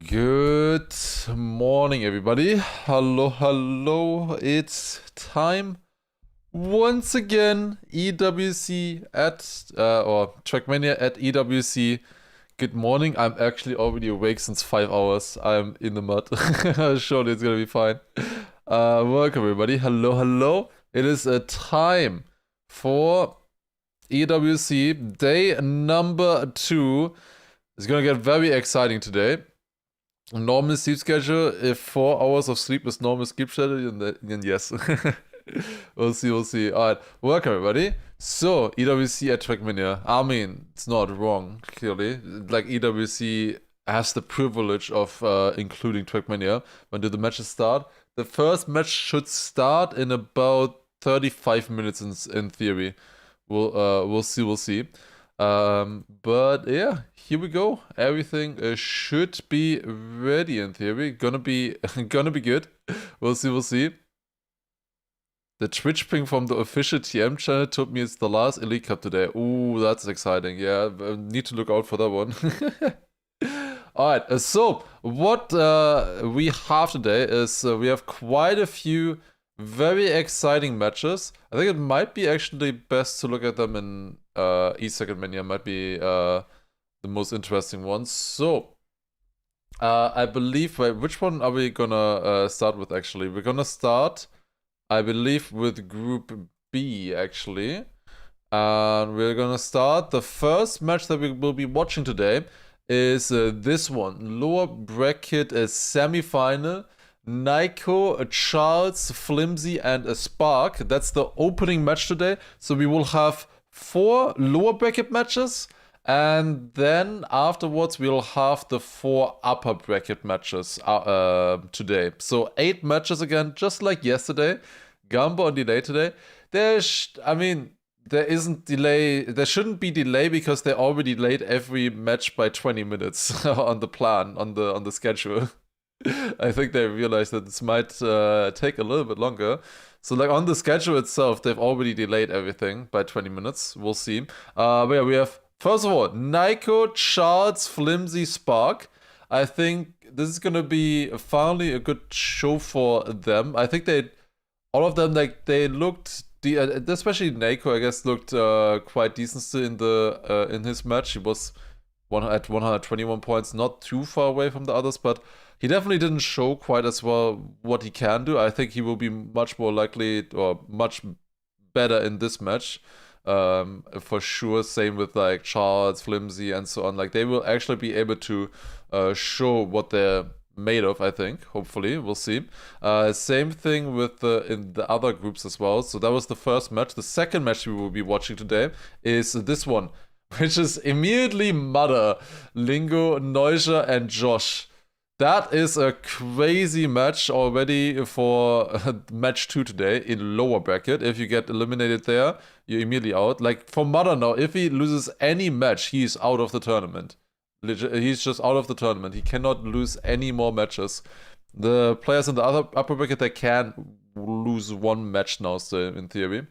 Good morning, everybody. Hello, hello. It's time once again. EWC at or TRACKMANIA at EWC. Good morning. I'm actually already awake since 5 hours. I'm in the mud. Surely it's gonna be fine. Welcome, everybody. Hello, hello. It is a time for EWC day number 2. It's gonna get very exciting today. Normal sleep schedule, if 4 hours of sleep is normal sleep schedule, then yes. We'll see. Alright, welcome everybody. So, EWC at TRACKMANIA. I mean, it's not wrong, clearly. Like, EWC has the privilege of including TRACKMANIA. When do the matches start? The first match should start in about 35 minutes in theory. We'll see. But yeah, here we go. Everything should be ready in theory. Gonna be good. We'll see. The Twitch ping from the official TM channel told me it's the last Elite Cup today. Ooh, that's exciting. Yeah, need to look out for that one. Alright, so what we have today is we have quite a few very exciting matches. I think it might be actually best to look at them in E2 Mania, might be the most interesting one. So, I believe, wait, which one are we gonna start with actually? We're gonna start, I believe, with Group B actually. And we're gonna start, the first match that we will be watching today is this one, lower bracket semi-final. Nico, Charles, Flimsy, and a Spark. That's the opening match today. So we will have 4 lower bracket matches, and then afterwards we'll have the 4 upper bracket matches today. So 8 matches again, just like yesterday. Gamba on delay today. There isn't delay. There shouldn't be delay because they already delayed every match by 20 minutes on the plan, on the schedule. I think they realized that this might take a little bit longer. So, like, on the schedule itself, they've already delayed everything by 20 minutes. We'll see. But yeah, we have, first of all, Nico, Charles, Flimsy, Spark. I think this is gonna be finally a good show for them. I think all of them, like, they looked, especially Nico, I guess, looked quite decent in his match. He was at 121 points, not too far away from the others, but he definitely didn't show quite as well what he can do. I think he will be much more likely or much better in this match, for sure. Same with like Charles, Flimsy, and so on. Like, they will actually be able to show what they're made of, I think. Hopefully, we'll see. Same thing with in the other groups as well. So that was the first match. The second match we will be watching today is this one, which is immediately Mother, Lingo, Neuscher, and Josh. That is a crazy match already for match 2 today in lower bracket. If you get eliminated there, you're immediately out. Like, for Mother now, if he loses any match, he's out of the tournament. He's just out of the tournament. He cannot lose any more matches. The players in the other upper bracket, they can lose 1 match now still, in theory.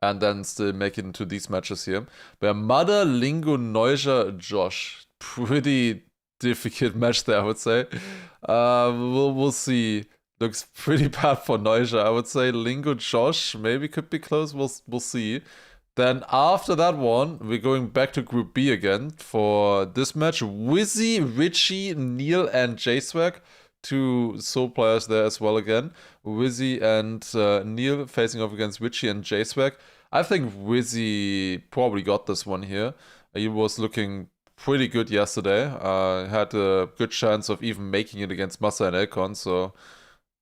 And then still make it into these matches here. But Mother, Lingo, Neuscher, Josh. Pretty difficult match there, I would say. We'll see. Looks pretty bad for Neuscher. I would say Lingo, Josh maybe could be close. We'll see. Then after that one, we're going back to Group B again for this match. Wizzy, Richie, Neil, and J-Swag. 2 sole players there as well again. Wizzy and Neil facing off against Richie and J-Swag. I think Wizzy probably got this one here. He was looking pretty good yesterday. Had a good chance of even making it against Massa and Elcon, so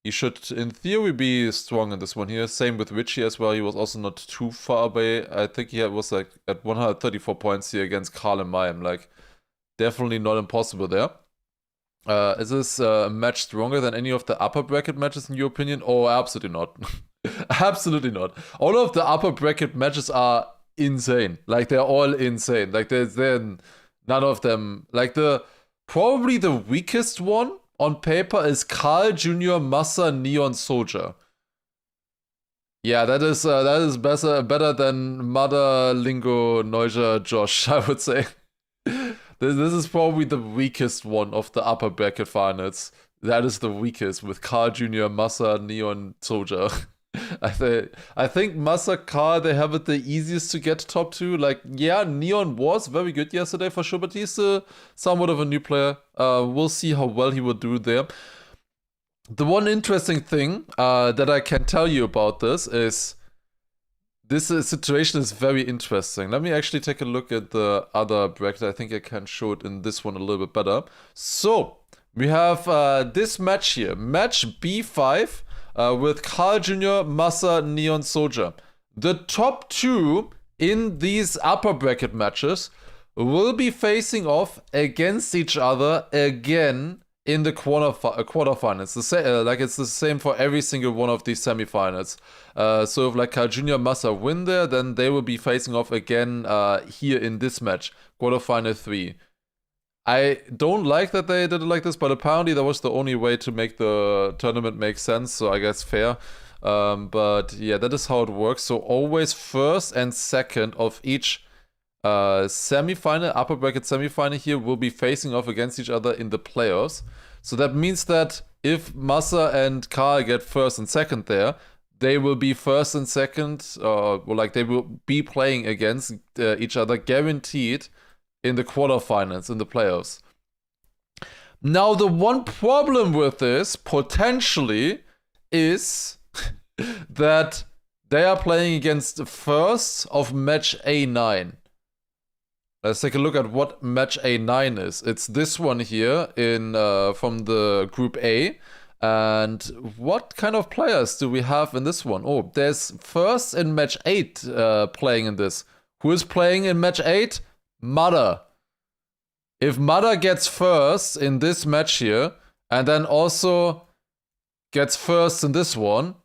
he should, in theory, be strong in this one here. Same with Richie as well. He was also not too far away. I think he was like at 134 points here against Karl and Mayhem. Like, definitely not impossible there. Is this match stronger than any of the upper bracket matches in your opinion? Oh, absolutely not. Absolutely not. All of the upper bracket matches are insane. Like, they're all insane. Like, there's none of them. Like, probably the weakest one on paper is Carl Jr., Massa, Neon, Soldier. Yeah, that is better than Mother, Lingo, Neuscher, Josh, I would say. This is probably the weakest one of the upper bracket finals. That is the weakest with Carl Jr., Massa, Neon, Soldier. I think Massa, Carl, they have it the easiest to get top 2. Like, yeah, Neon was very good yesterday for sure, but he's somewhat of a new player. We'll see how well he will do there. The one interesting thing that I can tell you about this is this situation is very interesting. Let me actually take a look at the other bracket. I think I can show it in this one a little bit better. So, we have this match here. Match B5 with Carl Jr., Massa, Neon, Soldier. The top 2 in these upper bracket matches will be facing off against each other again in the quarterfinals. It's the same for every single one of these semifinals. So if like Carl Jr. Massa win there, then they will be facing off again here in this match, quarterfinal 3. I don't like that they did it like this, but apparently that was the only way to make the tournament make sense, so I guess fair. But yeah, that is how it works. So always first and second of each semifinal, upper bracket semifinal here, will be facing off against each other in the playoffs. So that means that if Massa and Carl get first and second there, they will be first and second, or like they will be playing against each other guaranteed in the quarterfinals, in the playoffs. Now, the one problem with this, potentially, is that they are playing against first of match A9. Let's take a look at what match A9 is. It's this one here in from the group A. And what kind of players do we have in this one? Oh, there's first in match 8 playing in this. Who is playing in match 8? Mother. If Mother gets first in this match here, and then also gets first in this one,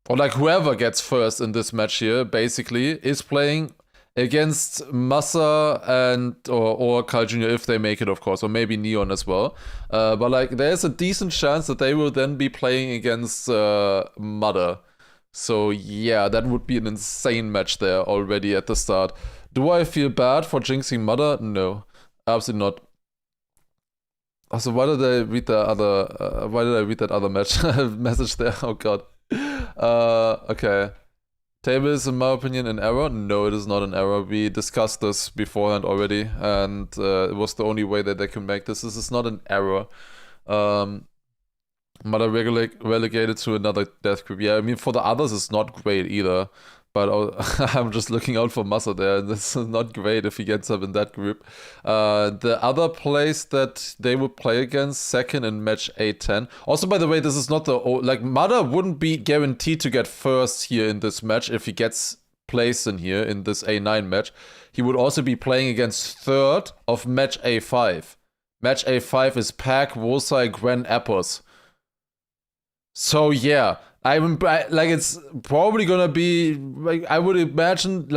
or like whoever gets first in this match here, basically, is playing against Massa and or Carl Jr. if they make it, of course, or maybe Neon as well. But like, there's a decent chance that they will then be playing against Mother. So yeah, that would be an insane match there already at the start. Do I feel bad for jinxing Mother? No, absolutely not. Also, why did I read the other? Why did I read that other match message there? Oh god. Okay. Table is, in my opinion, an error. No, it is not an error. We discussed this beforehand already, and it was the only way that they can make this. This is not an error. Mother relegated to another death group. Yeah, I mean, for the others, it's not great either. But I'm just looking out for Massa there. This is not great if he gets up in that group. The other place that they would play against, second in match A10. Also, by the way, this is not the... Like, Mother wouldn't be guaranteed to get first here in this match if he gets placed in here in this A9 match. He would also be playing against third of match A5. Match A5 is Pack, Wosai, Gwen, Epos. So, yeah... it's probably gonna be, like, I would imagine,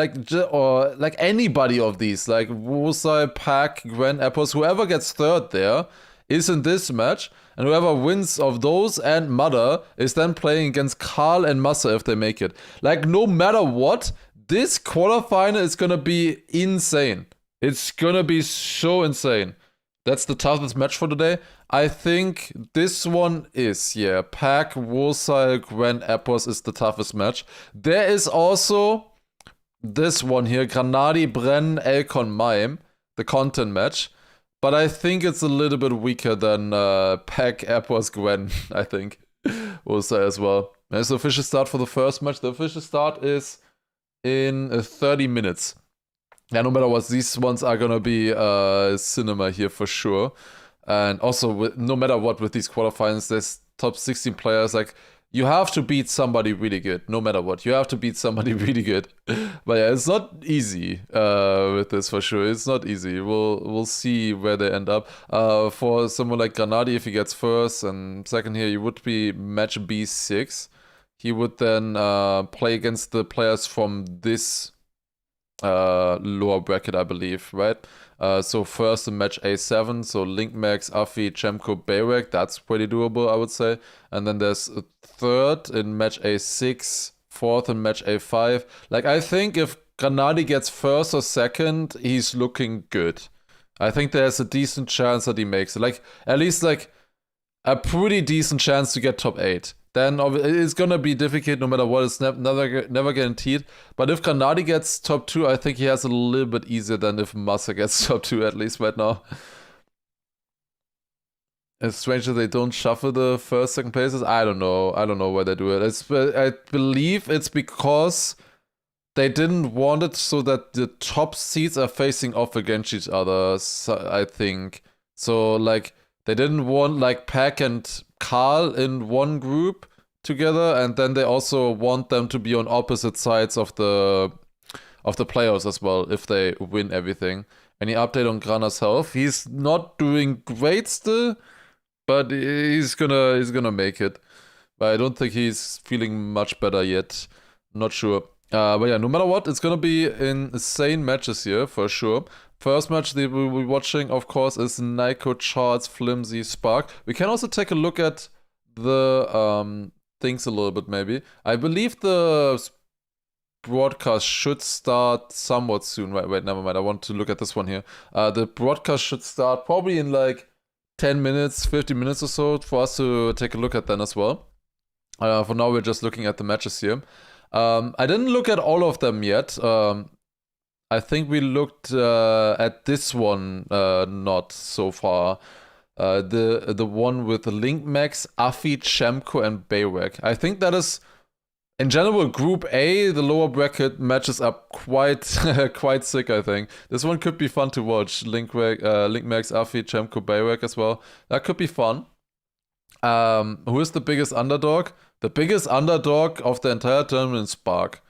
or anybody of these, like Wosai, Pack, Gwen, Epos, whoever gets third there is in this match, and whoever wins of those and Mother is then playing against Carl and Massa if they make it. Like, no matter what, this quarterfinal is gonna be insane. It's gonna be so insane. That's the toughest match for today. I think this one is, yeah, Pack, Wosai, Gwen, Epos is the toughest match. There is also this one here, Granadi, Bren, Elkon, Mime, the content match. But I think it's a little bit weaker than Pack, Epos, Gwen, I think. Wosai as well. There's the official start for the first match. The official start is in 30 minutes. Yeah, no matter what, these ones are gonna be cinema here for sure. And also, no matter what, with these quarterfinals, there's top 16 players. Like, you have to beat somebody really good, no matter what. You have to beat somebody really good. But yeah, it's not easy with this for sure. It's not easy. We'll see where they end up. For someone like Granadi, if he gets first and second here, he would be match B6. He would then play against the players from this lower bracket, I believe, right? So first in match A7, so Link Max, Afi, Chemko, Bayrek, that's pretty doable, I would say. And then there's a third in match A6, fourth in match A5. Like, I think if Granadi gets first or second, he's looking good. I think there's a decent chance that he makes it. Like, at least, like, a pretty decent chance to get top 8. Then it's gonna be difficult no matter what. It's never guaranteed. But if Granadi gets top 2, I think he has a little bit easier than if Massa gets top 2, at least right now. It's strange that they don't shuffle the first, second places. I don't know. I don't know why they do it. I believe it's because they didn't want it so that the top seeds are facing off against each other, I think. So, like, they didn't want, like, Pack and Carl in one group together, and then they also want them to be on opposite sides of the playoffs as well, if they win everything. Any update on Grana's health? He's not doing great still, but he's gonna make it. But I don't think he's feeling much better yet. Not sure. But yeah, no matter what, it's gonna be insane matches here for sure. First match that we'll be watching, of course, is Nyko, Charles, Flimsy, Spark. We can also take a look at the things a little bit, maybe. I believe the broadcast should start somewhat soon. Wait, never mind. I want to look at this one here. The broadcast should start probably in like 10 minutes, 15 minutes or so for us to take a look at them as well. For now, we're just looking at the matches here. I didn't look at all of them yet. I think we looked at this one not so far. The one with Link Max, Afi, Chemko, and Baywak. I think that is, in general, Group A, the lower bracket matches up quite sick, I think. This one could be fun to watch. Link Max, Afi, Chemko, Baywak as well. That could be fun. Who is the biggest underdog? The biggest underdog of the entire tournament is Spark.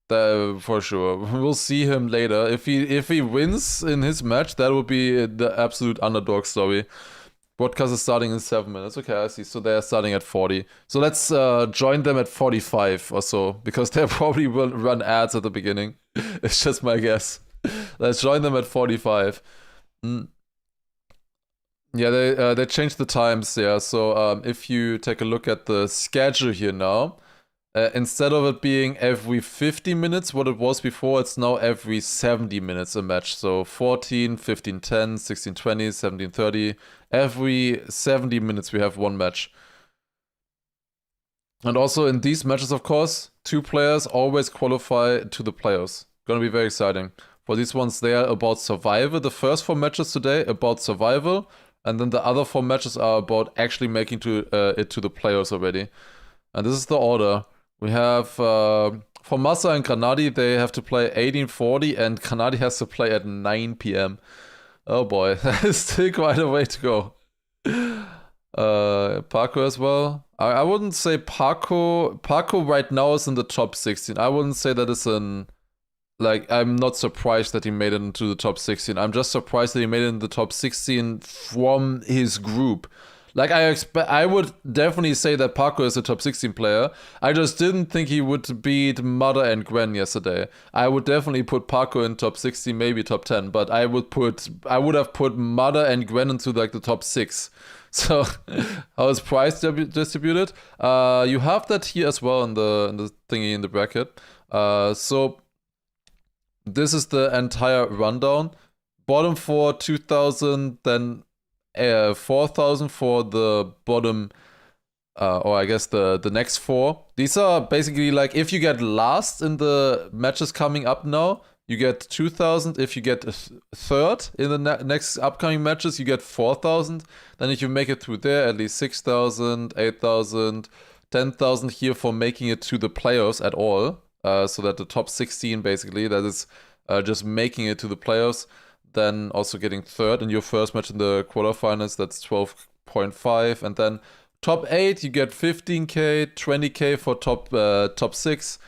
For sure. We'll see him later. If he wins in his match, that will be the absolute underdog story. Broadcast is starting in 7 minutes. Okay, I see. So they're starting at 40. So let's join them at 45 or so, because they probably will run ads at the beginning. It's just my guess. Let's join them at 45. Yeah, they changed the times, yeah. So if you take a look at the schedule here now, instead of it being every 50 minutes, what it was before, it's now every 70 minutes a match. So 14, 15, 10, 16, 20, 17, 30. Every 70 minutes we have one match. And also in these matches, of course, 2 players always qualify to the playoffs. Gonna be very exciting. For these ones, they are about survival. The first 4 matches today about survival. And then the other 4 matches are about actually making it to the playoffs already. And this is the order. We have, for Massa and Granadi, they have to play 18:40, and Granadi has to play at 9 p.m. Oh boy, that is still quite a way to go. Paco as well. I wouldn't say Paco right now is in the top 16. I wouldn't say that is I'm not surprised that he made it into the top 16. I'm just surprised that he made it in the top 16 from his group. Like, I would definitely say that Paco is a top 16 player. I just didn't think he would beat Mother and Gwen yesterday. I would definitely put Paco in top 16, maybe top 10, but I would have put Mother and Gwen into like the top 6. So how is price distributed? You have that here as well in the thingy in the bracket. So this is the entire rundown. Bottom 4, 2,000, then 4,000 for the bottom, or I guess the next 4. These are basically like, if you get last in the matches coming up now, you get 2,000. If you get third in the next upcoming matches, you get 4,000. Then if you make it through there, at least 6,000, 8,000, 10,000 here for making it to the playoffs at all. So that the top 16 basically, that is just making it to the playoffs. Then also getting third in your first match in the quarterfinals, that's 12.5. And then top 8, you get 15k, 20k for top 6.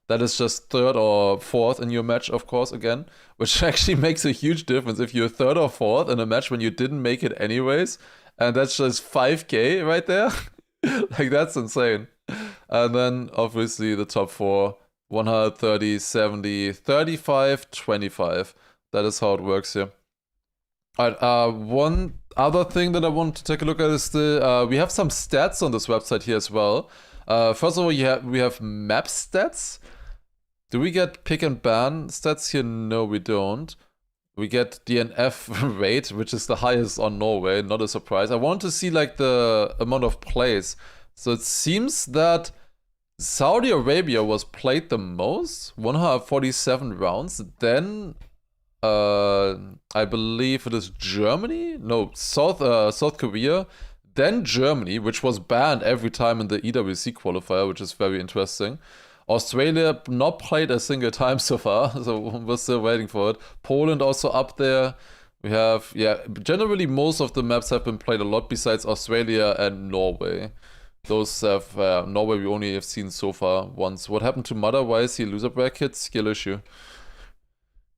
That is just third or fourth in your match, of course, again, which actually makes a huge difference if you're third or fourth in a match when you didn't make it anyways. And that's just 5k right there. Like, that's insane. And then obviously the top 4, 130, 70, 35, 25. That is how it works here. Alright, one other thing that I want to take a look at is we have some stats on this website here as well. First of all, we have map stats. Do we get pick and ban stats here? No, we don't. We get DNF rate, which is the highest on Norway, not a surprise. I want to see like the amount of plays. So it seems that Saudi Arabia was played the most, 147 rounds. Then I believe it is Germany? No, South Korea. Then Germany, which was banned every time in the EWC qualifier, which is very interesting. Australia not played a single time so far, so we're still waiting for it. Poland also up there. We have, generally most of the maps have been played a lot besides Australia and Norway. Those have, Norway we only have seen so far once. What happened to Mother? Why is he loser bracket? Skill issue.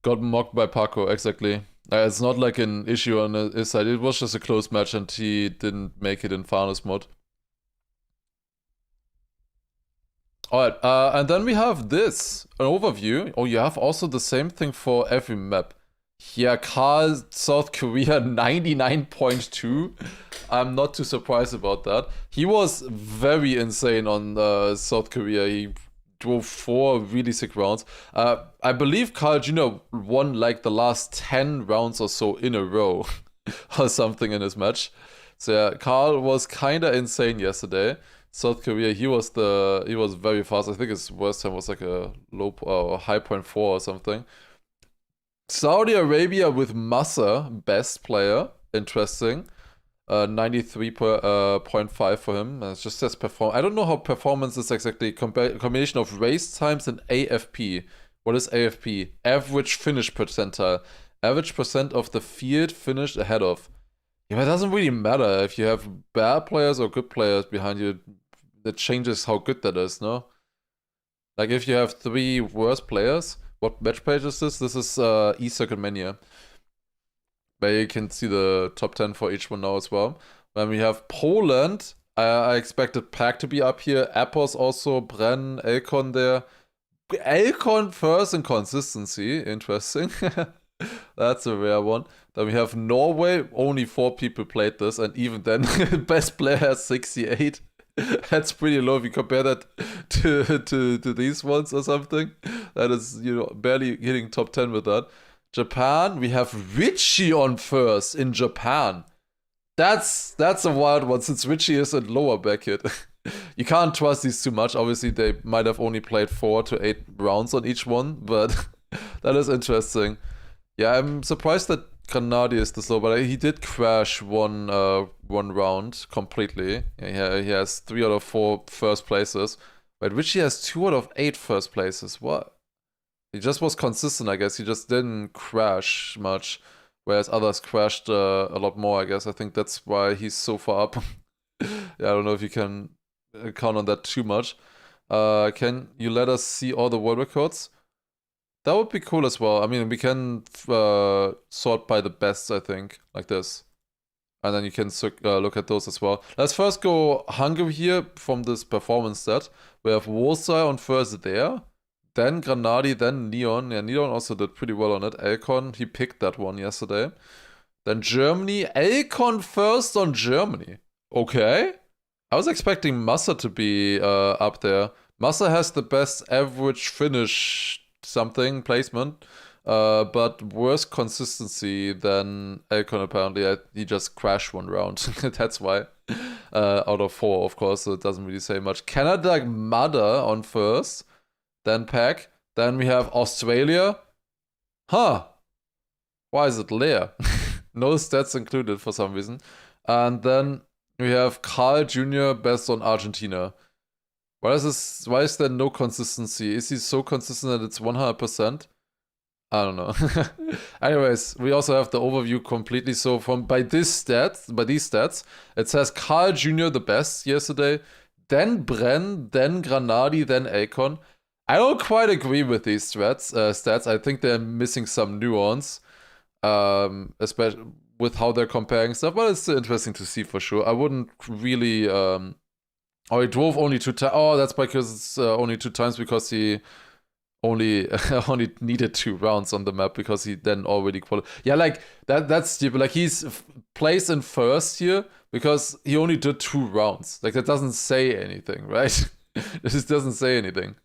Got mocked by Paco, exactly. It's not like an issue on his side, it was just a close match and he didn't make it in finals mode. Alright, and then we have this, an overview. Oh, you have also the same thing for every map. Yeah, Carl, South Korea, 99.2. I'm not too surprised about that. He was very insane on South Korea. He drove 4 really sick rounds. I believe Carl Jr. won like the last 10 rounds or so in a row or something in his match. So yeah, Carl was kinda insane yesterday. South Korea, he was very fast. I think his worst time was like a high 0.4 or something. Saudi Arabia with Massa, best player, interesting. 93.5 for him. It just says perform. I don't know how performance is exactly. Combination of race times and AFP. What is AFP? Average finish percentile. Average percent of the field finished ahead of. Yeah, but it doesn't really matter if you have bad players or good players behind you. That changes how good that is, no? Like if you have 3 worst players, what match page is this? This is TRACKMANIA. Where you can see the top 10 for each one now as well. When we have Poland, I expected Pack to be up here. Appos also, Bren, Elcon there. Elcon first in consistency, interesting. That's a rare one. Then we have Norway, only 4 people played this, and even then, best player has 68. That's pretty low if you compare that to these ones or something. That is, barely hitting top 10 with that. Japan, we have Richie on first in Japan. That's a wild one since Richie is in lower bracket. You can't trust these too much. Obviously, they might have only played 4 to 8 rounds on each one, but that is interesting. Yeah, I'm surprised that Granadi is this low, but he did crash one round completely. Yeah, he has 3 out of 4 first places. But Richie has 2 out of 8 first places. What? He just was consistent, I guess. He just didn't crash much, whereas others crashed a lot more, I guess. I think that's why he's so far up. Yeah, I don't know if you can count on that too much. Can you let us see all the world records? That would be cool as well. I mean, we can sort by the best, I think, like this. And then you can look at those as well. Let's first go Hungary here from this performance set. We have Warsaw on first there. Then Granadi, then Neon. Yeah, Neon also did pretty well on it. Elcon, he picked that one yesterday. Then Germany. Elcon first on Germany. Okay. I was expecting Massa to be up there. Massa has the best average finish something placement, but worse consistency than Elcon apparently. He just crashed 1 round. That's why. Out of 4, of course, so it doesn't really say much. Canada Mother on first. Then Pack. Then we have Australia. Huh. Why is it Lear? No stats included for some reason. And then we have Carl Jr. best on Argentina. Why is there no consistency? Is he so consistent that it's 100%? I don't know. Anyways, we also have the overview completely. So by these stats, it says Carl Jr. the best yesterday. Then Bren, then Granadi, then Elcon. I don't quite agree with these stats. I think they're missing some nuance, especially with how they're comparing stuff. But it's still interesting to see for sure. I wouldn't really. Oh, he drove only 2 times. Oh, that's because it's only 2 times because he only needed 2 rounds on the map because he then already qualified. Yeah, like that's stupid. Like he's placed in first here because he only did 2 rounds. Like that doesn't say anything, right? This doesn't say anything.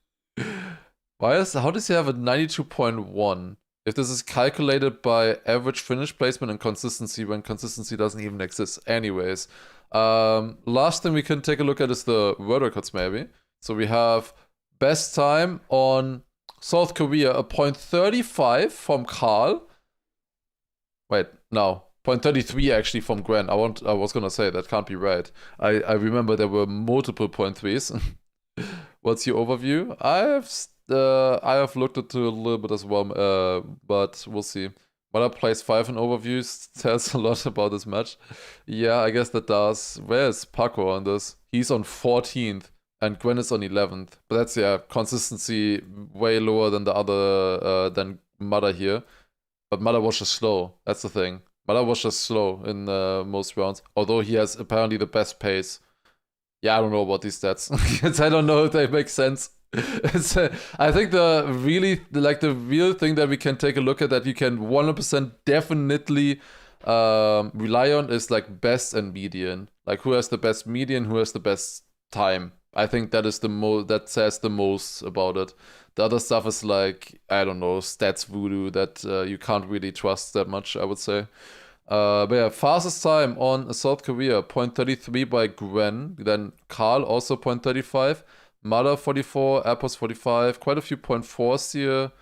How does he have a 92.1 if this is calculated by average finish placement and consistency when consistency doesn't even exist anyways. Last thing we can take a look at is the world records maybe. So we have best time on South Korea, a 0.35 from Carl. Wait, no. 0.33 actually from Gwen. I was gonna say that can't be right. I remember there were multiple 0.3s. What's your overview? I have looked into a little bit as well, but we'll see. Mother plays 5 in overviews, tells a lot about this match. Yeah, I guess that does. Where's Paco on this? He's on 14th and Gwen is on 11th. But that's, yeah, consistency way lower than the other, than Mother here. But Mother was just slow, that's the thing. Mother was just slow in most rounds, although he has apparently the best pace. Yeah, I don't know about these stats. I don't know if they make sense. I think the real thing that we can take a look at that you can 100% definitely rely on is like best and median. Like who has the best median, who has the best time. I think that is that says the most about it. The other stuff is like, I don't know, stats voodoo that you can't really trust that much, I would say. But yeah, fastest time on South Korea, 0.33 by Gwen. Then Carl also 0.35. Mother 44, Apples 45. Quite a few 0.4s here.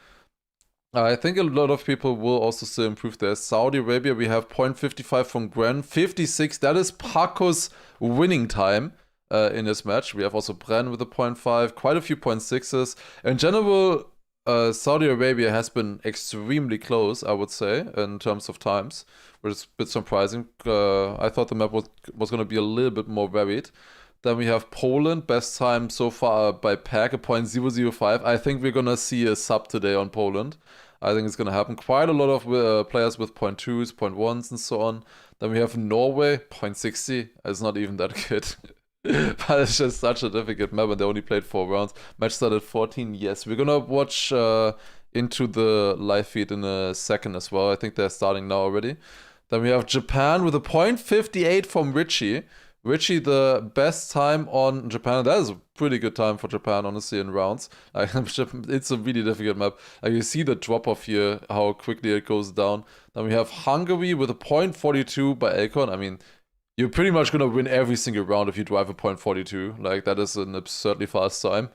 I think a lot of people will also still improve there. Saudi Arabia, we have 0.55 from Gwen. 56, that is Paco's winning time. In this match. We have also Bren with a 0.5, quite a few 0.6s. In general, Saudi Arabia has been extremely close, I would say, in terms of times, which is a bit surprising. I thought the map was going to be a little bit more varied. Then we have Poland, best time so far by Pack, a 0.005. I think we're going to see a sub today on Poland. I think it's going to happen. Quite a lot of players with 0.2s, 0.1s, and so on. Then we have Norway, 0.60. It's not even that good. But it's just such a difficult map and they only played 4 rounds. Match started 14, yes. We're gonna watch into the live feed in a second as well. I think they're starting now already. Then we have Japan with a 0.58 from Richie. Richie, the best time on Japan. That is a pretty good time for Japan, honestly, in rounds. It's a really difficult map. Like you see the drop-off here, how quickly it goes down. Then we have Hungary with a 0.42 by Akon. I mean, you're pretty much going to win every single round if you drive a 0.42. Like, that is an absurdly fast time.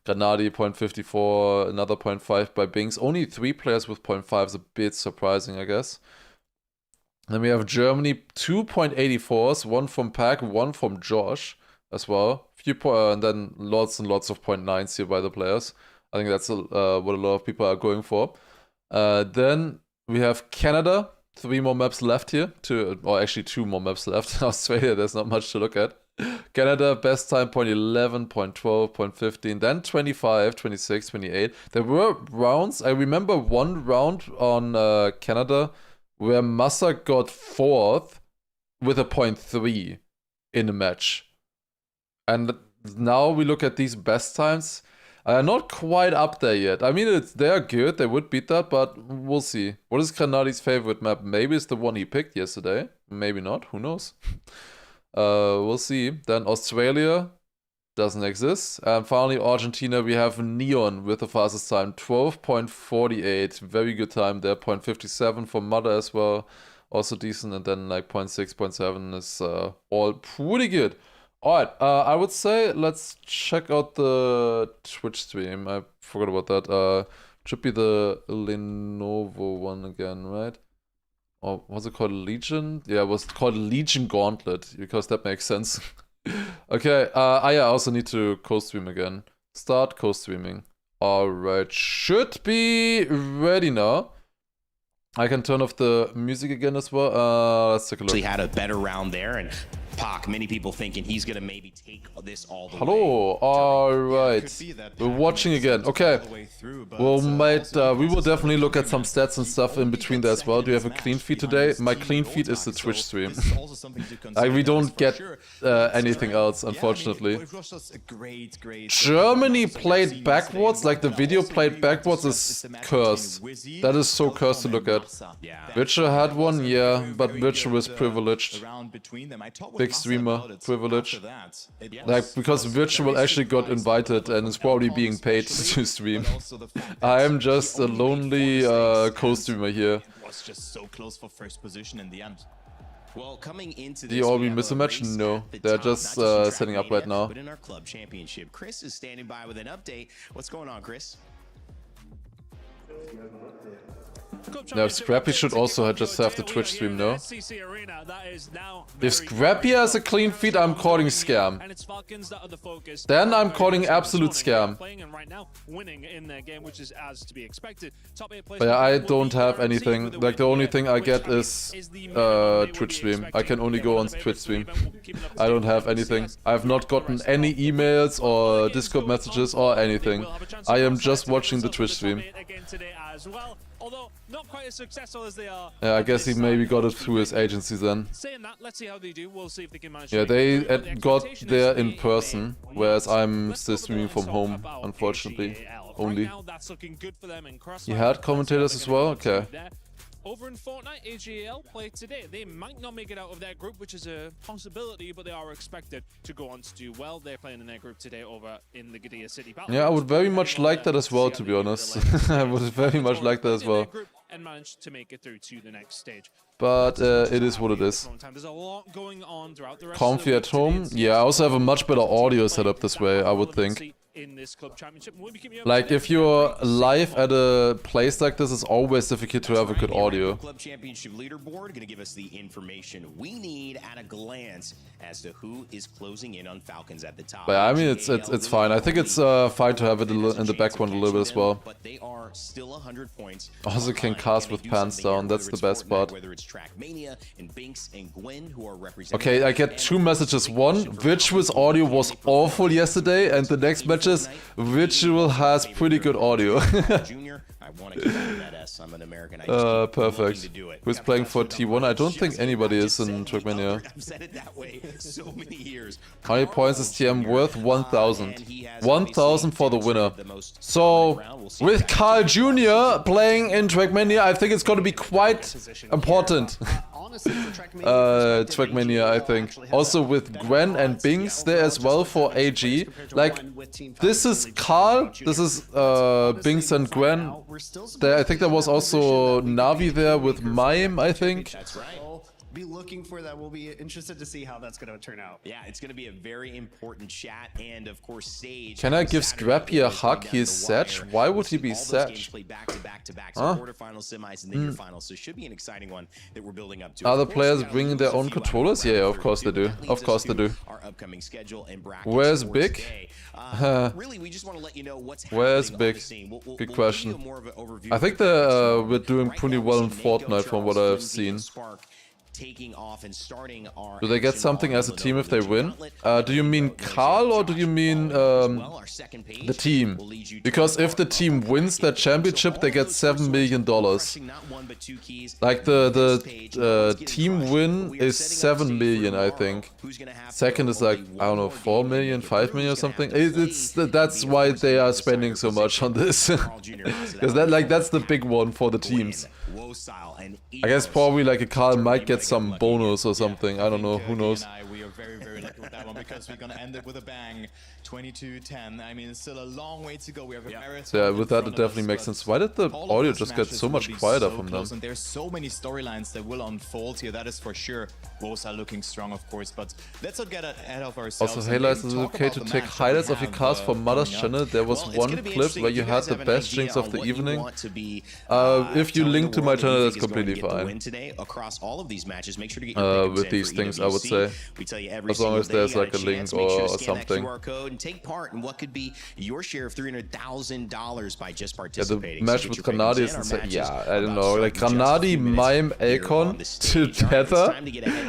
Granadi, 0.54, another 0.5 by Binks. Only 3 players with 0.5 is a bit surprising, I guess. Then we have Germany, 2 0.84s, 1 from Pack, 1 from Josh as well. And then lots and lots of 0.9s here by the players. I think that's what a lot of people are going for. Then we have Canada. 3 more maps left here, or actually 2 more maps left. Australia, there's not much to look at. Canada, best time, 0.11, 0.12, 0.15, then 25, 26, 28. There were rounds, I remember one round on Canada where Massa got 4th with a 0.3 in a match. And now we look at these best times. Not quite up there yet. I mean, they're good. They would beat that, but we'll see. What is Granadi's favorite map? Maybe it's the one he picked yesterday. Maybe not. Who knows? We'll see. Then Australia doesn't exist. And finally, Argentina, we have Neon with the fastest time. 12.48. Very good time there. 0.57 for Mother as well. Also decent. And then like 0.6, 0.7 is all pretty good. Alright, I would say let's check out the Twitch stream. I forgot about that. Should be the Lenovo one again, right? Or was it called Legion? Yeah, it was called Legion Gauntlet, because that makes sense. Okay, I also need to co-stream again. Start co-streaming. Alright, should be ready now. I can turn off the music again as well. Let's take a look. He had a better round there, and Pac, many people thinking he's gonna maybe take this all the way. Hello, alright. We're watching again. Okay. Well, mate, we will definitely look at some stats and stuff in between there as well. Do you have a clean feed today? My clean feed is the Twitch stream. We don't get anything else, unfortunately. Germany played backwards, like the video played backwards is cursed. That is so cursed to look at. Witcher had one, yeah, but Witcher was privileged. big streamer privilege. Like, because Virtual actually got invited and is probably being paid to stream. I am just a lonely co-streamer here. Was just so close for first position in the end. Well, coming into Do you already miss a match? No, they're just setting up right now. But in our club championship, Chris is standing by with an update. What's going on, Chris? Now, Scrappy should also just have the Twitch stream, no? If Scrappy has a clean feed, I'm calling scam. Then I'm calling absolute scam. But yeah, I don't have anything. Like, the only thing I get is Twitch stream. I can only go on Twitch stream. I don't have anything. I have not gotten any emails or Discord messages or anything. I am just watching the Twitch stream. Although not quite as successful as they are. Yeah, I guess he maybe got it through his agency then. Saying that, let's see how they do. We'll see if they can manage. Yeah, they got there in person, whereas I'm still streaming from home, unfortunately. Only. You had commentators as well? Okay. Over in Fortnite, AGL play today. They might not make it out of their group, which is a possibility, but they are expected to go on to do well. They're playing in their group today over in the Gadia City Battle. Yeah, I would very much like that as well, to be honest. I would very much like that as well. And managed to make it through to the next stage. But it is what it is. There's a lot going on throughout the rest Comfy at home? Yeah, I also have a much better audio setup this way, I would think. In this club championship. Like, if you're live at a place like this, it's always difficult to have a good audio. Club championship leaderboard gonna give us the information we need at a glance as to who is closing in on Falcons at the top. But I mean, it's fine. I think it's fine to have it in the background a little bit as well. But they are still 100 points. Also can cast with pants down. That's the best part. Whether it's TRACKMANIA and Binks and Gwen who are representing. Okay, I get two messages. One, Virtual's audio was awful yesterday, and the next message is Virtual has pretty good audio. Junior, I want to keep that S. I'm an American. Perfect. Who's playing for T1? I don't think anybody is in TRACKMANIA. I've said it that way so many years. How many points is TM worth? 1,000. 1,000 for the winner. So, with Carl Jr. playing in TRACKMANIA, I think it's going to be quite important. TRACKMANIA, I think. Also with Gwen and Binks there as well for AG. Like, this is Carl, this is Binks and Gwen. I think there was also Navi there with Mime, I think. That's right. Be looking for that. We'll be interested to see how that's going to turn out. Yeah, it's going to be a very important chat, and of course, Sage. Can I give Scrappy a hug? He's Sage. Why would he be Sage? Huh? Quarterfinals, semis, and then your finals. So it should be an exciting one that we're building up to. Other players bringing their own controllers? Yeah, of course they do. Of course they do. Our upcoming schedule and brackets. Where's Big? Really, we just want to let you know what's Where's Big? Good question. I think we're doing pretty well in Fortnite from what I've seen. Taking off and starting our do they get something as a team if they win? Do you mean Carl or do you mean the team? Because if the team wins that championship, they get $7 million. Like the team win is 7 million, I think. Second is like, I don't know, 4 million, 5 million or something. That's why they are spending so much on this. Because that's the big one for the teams. I guess probably like a Carl might get some bonus or something. I don't know. Who knows? We are very, very lucky with that one because we're gonna end it with a bang. 22-10. I mean, it's still a long way to go. We have a marathon. So yeah, with that it definitely makes sense. Why did the audio just get so much quieter from them? And there's so many storylines that will unfold here. That is for sure. Both are looking strong, of course, but let's not get ahead of ourselves. Also, hey Lars, is it okay to take highlights of your cast from Mother's channel? There was one clip where you had the best drinks of the evening. If you link to my channel, that's completely fine. With these things, I would say. As long as there's like a link or something. Take part in what could be your share of $300,000 by just participating. Yeah, the match with Granadi is insane. Yeah, I don't know. Like Granadi, Mime, Akon together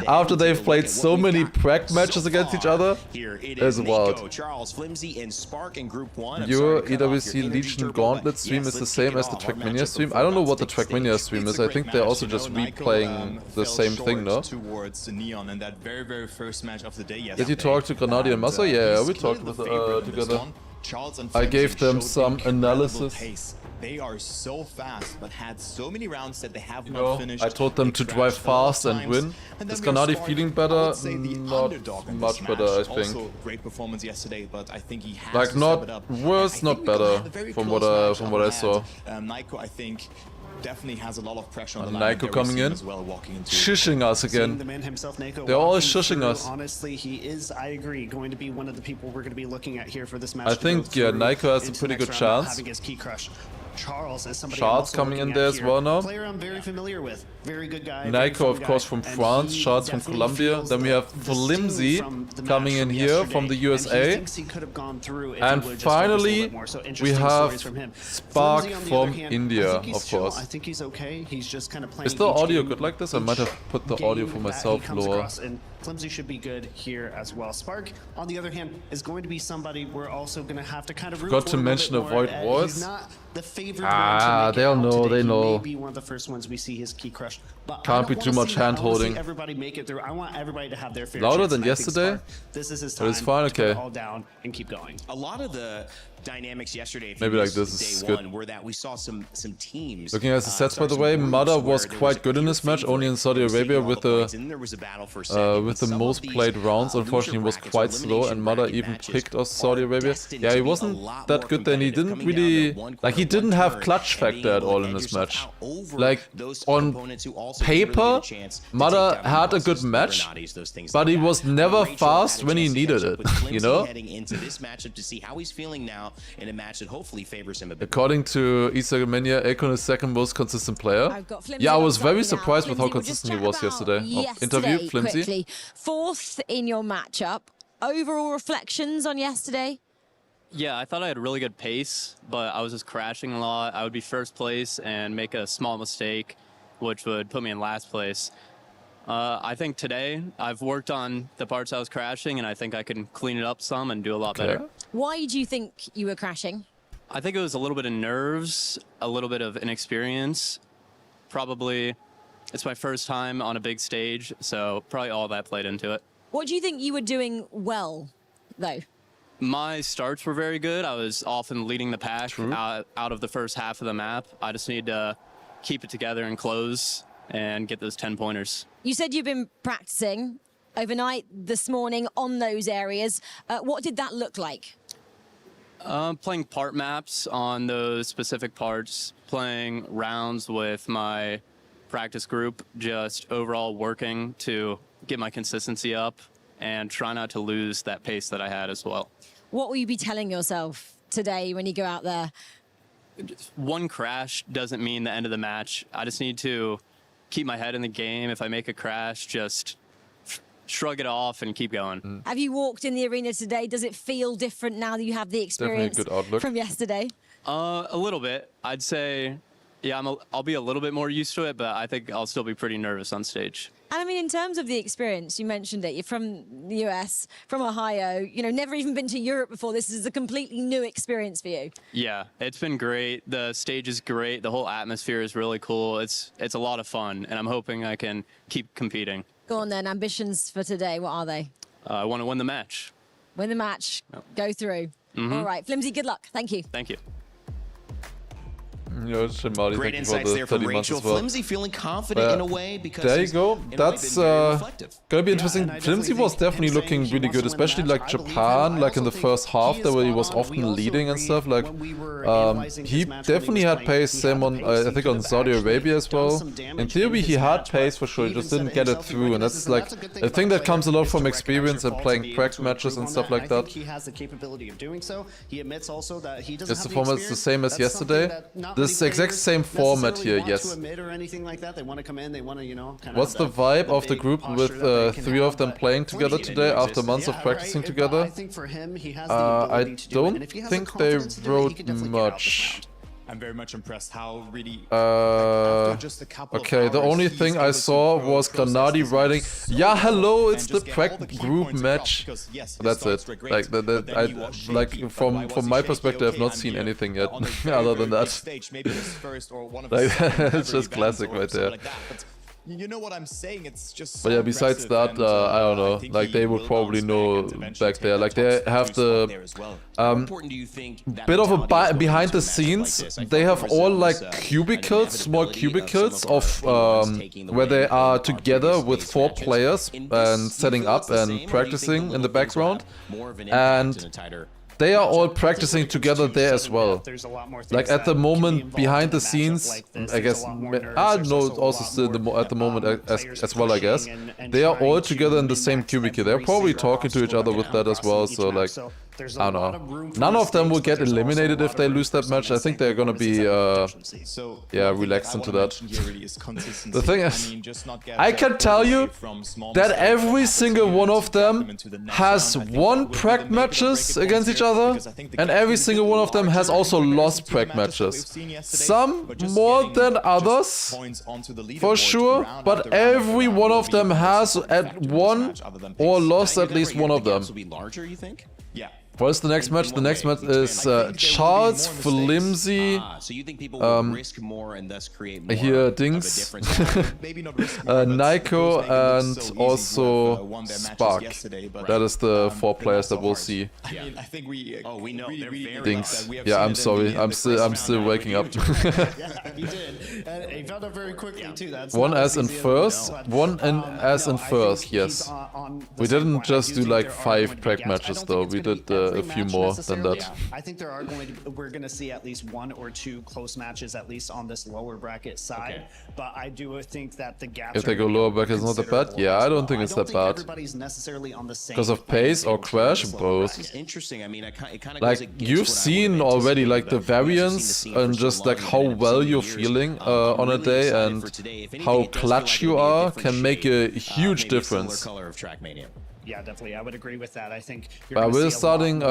after they've played so many prac matches against each other is wild. Your EWC Legion Gauntlet stream is the same as the TRACKMANIA stream. I don't know what the TRACKMANIA stream is. I think they're also just replaying the same thing, no? Did you talk to Granadi and Massa? Yeah, we talked with, together. I gave them some analysis. They are so fast, but had so many rounds that they have You not know, finished. I told them They to drive crashed a lot of fast and times. win. And then Is we are Gennady starting, feeling I better? would say, the Not underdog in much this better, match. I think. Also, great performance yesterday, but I think he has Like, to not step it up. worse, I not think we're gonna better have a very from close what I- match from on what I hand. saw. Naiko, I think, definitely has a lot of pressure on the And line. Naiko There we coming see him in. as well, walking into Shushing us Seeing the again. man himself, Naiko, They're all walking shushing through, us. Honestly, he is, I agree, going to be one of the people we're going to be looking at here for this match. I to go think, yeah, through Naiko has a into pretty next good round, not chance. having his key crush. Charles is somebody Charles I'm also coming in looking there at as here. well now. Player I'm very familiar with. Very good guy. very Naiko, fun of course, guy, from and France. he Charles from definitely Colombia. feels Then we the- have the sting Flimsy from the coming match in from here yesterday, from the and USA. he thinks he could have gone through if And he would just focus a little finally, bit more. So we interesting have stories from him. Spark Flimsy, on the from other hand, India, I think he's of chill. course. I think he's okay. He's just kind of playing. Is the each audio game- good like this? I might each have put the audio game for that myself he comes lower. across, and Flimsy should be good here as well. Spark, on the other hand, is going to be somebody we're also going to have to kind of root Forgot for to a little mention bit avoid more. wars. He's not the favored Ah, one to make they'll it out know, today. they He know. may be one of the first ones we see his key crush. But Can't I be don't too wanna much see that. I wanna hand-holding. see everybody make it through. I want everybody to have their fair Louder chance, than and I think yesterday? Spark, this is his But time it's fine, to put okay. it all down and keep going. A lot of the dynamics yesterday, if Maybe you like this missed is day good. one, were that we saw some teams. Looking at the sets, by start the some way, groups Mada where was there quite a good in clear this match, only in favorite Saudi who was taking Arabia all with the the points, and then there was a battle for second, with the some of most these, played rounds. loser Unfortunately, he was brackets or quite slow, elimination and Mada bracket even matches picked us are Saudi Arabia. destined Yeah, to he be a wasn't lot that more good then. He competitive, didn't coming down to really one like he quarter, didn't one have turn, clutch and being factor at able to all in edge this yourself match. out over Like those on opponents who also didn't really paper, get a chance to Mada take down had a impulses, good match, Grenades, those things but like he that. was never Rachel fast had a when he chance to needed catch up it, with you Flimsy know? heading into this matchup to see how he's feeling now in a match that hopefully favors him a bit. According to EWC, Akon is second most consistent player. I've got Flimsy Yeah, I on was side very now. surprised with how Flimsy, we'll just consistent he chat was about yesterday. Interview, Flimsy. quickly. Fourth in your matchup. Overall reflections on yesterday? Yeah, I thought I had really good pace, but I was just crashing a lot. I would be first place and make a small mistake, which would put me in last place. I think today I've worked on the parts I was crashing, and I think I can clean it up some and do a lot better. Why do you think you were crashing? I think it was a little bit of nerves, a little bit of inexperience. Probably it's my first time on a big stage, so probably all that played into it. What do you think you were doing well, though? My starts were very good. I was often leading the pack out of the first half of the map. I just need to keep it together and close and get those 10 pointers. You said you've been practicing overnight this morning on those areas. What did that look like? Playing part maps on those specific parts, playing rounds with my practice group, just overall working to get my consistency up and try not to lose that pace that I had as well. What will you be telling yourself today when you go out there? One crash doesn't mean the end of the match. I just need to keep my head in the game. If I make a crash, just shrug it off and keep going. Have you walked in the arena today? Does it feel different now that you have the experience good outlook. from yesterday? A little bit. I'd say, yeah, I'll be a little bit more used to it, but I think I'll still be pretty nervous on stage. And I mean, in terms of the experience, you mentioned it. You're from the US, from Ohio, you know, never even been to Europe before. This is a completely new experience for you. Yeah, it's been great. The stage is great. The whole atmosphere is really cool. It's a lot of fun, and I'm hoping I can keep competing. Go on then, ambitions for today, what are they? I want to win the match. Win the match, go through. All right, Flimsy, good luck. Thank you. Thank you. Yo, Shimali, Great thank you for insights the there from 30 months Rachel. as well. Flimsy feeling confident in a way because There you he's, go. in a way, That's been very reflective. gonna be Yeah, interesting. and I definitely Flimsy was think him definitely saying looking he really wants to good, win the especially match, like I believe him. Japan, I like in the also first think half he there is where he spot was on. We often also leading and agree stuff. Like when we were analyzing he his match when definitely was had playing, pace. he Same had on the pace. I He think could on have Saudi actually Arabia as done well. some damage In theory in he his had match, pace but for sure. He he just even didn't said get it it himself, he through, and that's recognizes, like and that's a good thing I about think a that comes a player, lot is from to recognize experience your and faults playing be able crack to matches improve and on stuff that, like and I that. think he has the capability of doing so. He admits also that he doesn't His have performance the the same as experience. That's something yesterday. that not This many exact players same format necessarily here, want yes. to admit or anything like that. They want to come in, they want to, you know, kind What's of the vibe of the big group posture with that they can 3 have, of them but playing together Flimsy today didn't after exist. months of yeah, practicing right. together? I think for him, he has the I ability to do it, and if don't he has the think they confidence to do it, he wrote could definitely get out this much. round. I'm very much impressed how really Uh, after just a couple of okay, the hours, only he's thing I able to saw was process Grenady his writing, match so yeah, hello, well it's and the just get all Prac key group points across, match. because, yes, his That's starts it. were great, Like, but then he was shaky. But from why was he my shaky? perspective, I've Okay, not I'm seen here, anything yet, on a very, other very than big that. stage, maybe his first or one of Like, his second it's ever just events classic or right something there. like that. But you know what I'm saying? It's just. But yeah, besides that, I don't know. Like they would probably know back there. Like they have the bit of a behind the scenes. They have all like cubicles, small cubicles of where they are together with 4 players and setting up and practicing in the background, and they are all practicing together there as well. Like at the moment, behind the scenes, I guess, no, also still at the moment as well, I guess. They are all together in the same cubicle. They're probably talking to each other with that as well, so like, I don't know. None of them will get eliminated if they lose that match. I think they're gonna be, yeah, relaxed into that. The thing is, I can tell you that every single one of them has won prac matches against each other, and every single one of them has also lost prac matches. Some more than others, for sure, but every one of them has won or lost at least one of them. Yeah. What is the next match? The next match is Charles, Flimsy, So you think people will risk more and thus create more here Dings, Nico, and also Spark. That is the 4 players that we'll see. I mean, I think we know they're very Dings. Yeah, I'm sorry. I'm still waking up. Yeah, he did. And he found out very quickly too. That's One as in first, one as in first. Yes. We didn't just do like 5 prac matches though. We did a few more than that. Yeah, I think there are we're going to see at least 1 or 2 close matches at least on this lower bracket side. But I do think that the gaps. If they go lower bracket, it's not that bad. Yeah, I don't think it's that bad. Everybody's necessarily on the same. Because of pace or crash, both. It's interesting. I mean, it kind of like you've seen already like the variance and just like how well you're feeling on a day and how clutch you are can make a huge difference. Yeah, definitely. I would agree with that. I think but we're starting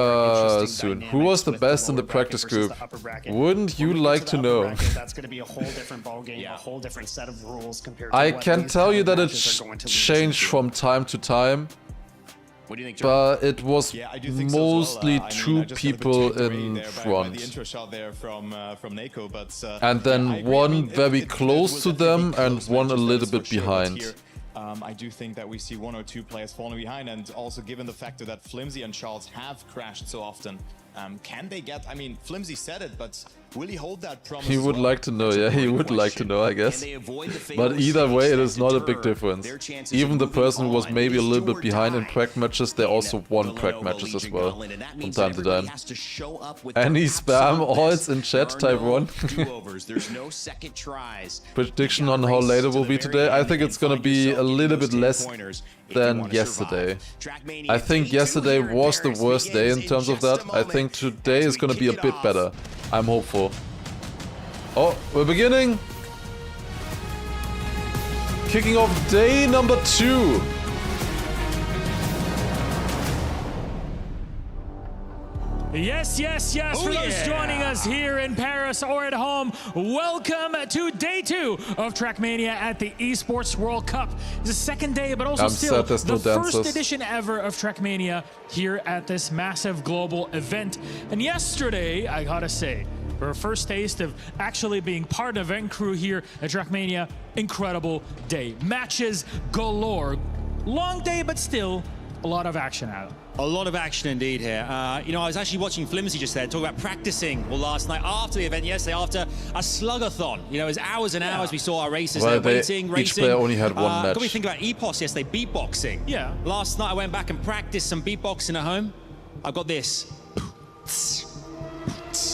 soon. Who was the best in the practice group? Wouldn't you like to know? That's going to be a whole different ballgame, a whole different set of rules compared to I can tell you that it changed from time to time. What do you think, but it was mostly so 2 people in front. The intro shot there from Nako, but and then one very close to them and one a little bit behind. I do think that we see 1 or 2 players falling behind, and also given the factor that Flimsy and Charles have crashed so often, can they get, I mean, Flimsy said it, but will he hold that promise? He would like to know, yeah, he would like to know, I guess. But either way, it is not a big difference. Even the person who was maybe a little bit behind in prac matches, they also won prac matches as well, from time to time. Any spam alls in chat, type 1. Prediction on how late it will be today? I think it's gonna be a little bit less than yesterday. I think yesterday was the worst day in terms of that. I think today is gonna be a bit better. I'm hopeful. Oh, we're beginning! Kicking off day number 2! Yes, yes, yes. For those joining us here in Paris or at home, welcome to day 2 of TRACKMANIA at the Esports World Cup. It's the second day, but also still the first edition ever of TRACKMANIA here at this massive global event. And yesterday, I gotta say, for our first taste of actually being part of event crew here at TRACKMANIA, incredible day. Matches galore. Long day, but still a lot of action out. A lot of action indeed here. You know, I was actually watching Flimsy just there, talking about practicing last night after the event, yesterday, after a slug-a-thon. You know, it was hours and hours we saw our racers there waiting, racing. Each player only had 1 match. Can we think about EPOS yesterday, beatboxing? Yeah. Last night I went back and practiced some beatboxing at home. I've got this.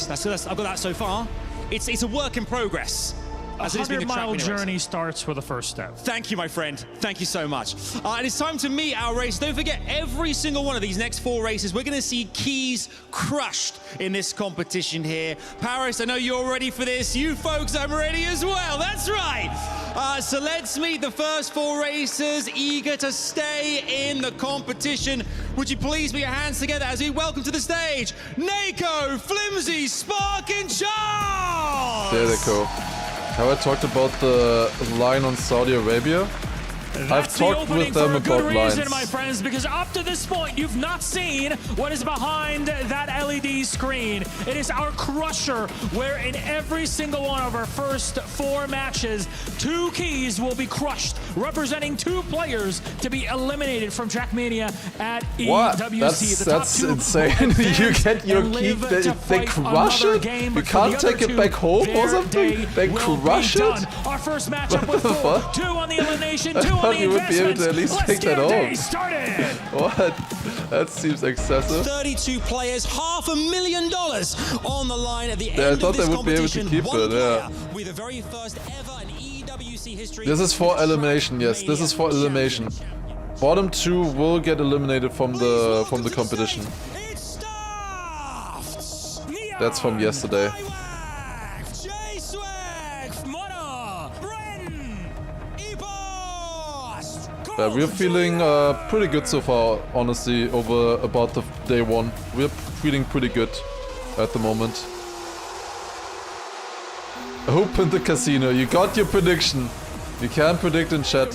I've got that so far. It's a work in progress. A 100-mile journey starts with the first step. Thank you, my friend. Thank you so much. And it's time to meet our race. Don't forget, every single one of these next 4 races, we're going to see keys crushed in this competition here. Paris, I know you're ready for this. You folks, I'm ready as well. That's right. So let's meet the first 4 racers eager to stay in the competition. Would you please put your hands together as we welcome to the stage Nako, Flimsy, Spark, and Charles. There they go. Have I talked about the line on Saudi Arabia? I've talked with them about lines. My friends, because up to this point, you've not seen what is behind that LED screen. It is our crusher, where in every single one of our first 4 matches, 2 keys will be crushed, representing 2 players to be eliminated from TRACKMANIA at What? EWC. That's insane. You get your key, they crush it? You can't take it back home or something? They crush it? Our first matchup with 4, 2 on the elimination, 2 on the you would be able to at least take that home. Started. What? That seems excessive. 32 players, $500,000 on the line at the end I thought of this they would be able to competition. keep One it, yeah. player with the very first ever in EWC history. This is for elimination, yes. This is for elimination. Bottom 2 will get eliminated from the competition. That's from yesterday. But we're feeling pretty good so far, honestly, over about the day 1. We're feeling pretty good at the moment. Open the casino. You got your prediction. You can predict in chat.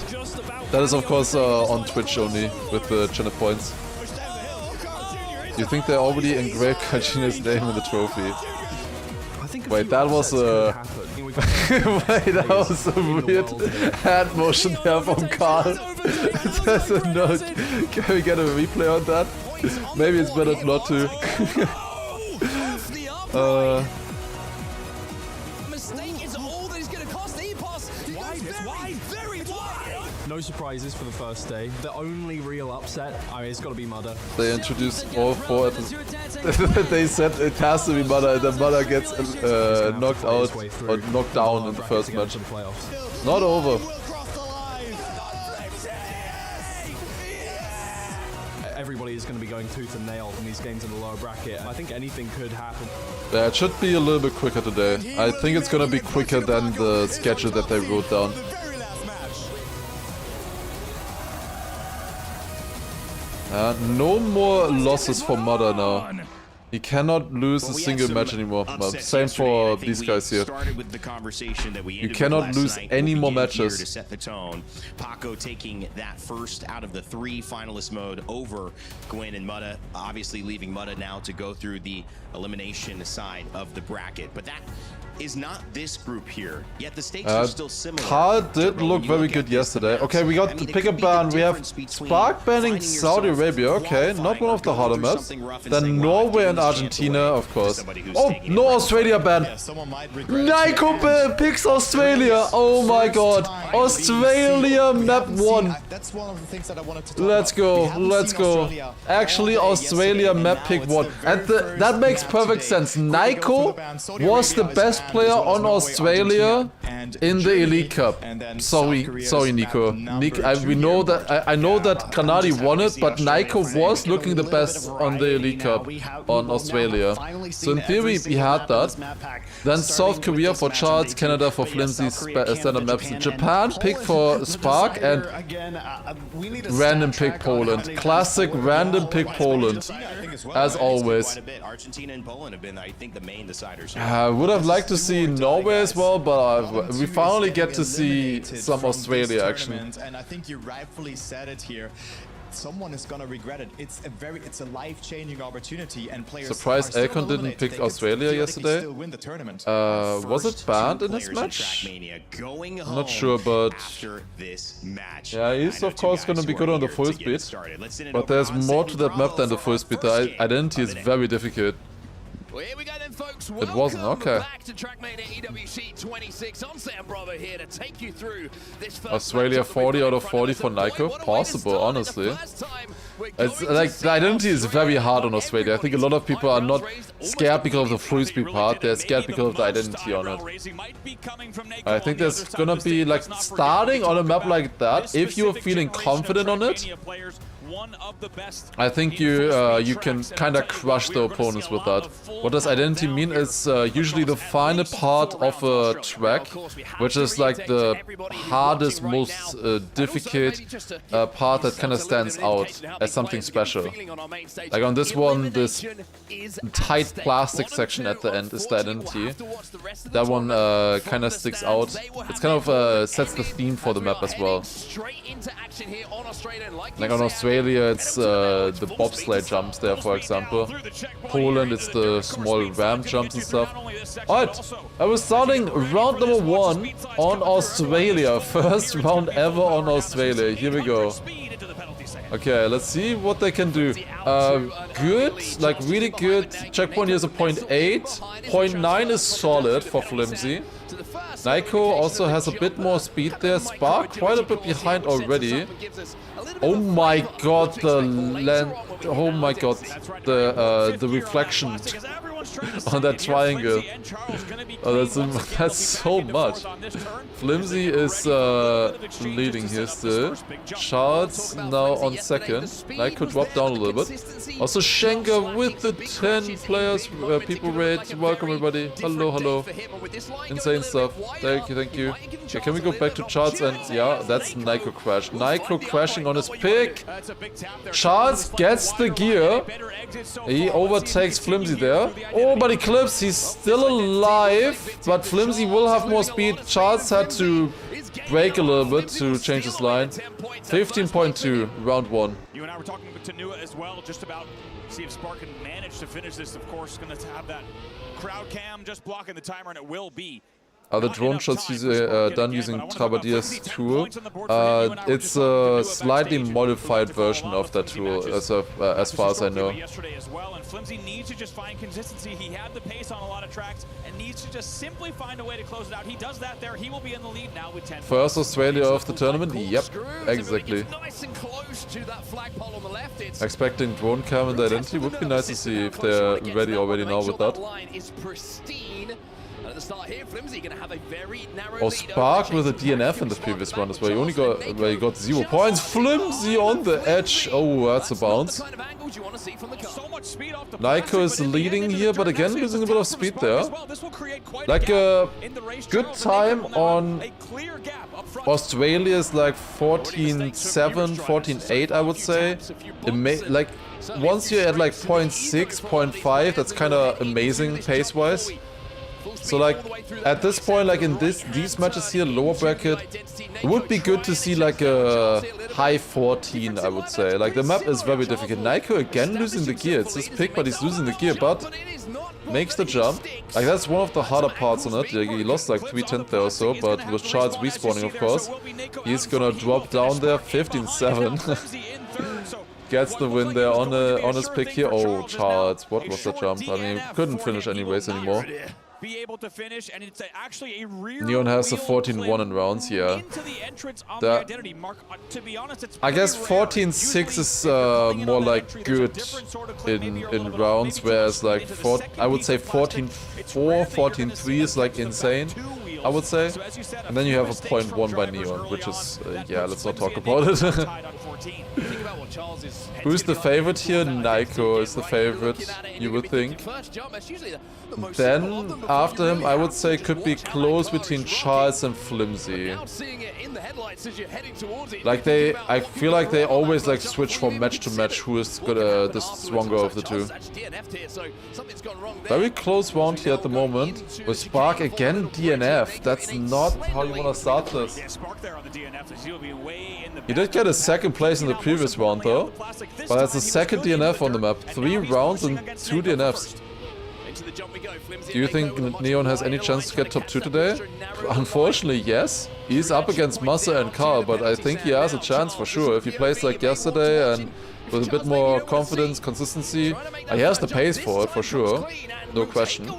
That is, of course, on Twitch only with the channel points. You think they already engraved Kajina's name in the trophy? Wait, that was a... Wait, that was a weird hand motion there from Carl. There's a note. Can we get a replay on that? Maybe it's better not to. No surprises for the first day. The only real upset, I mean, it's got to be Mudder. They introduced all 4 at the... They said it has to be Mudder, and then Mudder gets knocked out or knocked down in the first match. Not over. Everybody is going to be going tooth and nail in these games in the lower bracket. I think anything could happen. Yeah, it should be a little bit quicker today. I think it's going to be quicker than the schedule that they wrote down. No more losses for Mudder now. He cannot lose a single match anymore. Well, same for these guys here. You cannot lose any more matches. To set the tone. Paco taking that first out of the 3 finalist mode over Gwen and Mudda, obviously leaving Mudda now to go through the elimination side of the bracket. But that is not this group here. Yet the stakes are still similar. Carl did look very good yesterday. Okay, we got the pickup ban. We have Spark banning Saudi Arabia. Okay, not one of the harder maps. Then Norway and Argentina, of course. Oh, no Australia ban. Nyko picks Australia. Oh my god. Australia map 1. Let's go. Let's go. Actually, Australia map pick 1. And that makes perfect sense. Nyko was the best player on Australia in the Elite Cup. Sorry, Nico. We know that I know that Kanadi won it, but Nyko was looking the best on the Elite Cup on Australia. So in theory, we had that. Then South Korea for Charles, Canada for Flimsy standard maps, Japan picked for Spark, and random pick Poland. Classic random pick Poland, as always. Argentina and Poland have been, I think, the main deciders. I would have liked to see Norway as well, but we finally get to see some Australia action. And I think you rightfully said it here. Someone is gonna regret it. It's a life-changing opportunity, and players. Surprised Elcon didn't pick Australia yesterday. Was it banned in this match? I'm not sure, but yeah, he's of course gonna be good on the full speed. But there's more to that map than the full speed. The identity is very difficult. Well, here we go then, folks. It wasn't, okay. Back to TRACKMANIA EWC 26. I'm Sam Bravo here to take you through this first Australia 40 out of 40 for Nyko. Possible, honestly. It's like the identity is very hard on Australia. I think a lot of people are not scared because of the full speed part. They're scared because of the identity on it. I think there's gonna be like starting on a map like that. If you're feeling confident on it, I think you can kind of crush the opponents with that. What does identity mean? It's usually the final part of a track, which is like the hardest, most difficult part that kind of stands out as something special. Like on this one, this tight plastic section at the end is the identity. That one kind of sticks out. It's kind of sets the theme for the map as well. Like on Australia, it's the bobsleigh jumps there, for example. Poland, it's the small ramp jumps and stuff. Alright, I was starting round number 1 on Australia. First round ever on Australia. Here we go. Okay, let's see what they can do. Good, like really good. Checkpoint here is a 0.8. 0.9 is solid for Flimsy. Nico also has a bit more speed there. Spark quite a bit behind already. Oh my god, the land. Oh my god, the reflection on that triangle. Oh, that's so much. Flimsy is leading here still. Charles now on second. I could drop down a little bit. Also Schenker with the 10 players, people rate. Welcome everybody. Hello, hello. Insane stuff. Thank you, thank you. Okay, can we go back to Charles? And yeah, that's Nico crash. Nico crashing on his pick. Charles gets the gear. He overtakes Flimsy there. Oh, but he clips. He's still alive. But Flimsy will have more speed. Charles had to brake a little bit to change his line. 15.2, round 1. You and I were talking to Nua as well, just about see if Spark can manage to finish this. Of course, going to have that crowd cam just blocking the timer, and it will be. The drone shots done using Trabadier's tool. It's a slightly modified version of that tool, as far as I know. Yesterday as well, and Flimsy needs to just find consistency. He had the pace on a lot of tracks and needs to just simply find a way to close it out. He does that there. He will be in the lead now with 10. First Australia of the tournament? Yep, exactly. Expecting drone cam and identity would be nice to see if they're ready already now with that. Oh, Spark with a DNF in the previous one as well. He only got 0 points. Flimsy on the edge. Oh, that's a bounce. Nico is leading here, but again losing a bit of speed there. Like a good time on Australia is like 14.7, 14.8, I would say. Like once you're at like 0.6, 0.5, that's kind of amazing pace-wise. So like at this point, like in these matches here, lower bracket, it would be good to see like a high 14, I would say. Like the map is very difficult. Nico again losing the gear. It's his pick, but he's losing the gear, but makes the jump. Like that's one of the harder parts on it. Like, he lost like 3/10 there or so, but with Charles respawning, of course, he's gonna drop down there. 15.7. Gets the win there on his pick here. Oh, Charles, what was the jump? I mean, couldn't finish anyways anymore. Be able to finish, and it's actually a rear Neon has a 14-1 in rounds, yeah. I guess 14-6 is more like good in rounds, whereas like I would say 14-4, 14-3 is like insane, I would say. And then you have a 0.1 by Neon, which is, yeah, let's not talk about it. Who's the favorite here? Nico is the favorite, you would think. Then, after him, I would say could be close between Charles and Flimsy. Like I feel like they always like switch from match to match who is the stronger of the two. Very close round here at the moment. With Spark again DNF. That's not how you want to start this. He did get a second place in the previous round though. But that's the second DNF on the map. 3 rounds and 2 DNFs. Do you think Neon has any chance to get top 2 today? Unfortunately, yes. He's up against Massa and Carl, but I think he has a chance for sure. If he plays like yesterday and with a bit more confidence, consistency, he has the pace for it, for sure. No question.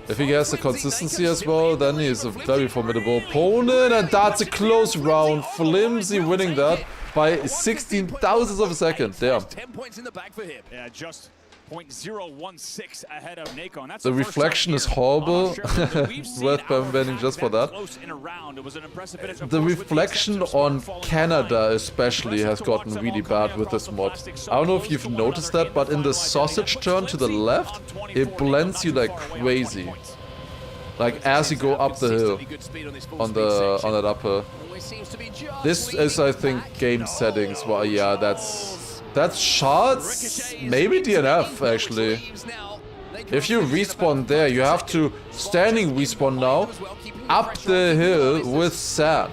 If he has the consistency as well, then he is a very formidable opponent, and that's a close round. Flimsy winning that by 16 thousandths of a second. Damn. 10 points in the bag for him. Yeah, just 0.016 ahead of Nako, and that's the reflection is horrible. Worth banning just for that. The reflection on Canada especially has gotten really bad with this mod. I don't know if you've noticed that, but in the sausage turn to the left, it blends you like crazy. Like as you go up the hill on that upper. This is, I think, game settings. Well, yeah, that's shards. Maybe DNF actually. If you respawn there, you have to standing respawn now up the hill with sand.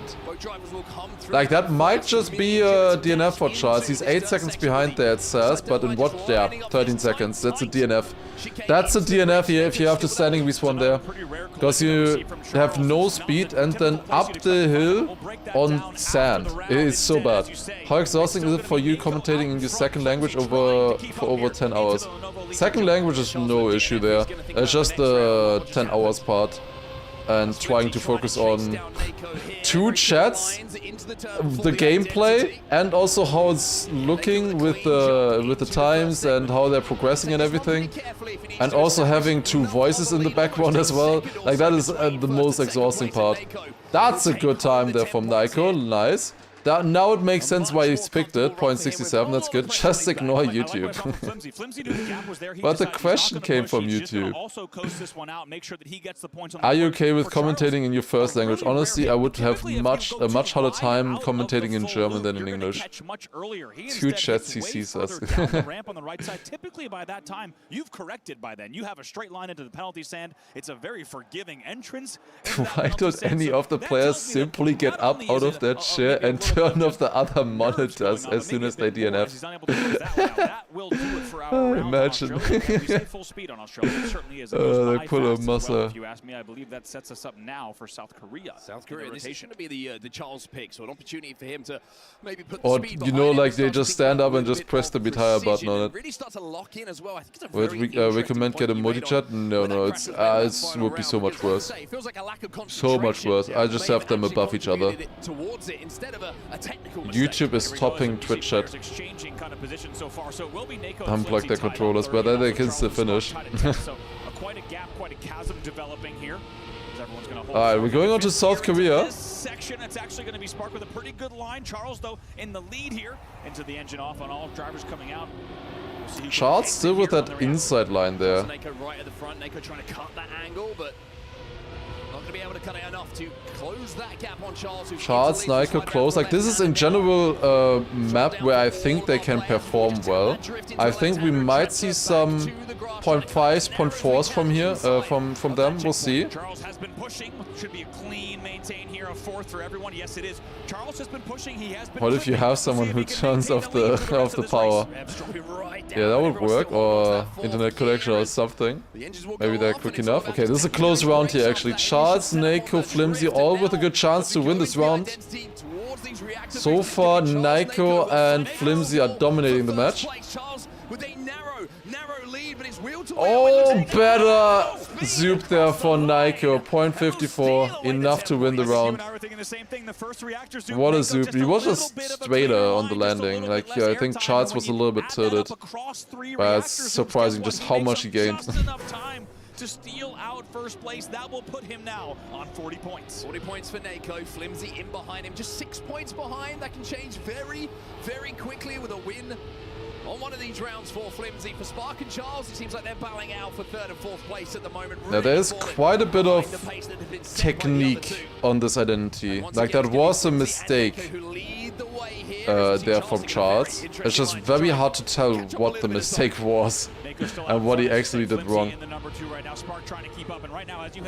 Like that might just be a DNF for Charles. He's 8 seconds behind there, it says, but in what? Yeah, 13 seconds. That's a DNF. That's a DNF here if you have to standing respawn there. Because you have no speed and then up the hill on sand. It is so bad. How exhausting is it for you commentating in your second language for over 10 hours? Second language is no issue there. It's just the 10 hours part. And trying to focus on 2 chats, the gameplay, and also how it's looking with the times and how they're progressing and everything, and also having 2 voices in the background as well. Like that is the most exhausting part. That's a good time there from Niko, nice. Now it makes sense why he's picked it, 0.67, that's good. Just ignore YouTube. But the question came from YouTube. Are you okay with commentating in your first language? Honestly, I would have a much harder time commentating in German than in English. 2 chats he sees us. Typically by that time, you've corrected by then. You have a straight line into the penalty stand. It's a very forgiving entrance. Why don't any of the players simply get up out of their chair and turn off the other monitors as soon as they DNF? Imagine. They pull a muscle. If you ask me, I believe that sets us up now for South Korea. South Korea, this is going to be the Charles pick, so an opportunity for him to maybe put or, the speed you know, like him, they just stand up and just press the bit higher button on it. Really start to lock in as well. I think it's a Would recommend get a multi-chat? No, it would be so much worse. So much worse. I just have them above each other. YouTube is topping Twitch chat. Unplug their controllers, but then they can still finish. Quite a gap, quite a chasm developing here. Alright, we're going on to South Korea. This section, it's actually going to be sparked with a pretty good line. Charles, though, in the lead here. Into the engine off on all drivers coming out. Charles still with that inside line there. Nako right at the front. Nako trying to cut that angle, but not going to be able to cut it enough to close that gap on Charles. Charles, Niko close. Like this is in general a map where I think they can perform well. I think we might see some 0.5s, 0.4s from here, from them. We'll see. Charles has been pushing. Should be a clean maintain here, a 4th for everyone. Yes, it is. Charles has been pushing. He has been. What if you have someone who turns off the power? Yeah, that would work, or internet connection or something. Maybe they're quick enough. Okay, this is a close round here actually. Charles, Nako, Flimsy, all with a good chance to win this round. So far, Niko and Flimsy are dominating the match. Oh, better zoop there for Niko, 0.54, enough to win the round. What a zoop, he was just straighter on the landing, like yeah, I think Charles was a little bit tilted, but it's surprising just how much he gained. To steal out first place, that will put him now on 40 points. 40 points for Nako, Flimsy in behind him, just 6 points behind. That can change very, very quickly with a win on one of these rounds for Flimsy. For Spark and Charles, it seems like they're battling out for 3rd and 4th place at the moment. Now there is quite a bit of technique on this identity. Like that was a mistake there from Charles. It's just very hard to tell what the mistake was and what he actually did wrong.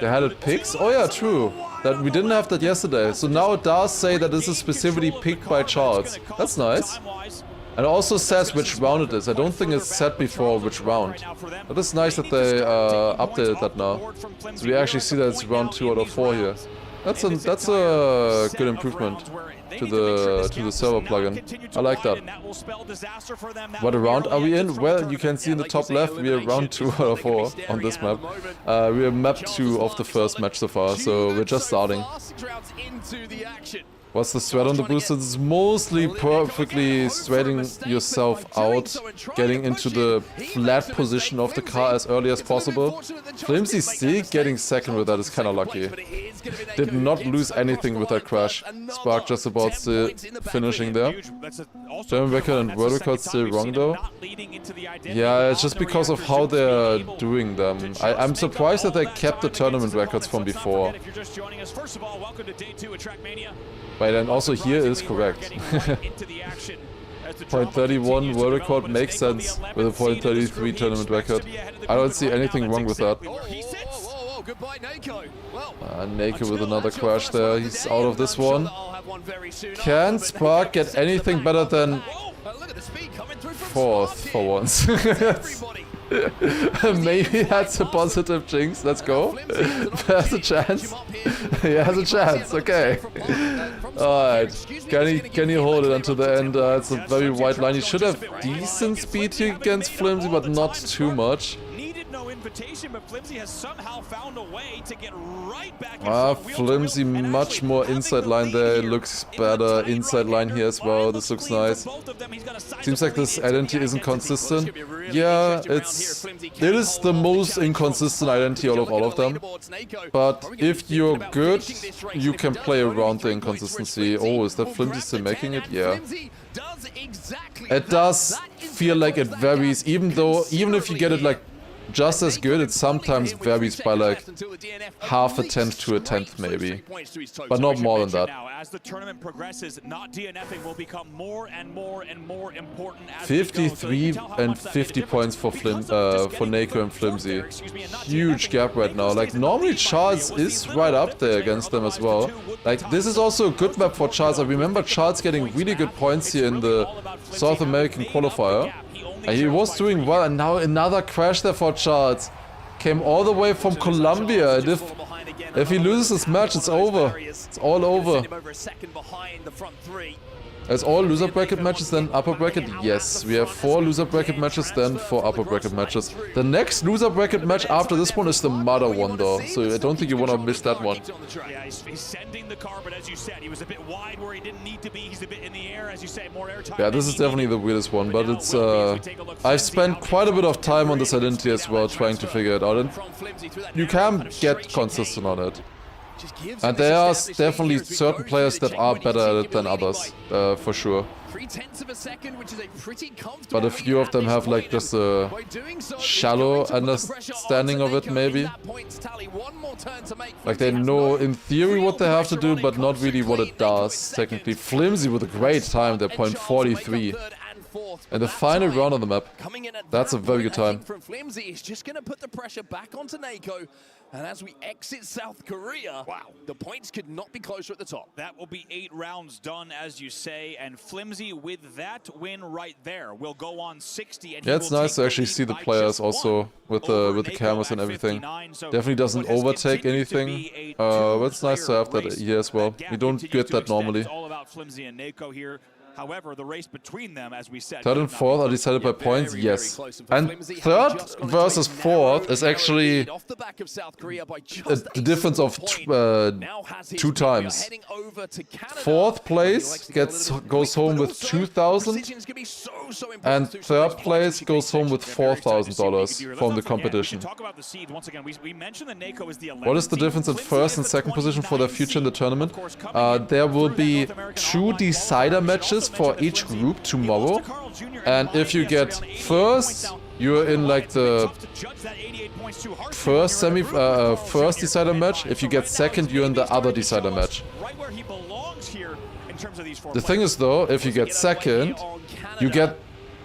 They had it picked? Oh yeah, true. That we didn't have that yesterday. So now it does say that this is specifically picked by Charles. That's nice. And it also says which round it is. I don't think it's said before which round. But it's nice that they updated that now. So we actually see that it's round 2 out of 4 here. That's a good improvement to the server plugin. I like that. What round are we in? Well, you can see in the top left we are round 2 out of 4 on this map. We are map 2 of the first match so far, so we're just starting. What's the threat on the booster? It's mostly perfectly straightening yourself out, getting into the flat position of the car as early as possible. Flimsy still getting second with that is kind of lucky. Did not lose anything with that crash. Spark just about still finishing there. German record and world record still wrong though. Yeah, it's just because of how they're doing them. I'm surprised that they kept the tournament records from before. Wait, and also here is correct. .31 world record makes sense with a .33 tournament record. I don't see anything wrong with that. Nako with another crash there. He's out of this one. Can Spark get anything better than fourth for once? Maybe that's a positive jinx. Let's go. There's a chance. He has a chance. Okay. Alright. Can he hold it until the end? It's a very wide line. He should have decent speed here against Flimsy, but not too much. But Flimsy has somehow found a way to get right back in Flimsy much more inside line there. It looks better. Inside line here as well. This looks nice. Seems like this identity isn't consistent. Yeah, it is the most inconsistent identity out of all of them. But if you're good, you can play around the inconsistency. Oh, is that Flimsy still making it? Yeah. It does feel like it varies, even if you get it like just as good, it sometimes varies by like half a tenth to a tenth maybe, but not more than that. As the tournament progresses, not DNFing will become more and more important. 53 and 50 points for Nako and Flimsy. Huge gap right now. Like normally Charles is right up there against them as well. Like this is also a good map for Charles. I remember Charles getting really good points here in the South American qualifier. He was doing well, and now another crash there for Charles. Came all the way from Colombia, and if he loses this match, it's over. It's all over. As all loser bracket matches, then upper bracket? Yes, we have 4 loser bracket matches, then 4 upper bracket matches. The next loser bracket match after this one is the mother one though, so I don't think you want to miss that one. Yeah, he's sending the car, but as you said, he was a bit wide where he didn't need to be. He's a bit in the air, as you say, more airtime. Yeah, this is definitely the weirdest one, but it's I've spent quite a bit of time on this identity as well, trying to figure it out, and you can get consistent on it. And there are definitely certain players that are better at it than others, for sure. But a few of them have like just a shallow understanding of it maybe. Like they know in theory what they have to do, but not really what it does technically. Flimsy with a great time, they're .43. And the final round on the map, that's a very good time. From Flimsy is just going to put the pressure back onto Nako. And as we exit South Korea, wow, the points could not be closer at the top. That will be 8 rounds done, as you say, and Flimsy with that win right there will go on 60. And yeah, it's nice to actually see the players also with the cameras and everything. Definitely doesn't overtake anything, but it's nice to have that here as well. You don't get that normally. It's all about Flimsy and Nako here. However, the race between them, as we said, third and fourth are decided by points, yes. And third versus fourth is actually a difference of 2 times. Fourth place goes home with $2,000, and third place goes home with $4,000 from the competition. What is the difference in first and second position for their future in the tournament? There will be 2 decider matches for each group tomorrow, and if you get first, you're in like the first decider match. If you get second, you're in the other decider match. The thing is though, if you get second, you get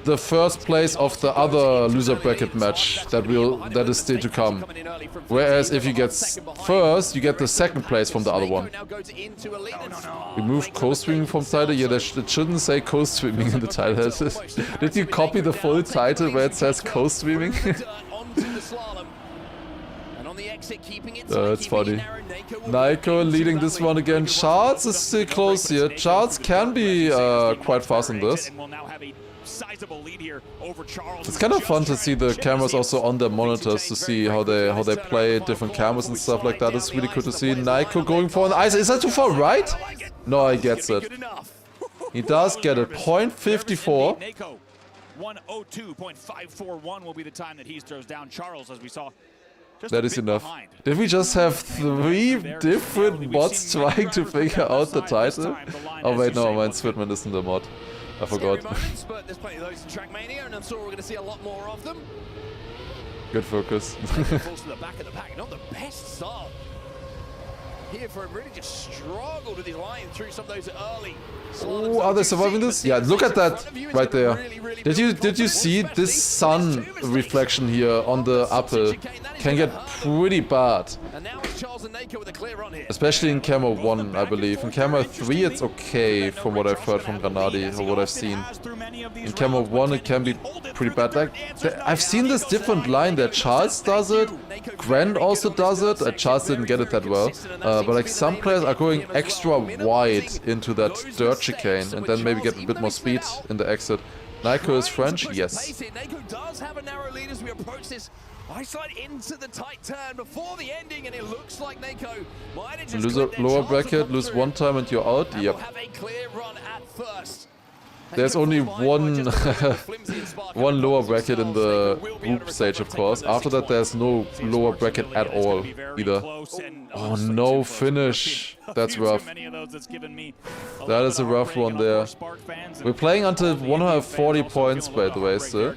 the first place of the other loser bracket match that is still to come. Whereas if you get first, you get the second place from the other one. Remove co-streaming from title? Yeah, it shouldn't say co-streaming in the title. Did you copy the full title where it says co-streaming? That's funny. Nako leading this one again. Charles is still close here. Charles can be quite fast on this. It's kind of fun to see the cameras also on their monitors to see how they play different cameras and stuff like that. It's really cool to see. Nako going for an ice. Is that too far right? No, he gets it. He does get it. 0.54. Nako, 102.541 will be the time that he throws down Charles, as we saw. That is enough. Did we just have 3 different mods trying to figure out the title? Oh wait, no, mein Switman isn't a mod. I forgot. Moments, but there's plenty of those in TRACKMANIA, and I'm sure we're going to see a lot more of them. Good focus. Falls to the back of the pack. Not the best start here for him. Really just struggled with his line through some of those early. Oh, are they surviving this? Yeah, look at that right there. Did you see this sun reflection here on the uphill? Can get pretty bad. Especially in Camo 1, I believe. In Camo 3 it's okay from what I've heard from Granadi or what I've seen. In Camo 1 it can be pretty bad. Like, I've seen this different line that Charles does it, Grand also does it. Charles didn't get it that well. But like some players are going extra wide into that dirt chicane and then maybe get a bit more speed in the exit. Niko is French? Yes. Nako does have a narrow lead as we approach this. I slide into the tight turn before the ending, and it looks like Nako might have just Lose a lower bracket, lose one time and you're out? Yep. have a clear run at first. There's only one one lower bracket in the group stage, of course. After that, there's no lower bracket at all, either. Oh, no finish. That's rough. That is a rough one there. We're playing until 140 points, by the way, still.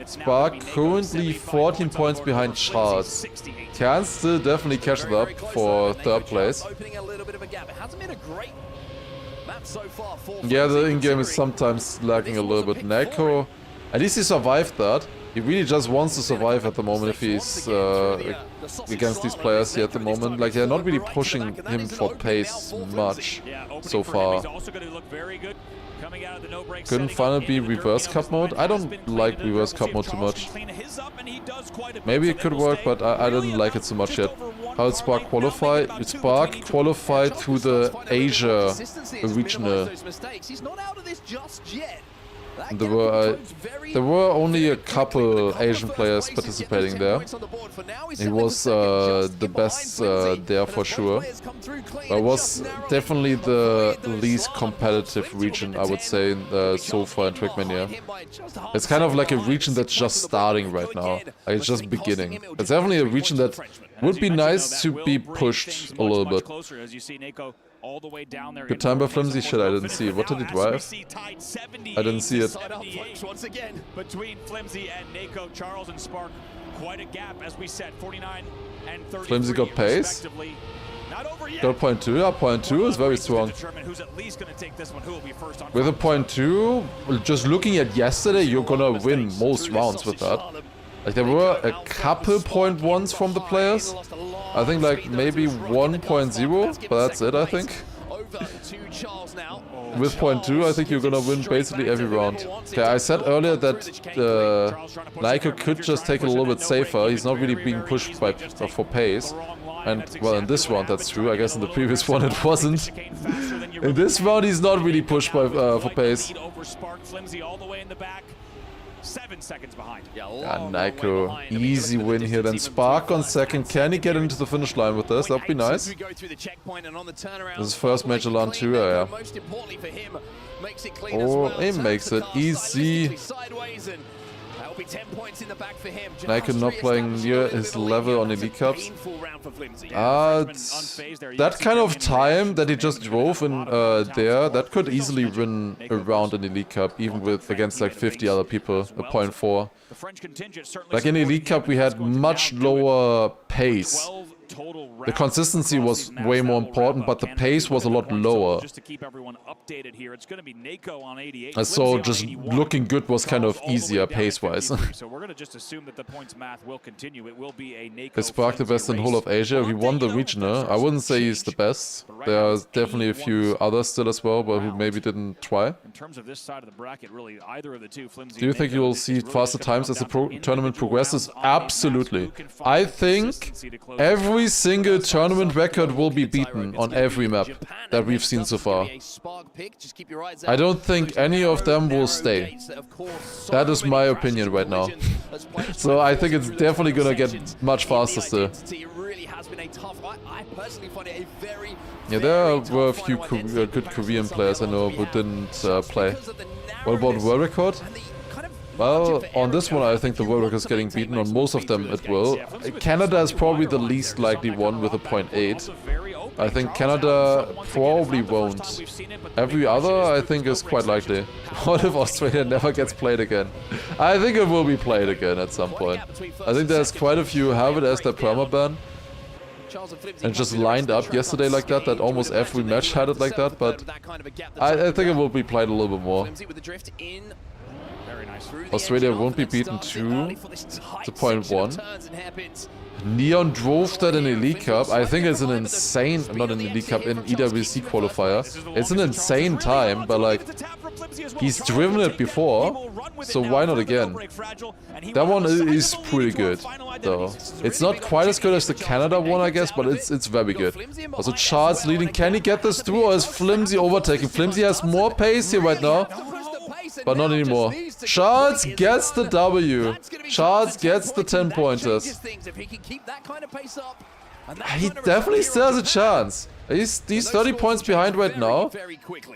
Spark currently 14 points behind Charles. Can still definitely catch it up for 3rd place. Yeah, the in-game is sometimes lagging a little bit. Nako, at least he survived that. He really just wants to survive at the moment if he's against these players here at the moment. Like, they're not really pushing him for pace much so far. Couldn't finally be reverse cup mode? I don't like reverse cup mode too much. Maybe it could work, but I didn't like it so much yet. How did Spark qualify? Spark qualified through the Asia regional. There were only a couple Asian players participating there. He was the best there for sure. But it was definitely the least competitive region, I would say, so far in TRACKMANIA. It's kind of like a region that's just starting right now. Like, it's just beginning. It's definitely a region that would be nice to be pushed a little bit. Good time by Flimsy? Shit, I didn't see it. What did he drive? I didn't see it. Once again, between Flimsy and Nako, Charles and Spark, quite a gap, as we said, 49 and 33. Flimsy got pace. Got a 0.2. Yeah, 0.2 is very strong. With a 0.2, just looking at yesterday, you're gonna win most rounds with that. Like, there were a couple 0.1s from the players. I think like maybe 1.0, but that's it, I think. With 0.2, I think you're gonna win basically every round. Okay, I said earlier that Niko could just take it a little bit safer. He's not really being pushed for pace. And, well, in this round that's true. I guess in the previous one it wasn't. In this round he's not really pushed for pace. 7 seconds behind. Niko, easy win here. Then Spark on 2nd. Can he get into the finish line with this? That'd be nice. This is first major LAN too, yeah. Oh, he makes it easy. Niko not playing near his level on Elite Cups. That kind of time that he just drove in there, that could easily win a round in Elite Cup, even with against like 50 other people, a 0.4. Like in Elite Cup we had much lower pace. The consistency was way more important, but the pace was a lot lower. So just looking good was kind of easier pace-wise. Is Spark the best in whole of Asia? He won the regional. I wouldn't say he's the best. There are definitely a few others still as well, but who maybe didn't try. Do you think you will see faster times as the tournament progresses? Absolutely. I think every single tournament record will be beaten on every map that we've seen so far. I don't think any of them will stay. That is my opinion right now. So I think it's definitely gonna get much faster still. has been a tough fight. I personally find it a very, yeah, there were a few good Korean players I know who didn't play. What about world record? Well, on this one I think the world record is getting beaten. On most of them it will. Canada is probably the least likely one with a 0.8. I think Canada probably won't. Every other I think is quite likely. What if Australia never gets played again? I think it will be played again at some point. I think there's quite a few who have it as their permaban. And just lined up yesterday like that, that almost every match had it like that, but I think it will be played a little bit more. Australia won't be beaten 2 to 0.1. Neon drove that in Elite Cup. I think it's an insane, not in Elite Cup, in EWC qualifier. It's an insane time, but like, he's driven it before, so why not again? That one is pretty good, though. It's not quite as good as the Canada one, I guess, but it's very good. Also, Charles leading. Can he get this through, or is Flimsy overtaking? Flimsy has more pace here right now. But not anymore. Charles gets the W. Charles gets the 10 pointers. He definitely still has a chance. He's 30 points behind right now.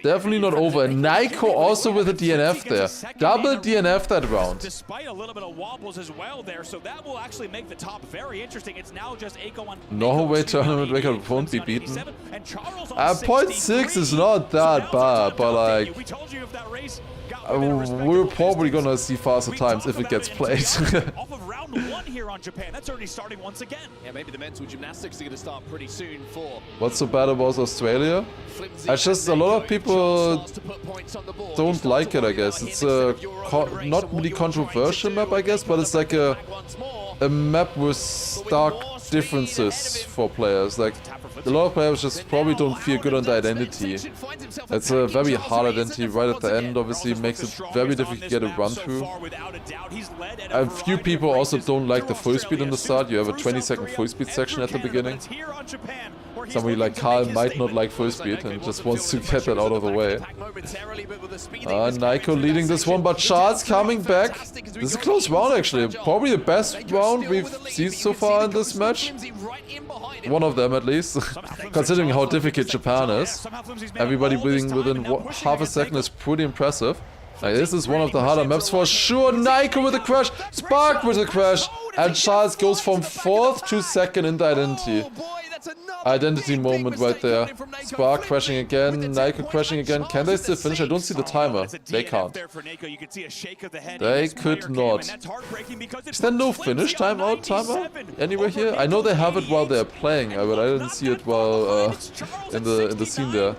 Definitely not over. And Nico also with a DNF there. Double DNF that round. Despite a little bit of wobbles as well there, so that will actually make the top very interesting. It's now just Aiko on Norway tournament record won't be beaten. 0.6 is not that bad, but like, we're probably gonna see faster times if it gets played. Off of round 1 here on Japan, that's already starting once again. Yeah, maybe the mental gymnastics are going to start pretty soon for. What's so bad about Australia? It's just a lot of people don't like it, I guess. It's a not really controversial map, I guess, but it's like a map with stark differences for players. Like, a lot of players just probably don't feel good on the identity. It's a very hard identity right at the end, obviously makes it very difficult to get a run through. A few people also don't like the full speed in the start. You have a 20-second full speed section at the beginning. Somebody like Carl might not like full speed and just wants to get that out of the way. Nico leading this one, but Charles coming back. This is a close round actually. Probably the best round we've seen so far in this match. One of them at least. Considering how difficult Japan is. Everybody within half a second is pretty impressive. Like, this is one of the harder maps for sure. Nico with a crash, Spark with a crash, and Charles goes from 4th to 2nd in the identity. Identity moment right there. Spark crashing again, Nico crashing again. Can they still finish? I don't see the timer. They can't. They could not. Is there no finish timeout timer anywhere here? I know they have it while they're playing, but I didn't see it while in the scene there.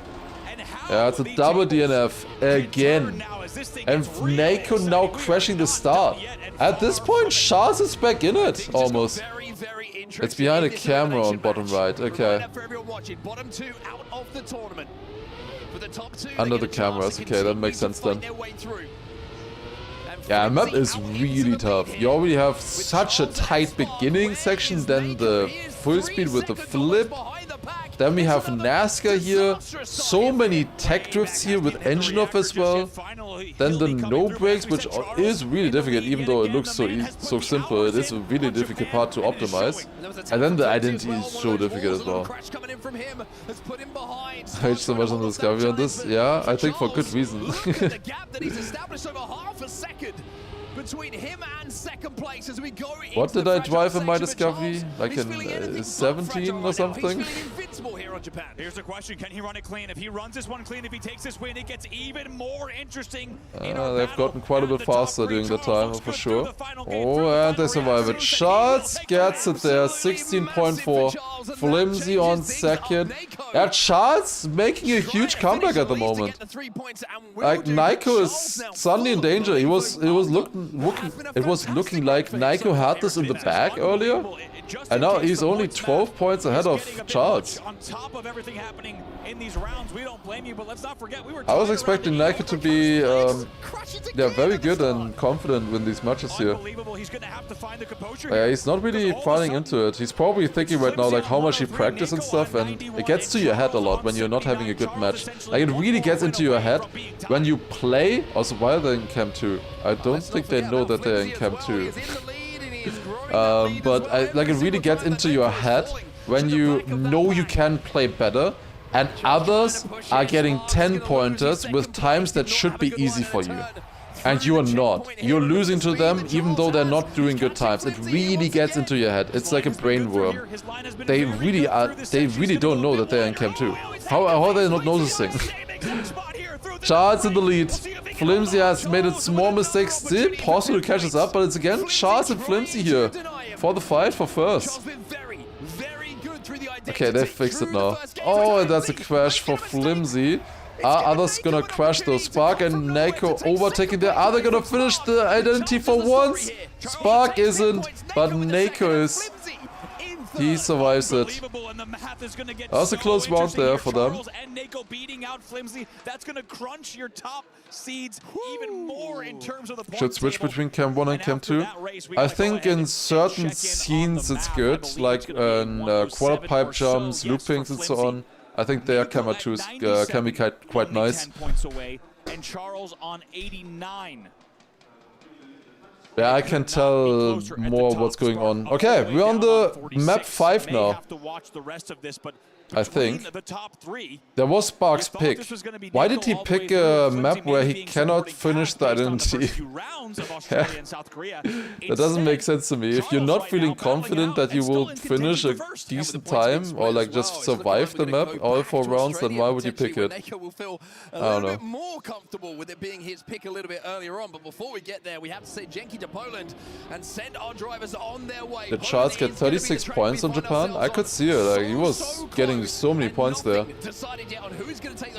Yeah, it's a double DNF again. And Nico now crashing the start. At this point, Charles is back in it, almost. It's behind a camera on bottom right, okay. Under the cameras, okay, that makes sense then. Yeah, map is really tough. You already have such a tight beginning section, then the full speed with the flip. Then we have NASCAR here, so many tech drifts here with engine off as well. Then the no brakes, which is really difficult, even though it looks so simple. It is a really difficult part to optimize. And then the identity is so difficult as well. I hate so much on the Discovery on this. Yeah, I think for good reason. What did I drive in my Discovery? Like in 17 or something? Here's the question, can he run it clean? If he runs this one clean, if he takes this win, it gets even more interesting. They've gotten quite a bit faster during the time, for sure. Oh, and they survive it. Charles gets it there, 16.4. Flimsy on 2nd. Yeah, Charles making a huge comeback at the moment. Like, Nico is suddenly in danger. It was looking like Nico had this in the bag earlier, and now he's only 12 points ahead of Charles. I was expecting Nico to be very good and confident in these matches here. He's not really falling into it. He's probably thinking right now like how much he practiced and stuff, and it gets to your head a lot when you're not having a good match. Like, it really gets into your head when you play, also while they're in Camp 2. I don't think they know that they're in Camp 2. But like, it really gets into your head when you know you can play better and others are getting 10-pointers with times that should be easy for you. And you are not. You're losing to them even though they're not doing good times. It really gets into your head. It's like a brain worm. They really don't know that they're in Camp 2. How are they not noticing? Charles in the lead. Flimsy has made a small mistake. Still possible to catch us up, but it's again Charles and Flimsy here for the fight for first. Okay, they fixed it now. Oh, and that's a crash for Flimsy. Are others gonna crash though? Spark and Nako overtaking there. Are they gonna finish the identity for once? Spark isn't, but Nako is. He survives it. That was a close round there for them. And Nako beating out Flimsy. That's gonna crunch your top seeds even more in terms of the Should switch between Camp 1 and Camp 2. I think in certain scenes it's good, like quarter pipe jumps, loopings and so on. I think their camera 2s can be quite nice. 10 points away, and Charles on 89. Yeah, I can tell more what's going on. Okay, we're on the map 5 now. I think. There was Spark's pick. Why did he pick a map where he cannot finish the identity? That doesn't make sense to me. If you're not feeling confident that you will finish a decent time or like just survive the map all 4 rounds, then why would you pick it? I don't know. More comfortable with it being his pick a little bit earlier on, but before we get there, we have to say Genki to Poland and send our drivers on their way. Did Charles get 36 points on Japan? I could see it. Like, he was getting so many points there.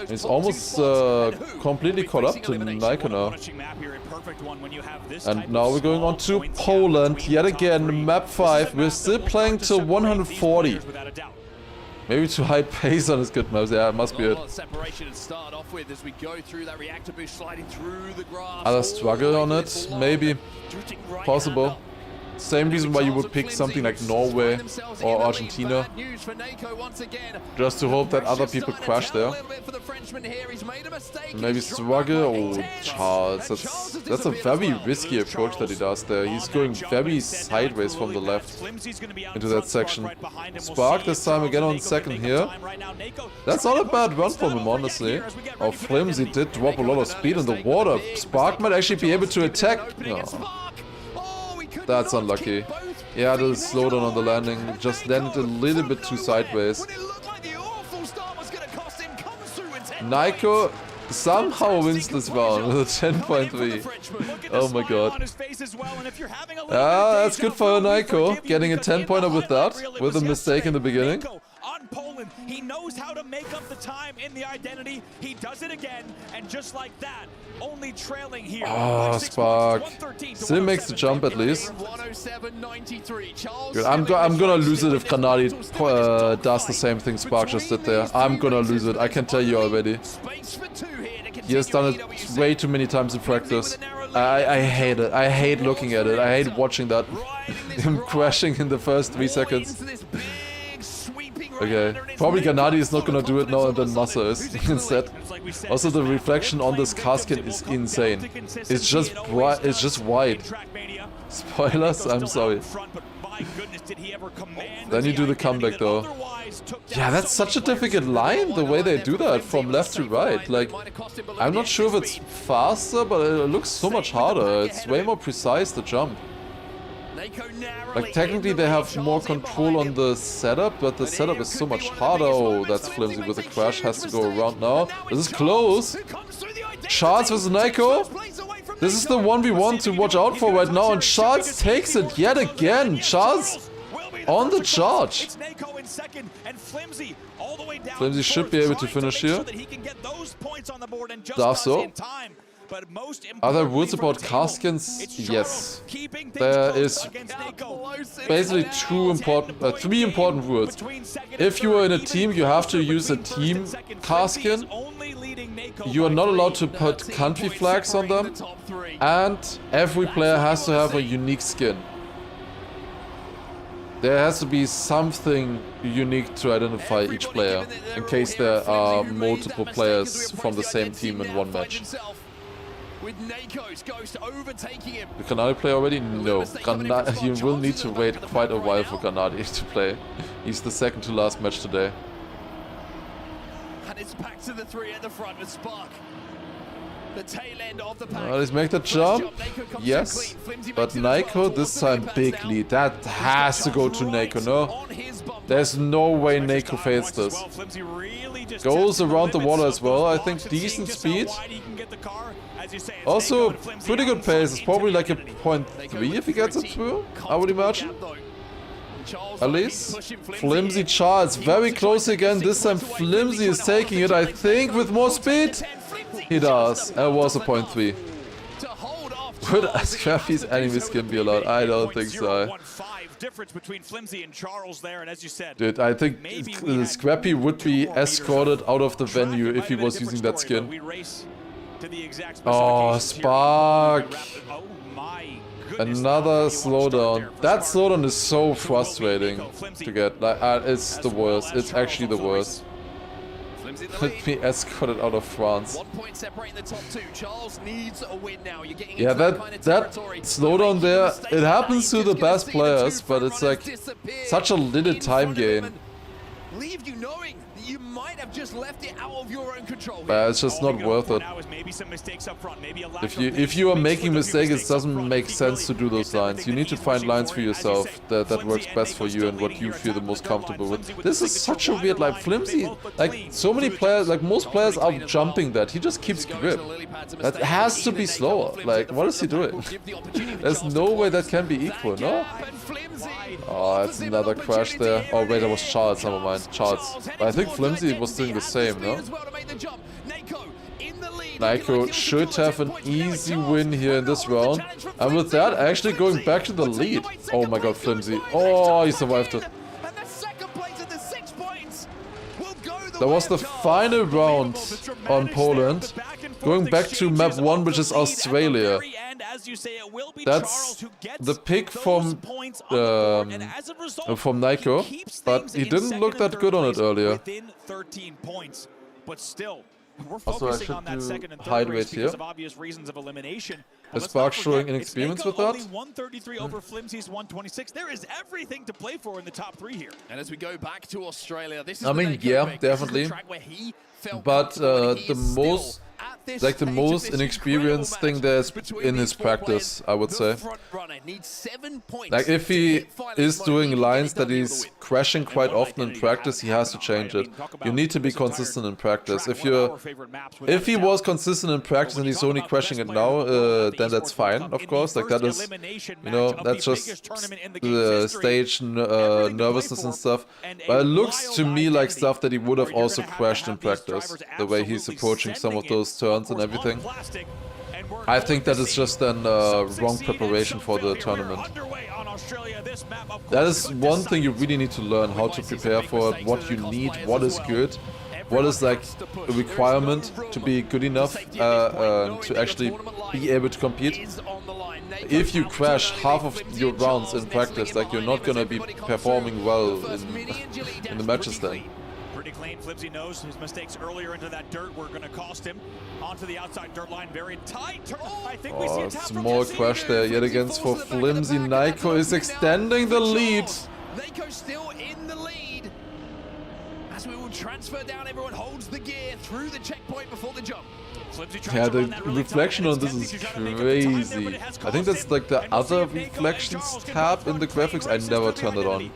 He's almost completely caught up to Niko now. And now we're going on to Poland yet again, map 5. We're still playing till 140. Maybe too high pace on his good maps. Yeah, it must be it. Other struggle on it? Maybe. Possible. Same reason why you would pick something like Norway or Argentina. Just to hope that other people crash there. Maybe struggle. Oh, Charles. That's a very risky approach that he does there. He's going very sideways from the left into that section. Spark this time again on second here. That's not a bad run from him, honestly. Oh, Flimsy did drop a lot of speed in the water. Spark might actually be able to attack. No. That's unlucky. Yeah, the slowdown on the landing just landed a little bit too sideways. Niko somehow wins this round with a 10.3. Oh my god. Ah, that's good for Niko. Getting a 10-pointer with that, with a mistake in the beginning. On Poland, he knows how to make up the time in the identity. He does it again, and just like that, only trailing here. Oh, Spark. Still makes the jump at least. Good. I'm gonna lose it if Granadi does the same thing Spark just did there. I'm gonna lose it, I can tell you already. He has done it way too many times in practice. I hate it. I hate looking at it. I hate watching that. Him crashing in the first 3 seconds. Okay, probably Gennady is not gonna do it now and then Massa is instead. Also the reflection on this casket is insane. It's just bright, it's just white. Spoilers? I'm sorry. Then you do the comeback though. Yeah, that's such a difficult line, the way they do that from left to right. Like, I'm not sure if it's faster, but it looks so much harder. It's way more precise, the jump. Like, technically they have more control on the setup, but the setup is so much harder. Oh, that's Flimsy with a crash, has to go around now. This is close. Charles versus Niko. This is the 1v1 to watch out for right now, and Charles takes it yet again. Charles on the charge. Flimsy should be able to finish here. Does so. Are there rules about caskets? Yes. There is basically three important rules. If you are in a team, you have to use a team casket. You are not allowed to put country flags on them. And every player has to have a unique skin. There has to be something unique to identify each player, in case there are multiple players from the same team in one match. with Nako's Ghost overtaking him. Did Granadi play already? No. You will need to wait quite a while for Granadi to play. He's the second to last match today. And it's back to the three at the front with Spark. The tail end of the pack. Let's make the jump. Yes. But Naiko this time big lead. That has to go to Naiko, no? There's no way Naiko fails this. Goes around the water as well. I think decent speed. Also, pretty good pace. It's probably like a 0.3 if he gets it through, I would imagine. At least. Flimsy Charles very close again. This time Flimsy is taking it, I think, with more speed. He does. It was a 0.3. Would Scrappy's enemy skin be allowed? I don't think so. Difference between Flimsy and Charles there, and as you said, dude, I think Scrappy would be escorted out of the venue if he was using that skin. Oh, Spark! Another slowdown. That slowdown is so frustrating to get. Like, it's the worst. It's actually the worst. Let me escorted out of France. 1 point separating the top two. Charles needs a win now. You're getting yeah, that slowdown there, it happens to the best players, but it's like such a little time gain. Leave you knowing that you might have just left it out of your own control. But it's just not worth it. If you are making mistakes, it doesn't make sense to do those lines. You need to find lines for yourself that works best for you and what you feel the most comfortable with. This is such a weird, like, Flimsy, like so many players, like most players are jumping that. He just keeps grip. That has to be slower. Like, what is he doing? There's no way that can be equal, no? Oh, it's another crash there. Oh wait, that was Charles, never mind. Charles. But I think Flimsy was doing the same, no? Naiko should have an easy win here in this round. And with that, actually going back to the lead. Oh my god, Flimsy. Oh, he survived it. That was the final round on Poland. Going back to map 1, which is Australia. That's the pick from Naiko, but he didn't look that good on it earlier. Also, I should do hide rate here. Is Spark showing inexperience with that? 133 over Flimsy's 126. There is everything to play for in the top three here. And as we go back to Australia, this is I mean, yeah, definitely. But the most inexperienced thing there's in his practice, I would say. Like, if he is doing lines that he's crashing quite often in practice, he has to change it. You need to be consistent in practice. If he was consistent in practice and he's only crashing it now, then that's fine, of course. Like, that is, you know, that's just the stage nervousness and stuff. But it looks to me like stuff that he would have also crashed in practice. The way he's approaching some of those turns and everything. I think that is just an wrong preparation for the tournament. That is one thing you really need to learn, how to prepare for it, what you need, what is good, what is like a requirement to be good enough to actually be able to compete. If you crash half of your rounds in practice, like, you're not gonna be performing well in the matches then. Pretty clean. Flimsy knows his mistakes earlier into that dirt were going to cost him. Onto the outside dirt line, very tight. I think we see a tap small crash there yet again for Flimsy. Naiko is extending the lead. Naiko still in the lead. As we will transfer down, everyone holds the gear through the checkpoint before the jump. Yeah, the reflection on this is crazy. I think that's like the other reflections tab in the graphics. I never turned it on.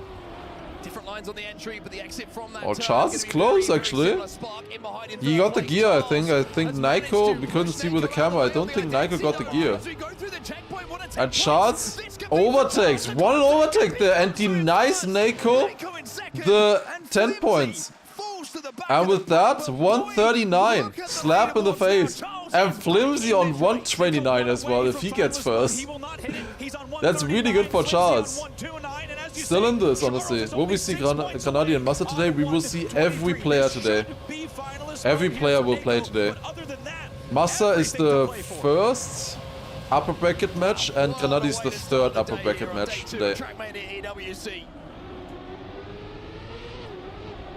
Oh, Charles is close, actually. He got the gear, I think. I think Naiko, we couldn't see with the camera. I don't think Naiko got the gear. And Charles overtakes. One overtake there and denies Naiko the 10 points. And with that, 139. Slap in the face. And Flimsy on 129 as well, if he gets first. That's really good for Charles. Still in this, honestly. Will we see Granadi and Massa today? We will see every player today. Every player will play today. Massa is the first upper bracket match and Granadi is the third upper bracket match today.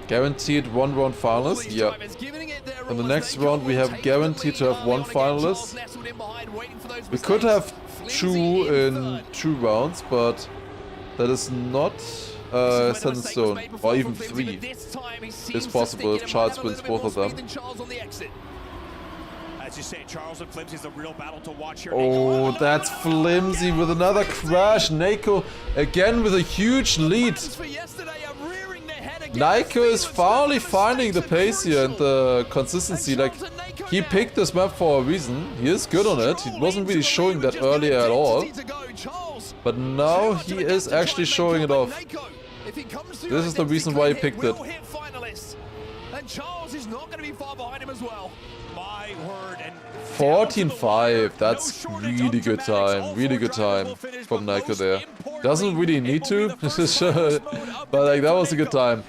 Guaranteed one round finals? Yeah. In the next round, we have guaranteed to have one finalist. We could have 2 in 2 rounds, but that is not set in stone. Or even 3 is possible if Charles wins both of them. As you say, Charles and Flimsy's a real battle to watch here. Oh, that's Flimsy with another crash. Naiko again with a huge lead. Naiko is finally finding the pace here and the consistency. Like, he picked this map for a reason. He is good on it. He wasn't really showing that earlier at all. But now he is actually showing it off. This is the reason why he picked it. And Charles is not going to be far behind him as well. My word. 14-5, that's really good time. Really good time from Naiko there. Doesn't really need to, but like that was a good time.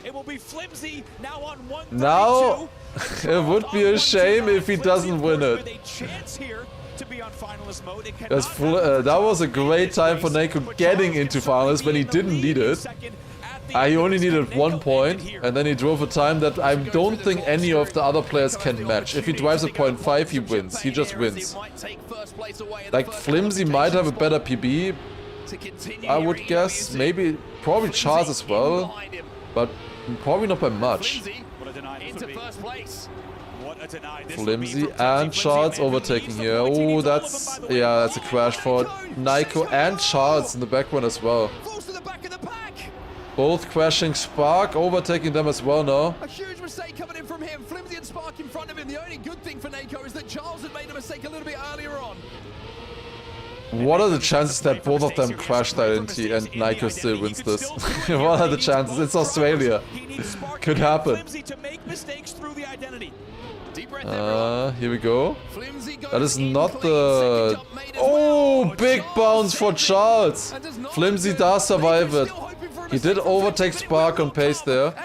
Now, it would be a shame if he doesn't win it. That was a great time for Naiko getting into finals when he didn't need it. He only needed 1 point, and then he drove a time that I don't think any of the other players can match. If he drives a 0.5, he wins. He just wins. Like, Flimsy might have a better PB, I would guess. Maybe, probably Charles as well, but probably not by much. Flimsy and Charles overtaking here. Oh, that's a crash for Naiko and Charles in the background as well. Both crashing. Spark overtaking them as well now. A huge mistake coming in from him. Flimsy and Spark in front of him. The only good thing for Naiko is that Charles had made a mistake a little bit earlier on. What are the chances that both of them crash that into and Naiko still wins this? What are the chances? It's Australia. Could happen. Here we go. That is not the... Oh, big bounce for Charles. Flimsy does survive it. He did overtake Spark on pace there.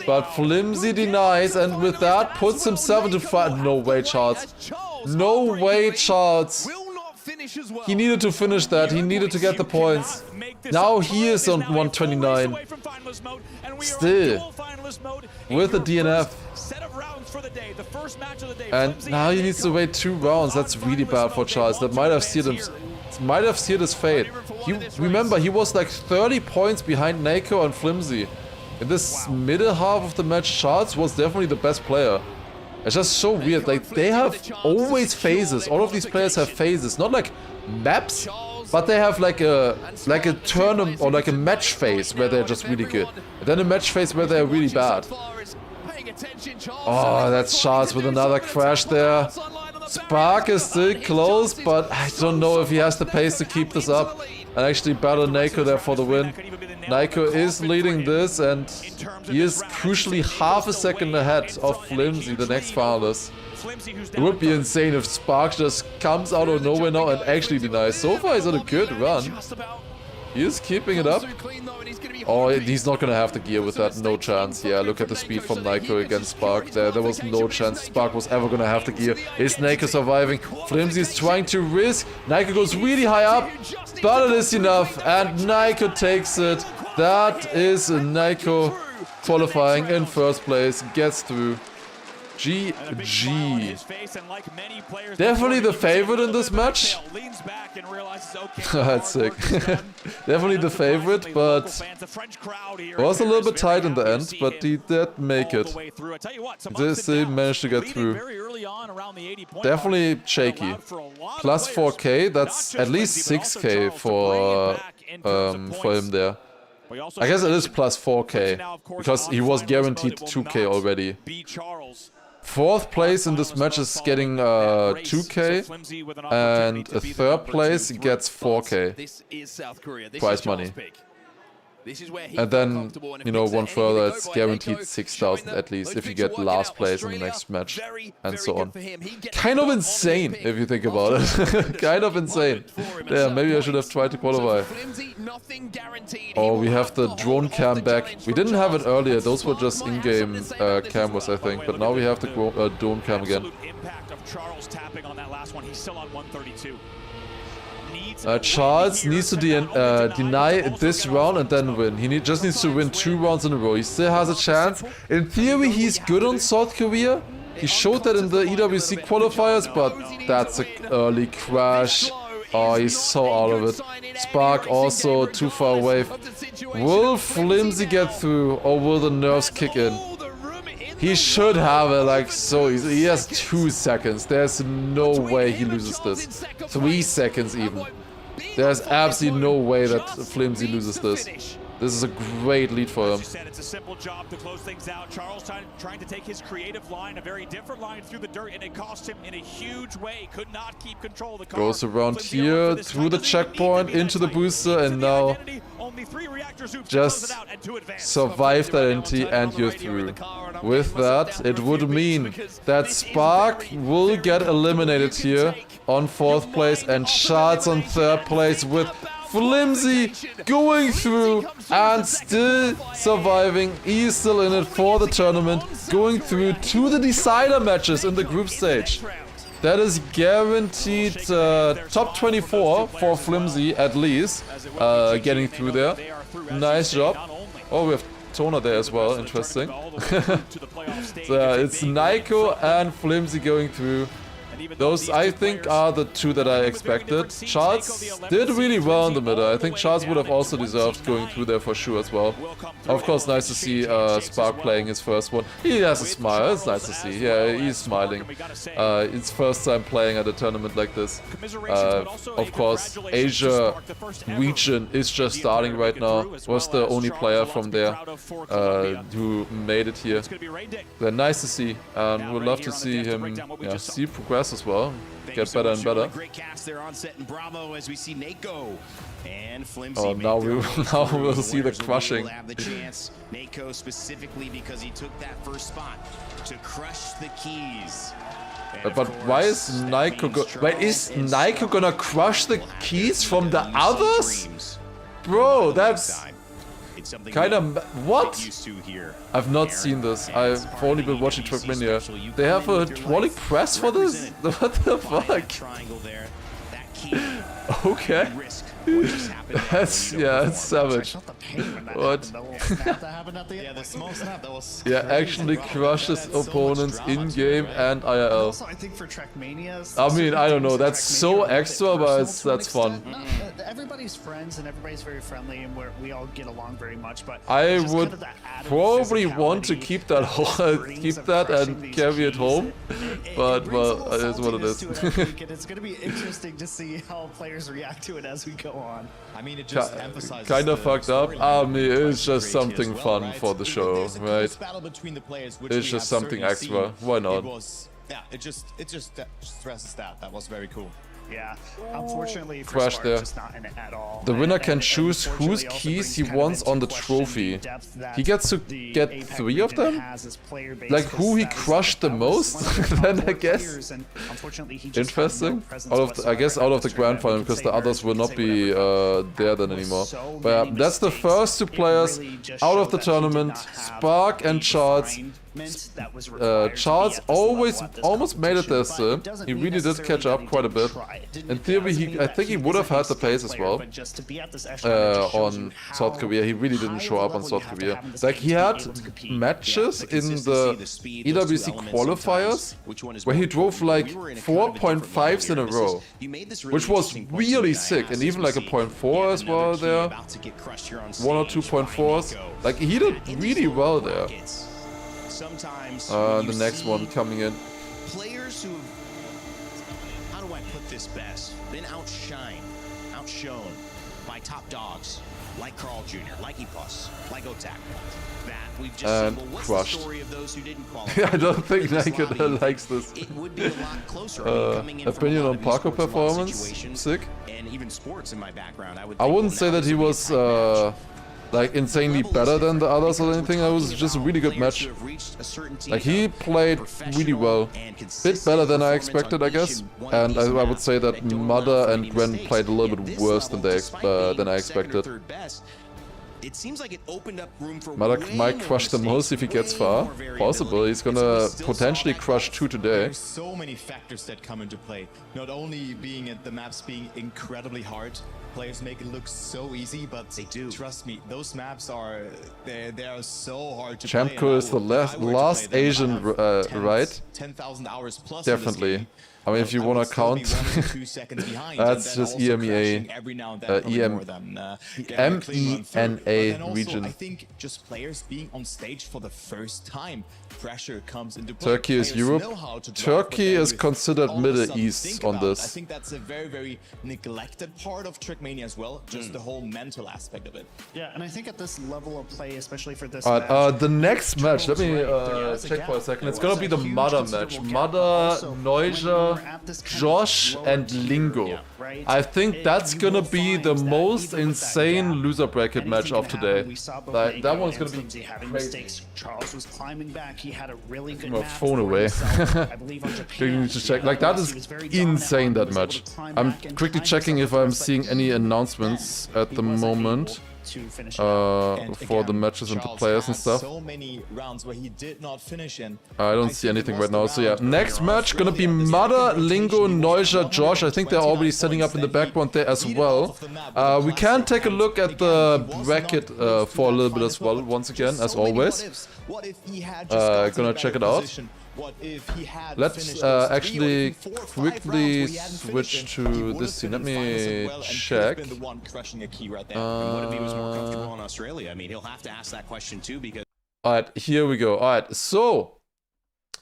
But Flimsy denies, and with that puts himself into fight. No way, Charles. No way, Charles. He needed to finish that. He needed to get the points. Now he is on 129. Still. With the DNF. And now he needs to wait 2 rounds. That's really bad for Charles. That might have sealed him. Might have sealed his fate. Remember, he was like 30 points behind Naiko and Flimsy. In this middle half of the match, Charles was definitely the best player. It's just so weird. Like, they have always phases. All of these players have phases. Not like maps, but they have like a tournament or like a match phase where they're just really good. And then a match phase where they're really bad. Oh, that's Charles with another crash there. Spark is still close, but I don't know if he has the pace to keep this up and actually battle Naiko there for the win. Naiko is leading this, and he is crucially half a second ahead of Flimsy, the next finalist. It would be insane if Spark just comes out of nowhere now and actually denies. So far he's on a good run. He is keeping it up. Oh, he's not gonna have the gear with that, no chance. Yeah, look at the speed from Naiko against Spark. There was no chance Spark was ever gonna have the gear. Is Naiko surviving? Flimsy is trying to risk. Naiko goes really high up, but it is enough, and Naiko takes it. That is Naiko qualifying in first place, gets through. GG. Definitely the favorite in this match. That's sick. Definitely the favorite, but it was a little bit tight in the end, but he did make it. They managed to get through. Definitely shaky. Plus 4k, that's at least 6k for him there. I guess it is plus 4k, because he was guaranteed 2k already. 4th place in this match is getting 2k, and a 3rd place gets 4k prize money. And then, you know, one further, it's guaranteed 6,000 at least if you get last place in the next match, and so on. Kind of insane, if you think about it. Kind of insane. Yeah, maybe I should have tried to qualify. Oh, we have the drone cam back. We didn't have it earlier, those were just in-game cameras, I think. But now we have the drone cam again. Charles needs to deny this round and then win. He just needs to win 2 rounds in a row. He still has a chance. In theory, he's good on South Korea. He showed that in the EWC qualifiers, but that's an early crash. Oh, he's so out of it. Spark also too far away. Will Flimsy get through, or will the nerves kick in? He should have it like so easy. He has 2 seconds. There's no way he loses this. 3 seconds even. There's absolutely no way that Flimsy loses this. This is a great lead for him. It's a simple job to close things out. Charles trying to take his creative line, a very different line through the dirt, and it cost him in a huge way. Could not keep control of the car. Goes around here, through the checkpoint, into the booster, and now just survive that entry and you're through. With that, it would mean that Spark will get eliminated here on 4th place and Charles on 3rd place, with Flimsy going through and still surviving. He's still in it for the tournament, going through to the decider matches in the group stage. That is guaranteed top 24 for Flimsy at least, getting through there. Nice job. Oh, we have Toner there as well, interesting. So it's Nico and Flimsy going through. Those, I think, are the 2 that I expected. Charles did really well in the middle. I think Charles would have also deserved going through there for sure as well. Of course, nice to see Spark playing his first one. He has a smile. It's nice to see. Yeah, he's smiling. It's first time playing at a tournament like this. Of course, Asia region is just starting right now. Was the only player from there who made it here. They're nice to see, and we'd love to see him see progress as well, get better and better. Oh, now we'll see the crushing. Nako specifically because he took that first spot to crush the keys. But why is Niko gonna crush the keys from the others? Bro, that's kind of what? I've not seen this. I've only been watching TRACKMANIA. They have a hydraulic press for this? What the fuck? Okay. That's, yeah, it's savage. What? Yeah, actually crushes opponents in game and IRL. I mean, I don't know. That's so extra, but that's fun. Everybody's friends and everybody's very friendly, and we all get along very much. But I would probably want to keep that and carry it home. But well, it is what it is. It's going to be interesting to see how players react to it as we go on. I mean, it just emphasizes kind of fucked up. I mean, it's just something fun for the show, right? It's just something extra. Why not? Yeah, it just stresses that. That was very cool. Yeah, unfortunately, Crash there. Not in it at all. The winner can choose whose keys he wants on the trophy. He gets to get 3 of them? Like who he crushed the most? Then I guess. Interesting. I guess out of the grand final, because the others will not be there then anymore. But yeah, that's the first 2 players out of the tournament. Spark and Charles. Charles almost made it there still. He really did catch up quite a bit. In theory, I think he would have had the pace as well on South Korea. He really didn't show up on South Korea. Like, he had matches in the EWC qualifiers where he drove like 4.5s in a row, which was really sick, and even like a 0.4 as well there. 1 or 2 0.4s. Like, he did really well there. The next one coming in. Players who have, how do I put this best, been outshone by top dogs like Carl Jr., like Epus, like Otak. That we've just seen. Well, what's crushed. the story of those who didn't qualify? I don't think Naked likes this. It would be a lot closer. Opinion on Paco performance? Sick. And even sports in my background, I wouldn't say that he was like insanely better than the others or anything. It was just a really good match. Like, he played really well, bit better than I expected, I guess. And I would say that Mother and Gwen played a little bit worse than I expected. it seems like it opened up room for Mada way might more crush the most if he gets mistakes, far. way more variability. Possible. He's And so gonna we still potentially saw that crush class. 2 today. There's so many factors that come into play. Not only being the maps being incredibly hard, players make it look so easy, but they do. Trust me, those maps are they are so hard to Champco play. is the last Asian, right? 10,000 hours plus. Definitely. I mean, if you want to count, that's just EMEA, MENA region. I think just players being on stage for the first time, pressure comes into play. Turkey is Europe. Turkey is considered Middle East on I this. think that's a very, very neglected part of TRACKMANIA as well, just the whole mental aspect of it. Yeah, and I think at this level of play, especially for this Alright, the next match, let me check for a second. It's gonna be the Mada match. Mada, Neuja, Josh, and Lingo. I think that's gonna be the most insane loser bracket match of today. Like, that one's gonna be crazy. Charles was climbing back. He had a really good My map phone for away. himself, I believe on Japan. Need to check. Like, that is insane, that match. I'm quickly checking if I'm seeing any announcements at the moment for the matches and the players and stuff. So many rounds where he did not finish in. I don't see anything right now, so yeah. Next match gonna be Mada, Lingo, Neuja, Josh. I think they're already setting up in the background there as well. We can take a look at the bracket for a little bit as well, once again, as always. Gonna check it out. Let's actually quickly switch to this scene. Let me check. And what if he was more comfortable in Australia? I mean, he'll have to ask that question too, because Alright, here we go. Alright, so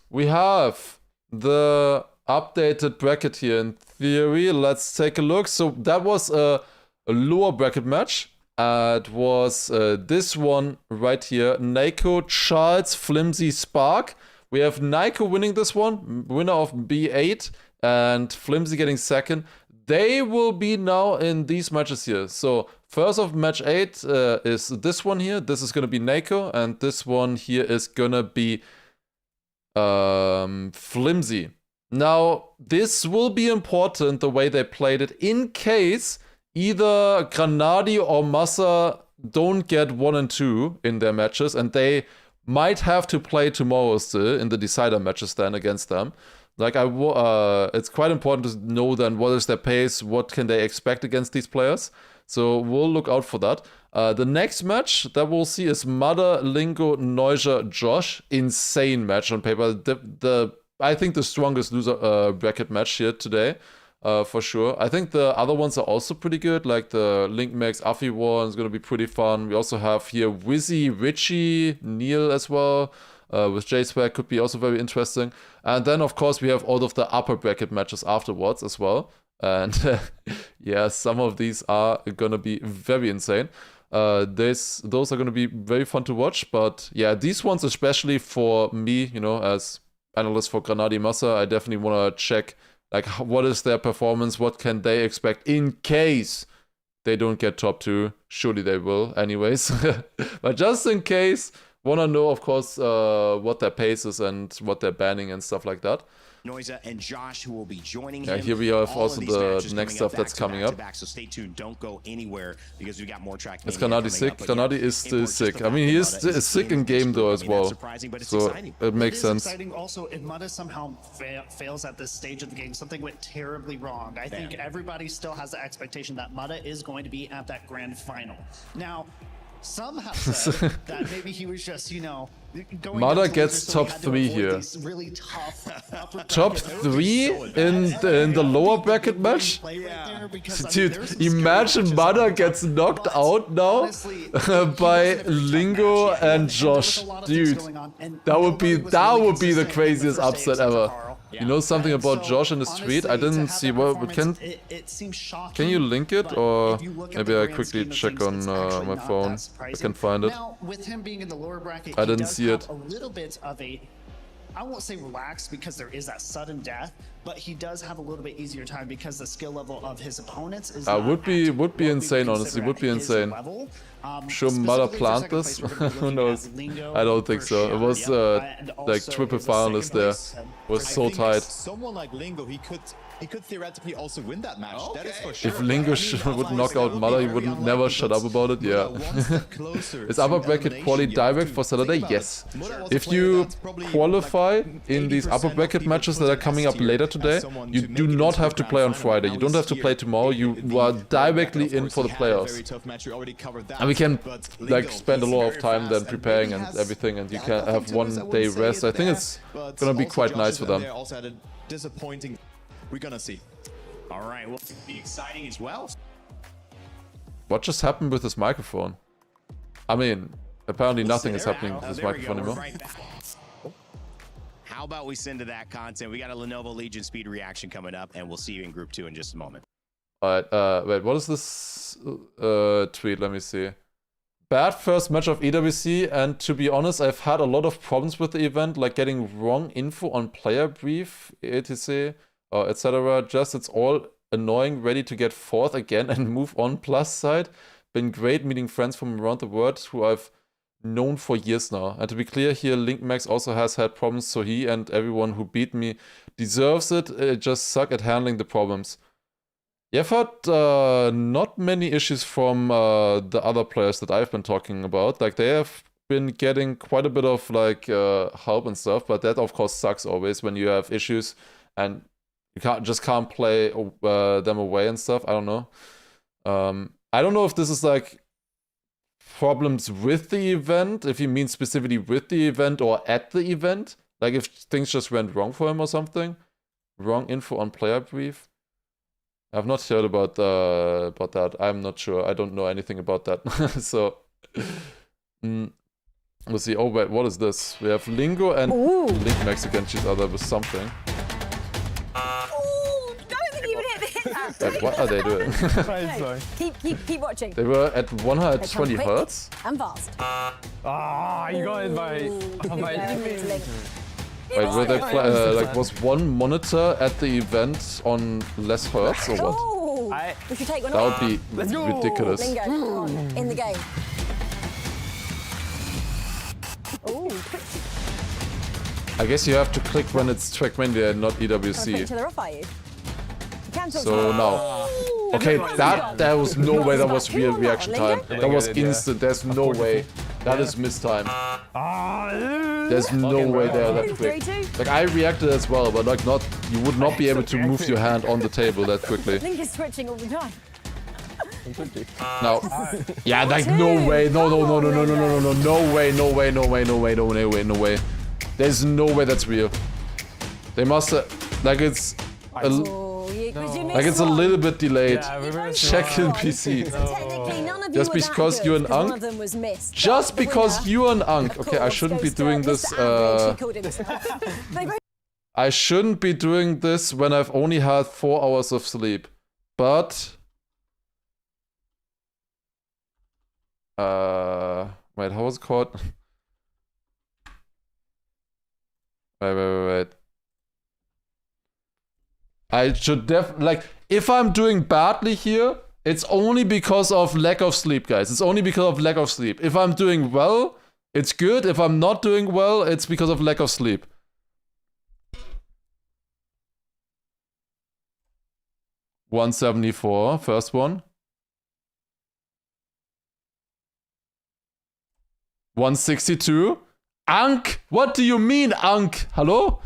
we have the updated bracket here in theory. Let's take a look. So that was a lower bracket match. It was this one right here. Naiko, Charles, Flimsy, Spark. We have Naiko winning this one, winner of B8, and Flimsy getting second. They will be now in these matches here. So first of match 8 is this one here. This is gonna be Naiko, and this one here is gonna be Flimsy. Now, this will be important, the way they played it, in case either Granadi or Massa don't get 1 and 2 in their matches, and they might have to play tomorrow still in the decider matches then against them. Like, it's quite important to know then what is their pace, what can they expect against these players. So we'll look out for that. The next match that we'll see is Mada, Lingo, Neuja, Josh. Insane match on paper. I think the strongest loser bracket match here today. For sure. I think the other ones are also pretty good, like the Link Max Afi one is going to be pretty fun. We also have here Wizzy, Richie, Neil as well, with J-Swag could be also very interesting. And then, of course, we have all of the upper bracket matches afterwards as well. And yeah, some of these are going to be very insane. Those are going to be very fun to watch. But yeah, these ones, especially for me, you know, as analyst for Granadi Massa, I definitely want to check like, what is their performance? What can they expect in case they don't get top 2? Surely they will, anyways. But just in case, want to know, of course, what their pace is and what they're banning and stuff like that. Neuja and Josh, who will be joining Yeah, him. here we have All also of these the matches next coming stuff up that's back to coming back up. to back, so stay tuned. Don't go anywhere because we got more TRACKMANIA. Is Granadi sick? Granadi is still sick. I mean, he is sick in game though as well. So it makes sense. Exciting. Also, if Mudda somehow fails at this stage of the game, something went terribly wrong. I think everybody still has the expectation that Mudda is going to be at that grand final. Now, some have said that maybe he was just, you know, going Mada gets top 3 here. Really tough Top 3 in the lower bracket match? Dude, imagine Mada gets knocked out now by Lingo and Josh. Dude, that would be the craziest upset ever. You know something about Josh in the street? I didn't see what can you link it, or maybe I quickly check on my phone if I can find it. Now, with him being in the lower bracket, I didn't see it. A little bit of a, I won't say relaxed because there is that sudden death, but he does have a little bit easier time because the skill level of his opponents is would be insane, honestly. Would be insane. Sure, Mada plant this? Who knows? I don't think so. It was like triple finalist there. Was so tight. Someone like Lingo, he could theoretically also win that match. That is for sure. If Lingo would knock out Mother, he would never shut up about it. Yeah. Is upper bracket quali direct for Saturday? Yes. If you qualify in these upper bracket matches that are coming up later today, you do not have to play on Friday. You don't have to play tomorrow. You are directly in for the playoffs. And we can like spend a lot of time then preparing and everything, and you can have 1 day rest. I think it's gonna be quite nice for them. Disappointing. We're gonna see. All right, well, it'll be exciting as well. What just happened with this microphone? I mean, apparently nothing is happening with this microphone anymore. How about we send to that content? We got a Lenovo Legion speed reaction coming up, and we'll see you in Group 2 in just a moment. Alright, wait, what is this tweet? Let me see. Bad first match of EWC, and to be honest, I've had a lot of problems with the event, like getting wrong info on player brief, etc. Etc. Just it's all annoying, ready to get 4th again and move on plus side. Been great meeting friends from around the world who I've known for years now. And to be clear here, LinkMax also has had problems, so he and everyone who beat me deserves it. It just suck at handling the problems. Yeah, I've had not many issues from the other players that I've been talking about. Like, they have been getting quite a bit of like help and stuff, but that of course sucks always when you have issues and you can't play them away and stuff. I don't know. I don't know if this is like problems with the event, if you mean specifically with the event or at the event. Like if things just went wrong for him or something. Wrong info on player brief. I've not heard about that. I'm not sure. I don't know anything about that. So let's see. Oh wait, what is this? We have Lingo and LinkMax against each other with something. What are they doing? keep watching. They were at 120 hertz. And fast. Ah, you got it by. Wait, were they like was one monitor at the event on less hertz or what? Oh, we should take one that would be ridiculous. Lingo, come on, in the game. Oh. I guess you have to click when it's TRACKMANIA and not EWC. Each other off, are you? So now, okay, there was no way that was real reaction time. That was instant. There's no way. That is mistimed. There's no way they're that quick. Like I reacted as well, but like not. You would not be able to move your hand on the table that quickly. Link is switching all the time. No. Yeah, like no way. No way. There's no way that's real. They must have, like it's like it's a little bit delayed. Check in PC. Just because you're an Unk. Just because you're an Unk. Okay, I shouldn't be doing this. I shouldn't be doing this when I've only had 4 hours of sleep. But wait, how was it called? Wait. I should like, if I'm doing badly here, it's only because of lack of sleep, guys. It's only because of lack of sleep. If I'm doing well, it's good. If I'm not doing well, it's because of lack of sleep. $174, first one. 162. Unk? What do you mean, Unk? Hello?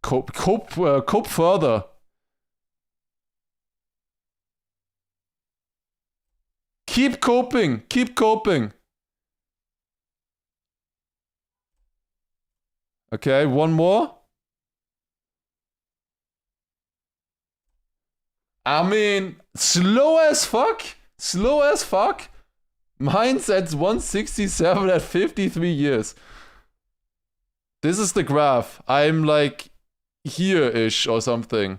Cope further. Keep coping. Keep coping. Okay, one more. I mean, slow as fuck. Slow as fuck. Mine's at 167 at 53 years. This is the graph. I'm like here-ish or something.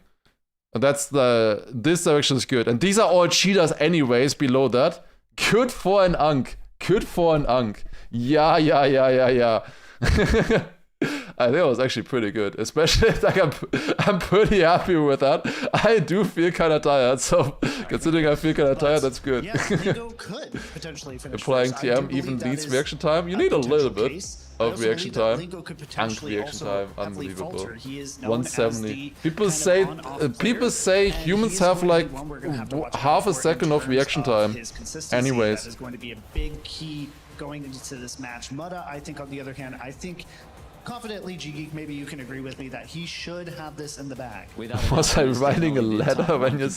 And that's this direction is good. And these are all cheaters anyways below that. Good for an Unk. Good for an Unk. Yeah. I think it was actually pretty good. Especially, like, I'm pretty happy with that. I do feel kind of tired, so considering I feel kind of tired, that's good. Yeah, Lingo could potentially finish Applying first. I do TM believe even that leads is reaction time. You a need a little potential bit case. I of also reaction believe that time. Lingo could And potentially reaction also time, heavily unbelievable. falter. He is known as 170. the People kind of say on-off people player, say and humans he's have going to like be one we're gonna have to watch half out a for second in of reaction terms time. his consistency. Anyways. That is going to be a big key going into this match. Mudda, I think, on the other hand, I think confidently, G-Geek, maybe you can agree with me that he should have this in the bag. Was I writing a letter when you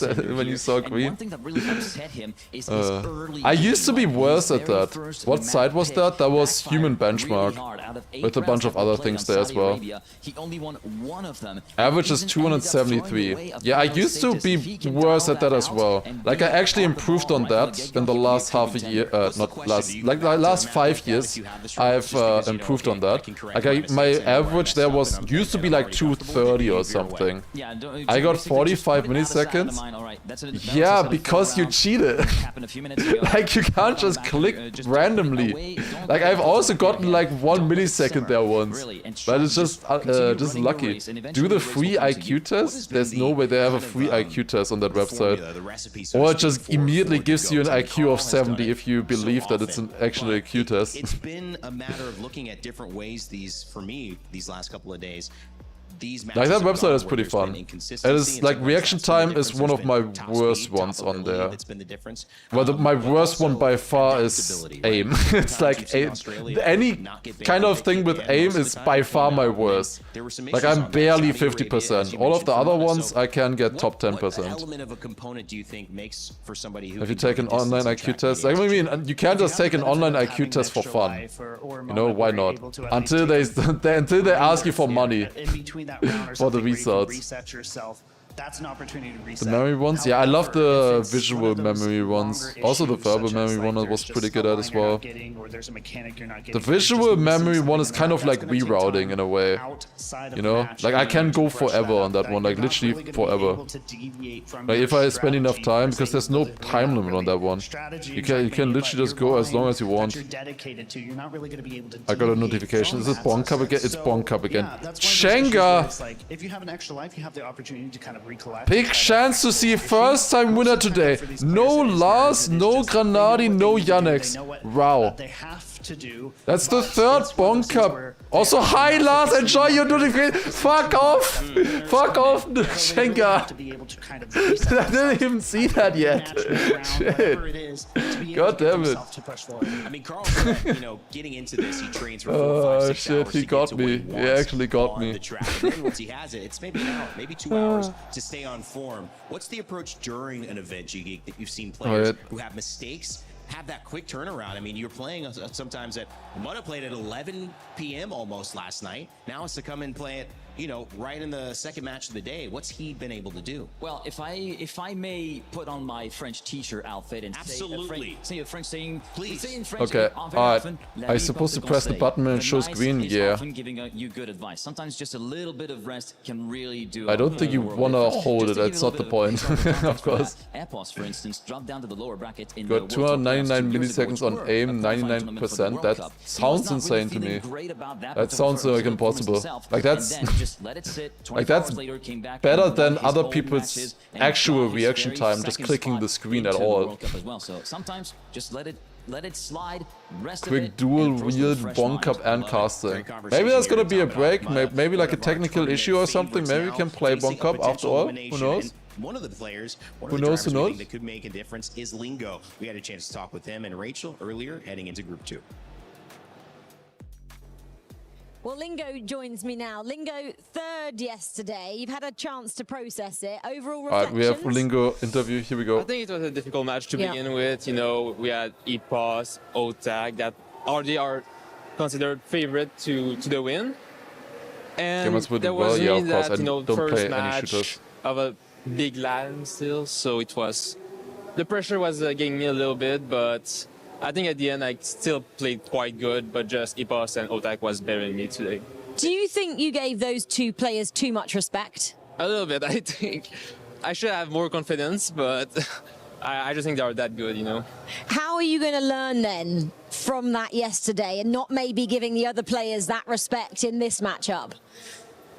saw green? One thing that really upset him is his early I used to be game. worse His at very that. first What side was pick that? That was backfired Human really Benchmark. hard. Out of 8 With a rounds bunch of that were other played things on there as Saudi well. Arabia, he only won one of them. Average is Even ended up throwing 273. away a Yeah, I final used to stages. be If he can worse dial at that as out well. and Like, be I actually on the improved ball on right from the that get-go, in the he would be last a half a year. Not last, like the last 5 years. I've improved on that. Like, my average there was used to be like 230 or something. I got 45 milliseconds. Yeah, because you cheated. Like, you can't just click randomly. Like, I've also gotten like 1 millisecond there once. But it's just lucky. Do the free IQ test? There's no way they have a free IQ test on that website. Or it just immediately gives you an IQ of 70 if you believe that it's an actual IQ test. It's been a matter of looking at different ways for me these last couple of days. Like, that website is pretty fun. It is like reaction time is one of my worst ones on there. Well, my worst one by far is aim. It's like any kind of thing with aim is by far my worst. Like, I'm barely 50%. All of the other ones I can get top 10%. If you take an online IQ test, I mean, you can't just take an online IQ test for fun. You know, why not? Until they ask you for money. For the results. Reset yourself. That's an opportunity to reset. The memory ones? Yeah, I love the visual memory ones. Also the verbal memory one was pretty good at as well. The visual memory one is kind of like rerouting in a way. You know? Like, I can go forever on that one, like literally forever. Like, if I spend enough time, because there's no time limit on that one. You can literally just go as long as you want. I got a notification. Is it Bonk Cup again? It's Bonk Cup again. Shenga! If you have an extra life, you have the opportunity to kind of recollect. Big chance to see first time winner today. No Lars, no Granadi, no Yannex. Wow. That's the third Bonk Cup. Also, hi Lars, enjoy your notification. Fuck off! Fuck off, Schenker. I didn't even see that yet. Shit. God damn it. I mean, Carl said, you know, getting into this, he trains for 4, 5, 6 shit, hours he to got get to me. what He actually got me. the track. And then once he has it, it's maybe an hour, maybe 2 hours to stay on form. What's the approach during an event, G-Geek, that you've seen players who have mistakes have that quick turnaround? I mean, you're playing sometimes at Mudda played at 11 p.m. almost last night. Now it's to come and play it, you know, right in the second match of the day. What's he been able to do? Well, if I may put on my French teacher outfit and say a French saying, please. Say in French, okay, alright. I'm supposed to press the button when it shows green, yeah. Often giving you good advice. Sometimes just a little bit of rest can really do. I don't think you wanna hold it. That's not the point, of course. Airpods, for instance, drop down to the lower bracket in got 299 milliseconds on aim, 99%. That sounds insane to me. That sounds like impossible. Like, that's like, that's better than other people's actual reaction time just clicking the screen at all. So sometimes just let it slide. Quick dual wheel Bonk Cup and casting. Maybe there's gonna be a break. Maybe like a technical issue or something. Maybe we can play Bonk Cup after all. Who knows? One of the players, who knows that could make a difference is Lingo. We had a chance to talk with him and Rachel earlier heading into Group 2. Well, Lingo joins me now. Lingo, third yesterday. You've had a chance to process it. Overall reflections? Alright, we have Lingo interview. Here we go. I think it was a difficult match to begin with. You know, we had EPOS, OTAG that already are considered favorite to the win. And there was really that, you know, first match of a big land still, so it was, the pressure was getting me a little bit, but I think at the end I still played quite good, but just EPOS and OTAC was bettering me today. Do you think you gave those two players too much respect? A little bit, I think. I should have more confidence, but I just think they are that good, you know. How are you going to learn then from that yesterday and not maybe giving the other players that respect in this matchup?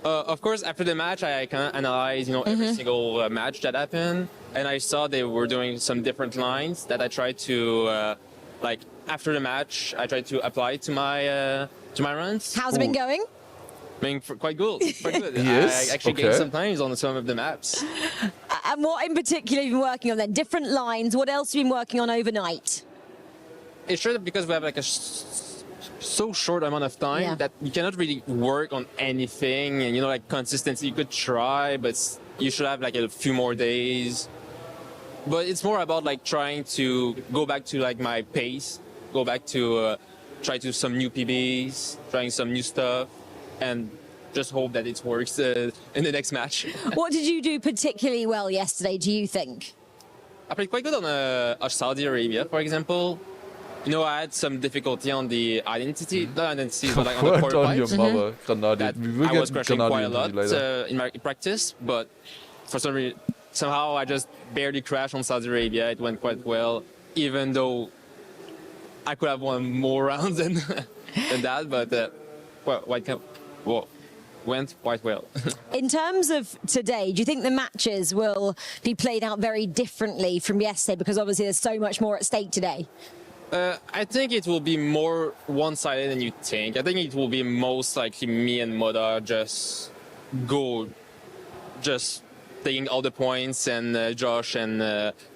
Of course, after the match, I kind of analyzed, you know, every single match that happened, and I saw they were doing some different lines that I tried to, like, after the match, I tried to apply to my runs. How's it been going? Being quite good. Quite good. Yes, I actually gained some times on some of the maps. And what in particular have you been working on then? Different lines. What else have you been working on overnight? It's true that because we have like a so short amount of time that you cannot really work on anything, and you know, like consistency you could try, but you should have like a few more days. But it's more about like trying to go back to like my pace, go back to try to some new PBs, trying some new stuff, and just hope that it works in the next match. What did you do particularly well yesterday, do you think? I played quite good on Saudi Arabia, for example. You know, I had some difficulty on the identity, not identity, but like on the quarter pipes. I was crashing quite a lot in my practice, but for some reason, somehow I just barely crashed on Saudi Arabia. It went quite well, even though I could have won more rounds than that, but went quite well. In terms of today, do you think the matches will be played out very differently from yesterday? Because obviously there's so much more at stake today. I think it will be more one-sided than you think. I think it will be most likely me and Moda just taking all the points, and Josh and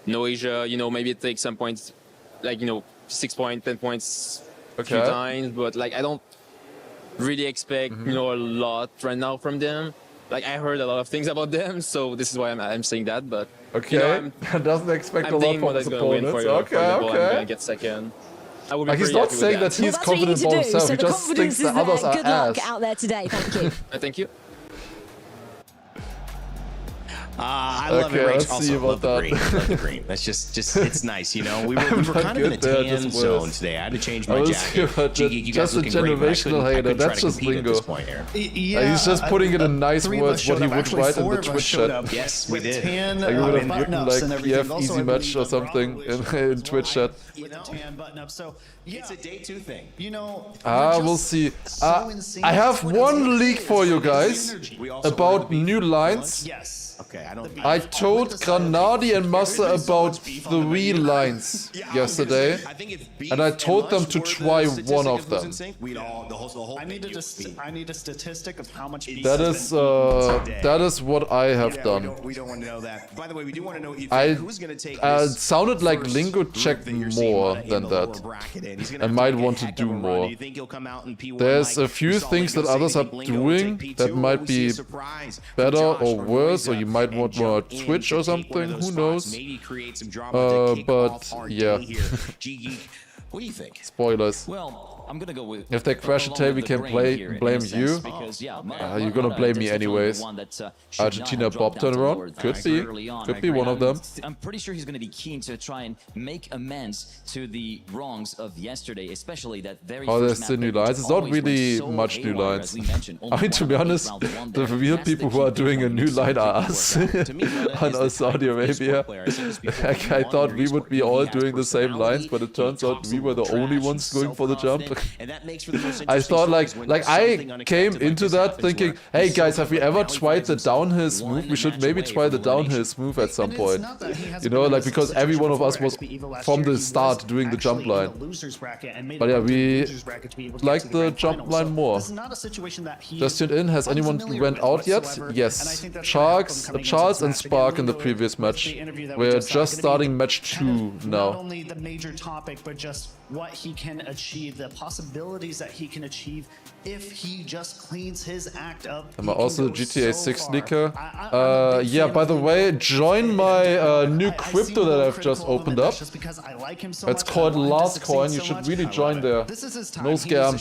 Noasia, you know, maybe take some points, like, you know, 6 points, 10 points a few times, but like I don't really expect, you know, a lot right now from them. Like I heard a lot of things about them, so this is why I'm saying that, but okay, you know, doesn't expect a lot from his opponents. Okay. I'm gonna get second. I will be he's not saying that he's confident about himself. So he just thinks the others are Good luck out there today. Thank you. Thank you. I love it, Rach. Also, love the green. Love the green. That's just it's nice, you know. We were kind of in a tan zone today. I had to change my jacket. You guys looking great, but I couldn't try to compete at this point here. He's just putting it in nice words what he would write in the Twitch chat. Yes, we did. Like you would have written like EF easy match or something in Twitch chat. It's a day 2 thing. You know. We'll see. I have one leak for you guys about new lines. Yes. Okay, I told Granadi and Master about 3 lines yesterday, and I told them to try one of them. I need a statistic of how much. That is what I have done. We don't want to know that. By the way, we do want to know who's going to take. It sounded like Lingo checked more than that. I might want to do more. There's a few things that others are doing that might be better or worse, or you might want more Twitch or something, who knows? But yeah. What do you think? Spoilers. Well, I'm gonna go with. If they crash a tail, we can blame you. Because, you're gonna blame me anyways. Argentina Bob turnaround? Could be one of them. I'm pretty sure he's gonna be keen to try and make amends to the wrongs of yesterday, especially that very. Oh, there's the new lines. It's not really much new lines. I mean, to be honest, the real people who are doing a new line are us on Saudi Arabia. I thought we would be all doing the same lines, but it turns out we were the only ones going for the jump. I thought like I came into that thinking, hey guys, have we ever tried the downhill smooth? We should maybe try the downhill smooth at some point. You know, like because every one of us was from the start doing the jump line. But yeah, we like the jump line more. Just tuned in. Has anyone went out yet? Yes. Charles and Spark in the previous match. We're just starting match 2 now. Not only the major topic, but just what he can achieve, the possibilities that he can achieve if he just cleans his act up. Am I also a GTA 6 leaker? Yeah, by the way, join my new crypto that I've just opened up. It's called Lars Coin. You should really join there. No scam.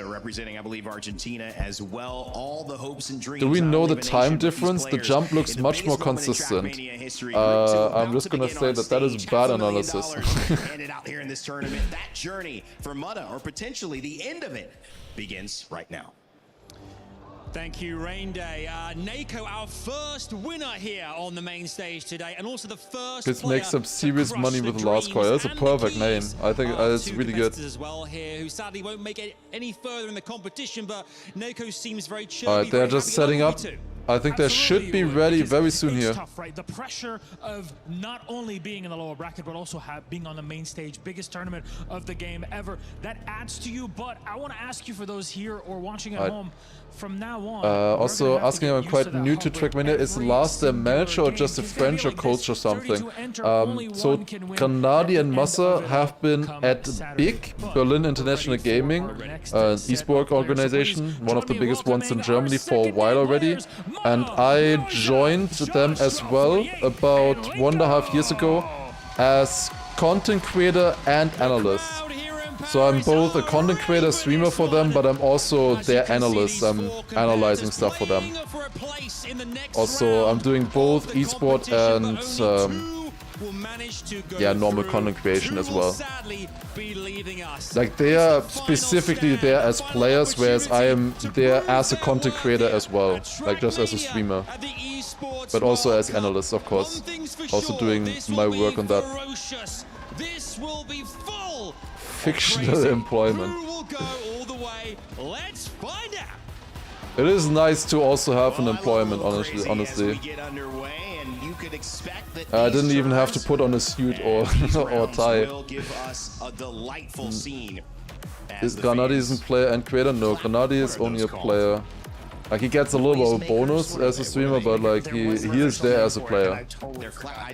Representing, I believe, Argentina as well. All the hopes and dreams. Do we know the time difference? The jump looks much more consistent. I'm just gonna say that is bad analysis. Handed out here in this tournament. That journey for Mutta, or potentially the end of it, begins right now. Thank you, Rain Day. Nako, our first winner here on the main stage today, and also the first This makes some serious money with Lars. That's a perfect name. I think it's really good. As well here, who sadly won't make it any further in the competition, but Nako seems very chill. Alright, they're just setting up. I think they should be ready very soon here. Tough, right? The pressure of not only being in the lower bracket, but also being on the main stage, biggest tournament of the game ever. That adds to you, but I want to ask you for those here or watching at home, from now on. Also asking, I'm quite new to TRACKMANIA, is Lars their manager or just a French or coach or something? So Grenadi and Massa have been at BIG, Berlin International Gaming, an esports organization, one of the biggest ones in Germany for a while already. And I joined them as well about 1.5 years ago as content creator and analyst. So I'm both a content creator, streamer for them, but I'm also their analyst. I'm analyzing stuff for them. Also, I'm doing both esport and yeah, normal content creation as well. Like, they are specifically there as players, whereas I am there as a content creator as well, like just as a streamer, but also as analyst, of course, also doing my work on that. Fictional employment. It is nice to also have an employment, honestly. I didn't even have to put on a suit or tie. Is Grenadi a player and creator? No, Grenadi is only a player. Like, he gets a little bit of a bonus as a streamer, but like he is there as a player.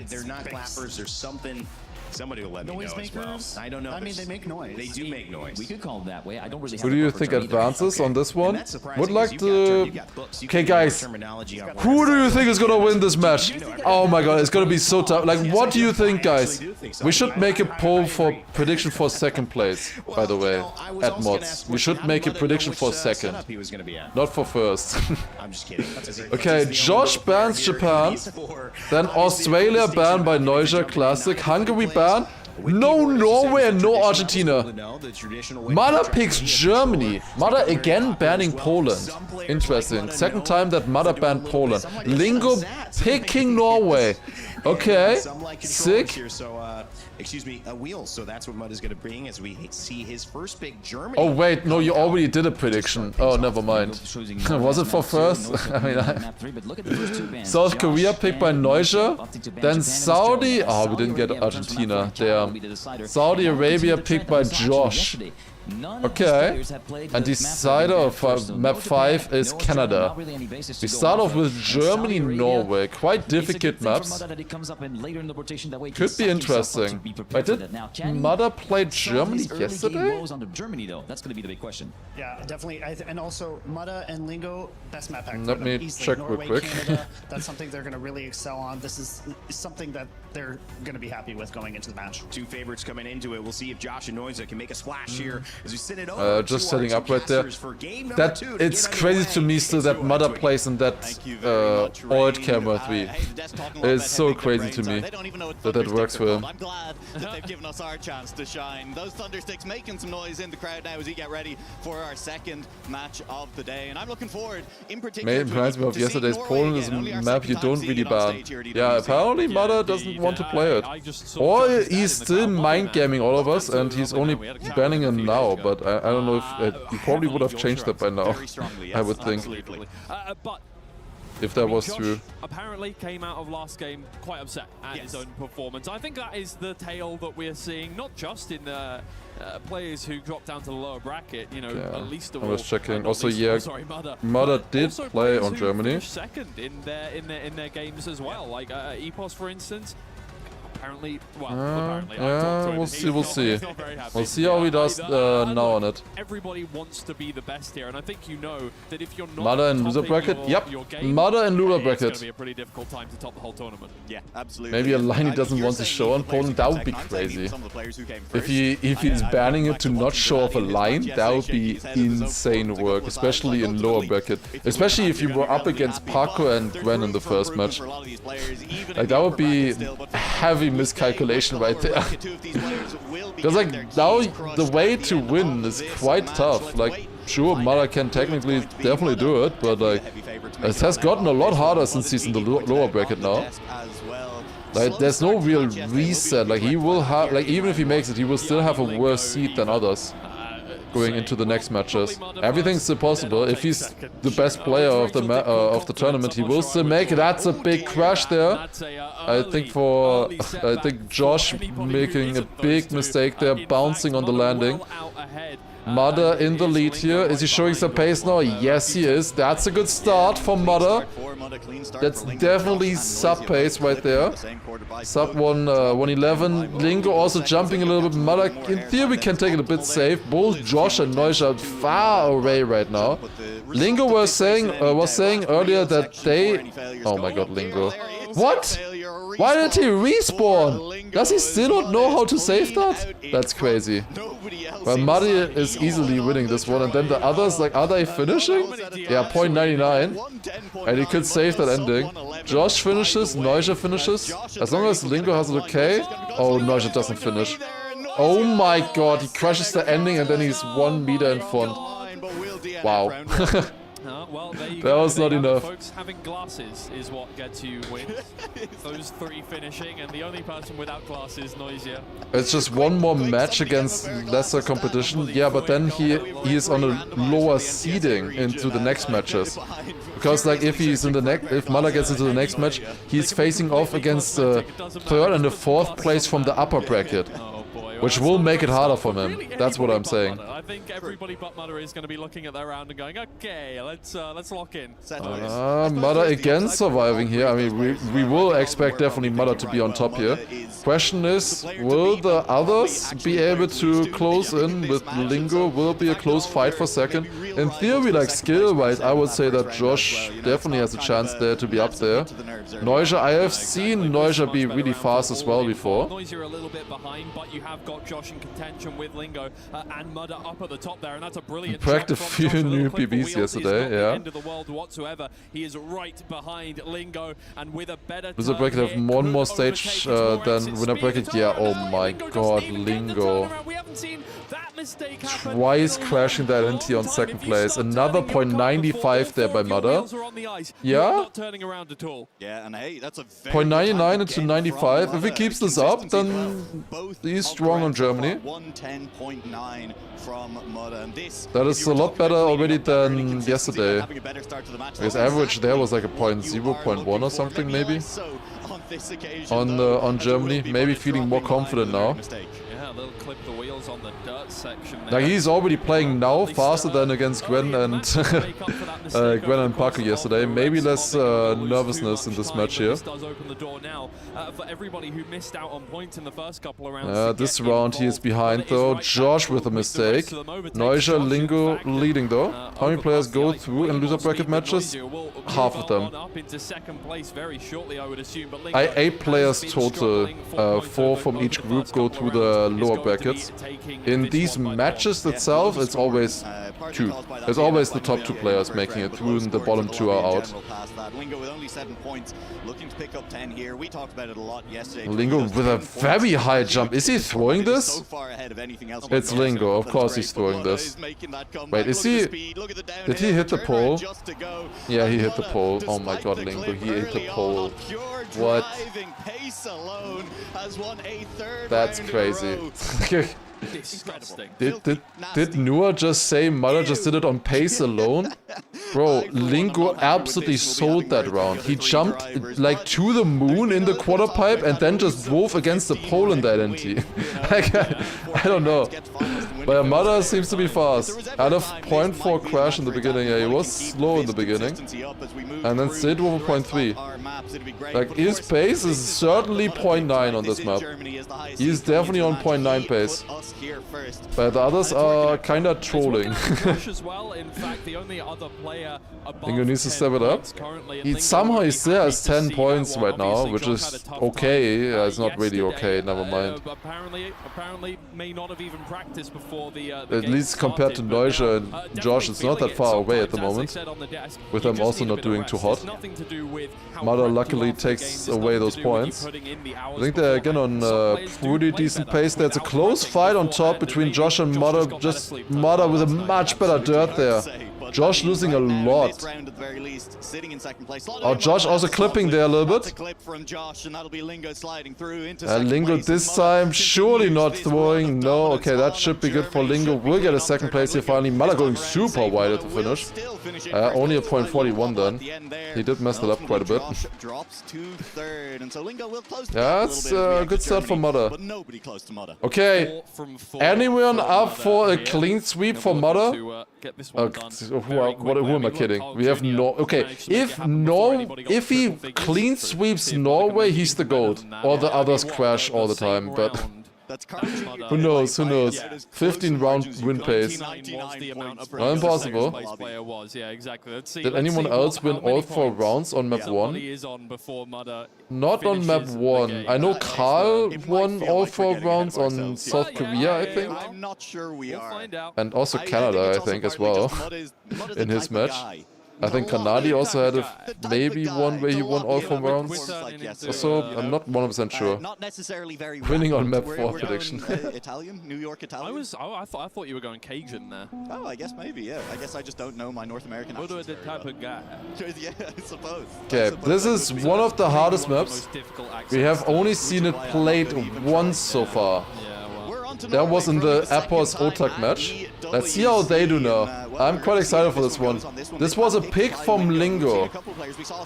They're not clappers. There's something. Somebody will let me know as well. I don't know. I mean, they make noise. They do make noise. We could call it that way. I don't really. Who do you think advances on this one? Would like to. Okay, guys. Who do you think is gonna win this match? Oh my god, it's gonna be so tough. Like, what do you think, guys? We should make a poll for prediction for second place. By the way, at mods, we should make a prediction for second, not for first. I'm just kidding. Okay, Josh bans Japan, then Australia banned by Neuja Classic, Hungary banned. No Norway and no Argentina. Mada picks Germany. Mada again banning Poland. Interesting. Second time that Mada banned Poland. Lingo picking Norway. Okay. Sick. Excuse me, a wheel. So that's what Mud is going to bring as we see his first big Germany. Oh wait, no, you already did a prediction. Oh, never mind. Was it for first? I mean, South Korea picked by Neuja. Then Saudi. Oh, we didn't get Argentina. Damn. Saudi Arabia picked by Josh. Okay, and decider of map 5 is Canada. We start off with Germany, Norway. Quite difficult maps. Could be interesting. Wait, did Mada play Germany yesterday? That's going to be the big question. Yeah, definitely. And also, Mudda and Lingo, best map pack. Let me check real quick. Canada, that's something they're going to really excel on. This is something that they're going to be happy with going into the match. Two favorites coming into it. We'll see if Josh and Neuja can make a splash here as we send it over. Just setting up right there. That it's crazy to me still that Mada plays in that old camera 3. It's so crazy to me that works for him. I'm glad that they've given us our chance to shine. Those Thundersticks making some noise in the crowd now as we get ready for our second match of the day. And I'm looking forward, in particular, It reminds me of yesterday's Poland is a map you don't really ban. Yeah, apparently Mada doesn't want to play it. Or he's still mind gaming all of us and he's only banning him now, but I don't know if he probably would have changed that by now, I would think. But if that was true. Apparently came out of last game quite upset at his own performance. I think that is the tale that we're seeing, not just in players who dropped down to the lower bracket, you know, at least of all. I was checking. Also, yeah, Mada did play on Germany. Second in their games as well, like Epos, for instance. Apparently, we'll see. We'll see how he does now on it. Everybody wants to be the best here, and I think you know that if you're not Mada and loser bracket, yep. Mada and loser bracket. It's going to be a pretty difficult time to top the whole tournament. Yeah, absolutely. Maybe a line he doesn't want to show on Poland. That would be crazy. If he's banning it to not show off a line, that would be insane work, especially in lower bracket. Especially if you were up against Paco and Gwen in the first match. Like, that would be heavy miscalculation right there. Because like now the way to win is quite tough. Like sure, Mada can technically definitely do it, but like, it has gotten a lot harder since he's in the lower bracket now. Like, there's no real reset. Like, he will have, like, even if he makes it, he will still have a worse seed than others going into the next matches. Everything's still possible. If he's the best player of the tournament, he will still make it. That's a big crash there. I think Josh making a big mistake there, bouncing on the landing. Mada in the lead here. Is he showing some pace now? Yes, he is. That's a good start for Mada. That's definitely sub pace right there. Sub 111. Lingo also jumping a little bit. Mada, in theory, can take it a bit safe. Both Josh and Neuscher are far away right now. Lingo was saying earlier that they... Oh my god, Lingo. What? Why did he respawn? Does he still not know how to save that? That's crazy. Well, Muddy is easily winning this one, and then the others, like, are they finishing? Yeah, 0.99. And he could save that ending. Josh finishes, Neuscher finishes. As long as Lingo has it okay. Oh, Neuscher doesn't finish. Oh my god, he crashes the ending and then he's 1 meter in front. Wow. Well, there you that go. was not enough. Folks, having glasses is what gets you wins. Those 3 finishing, and the only person without glasses, Noisia. It's just one more match against lesser competition. Yeah, but then he is on a lower seeding into the next matches. Because like if he's in the if Mada gets into the next match, he's facing off against the 3rd and the 4th place from the upper bracket. Which will make it harder for him. That's what I'm saying. I think everybody but Mada is going to be looking at their round and going, okay, let's lock in. Mada again surviving here. I mean, we will expect definitely Mada to be on top here. Question is, will the others be able to close in with Lingo? Will it be a close fight for second? In theory, like skill-wise, I would say that Josh definitely has a chance there to be up there. Neuscher, I have seen Neuscher be really fast as well before. Noisier a little bit behind, but you have got Josh in contention with Lingo and Mudda up at the top there, and that's a brilliant. Cracked a few new PBs yesterday, yeah. End of the world whatsoever. He is right behind Lingo, and with a better. Loser bracket have one more stage than winner bracket. Yeah, oh my god, Lingo. Twice crashing that NT on second place. Another 0.95 there by Mada. Yeah? Yeah, and hey, that's a 0.99 into 95. If he keeps this up, then he's strong on Germany. That is a lot better already than yesterday. His average there was like a 0.1 or something maybe. On Germany, maybe feeling more confident now. Like he's already playing now faster than against Gwen and Gwen and Parker yesterday. Maybe less nervousness in this match here. This round he is behind though. Josh with a mistake. Neuscher, Lingo leading though. How many players go through in loser bracket matches? Half of them. 8 players total. 4 from each group go through the lower brackets. In these matches itself, it's always 2. It's always the top 2 players making it through and the bottom 2 are out. Lingo with a very high jump. Is he throwing this? It's Lingo, of course he's throwing this. Wait, is he... Did he hit the pole? Yeah, he hit the pole. Oh my god, Lingo, he hit the pole. What? That's crazy. Did Noah just say Mada just did it on pace alone? Bro, Lingo absolutely sold that round. He jumped like to the moon in the quarter pipe and then just drove against the pole in that NT. Like, I don't know. But Mada seems to be fast. Had a 0.4 crash in the beginning. Yeah, he was slow in the beginning. And then stayed over 0.3. Like, his pace is certainly 0.9 on this map. He's definitely on 0.9 pace. But the others are kinda trolling. Lingo needs to step it up. Somehow he still has 10 points right now, which is okay. It's not really okay, never mind. Apparently may not have even practiced before At least compared to Neuscher and Josh, it's not that far away at the moment. With them also not doing too hot. Mother luckily takes away those points. I think they're again on pretty decent pace. There's a close fight on top between Josh and Mother. Just Mother with a much better dirt there. Josh losing a lot. Oh, Josh also clipping there a little bit. And Lingo this time surely not throwing. No, okay, that should be good for Lingo. We'll get a second place here finally. Mala going super wide at the finish. Only a .41 then. He did mess it up quite a bit. Yeah, it's a good start for Mother. Okay, anyone up for a clean sweep for Mother? Who am I kidding? We have no. Okay, if he clean sweeps Norway, he's the GOAT. Or the others crash all the time, but who knows? Who knows? 15 round win pace. Not impossible. Did anyone else win all 4 rounds on map 1? Not on map 1. I know Carl won all 4 rounds on South Korea, I think. And also Canada, I think, as well, in his match. I think Kanadi also had maybe one where he won all 4 rounds. Also, I'm not 100% sure. Winning on map 4 prediction. Italian? New York Italian? I thought you were going Cajun there. Oh, I guess maybe, yeah. I guess I just don't know my North American accents the type of guy. Yeah, I suppose. Okay, this is one of the hardest maps. We have only seen it played once so far. That was in the Appos Otak match. Let's see how they do now. I'm quite excited for this one. This was a pick from Lingo.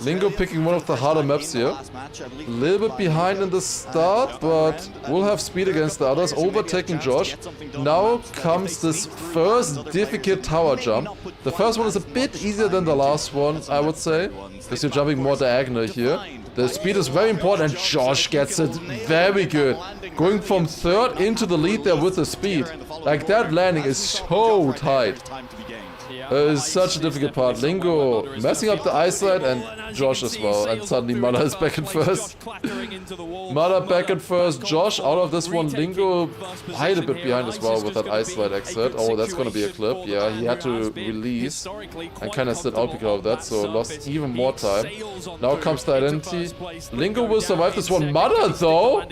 Lingo picking one of the harder maps here. A little bit behind in the start, but we'll have speed against the others, overtaking Josh. Now comes this first difficult tower jump. The first one is a bit easier than the last one, I would say, because you're jumping more diagonal here. The speed is very important and Josh gets it very good. Going from 3rd into the lead there with the speed. Like that landing is so tight. It's such a difficult part. Lingo messing up the eyesight and Josh as well. And suddenly Mala is back in 1st. Mala back in 1st. Josh out of this one. Lingo quite a bit behind as well with that eyesight exit. Oh, that's gonna be a clip. Yeah, he had to release and kind of stood out because of that, so lost even more time. Now comes the identity. Lingo will survive this one. Mala though?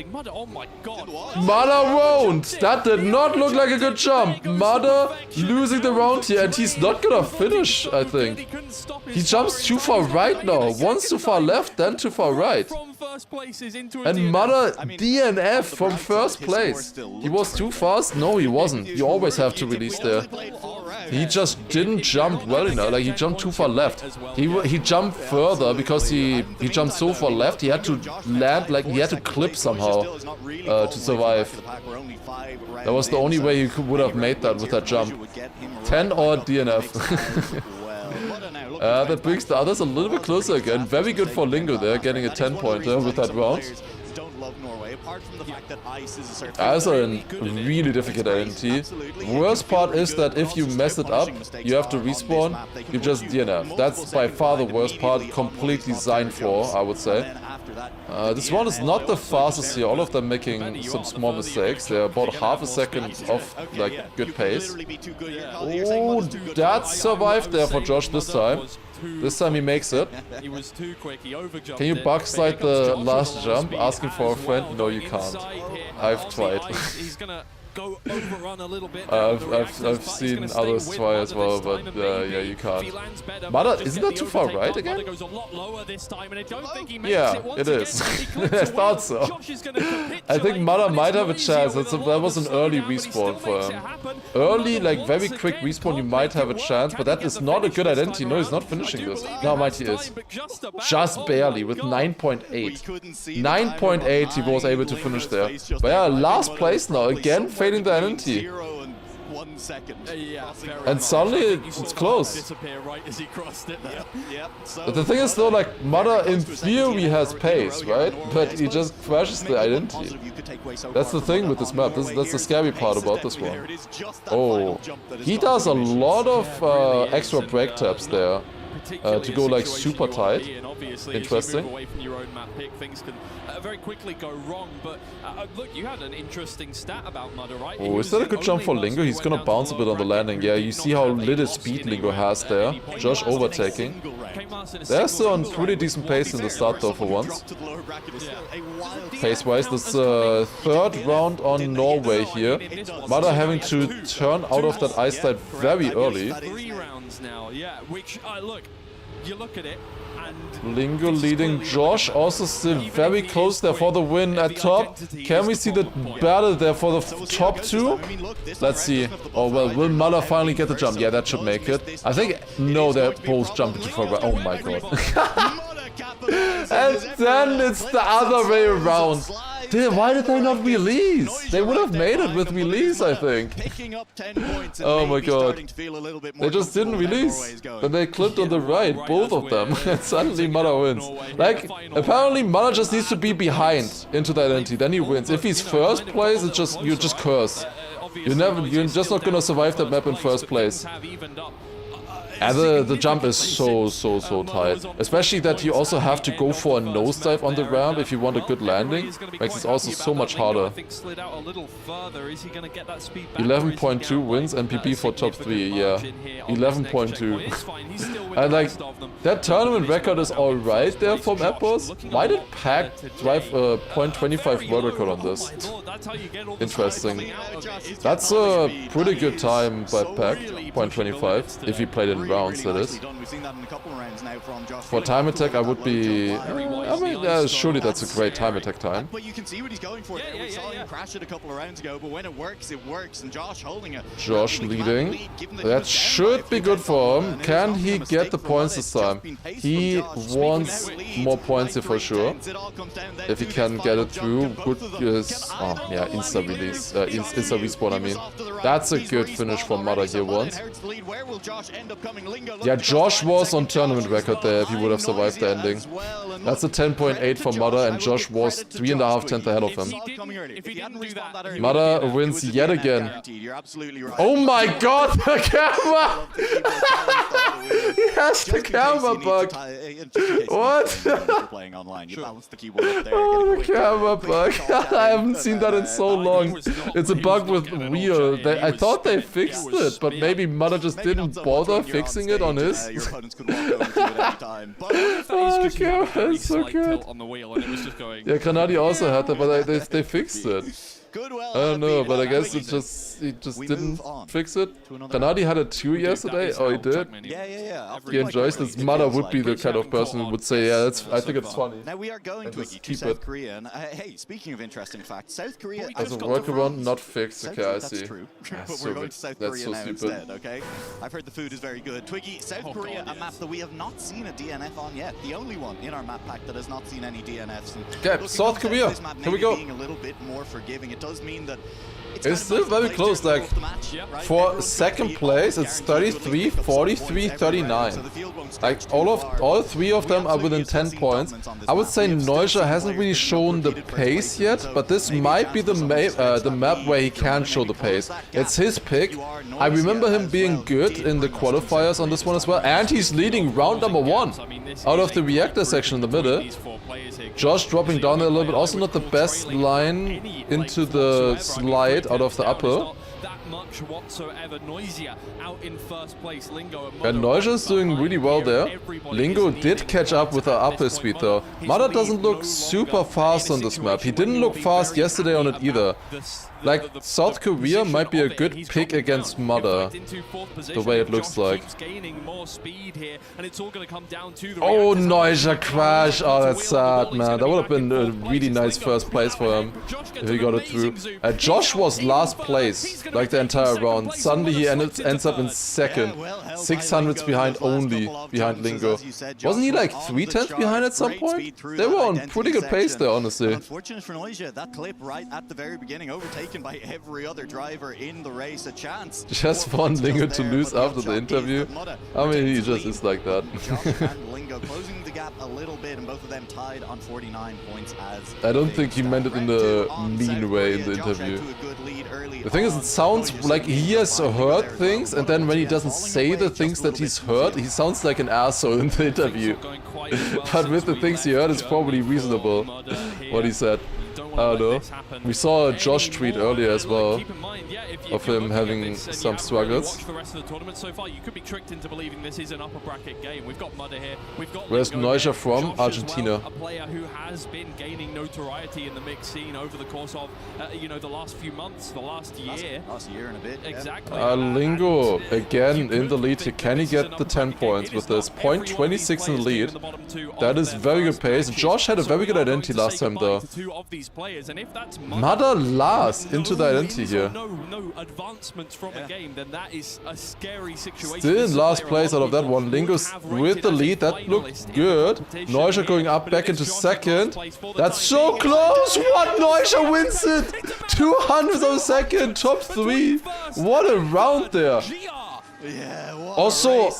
Mala won't. That did not look like a good jump. Mala losing the round here and he's not gonna finish, I think. He jumps too far right now. Once too far left, then too far right. And Mother DNF from 1st place. He was too fast? No, he wasn't. You always have to release there. He just didn't jump well enough. Like, he jumped too far left. He jumped further because he jumped so far left. He had to land, like, he had to clip somehow to survive. That was the only way he would have made that with that jump. 10 or DNF. That brings the others a little bit closer again. Very good for Lingo there, getting a 10-pointer with that round. As a really difficult identity. Worst part is that if you mess it up, you have to respawn, you just DNF. That's by far the worst part, completely designed for, I would say. This one is not the fastest here, all of them making some small mistakes. They're about half a second off, like, good pace. Oh, that survived there for Josh this time. This time he makes it. Can you bug slide the last jump? Asking for a friend? No, you can't. I've tried. I've seen others try as well, but yeah, you can't. Mada, isn't that too far right again? Yeah, it is. I thought so. I think Mada might have a chance. That was an early respawn for him. Early, like very quick respawn, you might have a chance, but that is not a good identity. No, he's not finishing this. No, might he is. Just barely with 9.8. 9.8 he was able to finish there. But yeah, last place now, again failing the identity. And suddenly it's close. But the thing is though, like, Mada in theory has pace, right? But he just crashes the identity. That's the thing with this map. That's the scary part about this one. Oh, he does a lot of extra break taps there. to go like super tight. Interesting. Away from your own map pick, things can very quickly go wrong. But look, you had an interesting stat about Mudder, right? Oh, is that a good jump for Lingo? He's gonna bounce a bit on the landing. Yeah, you see how little speed Lingo has there. Josh overtaking. They're still on pretty decent pace in the start though for once. Pace-wise, this third round on Norway here. Mudder having to turn out of that ice slide very early. 3 rounds now, yeah, which, look, you look at it, and Lingo leading Josh, also still very close there for the win at top. Can we see the battle there for the top 2? Let's see. Oh well, will Mudder finally get the jump? Yeah, that should make it. I think, no, they're both jumping too far. Oh my god. And then it's the other way around. Why did they not release? They would have made it with release, I think. Oh my god. They just didn't release. Then they clipped on the right, both of them. And suddenly Mudder wins. Like, apparently Mudder just needs to be behind into the identity, then he wins. If he's first place, it's just, you just curse. You're just not gonna survive that map in first place. And the jump is so tight. Especially that you also have to go for a nosedive on the ramp if you want a good landing. Makes it also so much harder. 11.2 wins MPP for top 3, yeah. 11.2. And like, that tournament record is alright there from Apples. Why did Pack drive a .25 world record on this? Interesting. That's a pretty good time by Pack, .25, if he played in rounds, that is. For time attack, I would be... I mean, surely that's a great time attack time. But you can see what he's going for. We saw him crash it a couple of rounds ago, but when it works, and Josh holding it. Josh leading. That should be good for him. Can he get the points this time? He wants more points here for sure. If he can get it through, good is... Oh, yeah, insta-release. Insta respawn, I mean. That's a good finish for Mudder here once. Yeah, Josh was on tournament record there if he would have survived the ending. That's a 10.8 for Mudder, and Josh was 3.5 tenths ahead of him. Mudder wins yet again. Oh my god, the camera! He has the camera bug. What? Oh, the camera bug. I haven't seen that in so long. It's a bug with wheel. I thought they fixed it, but maybe Mudder just didn't bother fixing it on his. Oh, the camera is so good. Yeah, Granadi also had that, but they fixed it. I don't know, but I guess he just didn't fix it. Granadi had a 2 yesterday. Oh, he did? Yeah. He enjoys this. Mudder would be the kind of person who would say, yeah, I think it's funny. Now we are going to South Korea, and hey, speaking of interesting facts, South Korea as a workaround not fixed. Okay, I see. That's true. But we're going to South Korea now instead, okay? I've heard the food is very good. Twiggy, South Korea, a map that we have not seen a DNF on yet. The only one in our map pack that has not seen any DNFs. Okay, South Korea. Here we go. Being a little bit more forgiving, it does mean that it's still very close, like, for second place, it's 33, 43, 39. Like, all 3 of them are within 10 points. I would say Neuja hasn't really shown the pace yet, but this might be the map where he can show the pace. It's his pick. I remember him being good in the qualifiers on this one as well, and he's leading round number 1 out of the reactor section in the middle. Josh dropping down a little bit, also not the best line into the slide out of the upper. And Neuja is doing really well there. Lingo did catch up with her upper speed though. Mudder doesn't look super fast on this map. He didn't look fast yesterday on it either. Like, South Korea might be a good pick against Mudder, the way it looks like. Oh, Neuja crash. Oh, that's sad, man. That would have been a really nice first place for him if he got it through. Josh was last place, like the entire round. Suddenly he ends up in second. 600s behind only, behind Lingo. Wasn't he like 3 tenths behind at some point? They were on pretty good pace there, honestly. Unfortunate for Neuja, that clip right at the very beginning, overtaken by every other driver in the race. A chance. Just want Lingo to lose after the interview. I mean, he just is like that. Lingo closing the gap a little bit, and both of them tied on 49 points as I don't think he meant it in a mean way in the interview. The thing is, it's sounds like he has heard things, and then when he doesn't say the things that he's heard, he sounds like an asshole in the interview. But with the things he heard, it's probably reasonable what he said. I don't know. We saw a Josh tweet earlier as well of him having some struggles. Where's Neuser from? Argentina. A player who has been gaining notoriety in the mixed scene over the course of the last few months, the last year. Last year and a bit. Exactly. Lingo again in the lead here. Can he get the 10 points with this? 0.26 in the lead. That is very good pace. Josh had a very good identity last time though. Mother Lars into the identity here. No advancements from a game, then that is a scary situation. Still in last place out of that one. Lingo's with the lead. That looked good. Neuser going up back into second. That's so close. What? Neuser wins it. 200th of a second. Top 3. What a round there. Yeah, also,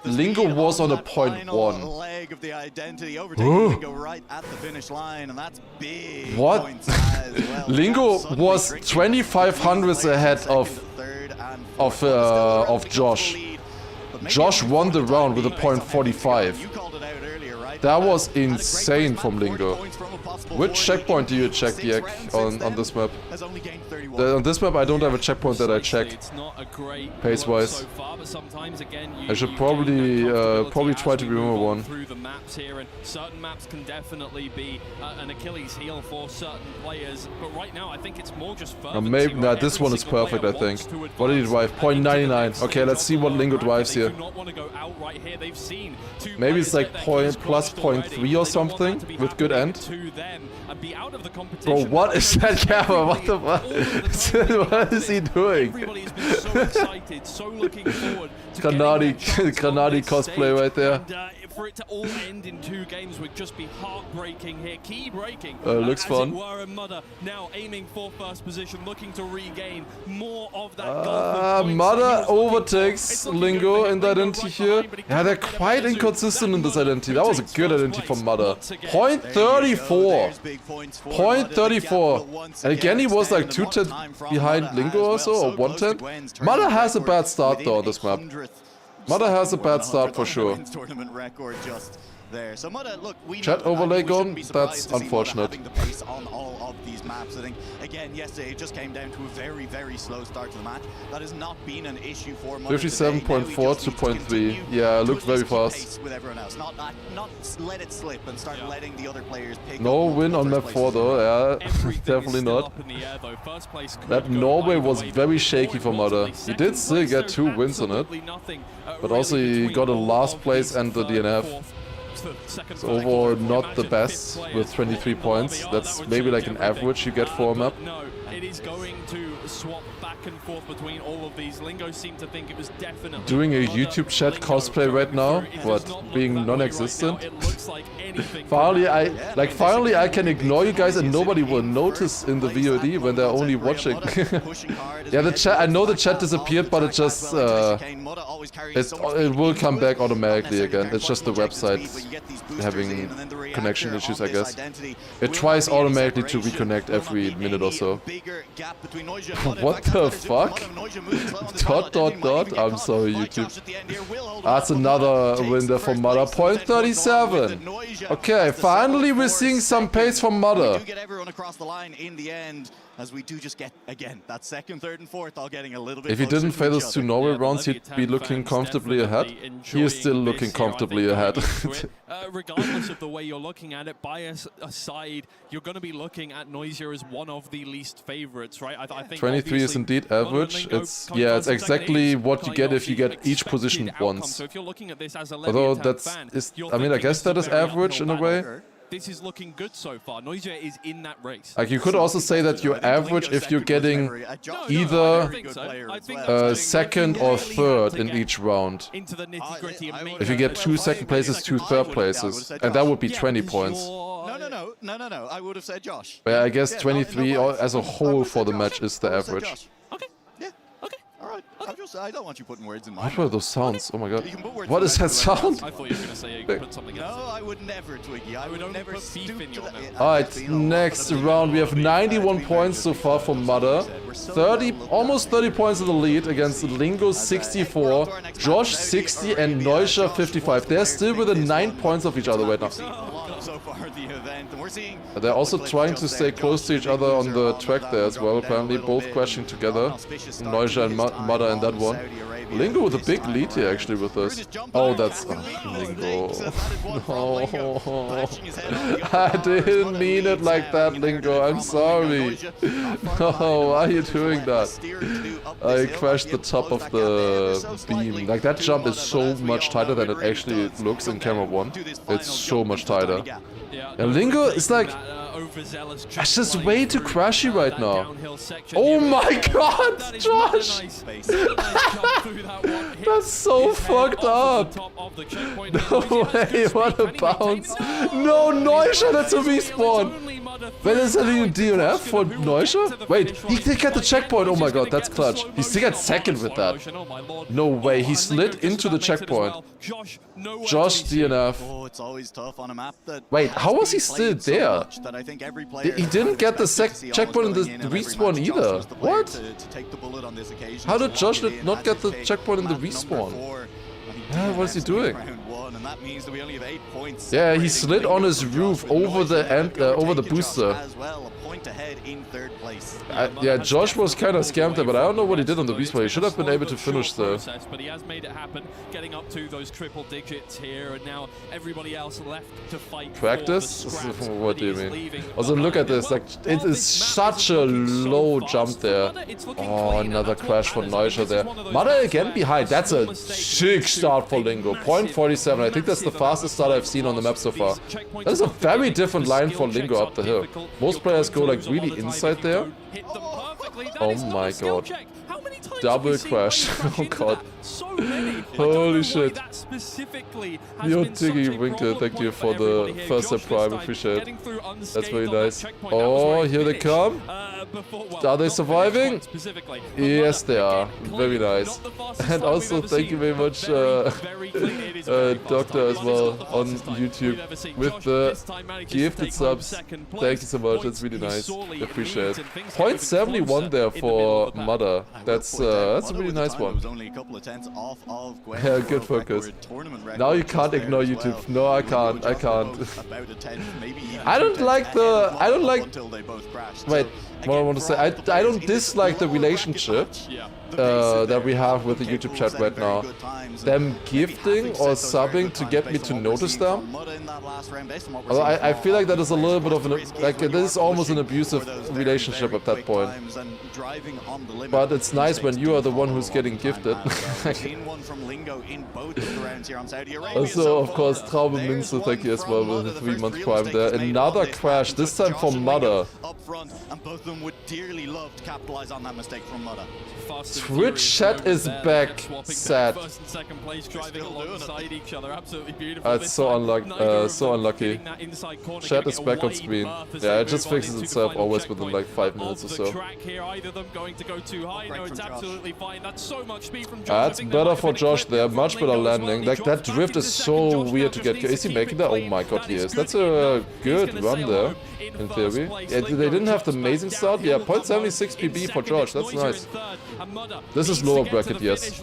Lingo was on a 0.1. Leg of the identity, overtaking Lingo right at the finish line, and that's big. What? Points as well. Lingo was 2,500 ahead of Josh. Josh won the round with a 0.45. That was insane from Lingo. Which checkpoint do you check, Diek, on this map? On this map I don't have a checkpoint that I checked pace-wise. I should probably try to remember one. Certain maps can definitely be an Achilles heel for certain players, but right now I think it's more just maybe this one is perfect, I think. What did he drive? 0.99. Okay, let's see what Lingo drives here. Maybe it's like plus 0.3 or something with good end. Bro, what is that camera? What the fuck? What is he doing? Granadi cosplay right there. For it to all end in 2 games would just be heartbreaking here, key breaking. Looks fun. Now aiming for first position, looking to regain more of that. Mudder overtakes Lingo in the identity here. Yeah, they're quite inconsistent in this identity. That was a good identity for Mudder. 0.34. 0.34. And again, he was like 2/10 behind Lingo or so, or 1/10. Mudder has a bad start though on this map. Mudder has a bad start for sure. There. So Mudder, look, we Chat overlay gone, that's unfortunate. The pace on all of these maps. I think again yesterday it just came down to a very, very slow start to the match. That has not been an issue for Mudder. 57.4 to 0.3. Yeah, looked very fast. With everyone else. Not let it slip and start letting the other players pick no win on map 4 though, yeah, definitely not. That Norway was very shaky for Mudder. He did still get 2 wins on it, but also he got a last place and the DNF. So overall not the best with 23 points. That's maybe like an average you get for a map. It is going to swap back and forth between all of these. Lingo seemed to think it was definitely doing a YouTube chat cosplay right now, but being non-existent. Finally I can ignore you guys and nobody will notice in the VOD when they're only watching. Yeah, the chat, I know the chat disappeared, but it just it will come back automatically again. It's just the website having connection issues, I guess. It tries automatically to reconnect every minute or so. What the fuck? ... I'm sorry, YouTube. That's another win there for Mudder. 0.37. Okay, finally we're seeing some pace from Mudder. As we do just get, again, that second, third, and fourth all getting a little bit. If he didn't fail those 2 Norway rounds, he'd be looking comfortably ahead. He is still looking comfortably ahead. Regardless of the way you're looking at it, bias aside, you're going to be looking at Neuser as one of the least favorites, right? I think 23 is indeed average. It's exactly what you get if you get each position once. Although I mean, I guess that is average in a way. This is looking good so far. Neuser is in that race. Like you could also say that you're average if you're getting either second or third in each round. If you get 2 second places, 2 third places, and that would be 20 points. No. I would have said Josh. But I guess 23 as a whole for the match is the average. Okay. Yeah. Okay. All right. I don't want you putting words in my What mouth. were those sounds? Oh my god. You can put words What in is my that mouth. sound? I thought you were going to say you could put something else. No, I would never, Twiggy. I would only never put beef in your mouth. Alright, next round we have 91 points so far for Mudder. 30, almost 30 points in the lead against Lingo 64, Josh 60 and Neuscher 55. They're still within 9 points of each other right now. So far the event, and we're seeing They're also trying to stay close to each other on the track there as well, apparently both crashing together. Neuscher and Mudder in that one. Lingo with a big lead here actually with this. Oh, that's... Lingo. No. I didn't mean it like that, Lingo. I'm sorry. No, why are you doing that? I crashed the top of the beam. Like, that jump is so much tighter than it actually looks in camera 1. It's so much tighter. And Lingo is like... It's just way too crashy right now. Oh my god, Josh! That's so fucked up. No way, what a bounce. No, Neuscher, that's a respawn. Wait, is that a DNF for Neuscher? Wait, he did get the checkpoint. Oh my god, that's clutch. He still got second with that. No way, he slid into the checkpoint. Josh DNF. Oh, it's always tough on a map that Wait, how was he still there? He didn't get the checkpoint in the respawn either. What? How did Josh not get the checkpoint in the respawn? What is he doing? Yeah, he slid on his roof over the booster. Yeah, Josh was kind of scammed there, but I don't know what he did on the respawn. He should have been able to finish there. But he has made it happen, getting up to those triple digits here, and now everybody else left to fight. Practice? What do you mean? Also, look at this. Like, it is such a low jump there. Oh, another crash for Neuscher there. Mudder again behind. That's a sick start for Lingo. 0.47. I think that's the fastest start I've seen on the map so far. That is a very different line for Lingo up the hill. Most players go like really inside there. Oh my god. Double crash. Oh god. Holy shit. Yo, Tiggy Winkle, thank you for the first step prime. Appreciate it. That's very nice. Oh, here they come. Are they surviving? Yes, they are. Very nice. And also, thank you very much, Doctor, as well, on YouTube with the gifted subs. Thank you so much. That's really nice. Appreciate it. 0.71 there for Mudder. That's a really nice one. Yeah, good focus. Now you can't ignore YouTube. No, I can't. I can't. I don't like. Wait, what I want to say. I don't dislike the relationship that we have with the YouTube chat right now. Them gifting or subbing to get me to notice them. Although I feel like that is a little bit of an, like, this is almost an abusive relationship at that point. But it's nice when you are the one who's getting gifted. Also, of course, Traube Minze, thank you as well with the 3-month prime there. Another crash, this time for Mudder. Twitch chat is back. Sad. It's so unlucky. Chat is back on screen. Yeah, it just fixes itself always within like 5 minutes or so. That's better for Josh there. Much better landing. Like, that drift is so weird to get. Is he making that? Oh my god, he is. That's a good run there, in theory. Yeah, they didn't have the amazing start. Yeah, 0.76 PB for Josh. That's nice. This is lower bracket, yes.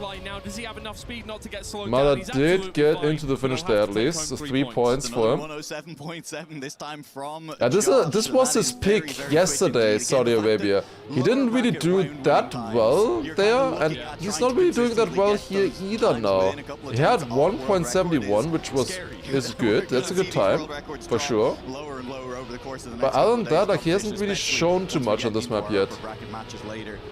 Mudder did get into the finish there at least. 3 points for him. Yeah, this was his pick yesterday, Saudi Arabia. He didn't really do that well there, and he's not really doing that well here either now. He had 1.71, which is good. That's a good time, for sure. But other than that, like, he hasn't really shown too much on this map yet.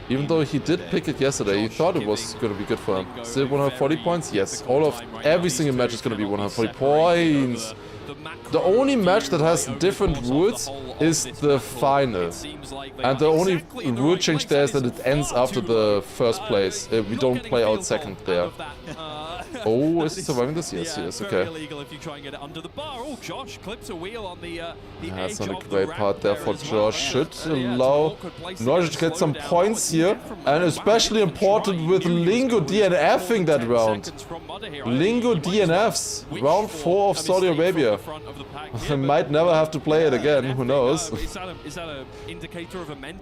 Even though he did pick it yesterday, he thought it was going to be good for him. Still 140 points? Yes. Every single match is going to be 140 points. The only match that has different rules is the final. And the only rule change there is that it ends after the first place. We don't play out second there. Oh, is he surviving this? Yes, he is. Okay. Illegal if you try and get it under the bar. Oh, Josh clips a wheel on the That's not a great part there for Josh. Should allow Noise to get some points here. And especially important with Lingo DNFing that round. Lingo DNFs. Round 4 of Saudi Arabia. Might never have to play it again. Who knows?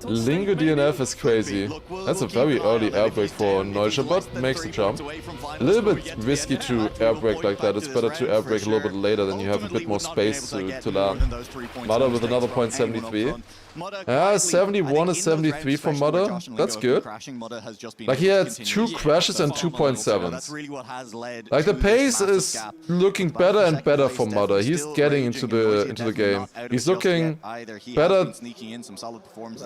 Lingo DNF is crazy. That's a very early air brake for Noise, but makes the jump. A little bit risky to air brake like that. It's better to air brake a little bit later, then you have a bit more space to land. Mother with another point 73. 71 is 73 for Mother. That's good. Like he had 2 crashes and 2.7s. Like the pace is looking better and better for Mother. He's getting into the game. He's looking better.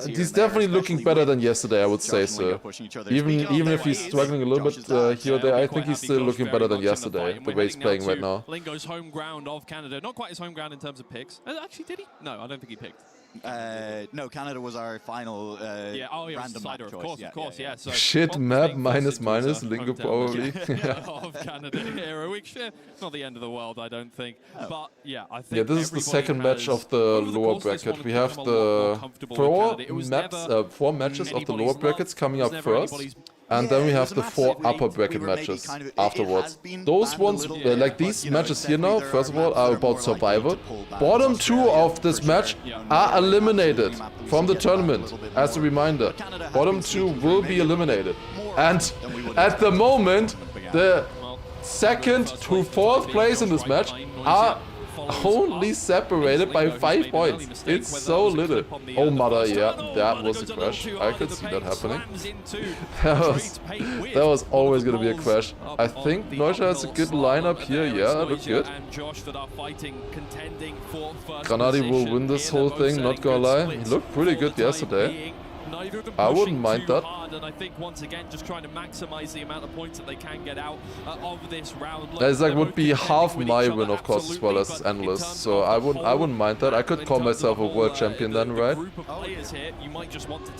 He's definitely looking better than yesterday, I would say so. Even if he's struggling a little bit here or there, I think he's still looking better than yesterday, the way he's playing right now. Lingo's home ground of Canada. Not quite his home ground in terms of picks. Actually, did he? No, I don't think he picked. No, Canada was our final random decider, of course, yeah. So shit map, minus, Lingo probably. Of Canada here, which not the end of the world, I don't think. But yeah, I think this is the second match of the lower bracket. We have the 4 matches of the lower brackets coming up first. And then we have the 4 upper bracket matches afterwards. Those ones, like these matches here now, first of all, are about survival. Bottom 2 of this match are eliminated from the tournament, as a reminder. Bottom 2 will be eliminated. And at the moment, the 2nd to 4th place in this match are only separated by 5 points. It's so little. Oh Mother, yeah, that was a crash. I could see that happening. That was always gonna be a crash. I think Noisha has a good lineup here. Yeah, look good. Granadi will win this whole thing, not gonna lie. He looked pretty good yesterday. I wouldn't mind that. And I think once again, just trying to maximize the amount of points that they can get out of this round. That like would be half my win, of course, as well as analyst. So I wouldn't mind that. I could call myself a world champion then, right?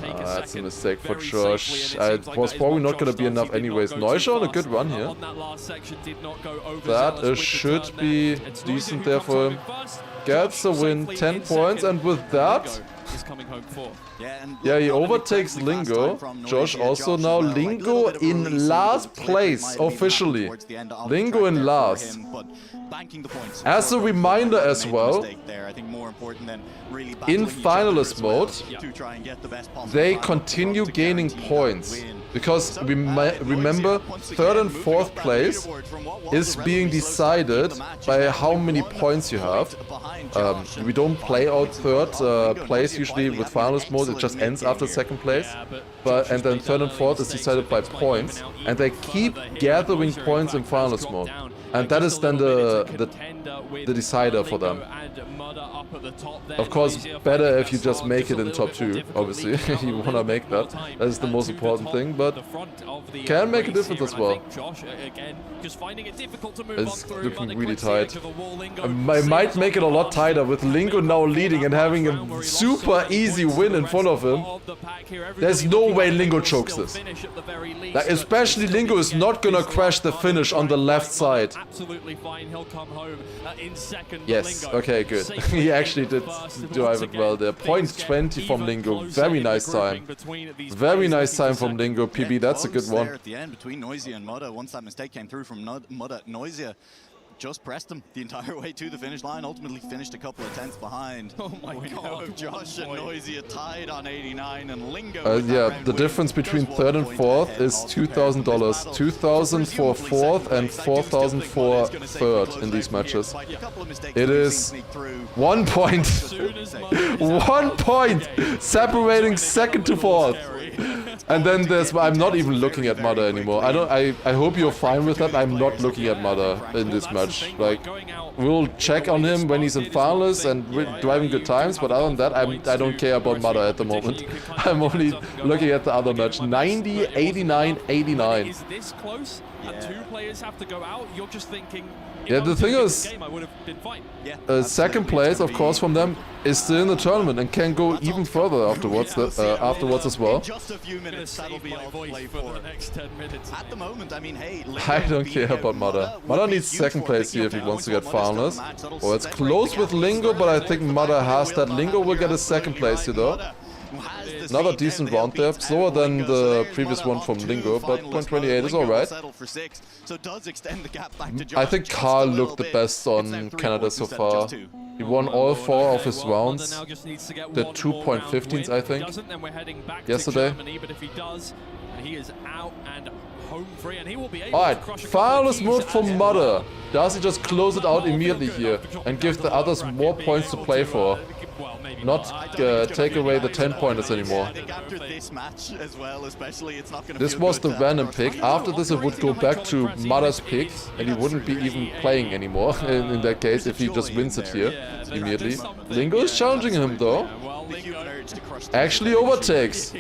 That's a mistake for Josh. It was probably not going to be enough anyways. Noisha on a good run here. That should be decent there for him. Gets a win, 10 points, and with that, yeah, he overtakes Lingo. Josh also now. Lingo in last place officially. Lingo in last. As a reminder as well, in finalist mode, they continue gaining points. Because remember, 3rd and 4th place is being decided by how many points you have. We don't play out 3rd place usually with finalist mode, it just ends after 2nd place. And then 3rd and 4th is decided by points, and they keep gathering points in finalist mode. And that is then the decider for them. Of course, better if you just make it in top 2, obviously. You wanna make that. That is the most important thing, but can make a difference as well. It's looking really tight. I might make it a lot tighter with Lingo now leading and having a super easy win in front of him. There's no way Lingo chokes this. Like, especially Lingo is not gonna crash the finish on the left side. Absolutely fine. He'll come home in second. Yes, okay, good. He actually did drive it well there. Point 20 from Lingo. Very nice time. Very nice time from Lingo. PB, that's a good one. At the end between Noisia and Mudda, once that mistake came through from Mudda, Noisia just pressed him the entire way to the finish line, ultimately finished a couple of tenths behind. Oh my god. Josh and Noisia tied on 89 and Lingo. Yeah, the difference between 3rd and 4th is $2,000. 2,000 for 4th and 4,000 for 3rd in these matches. It is 1 point. 1 point separating 2nd to 4th. And then there's, I'm not even looking at Mother anymore. I hope you're fine with that. I'm not looking at Mother in this match. Like, we'll check on him when he's in finals and driving good times, but other than that, I don't care about Mother at the moment. I'm only looking at the other match. 90, 89, 89. Is this close? And 2 players have to go out. You're just thinking, Yeah, the thing is, second place, of course, from them is still in the tournament and can go even further afterwards. Afterwards as well. Just a few minutes, that'll be all to play for. At the moment, I mean, hey, I don't care about Mada. Mada needs second place here if he wants to get finals. Well, it's close with Lingo, but I think Mada has that. Lingo will get a second place here, though. Another decent round there, slower than the previous one from Lingo, but 0.28 is alright. I think Carl looked the best on Canada so far. He won all 4 of his rounds. The 2.15s, I think, yesterday. Alright, finalist mode for Mother. Does he just close it out immediately here and give the others more points to play for? Not take away the 10-pointers anymore. This was the random pick. After this it would go back to Mother's pick and he wouldn't be even playing anymore in that case if he just wins it here immediately. Lingo is challenging him though. Actually overtakes.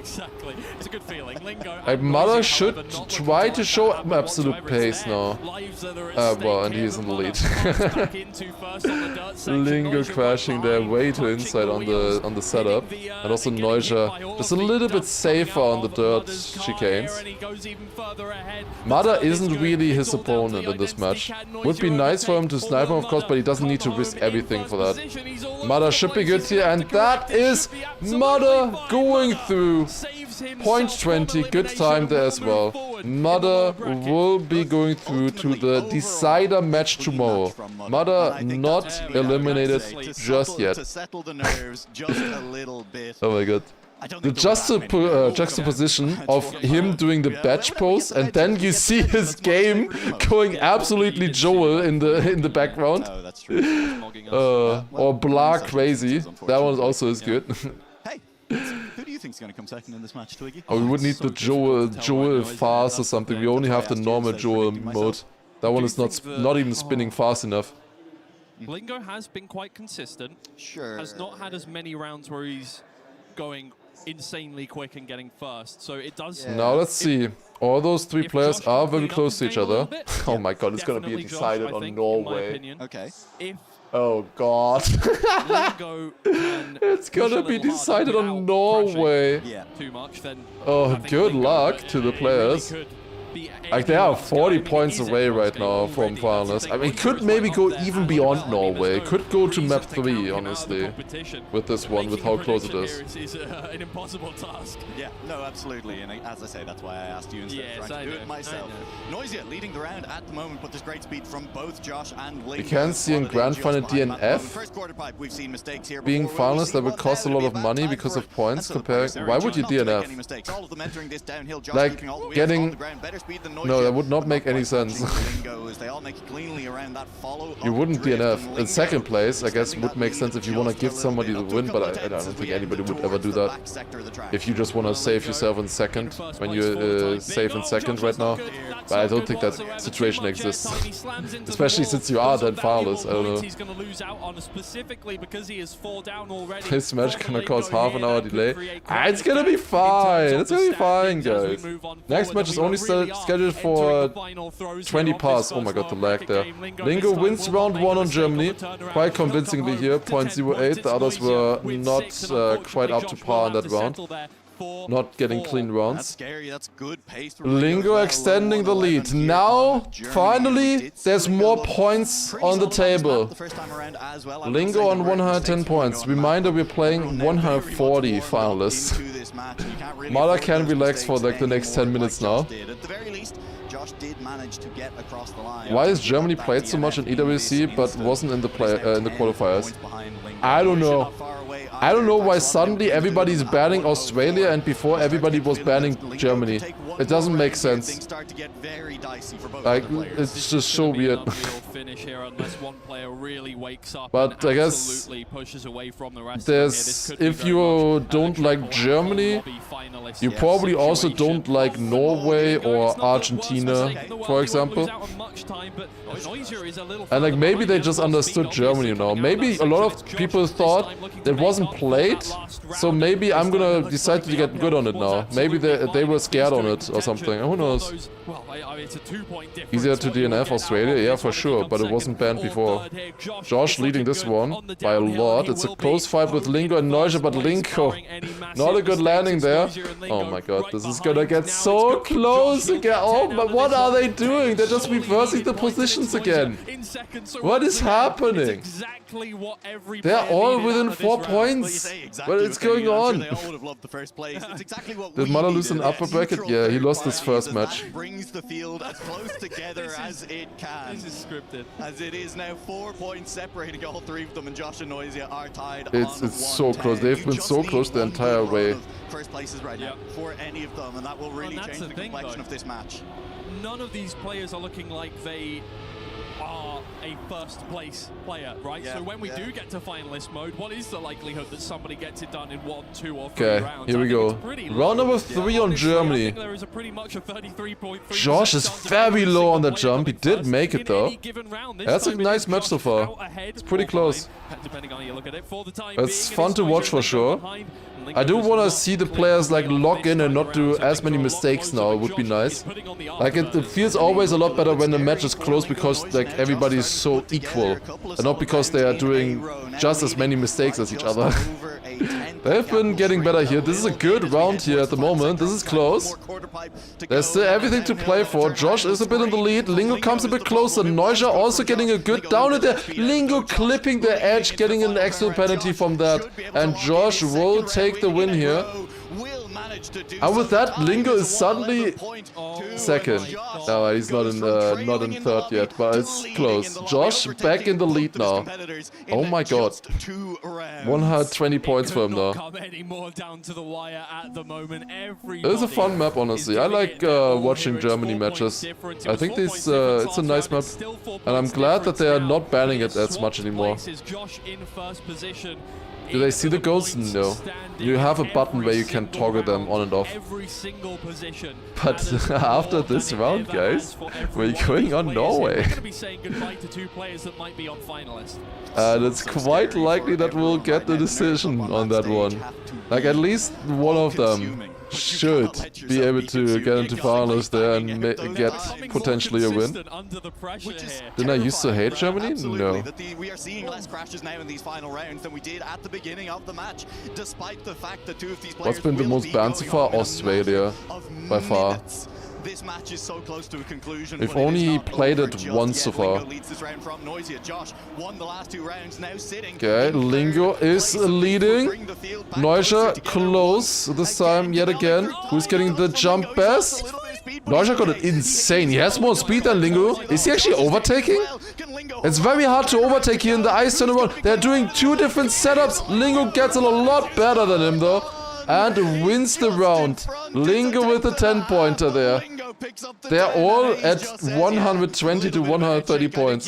Mother should try to show absolute pace now. Well, and he's in the lead. Lingo crashing there way too inside on the setup, and also Neuscher just a little bit safer on the dirt chicanes. Mother isn't really his opponent in this match. Would be nice for him to snipe him, of course, but he doesn't need to risk everything for that. Mother should be good here, and that is Mother going through. 0.20, good time there as well. Mother will be going through to the decider match tomorrow. Mother not eliminated just yet. Oh my god. The juxtaposition of him doing the badge pose and then you see his game going absolutely Joel in the background. Or blah crazy. That one also is good. Who do you think is going to come second in this match, Twiggy? Oh, we would need the Joel fast or something. We only have the normal Joel mode. That one is not even spinning fast enough. Lingo has been quite consistent. Sure. Has not had as many rounds where he's going insanely quick and getting first. So it does. Now let's see. All those 3 players are very close to each other. Oh my god, it's going to be decided on Norway. Okay. Oh god. It's gonna be decided on Norway. Oh, good luck to the players. Like, they are 40 points away right now from finalists. I mean, could maybe go even beyond Norway. Could go to map 3, honestly. With this one, with how close it is. An impossible task. Yeah, no, absolutely. And as I say, that's why I asked you instead of trying to do it myself. Noisia leading the round at the moment, but there's great speed from both Josh and Lingo. We can see in Grand Final DNF being finalists that would cost a lot of money because of points comparing. Why would you DNF? Like, getting. No, that would not make any sense. You wouldn't DNF. In second place, I guess, would make sense if you want to give somebody the win, but I don't think anybody would ever do that. If you just want to save yourself in second, when you're safe in second right now. But I don't think that situation exists. Especially since you are then finalists, I don't know. This match gonna cause half an hour delay. It's gonna be fine. It's gonna be fine, guys. Next match is only scheduled for 20 past. Oh my god, the lag there. Lingo wins round 1 on Germany. Quite convincingly here, 0.08. The others were not quite up to par in that round. Not getting clean rounds. Lingo extending the lead. Now, finally, there's more points on the table. Lingo on 110 points. Reminder, we're playing 140 finalists. Mada can relax for like the next 10 minutes now. Why is Germany played so much in EWC but wasn't in the qualifiers? I don't know. I don't know why suddenly everybody's banning Australia and before everybody was banning Germany. It doesn't make sense. Like, it's just so weird. But I guess there's, if you don't like Germany, you probably also don't like Norway or Argentina, for example. And like, maybe they just understood Germany now. Maybe a lot of people thought it wasn't played, so maybe I'm gonna decide to get good on it now. Maybe they were scared on it. banned or something. Who knows? Easier to DNF Australia? Yeah, for sure, but it wasn't banned before. Josh leading this one by a lot. It's a close fight with Lingo and Neuja, but Lingo, not a good landing there. Oh my god, this is gonna get so close again. Oh, but what are they doing? They're just reversing the positions again. What is happening? They're all within 4 points. What is going on? Did Mala lose an upper bracket? Yeah, he lost his first match. Brings the field as close together as it can. This is scripted. As it is now 4 points separating all three of them, and Josh and Noisia are tied. It's so close. They've been so close the entire way. First places right now for any of them, and that will really change the complexion of this match. None of these players are looking like they are a first place player, right? So when we do get to finalist mode, what is the likelihood that somebody gets it done in 1, 2, or 3 rounds? Okay, here we go. Round number 3 on Germany. There is a pretty much a 33.3. Josh is very low on the jump. He did make it though. That's a nice match so far. It's pretty close. It's fun to watch for sure. I do want to see the players like lock in and not do as many mistakes now. It would be nice. Like it feels always a lot better when the match is close because like everybody is so equal and not because they are doing just as many mistakes as each other. They've been getting better here. This is a good round here at the moment. This is close. There's still everything to play for. Josh is a bit in the lead. Lingo comes a bit closer. Neuja also getting a good down in there. Lingo clipping the edge, getting an excellent penalty from that. And Josh will take the win here. And with that, Lingo is suddenly second. No, he's not in third yet, but it's close. Josh back in the lead now. Oh my god. 120 points for him now. It is a fun map, honestly. I like watching Germany matches. I think it's a nice map. And I'm glad that they are not banning it as much anymore. Do they see the goals? No. You have a button where you can toggle them on and off. But after this round, guys, we're going on Norway. And it's quite likely that we'll get the decision on that one. Like at least one of them should be able to get into finals there and get potentially a win. Didn't I used to hate Germany? No. We are seeing less crashes now in these final rounds than we did at the beginning of the match, despite the fact that two of these players. What's been the most banned so far? Australia, by far. This match is so close to a conclusion. We've only played it once so far. Okay, Lingo is leading. Neuja close this time yet again. Who's getting the jump best? Neuja got it insane. He has more speed than Lingo. Is he actually overtaking? It's very hard to overtake here in the ice turnaround. They're doing 2 different setups. Lingo gets it a lot better than him though. And wins the round. Lingo with a 10-pointer there. They're all at 120 to 130 points.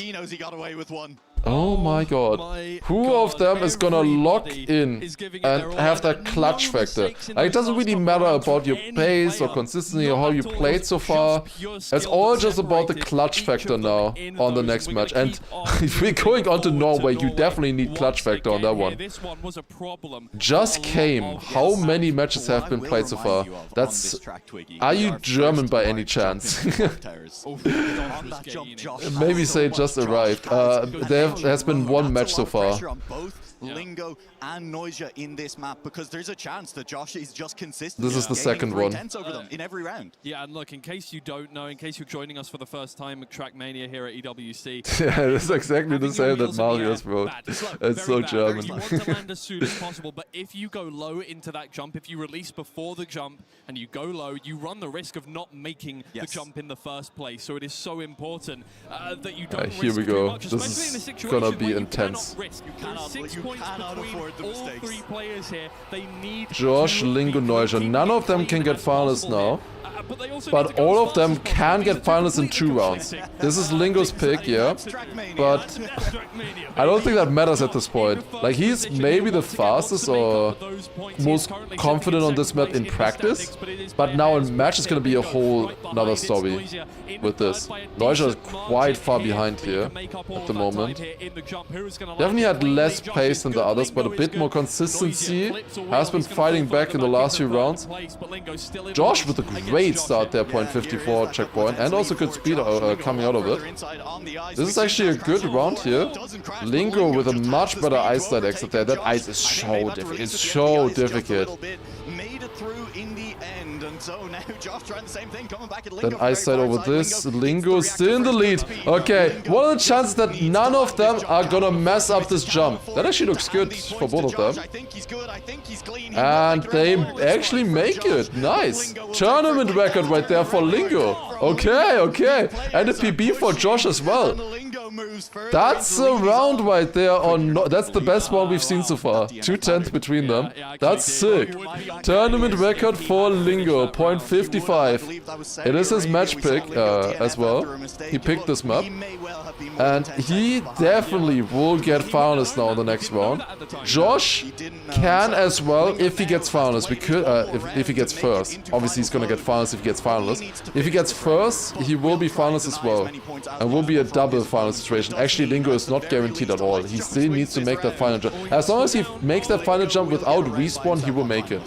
Oh my god. Who of them is gonna lock in and have that clutch factor? Like, it doesn't really matter about your pace or consistency or how you played so far. It's all just about the clutch factor now on the next match. And if we're going on to Norway, you definitely need clutch factor on that one. Just came. How many matches have been played so far? That's... Are you German by any chance? Maybe say just arrived. There has been 1 match so far. Lingo and Neuja in this map because there's a chance that Josh is just consistent. This is the second one. Over them in every round. Yeah, and look, in case you don't know, in case you're joining us for the first time at TRACKMANIA here at EWC. Yeah, it's exactly the same that Marius wrote. It's so German. You want to land as soon as possible, but if you go low into that jump, if you release before the jump and you go low, you run the risk of not making the jump in the first place. So it is so important that you don't risk here we too go. much, This is gonna be intense. Josh, Lingo, Neuja. None of them can get finals now. But all of them can get finals in 2 rounds. This is Lingo's pick, yeah. But I don't think that matters at this point. Like, he's maybe the fastest or most confident on this map in practice. But now in match, it's going to be a whole another story with this. Neuja is quite far behind here at the moment. Definitely had less pace than the others, but a bit more consistency. Has been fighting back in the last few rounds. Josh with a great great start there, 0.54 checkpoint, and also good speed coming out of it. This is actually a good round here. Lingo with a much better ice slide exit there. That ice is so difficult. It's so difficult. Then ice slide over this. Lingo still in the lead. Okay, what are the chances that none of them are gonna mess up this jump? That actually looks good for both of them. And they actually make it. Nice. Tournament record right there for Lingo. Okay, okay. And a PB for Josh as well. That's a round right there on... That's the best one we've seen so far. 2/10 between them. That's sick. Tournament record for Lingo, 0.55. It is his match pick as well. He picked this map. And he definitely will get finalist now in the next round. Josh can as well if he gets finalist. If he gets first. Obviously he's gonna get finalist if he gets finalist. If he gets first, he will be finalist as well. And will be a double finalist situation. Actually, Lingo is not guaranteed at all. He still needs to make that final jump. As long as he makes that final jump without respawn, he will make it.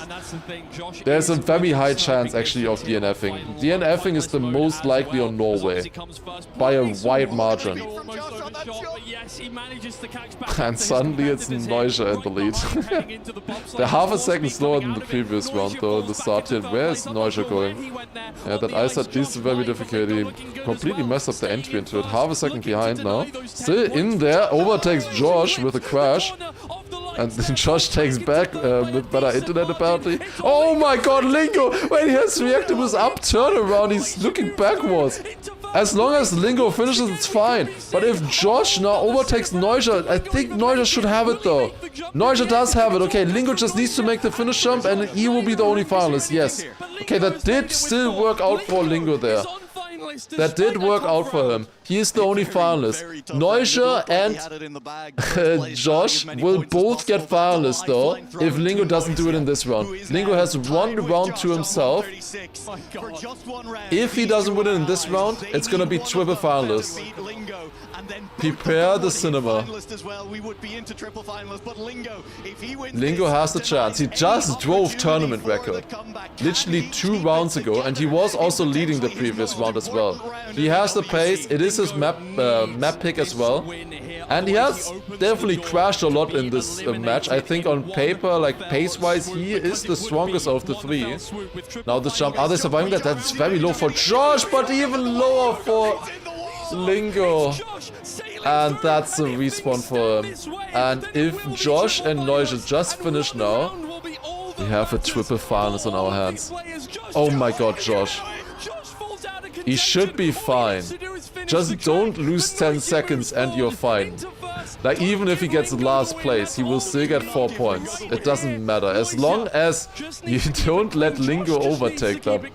There's a very high chance actually of DNFing. DNFing is the most likely on Norway. By a wide margin. And suddenly it's Neuscher in the lead. They're half a second slower than the previous round though, the start here. Where is Neuscher going? Yeah, that ice at least is very difficult. He completely messed up the entry into it. Half a second behind now. Still in there, overtakes Josh with a crash. And then Josh takes back with better internet apparently. Oh my god, Lingo! When he has reacted with up turnaround, he's looking backwards. As long as Lingo finishes, it's fine. But if Josh now overtakes Neuscher, I think Neuscher should have it though. Neuscher does have it. Okay, Lingo just needs to make the finish jump and he will be the only finalist. Yes. Okay, that did still work out for Lingo there. That did work out for him. He is the only finalist. Neuscher and Josh will both get finalists though, if Lingo doesn't do it in this round. Lingo has one round to himself. If he doesn't win it in this round, it's gonna be triple finalists. Prepare the cinema. Lingo has the chance. He just drove tournament record. Literally 2 rounds ago, and he was also leading the previous round as well. He has the pace. It is his map pick as well. And he has definitely crashed a lot in this match. I think on paper, like pace-wise, he is the strongest of the 3. Now the jump, are they surviving that? That's very low for Josh, but even lower for Lingo. And that's a respawn for him. And if Josh and Neuscher just finish now, we have a triple finals on our hands. Oh my god, Josh. He should be fine. Just don't lose 10 seconds and you're fine. Like, even if he gets last place, he will still get 4 points. It doesn't matter. As long as you don't let Lingo overtake them,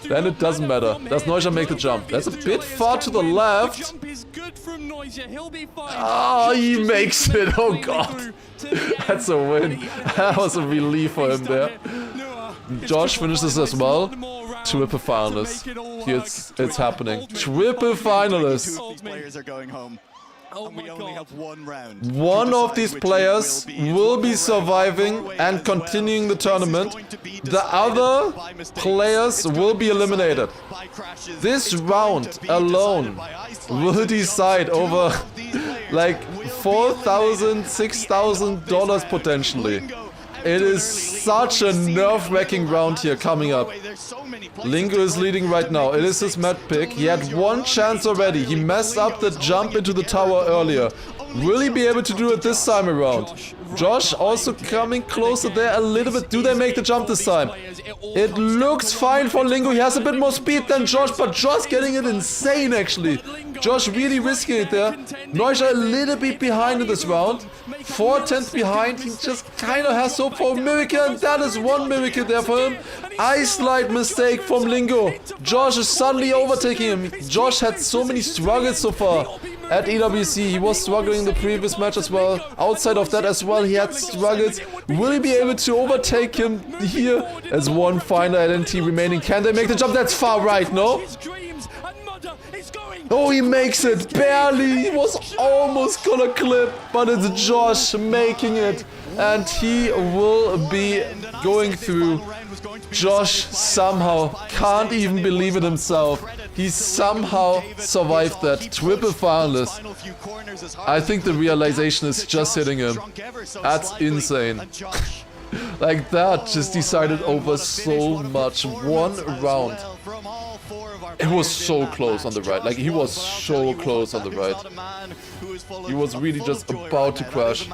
then it doesn't matter. Does Neuscher make the jump? That's a bit far to the left. Oh, he makes it. Oh, God. That's a win. That was a relief for him there. Josh finishes as well. Triple finalists. Here it's happening. Triple finalists. We only have 1 round. One of these players will be surviving and continuing the tournament. The other players will be eliminated. This round alone will decide over like $4,000, $6,000 potentially. It is such a nerve-wracking round here coming up. Lingo is leading right now. It is his map pick. He had 1 chance already. He messed up the jump into the tower earlier. Will he be able to do it this time around? Josh also coming closer there a little bit. Do they make the jump this time? It looks fine for Lingo. He has a bit more speed than Josh, but Josh getting it insane actually. Josh really risking it there. Neuscher a little bit behind in this round. 4/10 behind. He just kind of has hope for a miracle, and that is 1 miracle there for him. Ice slide mistake from Lingo. Josh is suddenly overtaking him. Josh had so many struggles so far at EWC. He was struggling in the previous match as well. Outside of that as well, he had struggles. Will he be able to overtake him here? As 1 final identity remaining. Can they make the jump? That's far right, no? Oh, he makes it. Barely. He was almost gonna clip, but it's Josh making it. And he will be going through Josh somehow can't even believe it himself. He somehow survived that triple finalist. I think the realization is just hitting him. That's insane. Like that just decided over so much. One round. It was so close on the right. Like he was so close on the right. He was really just about to crash.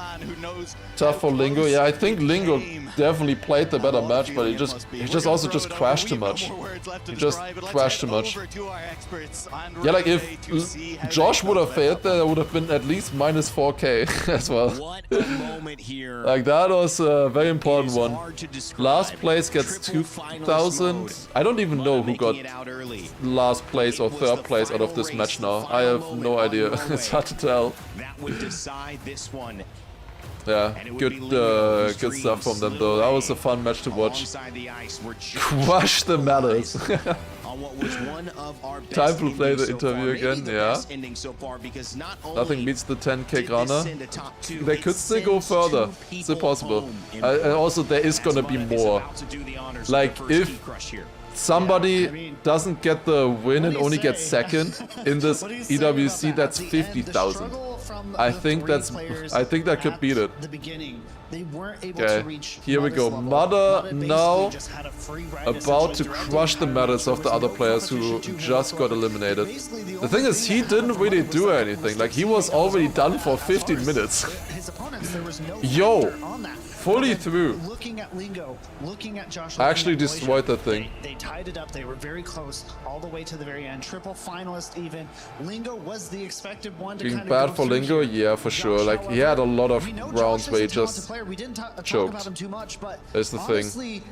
Tough for Lingo. Yeah, I think Lingo definitely played the better match, but he just also just crashed too much. He just crashed too much. Yeah, like if Josh would have failed there, it would have been at least minus 4k as well. Like that was a very important one. Last place gets 2,000. I don't even know who got last place or third place out of this match now. I have no idea. It's hard to tell. That would decide this one. Yeah, good stuff from them though. That was a fun match to watch. Crush the malice. Time to play the interview again, yeah. Nothing beats the 10k Grana. They could still go further. Still possible. And also there is gonna be more. Like if somebody doesn't get the win and only gets second in this EWC, that's 50,000. I think that could beat it. Okay, here we go. Mother now about to crush the medals of the other players who just got eliminated. The thing is, he didn't really do anything. Like, he was already done for 15 minutes. Yo! Fully through. Looking at Lingo, looking at Josh. I actually destroyed that thing. They tied it up. They were very close all the way to the very end. Triple finalist even. Lingo was the expected one to Being kind bad of for Lingo, yeah, for sure. Like he had a lot of rounds where he just choked. That's the thing.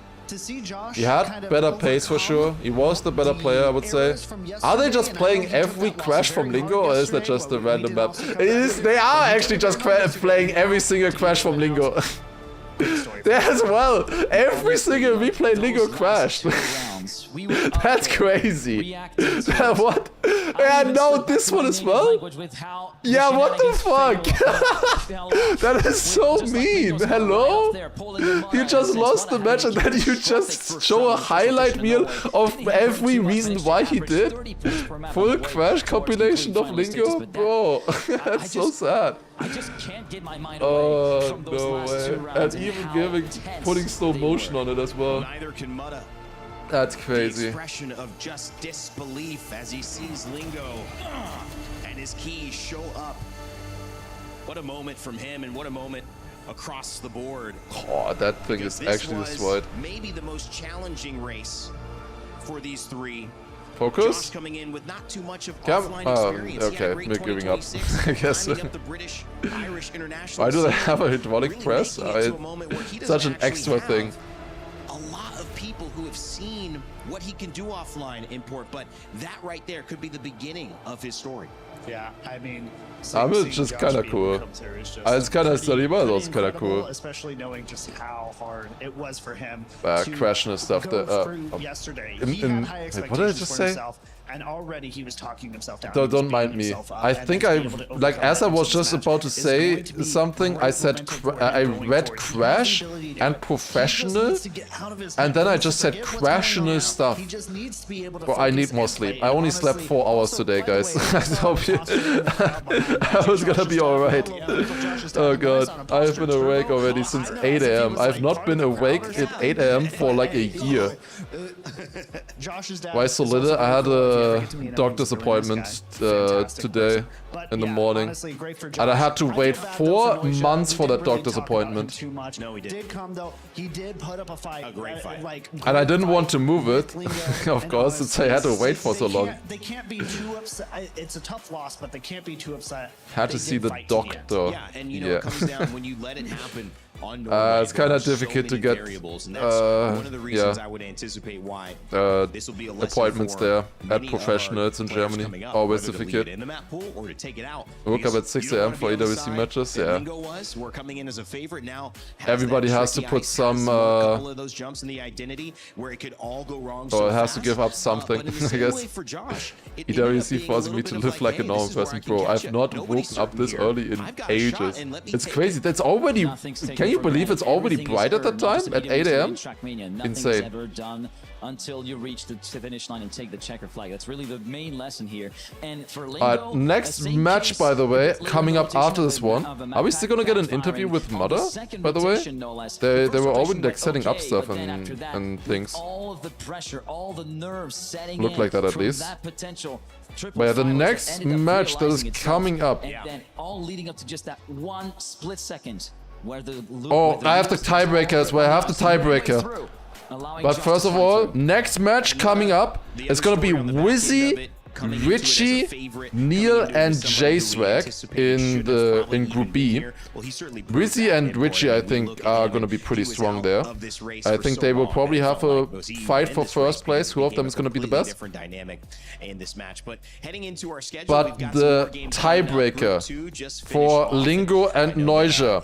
He had better pace for sure. He was the better player, I would say. Are they just playing every crash from Lingo, or is that just a random map? They are actually just playing every single crash from Lingo. There as well. Every single replay Lingo crashed. That's crazy. What? Yeah, no, this one as well? Yeah, what the fuck? That is so mean. Hello? You just lost the match and then you just show a highlight reel of every reason why he did? Full crash compilation of Lingo? Bro, that's so sad. I just can't get my mind away from those last 2 rounds. And even putting slow motion on it as well. Neither can Mutta. That's crazy. The expression of just disbelief as he sees Lingo and his keys show up. What a moment from him, and what a moment across the board. Oh, that thing is actually destroyed. Maybe the most challenging race for these three. Focus? Josh coming in with not too much of offline experience. Okay, we're giving up, I guess. Why do they have a hydraulic press? Such an extra thing. A lot of people who have seen what he can do offline import, but that right there could be the beginning of his story. Yeah, I mean, it's just kind of cool. It's kind of study, but it's kind of cool. Especially knowing just how hard it was for him crashing and stuff. Yesterday, what did I just say? And already he was talking himself down. Don't mind me. I think as I was just about to say something, I said I read crash and professional, and then I just said crashional stuff. But I need more sleep. I only slept 4 hours today, guys. I was gonna be alright. Oh god, I've been awake already since 8 AM. I've not been awake at 8 AM for like a year. Why so little? I had a doctor's appointment today in the morning, and I had to wait 4 months for that doctor's appointment. And I didn't want to move it, of course, since I had to wait for so long. They can't be too upset. It's a tough loss, but they can't be too upset. Had to see the doctor. Yeah, and you know, it comes down when you let it happen. It's kind of difficult to get appointments there at professionals in Germany. Always difficult. Woke up at 6 AM for EWC matches, yeah. Everybody has to put some or has to give up something, I guess. EWC forcing me to live like a normal person, bro. I've not woken up this early in ages. It's crazy. That's already... Can you believe it's already bright at that time? At 8 AM? Insane. Ever done until you reach the finish line and take the checker flag. That's really the main lesson here. And for Lingo, next match, by the way, coming up after this one. Are we still gonna get an interview with Mudder, by the way? They were already like setting up stuff and things. All of the pressure, all the nerves setting Look like that at least. But yeah, the next match that is coming up. And then all leading up to just that one split second where the I have the tiebreaker as well. I have the tiebreaker. But first of all, next match coming up is gonna be Wizzy, Richie, Neil, and J-Swag in Group B. Wizzy and Richie, I think, are going to be pretty strong there. I think they will probably have a fight for first place. Who of them is going to be the best? But the tiebreaker for Lingo and Noisia,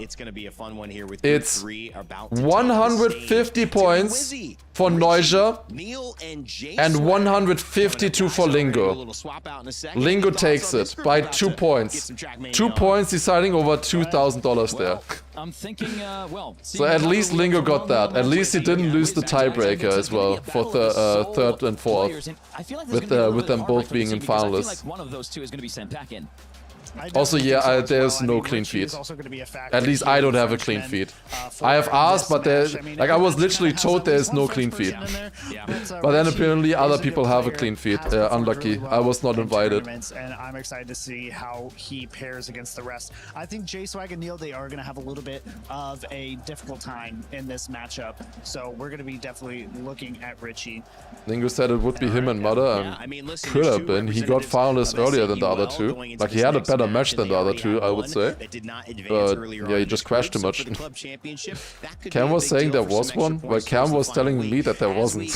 it's 150 points for Noisia and 152 for Lingo. Lingo takes it by 2 points. 2 points deciding over $2,000 there. I'm thinking, so at least Lingo got that. At least he didn't lose the tiebreaker as well for third and fourth, with them both being in finalists. One of those two is going to be sent back in. Also, yeah, there's no clean feed. At least I don't have a clean feed. I have asked, but there's like I was literally told there's no clean feed. But then apparently other people have a clean feed. Unlucky, I was not invited. And I'm excited to see how he pairs against the rest. I think J-Swag and Neil, they are going to have a little bit of a difficult time in this matchup. So we're going to be definitely looking at Richie. Lingo said it would be him and Mudder. Could have been. He got finalists earlier than the other two. Like he had a better match than the other two, I would say. But yeah, he just crashed too much. Cam was saying there was one, but Cam was telling me that there wasn't.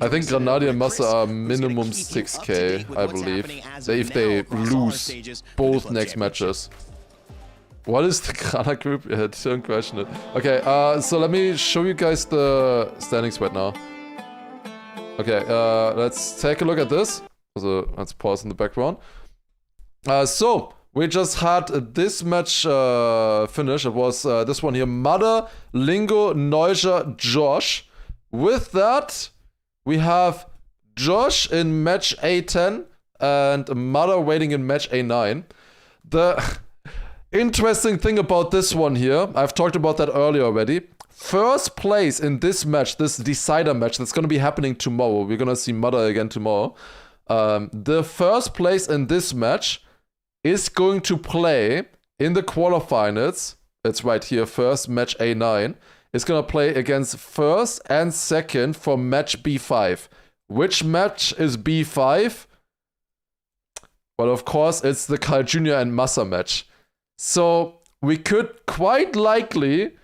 I think Grenadier and Massa are minimum 6k, I believe, if they lose both next matches. What is the Grana group? Yeah, don't question it. Okay, so let me show you guys the standings right now. Okay, let's take a look at this. So let's pause in the background. So we just had this match finish. It was this one here: Mudder, Lingo, Noisia, Josh. With that, we have Josh in match A10 and Mudder waiting in match A9. The interesting thing about this one here, I've talked about that earlier already. First place in this match, this decider match that's going to be happening tomorrow. We're going to see Mudder again tomorrow. The first place in this match is going to play in the quarterfinals. It's right here, first match A9. It's going to play against first and second for match B5. Which match is B5? Well, of course, it's the Carl Jr. and Massa match. So we could quite likely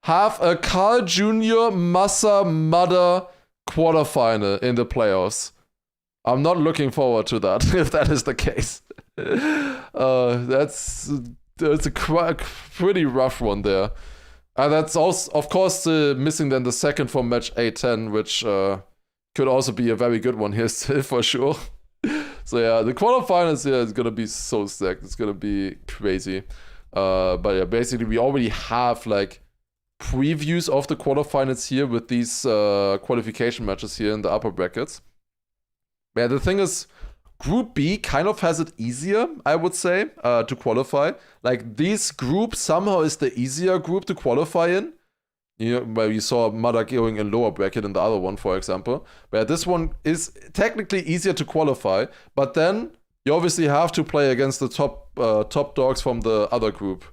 have a Carl Jr. Massa Mudder quarterfinal in the playoffs. I'm not looking forward to that, if that is the case. That's a pretty rough one there. And that's also, of course, missing then the second from match A10, which could also be a very good one here still, for sure. So yeah, the quarterfinals here is going to be so stacked. It's going to be crazy. But yeah, basically we already have like previews of the quarterfinals here with these qualification matches here in the upper brackets. Yeah, the thing is, Group B kind of has it easier, I would say, to qualify. Like, this group somehow is the easier group to qualify in. You know, where you saw Mudder going in lower bracket in the other one, for example. Where this one is technically easier to qualify, but then you obviously have to play against the top dogs from the other group,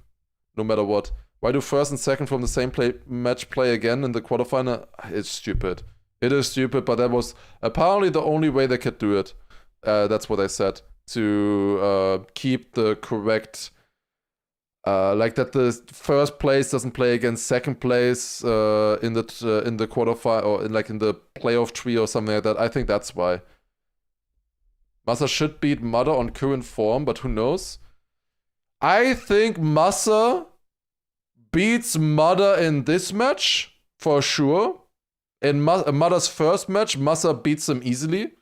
no matter what. Why do first and second from the same match play again in the quarterfinal? It's stupid. It is stupid, but that was apparently the only way they could do it. That's what I said. To keep the correct... like that the first place doesn't play against second place in the quarterfinal, or in the playoff tree or something like that. I think that's why. Massa should beat Mudder on current form, but who knows? I think Massa beats Mudder in this match, for sure. In Mudder's first match, Massa beats him easily.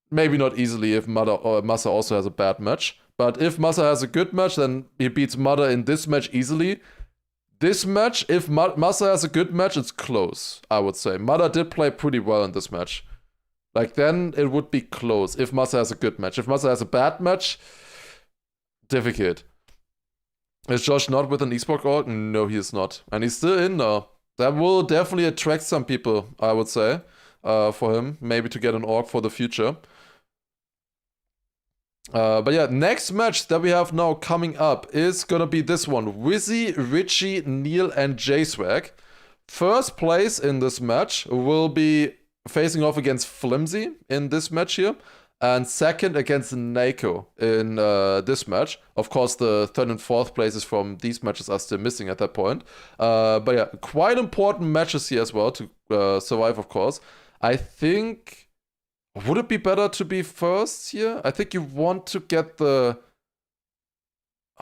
Maybe not easily if Mudder or Massa also has a bad match. But if Massa has a good match, then he beats Mudder in this match easily. This match, if Massa has a good match, it's close, I would say. Mudder did play pretty well in this match. Like, then it would be close if Massa has a good match. If Massa has a bad match, difficult. Is Josh not with an esport org? No, he is not. And he's still in now. That will definitely attract some people, I would say, for him. Maybe to get an org for the future. But yeah, next match that we have now coming up is gonna be this one. Wizzy, Richie, Neil, and J-Swag. First place in this match will be facing off against Flimsy in this match here. And second against Nako in this match. Of course, the third and fourth places from these matches are still missing at that point. But yeah, quite important matches here as well to survive, of course. I think... Would it be better to be first here? I think you want to get the...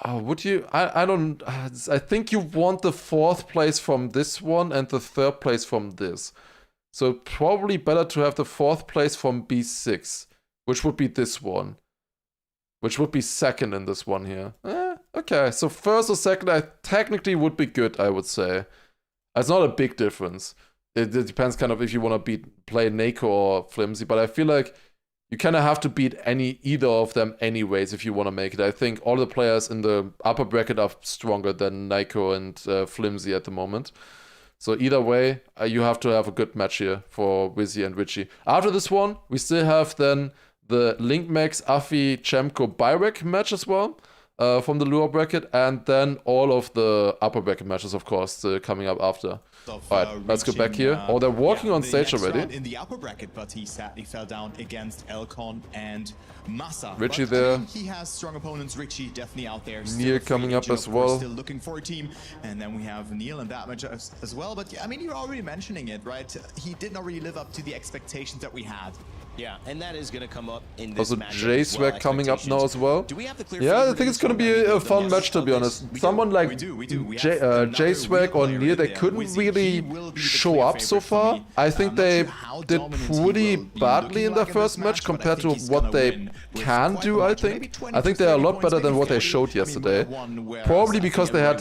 would you? I don't... I think you want the fourth place from this one and the third place from this. So probably better to have the fourth place from B6. Which would be this one. Which would be second in this one here. Okay, so first or second I technically would be good, I would say. It's not a big difference. It depends kind of if you want to play Nako or Flimsy, but I feel like you kind of have to beat either of them anyways if you want to make it. I think all the players in the upper bracket are stronger than Nako and Flimsy at the moment. So either way, you have to have a good match here for Wizzy and Richie. After this one, we still have then the Linkmax, Afi, Chemko, Byrek match as well. From the lower bracket, and then all of the upper bracket matches, of course, coming up after. Alright, let's go back here. They're walking on stage already. In the upper bracket, but he sadly fell down against Elcon and Massa. Richie there. He has strong opponents. Richie definitely out there. Neil coming up as well. Still looking for a team, and then we have Neil in that match as well. But I mean, you're already mentioning it, right? He did not really live up to the expectations that we had. Yeah, and that is going to come up in this also match. J-Swag coming up now as well. Do we have the clear yeah, I think it's going to be a fun match, to be honest. Someone like J-Swag or Neil, they couldn't really show up so far. I think they did pretty badly in their first match compared to what they can do, I think. I think they're a lot better than what they showed yesterday. Probably because they had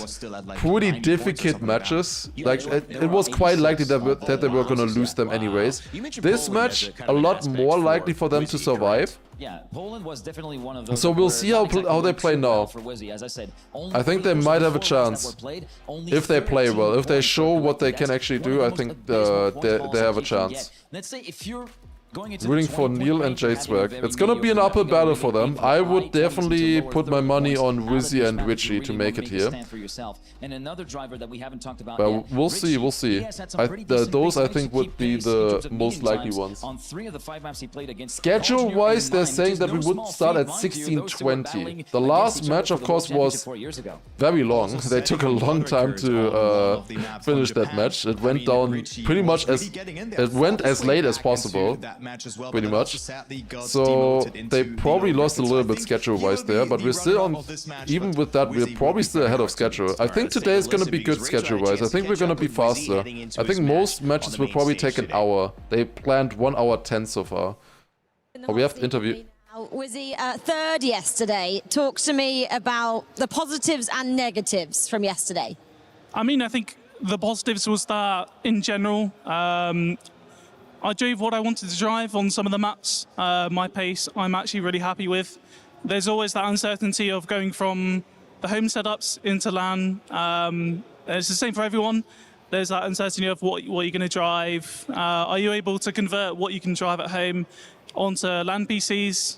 pretty difficult matches. Like, it was quite likely that they were going to lose them anyways. This match, a lot more likely for them to survive. Yeah, Poland was definitely one of those. So we'll see how they play now. I think they might have a chance if they play well. If they show what they can actually do, I think they have a chance. Let's say if you're rooting for Neil and J-Swag. It's gonna be an uphill battle for them. I would definitely put my money on Wizzy and Richie to make it here. But we'll see, we'll see. Those I think would be the most likely ones. Schedule-wise, they're saying that we wouldn't start at 16:20. The last match, of course, was very long. They took a long time to finish that match. It went down pretty much as late as possible. Pretty much. So they probably lost a little bit schedule-wise there, but we're still on, even with that, we're probably still ahead of schedule. I think today is going to be good schedule-wise. I think we're going to be faster. I think most matches will probably take an hour. They planned 1 hour 10 so far. Oh, we have to interview. Wizzy, third yesterday. Talk to me about the positives and negatives from yesterday. I mean, I think the positives was that, in general, I drove what I wanted to drive on some of the maps. My pace, I'm actually really happy with. There's always that uncertainty of going from the home setups into LAN. It's the same for everyone. There's that uncertainty of what you're going to drive. Are you able to convert what you can drive at home onto LAN PCs?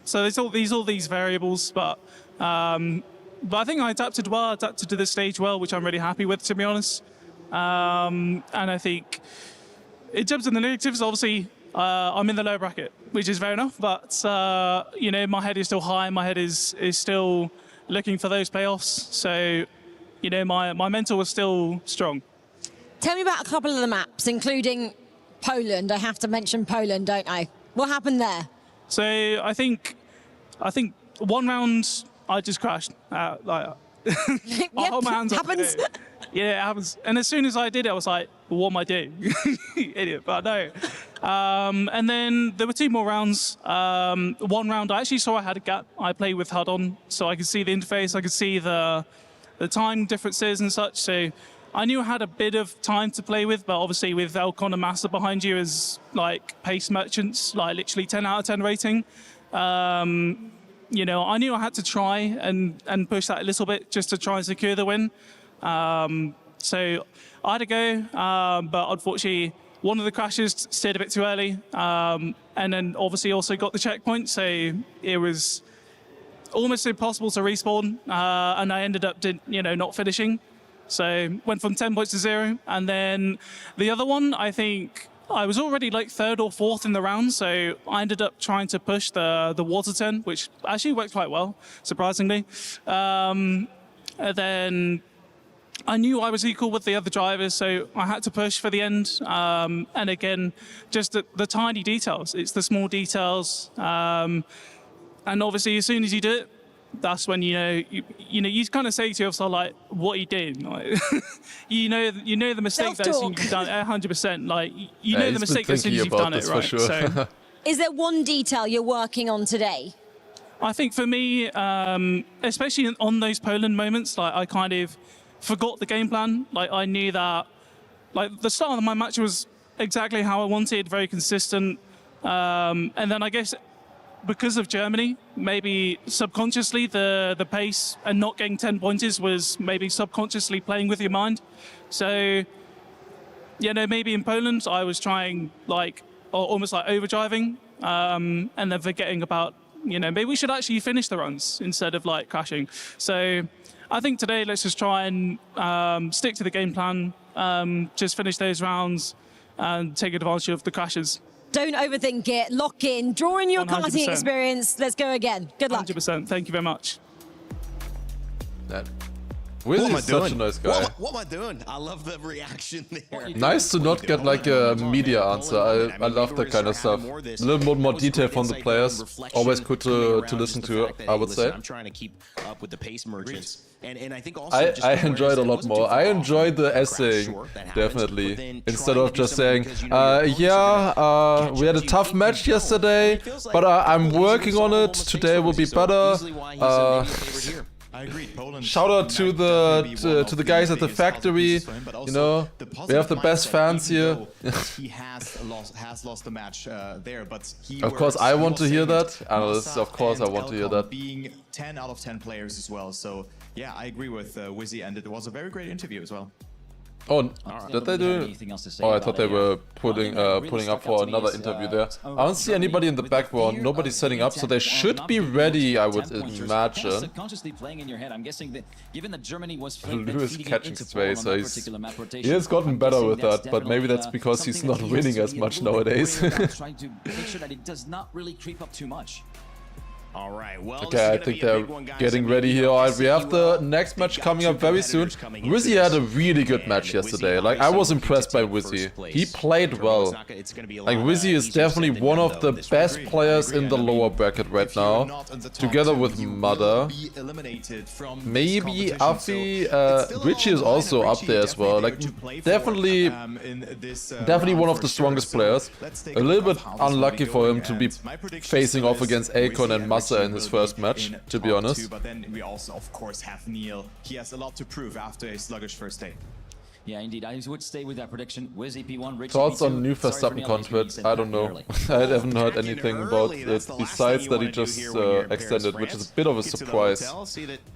So there's all these variables, but I think I adapted well, adapted to the stage well, which I'm really happy with, to be honest. And I think, in terms of the negatives, obviously, I'm in the low bracket, which is fair enough, but, you know, my head is still high, my head is still looking for those playoffs, so, you know, my mental is still strong. Tell me about a couple of the maps, including Poland. I have to mention Poland, don't I? What happened there? So, I think one round, I just crashed. I'll hold my hands up. Happens. Yeah, it happens. And as soon as I did it, I was like, well, what am I doing? Idiot. But no. And then there were 2 more rounds. One round I actually saw I had a gap. I played with HUD on, so I could see the interface, I could see the time differences and such. So I knew I had a bit of time to play with, but obviously with Elcon and Massa behind you as like pace merchants, like literally 10 out of 10 rating. You know, I knew I had to try and push that a little bit just to try and secure the win. So I had to go, but unfortunately, one of the crashes stayed a bit too early, and then obviously also got the checkpoint, so it was almost impossible to respawn, and I ended up, not finishing. So went from 10 points to 0, and then the other one, I think I was already like 3rd or 4th in the round, so I ended up trying to push the water turn, which actually worked quite well, surprisingly. And then I knew I was equal with the other drivers, so I had to push for the end. And again, just the tiny details. It's the small details. And obviously, as soon as you do it, that's when you kind of say to yourself, like, what are you doing? Like, you know the mistake that you've done 100%. Like, you know the mistake as soon as you've done it, right? Sure. So, is there one detail you're working on today? I think for me, especially on those Poland moments, like I kind of forgot the game plan. Like I knew that, like the start of my match was exactly how I wanted, very consistent. And then I guess because of Germany, maybe subconsciously the pace and not getting 10 pointers was maybe subconsciously playing with your mind. So, maybe in Poland I was trying like almost like overdriving, and then forgetting about, maybe we should actually finish the runs instead of like crashing. So I think today let's just try and stick to the game plan, just finish those rounds and take advantage of the crashes. Don't overthink it, lock in, draw in your 100%. karting experience. Let's go again. Good luck. 100%. Thank you very much. Willie is such a nice guy. What am I doing? I love the reaction there. Nice to not get like a media answer. I love that kind of stuff. A little more detail from the players. Always good to listen to, I would say. I'm trying to keep up with the pace merchants. And I think also I enjoyed a lot more. I enjoyed the essaying, definitely. Instead of just saying, we had a tough match yesterday, but I'm working on it. Today will be better. I agree. Poland. Shout out to the guys at the factory. We have the best fans here. He has lost the match there, but of course I want to hear that. Analysts, of course I want to hear that. Being 10 out of 10 players as well. So yeah, I agree with Wizzy, and it was a very great interview as well. Oh, did they do? Oh, I thought they were putting up for another interview there. I don't see anybody in the background. Nobody's setting up, so they should be ready, I would imagine. Subconsciously playing in your head. I'm guessing that given that Germany was Lewis catching space, so he has gotten better with that, but maybe that's because he's not winning as much nowadays. Trying to make sure that it does not really creep up too much. All right, well, okay, I think they're getting ready here. Alright, we have the next match coming up very soon. Wizzy had a really good match yesterday. Like, I was impressed by Wizzy. He played well. Like, Wizzy is definitely one of the best players in the lower bracket right now. Together with Mother. Maybe Afi. Richie is also up there as well. Like, definitely one of the strongest players. A little bit unlucky for him to be facing off against Akon and Massa in his first match, to be honest. But then we also, of course, have Neil. He has a lot to prove after a sluggish first day. Yeah, indeed. I would stay with that prediction. Wizzy P1, Richie Thoughts P2. on new Verstappen contract? I don't know. I haven't heard anything about it besides that he just extended, which is a bit of a surprise.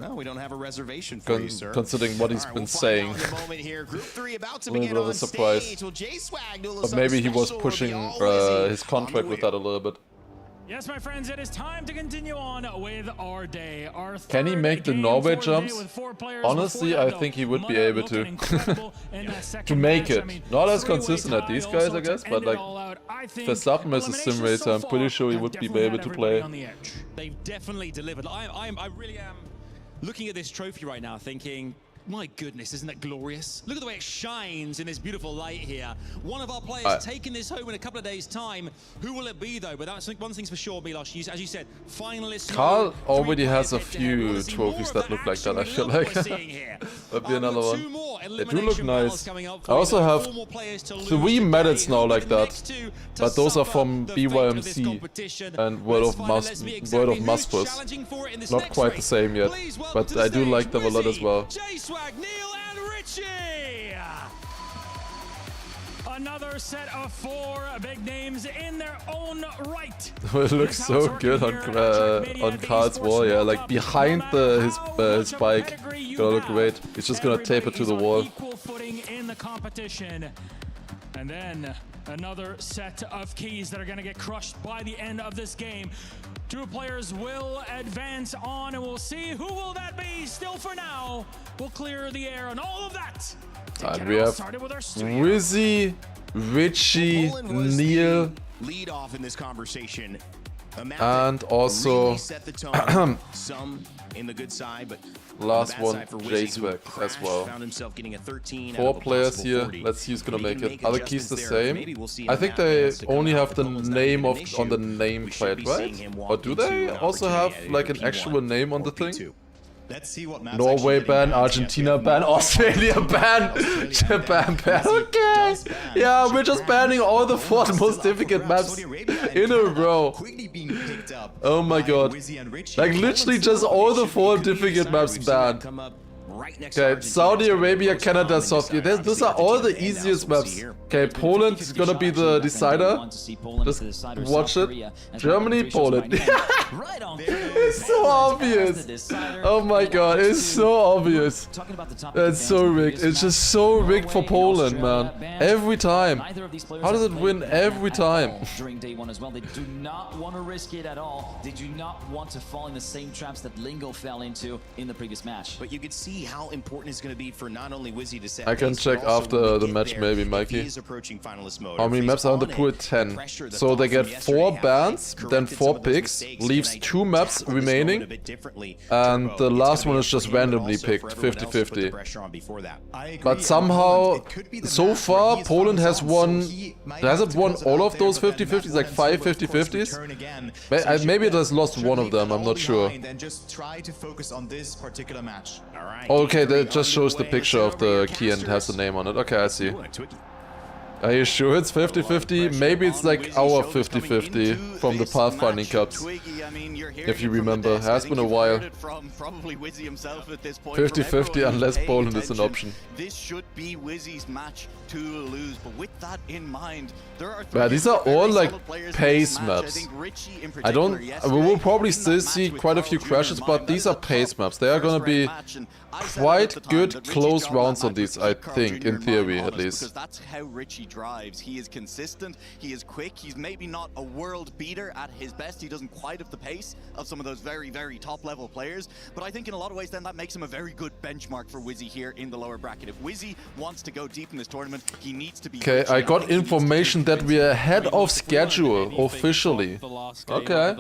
We don't have a reservation for you, sir. Considering what he's been saying. A little bit of a surprise. But maybe he was pushing his contract with that a little bit. Yes, my friends, it is time to continue on with our day. Can he make the Norway jumps? Honestly, I think he would be able to. To make it. Not as consistent as these guys, I guess, but like Verstappen is a sim racer. I'm pretty sure he would be able to play. They've definitely delivered. I really am looking at this trophy right now thinking, my goodness, isn't that glorious? Look at the way it shines in this beautiful light here. One of our players taking this home in a couple of days' time. Who will it be, though? But that's one thing's for sure, Milos. As you said, finalists. Carl already has a few trophies that look like that, I feel like. That'd be another one. They do look nice. I also have 3 medals now like that, but those are from BYMC and World of Muspus. Not quite the same yet, but I do like them a lot as well. Another set of 4 big names in their own right. It looks so good on Karl's wall, yeah, like behind his bike. Gonna look great. He's just gonna tape it to the wall. Equal footing in the competition. And then another set of keys that are gonna get crushed by the end of this game. 2 players will advance on, and we'll see who will that be. Still for now, we'll clear the air on all of that. And we have Wizzy, Richie, Neil, lead off in this conversation. and also some in the good side, but last one, J-Swag as well. 4 players here. Let's see who's gonna make it. Are the keys the same? I think they only have the name on the nameplate, right? Or do they also have like an actual name on the thing? Let's see what Norway ban, Argentina ban, Australia ban, Japan ban. Okay. Yeah, we're just banning all the 4 most difficult maps in a row. Oh my god. Like literally just all the 4 difficult maps banned. Okay, Saudi Arabia, Canada, South Korea. Those are all the easiest maps. Okay, Poland is gonna be the decider. Just watch it. Germany, Poland. It's so obvious. Oh my god, it's so obvious. It's so rigged. It's just so rigged for Poland, man. Every time. How does it win every time? During day 1 as well, they do not want to risk it at all. They do not want to fall in the same traps that Lingo fell into in the previous match. But you could see how important it's going to be for not only Wizzy to set. I can check after the match maybe, Mikey. How many maps are in the pool? 10. So they get 4 bans, then 4 picks, leaves 2 maps remaining, and the last one is just randomly picked, 50-50. But somehow, so far, Poland has won. Has it won all of those 50-50s? Like 5 50-50s? Maybe it has lost one of them, I'm not sure. Okay, that just shows the picture of the key and has the name on it. Okay, I see. Are you sure it's 50-50? Maybe it's like our 50-50 from the Pathfinding Cups. If you remember, it has been a while. 50-50 unless Poland is an option. This should be Wizzy's match to lose, but with that in mind, there are yeah, these are all like pace maps. We will probably still see quite a few crashes, but these are pace maps. They are gonna be quite good close rounds on these, I think, in theory at least. Because that's how Richie drives. He is consistent, he is quick, he's maybe not a world beater at his best, he doesn't quite have the pace of some of those very, very top level players, but I think in a lot of ways then that makes him a very good benchmark for Wizzy here in the lower bracket. If Wizzy wants to go deep in this tournament, he needs to be... Okay, I got information that we are ahead of schedule, officially. Okay.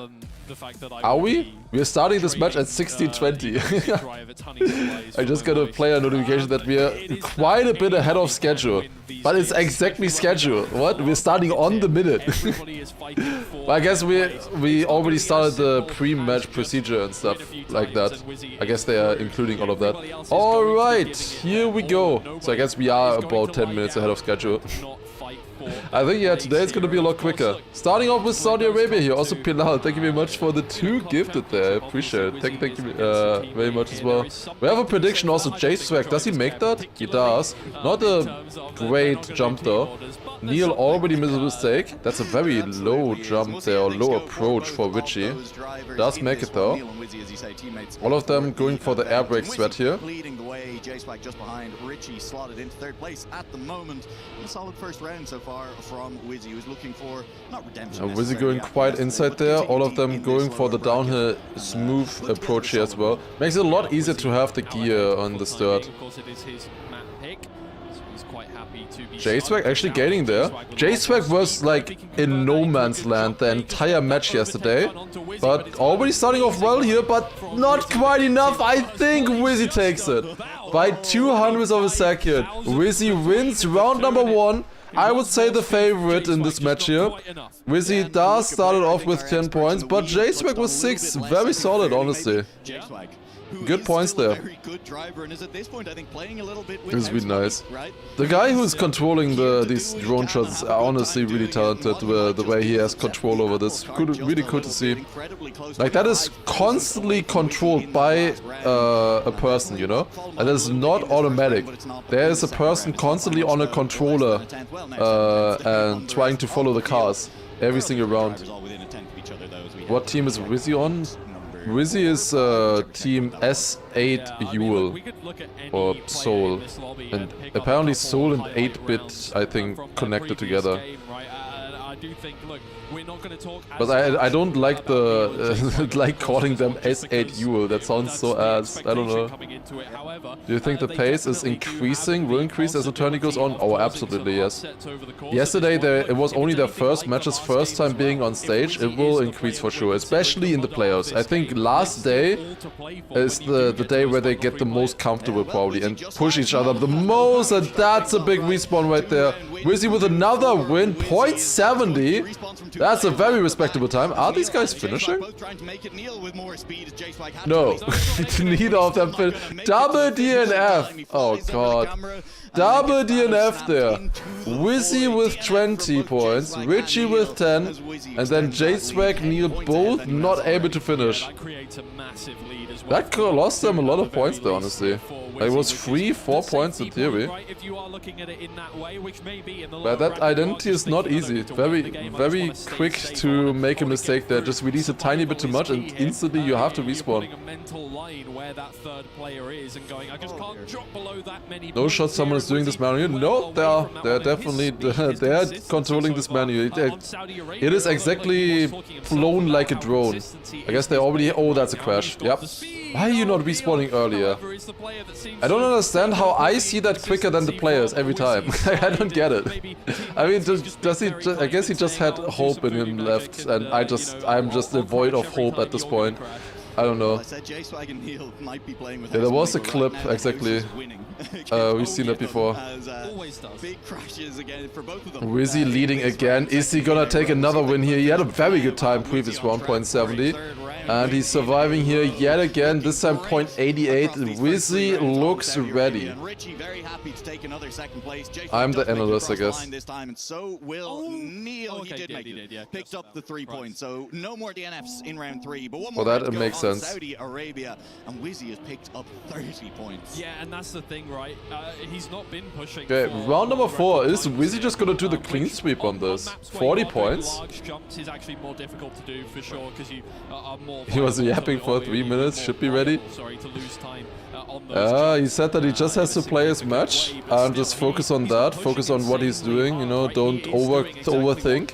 Are we? We are starting this match at 16:20. I just got a player notification that we are quite a bit ahead of schedule. But it's exactly schedule. What? We're starting on the minute. Well, I guess we already started the pre-match procedure and stuff like that. I guess they are including all of that. Alright, here we go. So I guess we are about 10 minutes ahead of schedule. I think, yeah, today it's gonna be a lot quicker. Starting off with Saudi Arabia here. Also, Pilal, thank you very much for the 2 gifted there. I appreciate it. Thank you very much as well. We have a prediction also. J-Swag, does he make that? He does. Not a great jump though. Neil already made a mistake. That's a very low jump there, or low approach for Richie. Does make it though. All of them going for the air brake sweat here. Leading the way, J-Swag just behind. Richie slotted into 3rd place at the moment. A solid first round so far from Wizzy, who's looking for, not redemption. Wizzy going quite inside there. All of them going for the downhill smooth approach here as well. Makes it a lot easier to have the gear on the start. J-Swag actually gaining there. J-Swag was like in no man's land the entire match yesterday. But already starting off well here, but not quite enough. I think Wizzy takes it. By 200ths of a second. Wizzy wins round number 1. I would say the favorite in this match here. Wizzy does start it off with 10 points, but J-Swag with 6. Very solid, honestly. Good points there. Very good driver and is at this point, I think, playing a little bit with This would be nice. right? The guy who's controlling these drone shots is honestly really talented. The way he has control over this, really cool to see. Like that is constantly controlled by a person, you know, and it's not automatic. There is a person constantly on a controller and trying to follow the cars every single round. What team is Wizzy on? Wizzy is team S8 Yule or Soul, and apparently Soul and 8-bit I think connected together. But I don't like the like calling them S8 Yule. That sounds so ass. I don't know. Do you think the pace is increasing? Will increase as the tourney goes on? Oh, absolutely yes. Yesterday it was only their first matches, first time being on stage. It will increase for sure, especially in the playoffs. I think last day is the day where they get the most comfortable probably and push each other the most, and that's a big respawn right there. Wizzy with another win, 0.70. That's a very respectable time. Are these guys finishing? No, neither of them fin. Double DNF. Oh god. Double DNF there. Wizzy with 20 points, Richie with 10, and then J-Swag, Neil both not able to finish. That could have lost them a lot of points though, honestly. It was 3-4 points in theory. But that identity is not easy. Very quick to make a mistake there. Just release a tiny bit too much and instantly you have to respawn. No shot someone is doing this manual. No, they're definitely they're controlling this manual. It is exactly flown like a drone. I guess they already... Oh, that's a crash. Yep. Why are you not respawning earlier? I don't understand how I see that quicker than the players every time. I don't get it. I mean, does he? I guess he just had hope in him left, and I'm just devoid of hope at this point. I don't know. Yeah, there was a clip, exactly. We've seen that before. Wizzy leading again. Is he gonna take another win here? He had a very good time previous round, 0.70. And he's surviving here yet again, this time 0.88. Wizzy looks ready. I'm the analyst, I guess. So will Neil. He did make it. Picked up the 3 points. So no more DNFs in round 3. But one more that makes sense. Saudi Arabia, and Wizzy has picked up 30 points. Yeah, and that's the thing, right? He's not been pushing. Okay, round number 4. Is Wizzy just gonna do the clean sweep on this? 40 points. Large jumps is actually more difficult to do for sure because you are more. He was yapping for 3 minutes. Should be ready. Sorry to lose time on those. He said that he just has to play his match and just focus on that. Focus on what he's doing. You know, don't overthink.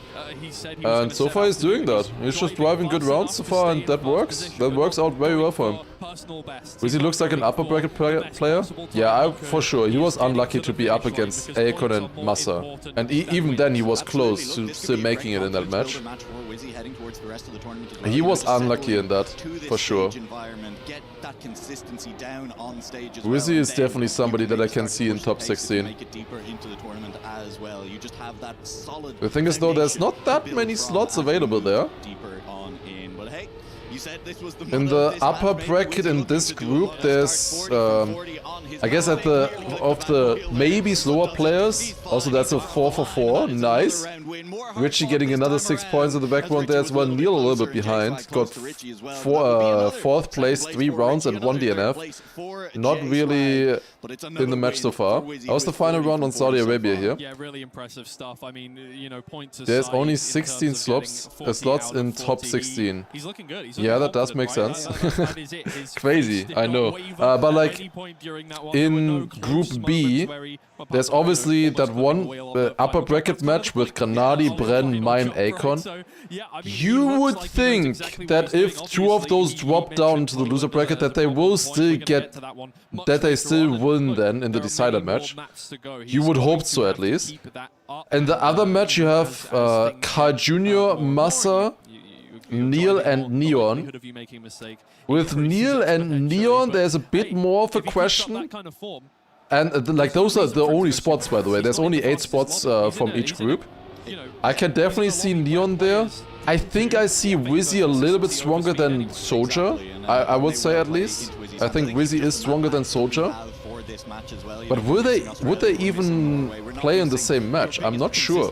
And so far he's doing that. He's just driving good rounds so far, and that works. That works out very well for him. Wizzy looks like an upper bracket player. Yeah, for sure. He was unlucky to be up against Akon and Massa. And even then he was close to still making it in that match. He was unlucky in that, for sure. Wizzy is definitely somebody that I can see in top 16. The thing is though, there's not that many slots available there. In the upper bracket in this group, there's, I guess of the maybe slower players, also that's a 4 for 4, nice. Richie getting another 6 points in the background there as well. Neil a little bit behind, got 4th place, 3 rounds and 1 DNF. Not really in the match so far. That was the final round on Saudi Arabia here. Yeah, really impressive stuff. I mean, you know, points aside, there's only 16 slots in top 16. He's looking good. Yeah, that does make sense. Crazy, I know. But like in Group B, there's obviously that one upper bracket match with Granadi, Bren, Mine, Akon. You would think that if 2 of those drop down into the loser bracket, that they will still win then in the decider match. You would hope so at least. And the other match you have Carl Jr., Massa, Neil and Neon. With Neil and Neon, there's a bit more of a question. And like those are the only spots, by the way. There's only 8 spots from each group. I can definitely see Neon there. I think I see Wizzy a little bit stronger than Soldier, I would say at least. I think Wizzy is stronger than Soldier. But would they even play in the same match? I'm not sure.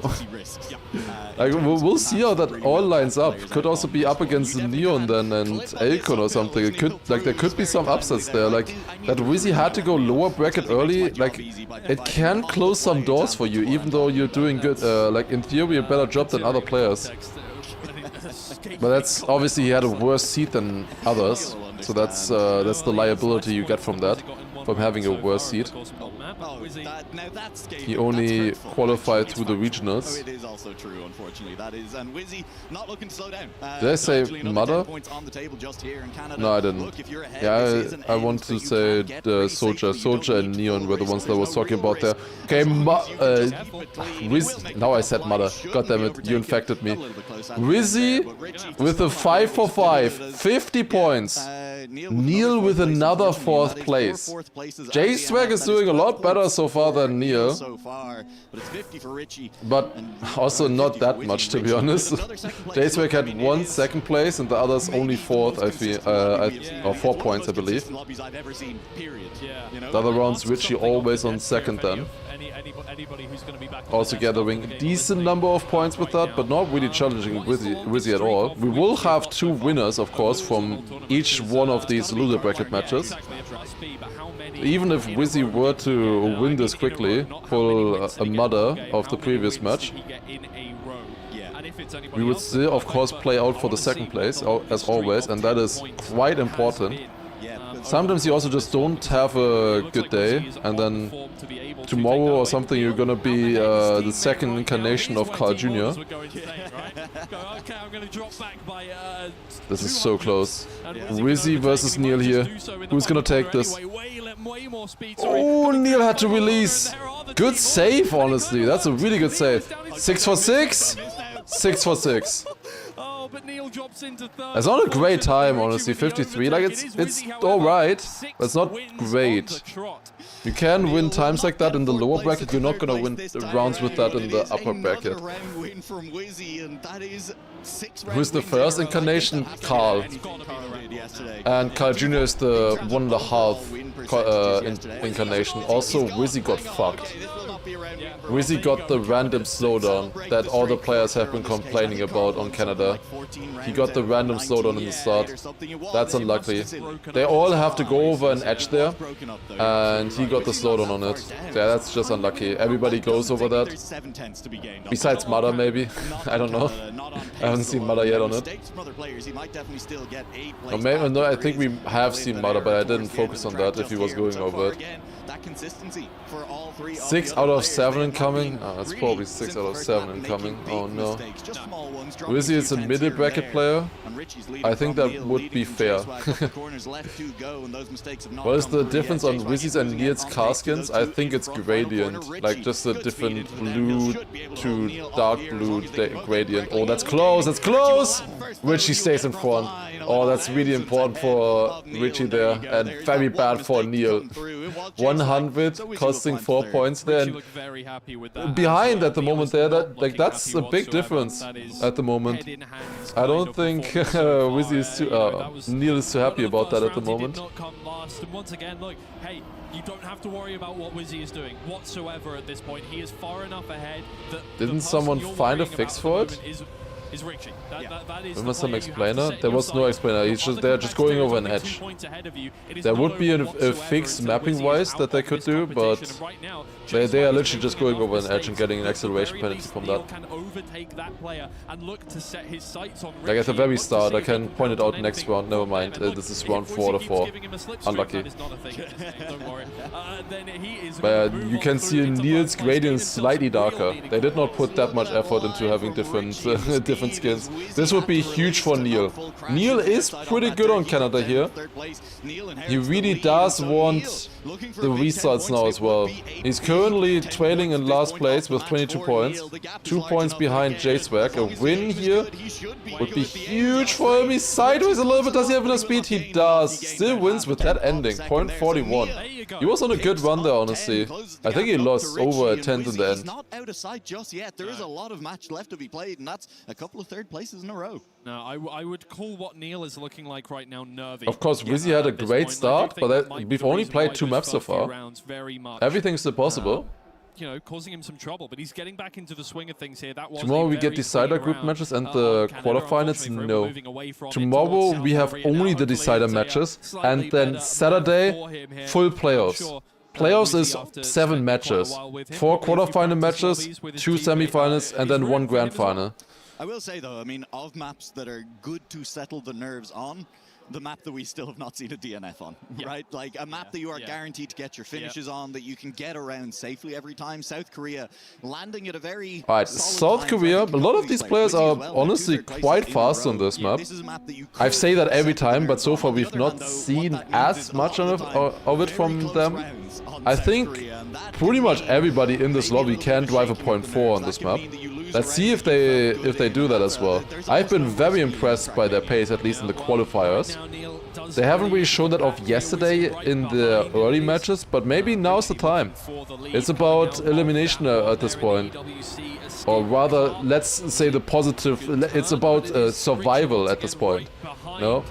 Like, we'll see how that all lines up. Could also be up against Neon then and Elkon or something. It could, like, there could be some upsets there. Like, that Wizzy had to go lower bracket early. Like, it can close some doors for you, even though you're doing good. Like, in theory, a better job than other players. But that's obviously he had a worse seed than others. So that's the liability you get from that. From having a worse seed. He only qualified through the regionals. It is also true, unfortunately. That is, and Wizzy not looking to slow down. Did I say Mother? No, I didn't. Yeah, I want to say the Soldier and Neon were the ones that I was talking about there. Okay, now I said Mother. God damn it, you infected me. Wizzy with a 5 for 5, 50 points. Neil with another 4th place. J-Swag is doing a lot better so far than Neil. But also not that much, to be honest. J-Swag had 1 second place and the others only 4th, I feel, or 4 points, I believe. The other rounds, Richie always on 2nd then. Also gathering a decent number of points with that, but not really challenging Wizzy at all. We will have 2 winners, of course, from each one of these loser bracket matches. Even if Wizzy were to win this quickly, pull a Mother of the previous match, we would still, of course, play out for the 2nd place, as always, and that is quite important. Sometimes you also just don't have a good day, and then tomorrow or something you're gonna be the 2nd incarnation of Carl Jr. This is so close. Wizzy versus Neil here. Who's gonna take this? Oh, Neil had to release. Good save, honestly. That's a really good save. 6 for 6? 6 for 6. It's not a great time, honestly. 53, like it's alright, but it's not great. You can win times like that in the lower bracket. You're not gonna win rounds with that in the upper bracket. Who's the first incarnation? Carl. And Carl Jr. is the 1.5 incarnation. Also, Wizzy got fucked. Wizzy got the random slowdown that all the players have been complaining about on Canada. He got the random slowdown in the start. That's unlucky. They all have to go over an edge there, and he got the slowdown on it. Yeah, that's just unlucky. Everybody goes over that. Besides Mother, maybe. I don't know. I haven't seen Mother yet on it. Or maybe, no, I think we have seen Mother, but I didn't focus on that if he was going over it. 6 out of 7 incoming? Oh, that's probably 6 out of 7 incoming. Oh no. Wizzy is a middle bracket player. I think that would be fair. What is the difference on Wizzy's and Neil's car skins? I think it's gradient. Like just a different blue to dark blue gradient. Oh, that's close, that's close! Richie stays in front. Oh, that's really important for Richie there. And very bad for Neil. 100 costing 4 points there. And behind at the moment there, that's a big difference at the moment. I don't think Wizzy is too, Neil is too happy about that at the moment. Once again, look, hey, you don't have to worry about what Wizzy is doing whatsoever at this point. He is far enough ahead that didn't someone find a fix for it? Is Richie. That is Remember some explainer? There was no explainer. They're just going over an edge. There would be a fix mapping-wise that they could do, but they are literally just going over an edge and getting an acceleration penalty from that. Like at the very start, I can point it out next round. Never mind. This is round 4 out of 4. Unlucky. But you can see Neil's gradient slightly darker. They did not put that much effort into having different skins. This would be huge for Neil. Neil is pretty good on Canada here. He really does want the results now as well. He's currently trailing in last place with 22 points. 2 points behind J-Swag. A win here would be huge for him. He's sideways a little bit. Does he have enough speed? He does. Still wins with that ending. 0.41. He was on a good run there, honestly. I think he lost over a 10th in the end. Not out of sight just yet. There is a lot of match left to be played, and that's a couple of 3rd places in a row. No, I would call what Neil is looking like right now nervy. Of course, Wizzy had a great start, but we've only played 2 maps so far. Everything's still possible. You know, causing him some trouble, but he's getting back into the swing of things here. That was Tomorrow we get decider group matches and the quarterfinals. No. Tomorrow we have only the decider matches, and then Saturday, full playoffs. Playoffs is 7 matches. 4 quarterfinal matches, 2 semifinals, and then 1 grand final. I will say though, I mean, of maps that are good to settle the nerves on, the map that we still have not seen a DNF on, right? Like a map that you are guaranteed to get your finishes on, that you can get around safely every time. South Korea landing at a very Alright, South Korea, a lot of these players are honestly quite fast on this map. I say that every time, but so far we've not seen as much of it from them. I think pretty much everybody in this lobby can drive a 0.4 on this map. Let's see if they do that as well. I've been very impressed by their pace, at least in the qualifiers. They haven't really shown that off yesterday in the early matches, but maybe now's the time. It's about elimination at this point. Or rather, let's say the positive, it's about survival at this point. No?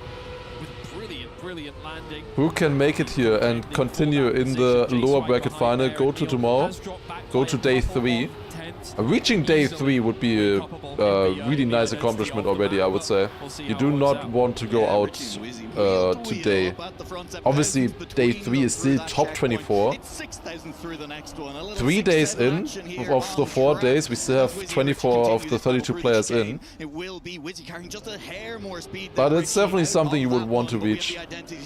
Who can make it here and continue in the lower bracket final, go to tomorrow, go to day 3. Reaching day 3 would be a really nice accomplishment already, I would say. You do not want to go out today. Obviously, day 3 is still top 24. 3 days in of the 4 days, we still have 24 of the 32 players in. But it's definitely something you would want to reach.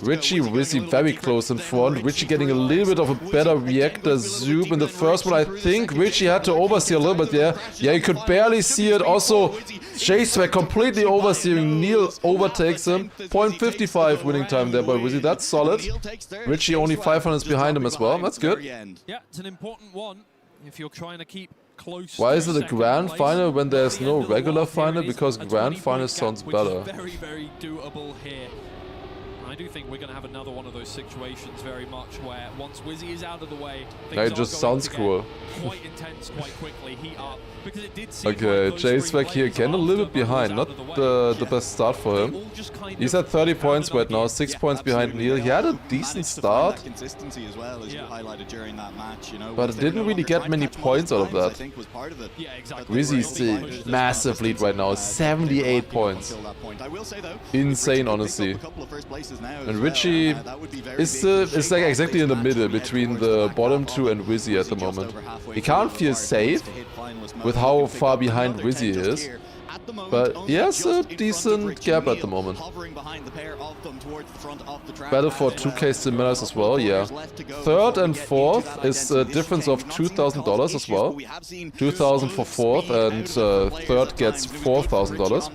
Richie, Wizzy very close in front. Richie getting a little bit of a better reactor zoom in the first one. I think Richie had to oversteer a little bit there. Yeah, you could barely see it. Also, JSwag completely oversteering. Neil overtakes him. 0.55 winning time there by Wizzy. That's solid. Richie only 500s behind him as well. That's good. Yeah, it's an important one if you're trying to keep close. Why is it a grand final when there's no regular final? Because grand final sounds better. Very, very doable here. I do think we're going to have another one of those situations very much where once Wizzy is out of the way, things it just sounds cool. Quite intense, quite quickly, heat up. Because it did seem okay, JSwag here again a little bit behind. Not the best start for him. He's at 30 points right now, 6 points behind Neil. He had a decent start, but it didn't really get many points out of that. Wizzy's the massive lead right now, 78 points. Insane, honestly. And Richie is like exactly in the middle between the bottom 2 and Wizzy at the moment. He can't feel safe with how far behind Wizzy is, but he has a decent gap at the moment. Battle for 2k still matters as well, yeah. 3rd and 4th is a difference of $2,000 as well. 2,000 for 4th, and 3rd gets $4,000.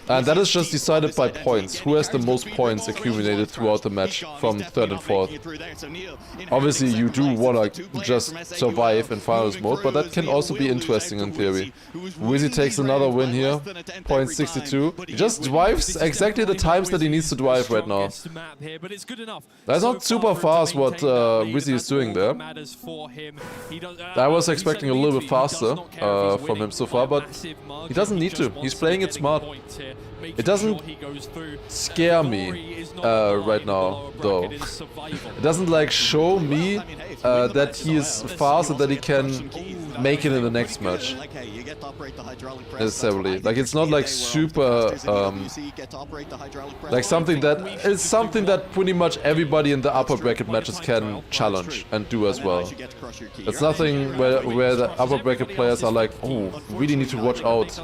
And that is just decided by points. Who has the most points accumulated throughout the match from 3rd and 4th. Obviously you do want to just survive in finals mode, but that can also be interesting in theory. Wizzy takes another win here, 0.62. He just drives exactly the times that he needs to drive right now. That's not super fast what Wizzy is doing there. I was expecting a little bit faster from him so far, but he doesn't need to. He's playing it smart. It doesn't scare me right now, though. It doesn't like show me that he is fast and that he can make it in the next match. Necessarily. Like, it's not like super like something that pretty much everybody in the upper bracket matches can challenge and do as well. It's nothing where the upper bracket players are like, oh, really need to watch out.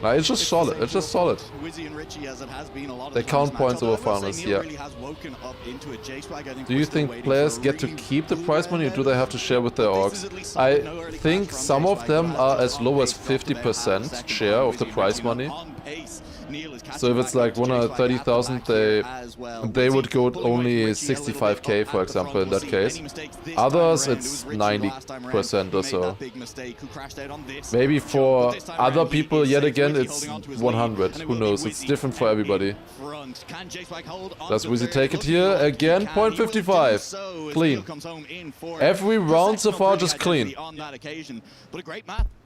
It's just solid. It's just solid. They count points over finals, yeah. Do you think players get to keep the prize money, or do they have to share with their orgs? I think some of them are as low as 50% share of the prize money. So if it's like 130,000, they would go only 65k, for example, in that case. Others, it's 90% or so. Maybe for other people, yet again, it's 100. Who knows? It's different for everybody. Does Wizzy take it here? Again, 0.55. Clean. Every round so far, just clean.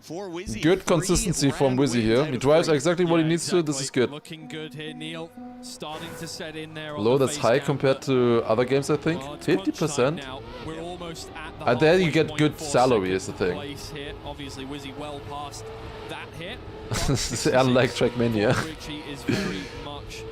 for Wizzy. Good consistency from Wizzy here. He drives exactly what he needs to. This is good. Looking good here, Neil. Starting to set in there. Low, that's high compared to other games, I think. 50%. We're almost at the And there you get good salary is the thing. here. Obviously, Wizzy well past that hit. Unlike Trackmania. Richie is very much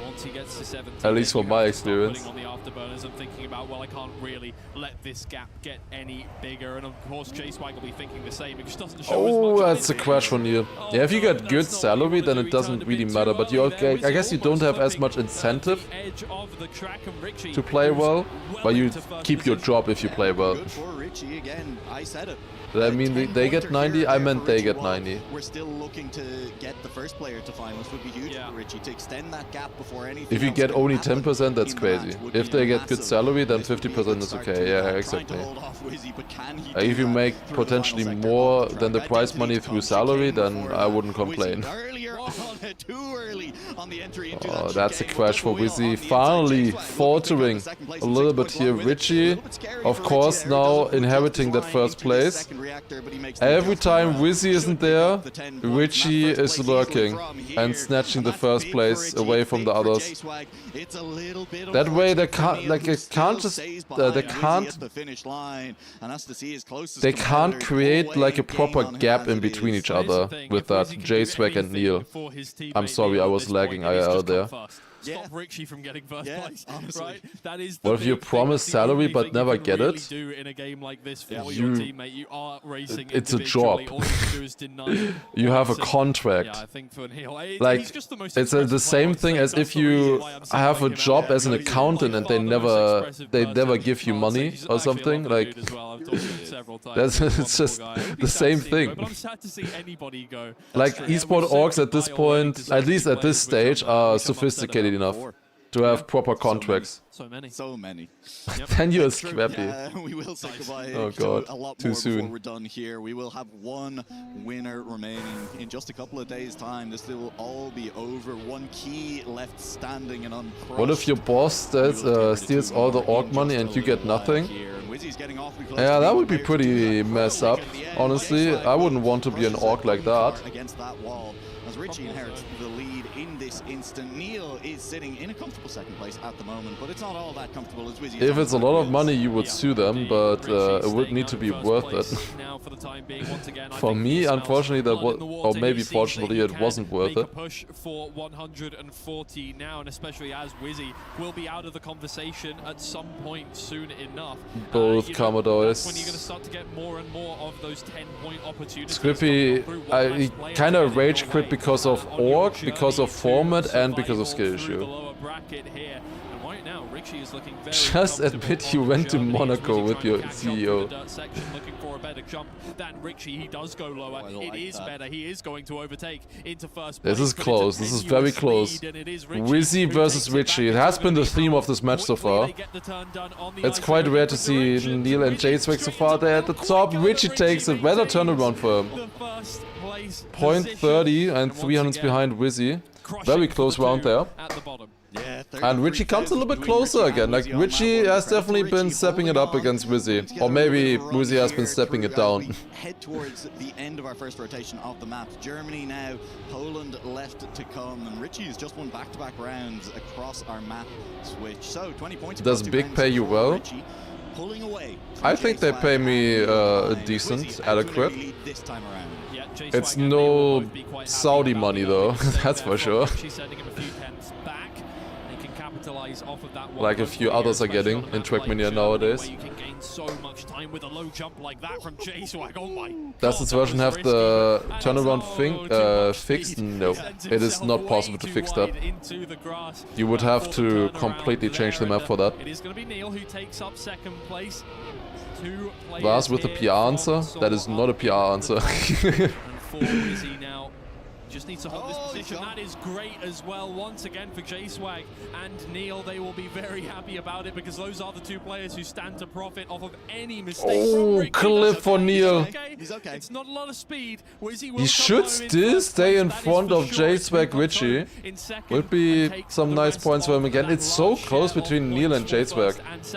once he gets to 17. At least from my experience. On the afterburners, I'm thinking about, well, I can't really let this gap get any bigger, and of course J-Swag will be thinking the same. It just doesn't show as much. That's a crash from you. Yeah, if you get good salary, then it doesn't really matter. But you, I guess you don't have as much incentive to play well, but you keep your job if you play well. Good for Richie again. I said it. Did I mean they get 90? I meant they get 90. We're still looking to get the first player to finals. Would be huge for Richie to extend that gap before anything. If you get only 10%, that's crazy. If they get good salary, then 50% is okay. Yeah, exactly. If you make potentially more than the prize money through salary, then I wouldn't complain. Oh, that's a crash for Wizzy. Finally faltering a little bit here. Richie, of course, now inheriting that first place. Every time Wizzy isn't there, Richie is lurking and snatching the first place away from the others. That way they can't, like, it can't just, they can't create like a proper gap in between each other with that J-Swag and Neil. I'm sorry, I was lagging IRL there. Stop Richie from getting first place, right? That is what if you promise salary but never get it? Do in a game like this for your teammate. You are racing it's a job. You have a contract. Yeah, I think for Neil, like it's the same thing as if you have a job as an accountant and they never give you money or something. Like that's it's just the same thing. But I'm sad to see anybody go. Like esport orgs at this point, at least at this stage, are sophisticated enough to have proper contracts. So many. So many. Then you're scrappy. We will say goodbye. Oh god, a lot too more soon. Before we're done here. We will have one winner remaining in just a couple of days' time. This will all be over. One key left standing and uncrushed. What if your boss steals all the org money and you get nothing? Yeah, that would be pretty messed up. Honestly, I wouldn't want to be an org like that. Against that wall, as Richie inherits the lead in this instant. Neil is sitting in a comfortable second place at the moment, but it's not all that comfortable as Wizzy. If it's a lot of money, you would sue them, but it would need to be worth it. For me, unfortunately, that was, or maybe fortunately, it wasn't worth it. Push for 140 now, and especially as Wizzy will be out of the conversation at some point soon enough. Both Commodores. When you're going to start to get more and more of those 10-point opportunities. Scrippy, I kind of rage quit because of org, because of format, and because of skill issue. Just admit you went to Monaco with your CEO. Looking for a better jump than Richie. He does go lower. It is better. He is going to overtake into first place. This is close. This is very close. Wizzy versus Richie. It has been the theme of this match so far. It's quite rare to see Neil and J-Swag so far. They're at the top. Richie takes a better turnaround for him. 0.30 and 300s behind Wizzy. Very close round there. And Richie comes a little bit closer again. Like, Richie has definitely been stepping it up against Wizzy. Or maybe Wizzy has been stepping it down. Head towards the end of our first rotation of the map. Germany now, Poland left to come. And Richie has just won back-to-back rounds across our map switch. So, 20 points. Does Big pay you well? I think they pay me decent, adequate. It's no Saudi money though, that's for sure. Like a few others are getting in Trackmania nowadays. Does this version have the turnaround thing fixed? No, it is not possible to fix that. You would have to completely change the map for that. Lars with the PR answer? That is not a PR answer. Just needs to hold this position. That is great as well. Once again for J-Swag and Neil, they will be very happy about it because those are the two players who stand to profit off of any mistake. Oh, clip for Neil. He's okay. It's not a lot of speed. He should still stay in front of J-Swag Richie. Would be some nice points for him again. It's so close between Neil and J-Swag.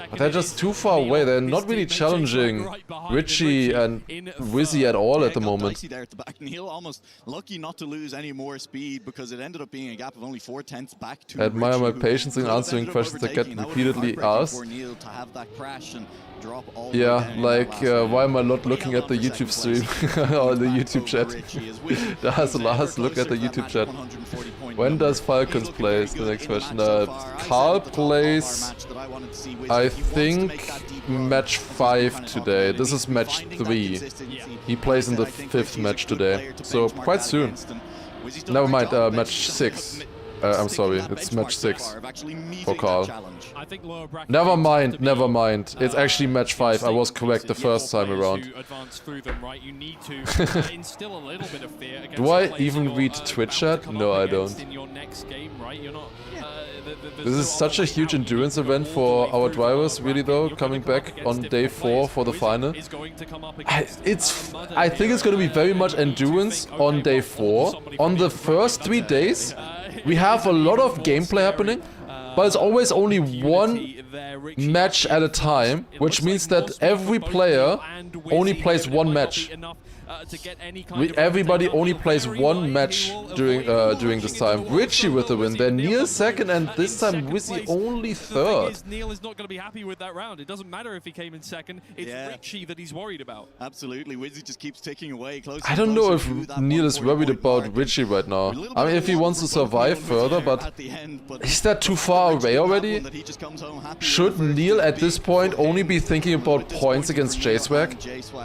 But they're just too far away. They're not really challenging Richie and Wizzy at all at the moment. Neil almost lucky not to lose any more speed because it ended up being a gap of only 4/10 back to I admire my patience in answering questions that get repeatedly asked. Yeah, like why am I not looking at the YouTube stream or the YouTube chat? Does Lars look at the YouTube chat? When does Falcons play is the next question. Carl plays, I think, match 5 today. This is match 3. He plays in the 5th match today, so quite soon. Never mind, match 6. I'm sorry, it's match 6 for Carl. Never mind, never mind. It's actually match 5. I was correct the first time around. Do I even read Twitch chat? No, I don't. This is such a huge endurance event for our drivers, really though, coming back on day 4 for the final. I think it's going to be very much endurance on day 4. On the first 3 days, we have a lot of gameplay happening, but it's always only one match at a time, which means that every player only plays one match. Everybody only plays one match during this time. Richie with the win, then Neil second, and this time Wizzy only third. Neil is not going to be happy with that round. It doesn't matter if he came in second. It's Richie that he's worried about. Absolutely, Wizzy just keeps ticking away. I don't know if Neil is worried about Richie right now. I mean, if he wants to survive further, but is that too far away already? Should Neil at this point only be thinking about points against J-Swag?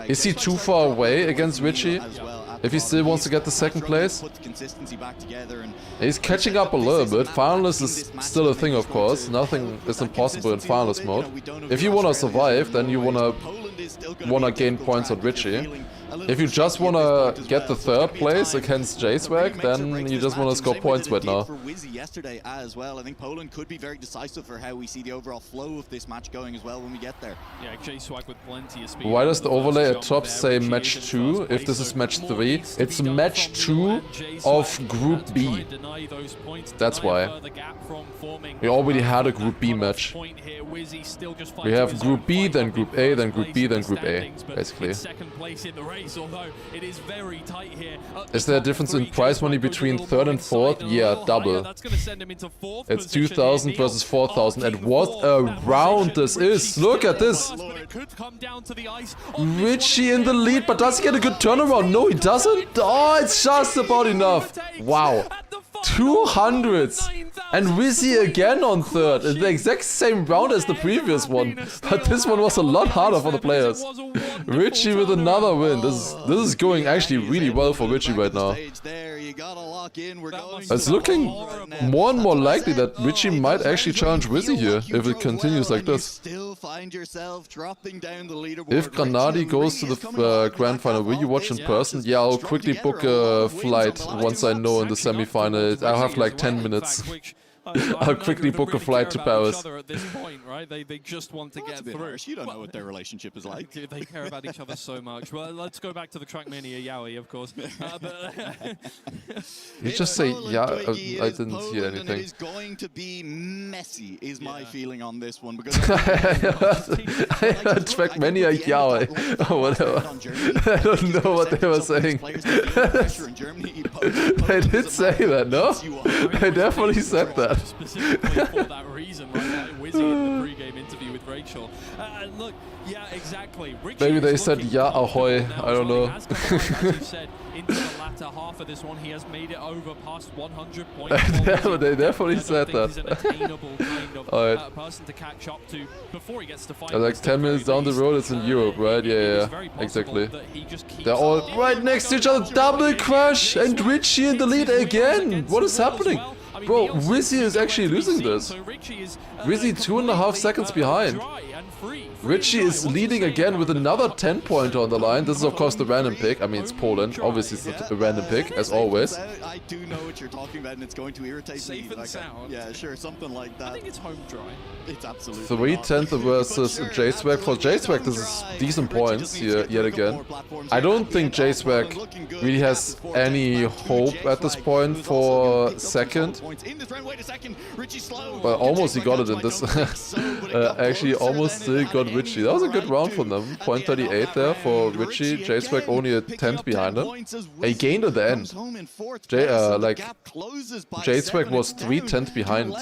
Is he too far away against Richie if he still wants to get the second place? He's catching up a little bit. Finalist is still a thing, of course. Nothing is impossible in finalist mode. If you want to survive, then you wanna gain points on Richie. If you just want to get the third place against J-Swag, then you just want to score points right now. For Wizzy yesterday as well, I think Poland could be very decisive for how we see the overall flow of this match going as well when we get there. Yeah, J-Swag with plenty of speed. Why does the overlay at top say match 2 if this is match 3? It's match 2 of Group B. That's why. We already had a Group B match. We have Group B, then Group A, then Group B, then Group A, basically. Is there a difference in prize money between 3rd and 4th? Yeah, double. It's 2,000 versus 4,000. And what a round this is! Look at this! Richie in the lead, but does he get a good turnaround? No, he doesn't! Oh, it's just about enough! Wow. 200s! And Wizzy again on 3rd, in the exact same round as the previous one. But this one was a lot harder for the players. Richie with another win. This is going actually really well for Richie right now. It's looking more and more likely that Richie might actually challenge Wizzy here, if it continues like this. If Granadi goes to the grand final, will you watch in person? Yeah, I'll quickly book a flight once I know in the semi-final. I'll have like 10 minutes. I'll quickly book a flight to Paris. At this point, right? They just want to get through. You don't know what their relationship is like. They care about each other so much. Well, let's go back to the TRACKMANIA Yowie, of course. You just say, yeah, I didn't hear anything. It's going to be messy, is my feeling on this one. Because TRACKMANIA Yowie, or whatever. I don't know what they were saying. They did say that, no? They definitely said that. Specifically for that reason, right? Wizzy in the pre-game interview with Rachel. Look, yeah, exactly. Maybe they said, yeah, ahoy. I don't know. As you said, into the latter half of this one, he has made it over past 100 points. They definitely said that. He's an attainable kind of person to catch up to before he gets to fight. Like 10 minutes down the road, it's in Europe, right? Yeah, exactly. They're all right next to each other. Double crash and Richie in the lead again. What is happening? Bro, Wizzy is actually losing this. Wizzy 2.5 seconds behind. Richie is leading again with another 10-pointer on the line. This is of course the random pick. I mean, it's Poland. Obviously it's a random pick, as always. I do know what you're talking about, and it's going to irritate me. Safe and sound. Yeah, sure, something like that. I think it's home dry. It's absolutely 3/10 versus J-Swag. For J-Swag, this is decent points here yet again. I don't think J-Swag really has any hope at this point for second. But almost he got it in this. Actually, almost still got Richie. That was a good round from them. 0.38 there for Richie. J-Swag only a 10th behind him. He gained at the end. J-Swag was 3/10 behind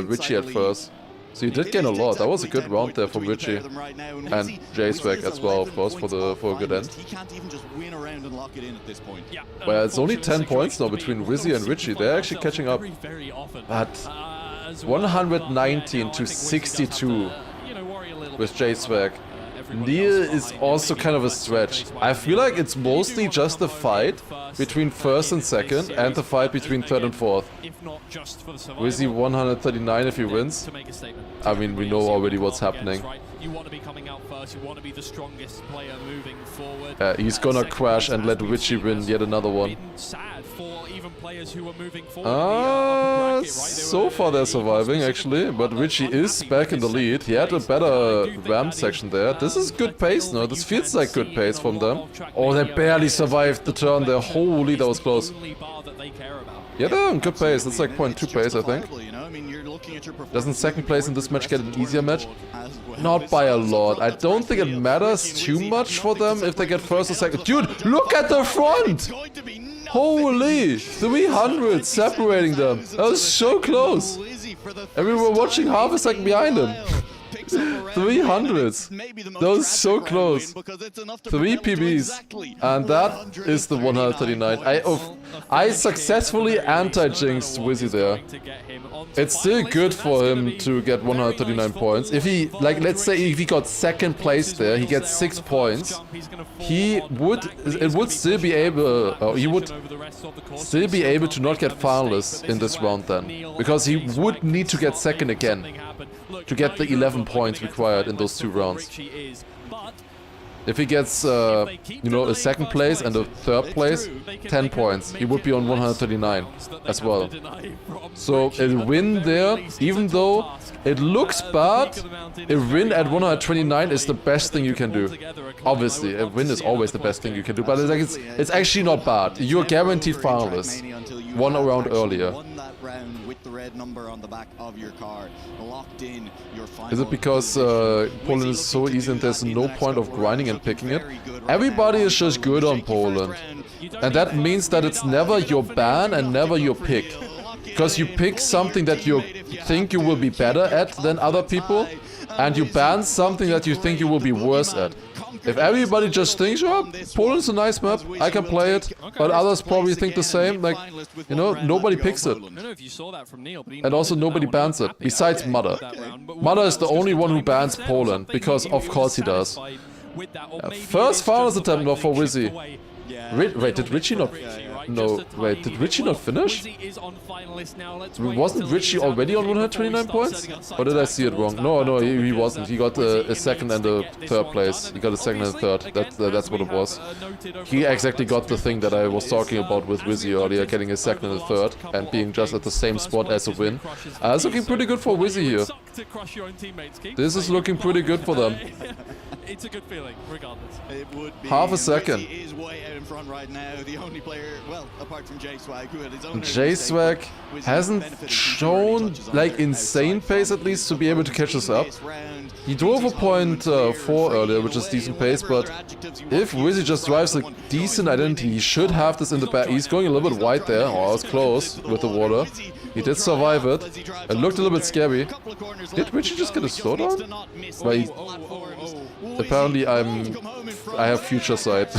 Richie at first. So he did gain a lot. That was a good round there from Richie. And J-Swag as well, of course, for a good end. Well, it's only 10 points now between Wizzy and Richie. They're actually catching up. But 119 to 62 with J-Swag. Neil is also kind of a stretch. I feel like it's mostly just the fight between first and second, and the fight between third and fourth. Wizzy 139 if he wins. I mean, we know already what's happening. You want to be coming out first, you want to be the strongest player moving forward. He's gonna crash and let Richie win yet another one. Sad for even players who were moving forward. So far they're surviving actually, but Richie is back in the lead. He had a better ramp section there. This is good pace now. This feels like good pace from them. Oh, they barely survived the turn there. Holy, that was close. Yeah, they're on good pace. That's like 0.2 pace, I think. Doesn't second place in this match get an easier match? Not by a lot. I don't think it matters too much for them if they get first or second. Dude, look at the front! Holy! 300 separating them. That was so close. And we were watching half a second behind him. 300s. That was so close. 3 PBs. And that is the 139. I successfully anti-jinxed Wizzy there. It's still good for him to get 139 points. If he, like, let's say if he got second place there, he gets 6 points. He would still be able to not get finalists in this round then. Because he would need to get second again to get the 11 points required in those 2 rounds. If he gets, you know, a second place and a third place, 10 points. He would be on 139 as well. So a win there, even though it looks bad, a win at 129 is the best thing you can do. Obviously, a win is always the best thing you can do, but it's actually not bad. You're guaranteed finalists. 1 round earlier. Is it because Poland is so easy and there's no point of grinding and picking it? Everybody is just good on Poland. And that means that it's never your ban and never your pick. Because you pick something that you think you will be better at than other people, and you ban something that you think you will be worse at. If everybody just thinks, oh, Poland's a nice map, I can play it, but others probably think the same, like, you know, nobody picks it. And also nobody bans it, besides Mudder. Mudder is the only one who bans Poland, because of course he does. First finals attempt now for Wizzy. Wait, did Richie not... No, wait, did Richie not finish? Wasn't Richie already on 129 points? Or did I see it wrong? No, he wasn't. He got a second and a third place. He got a second and a third. That's what it was. He exactly got the thing that I was talking about with Wizzy earlier, getting a second and a third, and being just at the same spot as a win. It's looking pretty good for Wizzy here. This is looking pretty good for them. It's a good feeling, regardless. It would be. Half a second. He is way out in front right now. The only player, well, apart from J-Swag, who had his own. J-Swag hasn't shown like insane pace at least to be able to catch this up. He drove a 0.4 earlier, which is decent pace, but if Wizzy just drives a decent identity, he should have this in the back. He's going a little bit wide there. Oh, I was close with the water. He did survive it. It looked a little bit scary. Did Richie just get a slowdown? Well, apparently I have future sight.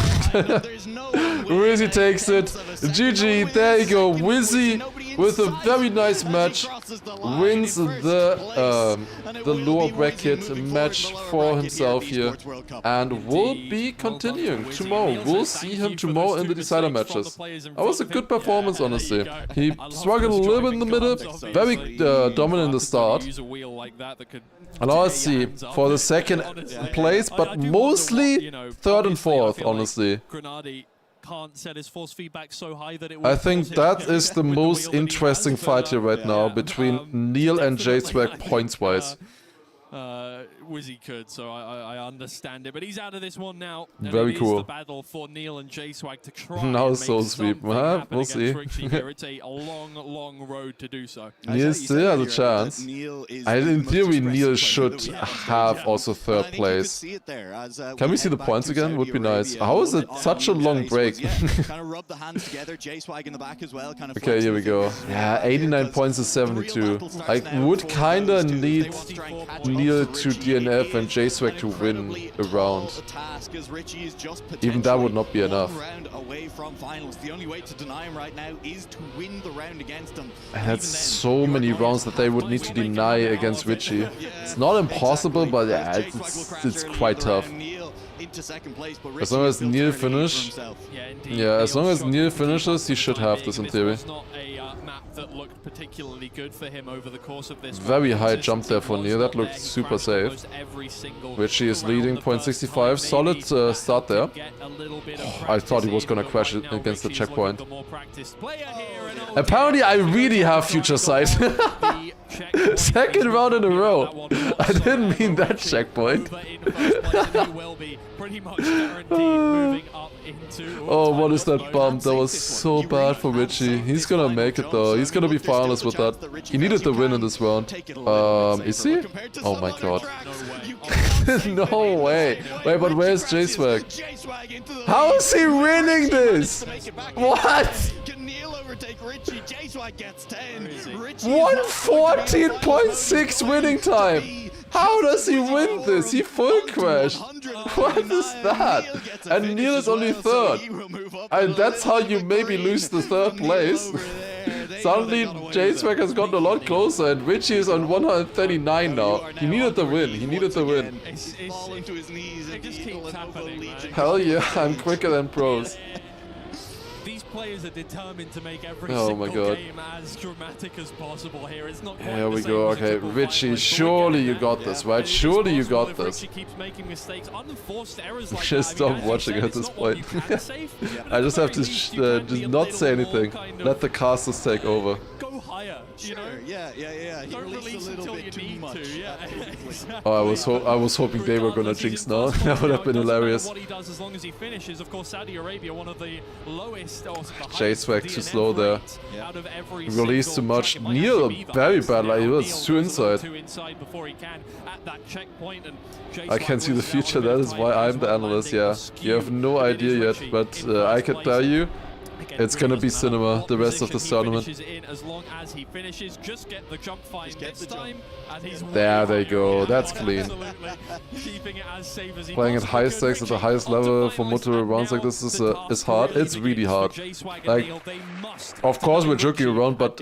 Wizzy takes it. GG, there you go. Wizzy with a very nice match, wins the lower bracket match for himself here, and will be continuing tomorrow. We'll see him tomorrow in the decider matches. That was a good performance, honestly. He struggled a little bit in the middle, very dominant in the start. And now let's see for the second place, but mostly third and fourth, honestly. I think that is the most interesting fight here right now between Neil and J-Swag points-wise. Wizzy could, so I understand it, but he's out of this one now. Very cool. The battle for Neil and J-Swag to try now Soul Sweep, we'll see. It's a long road to do so. Neil still has a chance. In theory, Neil should have also third place. Can we see the points again? Would be nice. How is it such a long break? Okay, here we go. Yeah, 89 points to 72. I would kinda need Neil to DNF and J-Swag to win a round. Even that would not be enough. And that's so many rounds that they would need to deny against Richie. It's not impossible, but yeah, it's quite tough. As long as Neil finishes, as long as Neil finishes, he should have this in theory. That looked particularly good for him over the course of this. Very high jump there for Neil. That looked super safe. Richie is leading 0.65. Solid start there. Oh, I thought he was gonna crash it against the checkpoint. Apparently, I really have future sight. Second round in a row. I didn't mean that checkpoint. Oh, what is that bump? That was so bad for Richie. He's gonna make it though. He's gonna be finalist with that. He needed the win in this round. Is he? Oh my god. No way. Wait, but where's J-Swag? How is he winning this? What? 114.6 winning time. How does he win this? He full crashed. What is that? And Neil is only third. And that's how you maybe lose the third place. Suddenly, J-Swag has gotten a lot closer, and Richie is on 139 now. He needed the win. He needed the win. Hell yeah, I'm quicker than pros. These players are determined to make every single game as dramatic as possible here. It's not quite Here we go. Okay, Richie, surely you got this, right? Surely you got this. Just stop watching at this point. I just have to just not say anything. Let the casters take over. Go higher, you know? Yeah. Don't release until you need to. Oh, I was hoping they were gonna jinx now. That would have been hilarious. What he does as long as he finishes, of course, Saudi Arabia, one of the lowest. J-Swag too slow there. Released too much. Neil, very bad. Like, he was too inside. I can see the future. That is why I'm the analyst. Yeah, you have no idea yet, but I can tell you, it's gonna be cinema the rest of the tournament. There they go. That's clean. Playing at high stakes at the highest level for multiple rounds like this is hard. It's really hard. Like, of course we're joking around, but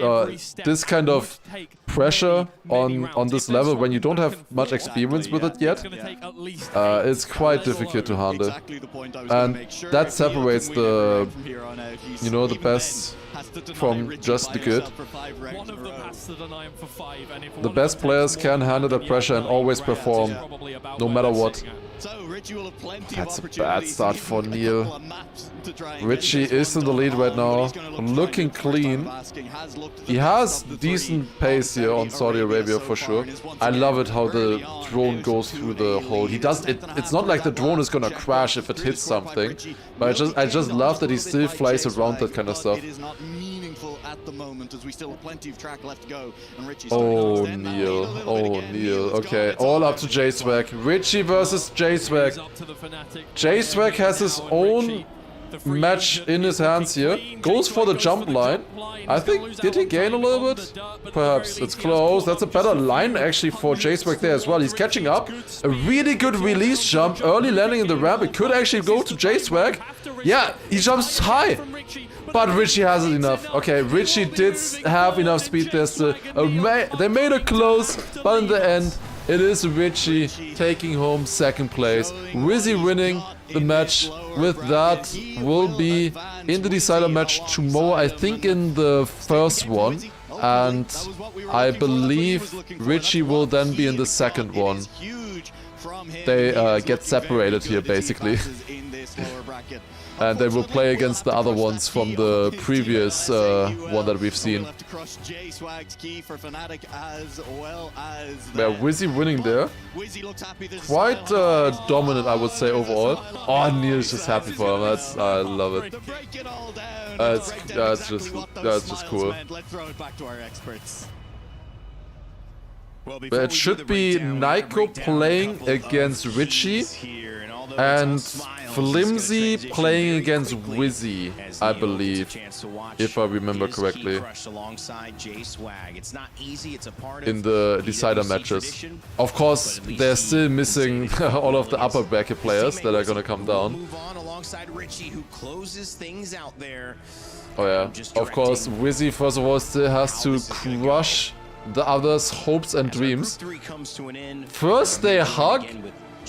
this kind of pressure on this level when you don't have much experience with it yet, it's quite difficult to handle. And that separates the, you know, the best from just the good. The best players can handle the pressure and always perform, no matter what. That's a bad start for Neil. Richie is in the lead right now, looking clean. He has decent pace here on Saudi Arabia for sure. I love it how the drone goes through the hole. He does it. It's not like the drone is gonna crash if it hits something, but I just love that he still flies around that kind of stuff. At the moment, as we still have plenty of track left to go, and Richie's oh Neil, okay, all up to J-Swag. Richie versus J-Swag. J-Swag has his own match in his hands here. Goes for the jump line. I think, did he gain a little bit? Perhaps, it's close. That's a better line actually for J-Swag there as well. He's catching up. A really good release jump, early landing in the ramp. It could actually go to J-Swag. Yeah, he jumps high. But Richie hasn't enough. Okay, Richie did have enough speed there still. They made it close, but in the end, it is Richie taking home second place. Wizzy winning the match. With that, will be in the decider match tomorrow, I think in the first one. And I believe Richie will then be in the second one. They get separated here, basically. And they will play against the other ones from the previous one that we've seen. Yeah, Wizzy winning there. Quite dominant, I would say, overall. Oh, Neil's just happy for him. I love it. That's just cool. But it should be Nico playing against Richie and Flimsy playing against Wizzy, I believe, if I remember correctly, in the decider matches. Of course, they're still missing all of the upper bracket players that are gonna come down. Oh yeah, of course, Wizzy first of all still has to crush the others' hopes and dreams. First they hug,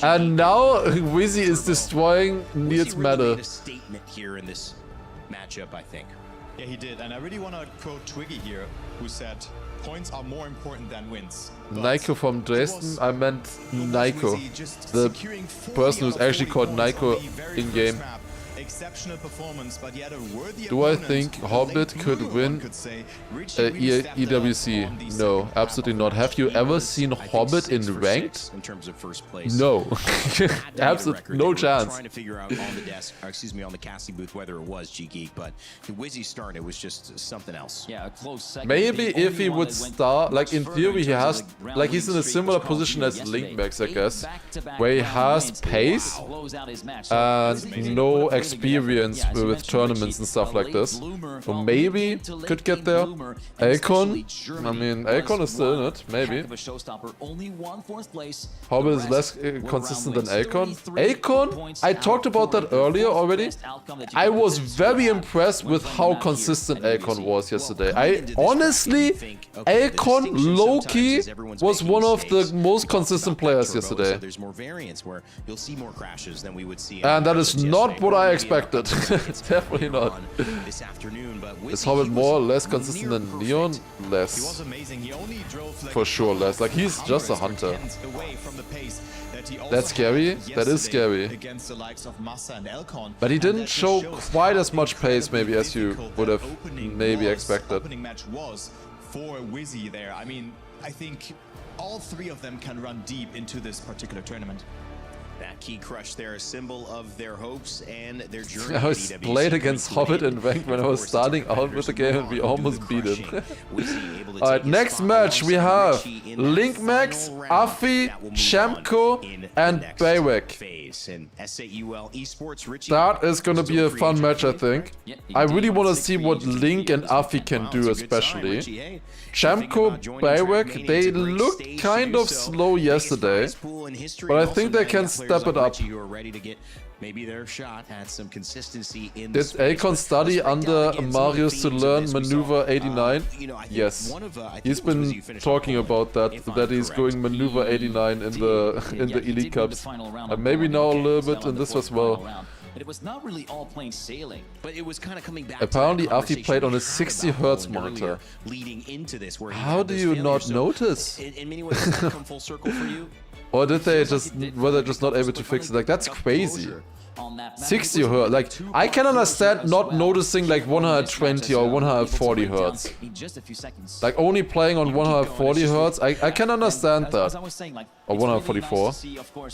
and now Wizzy is destroying Neil's medal. Here in this matchup, I think. Yeah, he did, and I really want to quote Twiggy here, who said, "Points are more important than wins." Nico from Dresden, I meant Nico, the person who's actually called Nico in game. Exceptional performance, but yet a worthy Do I think Hobbit could win EWC? No, absolutely not. Have you ever seen Hobbit in ranked? In terms of first place. No, absolutely no chance. Trying to figure out on the desk, or excuse me, on the casting booth whether it was G-Geek, but the Wizzy start, it was just something else. Yeah, a close second. Maybe if he would start, like in theory, he has, like he's in a similar position as Linkmax, I guess, where he has pace and no experience with tournaments and stuff like this. So maybe could get there. Akon, I mean, Akon is still in it, maybe. Hobbit is less consistent than Akon. Akon, I talked about that earlier already. I was very impressed with how consistent Akon was yesterday. I honestly, Akon low-key was one of the most consistent players yesterday. There's more variance where you'll see more crashes than we would see. And that is not what I expected. Definitely not. This afternoon, but is Hobbit more or less consistent than Neon? Less. For sure less. Like he's just a hunter. That's scary. That is scary. But he didn't show quite as much pace maybe as you would have maybe expected. For Wizzy there. I mean, I think all three of them can run deep into this particular tournament. That key crush there, a symbol of their hopes and their journey. I was played against Hobbit in ranked when I was starting out with the game and we almost beat him. Alright, next match we have Linkmax, Afi, Chamko, and Baywek. That is gonna be a fun match, I think. I really want to see what Link and Afi can do, especially. Chamko, Baywek, they looked kind of slow yesterday, but I think they can step it up. Maybe their shot had some consistency in Did Akon study under Marius to learn maneuver 89? Yes. He's been talking about that he's going maneuver 89 in the Elite Cups. And maybe now a little bit in this as well. But it was not really all plain sailing. But it was kind of coming back. Apparently Afi played on a 60 Hz monitor. Leading into this, where how do you not notice? In many ways, does that come full circle for you? Or did they just, were they just not able to fix it? Like, that's crazy. 60 Hz, like, I can understand not noticing like 120 or 140 Hz. Like, only playing on 140 Hz, I can understand that. Or 144.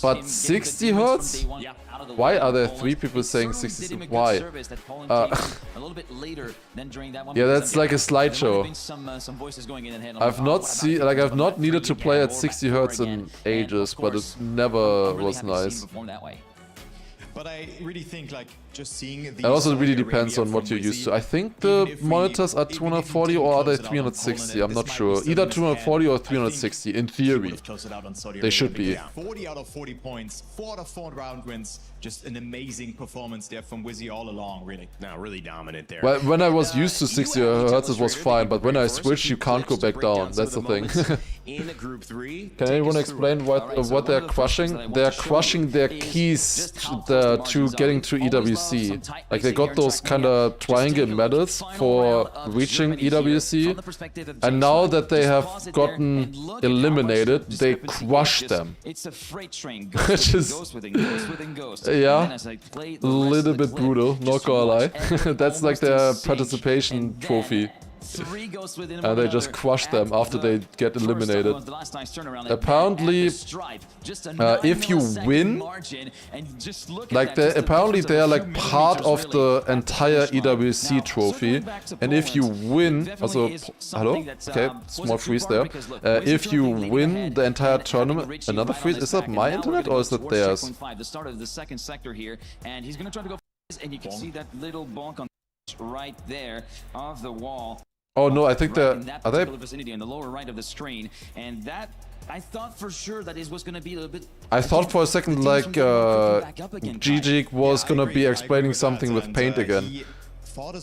But 60 Hz? Why are there 3 people saying 60? Why? Yeah, that's like a slideshow. I've not needed to play at 60 Hz in ages, but it never was nice. But I really think like just seeing the it also really depends on what you're used to. I think the monitors are 240 or are they 360? I'm not sure. Either 240 or 360 in theory. They should be. 40 out of 40 points, 4 out of 4 round wins. Just an amazing performance there from Wizzy all along, really. No, really dominant there. Well, when I was used to 60 Hz, it was fine, but when I switched, you can't go back down. That's the thing. In Group 3. Can anyone explain what they're crushing? They're crushing their keys to getting to EWC. Like they got those kind of triangle medals for reaching EWC, and now that they have gotten eliminated, they crush them. It's a freight train. Which is, yeah, a little bit brutal, not gonna lie. That's like their participation trophy. And they just crush them after they get eliminated. Apparently, if you win, like apparently they are like part of the entire EWC trophy, and if you win, also, hello? Okay, small freeze there. If you win the entire tournament, another freeze, is that my internet or is that theirs? The start of the second sector here, and he's gonna try to go, and you can see that little bonk on right there of the wall. Oh no, I think they're, are they? Vicinity on the lower right of the screen, and that I thought for sure that it was going to be a little bit. I thought for a second like GG was gonna be explaining something with paint again. He fought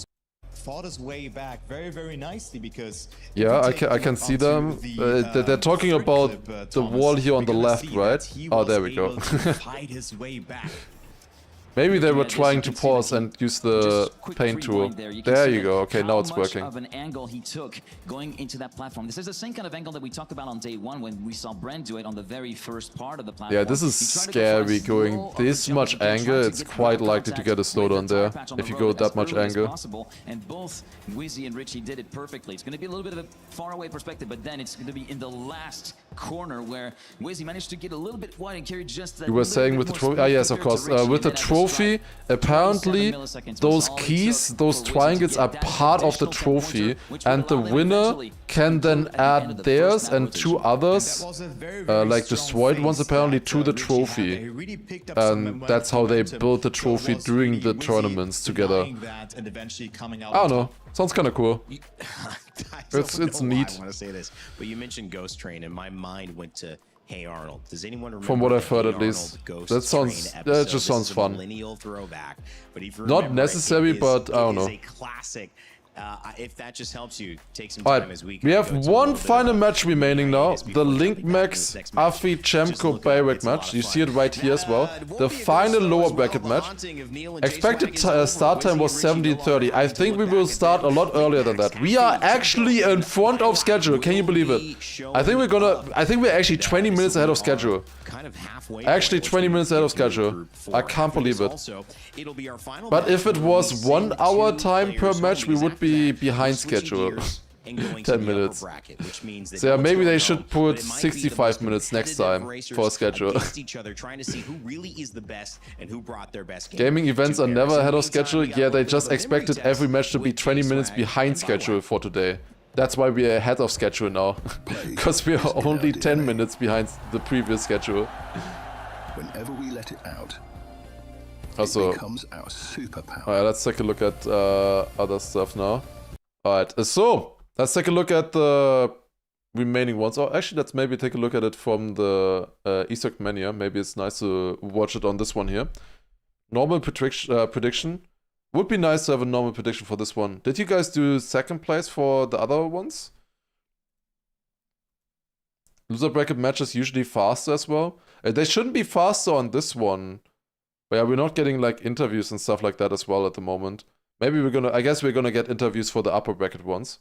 his way back very nicely because. Yeah, I can see them. They're talking about the wall here on the left, right? Oh, there we go. Fight his way back. Maybe they were trying to pause and use the paint tool. There you go. Okay, now it's working. Of an angle he took going into that platform. This is the same kind of angle that we talked about on day 1 when we saw Brent do it on the very first part of the platform. Yeah, this is scary going this much angle. It's quite likely to get a slowdown there if you go that much angle. And both Wizzy and Richie did it perfectly. It's going to be a little bit of a faraway perspective, but then it's going to be in the last corner where Wizzy managed to get a little bit wide and carry just that. You were saying with the trophy? Ah, yes, of course. With the trophy. Apparently, those keys, those triangles are part of the trophy, and the winner can then add theirs and 2 others, like destroyed ones apparently, to the trophy. And that's how they build the trophy during the tournaments together. I don't know. Sounds kind of cool. It's neat. I want to say this, but you mentioned Ghost Train, and my mind went to Hey Arnold. Does anyone remember? From what I've heard, at least, that sounds. That just sounds fun. Throwback, but if you not necessary, but I don't know. It is a classic. If that just helps you take some time as we have one final match remaining now. The Link Max Afi Chemko Bayrak match. You see it right here as well. The final lower bracket match. Expected start time was 17:30. I think we will start a lot earlier than that. We are actually in front of schedule. Can you believe it? I think we're actually 20 minutes ahead of schedule. Actually 20 minutes ahead of schedule. I can't believe it. But if it was 1 hour time per match, we would be behind schedule. 10 minutes. So yeah, maybe they should put 65 minutes next time for a schedule. Gaming events are never ahead of schedule. Yeah, they just expected every match to be 20 minutes behind schedule for today. That's why we're ahead of schedule now. Because we are only 10 minutes behind the previous schedule. Whenever we let it out, also, it becomes our superpower. Alright, let's take a look at other stuff now. Alright, so let's take a look at the remaining ones. Oh, actually, let's maybe take a look at it from the TRACKMANIA. Maybe it's nice to watch it on this one here. Normal prediction. Would be nice to have a normal prediction for this one. Did you guys do second place for the other ones? Loser bracket matches usually faster as well. They shouldn't be faster on this one. But yeah, we're not getting like interviews and stuff like that as well at the moment. Maybe I guess we're gonna get interviews for the upper bracket ones.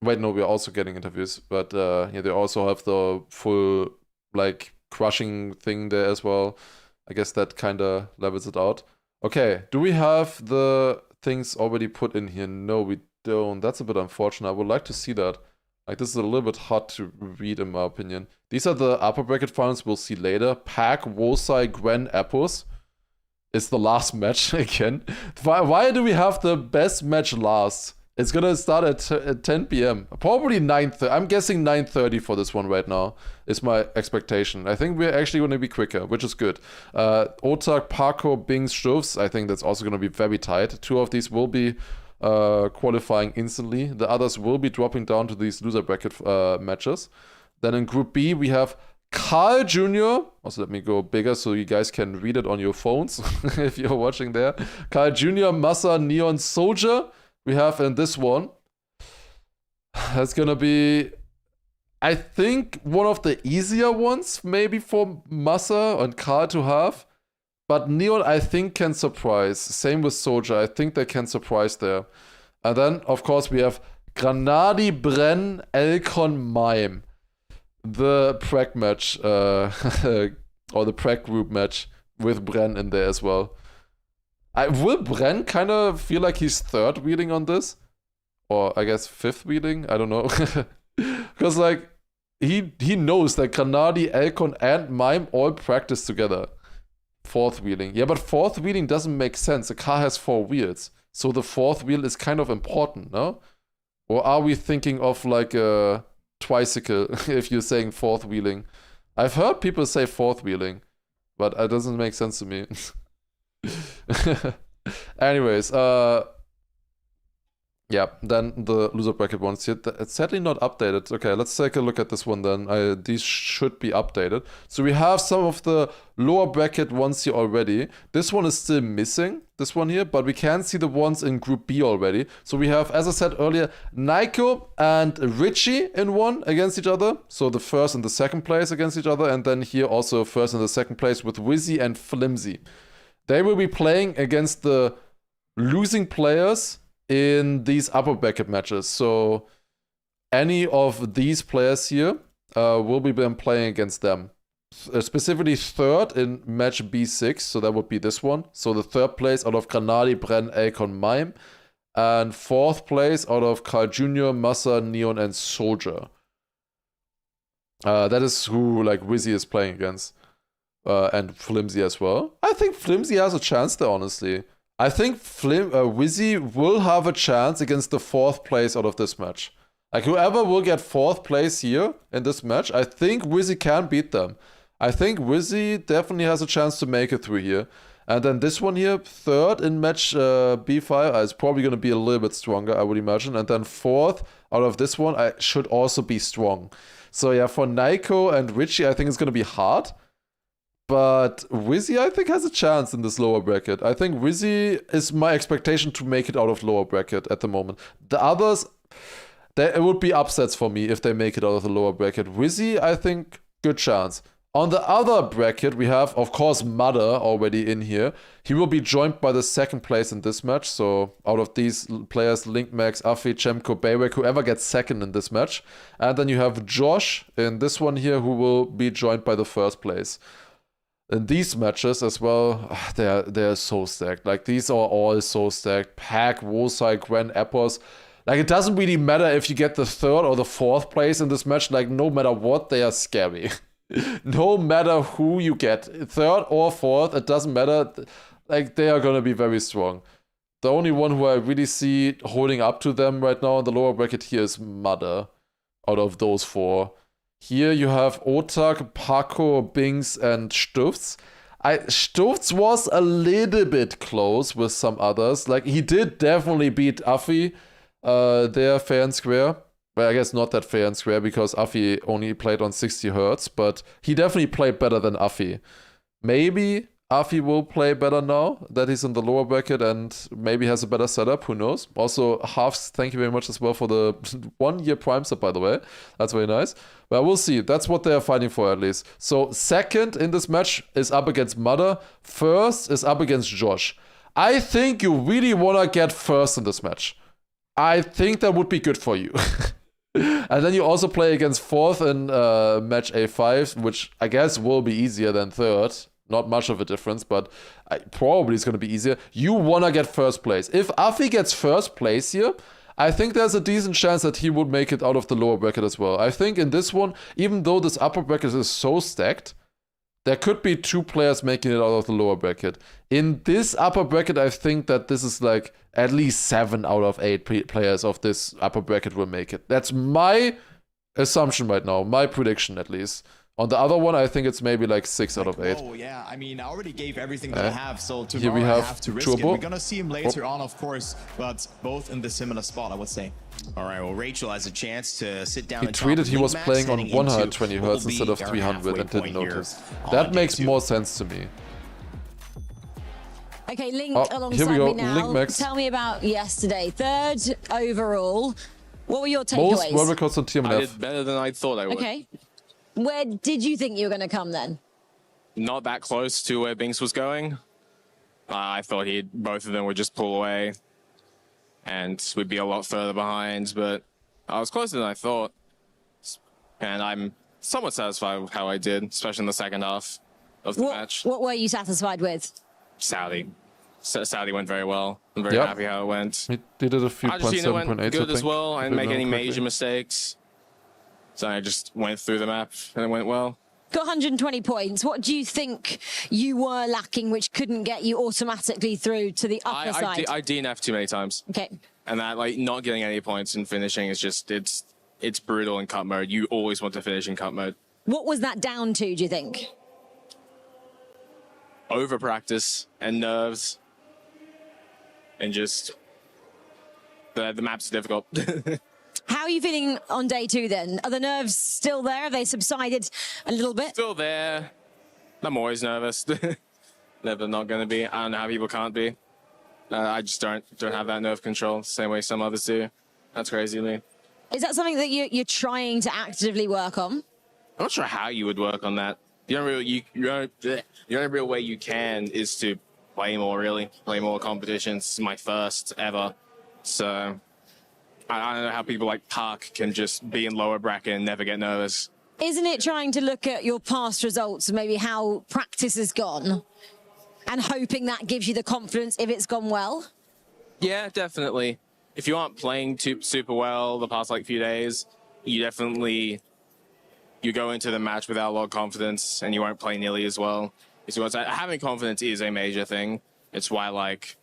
Wait, no, we're also getting interviews. But yeah, they also have the full like crushing thing there as well. I guess that kinda levels it out. Okay, do we have the things already put in here? No, we don't. That's a bit unfortunate. I would like to see that. Like, this is a little bit hard to read in my opinion. These are the upper bracket finals we'll see later. Pack, Wosai, Gwen, Epos. Is the last match again. Why do we have the best match last? It's gonna start at 10 p.m. Probably 9:30. I'm guessing 9:30 for this one right now is my expectation. I think we're actually gonna be quicker, which is good. Otak, Parkour, Bings, Stufs. I think that's also gonna be very tight. 2 of these will be qualifying instantly. The others will be dropping down to these loser bracket matches. Then in Group B we have Carl Jr. Also, let me go bigger so you guys can read it on your phones if you're watching there. Carl Jr., Massa, Neon, Soldier. We have in this one. That's gonna be, I think, one of the easier ones, maybe for Massa and Carl to have. But Neon, I think, can surprise. Same with Soldier. I think they can surprise there. And then, of course, we have Granadi, Bren, Elkon, Mime. The Prac match, or the Prac group match with Bren in there as well. Will Bren kind of feel like he's third wheeling on this? Or I guess fifth wheeling? I don't know. Because like, he knows that Granadi, Elkon, and Mime all practice together. Fourth wheeling. Yeah, but fourth wheeling doesn't make sense. The car has 4 wheels. So the fourth wheel is kind of important, no? Or are we thinking of like a tricycle if you're saying fourth wheeling? I've heard people say fourth wheeling, but it doesn't make sense to me. Anyways, yeah, then the loser bracket ones here. It's sadly not updated. Okay, let's take a look at this one then. These should be updated. So we have some of the lower bracket ones here already. This one is still missing, this one here, but we can see the ones in Group B already. So we have, as I said earlier, Nico and Richie in one against each other. So the first and the second place against each other. And then here also first and the second place with Wizzy and Flimsy. They will be playing against the losing players in these upper bracket matches. So any of these players here will be then playing against them. Specifically third in match B6, so that would be this one. So the third place out of Granadi, Bren, Elkon, Mime. And fourth place out of Carl Jr., Massa, Neon, and Soldier. That is who like Wizzy is playing against. And Flimsy as well. I think Flimsy has a chance there, honestly. I think Wizzy will have a chance against the fourth place out of this match. Like, whoever will get fourth place here in this match, I think Wizzy can beat them. I think Wizzy definitely has a chance to make it through here. And then this one here, third in match B5, is probably going to be a little bit stronger, I would imagine. And then fourth out of this one, I should also be strong. So yeah, for Nico and Richie, I think it's going to be hard. But Wizzy, I think, has a chance in this lower bracket. I think Wizzy is my expectation to make it out of lower bracket at the moment. The others, it would be upsets for me if they make it out of the lower bracket. Wizzy, I think, good chance. On the other bracket, we have, of course, Mother already in here. He will be joined by the second place in this match. So out of these players, Link, Max, Afi, Chemko, Baywek, whoever gets second in this match. And then you have Josh in this one here, who will be joined by the first place. In these matches as well, they're so stacked. Like, these are all so stacked. Pack, Wosai, Gwen, Epos. Like, it doesn't really matter if you get the third or the fourth place in this match. Like, no matter what, they are scary. No matter who you get, third or fourth, it doesn't matter. Like, they are going to be very strong. The only one who I really see holding up to them right now in the lower bracket here is Mother, out of those 4. Here you have Otak, Paco, Bings, and Stufs. Stufs was a little bit close with some others. Like, he did definitely beat Afi there fair and square. Well, I guess not that fair and square because Afi only played on 60 Hz, but he definitely played better than Afi. Maybe Afi will play better now that he's in the lower bracket and maybe has a better setup, who knows. Also, Halves, thank you very much as well for the 1-year Prime sub, by the way. That's very nice. But we'll see. That's what they're fighting for, at least. So, second in this match is up against Mother. First is up against Josh. I think you really want to get first in this match. I think that would be good for you. And then you also play against fourth in match A5, which I guess will be easier than third. Not much of a difference, but probably it's going to be easier. You want to get first place. If Afi gets first place here, I think there's a decent chance that he would make it out of the lower bracket as well. I think in this one, even though this upper bracket is so stacked, there could be 2 players making it out of the lower bracket. In this upper bracket, I think that this is like at least 7 out of 8 players of this upper bracket will make it. That's my assumption right now, my prediction at least. On the other one, I think it's maybe like 6 out of 8. Oh yeah, I mean, I already gave everything that I have, so Here tomorrow we I have have to risk Turbo. it. We're gonna see him later on, of course, but both in the similar spot, I would say. All right, well, Rachel has a chance to sit down He and tweeted talk he with was Link playing Max on heading 120 into what Hz will instead be of our 300 halfway and didn't point here notice. on That day makes 2. more sense to me. Okay, Link Oh, alongside here we go. me now. Link Max. Tell me about yesterday. 3rd overall. What were your Most takeaways? world records on I TMNF. did better than I thought I would. Okay. Where did you think you were going to come then? Not that close to where Binks was going. I thought both of them would just pull away and we'd be a lot further behind, but I was closer than I thought. And I'm somewhat satisfied with how I did, especially in the second half of the match. What were you satisfied with? Saudi went very well. I'm very happy how it went. He did it a few points, Argentina 7.8, went good I as think. well. I If didn't make remember any correctly. major mistakes. So I just went through the map and it went well. Got 120 points. What do you think you were lacking which couldn't get you automatically through to the upper side? I DNF too many times. Okay. And that, like, not getting any points and finishing is just, it's brutal in cut mode. You always want to finish in cut mode. What was that down to, do you think? Over practice and nerves. And just, the map's difficult. How are you feeling on day 2 then? Are the nerves still there? Have they subsided a little bit? Still there. I'm always nervous. Never not going to be. I don't know how people can't be. I just don't have that nerve control the same way some others do. That's crazy to me. Is that something that you're trying to actively work on? I'm not sure how you would work on that. The only real way you can is to play more, really. Play more competitions. It's my first ever. So I don't know how people like Park can just be in lower bracket and never get nervous. Isn't it trying to look at your past results and maybe how practice has gone and hoping that gives you the confidence if it's gone well? Yeah, definitely. If you aren't playing super well the past like few days, you go into the match without a lot of confidence and you won't play nearly as well. So having confidence is a major thing. It's why like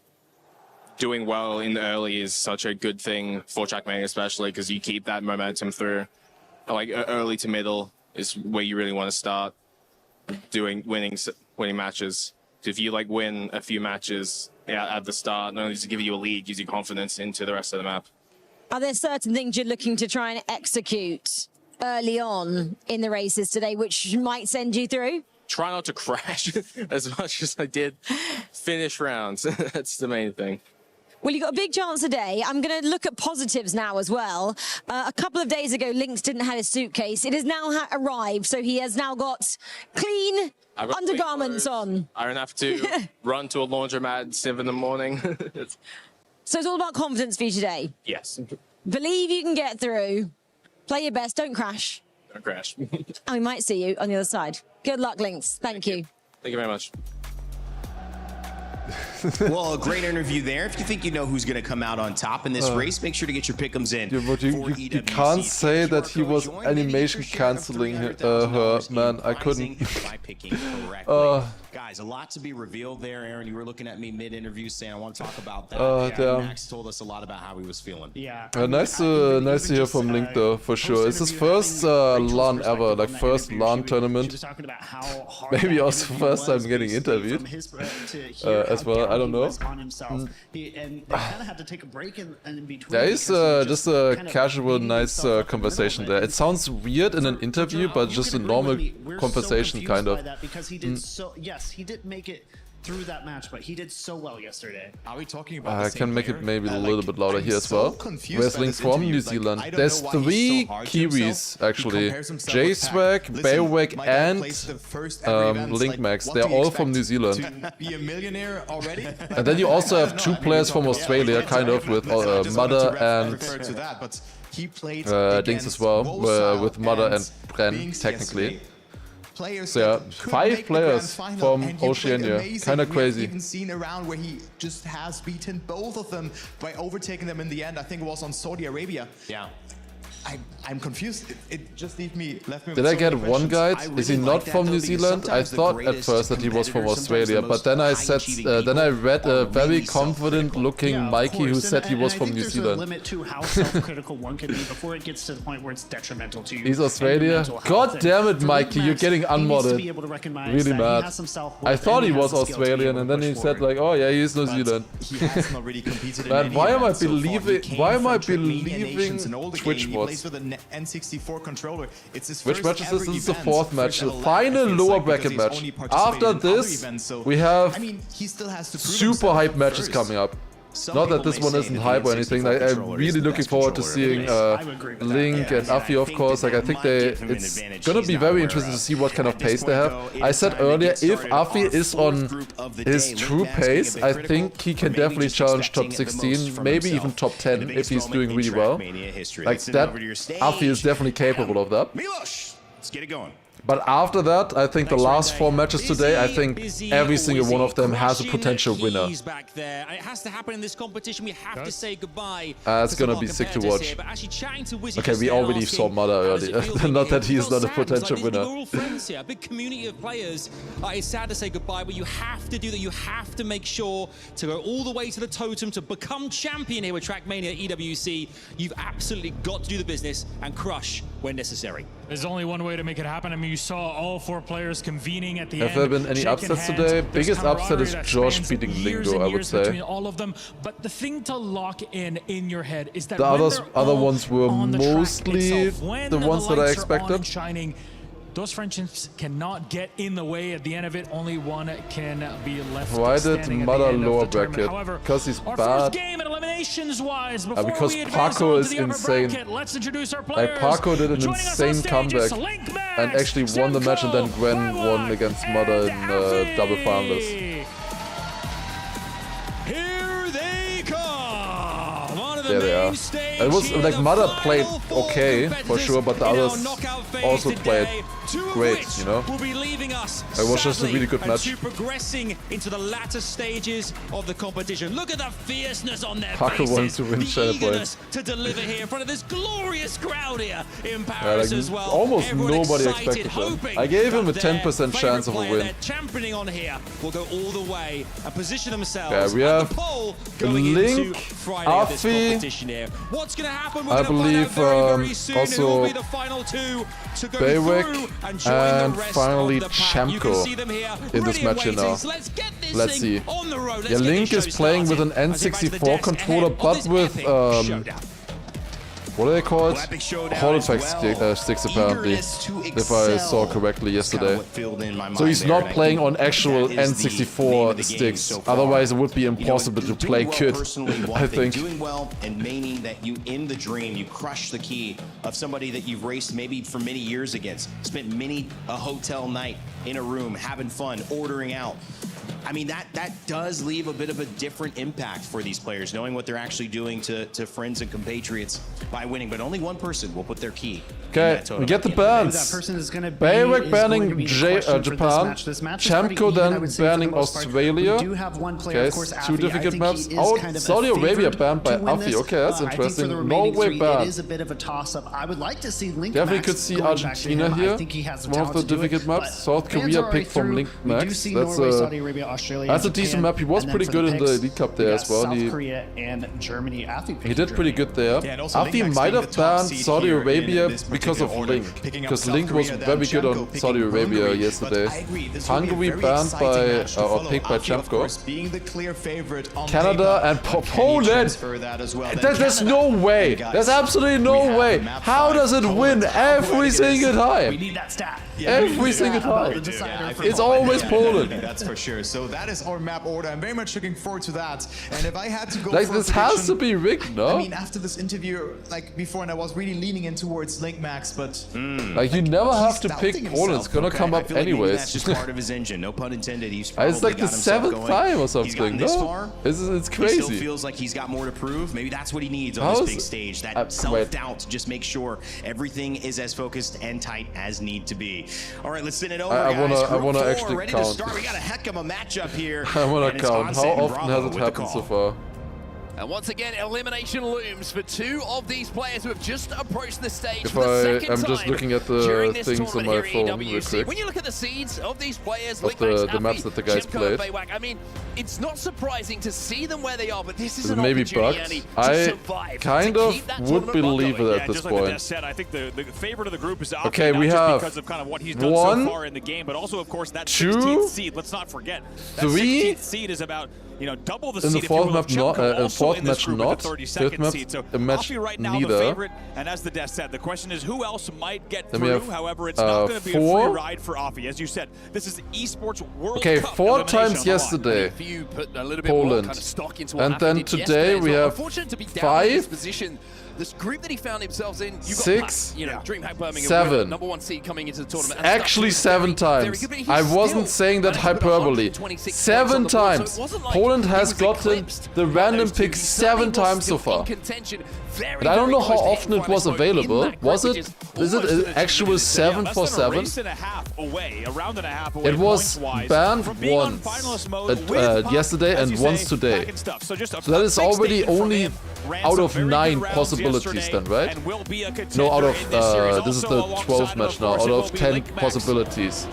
doing well in the early is such a good thing for TRACKMANIA, especially because you keep that momentum through. Like early to middle is where you really want to start winning matches. If you like win a few matches at the start, not only does it give you a lead, gives you confidence into the rest of the map. Are there certain things you're looking to try and execute early on in the races today which might send you through? Try not to crash as much as I did. Finish rounds. That's the main thing. Well, you got a big chance today. I'm going to look at positives now as well. A couple of days ago, Lynx didn't have his suitcase. It has now arrived, so he has now got clean undergarments on. I don't have to run to a laundromat at 7 in the morning. So it's all about confidence for you today. Yes. Believe you can get through. Play your best. Don't crash. Don't crash. And we might see you on the other side. Good luck, Lynx. Thank you. Thank you very much. Well, a great interview there. If you think you know who's going to come out on top in this race, make sure to get your pick'ems in. Yeah, but you can't say that he was animation canceling her, man. I couldn't. Guys, a lot to be revealed there, Aaron. You were looking at me mid-interview saying I want to talk about that. Damn. Max told us a lot about how he was feeling. Yeah. Nice to hear from Link though, for sure. It's his first LAN ever, like first LAN tournament. Maybe also first time getting interviewed as well. I don't know. There is just a casual, nice conversation there. It sounds weird in an interview, but just a normal conversation, kind of. Because he did so. Yes, he did make it through that match, but he did so well yesterday. Are we talking about I can make it maybe a little bit louder here as well. Where's Link from New Zealand? There's 3 Kiwis actually. J-Swag, Baywag and Link Max. They're all from New Zealand. Be a millionaire already? And then you also have 2 players from Australia, kind of, with Mudder and Dings as well, with Mudder and Bren, technically. So yeah, 5 players from Oceania, kind of crazy. I've even seen a round where he just has beaten both of them by overtaking them in the end. I think it was on Saudi Arabia. Yeah. I'm confused. It just left me. Did I get one guide? Is he not from New Zealand? I thought at first that he was from Australia, but then I said, then I read a very confident-looking Mikey who said he was from New Zealand. Limit to how self-critical one can be before it gets to the point where it's detrimental to you. He's Australia. God damn it, Mikey! You're getting unmodded. Really mad. I thought he was Australian, and then he said like, "Oh yeah, he's New Zealand." He has not really competed in Man, any why am I event so far. believing? He Why came am I from Trackmania believing Nations in all the Twitch game. He bots? plays with an N64 controller. It's his Which first match is ever this? This is the event, fourth match, first the ever final LAN, lower because bracket he's match. only participated After in other this, events, so, we have I mean, he still has to prove super himself hype matches first. coming up. Not that this one isn't hype or anything. Like, I'm really looking forward to seeing Link and Afi, of course. Like, I think it's gonna be very interesting to see what kind of pace they have. I said earlier, if Afi is on his true pace, I think he can definitely challenge top 16, maybe even top 10 if he's doing really well. Like that, Afi is definitely capable of that. Let's get it going. But after that, I think the last 4 matches today, I think every single one of them has a potential winner. Back there. And it has to happen in this competition. We have to say goodbye. It's gonna be sick to watch. Okay, we already saw Mother earlier. Not that he's not a potential winner. We're all friends here, a big community of players. It's sad to say goodbye, but you have to do that. You have to make sure to go all the way to the totem to become champion here with TRACKMANIA EWC. You've absolutely got to do the business and crush when necessary. There's only one way to make it happen. I mean, you saw all 4 players convening at the end. Have there been any upsets today? Biggest upset is Josh beating Lingo, I would say. Between all of them, but the thing to lock in your head is that the other ones were mostly the ones that I expected. Shining, those friendships cannot get in the way. At the end of it, only one can be left. Why did Mother lower bracket? However, because he's our bad. First game in eliminations wise, before because we Paco is to the insane. bracket, let's introduce our players. Like Paco did an insane comeback and actually won the match, and then Gwen won against Mother in double finals. Here they come. There they are. It was like Mother played okay for sure, but the others also played great, you know. It was just a really good match. Progressing into the latter stages of the competition. Look at the fierceness on their Paco faces. wants to win Shadow Eagerness to deliver here in front of this glorious crowd here in Paris as well. Almost Everyone nobody excited, expected him. I gave him a 10% chance of a win. They're championing on here will go all the way and position themselves Yeah, we have Link, Afi, what's going to happen? I believe also Baywick, and finally Chamko in this match here now. Let's see. Yeah, Link is playing with an N64 controller, but with what are they called? Hall effect sticks apparently, if I saw correctly yesterday. So he's not playing on actual N64 sticks, otherwise it would be impossible to play good, I think. Doing well and meaning that you in the dream, you crush the key of somebody that you've raced maybe for many years against, spent a hotel night in a room, having fun, ordering out. I mean, that does leave a bit of a different impact for these players, knowing what they're actually doing to friends and compatriots by winning. But only one person will put their key. Okay, we get the bans. Baywick banning Japan, Chamko then banning Australia. Okay, it's 2 difficult maps. Oh, Saudi Arabia banned by Afi. Okay, that's interesting. Norway banned. It is a bit of a toss-up. I would like to see Link Definitely could see Argentina here. One of the difficult maps. South Korea picked from Link Max. That's a decent map. He was pretty good in the Elite Cup there as well. South Korea and Germany. He did pretty good there. Afi might have banned Saudi Arabia because of Link, because Link was very good on Saudi Arabia yesterday. Hungary banned by or picked by Chamko. Canada and Poland. There's no way. There's absolutely no way. How does it win every single time? We need that stat. Every single time. It's always Poland. That's for sure. So that is our map order. I'm very much looking forward to that. And if I had to go like for this has to be rigged, no? I mean, after this interview, like before, and I was really leaning in towards Link Max, but like you never have to pick Poland. It's gonna come up anyways. That's just part of his engine. No pun intended. He's it's like the 7th time or something. No, it's crazy. He still feels like he's got more to prove. Maybe that's what he needs on this big stage. That self-doubt to just make sure everything is as focused and tight as need to be. All right, let's spin it over, guys. I wanna actually ready count. To start. We got a heck of a matchup here. I wanna count. How often has it happened so far? And once again, elimination looms for two of these players who have just approached the stage If for the second I'm just time looking at the things on my phone real quick. When you look at the seeds of these players, Of the maps that the guys played. I mean, it's not surprising to see them where they are, but this is Is it an maybe opportunity, bugged? Andy, to I survive, kind to of keep that would believe it at this just like the point. Death said, I think the favorite of the group is Afi, Okay, not we just have because of kind of what he's done one, so far in the game, but also, of course, that 2, 16th seed. Let's not forget. That 3, 16th seed is about, you know, double the in seed the if you will, fourth of map not, Chemco, also fourth in this match group not, with the 32nd fifth map seed. So a match Afi right now neither. the favorite, and as the Death said, the question is who else might get Then we through. have, However, it's not going to be a 4. free ride for Afi. As you said, this is esports World Okay, Cup 4 elimination times on the line. yesterday, If you put a little bit more Poland, kind of stock into what and Afi then did today yesterday as we well. have Unfortunate to be down in this 5, position. This group that he found himself in, you got 6, you know, DreamHack Birmingham, 7. number 1 seed coming into the tournament. Actually 7 times. I wasn't saying that hyperbole. 7 times. Poland has gotten the random pick 7 times so far. But I don't know how often it was available. Was it? Is it an actual 7 for 7? It was banned once yesterday and once today. So that is already only out of 9 possibilities then, right? No, out of, this is the 12th match now, out of 10 possibilities.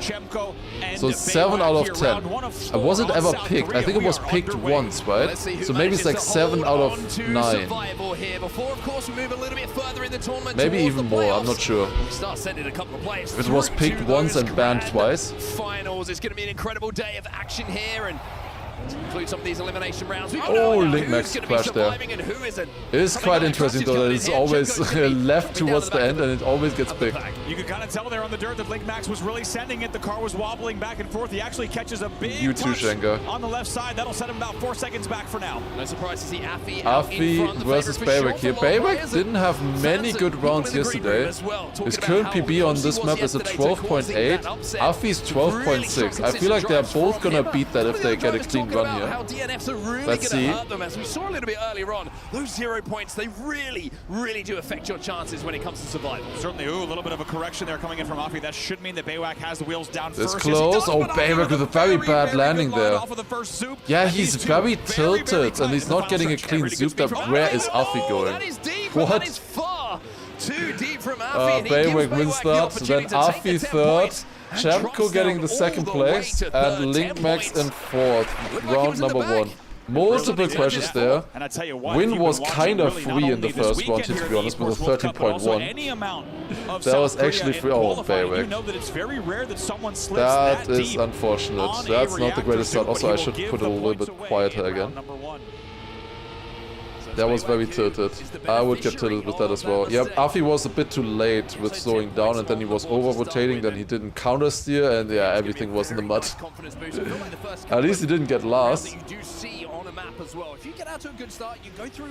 So 7 out of 10. And was it ever picked? I think it was picked once, right? So maybe it's like 7 out of 9. Maybe even more, I'm not sure. If it was picked once and banned twice. Finals, it's going to be an incredible day of action here, and to include some of these elimination rounds. Oh, Link Max crashed there. It is quite interesting though that it's always left towards the end and it always gets picked. You can kind of tell there on the dirt that Link Max was really sending it. The car was wobbling back and forth. He actually catches a big You too, Schenker. on the left side. That'll set him about 4 seconds back for now. No surprise to see Afi versus Baywick here. Baywick didn't have many good rounds yesterday. His current PB on this map is a 12.8. Afi's 12.6. I feel like they're both gonna beat that if they get a clean run here. DNFs are really Let's going see. to hurt them, as we saw a little bit earlier on. Those 0 points, they really, really do affect your chances when it comes to survival. Certainly, ooh, a little bit of a correction there coming in from Afi. That should mean that Baywick has the wheels down It's first. close. Oh, Baywick with a very bad landing there. Yeah, he's very tilted and he's not getting a clean zoop. Where is Afi going? What? Too deep from Afi. Baywick wins start, then Afi third. Chemco getting the second place, and Link Max in fourth, round number 1. Multiple crashes there. Win was kind of free in the first round, to be honest, with a 13.1. That was actually free. Oh, Baywick. That is unfortunate. That's not the greatest start. Also, I should put it a little bit quieter again. That was very tilted. I would get tilted with that as well. Yeah, Afi was a bit too late with slowing down, and then he was over-rotating, then he didn't counter-steer, and yeah, everything was in the mud. At least he didn't get last.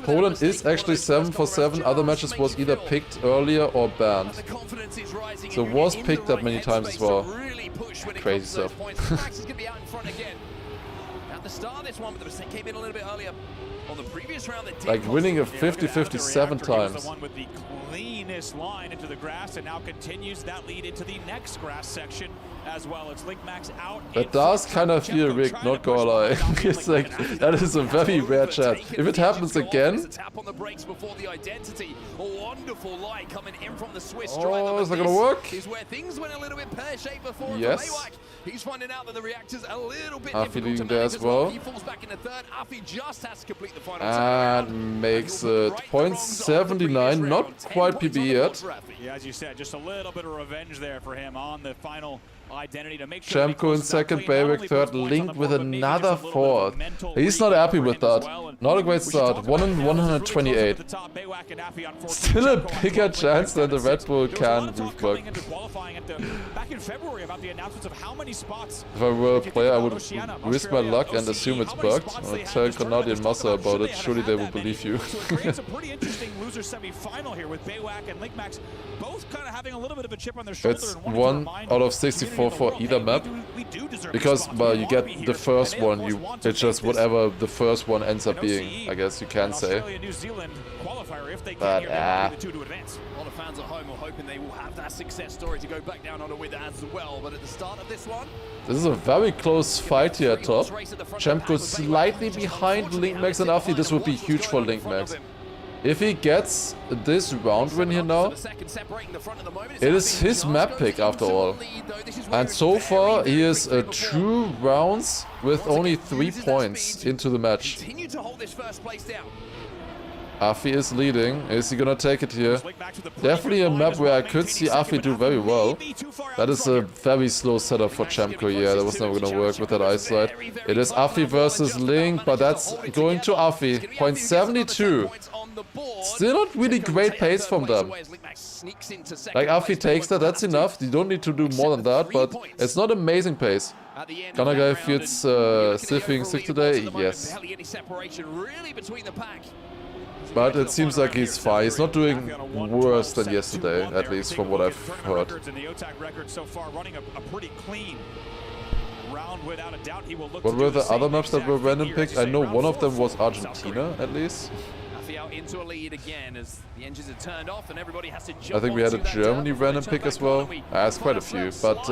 Poland is actually 7 for 7. Other matches was either picked earlier or banned. So it was picked that many times as well. Crazy stuff. At the start of this one, but they came in a little bit earlier. On the previous round, like winning a 50-50 7 times. The one with the cleanest line into the grass, and now continues that lead into the next grass section as well. It's Link Max out. That does kind of feel rigged, not gonna lie. It's like, that is a very rare chance. If it happens again... Oh, is that gonna work? Yes. He's finding out that the reactor's a little bit Afi leading there as well. He falls back in the third. Afi just has to complete the final and makes it 0.79, not quite PB yet. Yeah, as you said, just a little bit of revenge there for him on the final identity to make sure Chemco in second, Baywick third, Link with another fourth. He's not happy with that. Not a great start. 1 in 128. Still a bigger chance than the Red Bull can roof bug. If I were a player, I would risk my luck and assume it's bugged. I'll tell Grenadier Massa about it. Surely they will believe you. It's a pretty interesting loser semi-final here with Baywick and Link Max both kind of having a little bit of a chip on their shoulder. It's 1 out of 64 for either map. Because, well, you get the first one, it's just whatever the first one ends up being, I guess you can say. if they But, can here, the two to advance. A lot of fans at home are hoping they will have that success story to go back down on it with as well. But at the start of this one, This is a very close fight here at top. Chemko slightly behind LinkMax and Afi. This would be huge for LinkMax. If he gets this round win here now, it is his map pick after all. And so far, he is 2 rounds with only 3 points into the match. Afi is leading. Is he gonna take it here? Definitely a map where I could see Afi do very well. That is a very slow setup for Chemko. Yeah, that was never gonna work with that eyesight. It is Afi versus Link, but that's going to Afi. 0.72. Still not really great pace from them. Like, Afi takes that, that's enough. You don't need to do more than that, but it's not amazing pace. Gunner guy feels stiffing sick today? Yes. But it seems like he's fine. He's not doing worse than yesterday, at least from what I've heard. What were the other maps that were random picked? I know one of them was Argentina, at least. into a lead again as the engines are turned off and everybody has to jump. I think we had a Germany random pick as well. That's quite a few, but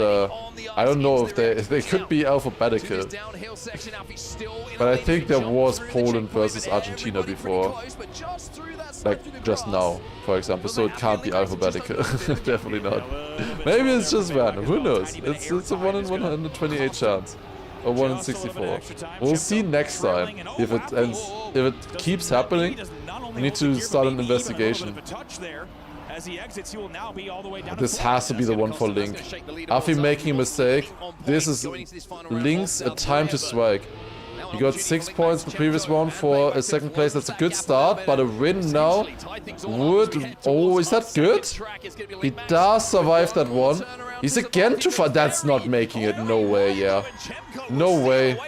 I don't know if they could be alphabetical. But I think there was Poland versus Argentina before, like just now, for example. So it can't be alphabetical. Definitely not. Maybe it's just random. Who knows? It's a 1 in 128 chance. Or 1 in 64. We'll see next time if it ends. If it keeps happening, we need to start an investigation. This has to be the one for Link. Afi making a mistake. This is Link's a time to strike. He got 6 points the previous one for a second place. That's a good start, but a win now would... Oh, is that good? He does survive that one. He's again too far. That's not making it. No way, yeah. No way.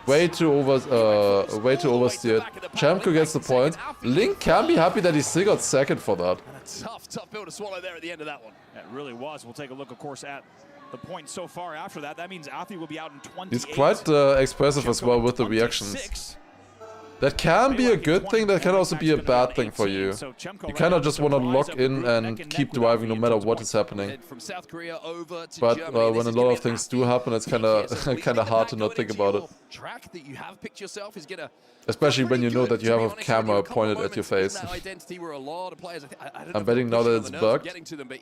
Way too oversteered. Chemko gets the point. Link can be happy that he still got second for that. Tough pill to swallow there at the end of that one. It really was. We'll take a look, of course, at the point so far after that. That means Afi will be out in 28. He's quite expressive as well with the reactions. That can be a good thing, that can also be a bad thing for you. You kind of just want to lock in and keep driving no matter what is happening. But when a lot of things do happen, it's kind of hard to not think about it. Especially when you know that you have a camera pointed at your face. I'm betting now that it's bugged.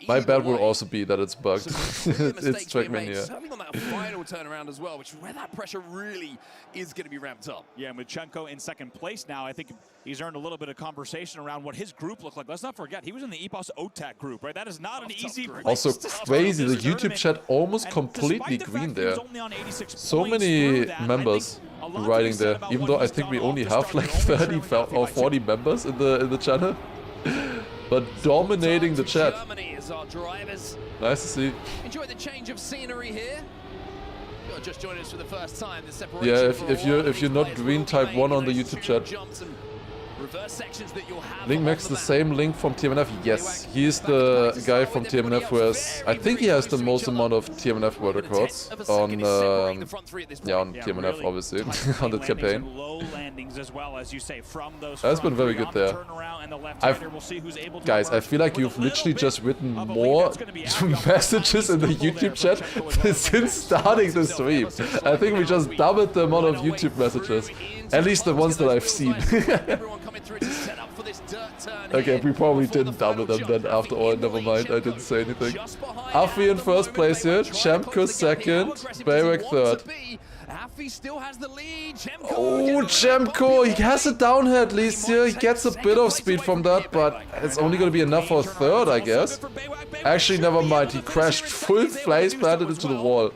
My bet will also be that it's bugged. It's TRACKMANIA. Certainly on that final turnaround as well, which is where that pressure really is going to be ramped up. Yeah, and with Chemko in second place now, I think he's earned a little bit of conversation around what his group looked like. Let's not forget, he was in the EPOS OTAC group, right? That is not an easy group. Also crazy, the YouTube chat almost completely green there. So many members riding there, even though I think we only have like 30 or 40 members in the channel. But dominating the chat. Nice to see. Enjoy the change of scenery here. You're just joining us for the first time. The separation. Yeah, if you're not green type 1 on the YouTube chat. LinkMax the same Link from TMNF? Yes, he is the guy from TMNF who has, I think he has the most amount of TMNF world records on, on TMNF obviously, on the campaign. That's been very good there. Guys, I feel like you've literally just written more messages in the YouTube chat since starting the stream. I think we just doubled the amount of YouTube messages. At least the ones that I've seen. Okay, we probably didn't double them then after all, never mind, I didn't say anything. Afi in first place here, Chemko second, Bayrak third. Oh, Chemko, he has a downhill at least here, he gets a bit of speed from that, but it's only gonna be enough for third, I guess. Actually, never mind, he crashed full face planted into the wall.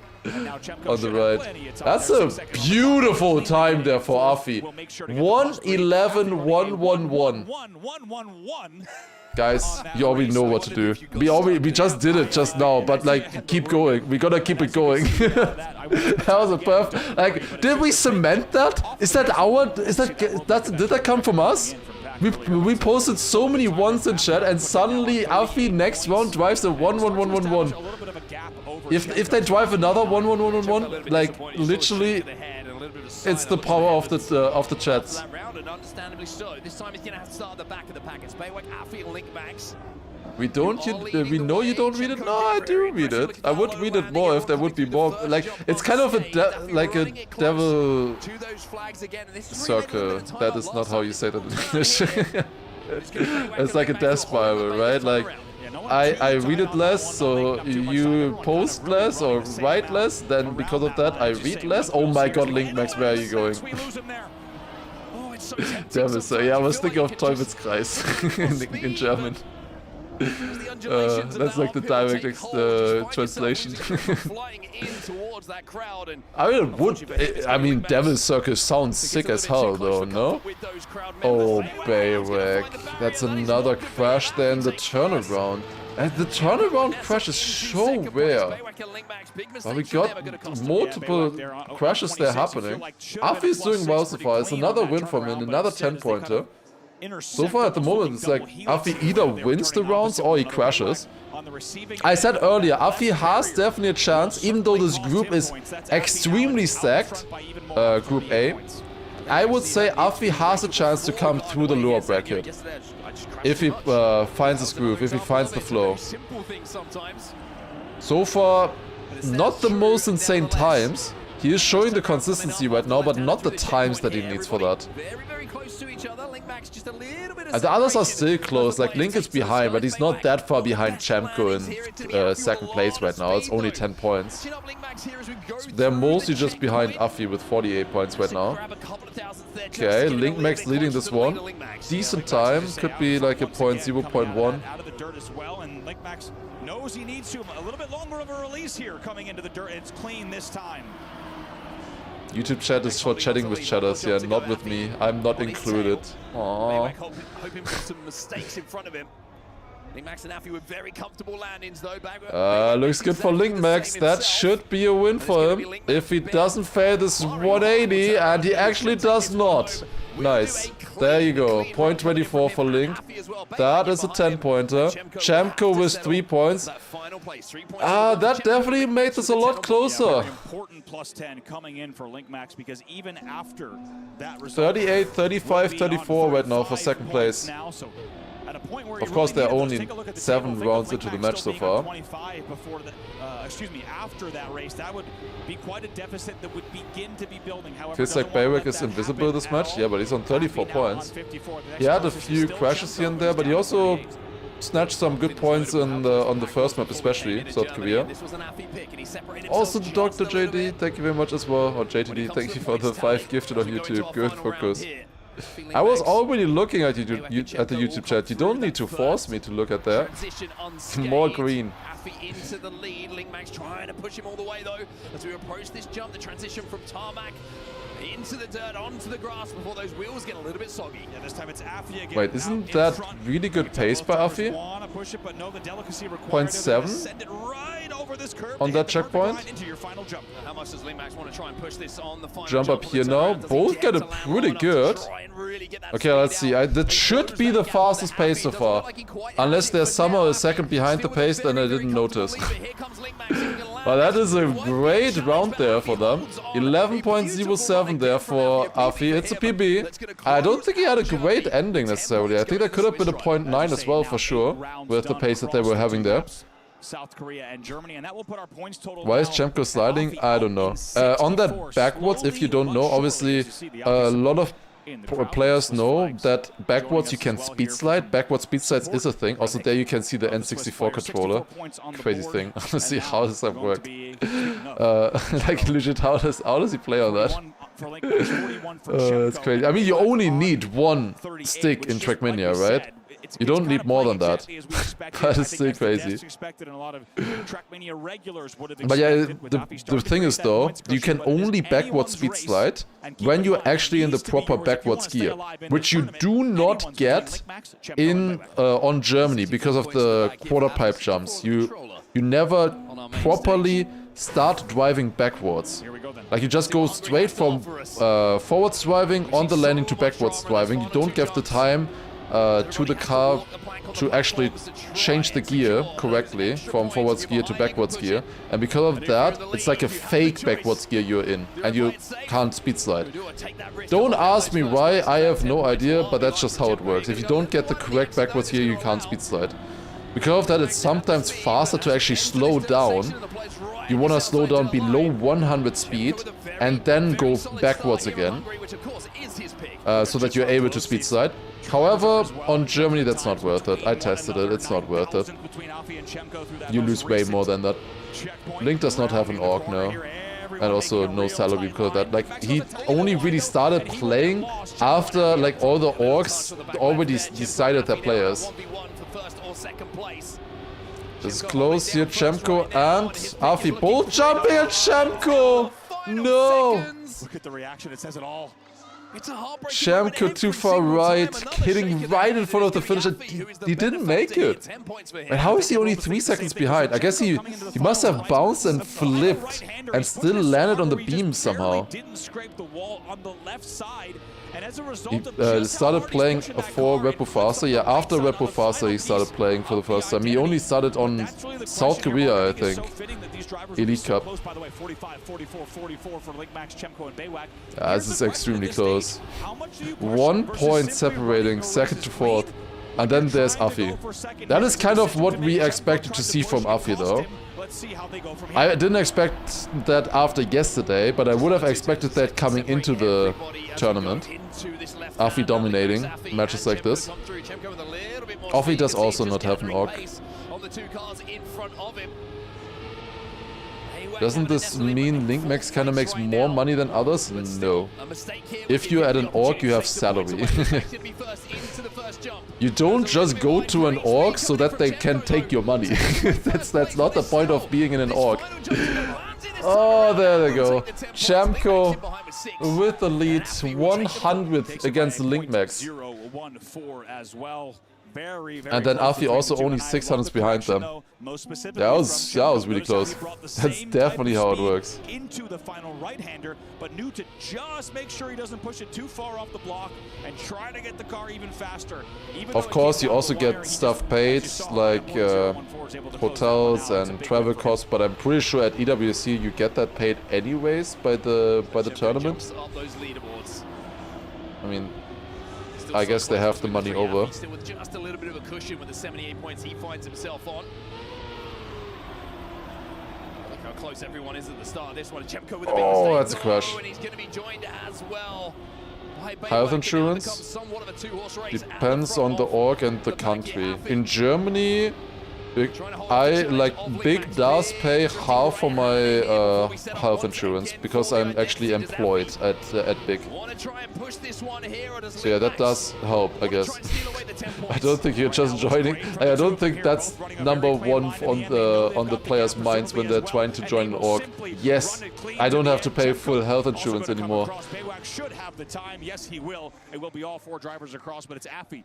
On the right. That's a beautiful time there for Afi. 1:11.111. Guys, you already know what to do. We just did it just now, but like, keep going. We gotta keep it going. That was a perfect. Like, did we cement that? Is that our? Did that come from us? We posted so many ones in chat, and suddenly Afi next round drives a 1:11.111. If they drive another 1:11.111, like literally, it's the power of the chats. ground, and understandably so. This time he's going to have to start at the back of the pack. It's Baywak, Afi, and Link Max. We know you don't read it. No, I do read it. I would read it more if there would be more. Like, it's kind of a devil circle. That is not how you say that in English. It's like a death spiral, right? Like, I read it less, so you post less or write less, then because of that I read less. Oh my god, Link Max, where are you going? Devil, so yeah, I was thinking of Teufelskreis in German. That's like the direct translation. I mean, Devil's Circus sounds sick as hell though, no? Oh, Baywak. That's another crash there in the turnaround. And the turnaround crash is so rare. Well, we got multiple crashes there happening. Afi is doing well so far. It's another win from him, another 10-pointer. So far at the moment, it's like Afi either wins the rounds or he crashes. I said earlier, Afi has definitely a chance, even though this group is extremely stacked, Group A. I would say Afi has a chance to come through the lower bracket. If he finds his groove, if he finds the flow. So far, not the most insane times. He is showing the consistency right now, but not the times that he needs for that. And the others are still close, like Link is behind, but he's not that far behind Chamko in second place right now. It's only 10 points. So they're mostly just behind Afi with 48 points right now. Okay, Link Max leading this one. Decent time, could be like a 0.1. Knows he needs to a little bit longer of a release here coming into the dirt. It's clean this time. YouTube chat is for chatting with chatters, yeah, not with me. I'm not included. Aww. Hoping for some mistakes in front of him. Link Max and Afi with very comfortable landings though. Looks good for Link Max. That should be a win for him. If he doesn't fail this 180, and he actually does not. Nice. There you go. 0.24 for Link. That is a 10-pointer. Chamko with 3 points. That definitely made this a lot closer. Important plus 10 coming in for Link Max, because even after that result, 38, 35, 34 right now for second place. Of course, there are only 7 rounds into the match so far. After that race, that would be quite a deficit that would begin to be building. However, feels like Baywak is invisible this match. Yeah, but he's on 34 points. He had a few crashes here and there, but he also snatched some good points on the first map, especially South Korea. Also, the Dr. JD, thank you very much as well. Or JTD, thank you for the 5 gifted on YouTube. Good focus. I was already looking at the YouTube chat. You don't need to force me to look at that. More green. Into the lead. Link Max trying to push him all the way though as we approach this jump. The transition from tarmac into the dirt, onto the grass before those wheels get a little bit soggy. Yeah, this time it's Afi again. Wait, isn't that really good pace by Afi? 0.7 on that checkpoint. How much does Link Max want to try and push this on the final jump up here now? Both get it pretty good. Okay, let's see. That should be the fastest pace so far. Unless there's somehow a second behind the pace, then I didn't notice. But that is a great round there for them. 11.07 there for Afi. It's a PB. I don't think he had a great ending necessarily. I think there could have been a 0.9 as well for sure, with the pace that they were having there. South Korea and Germany, and that will put our points total. Why is Chamko sliding? I don't know. On that backwards, if you don't know, obviously a lot of players know that backwards you can speed slide. Backwards speed slides is a thing. Also there you can see the N64 controller. Crazy thing. Honestly, how does that work? Like legit, how does he play on that? It's crazy. I mean, you only need one stick in TRACKMANIA, right? You don't need more than that. That is still crazy. But yeah, the thing is though, you can only backward speed slide when you're actually in the proper backwards gear, which you do not get in on Germany because of the quarter pipe jumps. You never properly start driving backwards. Like you just go straight from forwards driving on the landing to backwards driving. You don't get the time to the car to actually change the gear correctly from forwards gear to backwards gear, and because of that it's like a fake backwards gear you're in and you can't speed slide. Don't ask me why, I have no idea, but that's just how it works. If you don't get the correct backwards gear, you can't speed slide. Because of that, it's sometimes faster to actually slow down. You want to slow down below 100 speed and then go backwards again, so that you're able to speed slide. However, on Germany that's not worth it. I tested it, it's not worth it. You lose way more than that. Link does not have an org now. And also no salary because of that. Like, he only really started playing after like all the orgs already decided their players. This is close here, Chemko and Afi both jumping at Chemko! No! Look at the reaction, it says it all. Chemko too far right, hitting right in front of the finisher. He didn't make it. And how is he only 3 seconds behind? I guess he must have bounced and flipped and still landed on the beam somehow. He started playing a 4 Repo Faster. Yeah, after Repo Faster he started playing for the first time. He only started on South Korea, I think. Elite Cup. Yeah, this is extremely close. 1 point separating second to fourth. And then there's Afi. That is kind of what we expected to see from Afi though. I didn't expect that after yesterday, but I would have expected that coming into the tournament. Afi dominating matches like this. Afi does also not have an org. Doesn't this mean LinkMax kind of makes more money than others? No. If you're at an org, you have salary. You don't just go to an org so that they can take your money. That's not the point of being in an org. Oh, there they go. Chemko with the lead, 100 against LinkMax. And then Afi also only 600s behind them. That was really close. That's definitely how it works. Into the final right-hander, but knew to just make sure he doesn't push it too far off the block and try to get the car even faster. Of course, you also get stuff paid, like hotels and travel costs, but I'm pretty sure at EWC you get that paid anyways by the tournament. I mean, I guess they have the money over. Still with just a little bit of a cushion with the 78 points he finds himself on. Look how close everyone is at the start of this one. Chemko with a big oh, that's a crash. And he's going to be joined as well. Health insurance depends on the org and the country. In Germany, Big does pay half for my health insurance because I'm actually employed at Big. So yeah, that does help, I guess. I don't think you're just joining. I don't think that's number one on the players' minds when they're trying to join an org. Yes, I don't have to pay full health insurance anymore. Should have the time. Yes, he will. It will be all 4 drivers across, but it's Afi.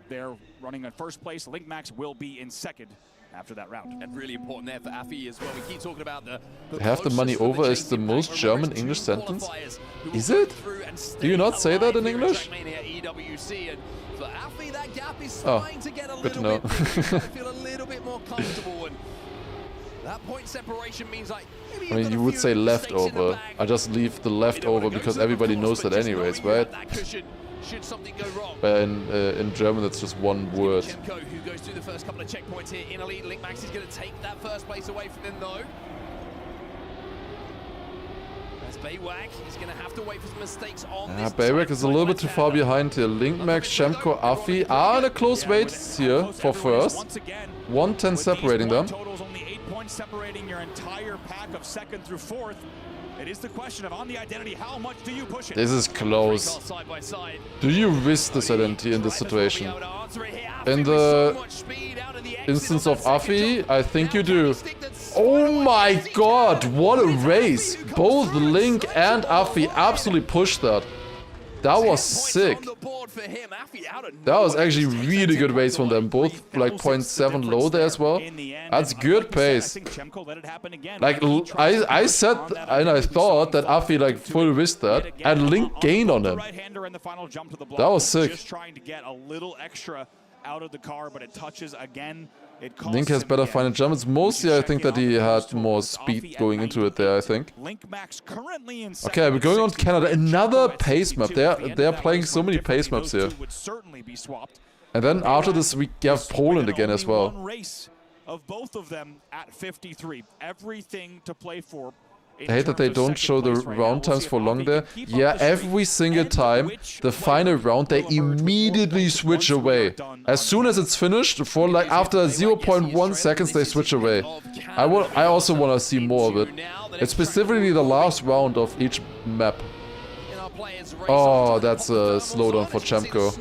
They're running in first place. LinkMax will be in second after that round. And really important there for Afi as well. We keep talking about the have the money over is the most German English sentence. Is it? Do you not say that in English? Oh, good to know. Feel a little bit more comfortable, and that point separation means like I mean, you would say leftover. I just leave the leftover because everybody knows that anyways, right? Should something go wrong. But in German, it's just one word. Chemko, who goes through the first couple of checkpoints here in a lead. LinkMax is going to take that first place away from him, though. As Baywag, he's going to have to wait for some mistakes on this. Baywag is a little bit too far behind here. LinkMax, Chemko, Afi are in a close race here for first. 110 separating them. Totals only 8 points separating your entire pack of second through fourth. It is the question of on the identity, how much do you push it? This is close. Do you risk this identity in this situation? In the instance of Afi, I think you do. Oh my god, what a race! Both Link and Afi absolutely pushed that. That was sick. That was actually really good race from them. Both like 0.7 low there as well. That's good pace. Like I said and I thought that Afi like full risked that and Link gained on him. That was sick. Just trying to get a little extra out of the car, but it touches again. Link has better final jump. It's mostly I think that he had more speed going into it there, I think. Okay, we're going on to Canada. Another pace map. They're playing so many pace maps here. And then after this we have Poland again as well. Of both of them at 53. Everything to play for. I hate that they don't show the round times for long there. Yeah, every single time, the final round, they immediately switch away. As soon as it's finished, for like after 0.1 seconds, they switch away. I also want to see more of it. It's specifically the last round of each map. Oh, that's a slowdown for Chemko.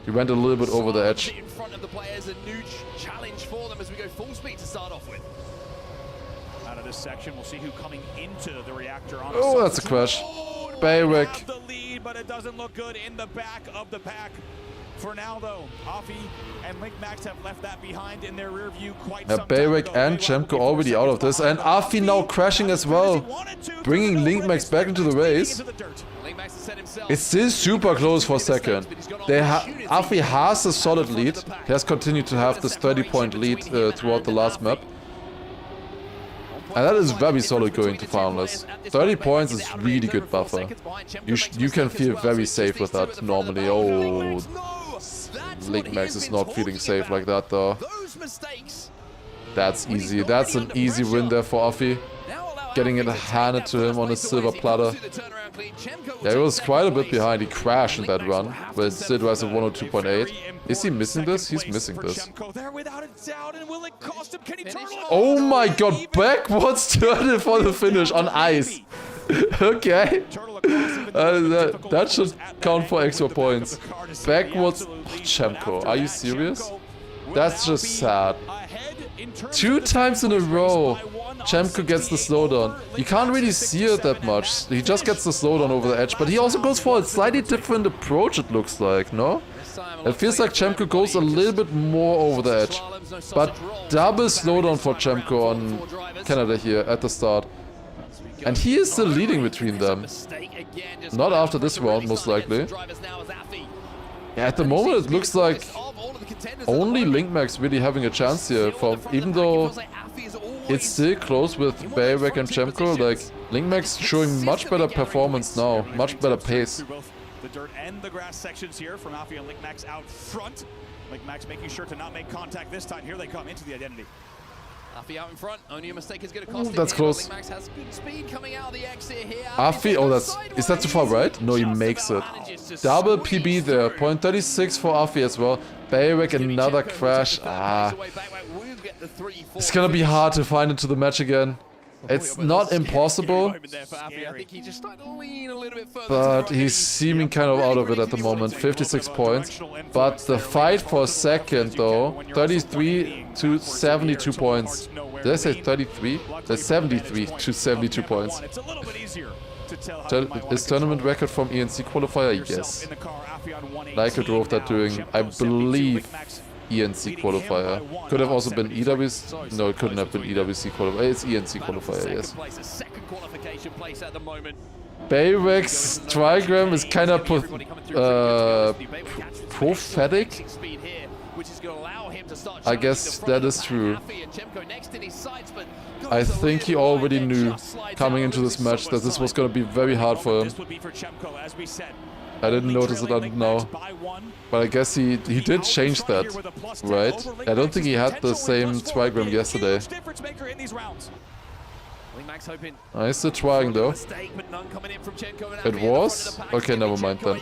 He went a little bit over the edge. This section, we'll see who coming into the reactor on. Oh, that's a crash. Baywick. The lead, but it doesn't look good in the back of the pack. For now, though, Afi and Link Max have left that behind in their rear view quite some time Baywick and Chemko already out of this, and Afi now crashing as well, bringing Link Max back into the race. It's still super close for second. Afi has a solid lead. He has continued to have this 30-point lead throughout the last map. And that is very solid going to finals. 30 points is really good buffer. You can feel very safe with that normally. Oh, Link Max is not feeling safe like that though. That's easy. That's an easy win there for Afi. Getting it handed to him on a silver platter. Yeah, he was quite a bit behind. He crashed in that run, but still was at 102.8. Is he missing this? He's missing this. Oh my god, backwards turtle for the finish on ice. Okay. That should count for extra points. Backwards. Chemko, are you serious? That's just sad. 2 times in a row, Chemko gets the slowdown. You can't really see it that much. He just gets the slowdown over the edge, but he also goes for a slightly different approach, it looks like, no? It feels like Chemko goes a little bit more over the edge. But double slowdown for Chemko on Canada here at the start. And he is still leading between them. Not after this round, most likely. Yeah, at the moment it looks like only Link Max really having a chance here. Even though it's still close with Baywick and Chemko, like Link Max showing much better performance now, much better pace. The dirt and the grass sections here from Afi and Link Max out front. Link Max making sure to not make contact this time. Here they come into the identity. Afi out in front. Only a mistake is going to cost him. That's close. Link Max has good speed coming out of the exit here. Afi, oh, is that too far right? No, he makes it. Double PB there. 0.36 for Afi as well. Baywick, another crash. It's gonna be hard to find into the match again. It's not impossible, but he's seeming kind of out of it at the moment. 56 points. But the fight for second though, 33 to 72 points. Did I say 33? That's 73 to 72 points. Is tournament record from ENC qualifier? Yes. Leica drove that during, I believe, ENC qualifier. Could have also been EWC. No, it couldn't have been EWC qualifier. It's ENC qualifier, yes. Baywick's trigram is kind of prophetic. I guess that is true. I think he already knew coming into this match that this was going to be very hard for him. I didn't notice it until now, but I guess he did change that, right? I don't think he had the same trigram yesterday. Nice trying though. It was? Okay, never mind then.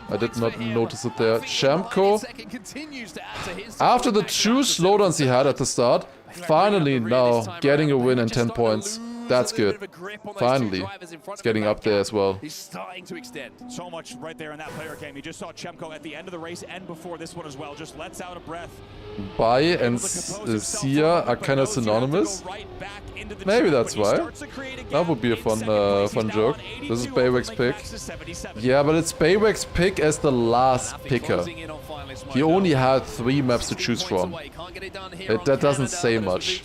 I did not notice it there. Chemko, after the 2 slowdowns he had at the start, finally now getting a win and 10 points. That's good. Finally, it's getting up there as well. He's starting to extend. So much right there in that player game. You just saw Chemko at the end of the race and before this one as well. Just lets out a breath Bai and Sia are kind of synonymous. Maybe that's why. That would be a fun joke. This is Baywak's pick. Yeah, but it's Baywak's pick as the last picker. He only had 3 maps to choose from. That doesn't say much.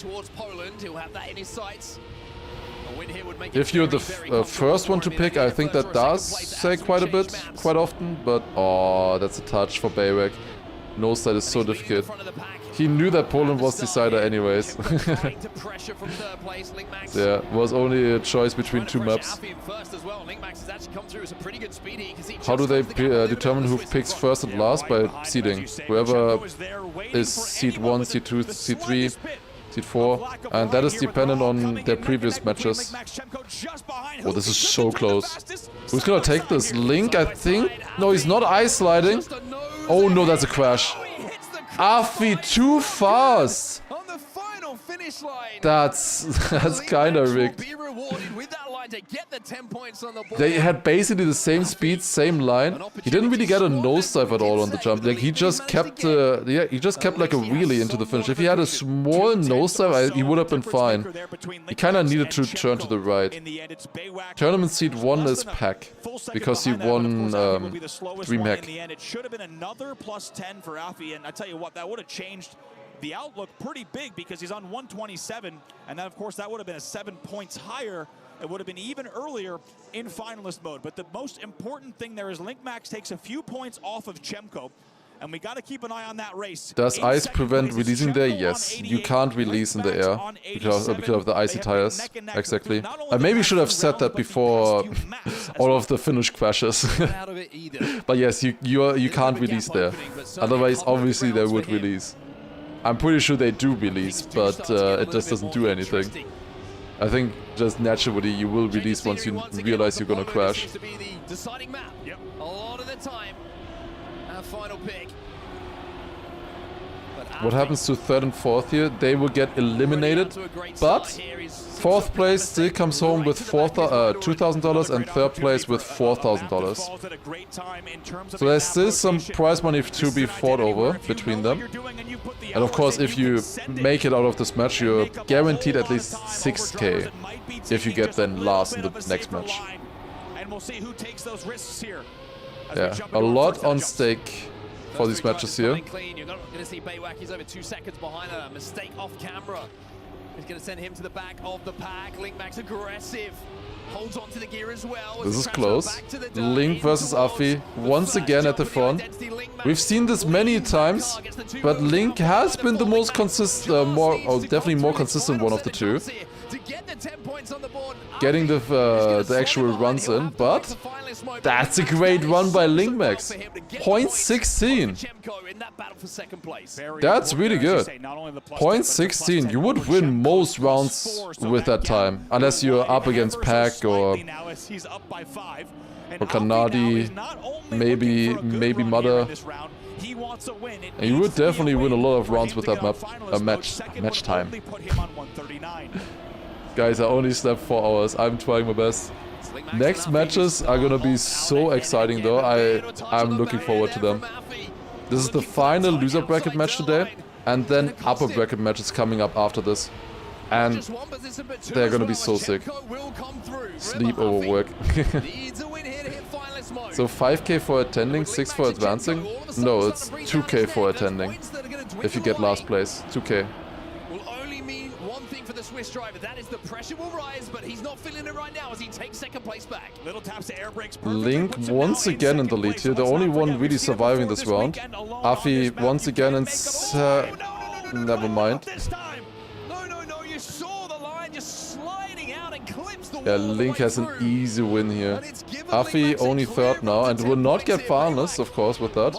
If you're the first one to pick, I think that does say quite a bit, quite often. But oh, that's a touch for Baywak. No side is so difficult. He knew that Poland was decider anyways. Yeah, was only a choice between 2 maps. How do they determine who picks first and last? By seeding. Whoever is seed 1, seed 2, seed 3, seed 4. And that is dependent on their previous matches. Oh, this is so close. Who's gonna take this? Link, I think? No, he's not ice sliding. Oh no, that's a crash. Afi too fast. That's kinda rigged. They had basically the same speed, same line. He didn't really get a nosedive at all on the jump. Like he just kept like a wheelie into the finish. If he had a small nosedive, he would have been fine. He kinda needed to turn to the right. Tournament seed 1 is Pack because he won DreamHack. It should have been another +10 for Afi, and I tell you what, that would have changed the outlook pretty big because he's on 127, and then of course that would have been a 7 points higher. It would have been even earlier in finalist mode. But the most important thing there is LinkMax takes a few points off of Chemko, and we got to keep an eye on that race. Does ice prevent releasing there? Yes. You can't release in the air because of the icy tires. Exactly. I maybe should have said that before all of the finish crashes. But yes, you can't release there. Otherwise, obviously, they would release. I'm pretty sure they do release, but it just doesn't do anything. I think just naturally you will release once you realize you're gonna crash. Deciding map. Yep. A lot of the time. Our final pick. What happens to 3rd and 4th here? They will get eliminated, but 4th place still comes home with $2,000 and 3rd place with $4,000. So there's still some prize money to be fought over between them. And of course, if you make it out of this match, you're guaranteed at least 6K if you get then last in the next match. Yeah, a lot on stake for these matches here. You're going to see Baywak, he's over 2 seconds behind a mistake off camera. He's going to send him to the back of the pack. LinkMax aggressive. Holds on to the gear as well. This is close. Link versus Afi once again at the front. We've seen this many times, but Link has been the most consistent, definitely more consistent one of the two. Getting the actual runs in, but that's a great run by LinkMax. 0.16. That's really good. 0.16. You would win most rounds with that time, unless you're up against Pack or Kanadi, maybe Mother. And you would definitely win a lot of rounds with that match time. Guys, I only slept 4 hours. I'm trying my best. Next matches are gonna be so exciting though. I'm looking forward to them. This is the final loser bracket match today, and then upper bracket matches coming up after this. And they're gonna be so sick. Sleep over work. So 5K for attending, 6 for advancing? No, it's 2K for attending. If you get last place, 2K. For the Swiss driver, that is the pressure will rise, but he's not feeling it right now as he takes 2nd place back. Little taps to air brakes. Link once again in the lead here, the only one really surviving this round. Afi once again and never mind. You saw the line just sliding out and clips the Yeah, Link has an easy win here. Afi only 3rd now and will not get finalist, of course, with that.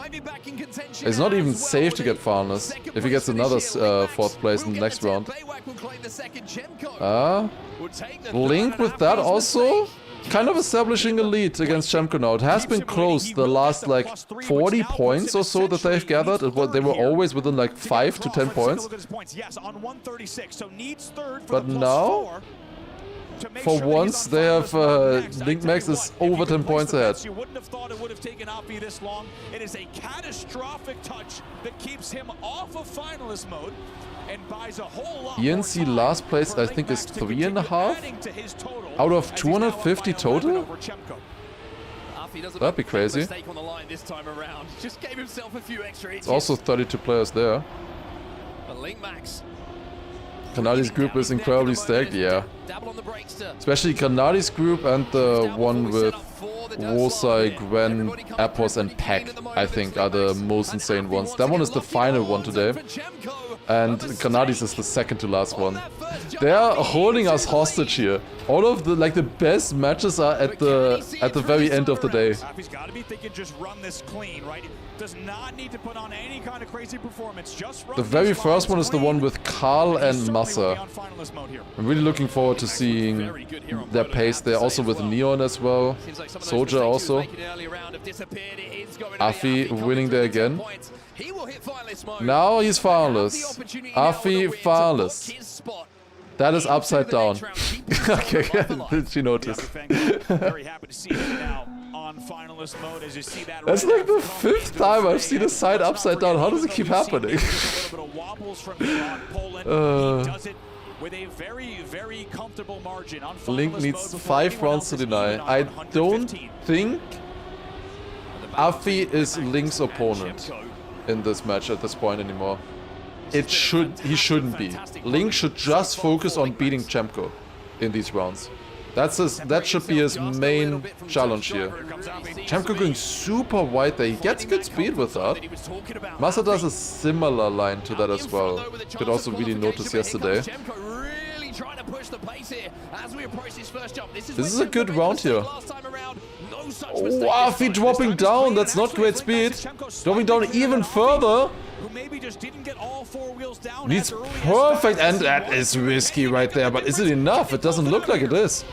It's not even safe to get finalist if he gets another 4th place in the next round. Link with that also kind of establishing a lead against Chemko now. It has been close the last like 40 points or so that they've gathered. They were always within like 5 to 10 points. But now for once, they have Link Max is over 10 points ahead. You wouldn't have thought it would have taken Afi this long. It is a catastrophic touch that keeps him off of finalist mode and buys a whole lot ENC last place, I think, is 3.5 out of 250 total? That'd be crazy. It's also 32 players there. Grenadi's group is incredibly stacked, yeah. Especially Grenadi's group and the one with Rosai, Gwen, Appos and Pack, I think, are the most insane ones. That one is the final one today. And Grenadi's is the second to last one. They are holding us hostage here. All of the the best matches are at the very end of the day. He's got to be thinking just run this clean, right? Does not need to put on any kind of crazy performance. Just run the very first one is the one with Karl and Massa. I'm really looking forward to seeing their pace there. Also with Neon as well. Soldier also. Afi winning there again. Now he's finalist. Afi finalist. That is upside down. Okay, did you notice? Very happy to see him now on finalist mode as you see that. That's like the 5th time I've seen a side upside down. How does it keep happening? With a very, very comfortable margin on Link needs 5 rounds to deny. I don't think Afi is Link's opponent in this match at this point anymore. He shouldn't be. Link should just focus on beating Chemko in these rounds. That should be his main challenge here. Chemko going super wide there. He gets good speed with that. Massa does a similar line to that as well. Could also really notice yesterday. This is a good round here. Oh, Afi dropping down. That's not great speed. Dropping down even further. Needs perfect, and that is risky right there. But is it enough? It doesn't look like it is.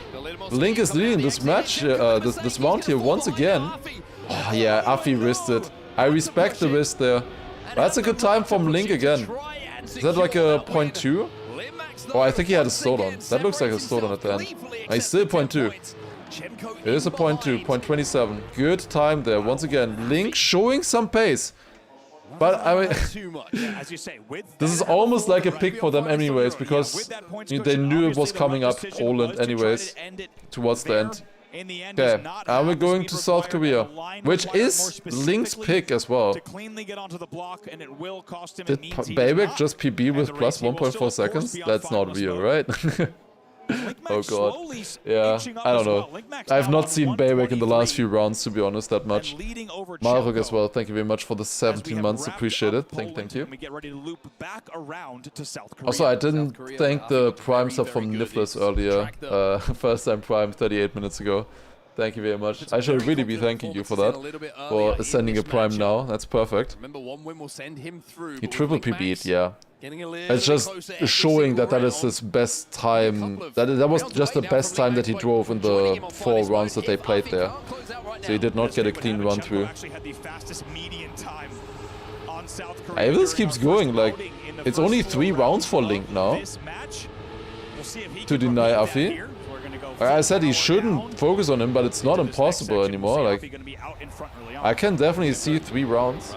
Link is leading this match, this round here once again. Oh yeah, Afi risked it. I respect the risk there. That's a good time from Link again. Is that like a 0.2? Oh, I think he had a slowdown. That looks like a slowdown at the end. He's still 0.2. It is a 0.2, 0.27. Good time there once again. Link showing some pace. But I mean, this is almost like a pick for them anyways, because they knew it was coming up Poland anyways, towards the end. Okay, and we're going to South Korea, which is Link's pick as well. Did Bayback just PB with plus 1.4 seconds? That's not real, right? Oh god. Yeah, I don't know. I've not seen Bayback in the last few rounds, to be honest, that much. Malruk as well, thank you very much for the 17 months, appreciate it. Thank you. Also, I didn't thank the Prime sub from Nifless earlier. First time Prime 38 minutes ago. Thank you very much. I should really be thanking you for that. For sending a Prime now. That's perfect. He triple PB'd, yeah. It's just showing that that is his best time. That was just the best time that he drove in the 4 rounds that they played there. So he did not get a clean run through. If this keeps going, like, it's only 3 rounds for Link now to deny Afi. I said he shouldn't focus on him, but it's not impossible anymore. Like, I can definitely see 3 rounds.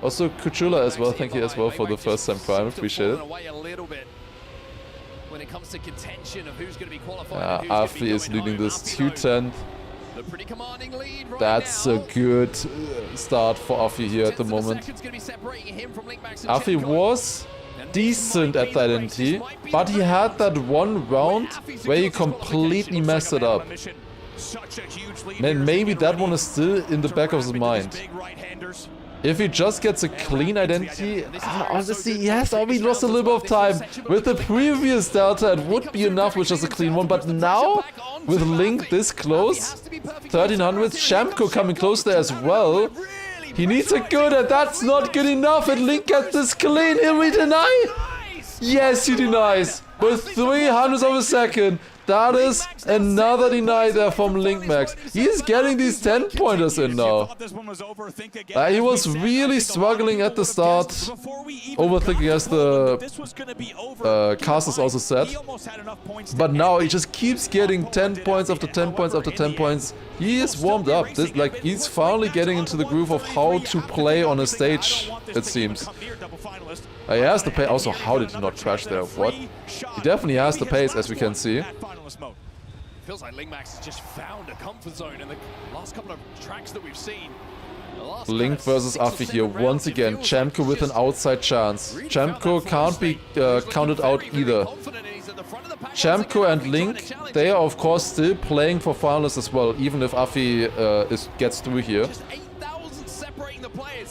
Also, Kuchula as well, thank you as well for the first time Prime, appreciate it. Afi is leading this 2-10. That's a good start for Afi here at the moment. Afi was decent at the identity, but he had that one round where he completely messed it up. Man, maybe that one is still in the back of his mind. If he just gets a clean identity, honestly, yes, we lost a little bit of time. With the previous Delta, it would be enough with just a clean one, but now, with Link this close, 1300, Chemko coming close there as well. He needs a good, and that's not good enough, and Link gets this clean. Here we deny? Yes, he denies. With 300 of a second, That is another deny there from LinkMax. He's getting these 10-pointers in now. He was really struggling at the start. Overthinking, as the casters also said. But now he just keeps getting 10 points after 10 points after 10 points. He is warmed up. He's finally getting into the groove of how to play on a stage, it seems. He has the pace. Also, how did he not crash there? What? He definitely has the pace, as we can see. Feels like LinkMax has just found a comfort zone in the last couple of tracks that we've seen. Link versus Afi here once again. Chamko with an outside chance. Chamko can't be counted out either. Chamko and Link, they are of course still playing for finals as well, even if Afi gets through here.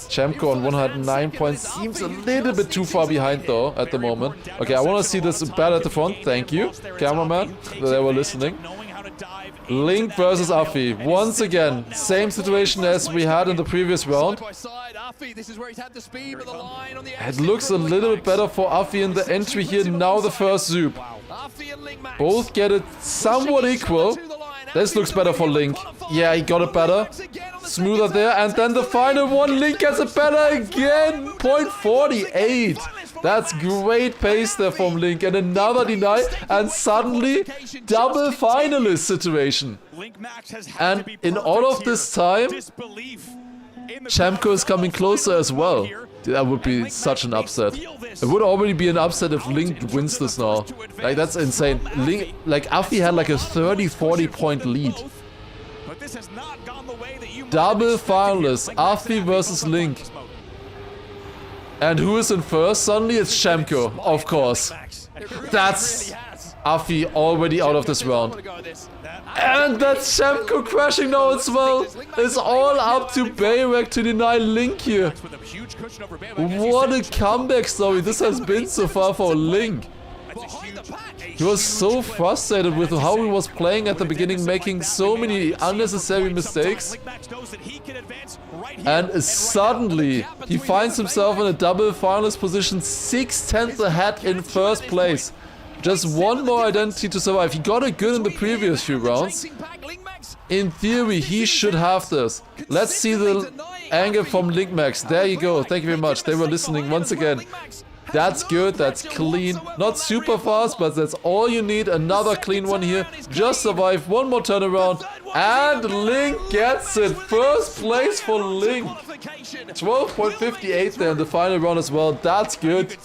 Chamko on 109 points seems a little bit too far behind though at the moment. Okay, I want to see this better at the front. Thank you, cameraman. They were listening. Link versus Afi. Once again, same situation as we had in the previous round. It looks a little bit better for Afi in the entry here. Now the first zoop. Both get it somewhat equal. This looks better for Link. Yeah, he got it better. Smoother there. And then the final one. Link gets it better again. 0.48. That's great pace there from Link. And another deny. And suddenly, double finalist situation. And in all of this time, Chamko is coming closer as well. That would be such an upset. It would already be an upset if Link wins this now. Like, that's insane. Link, like, Afi had like a 30-40 point lead. Double finalists, Afi versus Link. And who is in first? Suddenly it's Chamko, of course. That's Afi already out of this round. And that's Chamko crashing now as well. It's all up to Bayrek to deny Link here. What a comeback story this has been so far for Link. He was so frustrated with how he was playing at the beginning, making so many unnecessary mistakes. And suddenly, he finds himself in a double finalist position, 6/10 ahead in first place. Just one more identity to survive. He got it good in the previous few rounds. In theory, he should have this. Let's see the angle from LinkMax. There you go. Thank you very much. They were listening once again. That's good. That's clean. Not super fast, but that's all you need. Another clean one here. Just survive. One more turnaround. And Link gets it. First place for Link. 12.58 there in the final round as well. That's good.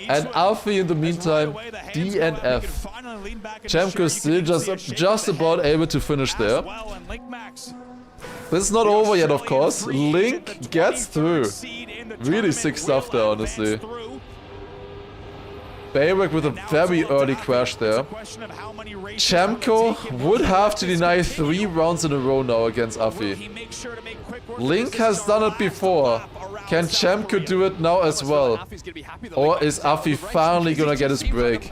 And Afi in the meantime, DNF. Chamko is still just about able to finish there. This is not over yet, of course. Link gets through. Really sick stuff there, honestly. Bayrek with a very early crash there. Chamko would have to deny 3 rounds in a row now against Afi. Link has done it before. Can Chamko do it now as well? Or is Afi finally gonna get his break?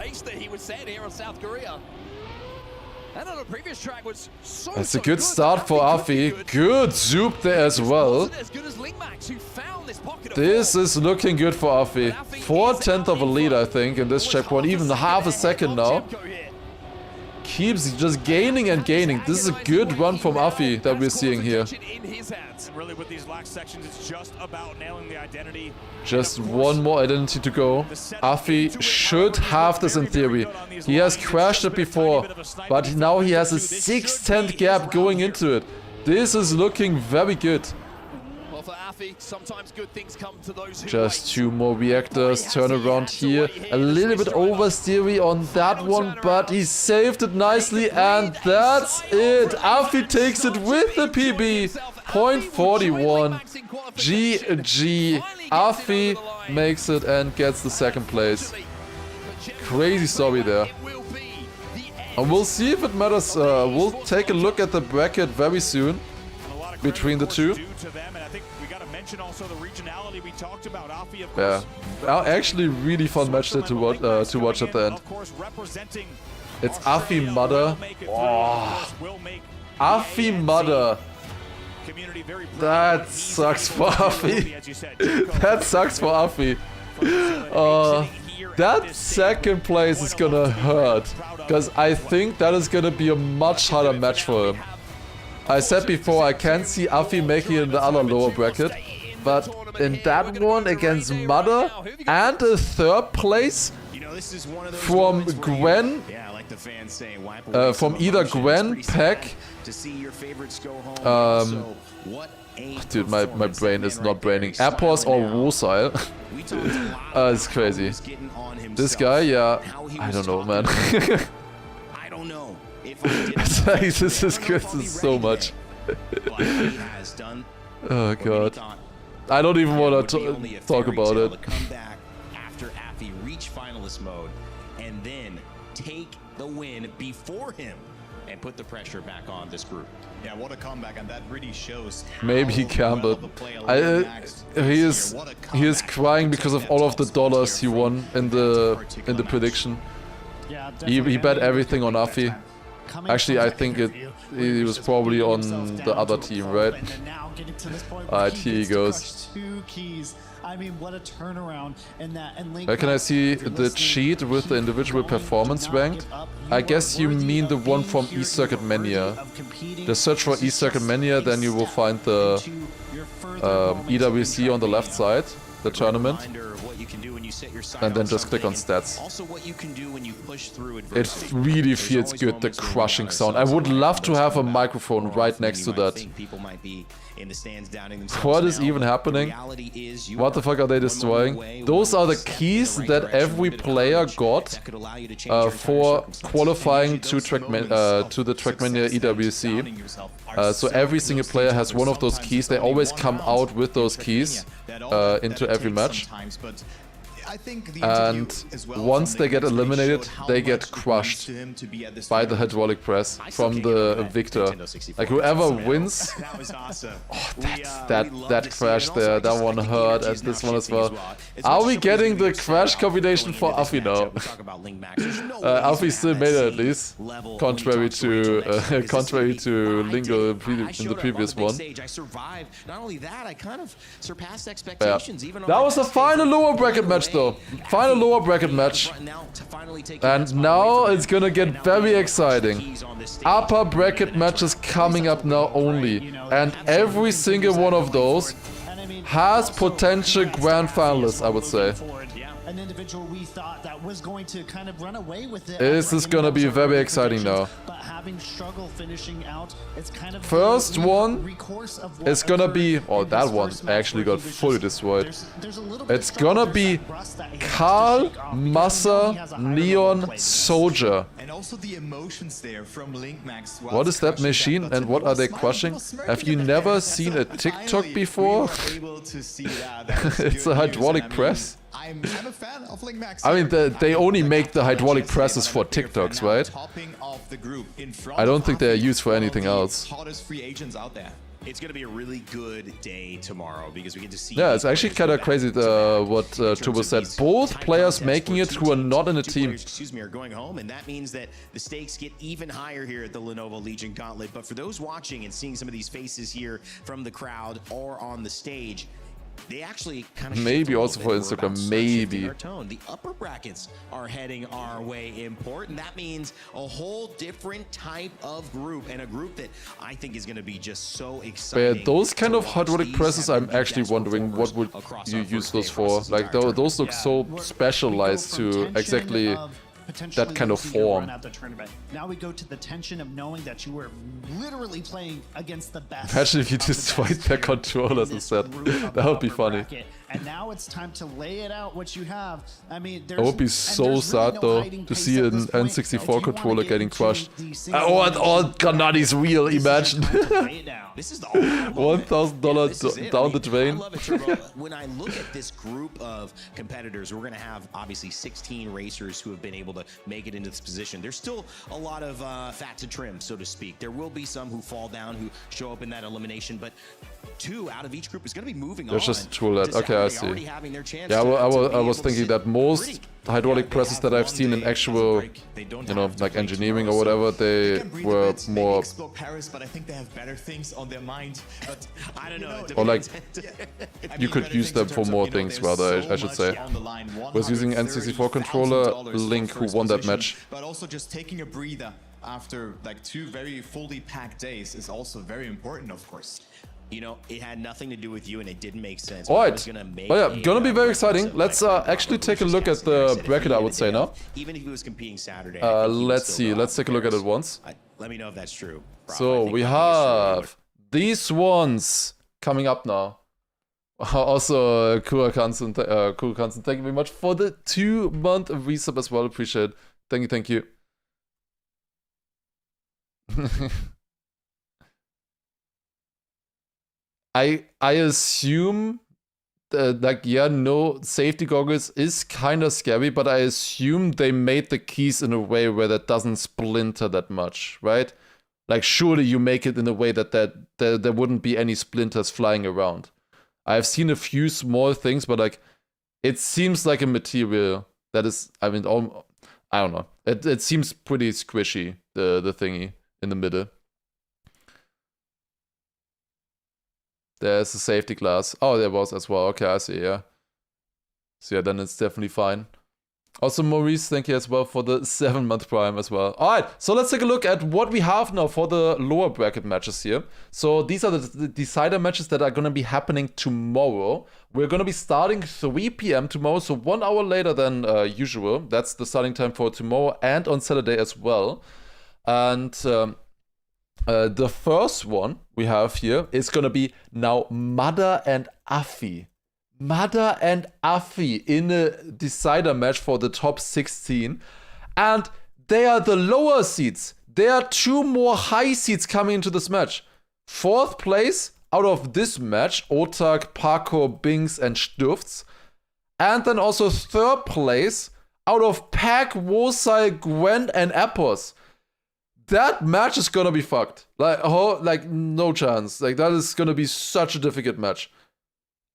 That's a good start for Afi. Good zoop there as well. This is looking good for Afi. 4/10 of a lead, I think, in this checkpoint. Even half a second now. Keeps just gaining and gaining. This is a good run from Afi that we're seeing here. Just one more identity to go. Afi should have this in theory. He has crashed it before, but now he has a 6/10 gap going into it. This is looking very good. Just 2 more reactors, turn around here, a little bit oversteery on that one, but he saved it nicely, and that's it. Afi takes it with the PB, 0.41. GG. Afi makes it and gets the 2nd place. Crazy story there. And we'll see if it matters. We'll take a look at the bracket very soon between the two. Yeah, actually really fun match there to watch at the end. It's Afi Mother. Oh. Afi Mother. That sucks for Afi. That sucks for Afi. That second place is gonna hurt, because I think that is gonna be a much harder match for him. I said before, I can't see Afi making it in the other lower bracket, but in that one against Mother and a third place from Gwen, from either Gwen, Peck, dude, my brain is not braining, Appos or Wosile. It's crazy. This guy, yeah, I don't know, man. I don't know. This is good so much. Oh god. I don't even want to talk about it. After Afi reach finalist mode and then take the win before him and put the pressure back on this group. Yeah, what a comeback, and that really shows. Maybe he can, but he is crying because of all of the dollars he won in the prediction. He bet everything on Afi. Actually, I think he was probably on the other team, right? Alright, here he goes. I mean, what a turnaround in that. And Where can I see the cheat with the individual performance rank? I guess you mean the one from eCircuitMania. Just search for eCircuitMania, then you will find the EWC on the left side, the tournament. And then just click on stats. It really feels good, the crushing sound. I would love to have a microphone right next to that. What is even happening? What the fuck are they destroying? Those are the keys that every player got for qualifying to the TRACKMANIA EWC. So every single player has one of those keys. They always come out with those keys into every match. And once they get eliminated, they get crushed by the hydraulic press from the victor. Like whoever wins, oh, that crash there, that one hurt, and this one as well. Are we getting the crash combination for Afi now? Afi still made it at least, contrary to Lingo in the previous one. Yeah. That was the final lower bracket match though. Final lower bracket match. And now it's gonna get very exciting. Upper bracket matches coming up now only. And every single one of those has potential grand finalists, I would say. An individual we thought that was going to kind of run away with it. This is gonna be very exciting now. But having struggle finishing out, it's kind of first one is gonna be, oh, that one actually got fully destroyed. It's gonna be Carl, Massa, Neon, Soldier. And also the emotions there from LinkMax. What is that machine and what are they crushing? Have you never seen a TikTok before? It's a hydraulic press. I'm a fan of LinkMax. I mean, they only make the hydraulic presses for TikToks, right? I don't think they are used for anything else. It's going to be a really good day tomorrow because we get to see... Yeah, it's actually kind of crazy what Turbo said. Both players making it who are not in a team. Excuse me, are going home, and that means that the stakes get even higher here at the Lenovo Legion Gauntlet. But for those watching and seeing some of these faces here from the crowd or on the stage, they actually kind of maybe also for Instagram, maybe. The upper brackets are heading our way, Import, and that means a whole different type of group, and a group that I think is going to be just so exciting. But those kind of hydraulic presses, I'm actually wondering what would you use those for. Like those look so specialized to exactly that kind of form. Now we go to the tension of knowing that you were literally playing against the best. Imagine if you destroyed their controllers instead. That would be funny. And now it's time to lay it out what you have. I mean, I would be so sad though to see an N64 controller getting crushed. Or Granadi's wheel, imagine. $1,000 down the drain. When I look at this group of competitors, we're going to have obviously 16 racers who have been able to make it into this position. There's still a lot of fat to trim, so to speak. There will be some who fall down, who show up in that elimination, but 2 out of each group is going to be moving on. There's just tool that. Okay, Okay, I see. Yeah, I was thinking that most hydraulic presses that I've seen in actual, you know, like engineering or whatever, they were more... Paris, but I think they have better things on their mind. But I don't know. Or like, you could use them for more things rather, I should say. Was using N64 controller, Link, who won that match. But also just taking a breather after like 2 very fully packed days is also very important, of course. You know, it had nothing to do with you and it didn't make sense. Alright, well, yeah, gonna be very exciting. Let's actually take a look at the bracket, I would say, now. Even if he was competing Saturday. Let's see, let's take a look at it once. Let me know if that's true. So we have these ones coming up now. Also, Kurakansen, thank you very much for the 2-month resub as well. Appreciate it. Thank you. I assume like, yeah, no, safety goggles is kind of scary, but I assume they made the keys in a way where that doesn't splinter that much, right? Like, surely you make it in a way that there wouldn't be any splinters flying around. I've seen a few small things, but like, it seems like a material that is, I mean, I don't know. It seems pretty squishy, the thingy in the middle. There's a safety glass. Oh, there was as well. Okay, I see, yeah. So yeah, then it's definitely fine. Also, Maurice, thank you as well for the 7-month prime as well. Alright, so let's take a look at what we have now for the lower bracket matches here. So these are the decider matches that are going to be happening tomorrow. We're going to be starting 3 p.m. tomorrow, so 1 hour later than usual. That's the starting time for tomorrow and on Saturday as well. And the first one we have here is going to be now Mada and Afi. Mada and Afi in a decider match for the top 16. And they are the lower seeds. There are 2 more high seeds coming into this match. 4th place out of this match, Otak, Paco, Binks, and Stifts. And then also 3rd place out of Pack, Wosai, Gwen, and Epos. That match is gonna be fucked. Like, no chance. Like, that is gonna be such a difficult match.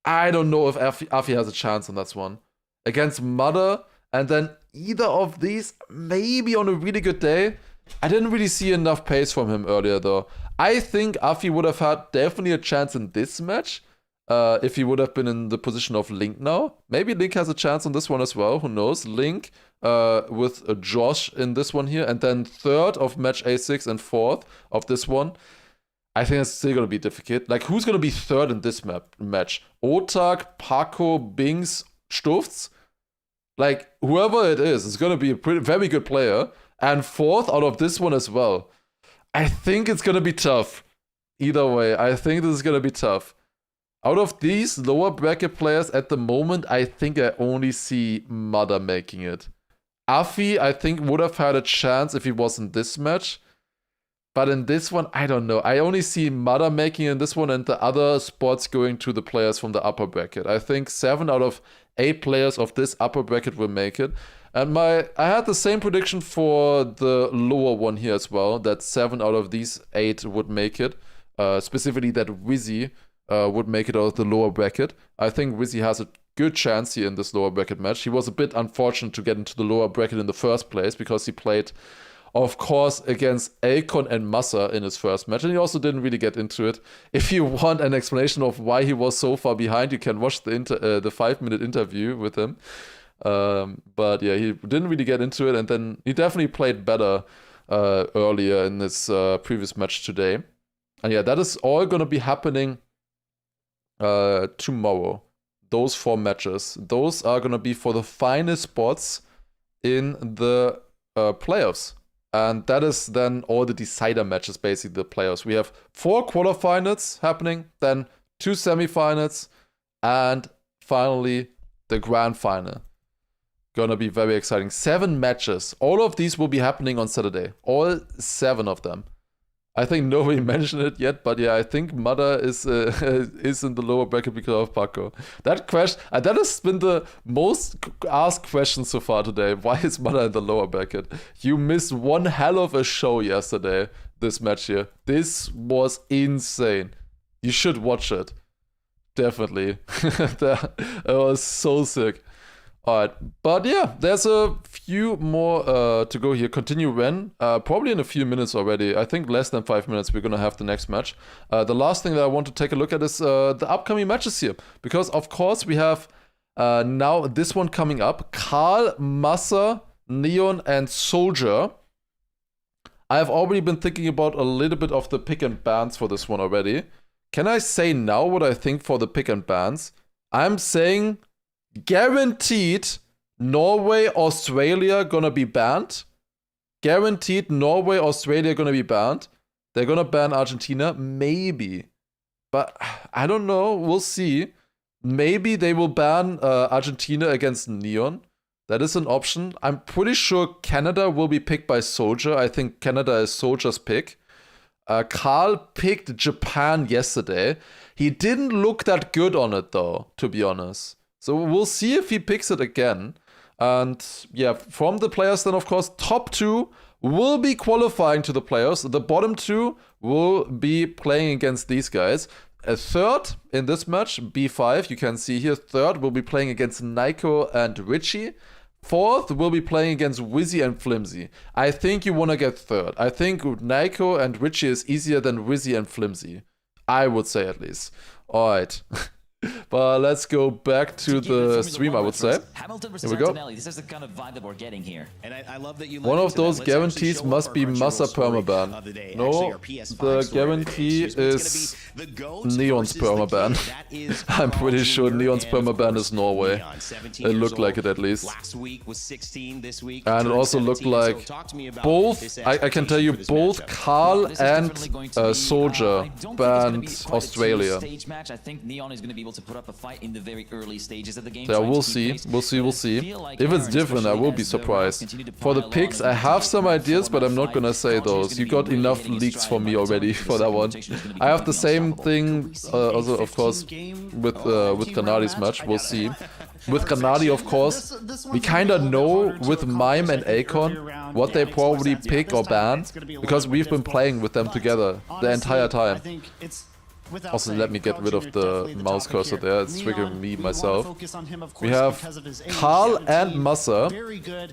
I don't know if Afi has a chance on that one. Against Mother, and then either of these, maybe on a really good day. I didn't really see enough pace from him earlier, though. I think Afi would have had definitely a chance in this match. If he would have been in the position of Link now. Maybe Link has a chance on this one as well. Who knows? Link with Josh in this one here. And then 3rd of match A6 and 4th of this one. I think it's still going to be difficult. Like, who's going to be 3rd in this match? Otak, Paco, Binks, Stifts? Like, whoever it is, it's going to be a very good player. And 4th out of this one as well. I think it's going to be tough. Either way, I think this is going to be tough. Out of these lower bracket players at the moment, I think I only see Mada making it. Afi, I think, would have had a chance if he was in this match. But in this one, I don't know. I only see Mada making in this one and the other spots going to the players from the upper bracket. I think 7 out of 8 players of this upper bracket will make it. And I had the same prediction for the lower one here as well, that 7 out of these 8 would make it. Specifically that Wizzy would make it out of the lower bracket. I think Wizzy has a good chance here in this lower bracket match. He was a bit unfortunate to get into the lower bracket in the first place because he played, of course, against Akon and Massa in his first match, and he also didn't really get into it. If you want an explanation of why he was so far behind, you can watch the 5-minute interview with him. But yeah, he didn't really get into it, and then he definitely played better earlier in this previous match today. And yeah, that is all going to be happening tomorrow. Those 4 matches. Those are going to be for the final spots in the playoffs. And that is then all the decider matches, basically the playoffs. We have 4 quarterfinals happening, then 2 semifinals, and finally the grand final. Gonna be very exciting. 7 matches. All of these will be happening on Saturday. All 7 of them. I think nobody mentioned it yet, but yeah, I think Mada is in the lower bracket because of Paco. That has been the most asked question so far today. Why is Mada in the lower bracket? You missed one hell of a show yesterday, this match here. This was insane. You should watch it. definitely. That was so sick. Alright, but yeah, there's a few more to go here. Continue when? Probably in a few minutes already. I think less than 5 minutes we're gonna have the next match. The last thing that I want to take a look at is the upcoming matches here. Because of course we have now this one coming up. Karl, Massa, Neon and Soldier. I have already been thinking about a little bit of the pick and bans for this one already. Can I say now what I think for the pick and bans? I'm saying guaranteed Norway, Australia gonna be banned. Guaranteed Norway, Australia gonna be banned. They're gonna ban Argentina, maybe. But I don't know, we'll see. Maybe they will ban Argentina against Neon. That is an option. I'm pretty sure Canada will be picked by Soldier. I think Canada is Soldier's pick. Karl picked Japan yesterday. He didn't look that good on it though, to be honest. So we'll see if he picks it again. And yeah, from the players then of course, top 2 will be qualifying to the players. The bottom 2 will be playing against these guys. A third in this match, B5, you can see here, third will be playing against Nico and Richie. Fourth will be playing against Wizzy and Flimsy. I think you want to get third. I think Nico and Richie is easier than Wizzy and Flimsy. I would say at least. Alright. But let's go back to the stream, I would say. Here we go. This is the kind of vibe that we're getting here. And I love that you one of those guarantees must be Massa permaban. No, the guarantee is Neon's permaban. I'm pretty sure Neon's permaban is Norway. It looked like it at least. And it also looked like both, I can tell you, both Karl and Soldier banned Australia. I think Neon is going to be able to put up a fight in the very early stages of the game. Yeah, we'll see. We'll see. If it's different, I will be surprised. For the picks, I have some ideas, but I'm not gonna say those. You got enough leaks for me already for that one. I have the same thing, also of course, with Granadi's match. We'll see. With Granadi, of course, we kinda know with Mime and Akon what they probably pick or ban, because we've been playing with them together the entire time. Also, let me get rid of the mouse cursor there, it's triggering me myself. We have Karl and Massa,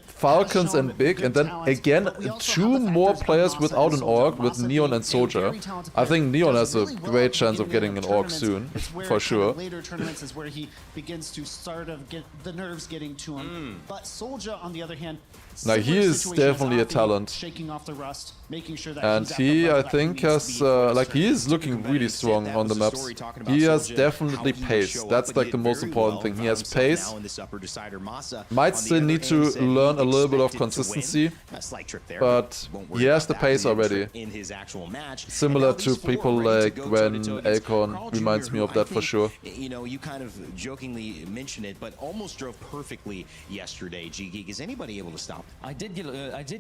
Falcons and Big, and then again 2 more players without an orc with Neon and Soldier. I think Neon has a great chance of getting an orc soon, for sure. Later tournaments is where he begins to start of get the nerves getting to him. But Soldier, on the other hand, now he is definitely a talent, shaking off the rust, making sure that and he, I think, has like he is looking really strong on the maps. He has definitely pace. That's like the most important thing. He has pace. Might still need to learn a little bit of consistency, but he has the pace already. Similar to people like Gwen, Akon, reminds me of that for sure. You know, you kind of jokingly mentioned it, but almost drove perfectly yesterday. G-Geek, is anybody able to stop? I did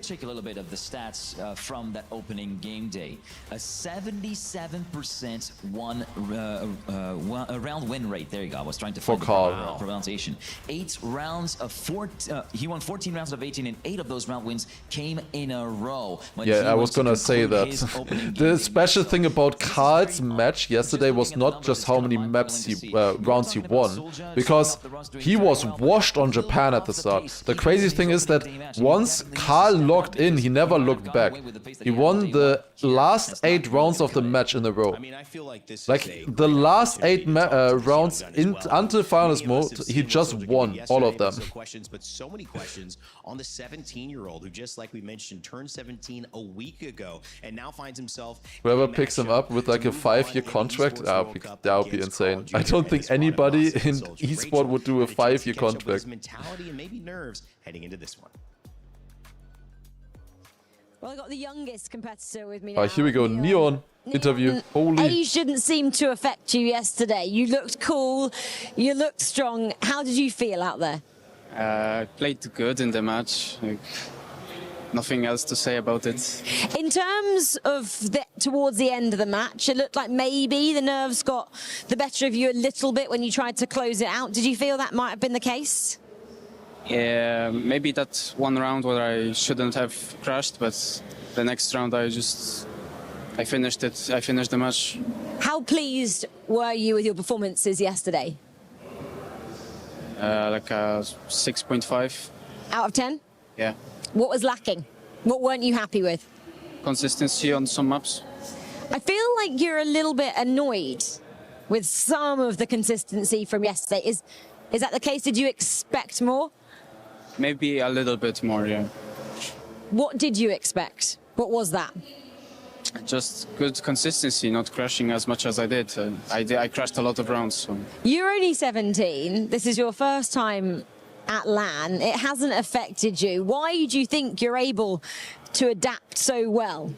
check a little bit of the stats from that opening game day. A 77% round win rate. There you go. I was trying to find the pronunciation. 8 rounds of 4. He won 14 rounds of 18, and 8 of those round wins came in a row. Yeah, I was gonna say that. The special thing about Karl's match yesterday was not just how many rounds he won, because he was washed on Japan at the start. The crazy thing is that once Karl locked in, he never looked back. He won the last 8 rounds of the match in a row. Like the last 8 rounds until finals mode, he just won all of them. But so many questions on the 17-year-old who, just like we mentioned, turned 17 a week ago and now finds himself. Whoever picks him up with like a 5-year contract, that would be insane. I don't think anybody in eSport would do a 5-year contract. Mentality and maybe nerves heading into this one. Well, I got the youngest competitor with me now. Here we go, Neon interview. Holy. Age didn't seem to affect you yesterday. You looked cool, you looked strong. How did you feel out there? Played good in the match. Nothing else to say about it. In terms of towards the end of the match, it looked like maybe the nerves got the better of you a little bit when you tried to close it out. Did you feel that might have been the case? Yeah, maybe that one round where I shouldn't have crashed, but the next round I just I finished it. I finished the match. How pleased were you with your performances yesterday? Like a 6.5. Out of 10? Yeah. What was lacking? What weren't you happy with? Consistency on some maps. I feel like you're a little bit annoyed with some of the consistency from yesterday. Is that the case? Did you expect more? Maybe a little bit more, yeah. What did you expect? What was that? Just good consistency, not crashing as much as I did. I crashed a lot of rounds. So. You're only 17. This is your first time at LAN. It hasn't affected you. Why do you think you're able to adapt so well?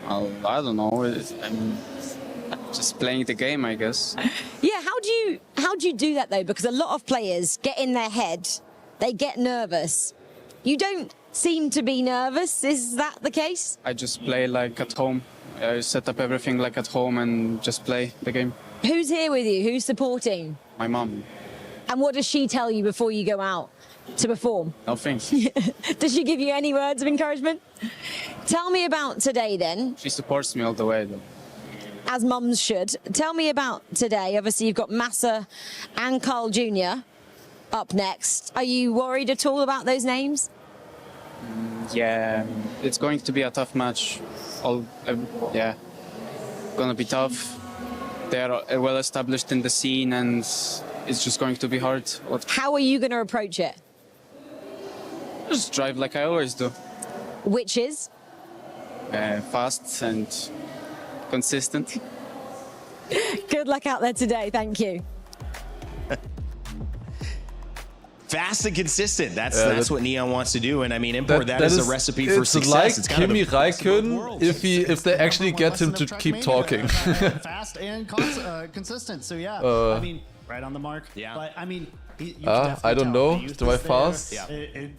Well, I don't know. I'm just playing the game, I guess. Yeah, how do you do that though? Because a lot of players get in their head, they get nervous. You don't seem to be nervous. Is that the case? I just play like at home. I set up everything like at home and just play the game. Who's here with you? Who's supporting? My mom. And what does she tell you before you go out to perform? Nothing. Does she give you any words of encouragement? Tell me about today then. She supports me all the way though. As mums should. Tell me about today. Obviously you've got Massa and Carl Jr. up next. Are you worried at all about those names? Yeah, it's going to be a tough match. Yeah, gonna be tough. They are well established in the scene, and it's just going to be hard. How are you going to approach it? Just drive like I always do. Which is? Fast and consistent. Good luck out there today. Thank you. Fast and consistent. That's what Neon wants to do, and I mean, import that is a recipe for success. It's like Kimi Räikkönen if they actually get him to keep talking. Fast and consistent. So yeah, I mean, right on the mark. Yeah. But I mean, I don't know. Do I fast?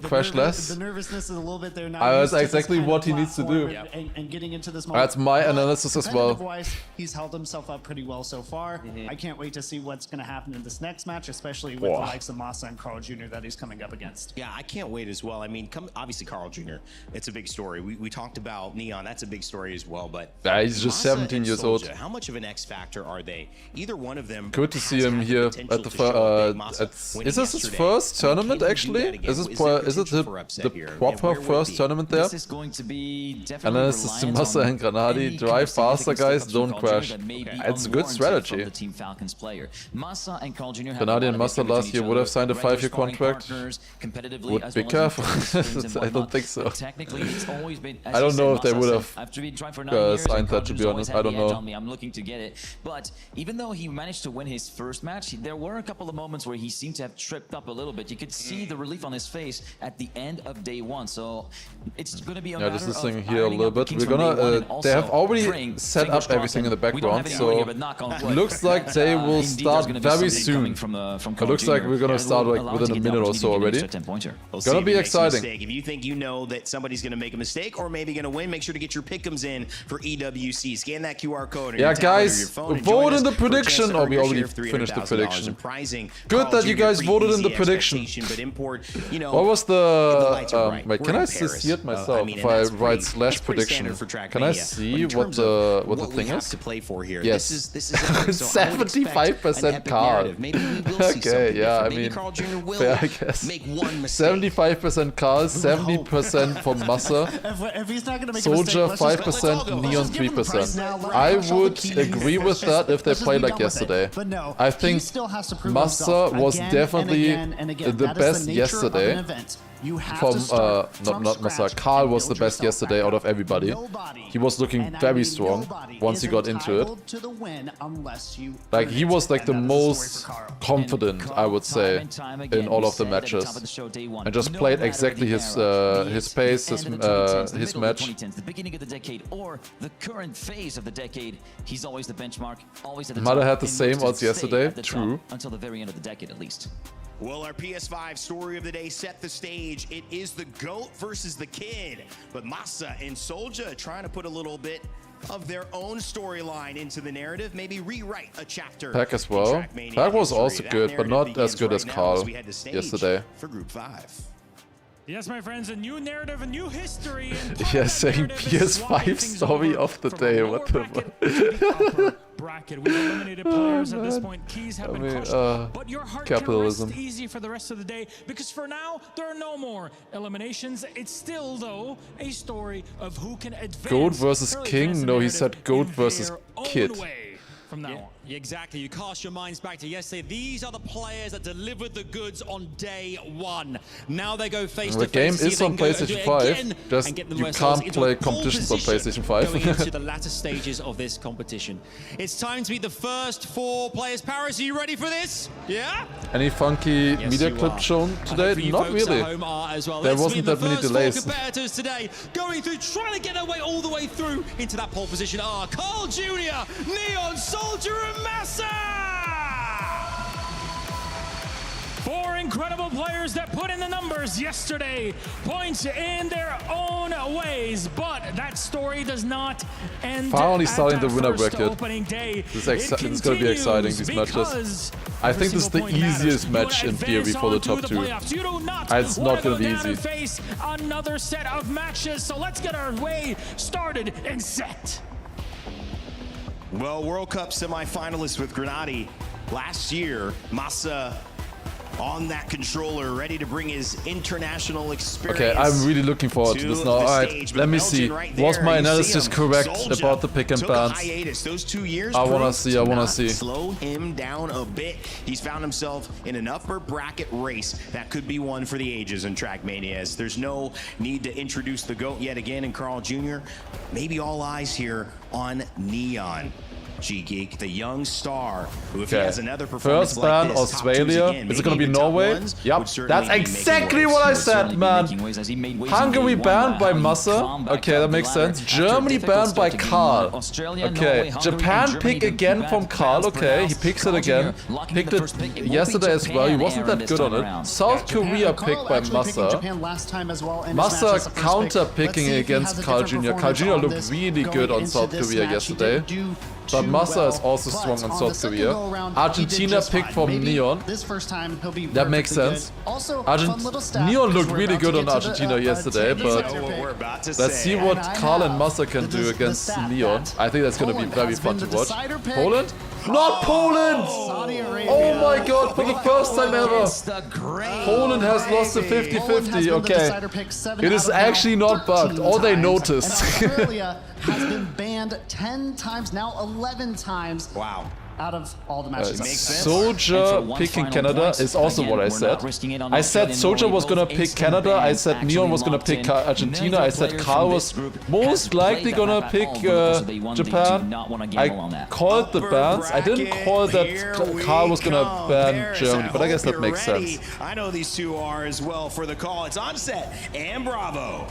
Crash less? The nervousness is a little bit there now. That's exactly what he needs to do. And getting into this moment. That's my analysis as well. Competitive-wise, he's held himself up pretty well so far. I can't wait to see what's going to happen in this next match, especially with the likes of Massa and Carl Jr. that he's coming up against. Yeah, I can't wait as well. I mean, obviously Carl Jr., it's a big story. We talked about Neon, that's a big story as well, but yeah, he's just 17 years old. How much of an X factor are they? Either one of them. Good to see him here at the is this his first tournament actually? Is it the proper first tournament there? This is going to be definitely and then it's just Massa and Granadi. Drive faster, guys, don't crash. It's a good strategy. Granadi and Massa last year would have signed a 5-year contract. Would be careful. I don't think so. I don't know if they would have signed that, to be honest. I don't know. I'm looking to get it. But even though he managed to win his first match, there were a couple of moments where he seemed to have tripped up a little bit. You could see the relief on his face at the end of day one. So it's going to be a matter this is thing here a little bit. We're gonna. They have already set up everything in the background, so looks like they will start very soon. It looks like we're gonna start like within a minute or so already. Gonna be exciting. If you think you know that somebody's gonna make a mistake or maybe gonna win, make sure to get your pick'ems in for EWC. Scan that QR code. Yeah, guys, vote in the prediction. Or we already finished the prediction. Good that you guys voted in the prediction. What was the? Wait, can I see it myself if I write /prediction? Can I see what the thing is? To play for here. Yes. This is 75% Carl. Okay, yeah, I mean, fair, I guess. 75% Carl, 70% for Massa. Soldier 5%, Neon 3%. I would agree with that if they play like yesterday. I think Massa was definitely the best yesterday. From not Massa, Carl was the best yesterday out of everybody. He was looking very strong once he got into it. Like he was like the most confident, I would say, in all of the matches, and just played exactly his pace, his match. The beginning of the decade or the current phase of the decade, he's always the benchmark, always at the Mother top. had the same odds yesterday. True. Until the very end of the decade, at least. Well, our PS5 story of the day set the stage. It is the GOAT versus the Kid. But Massa and Soldier trying to put a little bit of their own storyline into the narrative, maybe rewrite a chapter. Pack as well. Pack was also good, but not as good as Carl yesterday. For Group 5. Yes, my friends, a new narrative, a new history. Yeah, saying PS5 story of the day. What the fuck? Bracket. We've eliminated players at this point. Keys have been crushed, but your heart capitalism. can rest easy for the rest of the day because for now there are no more eliminations. It's still though a story of who can advance. Goat versus King? No, he said Goat versus Kid. From now on. Exactly. You cast your minds back to yesterday. These are the players that delivered the goods on day one. Now they go face to face. The game is on PlayStation 5. Just you can't play competitions on PlayStation 5. Going into the latter stages of this competition. It's time to meet the first 4 players. Paris, are you ready for this? Yeah? Any funky media clip shown today? Not really. There wasn't that many delays. Competitors today going through, trying to get their way all the way through into that pole position are Carl Jr., Neon, Soldier, and Massa! 4 incredible players that put in the numbers yesterday, points in their own ways, but that story does not end. Finally starting the winner bracket. Opening day. It's going to be exciting, these matches. I think this is the easiest match in theory for the top 2. It's not going to be easy. Face another set of matches, so let's get our way started and set. Well, World Cup semi-finalist with Grenade last year, Massa on that controller, ready to bring his international experience. Okay, I'm really looking forward to this now. Alright, let me see. Was my analysis correct about the pick and bans? Those 2 years I wanna see. Slow him down a bit. He's found himself in an upper bracket race that could be one for the ages in TRACKMANIA. There's no need to introduce the GOAT yet again in Carl Jr. Maybe all eyes here on Neon. G-Geek, the young star, who if he has another performance first ban, like this, Australia. Again, is it going to be Norway? Yep, that's exactly what I said, man. Hungary banned by Massa. Okay, that makes sense. Germany banned by Karl. Okay, Japan pick again from Karl. Okay, he picks it again. Picked it yesterday as well. He wasn't that good on it. South Korea picked by Massa. Massa counter picking against Carl Jr. Carl Jr. looked really good on South Korea yesterday. But Massa is also strong on South Korea. Argentina picked from Neon. That makes sense. Neon looked really good on Argentina yesterday, but let's see what Karl and Massa can do against Neon. I think that's going to be very fun to watch. Poland? Not Poland! Oh my god, for the first time ever! Poland has lost the 50-50, okay. It is actually not bugged, or they noticed. Australia has been banned 10 times, now 11 times. Wow. Out of all the matches. Soldier picking Canada is also what I said. I said Soldier was gonna pick Canada, I said Neon was gonna pick Argentina, I said Karl was most likely gonna pick Japan. I called the bans. I didn't call that Karl was gonna ban Germany, but I guess that makes sense. I know these two are as well for the call. It's Onset and Bravo.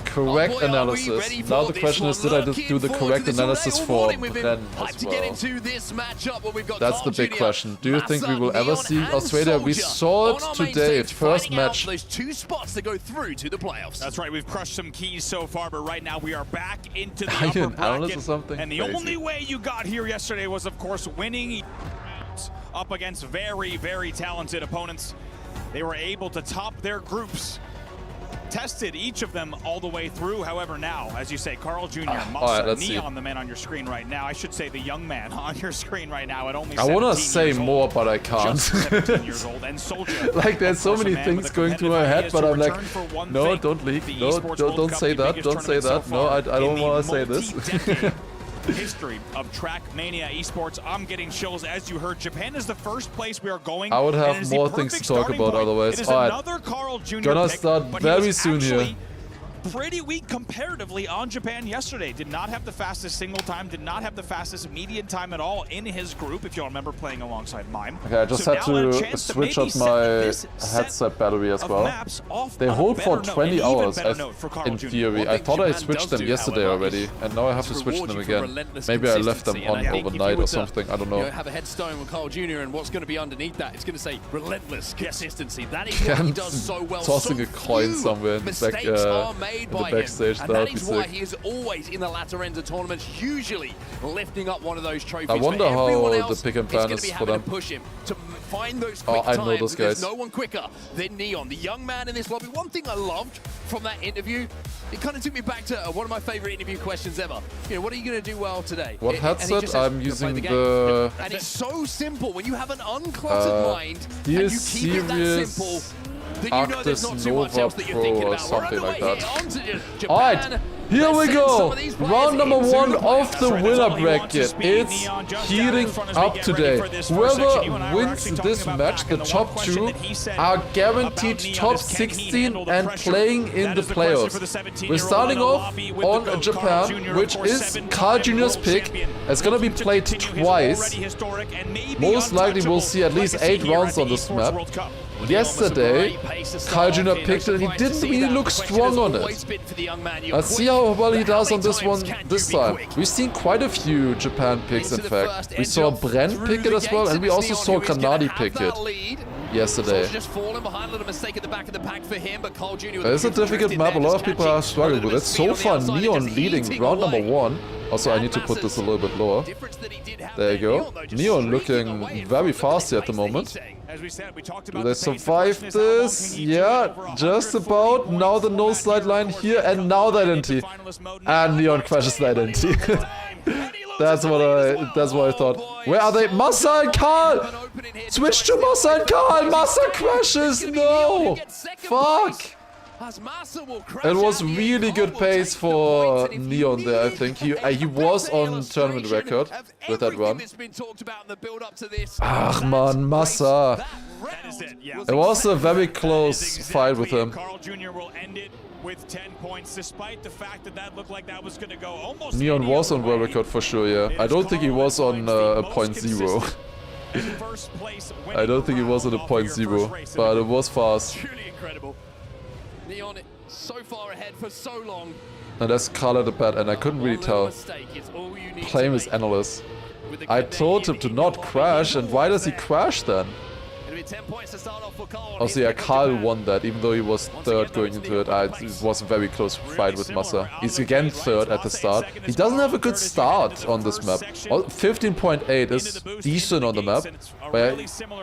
Correct analysis. Now the question is, did I do the correct analysis for Ren as well? That's the big question. Do you think we will ever see Australia? We saw it today, first match. Those 2 spots to go through to the playoffs. That's right, we've crushed some keys so far, but right now we are back into the upper bracket. Or something? And the only way you got here yesterday was, of course, winning rounds up against very, very talented opponents. They were able to top their groups. Tested each of them all the way through. However, now, as you say, Carl Jr., Massa, Neon, the man on your screen right now. I should say the young man on your screen right now at only 17 I want to say more, but I can't. 17 years old. And Soldier, like, there's so many things going through my head, but I'm like, no, don't leak. No, don't say that. Don't say that. No, I don't want to say this. History of TRACKMANIA esports. I'm getting chills. As you heard, Japan is the first place we are going. I would have more things to talk about otherwise. Alright, Carl Jr. Gonna pick, start very soon here. Pretty weak comparatively on Japan yesterday. Did not have the fastest single time, did not have the fastest median time at all in his group, if you'll remember playing alongside mine. Okay, I just had to switch up my headset battery as well. They hold for 20 hours in theory. I thought I switched them yesterday already, and now I have to switch them again. Maybe I left them on overnight or something, I don't know. Have a headstone with Carl Jr. and what's going to be underneath that, it's going to say relentless consistency. That is what he does so well. Tossing a coin somewhere in the back. By backstage, him. And that is why he is always in the latter ends of tournaments, usually lifting up one of those trophies. I wonder how the pick and ban is for them. Push him to find those quick I know times. those There's guys. no one quicker than Neon, the young man in this lobby. One thing I loved from that interview, it kind of took me back to one of my favorite interview questions ever. You know, what are you going to do well today? What And he headset? just says, I'm "Gonna using play the the... game." And it's so simple when you have an uncluttered mind he and is you keep it that serious simple. Then you know there's not Arctis too much Nova else that you're thinking Pro or about. We're something like underway that. here onto Japan. Alright, here we Let's send some go. of these players Round number into 1 the of the fight. winner bracket. It's heating up today. Whoever wins this match, the top 2 are guaranteed top 16 and playing in the playoffs. We're starting off on Japan, which is Carl Jr.'s pick. It's gonna be played twice. Most likely we'll see at least 8 rounds on this map. Yesterday, Carl Jr. picked it and he didn't really look strong on it. Let's see how well he does on this one this time. We've seen quite a few Japan picks, in fact. We saw Brent pick it as well, and we also saw Kanadi pick it yesterday. It's a difficult map, a lot of people are struggling with it. So far, Neon leading round number 1. Also, I need to put this a little bit lower. There you go. Neon looking very fast here at the moment. Do they survive this? Yeah, just about. Now the no slide line here, and now the identity. And Neon crashes the identity. That's what I thought. Where are they? Massa and Karl! Switch to Massa and Karl! Massa crashes! No! Fuck! It was really good pace for Neon there, I think. He was on tournament record with that run. Ach man, Massa. It was a very close fight with him. With 10 points, despite the fact that looked like that was going to go almost. Neon was on world record for sure, yeah. I don't think he was on a .0. I don't think he was on a .0, but it was fast. Truly incredible. Neon so far ahead for so long. And that's Karl at the bat, and I couldn't really tell. Claim his analyst. I told him to not crash, and why does he crash then? Also, yeah, Karl won that, even though he was third going into it. It was a very close fight with Massa. He's again third at the start. He doesn't have a good start on this map. 15.8 is decent on the map. But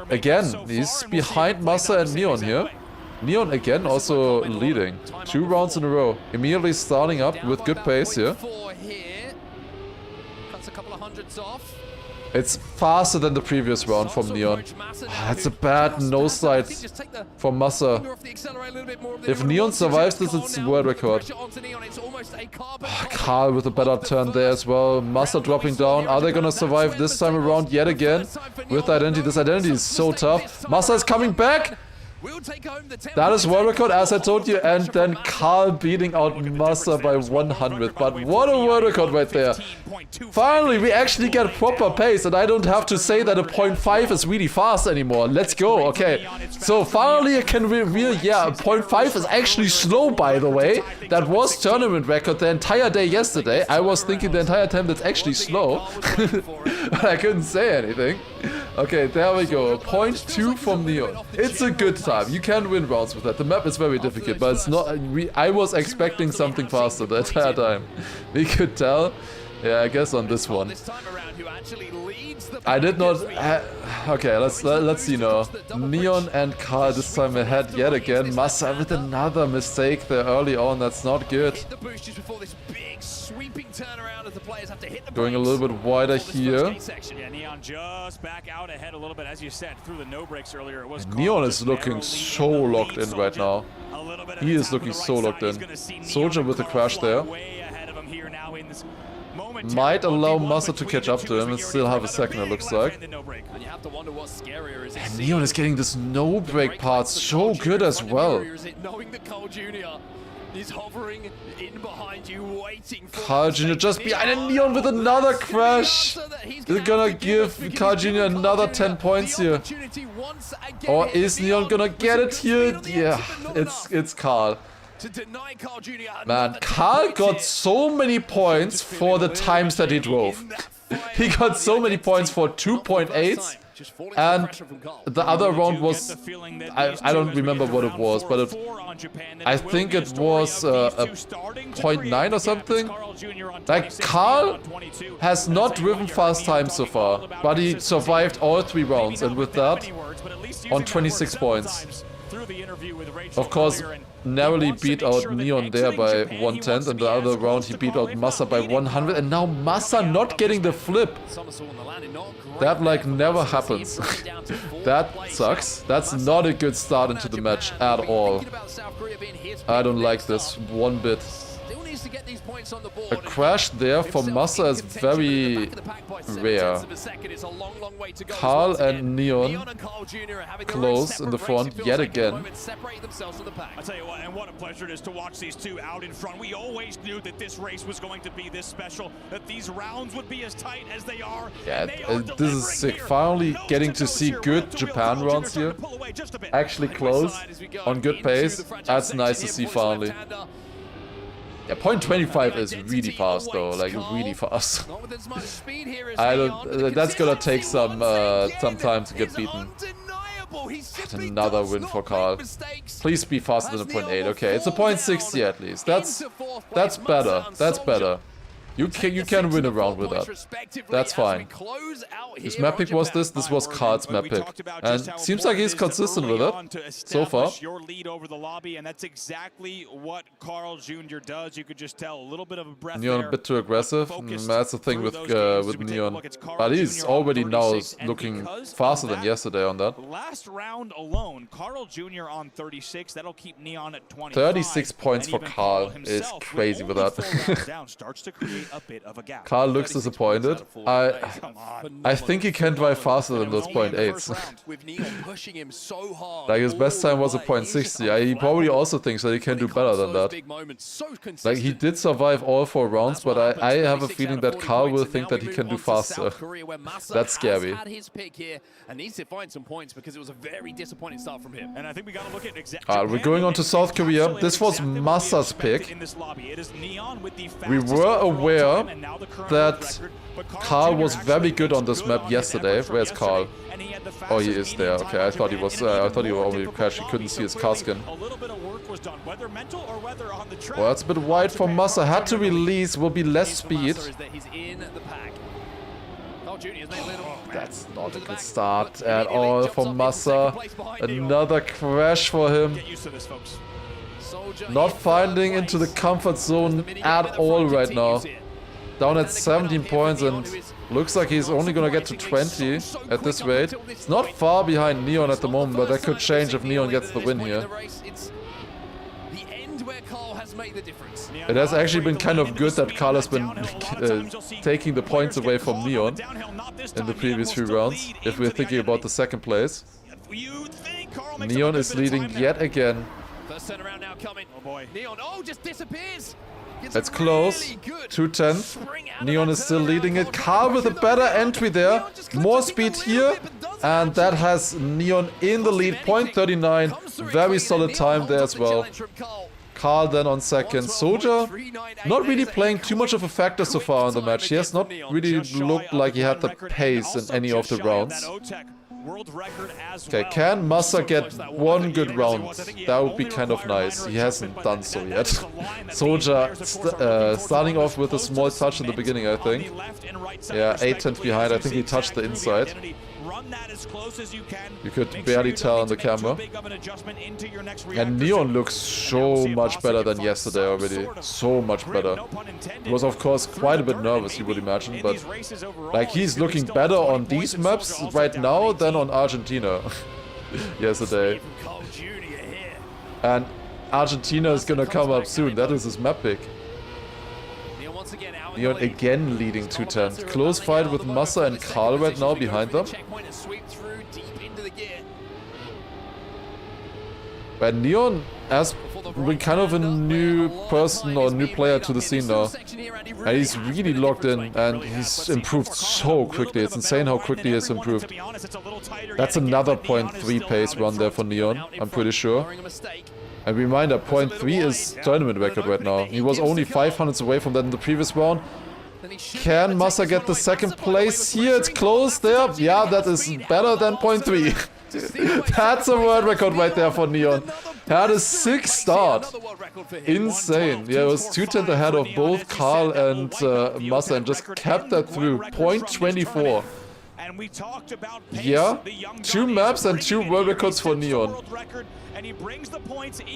again, he's behind Massa and Neon here. Neon again also leading. 2 rounds in a row. Immediately starting up with good pace here. It's faster than the previous round from Neon. That's a bad no slide from Massa. If Neon survives this, it's world record. Karl with a better turn there as well. Massa dropping down. Are they gonna survive this time around yet again? With identity. This identity is so tough. Massa is coming back. That is world record, as I told you, and then Karl beating out Massa by 100. But what a world record right there. Finally, we actually get proper pace, and I don't have to say that a 0.5 is really fast anymore. Let's go, okay. So finally I can reveal, yeah, a 0.5 is actually slow, by the way. That was tournament record the entire day yesterday. I was thinking the entire time that's actually slow. But I couldn't say anything. Okay, there we go. 0.2 from Neon. It's a good time. You can win rounds with that. The map is very difficult, but it's not. I was expecting something faster the entire time. We could tell. Yeah, I guess on this one. I did not. Okay, let's see now. Neon and Karl this time ahead yet again. Massa with another mistake there early on. That's not good. Going a little bit wider here. Yeah, Neon just back out ahead a little bit, as you said, through the no breaks earlier. It was Neon is looking so locked in right now. He is looking so locked in. Soldier with a crash there. Might allow Massa to catch up to him and still have a second, it looks like. And Neon is getting this no break part so good as well. He's hovering in behind you, waiting for Carl Jr. just behind, and Neon with another crash. They're gonna give Carl Jr. another 10 points here. Or is Neon gonna get it here? Yeah, it's Karl. Man, Karl got so many points for the times that he drove. He got so many points for 2.8 And the other round was, I don't remember what it was, but I think it was a 0.9 or something. Like, Carl has not driven fast time so far, but he survived all 3 rounds, and with that, on 26 points. Of course, narrowly beat out Neon there by 1/10, and the other round he beat out Massa by 100, and now Massa not getting the flip. That like never happens. That sucks. That's not a good start into the match at all. I don't like this one bit. A crash there for Massa is very rare. Carl and Neon close in the front yet again. I tell you what, and what a pleasure it is to watch these two out in front. We always knew that this race was going to be this special, that these rounds would be as tight as they are. Yeah, this is sick. Finally getting to see good Japan rounds here. Actually close, on good pace. That's nice to see finally. Yeah, 0.25 is really fast though, like really fast. I don't. That's gonna take some time to get beaten. Another win for Carl. Please be faster than a 0.8. Okay, it's a 0.60 at least. That's better. That's better. You can win a round with that. That's fine. Whose map pick was this? This was Carl's map pick. And seems like he's consistent with it so far. Your lead over the lobby, and that's exactly what Carl Jr. does. You could just tell a little bit of a breath Neon a bit too aggressive. That's the thing with Neon. But he's already now looking faster than yesterday on that. Last round alone, Carl Jr. on 36. That'll keep Neon at 25. 36 points for Carl is crazy with that. Carl looks disappointed. I think he can drive faster than those 0.8s. Like his best time was a 0.60. He probably also thinks that he can do better than that. Like he did survive all 4 rounds, but I have a feeling that Carl will think that he can do faster. That's scary. We're going on to South Korea. This was Massa's pick. We were aware that Carl was very good on this map yesterday. Where's Carl? Oh, he is there. Okay, I thought he was. I thought he already crashed. He couldn't see his car skin. Well, that's a bit wide for Massa. Had to release. Will be less speed. That's not a good start at all for Massa. Another crash for him. Not finding into the comfort zone at all right now. Down at 17 points, and looks like he's only gonna get to 20 at this rate. It's not far behind Neon at the moment, but that could change if Neon gets the win here. It has actually been kind of good that Carl has been taking the points away from Neon in the previous few rounds, if we're thinking about the second place. Neon is leading yet again. First turnaround now coming. Oh boy. Neon, just disappears. It's close. 210. Neon is still leading it. Carl with a better entry there. More speed here. And that has Neon in the lead. 0.39. Very solid time there as well. Carl then on second. Soja not really playing too much of a factor so far in the match. He has not really looked like he had the pace in any of the rounds. Okay, can Massa get one good round? That would be kind of nice. He hasn't done so yet. Soja starting off with a small touch in the beginning, I think. Yeah, 8/10 behind. I think he touched the inside. You could barely tell on the camera. And Neon looks so much better than yesterday already. So much better. He was of course quite a bit nervous, you would imagine, but like he's looking better on these maps right now than on Argentina yesterday. And Argentina is gonna come up soon. That is his map pick. Neon again leading 210. Close fight with Massa and Carl right now behind them. And Neon has been kind of a new person or new player to the scene now. And he's really locked in and he's improved so quickly. It's insane how quickly he's improved. That's another 0.3 pace run there for Neon, I'm pretty sure. And reminder, 0.3 is tournament record right now. He was only 500s away from that in the previous round. Can Massa get the second place here? It's close there. Yeah, that is better than 0.3. That's a world record right there for Neon. Had a 6th start. Insane. Yeah, it was 2/10 ahead of both Carl and Massa and just kept that through. 0.24. Yeah, 2 maps and 2 world records for Neon.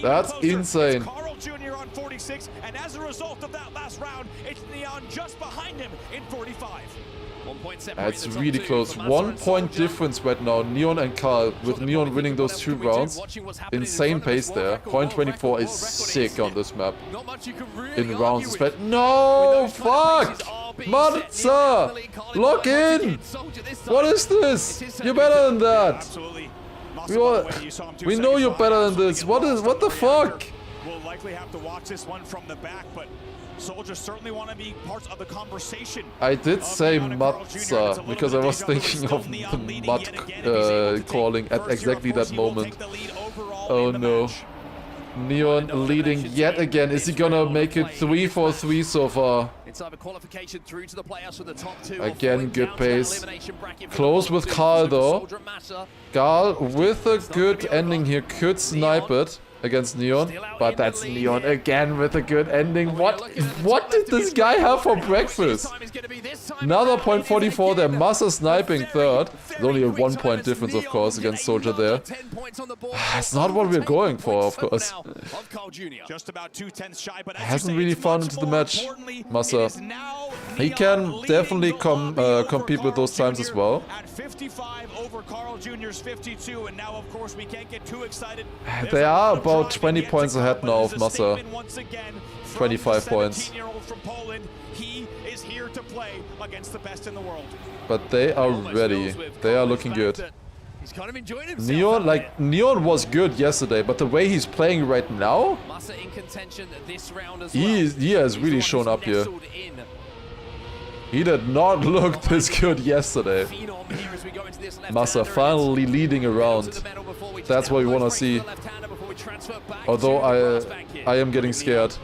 That's insane. Carl Jr. on 46, and as a result of that last round, it's Neon just behind him in 45. It's really close. 1 point difference right now, Neon and Carl, with Neon winning those 2 rounds. Insane pace there. 0.24 is sick on this map. In rounds, but no, fuck! Massa! Lock in! What is this? You're better than that! We know you're better than this. What the fuck? We'll likely have to watch this one from the back, but soldiers certainly want to be part of the conversation. I did say Massa because I was thinking of Mud calling at exactly that moment. Oh no. Neon leading yet again. Is he gonna make it 3-4-3 so far? Again, good pace. Close with Carl though. Carl with a good ending here could snipe it against Neon, but that's Neon again with a good ending. What did this guy have for breakfast? Another 0.44 there. Massa sniping 3rd. There's only a 1 point difference, of course, against Soldier there. It's not what we're going for, of course. Hasn't really found into the match, Massa. He can definitely compete with those times as well. At 55 over Carl Jr.'s 52, and now of course we can't get too excited. They are about 20 points ahead now of Massa. 25 points. He is here to play against the best in the world. But they are ready. They are looking good. Neon was good yesterday, but the way he's playing right now, he has really shown up here. He did not look this good yesterday. Massa finally leading around. That's what we want to see. Although I am getting scared.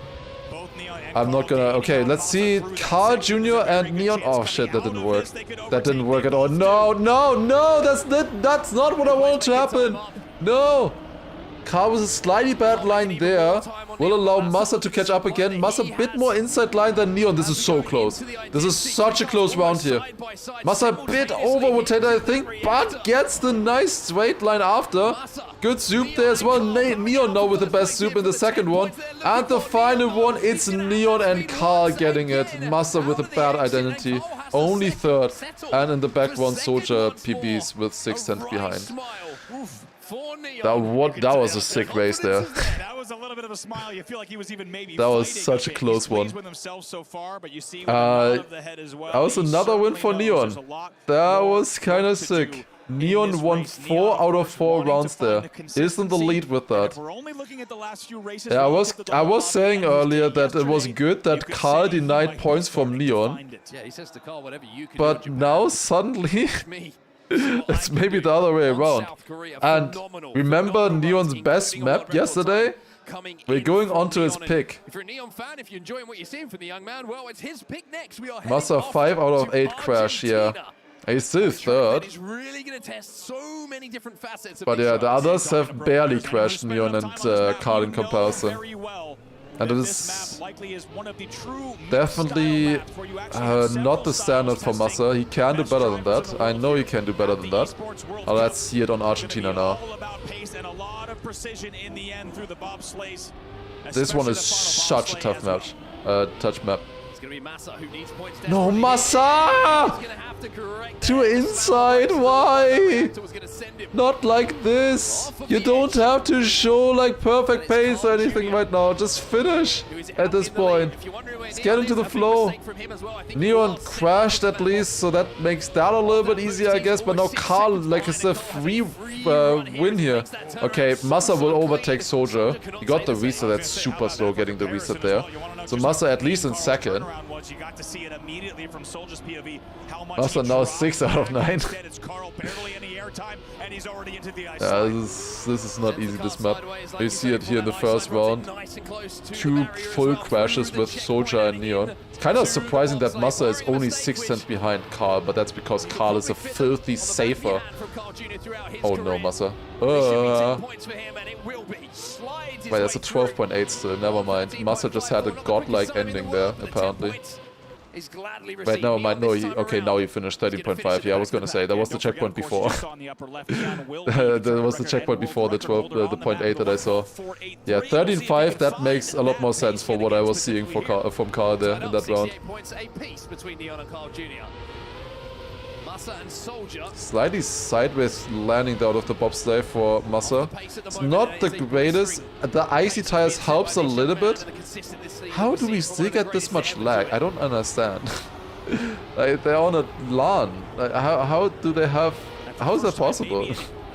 I'm not gonna... Okay, let's see. Carl Jr. and Neon... Oh shit, that didn't work. That didn't work at all. No, no, no! That's not what I wanted to happen! No! Carl with a slightly bad line there. Will allow Massa to catch up again. Massa a bit more inside line than Neon. This is so close. This is such a close round here. Massa a bit over Rotator, I think, but gets the nice straight line after. Good soup there as well. Neon now with the best soup in the second one. And the final one, it's Neon and Carl getting it. Massa with a bad identity. Only 3rd. And in the back one, Soldier PBs with 6 tenths behind. That was a sick race there. That was a little bit of a smile. You feel like he was even maybe that was such a close one. That was another win for Neon. That was kind of sick. Neon won 4 out of 4 rounds there. Is in the lead with that. Yeah, I was saying earlier that it was good that Carl denied points from Neon. But now suddenly... It's maybe the other way around. And remember Neon's best map yesterday? We're going on to his pick. If you're a Neon fan, if you're enjoying what you're seeing from the young man, well, it's his pick next. We are Massa 5 out of 8 crash, yeah. He's still 3rd. He's really going to test so many different facets of but yeah, the others have barely crashed Neon and Carl in comparison. And it is definitely not the standard for Massa. He can do better than that. I know he can do better than that. Let's see it on Argentina now. This one is such a tough match. Touch map. No, Massa! To inside, why? Not like this. You don't have to show like perfect pace or anything right now. Just finish at this point. Let's get into the flow. Neon crashed at least, so that makes that a little bit easier, I guess. But now Carl, like, it's a free win here. Okay, Massa will overtake Soldier. He got the reset. That's super slow getting the reset there. So Massa at least in second. was you got to see it immediately from Soldier's POV how much Also now 6 out of 9. Instead, it's Carl barely any airtime, and he's already into the ice. Yeah, this is not easy, this map. You see it here in the first round. 2 full crashes with Soldier and Neon. It's kind of surprising that Massa is only 6 cents behind Carl, but that's because Carl is a filthy safer. Oh no, Massa. Wait, that's a 12.8 still, never mind. Massa just had a godlike ending there, apparently. Wait, never mind, no, okay, now he finished 13.5. Yeah, I was gonna say, that was the checkpoint before. That was the checkpoint before the 0.8 that I saw. Yeah, 13.5, that makes a lot more sense for what I was seeing from Carl there in that round. Slightly sideways landing out of the bobsleigh for Massa. It's not the greatest. The icy tires helps a little bit. How do we still get this much lag? I don't understand. Like, they're on a LAN. Like, how do they have... How is that possible?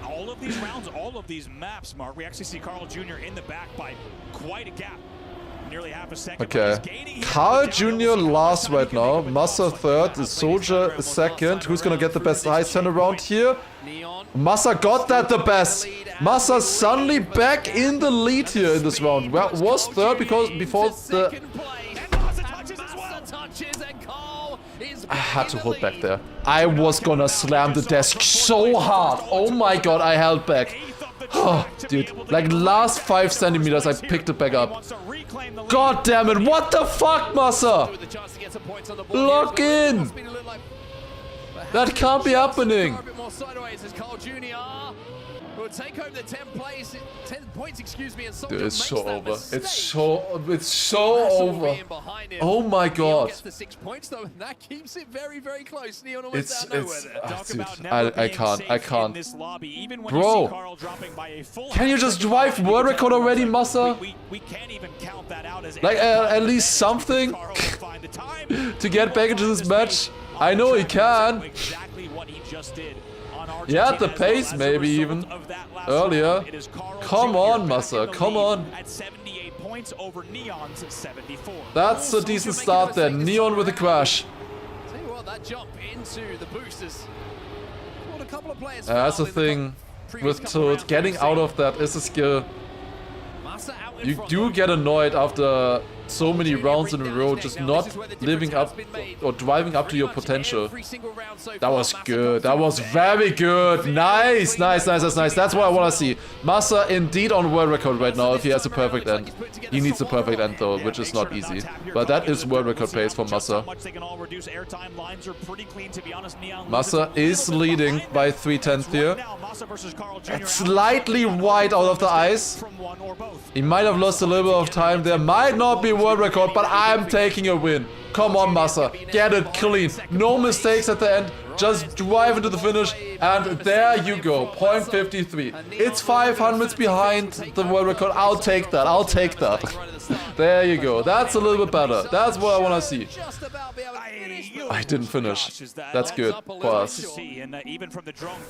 All of these rounds, all of these maps, Mark, we actually see Carl Jr. in the back by quite a gap. Nearly half a second. Okay. Carl Jr. last right now. Massa third. Soldier second. Who's gonna get the best ice turnaround here? Massa got that the best. Massa suddenly back in the lead here in this round. Well, was third because before the... I had to hold back there. I was gonna slam the desk so hard. Oh my god, I held back. Oh, dude, like last 5 centimeters I picked it back up. God damn it, what the fuck, Massa? Lock in! That can't be happening. Take home the 10 points, excuse me, and dude, it's so over. It's so over. Oh my god. The 6 points though, and that keeps it very, very close. Neon It's dude, I can't. Bro, can you just drive world record already, Massa? We can't even count that out as like at least something to get back into this match. I know he can. Exactly what he just did. Yeah, at the pace maybe even earlier. Come on, Massa, come on. At 78 points over Neon's 74. That's a decent start there. Neon with a crash. Tell you what, that jump into the boosters. A couple of players that's the thing with Tilt. Getting out of that is a skill. You do get annoyed after so many rounds in a row just not living up or driving up to your potential. That was good. That was very good. Nice, nice, nice, that's nice. That's what I want to see. Massa indeed on world record right now if he has a perfect end. He needs a perfect end though, which is not easy. But that is world record pace for Massa. Massa is leading by 3/10 here. It's slightly wide out of the ice. He might have lost a little bit of time there. Might not be world record, but I'm taking a win. Come on, Massa. Get it clean. No mistakes at the end. Just drive into the finish. And there you go. 0.53. It's 500s behind the world record. I'll take that. I'll take that. There you go. That's a little bit better. That's what I want to see. I didn't finish. That's good for us.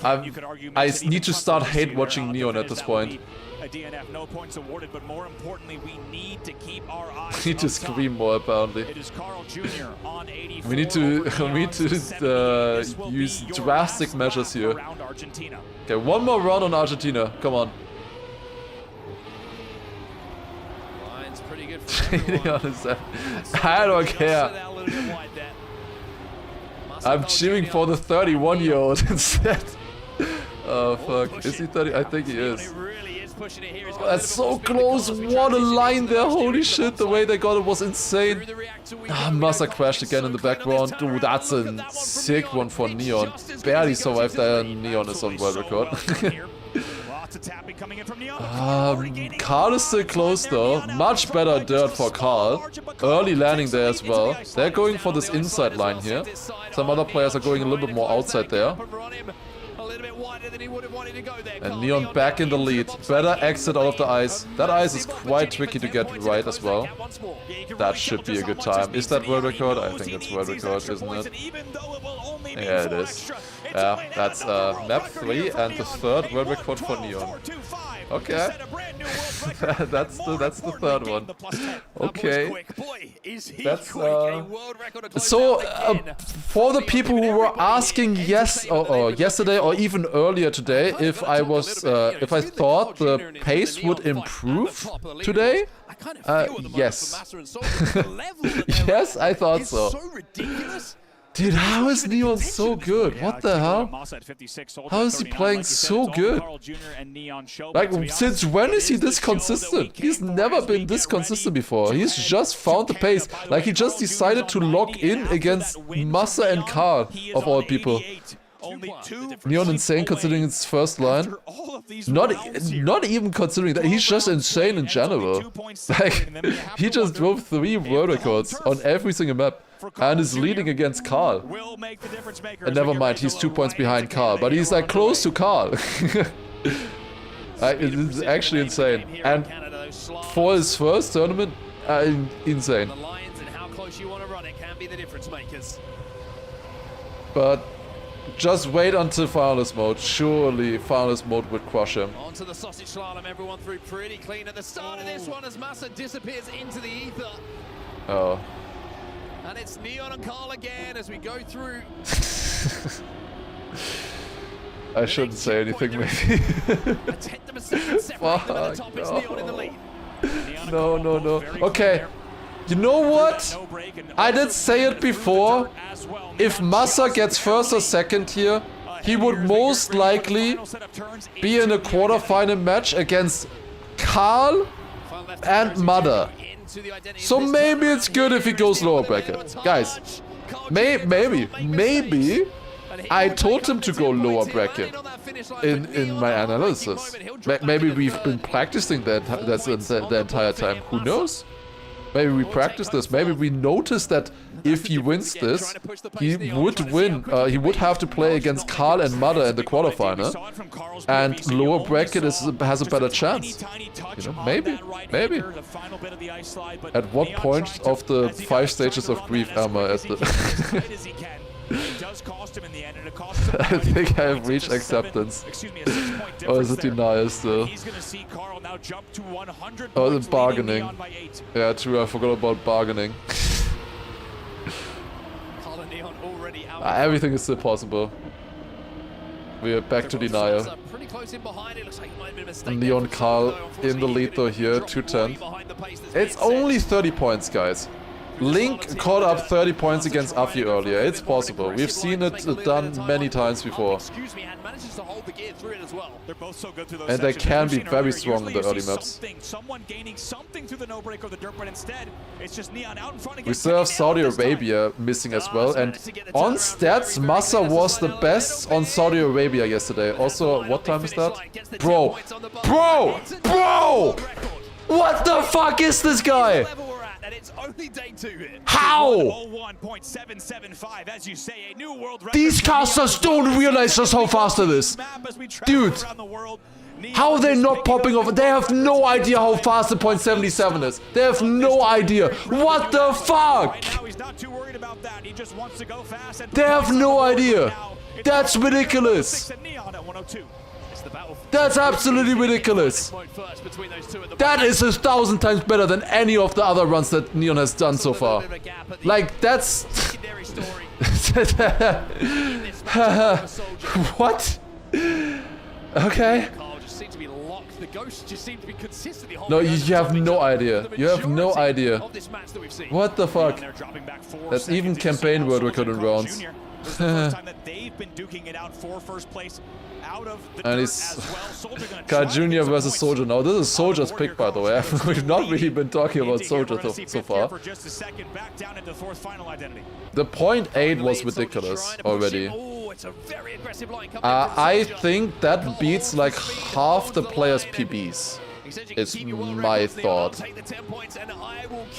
I need to start hate watching Neon at this point. A DNF, no points awarded, but more importantly, we need to keep our eyes. We need to scream more apparently. It is Carl Jr. on 84. We need to use drastic measures here. Okay, one more round on Argentina. Come on. Line's pretty good for I don't care. I'm cheering for the 31-year-old instead. Oh fuck, is he 30? I think he is. Oh, that's so close, what a line there, holy shit, the way they got it was insane. Massa crashed again in the background. Dude, that's a sick one for Neon. Barely survived there, Neon is on world record. Carl is still close though, much better dirt for Carl. Early landing there as well. They're going for this inside line here. Some other players are going a little bit more outside there. And Neon back in the lead. Better exit out of the ice. That ice is quite tricky to get right as well. That should be a good time. Is that world record? I think it's world record, isn't it? Yeah, it is. Yeah, that's map 3 and the third world record for Neon. Okay. that's the third one. Okay. That's so for the people who were asking yesterday or even earlier today if I thought the pace would improve today. Yes. Yes, I thought so. Dude, how is Neon so good? What the hell? How is he playing so good? Like, since when is he this consistent? He's never been this consistent before. He's just found the pace. Like, he just decided to lock in against Massa and Karl, of all people. Neon insane considering its first line. Not even considering that. He's just insane in general. Like, he just drove 3 world records on every single map. And is leading against Karl. And never mind, he's 2 points behind Karl, but he's like close to Karl. It's actually insane. And for his first tournament, insane. But just wait until finalist mode. Surely finalist mode would crush him. Onto the sausage slalom, everyone threw pretty clean at the start of this one as Massa disappears into the ether. Oh. And it's Neon and Karl again as we go through. I shouldn't say anything, maybe. Fuck, no. No. Okay. You know what? I did say it before. If Massa gets first or second here, he would most likely be in a quarterfinal match against Karl and Mother. So maybe it's good if he goes lower bracket. Guys, maybe I told him to go lower bracket in my analysis. Maybe we've been practicing that the entire time. Who knows? Maybe we practiced this. Maybe we noticed that if he wins this, he would win. He would have to play against Karl and Mother in the quarterfinal, and lower bracket has a better chance. You know, maybe. At what point of the 5 stages of grief am I at the? I think I have reached acceptance. Or is it denial still? Oh, is it bargaining? Yeah, true, I forgot about bargaining. Everything is still possible. We are back to denial. Neon Karl in the lead though here, 210. It's only 30 points, guys. Link caught up 30 points against Afi earlier. It's possible. We've seen it done many times before. And they can be very strong in the early maps. We still have Saudi Arabia missing as well. And on stats, Massa was the best on Saudi Arabia yesterday. Also, what time is that? Bro! What the fuck is this guy? How? These casters don't realize just how fast it is. Dude, how are they not popping off? They have no idea how fast the .77 is. They have no idea. What the fuck? They have no idea. That's ridiculous. That's absolutely ridiculous. That is 1,000 times better than any of the other runs that Neon has done so far. Like, that's... What? Okay. No, you have no idea. You have no idea. What the fuck? That's even campaign world record in rounds. And it's Kai Jr. versus Soldier now. This is Soldier's pick, by the way. We've not really been talking about Soldier so far. The .8 was ridiculous already. I think that beats like half the players' PBs. Is my thought.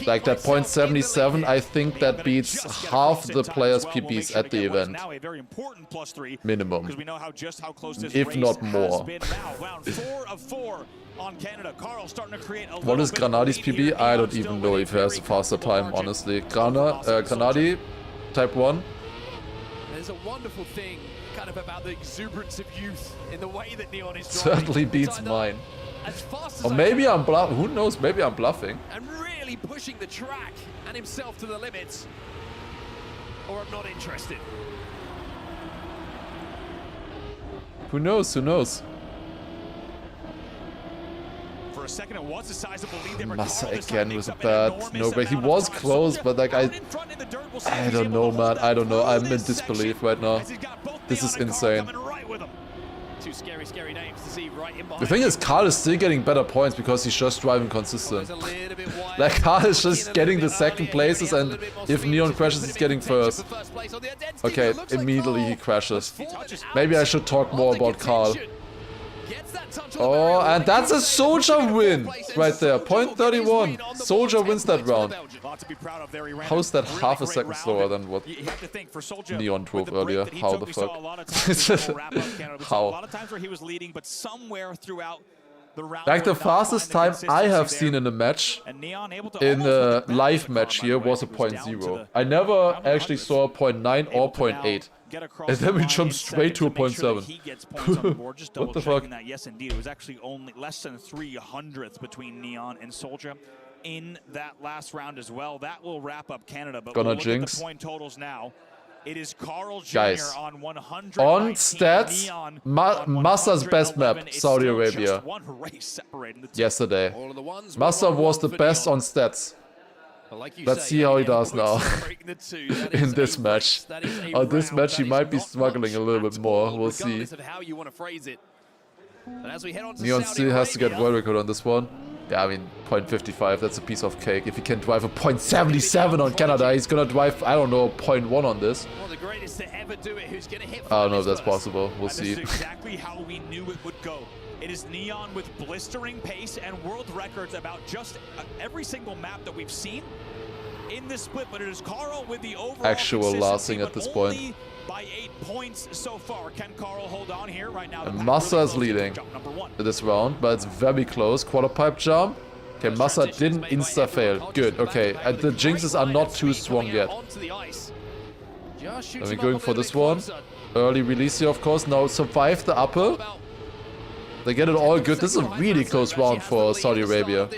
Like that .77, I think that beats half the players' PBs at the event. Minimum. If not more. What is Granadi's PB? I don't even know if he has a faster time, honestly. Granadi, type 1. there's a wonderful thing kind of about the exuberance of youth in the way that Neon is driving. Certainly beats mine. As fast as Or I maybe can, I'm bluffing. Who knows? Maybe I'm bluffing. and really pushing the track and himself to the limits. Or I'm not interested. Who knows? Who knows? For a second, it was a sizable lead there. Massa again was a bad no, but he was close, but like I don't know, man. I don't know. I'm in disbelief right now. This is insane. Two scary, scary names to see right in behind. The thing is, Karl is still getting better points because he's just driving consistent. Like, Karl is just getting the second places, and if Neon crashes, he's getting first. Okay, immediately he crashes. Maybe I should talk more about Karl. Oh, and that's a Soldier win right there. Point 31. Soldier wins that round. How is that half a second slower than what Neon drove earlier? How the fuck? How? Like the fastest time I have seen in a match, in a live match here, was a 0.0. I never actually saw a 0.9 or 0.8. And then we jumped straight to a 0.7. What the fuck? Yes, indeed. It was actually only less than 300ths between Neon and Soldier in that last round as well. That will wrap up Canada. But Gonna we'll look jinx. at the point totals now. It is Carl Jr. Guys, on 100. on stats, Massa's best map, Saudi Arabia. Yesterday. Massa was the best on stats. Let's see how he does now in this match. On this match, he might be struggling a little bit more. We'll see. Neon still has to get world record on this one. Yeah, I mean, 0.55, that's a piece of cake. If he can drive a 0.77 on Canada, he's gonna drive, I don't know, 0.1 on this. I don't know if that's possible. We'll see. That is exactly how we knew it would go. It is Neon with blistering pace and world records about just every single map that we've seen in this split, but it is Carl with the overall Actual Larsing at this point. By 8 points so far. Can Carl hold on here right now? And Massa is leading this round, but it's very close. Quarter pipe jump. Okay, Massa didn't insta-fail. Good, okay. And the jinxes are not too strong yet. Are we going for this one? Early release here, of course. Now survive the upper. They get it all good. This is a really close round for Saudi Arabia.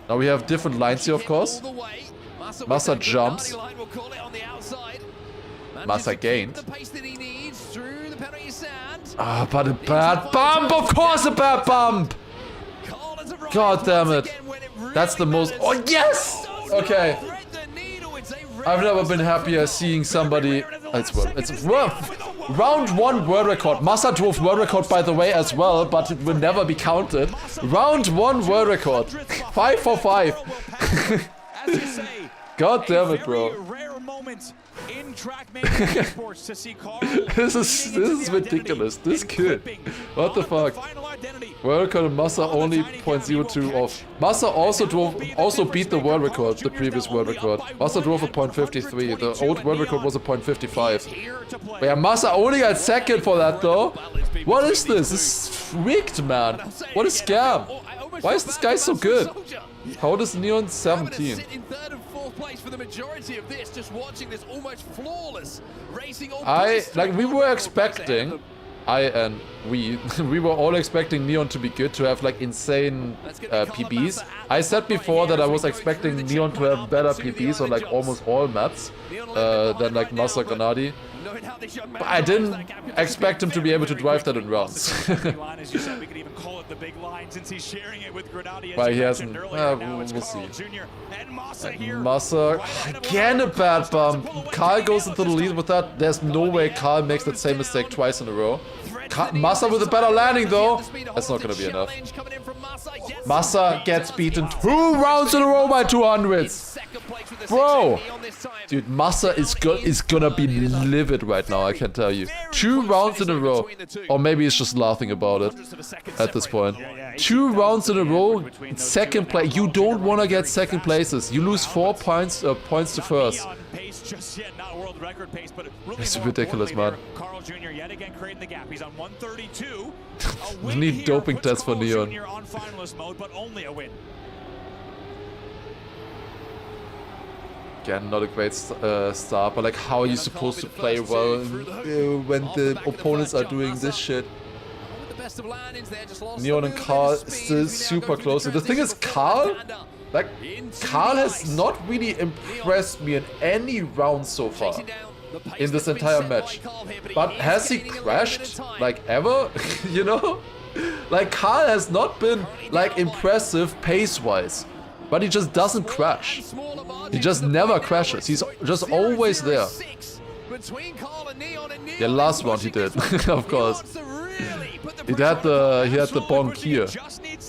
Now we have different lines here, of course. Massa jumps. Massa gained. Ah, but a bad bump! Of course a bad bump! God damn it. That's the most... Oh, yes! Okay. I've never been happier seeing somebody... It's rough. Round 1 world record. Massa drove world record, by the way, as well, but it will never be counted. Round 1 world record. 5 for 5. God damn it, bro. In TRACKMANIA Esports to see Carl. This is ridiculous. This kid. What the fuck? World record of Massa only 0.02 off. Massa also beat the world record, the previous world record. Massa drove a 0.53. The old world record was a 0.55. But yeah, Massa only got second for that though. What is this? This is rigged, man. What a scam. Why is this guy so good? How old is Neon? 17. Place for the majority of this, just watching this almost flawless racing. We were expecting, we were all expecting Neon to be good, to have like insane PBs. I said before that I was expecting Neon to have better PBs on like almost all maps than like Massa Granadi. But I didn't expect him to be able to drive that in rounds. But he hasn't. We'll see. And Massa, again a bad bump. Karl goes into the lead with that. There's no way Karl makes that same mistake twice in a row. Massa with a better landing though. That's not gonna be enough. Massa gets beaten 2 rounds in a row by 200s. Bro! Dude, Massa is gonna be livid right now, I can tell you. 2 rounds in a row. Or maybe he's just laughing about it at this point. 2 rounds in a row, second place. You don't wanna get second places. You lose 4 points to first. It's ridiculous, man. Carl Jr. yet again creating the gap. He's on 132. We need doping tests for Neon. On finalist mode, but only a win. Again, not a great start, but like, how are you supposed to play well when the opponents are doing this shit? Neon and Carl still super close. And the thing is, Carl has not really impressed me in any round so far in this entire match. But has he crashed, like, ever? You know? Like, Carl has not been, like, impressive pace-wise. But he just doesn't crash. He just never crashes. He's just always there. Yeah, last round he did, of course. He had the bonk here.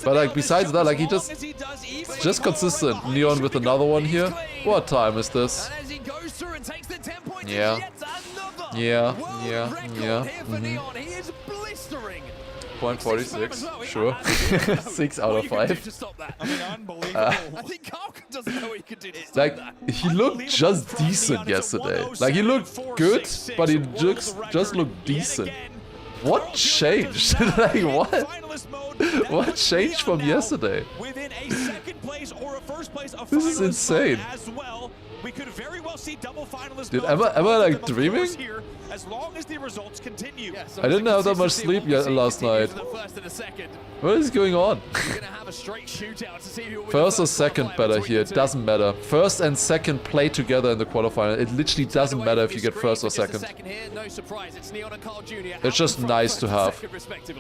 But like besides that, like just consistent. Neon with another one here. What time is this? Yeah. 0.46, sure. 6 out of 5. Like, he looked just decent yesterday. Like, he looked good, but he just looked decent. What changed? Like, what? What changed from yesterday? This is insane. We could very well see double finalists. Dude, am I like dreaming? As long as the results continue. I didn't have that much sleep yet last night. What is going on? First or second better here, it doesn't matter. First and second play together in the quarterfinal. It literally doesn't matter if you get first or second. It's just nice to have.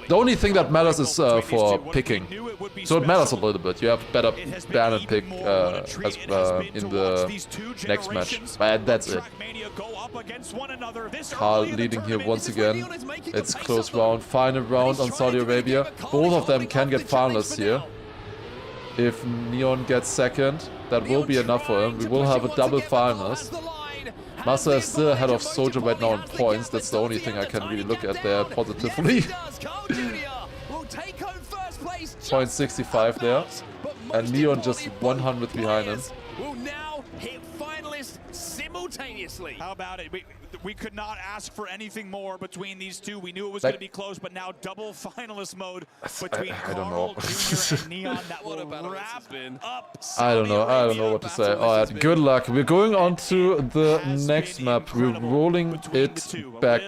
The only thing that matters is for picking. So it matters a little bit. You have better ban and pick in the next match. But that's it. Carl leading here once again. It's close round. Final round on Saudi Arabia. Both of them can get finalists here. If Neon gets second, that will be enough for him. We will have a double finalist. Massa is still ahead of Soldier right now in points. That's the only thing I can really look at there positively. 0.65 there. And Neon just 100 behind him. Simultaneously. How about it? We could not ask for anything more between these two. We knew it was going to be close, but now double finalist mode between Carl Jr. and Neon. That will wrap up. I don't know what to say. Alright, good luck. We're going on to the next map. We're rolling it back.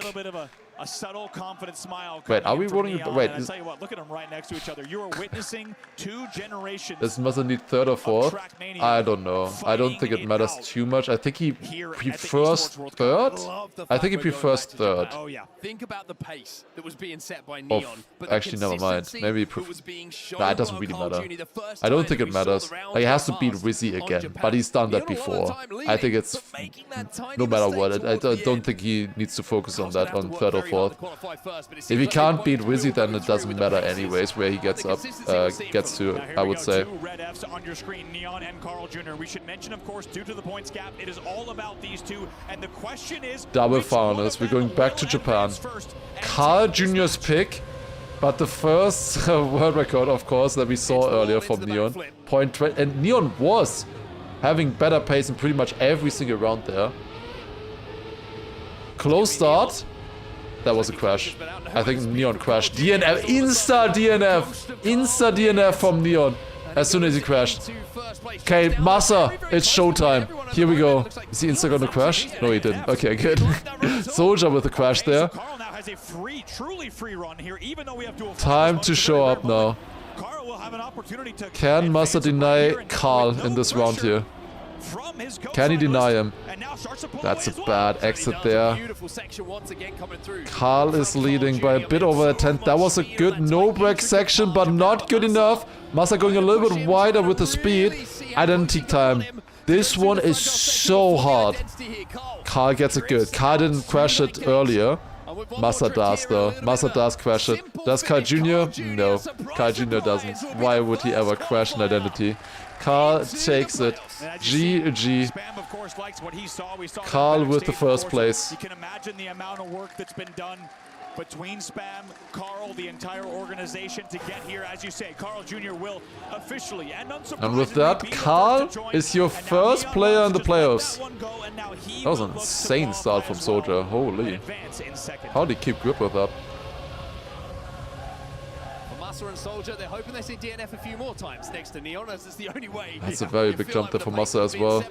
A subtle, confident smile. Wait, are we rolling it? Wait. I tell you what, look at them right next to each other. You are witnessing two generations. This must need third or fourth. I don't know. I don't think it matters too much. I think he prefers third. I think he prefers third. Oh yeah. Think about the pace that was being set by Neon. But actually, never mind. Maybe nah, it doesn't really matter. I don't think it matters. Like, he has to beat Wizzy again, but he's done that before. I think it's no matter what. I don't think he needs to focus on that on third or fourth. If he can't beat Wizzy, then it doesn't matter anyways where he gets up, gets to, I would say. Red Fs on your screen, Neon and Carl Jr. We should mention, of course, due to the points gap, it is all about these two, and the question is... Double finals, we're going back to Japan. Carl Jr.'s pick, but the first world record, of course, that we saw earlier from Neon. 0.20, and Neon was having better pace in pretty much every single round there. Close start. That was a crash. I think Neon crashed. DNF, Insta DNF from Neon as soon as he crashed. Okay, Massa, it's showtime. Here we go. Is he Insta gonna crash? No, he didn't. Okay, good. Soldier with the crash there. Time to show up now. Can Massa deny Carl in this round here? Can he deny him? That's a bad exit there. Carl is leading by a bit over a tenth. That was a good no-break section, but not good enough. Massa going a little bit wider with the speed. Identity time. This one is so hard. Carl gets it good. Carl didn't crash it earlier. Massa does though. Massa does crash it. Does Carl Jr.? No. Carl Jr. doesn't. Why would he ever crash an identity? Carl takes it. GG. Carl with the first place. You can imagine the amount of work that's been done between Spam, Carl, the entire organization to get here. As you say, Carl Jr. will officially and with that, Carl is your first player in the playoffs. That was an insane start from Soldier. Holy. How did he keep grip with that? Massa and Soldier. They're hoping they see DNF a few more times next to Neon, as it's the only way. That's a very big jump there for Massa as well.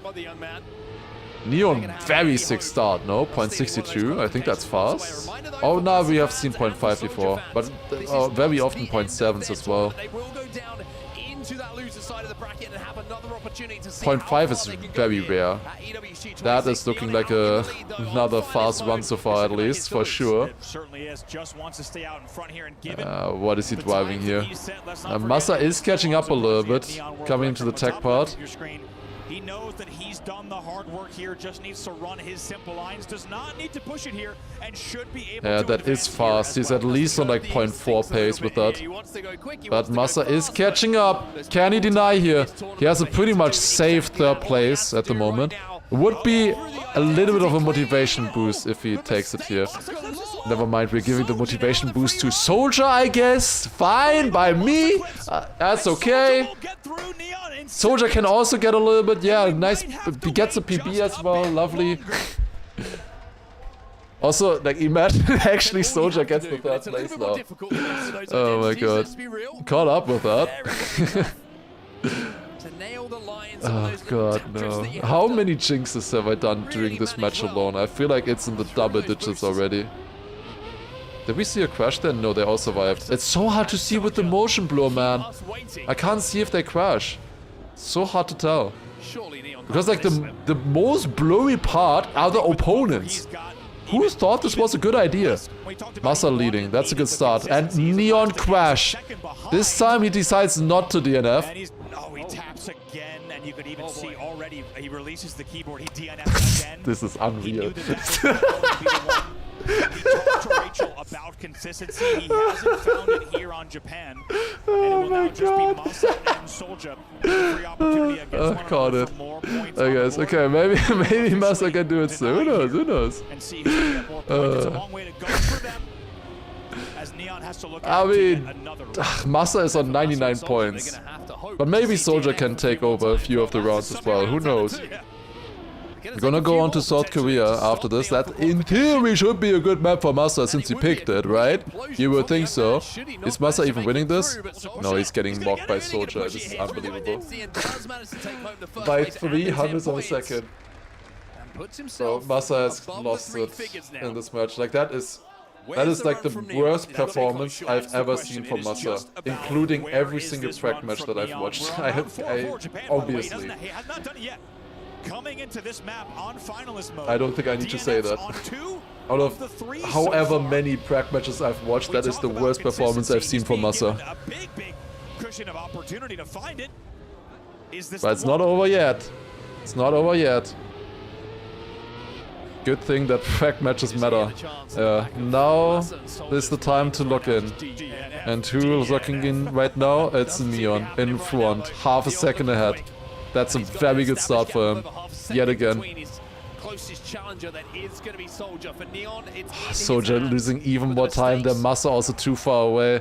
Neon, very sick start, no? 0.62, I think that's fast. Oh, now we have seen 0.5 before, but very often 0.7s as well. 0.5 is very rare. That is looking like another fast run so far, at least, for sure. What is he driving here? Massa is catching up a little bit, coming into the tech part. He knows that he's done the hard work here, just needs to run his simple lines, does not need to push it here, and should be able to. Yeah, that is fast. He's at least on like 0.4 pace with that. But Massa is catching up. Can he deny here? He has a pretty much safe third place at the moment. Would be a little bit of a motivation boost if he takes it here. Never mind, we're giving the motivation boost to Soldier, I guess. Fine, by me. That's okay. Soldier can also get a little bit, yeah, nice. He gets a PB as well, lovely. Also, like, imagine actually Soldier gets the third place now. Oh my god. Caught up with that. Oh god, no. How many jinxes have I done during this match alone? I feel like it's in the double digits already. Did we see a crash then? No, they all survived. It's so hard to see with the motion blur, man. I can't see if they crash. So hard to tell. Because like the most blurry part are the opponents. Who thought this was a good idea? Massa leading, that's a good start. And Neon crash. This time he decides not to DNF. Oh, he taps again, and you could even see already he releases the keyboard, he DNFs again. This is unreal. He talked to Rachel about consistency. He hasn't found it here on Japan. And it will now just be Massa and Soldier. Free opportunity against one caught it. I guess. Okay, maybe Massa can do it soon. Who knows? Who knows? And see who can get more points. It's a long way to go for them. As Neon has to look I mean, Massa is on 99 points. But maybe Soldier can take over a few of the rounds as well. Who knows? We're gonna go on to South Korea after this. That, in theory, should be a good map for Massa since he picked it, right? You would think so. Is Massa even winning this? No, he's getting mocked by Soldier. This is unbelievable. By 300 of a second. So Massa has lost it in this match. Like that is like the worst performance I've ever seen from Massa, including every single track match that I've watched. I obviously. Coming into this map on finalist mode. I don't think I need to say that. Out of however many track matches I've watched, that is the worst performance I've seen from Massa. But it's not over yet. It's not over yet. Good thing that track matches matter. Now is the time to lock in. And who is locking in right now? It's Neon in front, half a second ahead. That's a very good start for him, yet again. Soldier losing even more time than Massa, also too far away.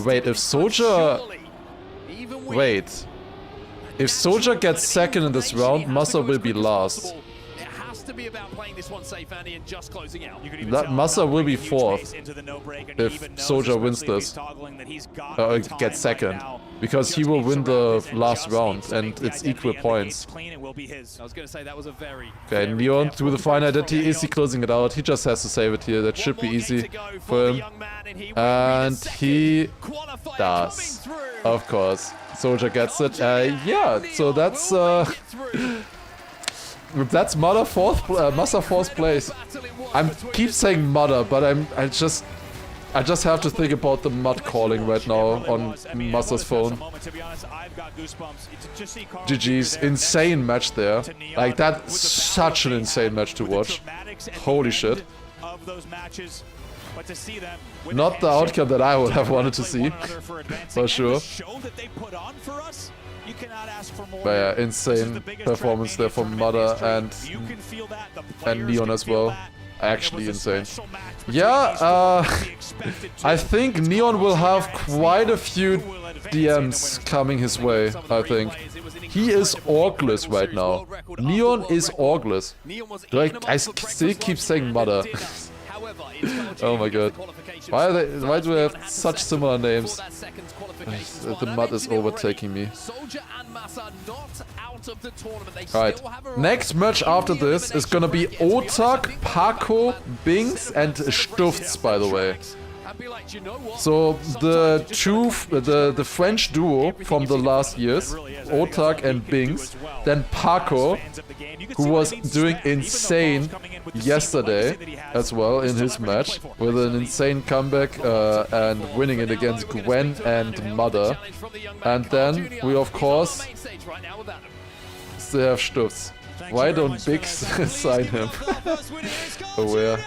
Wait, if Soldier... Wait. If Soldier gets second in this round, Massa will be last. To be about playing this one safe, Andy, and just closing out. That Massa will be fourth if Soldier wins this, gets second, because he will win the last round and it's equal points. I was going to say that was a very. Okay, Neon through the final identity. Is he closing it out? He just has to save it here. That should be easy for him, and he does. Of course, Soldier gets it. Yeah, so that's. That's Massa fourth place. I keep saying Mother, but I just have to think about the mud calling right now on Massa's phone. GG's, insane match there. Like that's such an insane match to watch. Holy shit. Not the outcome that I would have wanted to see, for sure. But yeah, insane performance there from Mother and Neon as well. Actually insane. Yeah, I think Neon will have quite a few DMs coming his way, I think. He is orgless right now. Neon is orgless. Like, I still keep saying Mother. Oh my god. Why do they have such similar names? The mud is overtaking me. Alright. Next match after this is gonna be Otak, Paco, Bings, and Stufts, by the way. So the French duo from the last years, Otak and Bings, then Paco, who was doing insane yesterday as well in his match with an insane comeback and winning it against Gwen and Mother. And then we of course still have Stutz. Why don't Biggs sign him? Aware.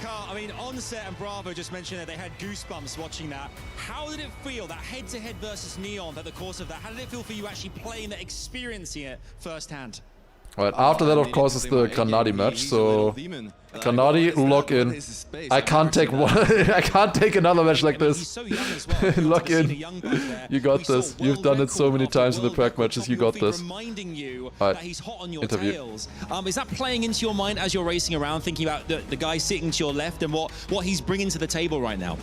I mean, Onset and Bravo just mentioned that they had goosebumps watching that. How did it feel, that head-to-head versus Neon, at the course of that? How did it feel for you actually playing that, experiencing it firsthand? Right, after that, of course, is the Kanadi match. So Kanadi, lock in. I can't take one. I can't take another match like this. Lock in. You got this. You've done it so many times in the Prague matches. You got this. Right. Interview. Is that playing into your mind as you're racing around, thinking about the guy sitting to your left and what he's bringing to the table right now?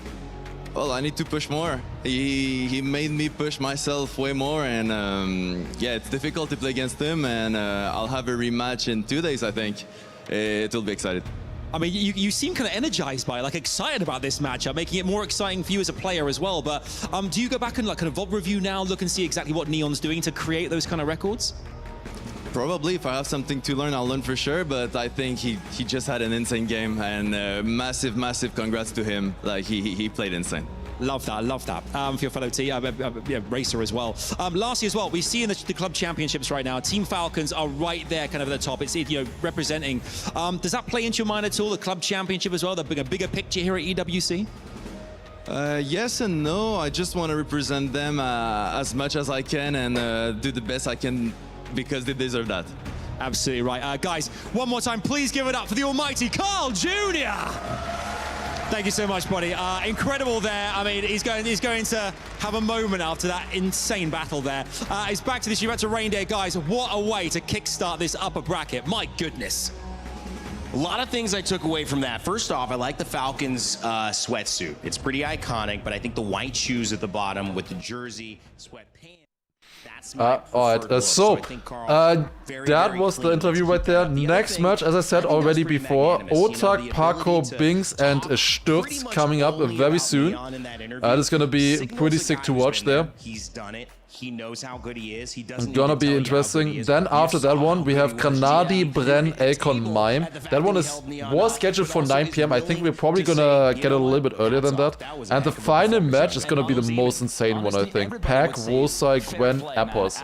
Well, I need to push more. He made me push myself way more, and yeah, it's difficult to play against him, and I'll have a rematch in 2 days, I think. It will be exciting. I mean, you seem kind of energized by it, like excited about this matchup, making it more exciting for you as a player as well. But do you go back and like kind of VOD review now, look and see exactly what Neon's doing to create those kind of records? Probably, if I have something to learn, I'll learn for sure, but I think he just had an insane game, and massive congrats to him. Like, he played insane. Love that for your fellow racer as well. Lastly as well, we see in the club championships right now, Team Falcons are right there kind of at the top. It's, you know, representing. Does that play into your mind at all, the club championship as well, the bigger picture here at EWC? Yes and no. I just want to represent them as much as I can and do the best I can, because they deserve that. Absolutely right. Guys, one more time, please give it up for the almighty Carl Jr. Thank you so much, buddy. Incredible there. I mean, he's going to have a moment after that insane battle there. He's back to this year, back to Reindeer. Guys, what a way to kickstart this upper bracket. My goodness. A lot of things I took away from that. First off, I like the Falcons sweatsuit. It's pretty iconic, but I think the white shoes at the bottom with the jersey, sweatpants. Alright, so that was the interview right there. Next match, as I said already before, Otak, Paco, Bings, and Stutz coming up very soon. It's gonna be pretty sick to watch there. He's done it. He knows how good he is. He doesn't gonna be interesting. Then after that one, we have Kanadi, Bren, Elkon, Mime. That one was scheduled for 9 PM. I think we're probably gonna get it a little bit earlier than that. And the final match is gonna be the most insane one, I think. Pack, Rosai, Gwen, Appos.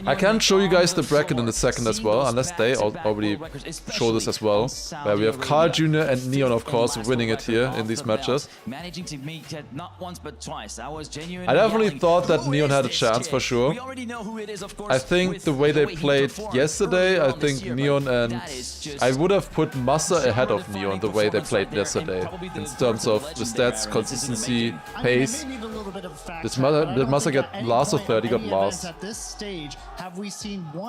I can show you guys the bracket in a second as well, unless they already show this as well. Where we have Carl Jr. and Neon, of course, winning it here in these matches. I definitely thought that Neon had a chance for sure. I think the way they played yesterday, I think Neon and... I would have put Massa ahead of Neon the way they played yesterday. In terms of the stats, consistency, pace. Did Massa get last or third? He got last.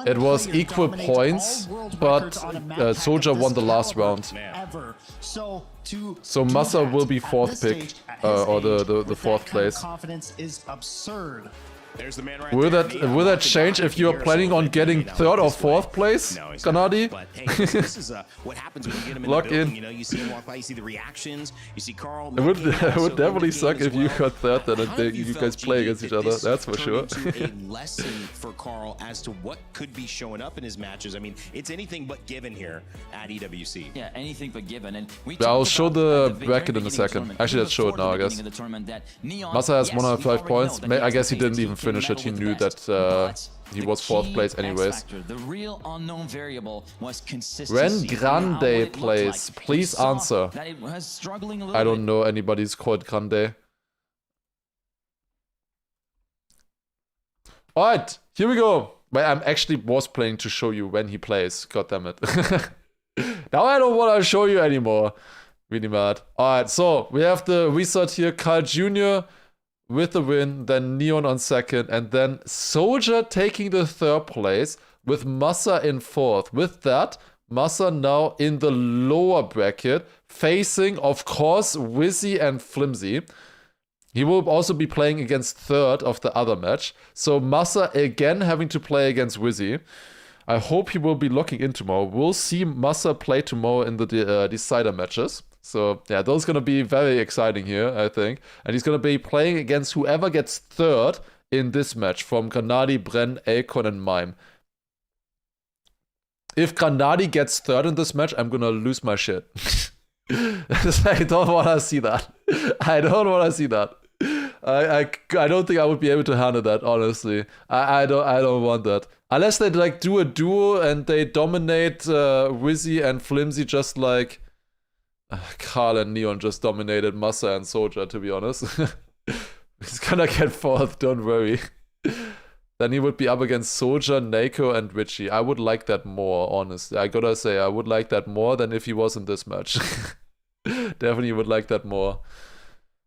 It was equal points, but Soldier won the last round. So Massa will be 4th pick, or the 4th place. There's the man right will there. that change if you're planning on getting 3rd or 4th place, Kanadi? But hey, this is what happens when you get him in Lock the building. in. You know, you see him walk by, you see the reactions, you see Carl. It would definitely suck if you got 3rd and you guys play against each other. That's for sure. A lesson for Carl as to what could be showing up in his matches. I mean, it's anything but given here at EWC. Yeah, anything but given. And I'll show the bracket in a second. Actually, let's show it now, I guess. Massa has 105 points. I guess he didn't even finish it. He knew that he was 4th place anyways. The real unknown variable was consistency. Ren Grande plays. Please answer. I don't know anybody who's called Grande. Alright, here we go. But I'm actually was planning to show you when he plays. God damn it. Now I don't want to show you anymore. Really mad. Alright, so we have the restart here. Carl Jr. with the win, then Neon on 2nd, and then Soldier taking the 3rd place with Massa in 4th. With that, Massa now in the lower bracket, facing, of course, Wizzy and Flimsy. He will also be playing against 3rd of the other match. So Massa again having to play against Wizzy. I hope he will be locking in tomorrow. We'll see Massa play tomorrow in the decider matches. So yeah, those going to be very exciting here, I think. And he's going to be playing against whoever gets 3rd in this match from Granadi, Bren, Akon, and Mime. If Granadi gets 3rd in this match, I'm going to lose my shit. I don't want to see that. I don't want to see that. I don't think I would be able to handle that, honestly. I don't want that. Unless they like do a duo and they dominate Wizzy and Flimsy just like Carl and Neon just dominated Massa and Soldier, to be honest. He's gonna get 4th, don't worry. Then he would be up against Soldier, Nako, and Richie. I would like that more, honestly. I gotta say, I would like that more than if he was in this match. Definitely would like that more.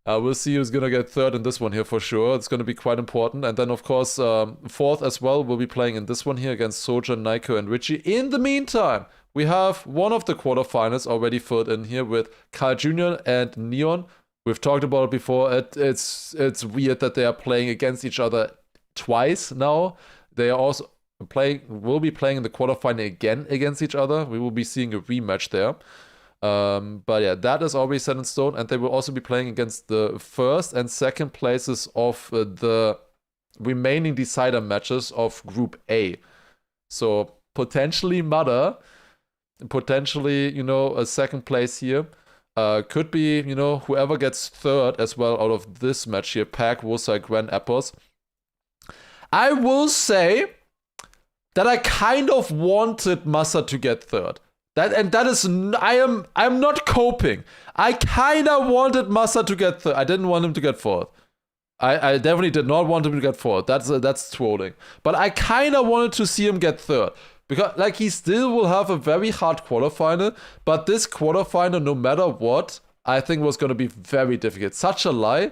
We'll see who's gonna get 3rd in this one here for sure. It's gonna be quite important. And then, of course, 4th as well will be playing in this one here against Soldier, Niko, and Richie. In the meantime, we have one of the quarterfinals already filled in here with Carl Jr. and Neon. We've talked about it before. It's weird that they are playing against each other twice now. They are also will be playing in the quarterfinal again against each other. We will be seeing a rematch there. But yeah, that is already set in stone, and they will also be playing against the 1st and 2nd places of the remaining decider matches of Group A. So potentially Mother, potentially, you know, a 2nd place here. Could be, you know, whoever gets 3rd as well out of this match here, Pack, Wusa, Gwen, Epos. I will say that I kind of wanted Massa to get 3rd. That is, I'm not coping. I kind of wanted Massa to get 3rd. I didn't want him to get 4th. I definitely did not want him to get 4th. That's trolling. But I kind of wanted to see him get 3rd. Because, like, he still will have a very hard quarterfinal. But this quarterfinal, no matter what, I think was going to be very difficult. Such a lie.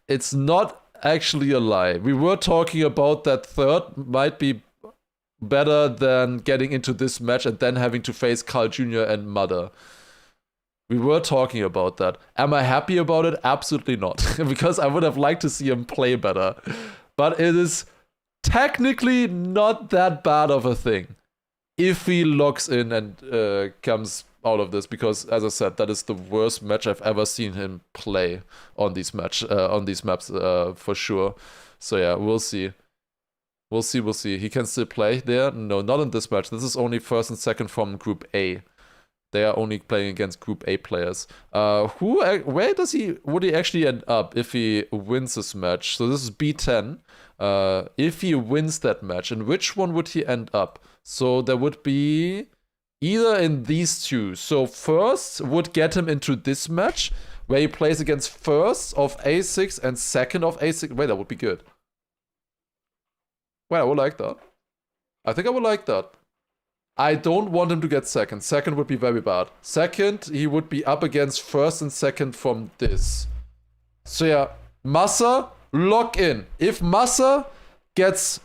It's not actually a lie. We were talking about that 3rd might be better than getting into this match and then having to face Carl Jr. and Mother. We were talking about that. Am I happy about it? Absolutely not. Because I would have liked to see him play better. But it is technically not that bad of a thing if he locks in and comes out of this, because as I said, that is the worst match I've ever seen him play on these maps for sure. So yeah, we'll see. We'll see. He can still play there. No, not in this match. This is only 1st and 2nd from Group A. They are only playing against Group A players. Where would he actually end up if he wins this match? So this is B10. If he wins that match, in which one would he end up? So there would be either in these two. So 1st would get him into this match, where he plays against 1st of A6 and 2nd of A6. Wait, that would be good. Well, I would like that. I think I would like that. I don't want him to get 2nd. 2nd would be very bad. 2nd, he would be up against 1st and 2nd from this. So yeah, Massa, lock in. If Massa gets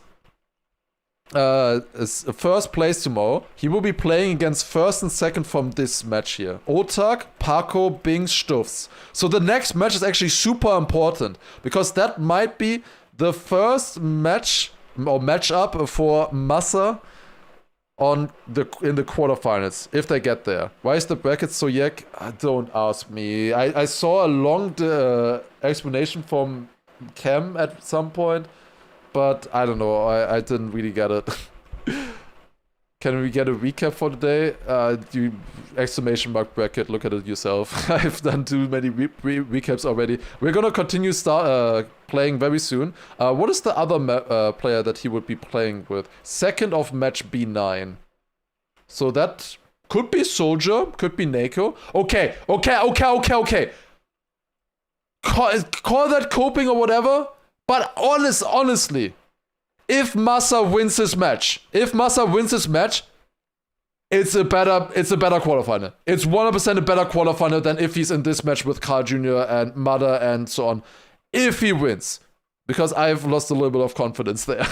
1st place tomorrow, he will be playing against 1st and 2nd from this match here. Otak, Paco, Bings, Stuffs. So the next match is actually super important, because that might be the first match or matchup for Massa in the quarterfinals, if they get there. Why is the bracket so yuck? Don't ask me. I saw a long explanation from Cam at some point, but I don't know. I didn't really get it. Can we get a recap for today? Exclamation mark bracket, look at it yourself. I've done too many recaps already. We're gonna continue playing very soon. What is the other player that he would be playing with? 2nd of match B9. So that could be Soldier, could be Nako. Okay. Call that coping or whatever, but honestly, if Massa wins this match, it's a better quarterfinal. It's 100% a better quarterfinal than if he's in this match with Carl Jr. and Mother and so on. If he wins, because I've lost a little bit of confidence there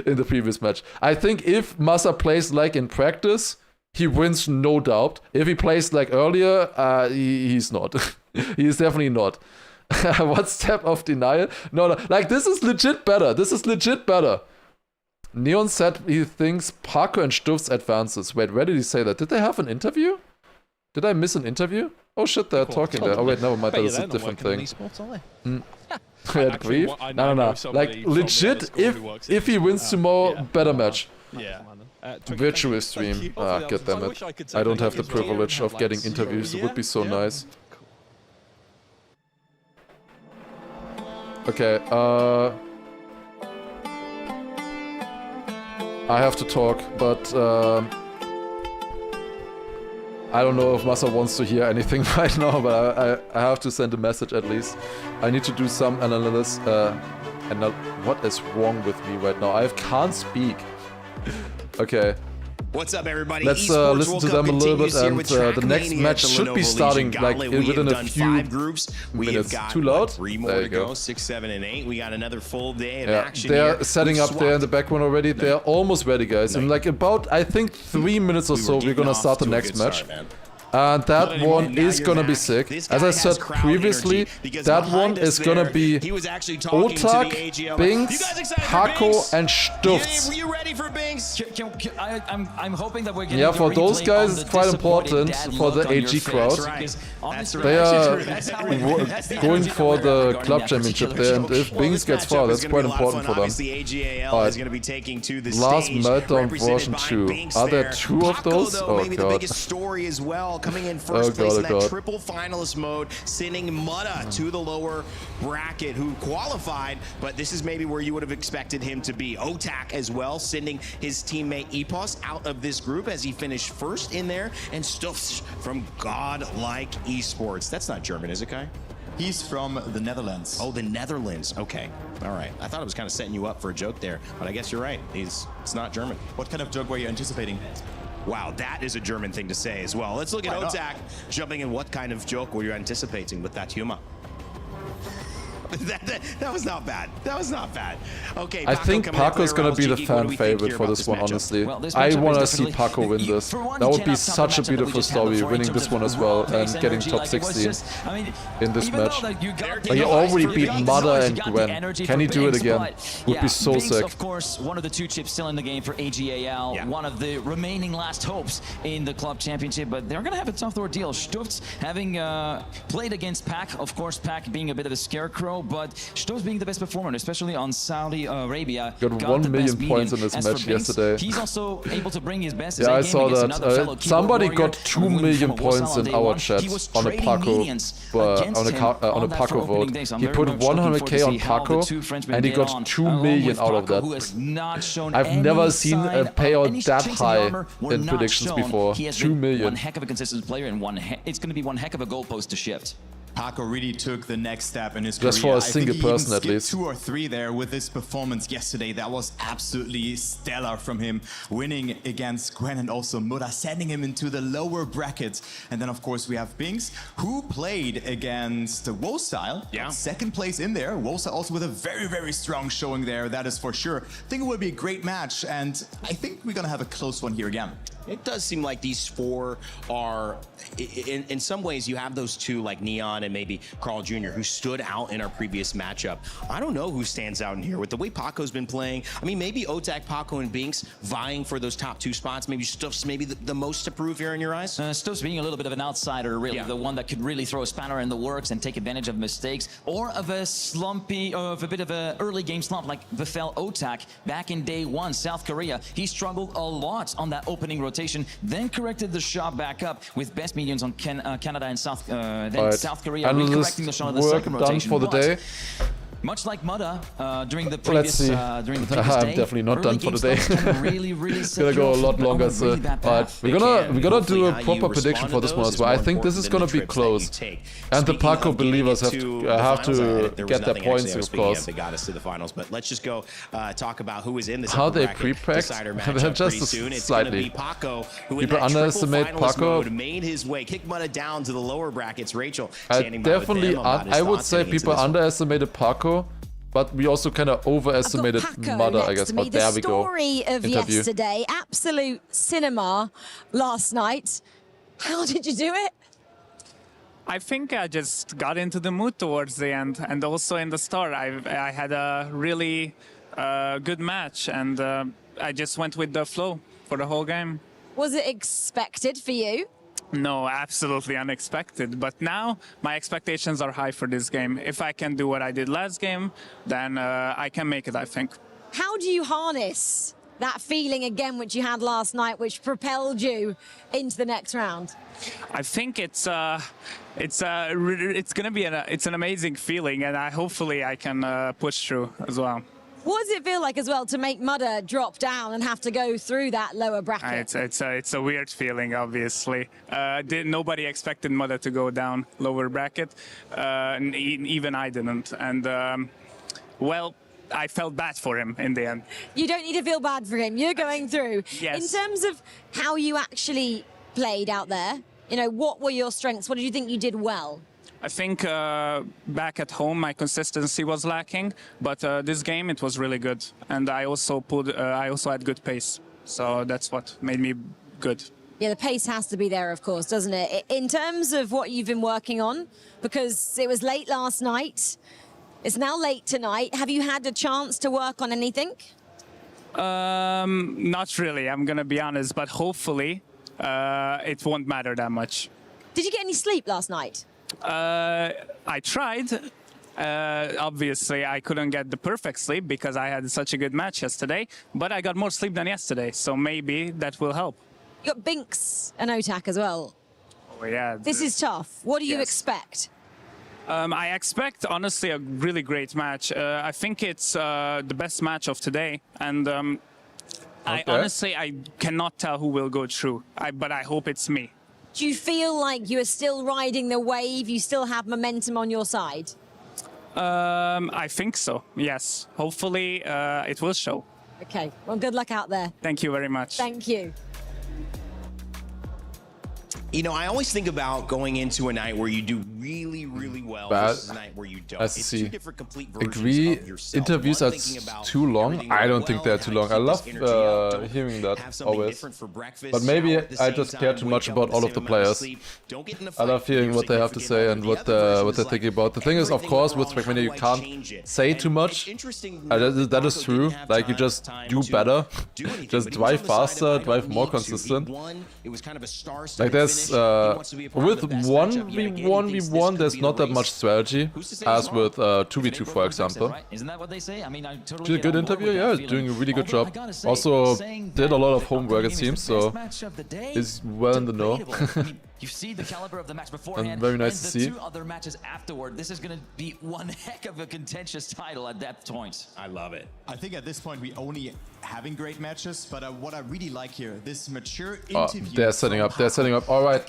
in the previous match. I think if Massa plays like in practice, he wins no doubt. If he plays like earlier, he's not. He's definitely not. What step of denial? No, like this is legit better. This is legit better. Neon said he thinks Paco and Stuff's advances. Wait, where did he say that? Did they have an interview? Did I miss an interview? Oh shit, they're talking there. Oh wait, never mind, that is a different thing. Grief? No. Like legit, if he wins tomorrow, better match. Yeah. Virtual stream. Ah, god damn it. I don't have the privilege of getting interviews. It would be so nice. Okay, I have to talk, but I don't know if Massa wants to hear anything right now, but I have to send a message at least. I need to do some analysis. What is wrong with me right now? I can't speak. Okay. What's up, everybody? Let's listen to them a little bit, and the next match should be starting like within a few minutes. Too loud? There you go. 6, 7, and 8. We got another full day of Yeah, action. they're setting up there in the background already. They're almost ready, guys. In like about, I think, 3 minutes or so, we're gonna start the next match. And that one is gonna be sick. As I said previously, that one is gonna be Otak, Binks, Paco, and Stufz. Were you ready for Binks? I'm hoping that we're getting Yeah, for those guys, it's quite important for the AG crowd. They are going for the club championship there, and if Binks gets far, that's quite important for them. Last Meltdown version 2. Are there 2 of those? Oh god. Coming in first place in that triple finalist mode, sending Mutta to the lower bracket, who qualified, but this is maybe where you would have expected him to be. Otak as well, sending his teammate Epos out of this group as he finished first in there, and Stuffs from Godlike Esports. That's not German, is it, Kai? He's from the Netherlands. Oh, the Netherlands. Okay. All right. I thought I was kind of setting you up for a joke there, but I guess you're right. It's not German. What kind of joke were you anticipating? Wow, that is a German thing to say as well. Let's look at Otak jumping in. What kind of joke were you anticipating with that humor? That was not bad. That was not bad. Okay, I think Paco's gonna be the fan favorite for this one, honestly. I wanna see Paco win this. That would be such a beautiful story, winning this one as well and getting top 16 in this match. But he already beat Mada and Gwen. Can he do it again? Would be so sick. Of course, one of the 2 chips still in the game for AGAL. One of the remaining last hopes in the club championship, but they're gonna have a tough ordeal. Stutz having played against Pac, of course, Pac being a bit of a scarecrow, but Stutz being the best performer, especially on Saudi Arabia. Got 1 million points in this match yesterday. He's also able to bring his best. Yeah, I saw that. Somebody got 2 million points in our chat on a Paco, on a Paco vote. He put 100k on Paco, and he got 2 million out of that. I've never seen a payout that high in predictions before. 2 million. One heck of a consistent player, and it's going to be one heck of a goalpost to shift. Paco really took the next step in his career. Just for a single person at least. 2 or 3 there with this performance yesterday. That was absolutely stellar from him, winning against Gwen and also Mutta, sending him into the lower brackets. And then of course we have Binks, who played against Wostyle. Yeah. 2nd place in there. Wostyle also with a very, very strong showing there, that is for sure. I think it will be a great match, and I think we're gonna have a close one here again. It does seem like these 4 are, in some ways, you have those 2 like Neon and maybe Carl Jr. who stood out in our previous matchup. I don't know who stands out in here with the way Paco's been playing. I mean, maybe Otak, Paco, and Binks vying for those top 2 spots. Maybe Stuff's maybe the most to prove here in your eyes. Stuff's being a little bit of an outsider, really, the one that could really throw a spanner in the works and take advantage of mistakes, or of a slumpy, or of a bit of an early game slump like befell Otak back in day 1, South Korea. He struggled a lot on that opening rotation, then corrected the shot back up with best mediums on Canada and South Korea, correcting the shot of the second rotation. For the day. Much like Mutta during the previous, day. I'm definitely not done for the day. It's gonna go a lot longer, so we're gonna do a proper prediction for this one as well. I think this is gonna be close, and the Paco believers have to get their points, of course. They got us to the finals, but let's just go talk about who is in this. How they pre-packed? Just slightly. People underestimate Paco. Made his way, kicked Mutta down to the lower brackets. Rachel, I would say people underestimated Paco but we also kind of overestimated Mudder, I guess. Oh, there we go. The story of yesterday, absolute cinema last night. How did you do it? I think I just got into the mood towards the end, and also in the start, I had a really good match, and I just went with the flow for the whole game. Was it expected for you? No, absolutely unexpected. But now my expectations are high for this game. If I can do what I did last game, then I can make it, I think. How do you harness that feeling again, which you had last night, which propelled you into the next round? I think it's gonna be an amazing feeling, and hopefully I can push through as well. What does it feel like as well to make Mudder drop down and have to go through that lower bracket? It's a weird feeling, obviously. Nobody expected Mudder to go down lower bracket, even I didn't. And well, I felt bad for him in the end. You don't need to feel bad for him. You're going through. Yes. In terms of how you actually played out there, you know, what were your strengths? What did you think you did well? I think back at home my consistency was lacking, but this game it was really good, and I also had good pace, so that's what made me good. Yeah, the pace has to be there, of course, doesn't it? In terms of what you've been working on, because it was late last night, it's now late tonight. Have you had a chance to work on anything? Not really, I'm gonna be honest, but hopefully it won't matter that much. Did you get any sleep last night? I tried. Obviously, I couldn't get the perfect sleep because I had such a good match yesterday, but I got more sleep than yesterday, so maybe that will help. You got Binks and Otak as well. Oh, yeah. This is tough. What do you expect? I expect, honestly, a really great match. I think it's the best match of today, and I honestly cannot tell who will go through, but I hope it's me. Do you feel like you are still riding the wave? You still have momentum on your side? I think so, yes. Hopefully it will show. Okay, well, good luck out there. Thank you very much. Thank you. You know, I always think about going into a night where you do really, really well versus a night where you don't. Let's it's see. two different complete versions Agree. of yourself. Interviews are too long. I don't think they're too long. I love hearing that always. But maybe I just care too much about all of the players. I love hearing what they have to say and what they're thinking about. The thing is, of course, with TRACKMANIA you can't say too much. That is true. Like, you just do better. Just drive faster, drive more consistent. Like, there's with 1v1v1 there's not that much strategy as with 2v2, for example. Isn't that what they say? I mean, I totally Did a good interview, yeah, doing a really good job. Also did a lot of homework, it seems, so is well in the know. You see the caliber of the match beforehand, and very nice to see. The two other matches afterward. This is going to be one heck of a contentious title at that point. I love it. I think at this point we only having great matches, but what I really like here, this mature interview. They're setting up. They're setting up. All right.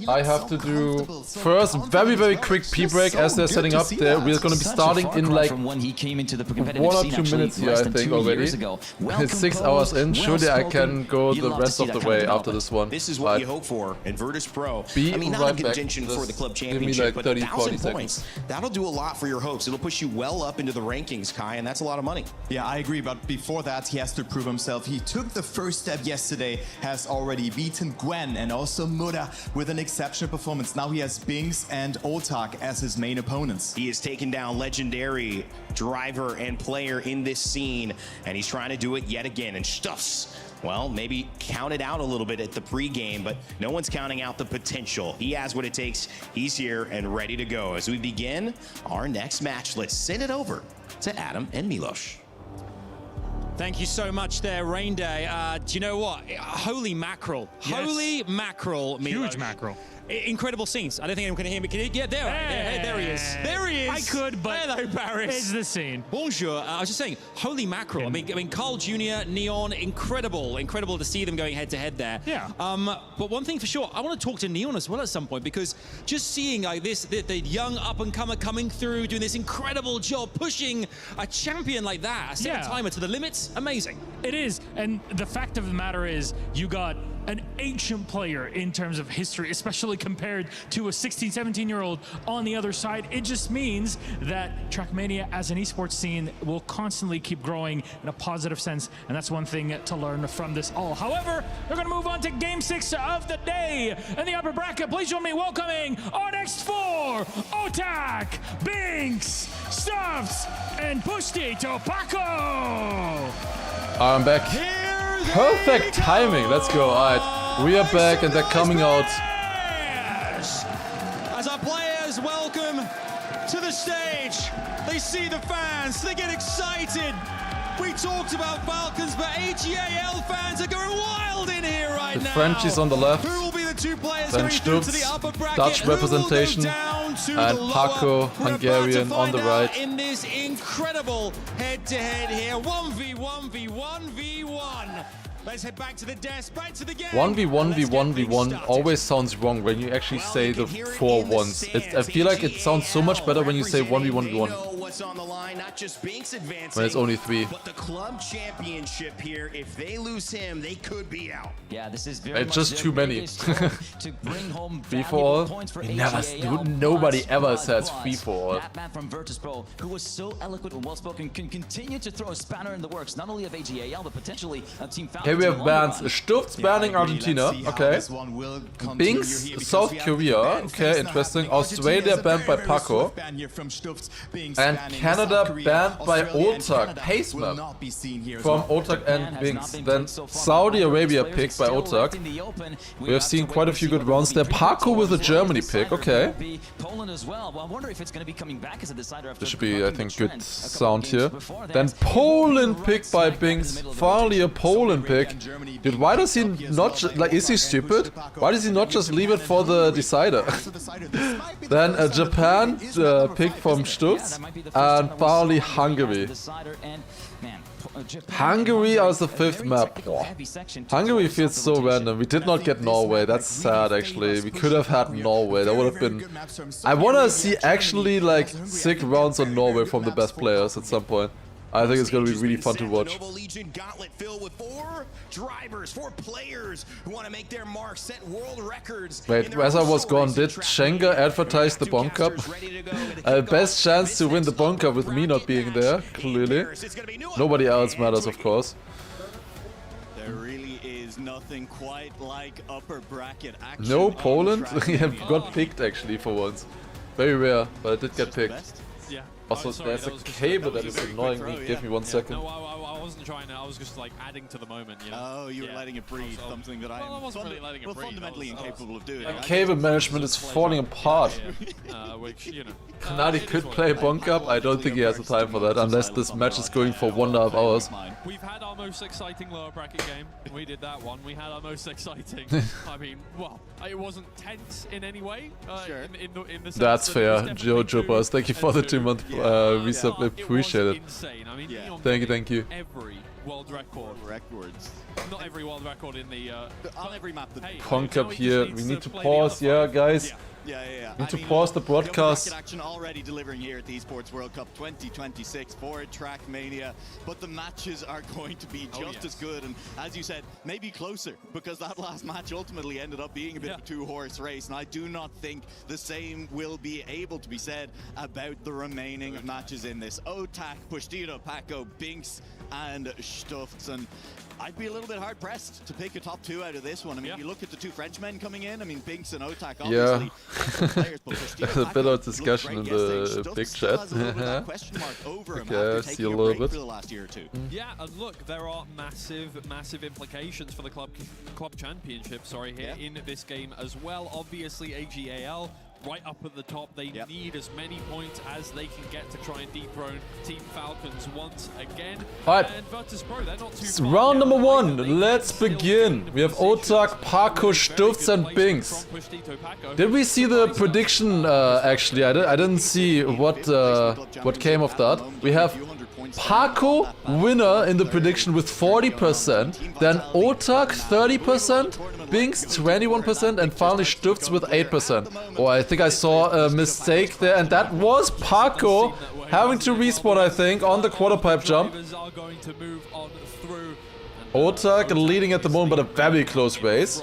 I have to do first very quick pee break as they're setting up. We're going to be starting in like 1 or 2 minutes here, I think, already. It's 6 hours in. Surely I can go the rest of the way after this one. This is what you hope for in Virtus Pro. I mean, not in contention for the club championship, like but 1,000 points. That'll do a lot for your hopes. It'll push you well up into the rankings, Kai, and that's a lot of money. Yeah, I agree, but before that, he has to prove himself. He took the first step yesterday, has already beaten Gwen and also Muda with an exceptional performance. Now he has Binks and Otak as his main opponents. He has taken down legendary driver and player in this scene, and he's trying to do it yet again. And Stuffs, well, maybe counted out a little bit at the pregame, but no one's counting out the potential. He has what it takes. He's here and ready to go. As we begin our next match, let's send it over to Adam and Milos. Thank you so much there, Rain Day. Do you know what? Holy mackerel. Yes. Holy mackerel, Milos. Huge mackerel. Incredible scenes. I don't think anyone can hear me. Can you get there? Hey, there he is. There he is. I could, but hello, Paris. It's the scene. Bonjour. I was just saying, holy mackerel. I mean, Carl Jr., Neon, incredible to see them going head to head there. Yeah. But one thing for sure, I want to talk to Neon as well at some point, because just seeing like this, the young up and comer coming through, doing this incredible job, pushing a champion like that, a second timer to the limits, amazing. It is, and the fact of the matter is, you got an ancient player in terms of history, especially compared to a 16, 17-year-old on the other side. It just means that TRACKMANIA as an esports scene will constantly keep growing in a positive sense, and that's one thing to learn from this all. However, we're going to move on to Game 6 of the day. In the upper bracket, please join me welcoming our next four: Otak, Binks, Stuffs, and Postito Paco. I'm back. Perfect timing. Let's go. Alright, we are back and they're coming out. As our players welcome to the stage, they see the fans, they get excited. We talked about Falcons, but AGAL fans are going wild in here right now. The Frenchies on the left, Who will be the two players then going through to the Stubbs, upper bracket? Dutch Who will go representation, down to and the lower? Paco, We're Hungarian, about to on the find right. out in this incredible head-to-head here. 1v1v1v1. Let's head back to the desk, back to the game. 1v1v1v1 always sounds wrong when you actually say the 4 once. I feel like it sounds so much better when you say 1v1v1. What's on the line? Not just Binks advancing, When it's only 3. but the club championship here. If they lose him, they could be out. Yeah, this is very It's just too many. to bring home 3 for all? Nobody ever says 3 for all. That man from Virtus.pro, who was so eloquent and well-spoken, can continue to throw a spanner in the works, not only of AGAL, but potentially Team Falcons. Here we have bans. Stubbs banning Argentina. Okay. Binks, South Korea. Okay, interesting. Australia banned by Paco. And Canada banned by Otak. Pace map from Otak and Binks. Then Saudi Arabia picked by Otak. We have seen quite a few good rounds there. Paco with a Germany pick. Okay. This should be, I think, good sound here. Then Poland picked by Binks. Finally a Poland pick. Dude, why does he not, like, is he stupid? Why does he not just leave it for the decider? Then Japan picked from Stubbs. And finally Hungary. Hungary as the 5th map. Oh. Hungary feels so random. We did not get Norway. That's sad, actually. We could have had Norway. That would have been... I want to see actually like sick rounds on Norway from the best players at some point. I think it's going to be really fun to watch. Drivers, 4 players who want to make their mark, set world records. Wait, as I was gone, did Schenker advertise the Bond Cup? Best chance to win the Bond Cup with me not being there, clearly. Nobody else matters, of course. There really is nothing quite like upper bracket action. No Poland? Yeah, got picked actually for once. Very rare, but I did get picked. Yeah. Also, there's a cable that is annoying me. Give me 1 second. No, I wasn't trying to. I was just like adding to the moment, you know. Oh, you were letting it breathe, something that I wasn't really letting it breathe. fundamentally incapable of doing. Cable management is falling apart. Which, you know. Kanadi could play Bond Cup. I don't think he has the time for that unless this match is going for 1.5 hours. We've had our most exciting lower bracket game. We did that one. We had our most exciting. I mean, well, it wasn't tense in any way. In the That's fair, Jojo Boss. Thank you for the 2-month resub. Appreciate it. Insane. I mean, thank you. Every world records. Not every world record in the on every map. Punk up here. We need to pause, yeah, guys. Yeah. Need to pause the broadcast. Action already delivering here at the Esports World Cup 2026 for TRACKMANIA, but the matches are going to be just as good, and as you said, maybe closer, because that last match ultimately ended up being a bit of a 2-horse race, and I do not think the same will be able to be said about the remaining matches in this. Otak, Postito, Paco, Binks, and Stuffs, and I'd be a little bit hard-pressed to pick a top 2 out of this one. I mean, you look at the 2 Frenchmen coming in, I mean, Binks and Otak, obviously. There's a bit of discussion in the big chat. Okay, see a little bit. Yeah, and look, there are massive implications for the club championship, here in this game as well. Obviously, AGAL right up at the top. They need as many points as they can get to try and dethrone Team Falcons once again. Alright, and Virtus.pro, they're not too far round number 1, let's begin. We have Otak, Paco, Stuffs and Binks. Did we see the prediction actually? I didn't see what came of that. We have Paco winner in the prediction with 40%, then Otak 30%, Binks 21%, and finally Stuffs with 8%. Oh, I think I saw a mistake there, and that was Paco having to respawn, I think, on the quarter pipe jump. Otak leading at the moment, but a very close race.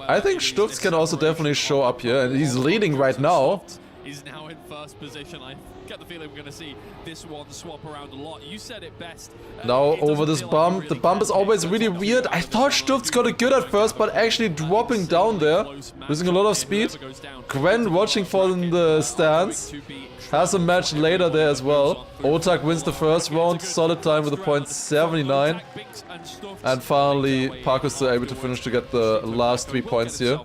I think Stufz can also definitely show up here, and he's leading right now. Is now in first position. I get the feeling we're going to see this one swap around a lot. You said it best. Now over this bump. The bump is always really weird. I thought Stufz got it good at first, but actually dropping down there, losing a lot of speed. Gwen watching from the stands. Has a match later there as well. Otak wins the first round, solid time with a .79. And finally, Parko's still able to finish to get the last 3 points here.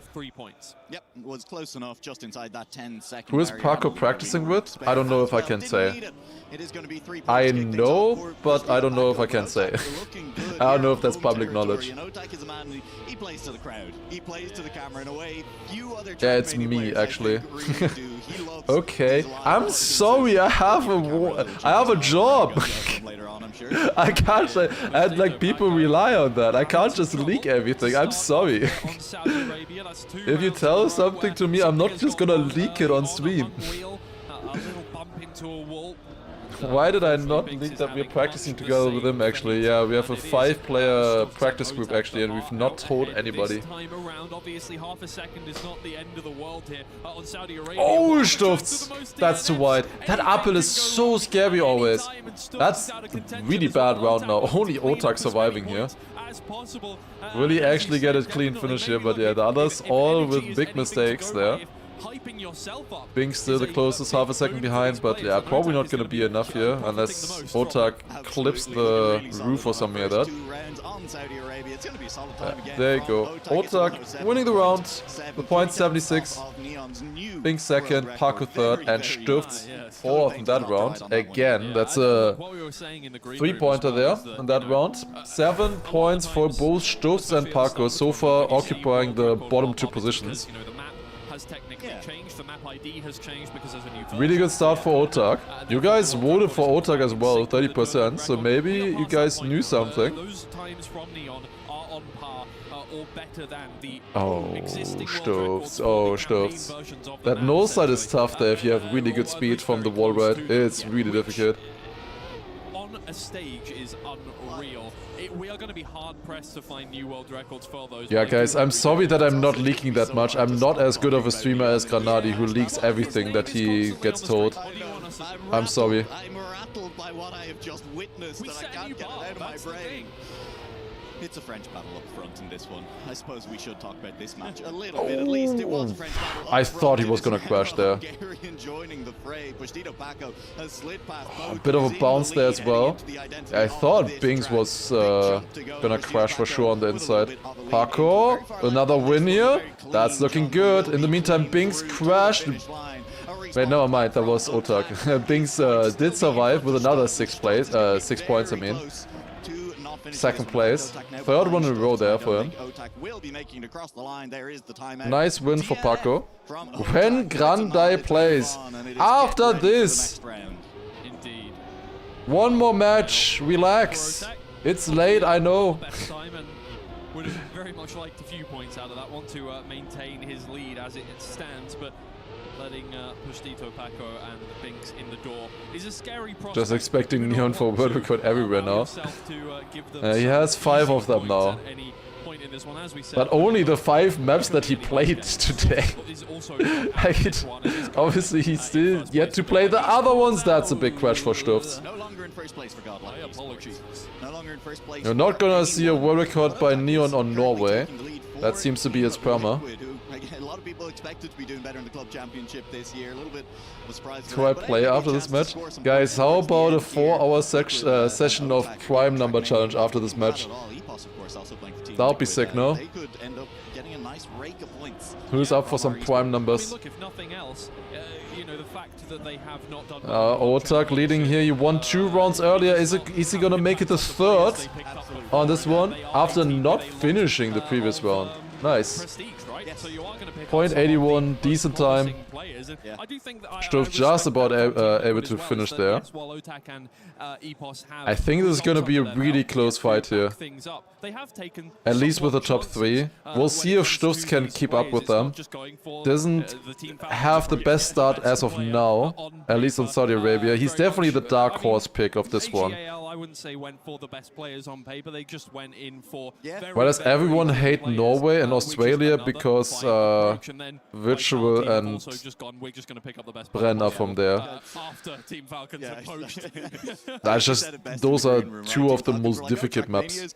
Yep, was close enough just inside that 10-second. Who is Parko practicing with? I don't know if I can say. I know, but I don't know if I can say. I don't know if that's public knowledge. He plays to the crowd. He plays to the camera in a way few other yeah, it's me actually. Okay, I'm sorry. I have a job. I can't. And like people rely on that. I can't just leak everything. I'm sorry. If you tell something to me, I'm not just gonna leak it on stream. Why did I not leak that we're practicing together with him actually? Yeah, we have a 5-player practice group actually, and we've not told anybody. Oh, Stufz! That's too wide. That uphill is so scary always. That's a really bad round now. Only Otak surviving here. Will he actually get a clean finish here? But yeah, the others all with big mistakes there. Being still the closest, half a second behind, but yeah, probably not gonna be enough here unless Otak clips the roof or something like that. There you go. Otak winning the round with .76. Bing second, Parko third, and Stufz fourth in that round. Again, that's a 3-pointer there in that round. 7 points for both Stufz and Parko, so far occupying the bottom 2 positions. Really good start for Otak. You guys voted for Otak as well, 30%, so maybe you guys knew something. Oh, Stufz. Oh, Stufz. That nose side is tough there if you have really good speed from the wall ride. It's really difficult. A stage is unreal. We are going to be hard pressed to find new world records for those. Yeah, guys, I'm sorry that I'm not leaking that much. I'm not as good of a streamer as Granadi, who leaks everything that he gets told. I'm sorry. I'm rattled by what I have just witnessed that I can't get it out of my brain. It's a French battle up front in this one. I suppose we should talk about this match a little bit. At least it was a French battle. I thought he was gonna crash there. Joining the fray. Has slid past a bit of a bounce there as well. I thought Bings was gonna crash for sure on the inside. Parko, another win here. That's looking good. In the meantime, Bings crashed. Wait, never mind. That was Otak. Bings did survive with another 6 points. I mean. Second place. Third one in a row there for him. Nice win for Parko. When Grandi plays. After this. One more match. Relax. It's late, I know. Would have very much liked a few points out of that one to maintain his lead as it stands, but letting Pustito, Paco and Binks in the door is a scary prospect. Just expecting Neon for world record everywhere now. He has 5 of them now. But only the 5 maps that he played today. Obviously he's still yet to play the other ones. That's a big crash for Stufz. You're not gonna see a world record by Neon on Norway. That seems to be his perma. A lot of people expected to be doing better in the club championship this year. A little bit of surprise. Do I play after this match? Guys, how about a 4-hour session of prime number challenge after this match? That would be sick, no? Who's up for some prime numbers? Otak leading here. He won 2 rounds earlier. Is he gonna make it the 3rd on this one after not finishing the previous round? Nice. .81, decent time. Stufz just about able to finish there. I think this is going to be a really close fight here. At least with the top 3. We'll see if Stufz can keep up with them. Doesn't have the best start as of now, at least on Saudi Arabia. He's definitely the dark horse pick of this one. I wouldn't say went for the best players on paper. They just went in for very, Why does everyone hate players, Norway and which is Australia? another Because approach. And then Virtual Team have and also just gone, we're just going to pick up the best Brenner player from there. after Team Falcons have poached. That's just, those are two of the most difficult maps.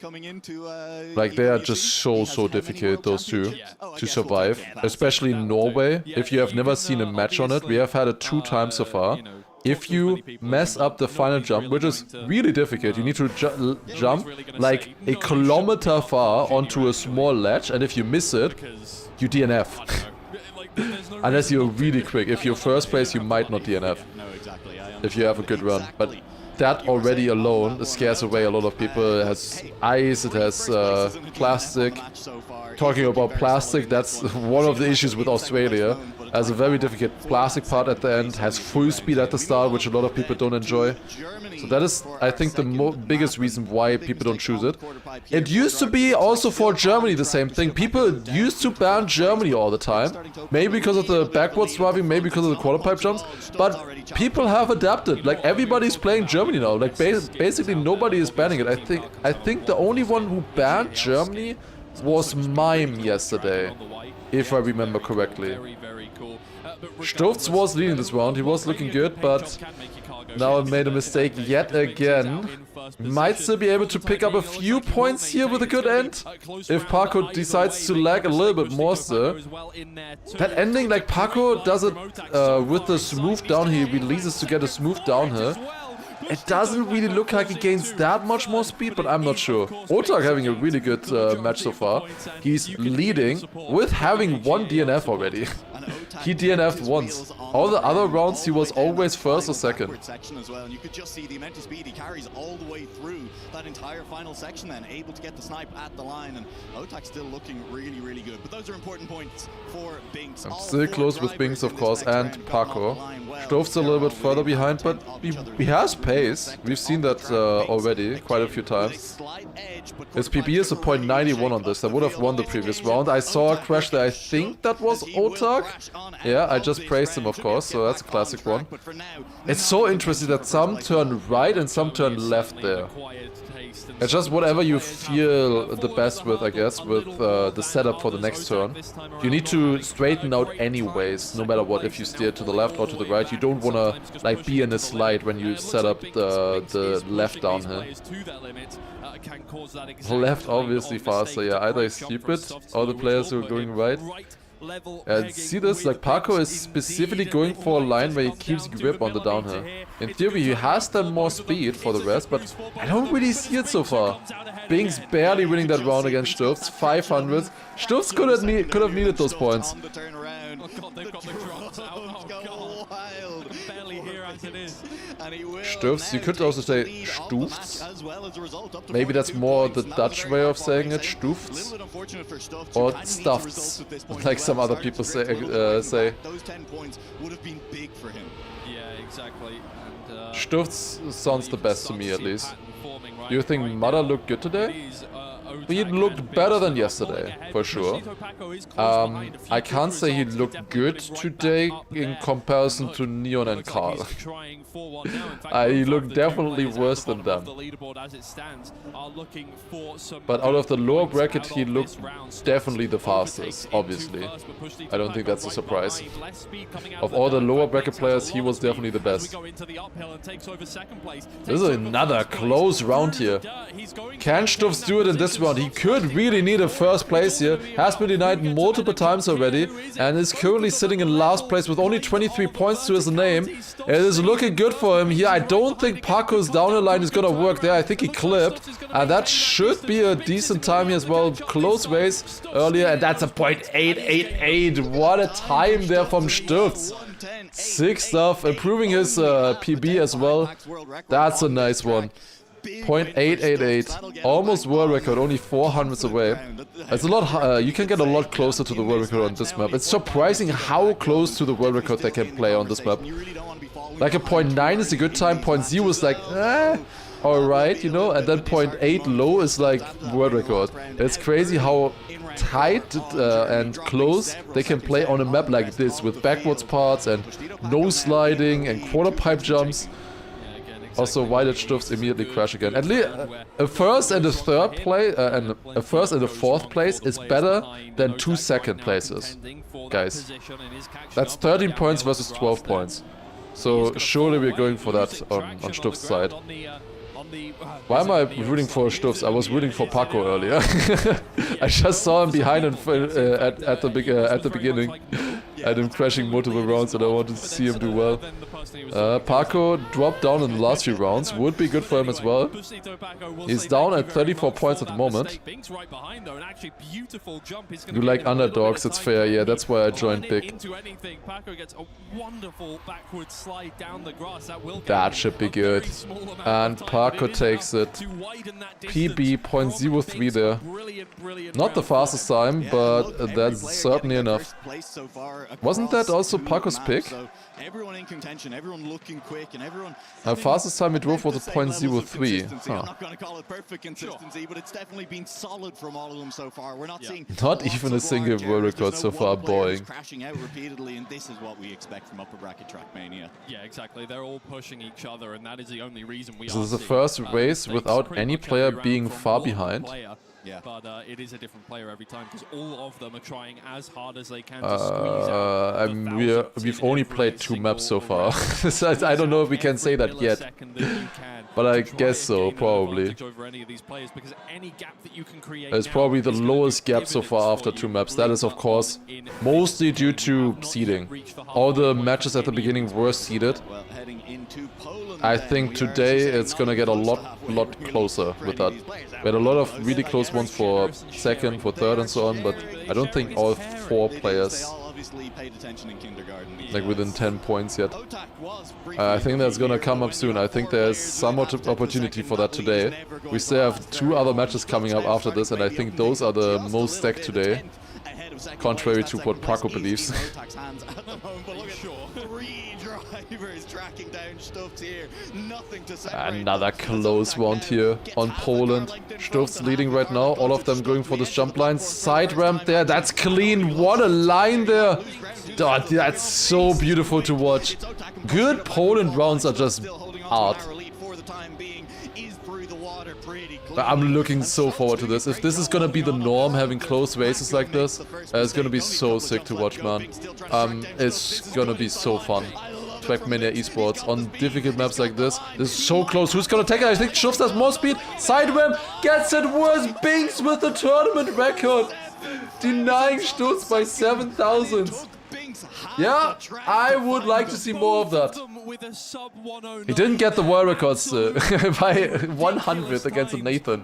Like, they are just so difficult, those two, to survive. Especially in Norway. If you have never seen a match on it, we have had it 2 times so far. If you mess up the final jump, which is really difficult, you need to jump like a kilometer far onto a small ledge, and if you miss it, you DNF. Unless you're really quick. If you're first place, you might not DNF. If you have a good run. But that already alone scares away a lot of people. It has ice, it has plastic. Talking about plastic, that's one of the issues with Australia. Has a very difficult plastic part at the end, has full speed at the start, which a lot of people don't enjoy. So that is, I think, the biggest reason why people don't choose it. It used to be also for Germany the same thing. People used to ban Germany all the time. Maybe because of the backwards driving, maybe because of the quarter pipe jumps. But people have adapted. Like, everybody's playing Germany now. Like, basically nobody is banning it. I think the only one who banned Germany was Mime yesterday, if I remember correctly. Stufts was leading this round, he was looking good, but now I made a mistake yet again. Might still be able to pick up a few points here with a good end, if Paco decides to lag a little bit more still. That ending, like, Paco does it with the smooth down, he releases to get a smooth downhill. It doesn't really look like he gains that much more speed, but I'm not sure. Otak having a really good match so far. He's leading with having 1 DNF already. He DNF'd once. All the other rounds he was always first or second. You could just see the amount of speed he carries all the way through that entire final section then, able to get the snipe at the line, and Otak still looking really good. But those are important points for Binks. I'm still close with Binks, of course, and Paco. Stufts a little bit further behind, but he has pace. We've seen that already quite a few times. His PB is a .91 on this. I would have won the previous round. I saw a crash there. I think that was Otak. Yeah, I just praised him, of course, so that's a classic one. It's so interesting that some turn right and some turn left there. It's just whatever you feel the best with, I guess, with the setup for the next turn. You need to straighten out anyways, no matter what, if you steer to the left or to the right. You don't want to, like, be in a slide when you set up the left downhill. Left obviously faster, yeah, either he's stupid or the players who are going right. See this, like, Paco is specifically going for a line where he keeps grip on the downhill. In theory he has then more speed for the rest, but I don't really see it so far. Bing's barely winning that round against Stufts, 500. Stufts could have needed those points. Oh god, they've got the drops out. Oh god. Barely here as it is. Stufts, you could also say Stufts. Maybe that's more the Dutch way of saying it, Stufts. Or Stuffs, like some other people say. Those 10 points would have been big for him. Yeah, exactly. And, Stufts sounds the best to me, at least. Do you think Mada looked good today? He looked better than yesterday, for sure. I can't say he looked good today in comparison to Neon and Carl. He looked definitely worse than them. But out of the lower bracket, he looked definitely the fastest, obviously. I don't think that's a surprise. Of all the lower bracket players, he was definitely the best. This is another close round here. Can Stufts do it in this round? He could really need a first place here. Has been denied multiple times already and is currently sitting in last place with only 23 points to his name. It is looking good for him here. I don't think Paco's downhill line is gonna work there. I think he clipped, and that should be a decent time here as well. Close race earlier, and that's a .888. What a time there from Stufts. Sick stuff, improving his PB as well. That's a nice one. .888, almost world record, only 400s away. It's a lot. You can get a lot closer to the world record on this map. It's surprising how close to the world record they can play on this map. Like a .9 is a good time, .0 is like, alright, you know, and then .8 low is like world record. It's crazy how tight and close they can play on a map like this with backwards parts and no sliding and quarter pipe jumps. Also, why did Stuffs immediately crash again? At least a first and a third place, and a first and a fourth place is better than 2 second places, guys. That's 13 points versus 12 points. So surely we're going for that on Stuff's side. Why am I rooting for Stuffs? I was rooting for Paco earlier. I just saw him behind him at the beginning. Had him crashing multiple rounds and I wanted to see him do well. Paco dropped down in the last few rounds. Would be good for him as well. He's down at 34 points at the moment. You like underdogs, it's fair. Yeah, that's why I joined Big. That should be good. And Paco takes it. PB 0.03 there. Not the fastest time, but that's certainly enough. Wasn't that also Paco's pick? Everyone in contention, everyone looking quick, and everyone. Fastest time he drove was a 0.03. Huh. I'm not going to call it perfect consistency, but it's definitely been solid from all of them so far. We're not seeing not even a single world record so far. Boeing crashing out repeatedly, and this is what we expect from upper bracket Trackmania. Yeah, exactly. They're all pushing each other, and that is the only reason we. This is the first race without any player being far behind. Yeah. But it is a different player every time because all of them are trying as hard as they can to squeeze out. We've only played 2 maps so far. So I don't know if we can say that yet. But I guess so, probably. It's probably the lowest gap so far after 2 maps. That is, of course, mostly due to seeding. All the matches at the beginning were seeded. I think today it's gonna get a lot closer with that. We had a lot of really close ones for second, for third and so on, but I don't think all 4 players like within 10 points yet. I think that's gonna come up soon. I think there's some opportunity for that today. We still have 2 other matches coming up after this, and I think those are the most stacked today. Contrary to what Paco believes. Another close round here on Poland. Stuff's leading right now. All of them going for this jump line. Side ramp there. That's clean. What a line there. Oh, that's so beautiful to watch. Good Poland rounds are just art. I'm looking so forward to this. If this is gonna be the norm, having close races like this, it's gonna be so sick to watch, man. It's gonna be so fun. TRACKMANIA esports on difficult maps like this. This is so close. Who's gonna take it? I think Stuffs has more speed. Side ramp gets it worse. Binks with the tournament record. Denying Stuffs by 7,000. Yeah, I would like to see more of that. He didn't get the world records by 100 against Nathan.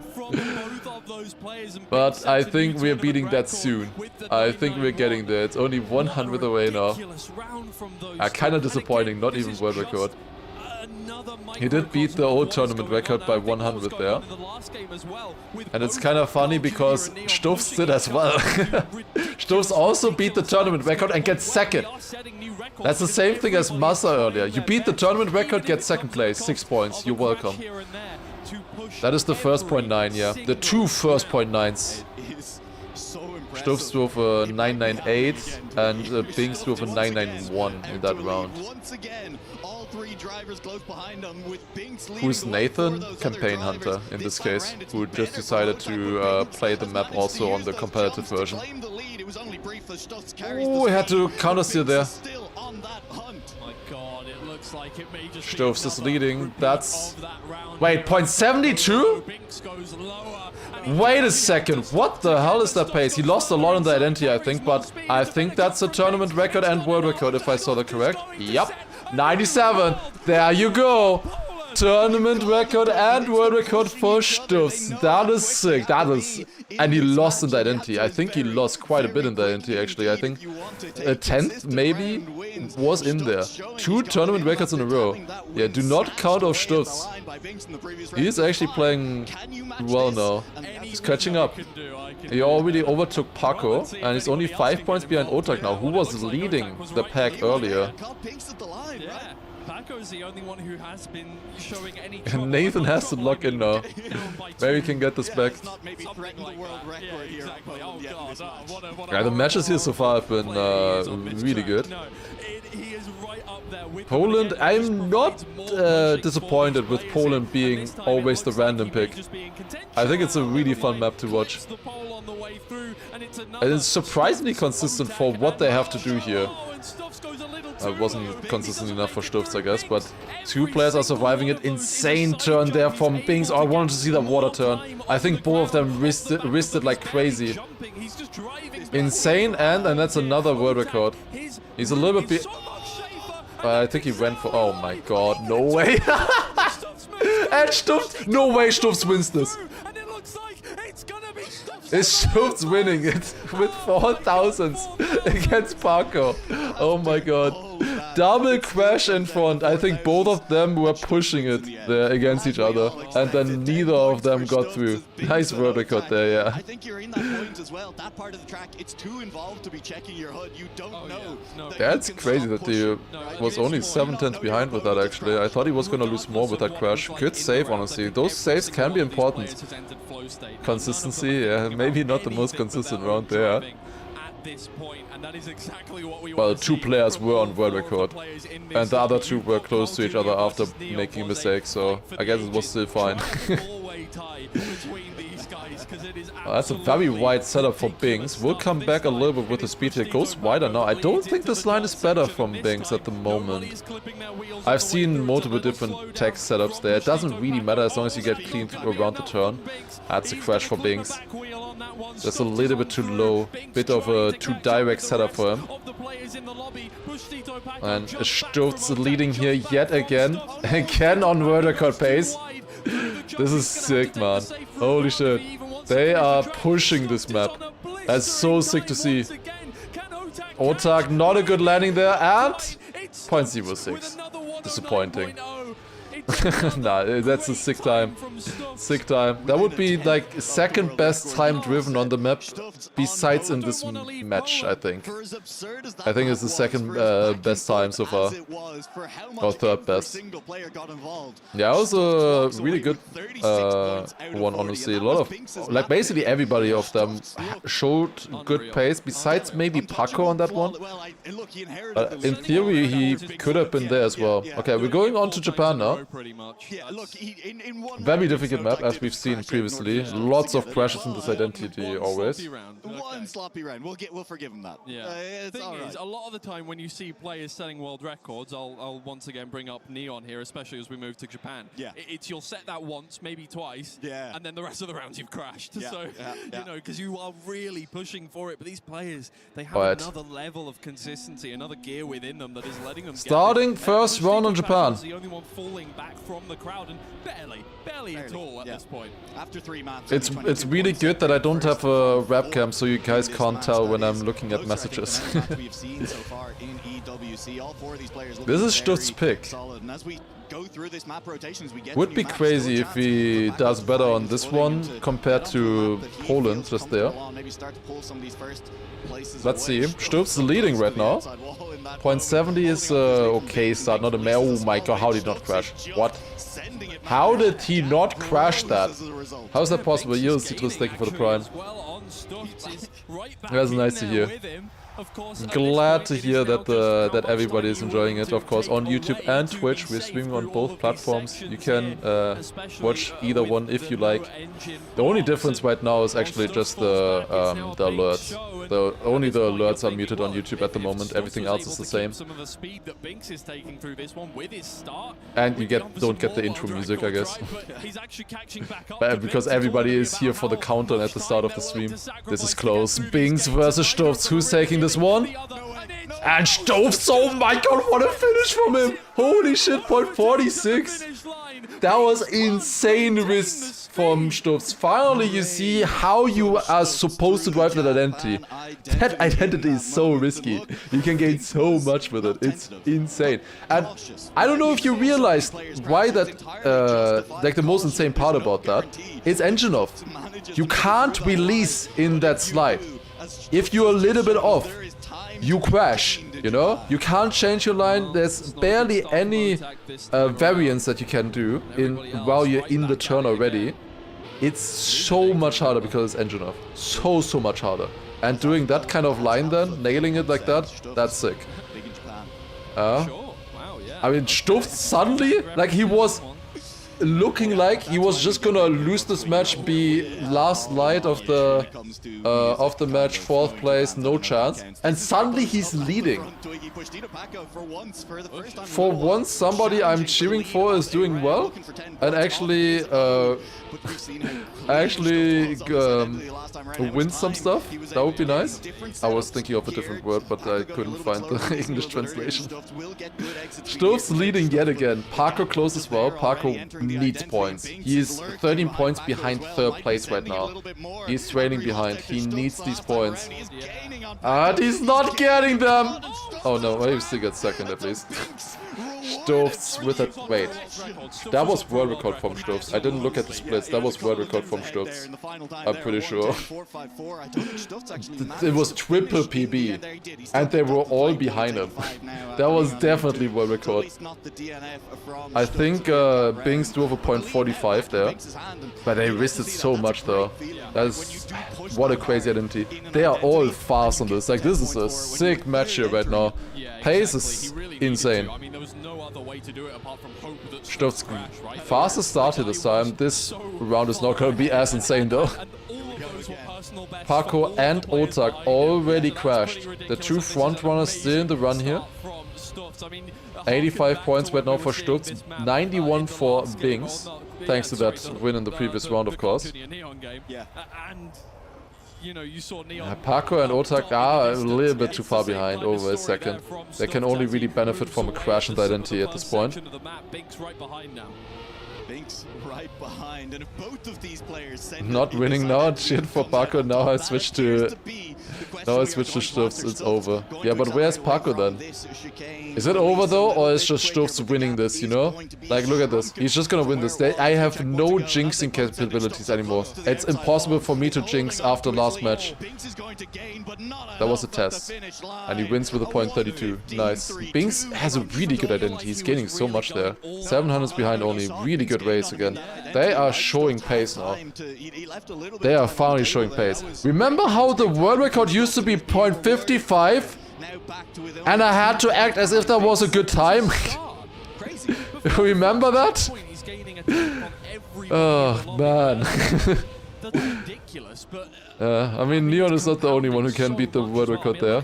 But I think we're beating that soon. I think we're getting there. It's only 100 away now. Kinda disappointing, not even world record. He did beat the old tournament record by 100 there. And it's kind of funny because Stuffs did as well. Stuffs also beat the tournament record and gets second. That's the same thing as Massa earlier. You beat the tournament record, get second place, 6 points. You're welcome. That is the first 0.9, yeah. The 2 first 0.9s. Stuffs drove a 998 and Binks drove a 991 in that round. Who's Nathan? Campaign Hunter in this case, who just decided to play the map also on the competitive version. Oh, we had to countersteer there. Stuffs is leading. That's... Wait, 0.72? Wait a second, what the hell is that pace? He lost a lot in the identity, I think, but I think that's a tournament record and world record, if I saw that correct. Yep, 97. There you go. Tournament record and world record for Stuffs. That is sick. That is... And he lost in the identity. I think he lost quite a bit in the identity, actually. I think a 10th, maybe, was in there. 2 tournament records in a row. Yeah, do not count off Stuffs. He is actually playing well now. He's catching up. He already overtook Paco, and he's only 5 points behind Otak now, who was leading the pack earlier. Paco is the only one who has been showing any. And Nathan has to lock in now. Maybe we can get this back. Yeah, the matches here so far have been really good. He is right up there with Poland, I'm not disappointed with Poland being always the random pick. I think it's a really fun map to watch. And it's surprisingly consistent for what they have to do here. It wasn't consistent enough for Stufts, I guess, but two players are surviving it. Insane turn there from Bings. I wanted to see that water turn. I think both of them risked it like crazy. Insane, and that's another world record. He's a little bit... I think he went for... Oh my god, no way. And Stufts... No way Stufts wins this. It's Stufts winning it with 4,000s against Paco. Oh my god. Double crash in front. I think both of them were pushing it there against each other. And then neither of them got through. Nice world record there, yeah. I think you're in that point as well. That part of the track, it's too involved to be checking your HUD. You don't know. That's crazy that he was only 7/10 behind with that, actually. I thought he was gonna lose more with that crash. Good save, honestly. Those saves can be important. Consistency, yeah. Maybe not the most consistent round there. Well, two players were on world record, and the other two were close to each other after making mistakes, so I guess it was still fine. Oh, that's a very wide setup for Bings. We'll come back a little bit with the speed here. Goes wider now. I don't think this line is better from Bings at the moment. I've seen multiple different tech setups there. It doesn't really matter as long as you get clean around the turn. That's a crash for Bings. That's a little bit too low. Bit of a too direct setup for him. And Stufts leading here yet again. Again on world record pace. This is sick, man. Holy shit. They are pushing this map. That's so sick to see. Otak, not a good landing there, and 0.06. Disappointing. Nah, that's a sick time. Sick time. That would be like second best time driven on the map besides in this match, I think. I think it's the second best time so far. Or third best. Yeah, it was a really good one, honestly. A lot of, like basically everybody of them showed good pace, besides maybe Paco on that one. In theory, he could have been there as well. Okay, we're going on to Japan now. Very difficult map, as we've seen previously. Lots of crashes in this identity always. One sloppy round. We'll forgive him that. Yeah. The thing is, a lot of the time when you see players setting world records, I'll once again bring up Neon here, especially as we move to Japan. Yeah. It's you'll set that once, maybe twice, and then the rest of the rounds you've crashed. Yeah. So, you know, because you are really pushing for it. But these players, they have another level of consistency, another gear within them that is letting them starting first round in Japan. The only one falling back from the crowd, and barely at all at this point. After 3 maps, it's really good that I don't have a webcam, so you guys can't tell when I'm looking at messages. This is Stufts' pick. Would be crazy if he does better on this one compared to Poland just there. Let's see. Stufts is leading right now. 0.70 is okay start, not a mare. Oh my god, how did he not crash? What? How did he not crash that? How is that possible? You'll Citrus, thank you for the prime. That's nice to hear. Glad to hear that that everybody is enjoying it, of course, on YouTube and Twitch. We're streaming on both platforms. You can watch either one if you like. The only difference right now is actually just the alerts. Only the alerts are muted on YouTube at the moment. Everything else is the same. And you don't get the intro music, I guess. Because everybody is here for the countdown at the start of the stream. This is close. Bings versus Stufts. Who's taking this one? And Stufts, oh my god, what a finish from him! Holy shit, 0.46! That was insane risk from Stufts. Finally you see how you are supposed to drive that identity. That identity is so risky. You can gain so much with it. It's insane. And I don't know if you realized why that, like the most insane part about that, is engine off. You can't release in that slide. If you're a little bit off, you crash, you know? You can't change your line. There's barely any variance that you can do while you're in the turn already. It's so much harder because it's engine off. So much harder. And doing that kind of line then, nailing it like that, that's sick. Sure. Wow, yeah. I mean, Stuff suddenly, like he was looking like he was just gonna lose this match, be last light of the match, 4th place, no chance, and suddenly he's leading. For once, somebody I'm cheering for is doing well, and actually win some stuff. That would be nice. I was thinking of a different word, but I couldn't find the English translation. Stuff's leading yet again. Paco close as well. Paco needs points. He is 13 points behind 3rd place right now. He's trailing behind. He needs these points. And he's not getting them! Oh no, he still gets 2nd at least. Stuffs with a... Wait. That was world record from Stuffs. I didn't look at the splits. That was world record from Stuffs. I'm pretty sure. It was triple PB. And they were all behind him. That was definitely world record. I think Bings do have a .45 there. But they risked it so much though. That's... What a crazy identity. They are all fast on this. Like, this is a sick match here right now. Pace is insane. Stuff's fastest start here this time. This round is not gonna be as insane though. Paco and Otak already crashed. The 2 frontrunners still in the run here. 85 points right now for Stuffs, 91 for Bings. Thanks to that win in the previous round, of course. Paco and Otak are a little bit too far behind, over a second. They can only really benefit from a crash in the identity at this point. Binks right behind, and if both of these players send not winning now, shit for Paco. Now I switch to Stuffs, it's over. Yeah, but where's Paco then? Is it over though, or is just Stuffs winning this, you know? Like, look at this. He's just gonna win this. I have no jinxing capabilities anymore. It's impossible for me to jinx after last match. That was a test. And he wins with a .32. Nice. Binks has a really good identity. He's gaining so much there. 700s behind only. Really good race again. They are showing pace now. They are finally showing pace. Remember how the world record used to be .55? And I had to act as if that was a good time? Remember that? Oh, man. I mean, Neon is not the only one who can beat the world record there.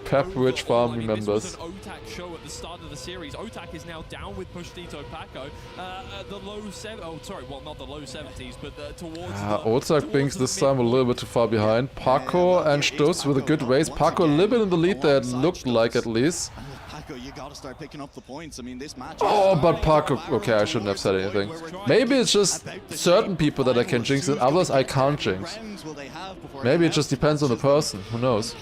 Pepperidge Farm remembers. Otak is now down with Pushdito Paco. The low 7. Oh, sorry. Well, not the low 70s, but towards. Otak Binks this time a little bit too far behind. Paco and Stuss with a good race. Paco a little bit in the lead there, it looked like at least. You gotta start picking up the points. I mean, this match. Oh, but Paco. Okay, I shouldn't have said anything. Maybe it's just certain people that I can jinx and others I can't jinx. Maybe it just depends on the person. Who knows?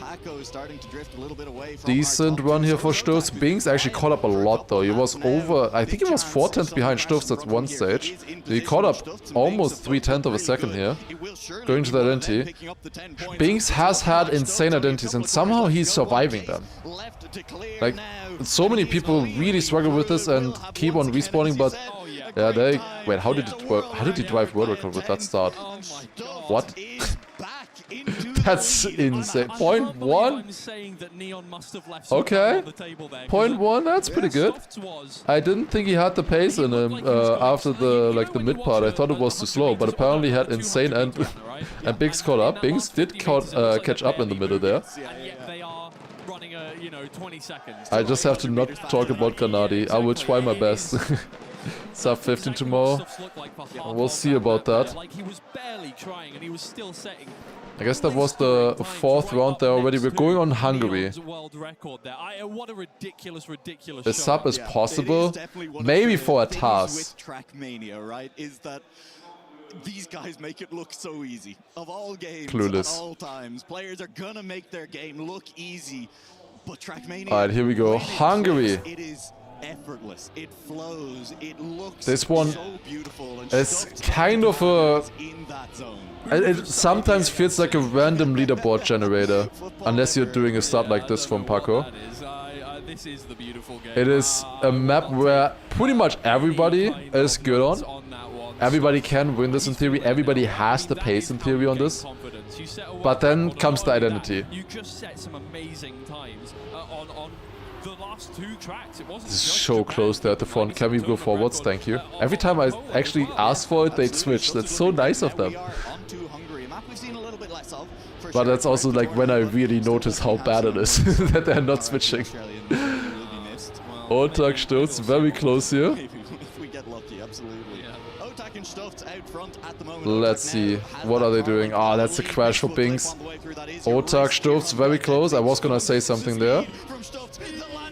Decent run here for Stuss. Binks actually caught up a lot though. He was over. I think he was 4/10 behind Stuss at one stage. He caught up almost 3/10 of a second here. Going to the identity. Binks has had insane identities and somehow he's surviving them. Like, so many people really struggle with this and keep on respawning, but yeah, they... Wait, how did it work? How did he drive world record with that start? What? That's insane. .1? Okay. .1, that's pretty good. I didn't think he had the pace in him after the mid part. I thought it was too slow, but apparently he had insane and Binks caught up. Binks did catch up in the middle there. I just have to not talk about Granadi. I will try my best. Sub 15 tomorrow. We'll see about that. I guess that was the 4th round there already. We're going on Hungary. The sub is possible. Maybe for a task. TRACKMANIA, right? Is that these guys make it look so easy. Of all games, Clueless. at all times, players are gonna make their game look easy. But TRACKMANIA, alright, here we go. Hungary. It is effortless. It flows. It looks this one so beautiful and is kind of a... It sometimes feels like a random leaderboard generator. Unless you're doing a start like this from Paco. It is a map where pretty much everybody is good on. everybody can win this in theory. Everybody has the pace in theory on this. But then comes the identity. You just set some amazing times on the last 2 tracks. It wasn't This is so close there at the front. Can we go forwards? Thank you. Every time I actually ask for it, they switch. That's so nice of them. But that's also like when I really notice how bad it is that they're not switching. Otak stürzt very close here. Let's see. What are they doing? Ah, that's a crash for Binks. Otak stürzt very close. I was gonna say something there.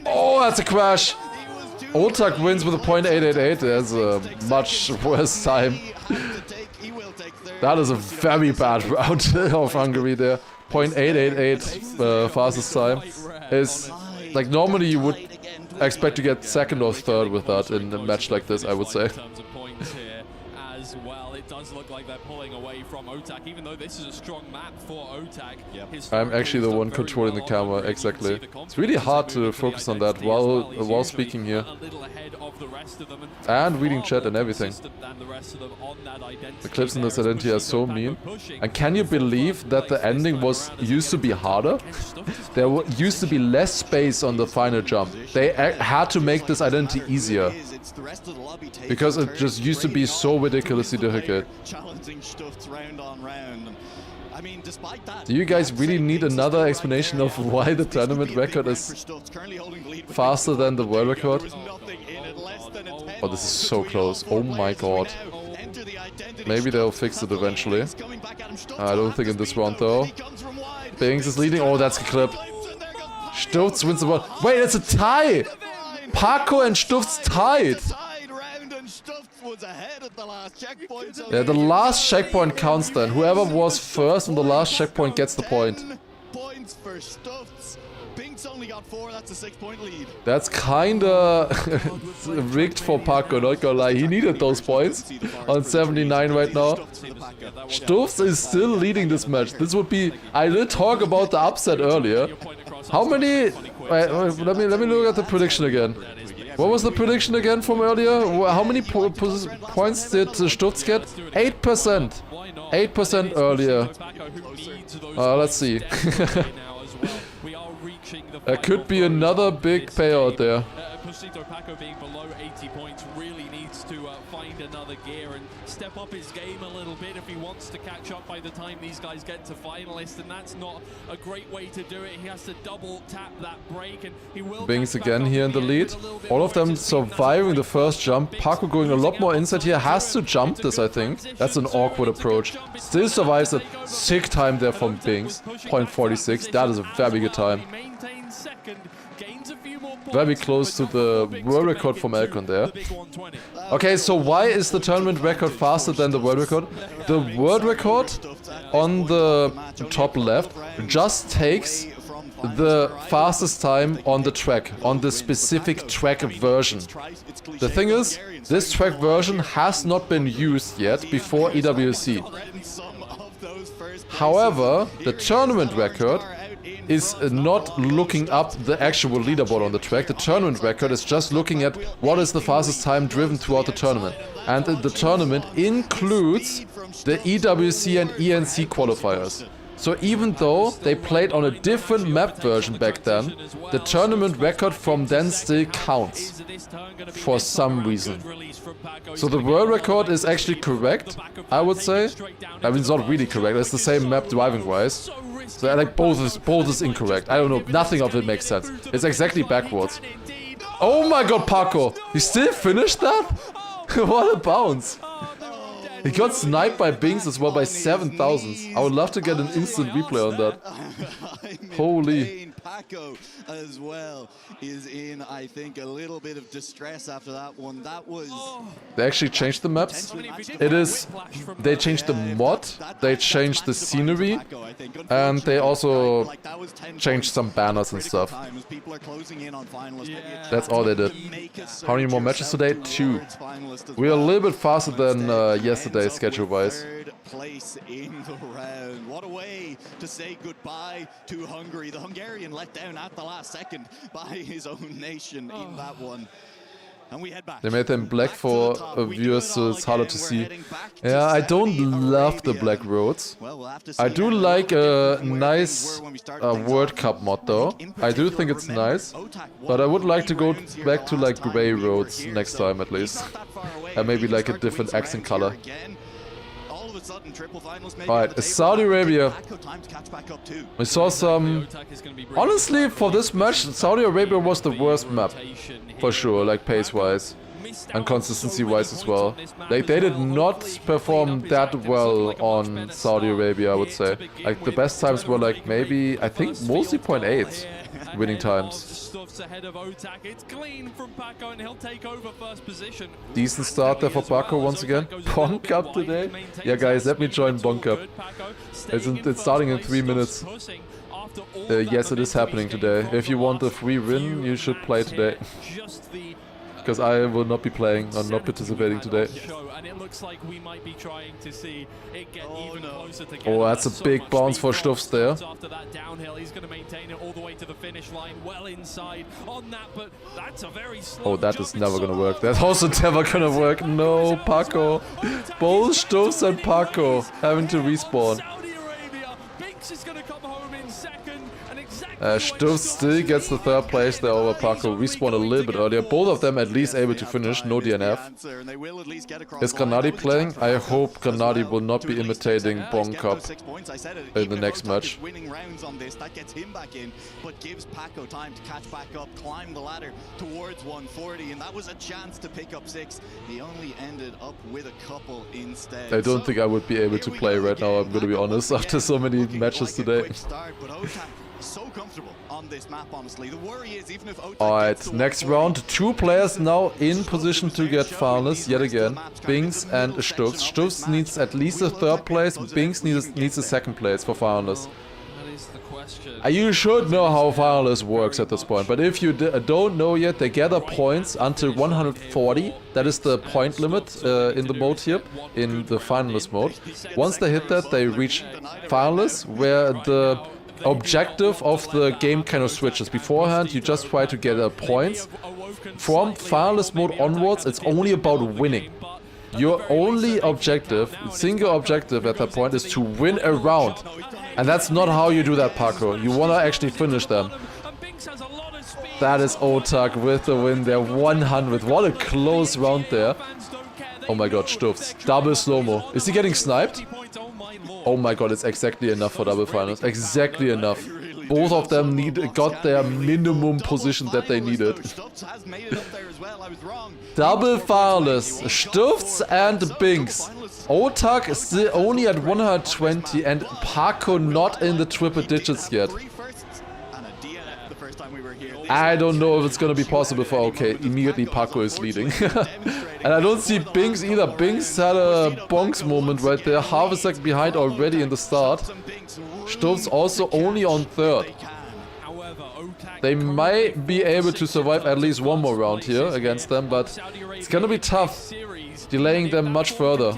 Oh, that's a crash. Otak wins with a .888. That's a much worse time. That is a very bad round of Hungary there. .888 fastest time is like normally you would expect to get second or third with that in a match like this, I would say. It does look like they're pulling away from Otak, even though this is a strong map for Otak. I'm actually the one controlling the camera, exactly. It's really hard to focus on that while speaking here. And reading chat and everything. The clips in this identity are so mean. And can you believe that the ending used to be harder? There used to be less space on the final jump. They had to make this identity easier. Because it just used to be so ridiculously difficult. Do you guys really need another explanation of why the tournament record is faster than the world record? Oh, this is so close. Oh my god. Maybe they'll fix it eventually. I don't think in this round though. Binks is leading. Oh, that's a clip. Stürzt wins the round. Wait, it's a tie! Paco and Stürzt tied! Yeah, the last checkpoint counts then. Whoever was first on the last checkpoint gets the point. That's kinda rigged for Paco, not gonna lie. He needed those points on 79 right now. Stürzt is still leading this match. This would be... I did talk about the upset earlier. How many... Wait, let me look at the prediction again. What was the prediction again from earlier? How many points did Stürzt get? 8%. 8% earlier. Let's see. There could be another big payout there. Paco being below 80 points really needs to find another gear and step up his game a little bit if he wants to catch up by the time these guys get to finalists, and that's not a great way to do it. He has to double tap that break, and he will... Binks again here in the lead. All of them surviving the first jump. Paco going a lot more inside here. Has to jump this, I think. That's an awkward approach. Still survives it. Sick time there from Binks. .46. That is a very good time. Very close to the world record from Elkon there. Okay, so why is the tournament record faster than the world record? The world record on the top left just takes the fastest time on the track, on the specific track version. The thing is, this track version has not been used yet before EWC. However, the tournament record is not looking up the actual leaderboard on the track. The tournament record is just looking at what is the fastest time driven throughout the tournament. And the tournament includes the EWC and ENC qualifiers. So even though they played on a different map version back then, the tournament record from then still counts for some reason. So the world record is actually correct, I would say. I mean, it's not really correct, it's the same map driving wise. So like both is incorrect. I don't know, nothing of it makes sense. It's exactly backwards. Oh my god, Paco! He still finished that? What a bounce! He got sniped by Binks as well by 7,000. I would love to get an instant replay on that. Holy. Paco as well is in, I think, a little bit of distress after that one. That was... They actually changed the maps. They changed the mod, they changed the scenery, and they also changed some banners and stuff. That's all they did. How many more matches today? 2. We are a little bit faster than yesterday schedule-wise. Place in the round. What a way to say goodbye to Hungary. The Hungarian let down at the last second by his own nation in that one. They made them black for viewers, so it's harder to see. Yeah, I don't love the black roads. I do like a nice World Cup mod though. I do think it's nice, but I would like to go back to like grey roads next time at least. And maybe like a different accent color. Alright, Saudi Arabia. We saw some... Honestly, for this match, Saudi Arabia was the worst map. For sure, like pace-wise. And consistency-wise as well. Like, they did not perform that well on Saudi Arabia, I would say. Like, the best times were like maybe, I think, mostly 0.8 winning times. Decent start there for Paco once again. Bonk up today. Yeah, guys, let me join Bonk up. It's starting in 3 minutes. Yes, it is happening today. If you want a free win, you should play today. Because I will not be playing, I'm not participating today. Oh, that's a big bounce for Stuffs there. Oh, that is never gonna work. That's also never gonna work. No, Paco. Both Stuffs and Paco having to respawn. Stuff still gets the 3rd place there over Paco. Respawn a little bit earlier. Both of them at least able to finish. No DNF. Is Granadi playing? I hope Granadi will not be imitating Bonk Cup in the next match. That gets him back in, but gives Paco time to catch back up, climb the ladder towards 140, and that was a chance to pick up 6. He only ended up with a couple instead. I don't think I would be able to play right now, I'm gonna be honest, after so many matches today. So comfortable on this map, honestly. The worry is even if Alright, next round. 2 players now in position to get finalists yet again. Binks and Stuffs. Stuffs needs at least a 3rd place. Binks needs a 2nd place for finalists. You should know how finalists works at this point, but if you don't know yet, they gather points until 140. That is the point limit in the mode here, in the finalist mode. Once they hit that, they reach finalists, where the objective of the game kind of switches. Beforehand, you just try to gather points. From finalist mode onwards, it's only about winning. Your only objective, single objective at that point, is to win a round. And that's not how you do that, Paco. You want to actually finish them. That is Otak with the win there, 100. What a close round there. Oh my god, Stuffs. Double slow-mo. Is he getting sniped? Oh my god, it's exactly enough for double finals. Exactly enough. Both of them got their minimum position that they needed. Double finalists. Stuffs and Binks. Otak is still only at 120 and Paco not in the triple digits yet. I don't know if it's gonna be possible for OK. Immediately Paco is leading. And I don't see Binks either. Binks had a bonks moment right there. Half a second behind already in the start. Stuffs also only on 3rd. They might be able to survive at least one more round here against them, but it's gonna be tough, delaying them much further.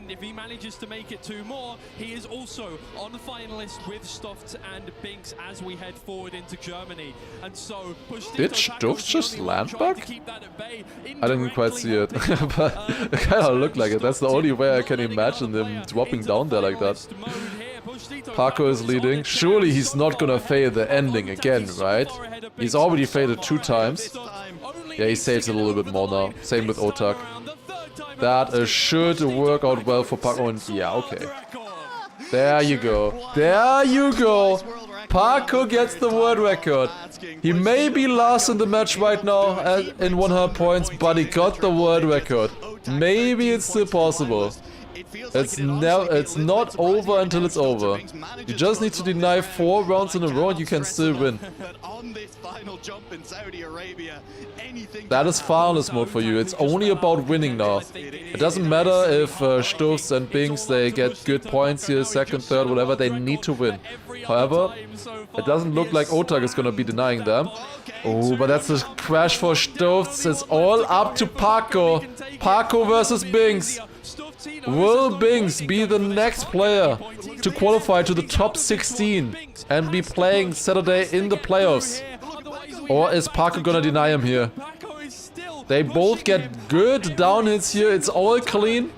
If he manages to make it 2 more, he is also on the finalist with Stuffs and Binks as we head forward into Germany. And so, did Stuffs just land back? I didn't quite see it, but it kind of looked like it. That's the only way I can imagine them dropping down there like that. Paco is leading. Surely he's not gonna fail the ending again, right? He's already failed it 2 times. Yeah, he saves it a little bit more now. Same with Otak. That should work out well for Paco. And yeah, okay. There you go. There you go. Paco gets the world record. He may be last in the match right now in 100 points, but he got the world record. Maybe it's still possible. It's not over until it's over. You just need to deny 4 rounds in a row and you can still win. That is finalist mode for you. It's only about winning now. It doesn't matter if Stuffs and Binks, they get good points here, 2nd, 3rd, whatever, they need to win. However, it doesn't look like Otak is gonna be denying them. Oh, but that's a crash for Stuffs. It's all up to Paco. Paco versus Binks. Will Binks be the next player to qualify to the top 16 and be playing Saturday in the playoffs? Or is Paco gonna deny him here? They both get good downhits here. It's all clean.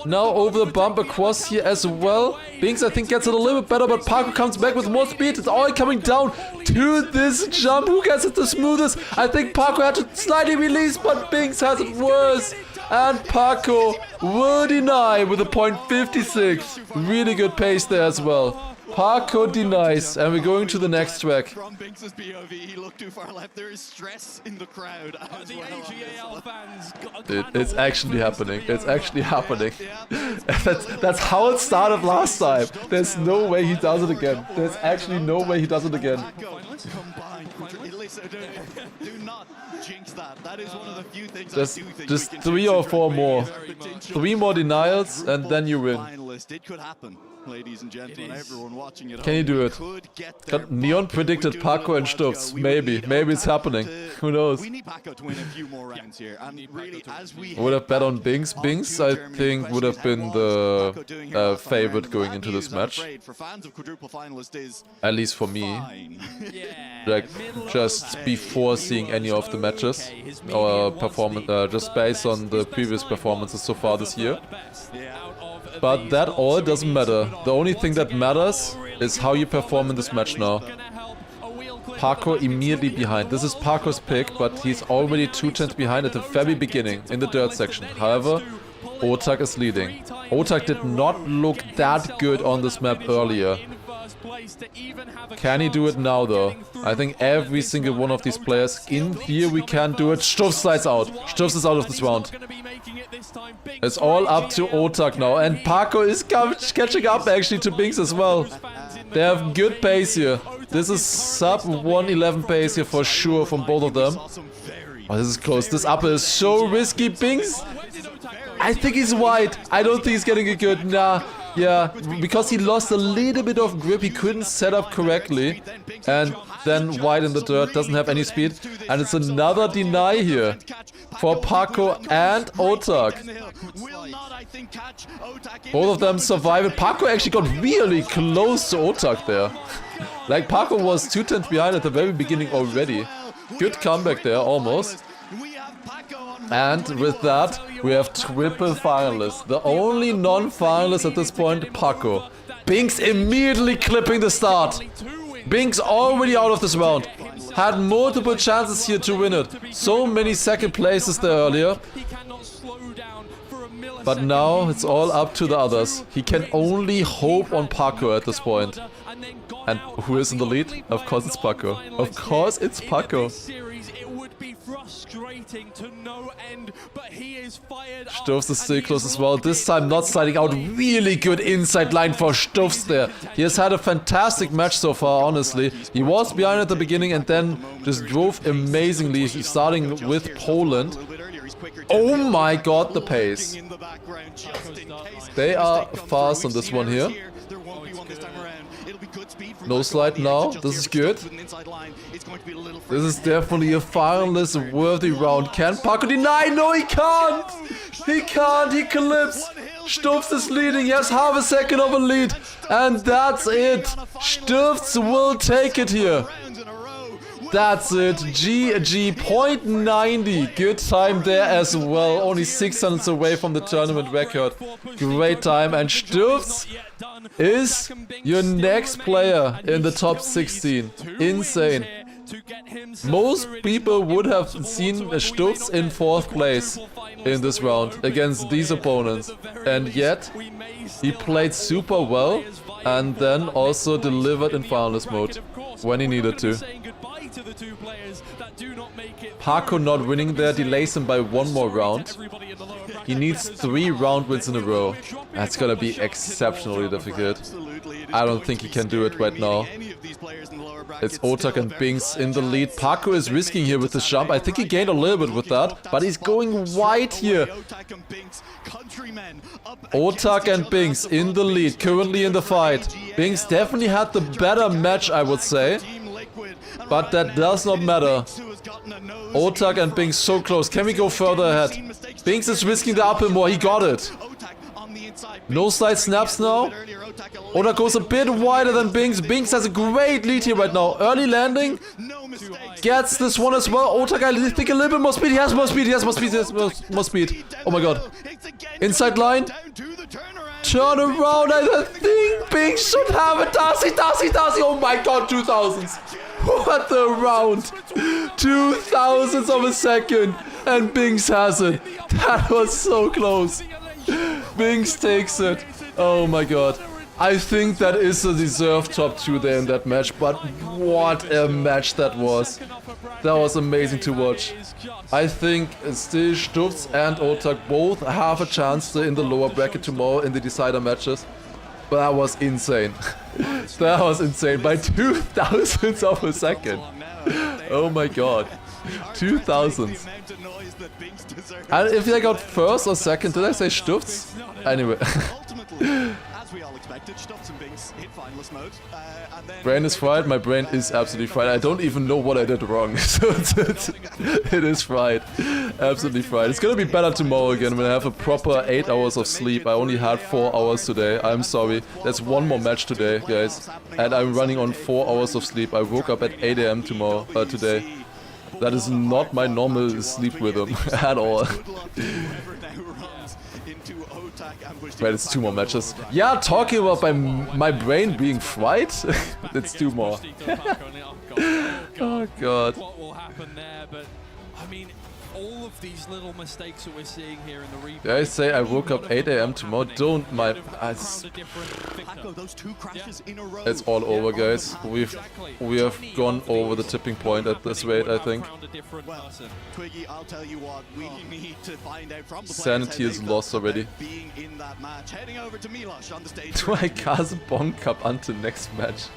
Now over the bump across here as well. Binks, I think, gets it a little bit better, but Paco comes back with more speed. It's all coming down to this jump. Who gets it the smoothest? I think Paco had to slightly release, but Binks has it worse. And Paco will deny with a .56. Really good pace there as well. Paco denies, and we're going to the next track. From Binks' POV, he looked too far left. There is stress in the crowd. The AGAL fans Dude, it's actually happening. It's actually happening. That's how it started last time. There's no way he does it again. There's actually no way he does it again. Do not jinx that. That is one of the few things Just 3 or 4 more. 3 more denials, and then you win. It could happen, ladies and gentlemen, everyone watching at Can you do it? Neon predicted Paco and Stubbs. Maybe it's happening. Who knows? We need Paco to win a few more rounds here, and really, as we Would have bet on Binks. Binks, I think, would have been the favorite going into this match. for fans of quadruple finalist is At least for me. Like, just before seeing any of the matches. Or performance, just based on the previous performances so far this year. But that all doesn't matter. The only thing that matters is how you perform in this match now. Paco immediately behind. This is Paco's pick, but he's already 2 turns behind at the very beginning in the dirt section. However, Otak is leading. Otak did not look that good on this map earlier. Can he do it now though? I think every single one of these players in theory can do it. Stubbs slides out. Stubbs is out of this round. It's all up to Otak now, and Paco is catching up actually to Binks as well. They have good pace here. This is sub 111 pace here for sure from both of them. Oh, this is close. This upper is so risky. Binks, I think he's wide. I don't think he's getting a good. Nah. Yeah, because he lost a little bit of grip, he couldn't set up correctly. And then wide in the dirt, doesn't have any speed. And it's another deny here for Paco and Otak. Both of them survive it. Paco actually got really close to Otak there. Like, Paco was 2 turns behind at the very beginning already. Good comeback there, almost. And with that, we have triple finalists. The only non-finalist at this point, Paco. Binks immediately clipping the start. Binks already out of this round. Had multiple chances here to win it. So many second places there earlier. But now it's all up to the others. He can only hope on Paco at this point. And who is in the lead? Of course it's Paco. Of course it's Paco. Stubbs is still close as well. This time not sliding out. Really good inside line for Stubbs there. He has had a fantastic match so far, honestly. He was behind at the beginning and then just drove amazingly, starting with Poland. Oh my god, the pace. They are fast on this one here. No slide now. This is good. This is definitely a finalist worthy round. Can Paco deny? No, he can't. He can't. He clips. Stubbs is leading. He has half a second of a lead. And that's it. Stubbs will take it here. That's it. GG. .90. Good time there as well. Only 600 away from the tournament record. Great time. And Stubbs is your next player in the top 16. Insane. Most people would have seen Stubbs in 4th place in this round against these opponents. And yet, he played super well and then also delivered in finalist mode when he needed to. Paco not winning there delays him by 1 more round. He needs 3 round wins in a row. That's gonna be exceptionally difficult. I don't think he can do it right now. It's Otak and Binks in the lead. Paco is risking here with the jump. I think he gained a little bit with that, but he's going wide here. Otak and Binks in the lead, currently in the fight. Binks definitely had the better match, I would say. But that does not matter. Otak and Binks so close. Can we go further ahead? Binks is risking the uphill more. He got it. No slide snaps now. Otak goes a bit wider than Binks. Binks has a great lead here right now. Early landing. Gets this one as well. Otak, I think a little bit more speed. He has more speed. He has more speed. He has more speed. Oh my god. Inside line. Turn around. I think Binks should have it. Does he? Oh my god, 2000s. What the round. 2000s of a second. And Binks has it. That was so close. Binks takes it. Oh my god. I think that is a deserved top 2 there in that match, but what a match that was. That was amazing to watch. I think still Stutz and Otak both have a chance in the lower bracket tomorrow in the decider matches. But that was insane. That was insane by 2000s of a second. Oh my god. 2000s. And if they got first or second, did I say Stutz? Anyway. Brain is fried, my brain is absolutely fried. I don't even know what I did wrong. So it is fried. Absolutely fried. It's gonna be better tomorrow again when I have a proper 8 hours of sleep. I only had 4 hours today. I'm sorry. There's one more match today, guys. And I'm running on 4 hours of sleep. I woke up at 8 AM today. That is not my normal sleep rhythm at all. Right, it's 2 more matches. Yeah, talking about my brain being fried, it's 2 more. Oh god. What will happen there, but I mean, all of these little mistakes that we're seeing here in the replay. Did I say I woke up 8 AM tomorrow? Don't mind. It's all over, guys. We have gone over the tipping point at this rate, I think. Twiggy, I'll tell you what, we need to find out from the Sanity is lost already. being in that match. Heading over to Milos on the stage. Do I cast Bonk Cup until next match?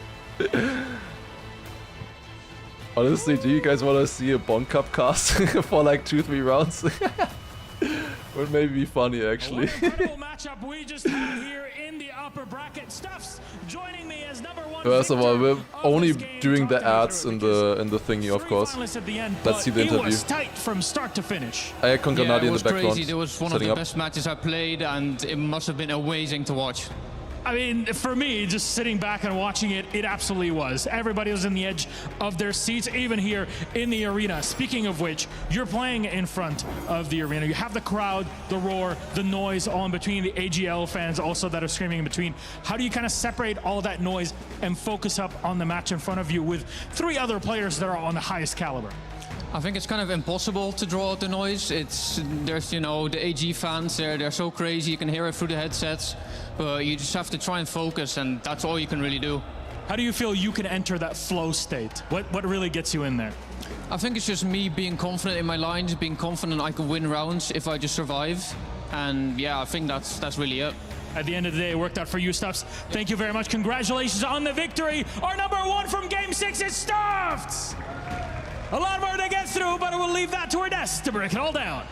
Honestly, do you guys want to see a Bonk Cup cast for like 2-3 rounds? Would maybe be funny, actually. Matchup we just had here in the upper bracket. Stuffs joining me as number 1. First of all, we're only doing the ads in the thingy, of course. Let's see the interview. It was tight from start to finish. I can Granadi in the background. Crazy. It was one of the best matches I played, and it must have been amazing to watch. I mean, for me, just sitting back and watching it, it absolutely was. Everybody was in the edge of their seats, even here in the arena. Speaking of which, you're playing in front of the arena. You have the crowd, the roar, the noise all in between, the AGL fans also that are screaming in between. How do you kind of separate all that noise and focus up on the match in front of you with 3 other players that are on the highest caliber? I think it's kind of impossible to draw out the noise. There's, you know, the AG fans there, they're so crazy, you can hear it through the headsets. But you just have to try and focus, and that's all you can really do. How do you feel you can enter that flow state? What really gets you in there? I think it's just me being confident in my lines, being confident I can win rounds if I just survive. And yeah, I think that's really it. At the end of the day, it worked out for you, Stuffs. Thank you very much. Congratulations on the victory. Our number 1 from Game 6 is Stuffs. A lot more to get through, but we'll leave that to our desk to break it all down.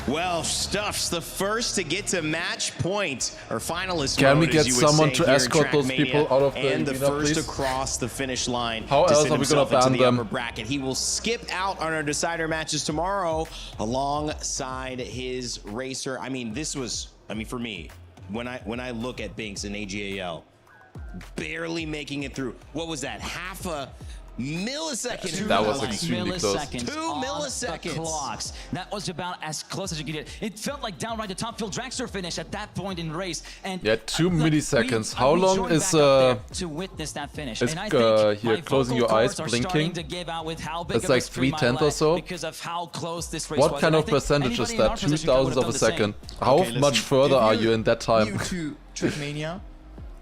Well, Stuffs, the first to get to match point, or finalist Can we mode, get as you would someone say, to escort those TRACKMANIA, people out of the and the arena, first please? across the finish line. How to else send are we gonna himself into ban the them? upper bracket. He will skip out on our decider matches tomorrow alongside his racer. I mean, for me, when I look at Binks and AGAL, barely making it through. What was that? Half a millisecond. That was extremely close. 2 milliseconds. The clocks. That was about as close as you could get. It felt like downright the top field dragster finish at that point in the race. And yeah, 2 milliseconds. How long is to witness that finish? Is here closing your eyes blinking? It's like 3/10 or so. Because of how close this race What kind of percentage is that? 2,000th of a second. How much further are you in that time? TRACKMANIA.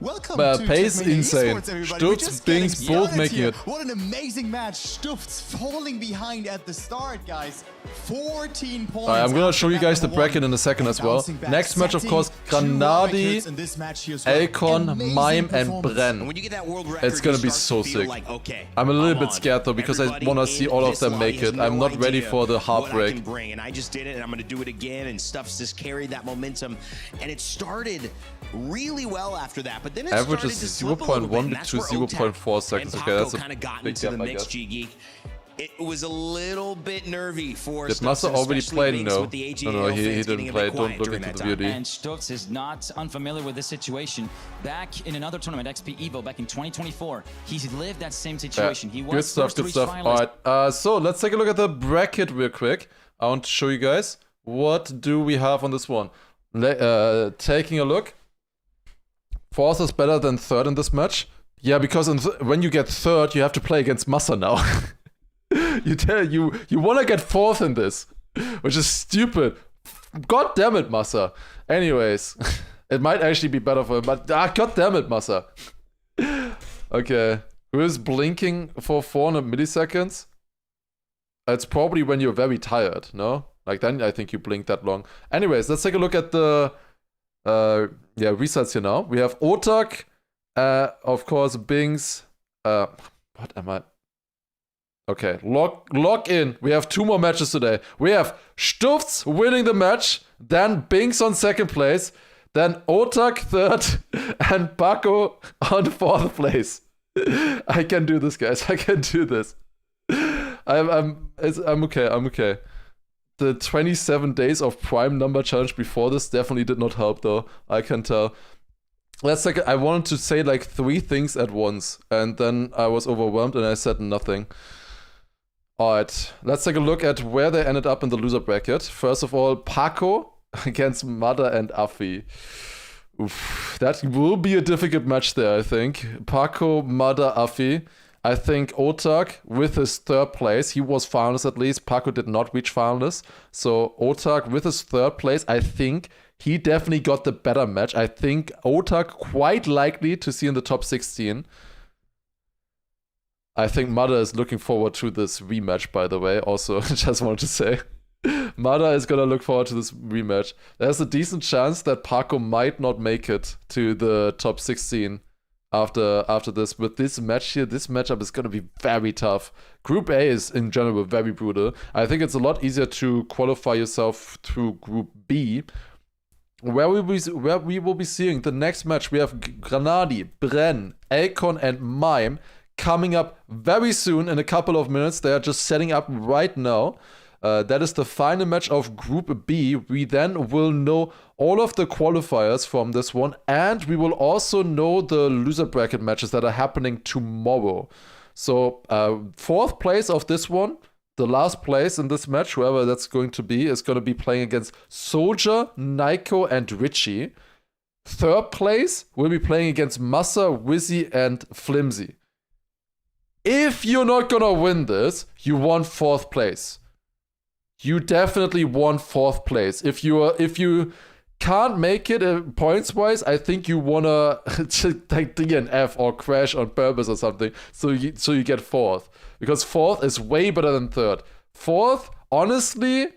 Welcome to pace TRACKMANIA insane. Esports, everybody. Stutz, Binks, both making here. it. What an amazing match. Stutz falling behind at the start, guys. 14 points. Alright, I'm gonna show you guys the bracket in a second as well. Next match, of course, Granadi, Elcon, Mime, and Bren. It's gonna be so sick. I'm a little bit scared though because I wanna see all of them make it. I'm not ready for the heartbreak. And I just did it, and I'm gonna do it again. And Stuffs just carried that momentum, and it started really well after that. But then it average started is to slip a little bit, 0.1 and that's to where 0.4 seconds. and Okay, that's kind of a got big into the gap, I mix, guess. G-Geek. it was a little bit nervy for Did Massa already play? No. No, he didn't play. Don't look into the beauty. And Stutz is not unfamiliar with this situation. Back in another tournament, XP Evo, back in 2024, he lived that same situation. He was good stuff, good stuff. Alright, so let's take a look at the bracket real quick. I want to show you guys what do we have on this one. Taking a look. Fourth is better than third in this match. Yeah, because when you get third, you have to play against Massa now. you want to get fourth in this, which is stupid. God damn it, Massa. Anyways, it might actually be better for him, but god damn it, Massa. Okay, who is blinking for 400 milliseconds? It's probably when you're very tired, no? Like then I think you blink that long. Anyways, let's take a look at the resets here now. We have Otak, of course, Bings. What am I? Okay, lock in. We have 2 more matches today. We have Stufts winning the match, then Bings on 2nd place, then Otak 3rd, and Paco on 4th place. I can do this, guys. I can do this. I'm okay. I'm okay. The 27 days of prime number challenge before this definitely did not help, though. I can tell. I wanted to say like 3 things at once, and then I was overwhelmed and I said nothing. Alright, let's take a look at where they ended up in the loser bracket. First of all, Paco against Mada and Afi. Oof, that will be a difficult match there, I think. Paco, Mada, Afi. I think Otak with his 3rd place, he was finalist at least. Paco did not reach finalist. So Otak with his 3rd place, I think he definitely got the better match. I think Otak quite likely to see in the top 16. I think Mada is looking forward to this rematch, by the way. Also, just wanted to say. Mada is going to look forward to this rematch. There's a decent chance that Paco might not make it to the top 16 after this. With this match here, this matchup is going to be very tough. Group A is, in general, very brutal. I think it's a lot easier to qualify yourself through Group B, where we will be seeing the next match. We have Granadi, Bren, Elcon, and Mime coming up very soon in a couple of minutes. They are just setting up right now. That is the final match of Group B. We then will know all of the qualifiers from this one, and we will also know the loser bracket matches that are happening tomorrow. So 4th place of this one, the last place in this match, whoever that's going to be, is going to be playing against Soldier, Naiko, and Richie. 3rd place will be playing against Massa, Wizzy, and Flimsy. If you're not gonna win this, you want 4th place. You definitely want 4th place. If you can't make it points wise, I think you wanna take DNF or crash on purpose or something. So you get 4th, because 4th is way better than 3rd. 4th, honestly,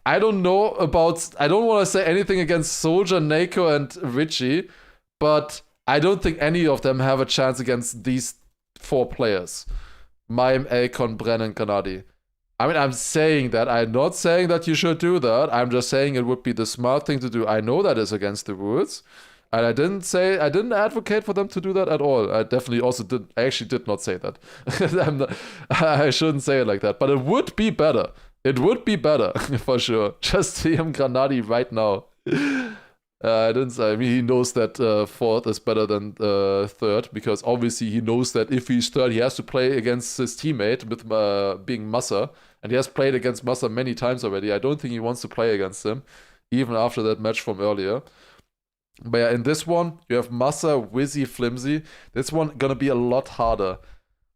I don't know about. I don't want to say anything against Soldier, Naiko, and Richie, but I don't think any of them have a chance against these 4 players. Mime, Elcon, Bren, and Granadi. I mean, I'm saying that. I'm not saying that you should do that. I'm just saying it would be the smart thing to do. I know that is against the rules. And I didn't advocate for them to do that at all. I definitely also did not say that. I shouldn't say it like that. But it would be better. It would be better, for sure. Just see him Granadi right now. I mean, he knows that 4th is better than 3rd, because obviously he knows that if he's 3rd, he has to play against his teammate with being Massa, and he has played against Massa many times already. I don't think he wants to play against him, even after that match from earlier. But yeah, in this one, you have Massa, Wizzy, Flimsy. This one gonna be a lot harder.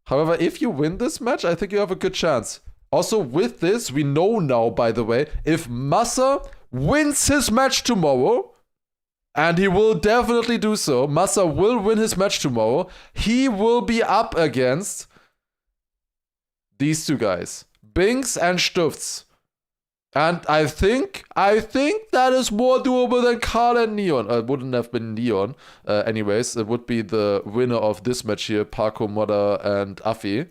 However, if you win this match, I think you have a good chance. Also, with this, we know now, by the way, if Massa wins his match tomorrow, and he will definitely do so. Massa will win his match tomorrow. He will be up against these 2 guys, Binks and Stufts. And I think that is more doable than Karl and Neon. It wouldn't have been Neon. Anyways, it would be the winner of this match here, Paco, Moda, and Afi,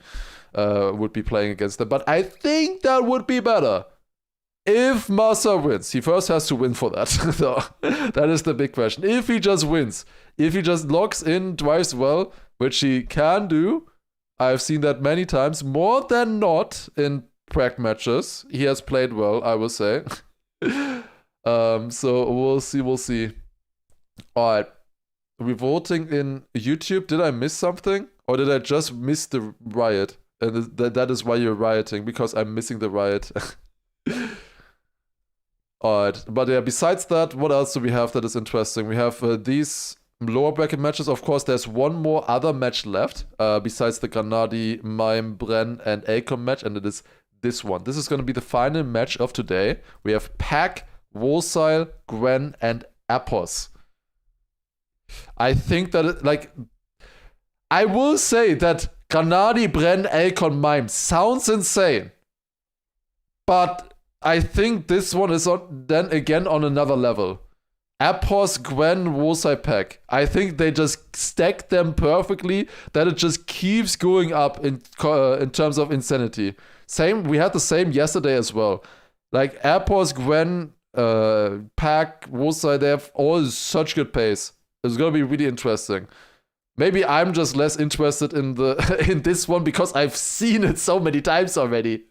would be playing against them. But I think that would be better. If Massa wins, he first has to win for that. So that is the big question. If he just wins, if he just locks in twice well, which he can do, I've seen that many times, more than not in prac matches. He has played well, I will say. So we'll see. Alright. We're voting in YouTube. Did I miss something? Or did I just miss the riot? And that is why you're rioting, because I'm missing the riot. Alright, but yeah, besides that, what else do we have that is interesting? We have these lower bracket matches. Of course, there's one more other match left, besides the Granadi, Mime, Bren, and Acom match, and it is this one. This is going to be the final match of today. We have Pack, Wolsile, Gwen, and Apos. I think that, I will say that Granadi, Bren, Acon, Mime sounds insane. But I think this one is then again on another level. Apos, Gwen, Wolsile, Pack. I think they just stack them perfectly, that it just keeps going up in terms of insanity. We had the same yesterday as well. Like Apos, Gwen, Pack, Wolsile, they have all such good pace. It's gonna be really interesting. Maybe I'm just less interested in this one because I've seen it so many times already.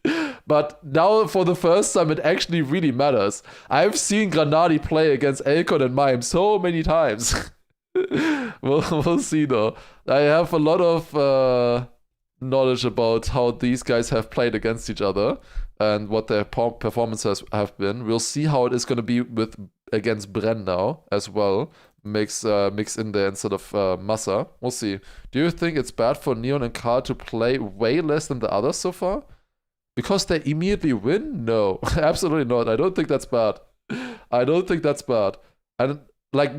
But now, for the first time, it actually really matters. I've seen Granadi play against Elcon and Mime so many times. We'll see though. I have a lot of knowledge about how these guys have played against each other and what their performances have been. We'll see how it is going to be against Bren now as well. Mix in there instead of Massa. We'll see. Do you think it's bad for Neon and Karl to play way less than the others so far? Because they immediately win? No, absolutely not. I don't think that's bad. And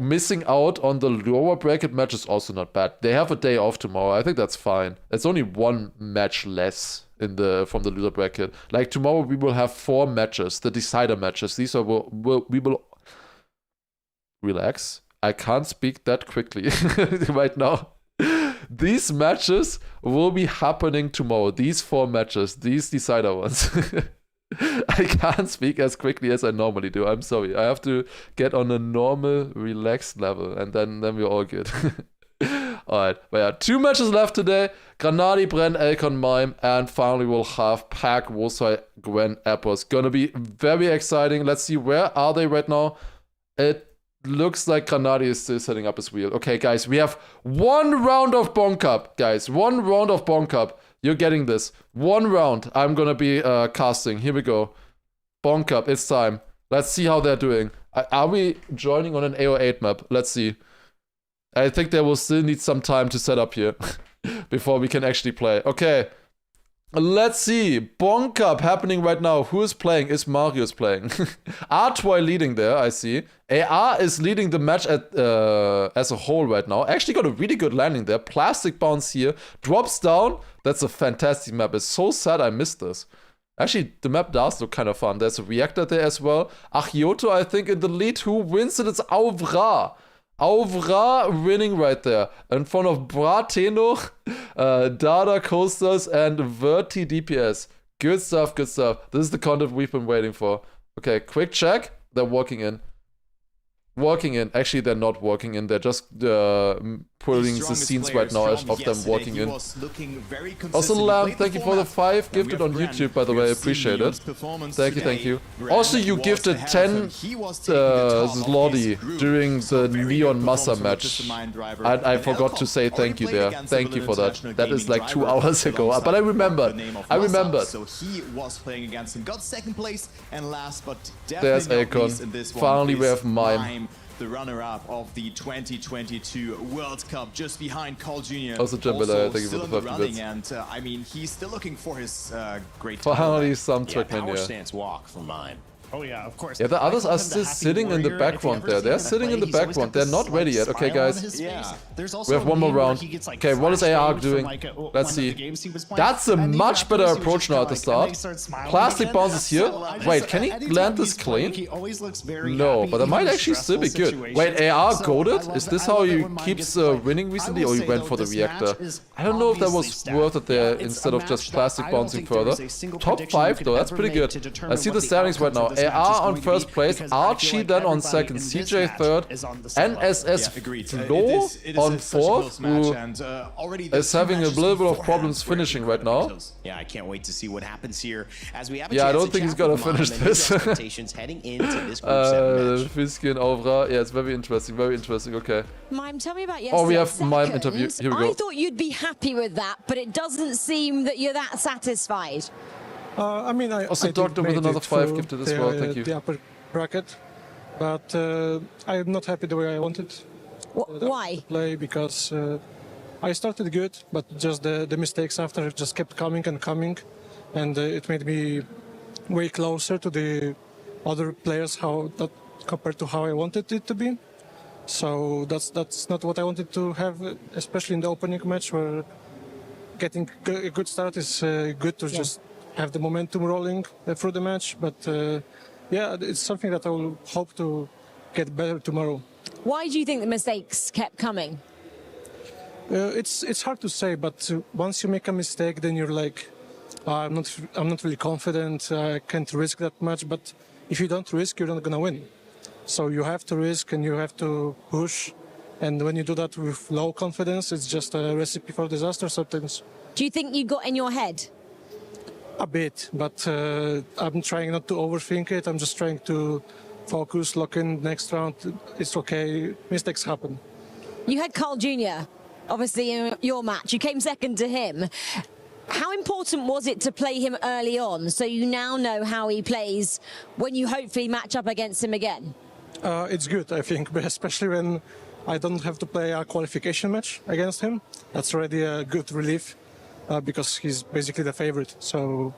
missing out on the lower bracket match is also not bad. They have a day off tomorrow. I think that's fine. It's only one match less from the loser bracket. Like tomorrow we will have 4 matches, the decider matches. These are we will relax. I can't speak that quickly right now. These matches will be happening tomorrow. These 4 matches, these decider ones. I can't speak as quickly as I normally do. I'm sorry. I have to get on a normal, relaxed level, and then we're all good. Alright, but yeah, 2 matches left today. Granadi, Bren, Elcon, Mime, and finally we'll have Pack, Wolsile, Gwen, Apos. Gonna be very exciting. Let's see, where are they right now? It looks like Granadi is still setting up his wheel. Okay, guys, we have 1 round of Bonk Cup, guys. 1 round of Bonk Cup. You're getting this. 1 round. I'm gonna be casting. Here we go. Bonk Cup, it's time. Let's see how they're doing. Are we joining on an AO8 map? Let's see. I think they will still need some time to set up here before we can actually play. Okay. Let's see. Bonk Cup happening right now. Who is playing? Is Marius playing? Artoy leading there, I see. AR is leading the match as a whole right now. Actually got a really good landing there. Plastic bounce here. Drops down. That's a fantastic map. It's so sad I missed this. Actually, the map does look kind of fun. There's a reactor there as well. Achioto, I think, in the lead. Who wins it? It's Auvra. Auvra winning right there. In front of Brateno, Dada Coasters, and Verti DPS. Good stuff, good stuff. This is the content we've been waiting for. Okay, quick check. They're walking in. Actually, they're not walking in. They're just pulling the scenes right now of them walking in. Also, Lamb, thank you for the 5 gifted on YouTube, by the way. I appreciate it. Thank you. Also, you gifted 10 Zloty during the Neon Massa match. I forgot to say thank you there. Thank you for that. That is like 2 hours ago. But I remembered. So he was playing against him. Got 2nd place, and last but there's definitely Acon. Finally, we have Mime. The runner-up of the 2022 World Cup, just behind Carl Jr. Also, Jambela, thank you still for in the the 5 running, bits. and I mean, he's still looking for his great Finally, some Power Trackmania. stance walk from Mime. Oh yeah, of course. Yeah, the others are still sitting in the background there. They're sitting in the background. They're not ready yet. Okay, guys. We have 1 more round. Okay, what is AR doing? Let's see. That's a much better approach now at the start. Plastic bounces here. Wait, can he land this clean? No, but that might actually still be good. Wait, AR goaded? Is this how he keeps winning recently, or he went for the reactor? I don't know if that was worth it there instead of just plastic bouncing further. Top 5 though, that's pretty good. I see the standings right now. They match is are on going to first be, place. because I feel Archie like then on everybody second, in this CJ match third, is on the same level. NSS Flo It is on such a close fourth, match, who and already is having a little bit of problems finishing right now. Yeah, I can't wait to see what happens here as we have a Yeah, I chance don't to think he's chat gonna with Mime finish and his this. expectations heading into this Group 7 match. Fiskin, Aura. Yeah, it's very interesting, okay. Mime, tell me about yesterday. Oh, we have Mime interview. Here we go. I thought you'd be happy with that, but it doesn't seem that you're that satisfied. I mean, I Also, I Doctor did with made another it 5 through gifted as well, thank you. the upper bracket, but I'm not happy the way I wanted. Why? To play because I started good, but just the mistakes after just kept coming and coming, and it made me way closer to the other players compared to how I wanted it to be. So that's not what I wanted to have, especially in the opening match, where getting a good start is good to just have the momentum rolling through the match. But yeah, it's something that I will hope to get better tomorrow. Why do you think the mistakes kept coming? It's hard to say, but once you make a mistake, then you're like, I'm not really confident. I can't risk that much. But if you don't risk, you're not gonna win. So you have to risk and you have to push. And when you do that with low confidence, it's just a recipe for disaster sometimes. Do you think you got in your head? A bit, but I'm trying not to overthink it. I'm just trying to focus, lock in next round. It's okay. Mistakes happen. You had Carl Jr., obviously, in your match. You came second to him. How important was it to play him early on, so you now know how he plays when you hopefully match up against him again? It's good, I think, but especially when I don't have to play a qualification match against him. That's already a good relief because he's basically the favorite. So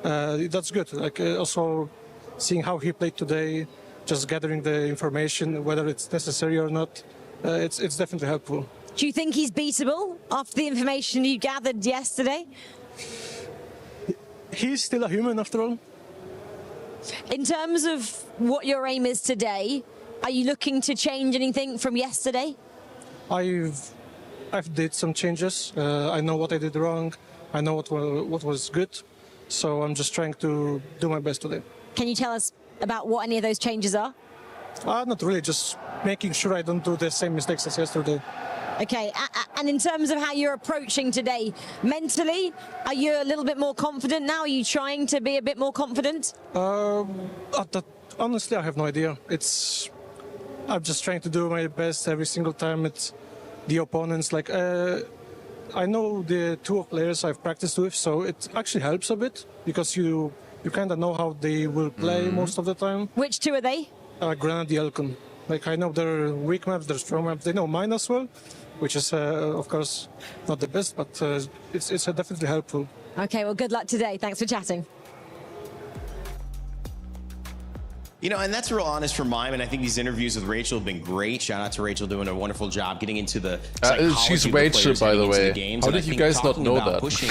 that's good. Like also seeing how he played today, just gathering the information, whether it's necessary or not, it's definitely helpful. Do you think he's beatable after the information you gathered yesterday? He's still a human after all. In terms of what your aim is today, are you looking to change anything from yesterday? I've did some changes. I know what I did wrong. I know what was good. So I'm just trying to do my best today. Can you tell us about what any of those changes are? Not really, just making sure I don't do the same mistakes as yesterday. Okay, and in terms of how you're approaching today, mentally, are you a little bit more confident now? Are you trying to be a bit more confident? Honestly, I have no idea. I'm just trying to do my best every single time. It's the opponents. Like I know the two players I've practiced with, so it actually helps a bit because you kind of know how they will play most of the time. Which two are they? Granada Elcon. Like I know their weak maps, their strong maps. They know mine as well, which is of course not the best, but it's definitely helpful. Okay, well, good luck today. Thanks for chatting. You know, and that's real honest from Mime, and I think these interviews with Rachel have been great. Shout out to Rachel doing a wonderful job getting into the psychology she's of the Rachel, players by heading the into way. the games. How And I did you think guys not talking know about that? Pushing,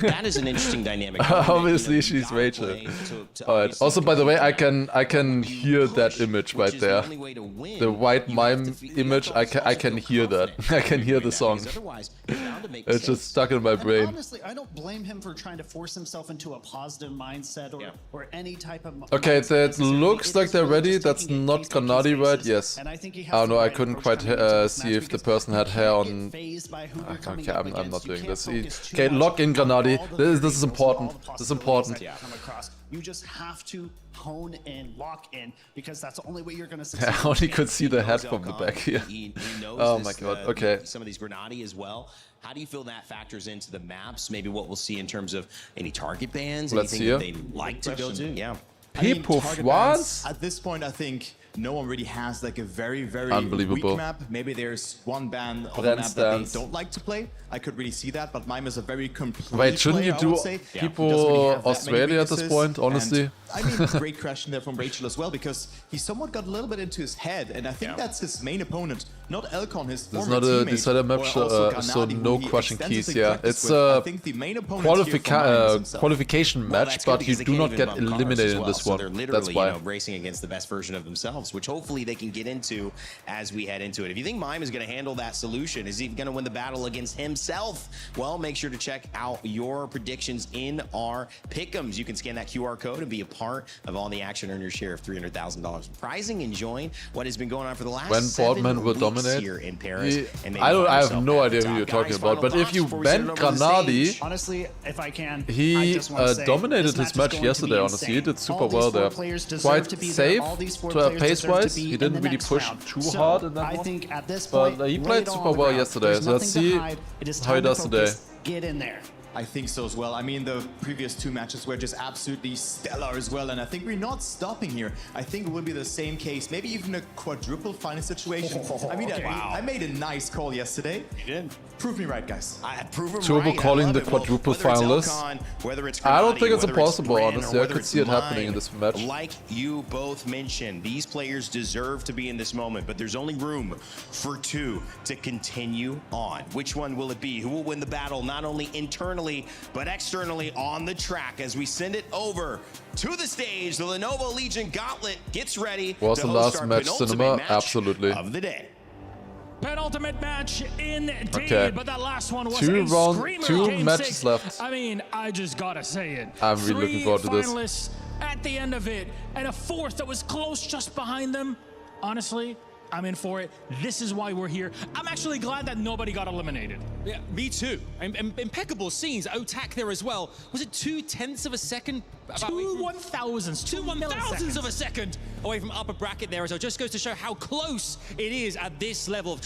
that is an interesting dynamic. Obviously, she's Rachel. Alright. Also, by the way, I can hear that image right there. The white mime image. I can hear that. I can hear the song. It's just stuck in my brain. Honestly, I don't blame him for trying to force himself into a positive mindset or any type of. Okay, that looks like they're ready. That's not Granadi, right? Yes. Oh no, I couldn't quite see if the person had hair on. Okay, I'm not doing this. Okay, lock in Granadi. This is important. This is important. You just have to hone in, lock in, because that's the only way you're going to succeed. I only could see the head from the back here. Oh my god, okay. Some of these Granadi as well. How do you feel that factors into the maps? Maybe what we'll see in terms of any target bans, anything that they like to go to? Yeah. People once? At this point, I think no one really has like a very unbelievable weak map. Maybe there's one ban of a map that they don't like to play. I could really see that, but Mime is a very complete Wait, shouldn't you do people Australia at this point, honestly? And, I mean, great question there from Rachel as well, because he somewhat got a little bit into his head, and I think that's his main opponent not Elcon, his This is former not a teammate, decided match, or also so Granadi, no who he crushing keys. extensively Yeah, practiced it's with. a I think the main opponent here for Mine is himself. qualification Well, match, that's good but you because they do can't not even get bump cars eliminated as in well. this So one. they're That's literally, why. you know, racing against the best version of themselves, which hopefully they can get into as we head into it. If you think Mime is going to handle that solution, is he going to win the battle against himself? Well, make sure to check out your predictions in our pick'ems. You can scan that QR code and be a part of all the action. Earn your share of $300,000 prizing and join what has been going on for the last When 7 Boardman will weeks dominate, here in Paris. And I have no idea who you're talking about. But if you ban Granadi, honestly, if I can, I he just wanna say, dominated this his is match going to be yesterday. Honestly, he insane. did super All these well four there. players deserve Quite to be there. safe All these four to players pace-wise. deserve to be He in didn't the really next push round. too So, hard in that I one. think at this But point, he lay played it all super on the well ground. yesterday. There's So let's nothing to see hide. It is how he time to does today. focus. Get in there. I think so as well. I mean, the previous two matches were just absolutely stellar as well, and I think we're not stopping here. I think it will be the same case, maybe even a quadruple final situation. I mean, I made a nice call yesterday. You did. Prove me right, guys. Prove him Turbo right. calling the I love it. Well, quadruple whether it's finalists. Elcon, whether it's I don't think Granadi, it's whether impossible, Bren, honestly. or I whether could it's see it happening in Mine. this match. Like you both mentioned, these players deserve to be in this moment, but there's only room for two to continue on. Which one will it be? Who will win the battle, not only internally, but externally on the track as we send it over to the stage? The Lenovo Legion Gauntlet gets ready Was to the host last our match penultimate cinema? match Absolutely. of the day. Penultimate match indeed, Okay. but that last one was Two a screamer. two Game matches 6. left. I mean, I just gotta say it. I'm really looking forward to this. Three finalists at the end of it, and a fourth that was close just behind them. Honestly, I'm in for it. This is why we're here. I'm actually glad that nobody got eliminated. Yeah, me too. Impeccable scenes. OTAC there as well. Was it 0.2 of a second? Two 1,000s. 2 1,000s of a second away from upper bracket there as well. Just goes to show how close it is at this level of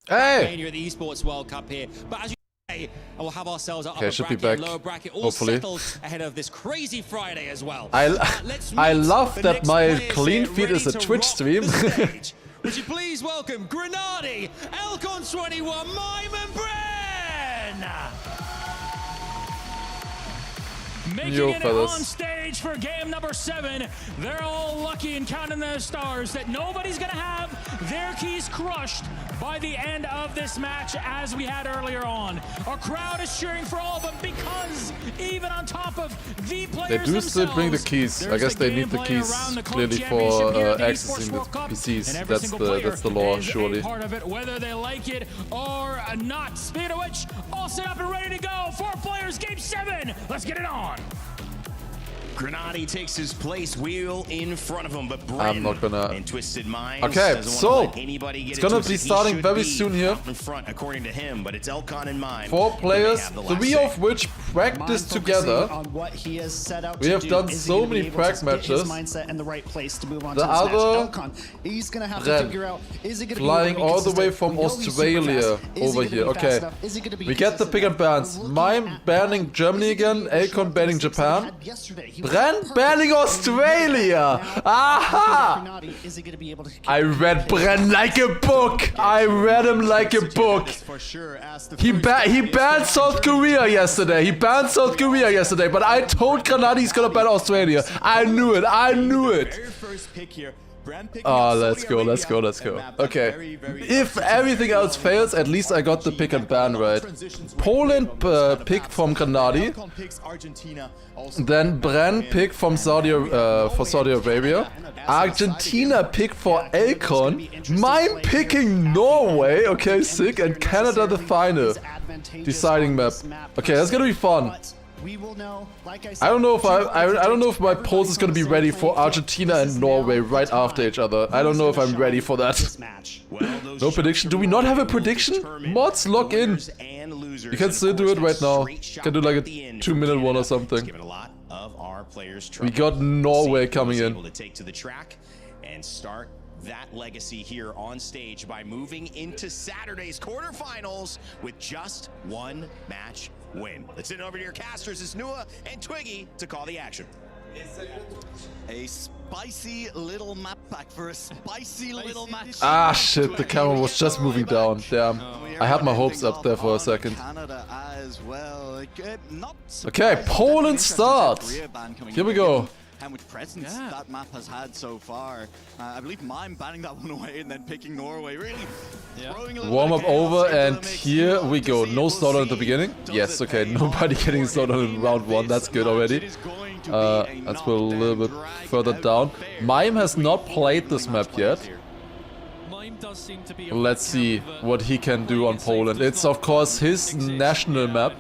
TRACKMANIA at the Esports World Cup here. But as you say, we'll have ourselves our upper should be bracket, back, lower bracket all hopefully. settled ahead of this crazy Friday as well. I love the that next players clean here feed is a ready to Twitch rock stream. the stage. Would you please welcome Granadi, Elcon 21, Mime and Bren! Making Yo, it fellas. on stage for game number 7. They're all lucky and counting their stars that nobody's going to have their keys crushed by the end of this match as we had earlier on. Our crowd is cheering for all of them because even on top of the players They do still bring the keys. I guess they need the keys clearly for accessing the PCs. That's the law, surely. Part of it, whether they like it or not. Speaking of which, all set up and ready to go. 4 players, game 7. Let's get it on. Granadi takes his place, wheel in front of him, but Bren I'm not gonna. and Twisted Minds Okay, doesn't so want to let anybody get it's gonna into be it. He starting should very be soon here. out in front, according to him, but it's Elcon and Mime. 4 players, who may have the 3 last of which practice Focusing together. on what he has set out We to have do. done Is he so gonna be many able prac to get his matches. mindset in the right place to move on The to this other match. Elcon, he's going to have to Bren, figure out, is he going to flying be all the way consistent? from We know he's super Australia fast. Is he over gonna here. be fast Okay, enough? Is he gonna be we get the pick and bans. Mime banning Germany again, Elcon banning Japan, Bren banning Australia. Aha! Is he going to be able to I read Bren like a book. I read him like a book. He banned South Korea yesterday. He banned South Korea yesterday, but I told Granadi he's gonna ban Australia. I knew it. I knew it. Oh, let's go, let's go, let's go. Okay, if everything else fails, at least I got the pick and ban right. Poland pick from Granadi. Then Bren pick from Saudi Arabia. Argentina pick for Elcon. Mime picking Norway. Okay, sick. And Canada the final. Deciding map. Okay, that's gonna be fun. We will know, like I said, I don't know if I don't know if my polls is gonna be ready for Argentina and Norway right after each other. I don't know if I'm ready for that. No prediction. Do we not have a prediction? Mods, log in. You can still do it right now. You can do like a 2-minute one or something. We got Norway coming in. Able to take to the track and start that legacy here on stage by moving into Saturday's quarterfinals with just 1 match win. Let's send it over to your casters. It's Nua and Twiggy to call the action. A spicy little map pack for a spicy little match. Ah shit, the camera was just moving down. Damn. I had my hopes up there for a second. Canada as well. Okay, Poland starts. Here we go. how much presence that map has had so far. I believe Mime banning that one away and then picking Norway. Really throwing a little Warm bit up of chaos over, into and the mix here we go. to No see. slowdown We'll at the see. beginning. Does Yes, it okay, pay nobody off? getting slowdown in round 1. That's good already. Let's go a little bit further down. Mime has not played this map yet. Let's see what he can do on Poland. It's of course his national map.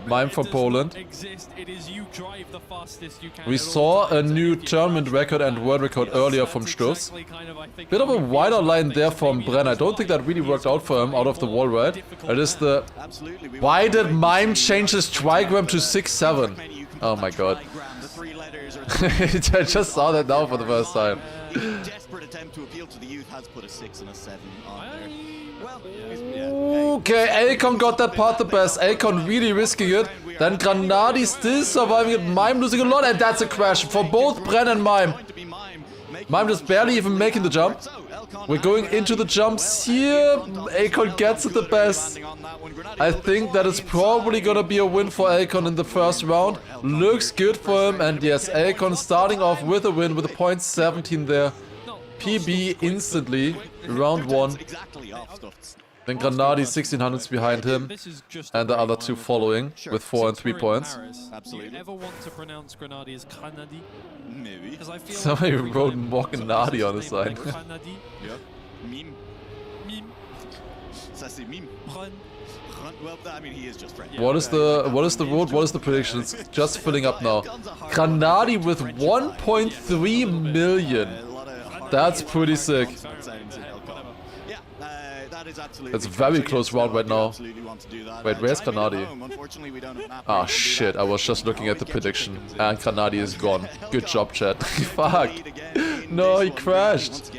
Mime for Poland. We saw a new tournament record and world record earlier from Sturz. Bit of a wider line there from Bren. I don't think that really worked out for him out of the wall, right? That is the... Why did Mime change his trigram to 6-7? Oh my god. I just saw that now for the first time. Desperate attempt to appeal to the youth has put a 6 and a 7 on there. Well, Okay, Akon got that part the best. Akon really risking it. Then Granadi still surviving it. Mime losing a lot, and that's a crash for both Bren and Mime. Mime just barely even making the jump. We're going into the jumps here. Akon gets it the best. I think that is probably gonna be a win for Akon in the first round. Looks good for him, and yes, Akon starting off with a win with a point 17 there. PB instantly, round 1. Then Granadi 1600s behind him, and the other two following with 4 and 3 points. Absolutely. Ever want to pronounce Grenadi as Grenadi? Maybe. Somebody wrote Morganadi on the side. Yeah. Meme. Meme. Ça c'est meme. Well, I mean, he is just French. What is the vote? What is the prediction? It's just filling up now. Granadi with 1.3 million. That's pretty sick. It's a very close round right now. Wait, where's Granadi? Ah, shit, I was just looking at the prediction. And Granadi is gone. Good job, chat. Fuck. No, he crashed.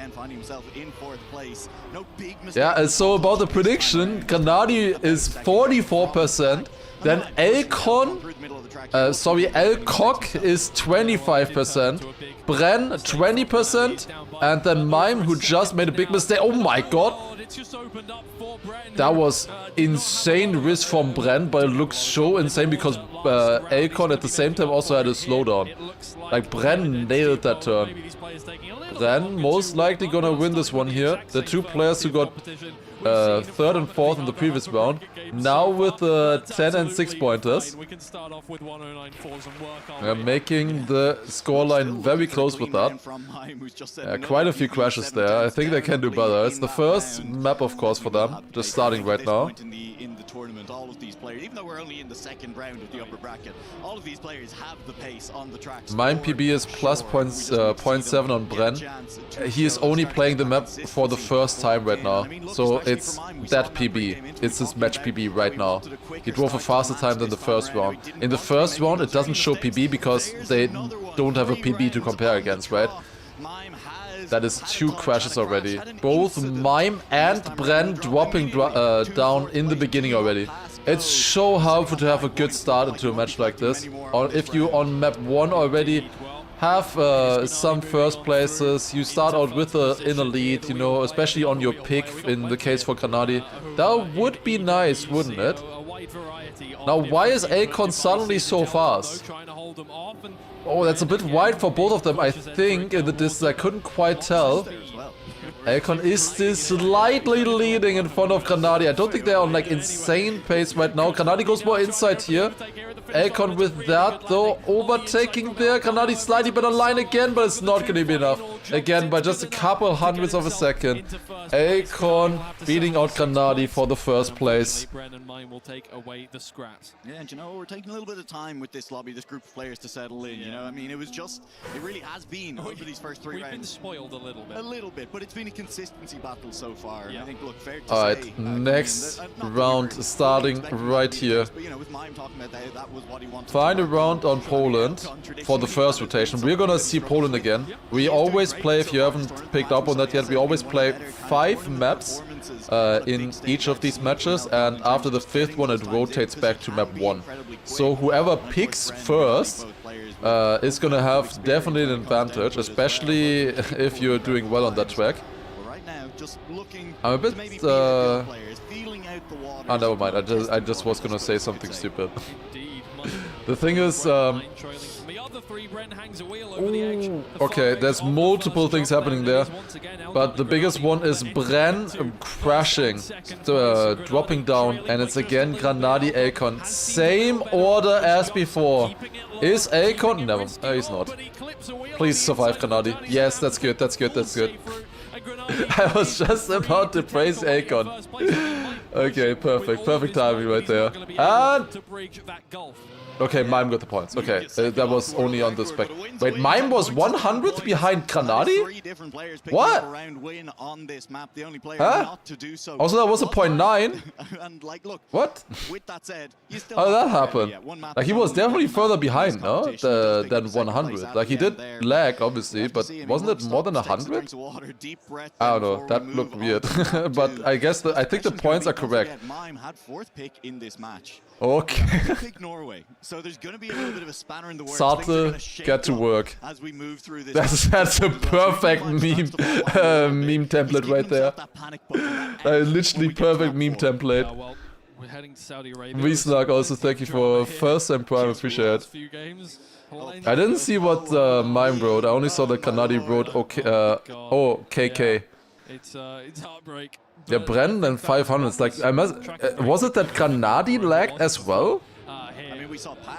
Yeah, and so about the prediction, Granadi is 44%. Then Alcock is 25%. Bren 20%. And then Mime, who just made a big mistake. Oh my god. That was insane risk from Bren, but it looks so insane because Alcock at the same time also had a slowdown. Like, Bren nailed that turn. Bren most likely gonna win this one here. The two players who got 3rd and 4th in the previous round, now with 10 and 6 pointers. We're making the scoreline very close with that. Quite a few crashes there. I think they can do better. It's the first map, of course, for them. Just starting right now. In the tournament, all of these players, even though we're only in the second round of the upper bracket, all of these players have the pace on the track. Mime PB is plus 0.7 on Bren. He is only playing the map for the first time right now. So it's that PB. It's his match PB right now. He drove a faster time than the first round. In the first round, it doesn't show PB because they don't have a PB to compare against, right? That is 2 crashes already. Both Mime and Bren dropping down in the beginning already. It's so hard to have a good start into a match like this. Or if you on map 1 already have some first places, you start out with in a lead, you know, especially on your pick in the case for Granadi. That would be nice, wouldn't it? Now, why is Akon suddenly so fast? Oh, that's a bit wide for both of them, I think, in the distance. I couldn't quite tell. Akon is still slightly leading in front of Granadi. I don't think they're on like insane pace right now. Granadi goes more inside here. Akon with that though, overtaking there. Granadi slightly better line again, but it's not going to be enough. Again, by just a couple hundredths of a second. Akon beating out Granadi for the first place. Yeah, and you know, we're taking a little bit of time with this lobby, this group of players to settle in, you know? I mean, it really has been over these first 3 rounds. We've been spoiled a little bit. A little bit, but it's been a consistency battle so far. And I think, look, fair to Alright, say, next round starting right here. but, you know, with Mime talking about that was what he wanted. Final round on Poland for the first rotation. We're gonna see Poland again. We always play, if you haven't picked up on that yet, we always play 5 maps in each of these matches, and after the 5th one it rotates back to map 1. So whoever picks first is gonna have definitely an advantage, especially if you're doing well on that track. I'm a bit oh, never mind, I just was gonna say something stupid. The thing is, okay, there's multiple things happening there, but the biggest one is Bren crashing, dropping down, and it's again Granadi Akon. Same order as before. Is Akon? Never. He's not. Please survive, Granadi. Yes, that's good, that's good, that's good. I was just about to praise Akon. Okay, perfect. Perfect timing right there. And... okay, Mime got the points. Okay, that was only on the spec. Wait, Mime was 100th behind Granadi? What? Huh? Also, that was a 0.9? What? How did that happen? Like, he was definitely further behind, no? Than 100. Like, he did lag, obviously, but wasn't it more than 100? I don't know, that looked weird. But I guess, I think the points are correct. Mime had 4th pick in this match. Okay. Pick Norway. So there's going to be a little bit of a spanner in the works. Sartre, get to work. As we move through this. That's a perfect meme template right there. Literally perfect meme template. Wiesnag also, thank you for first time prime, appreciate it. I didn't see what Mime wrote, I only saw that Granadi wrote okay, KK. It's heartbreak. Yeah, Bren and 500. It's like, I must. Was it that Granadi lagged as well?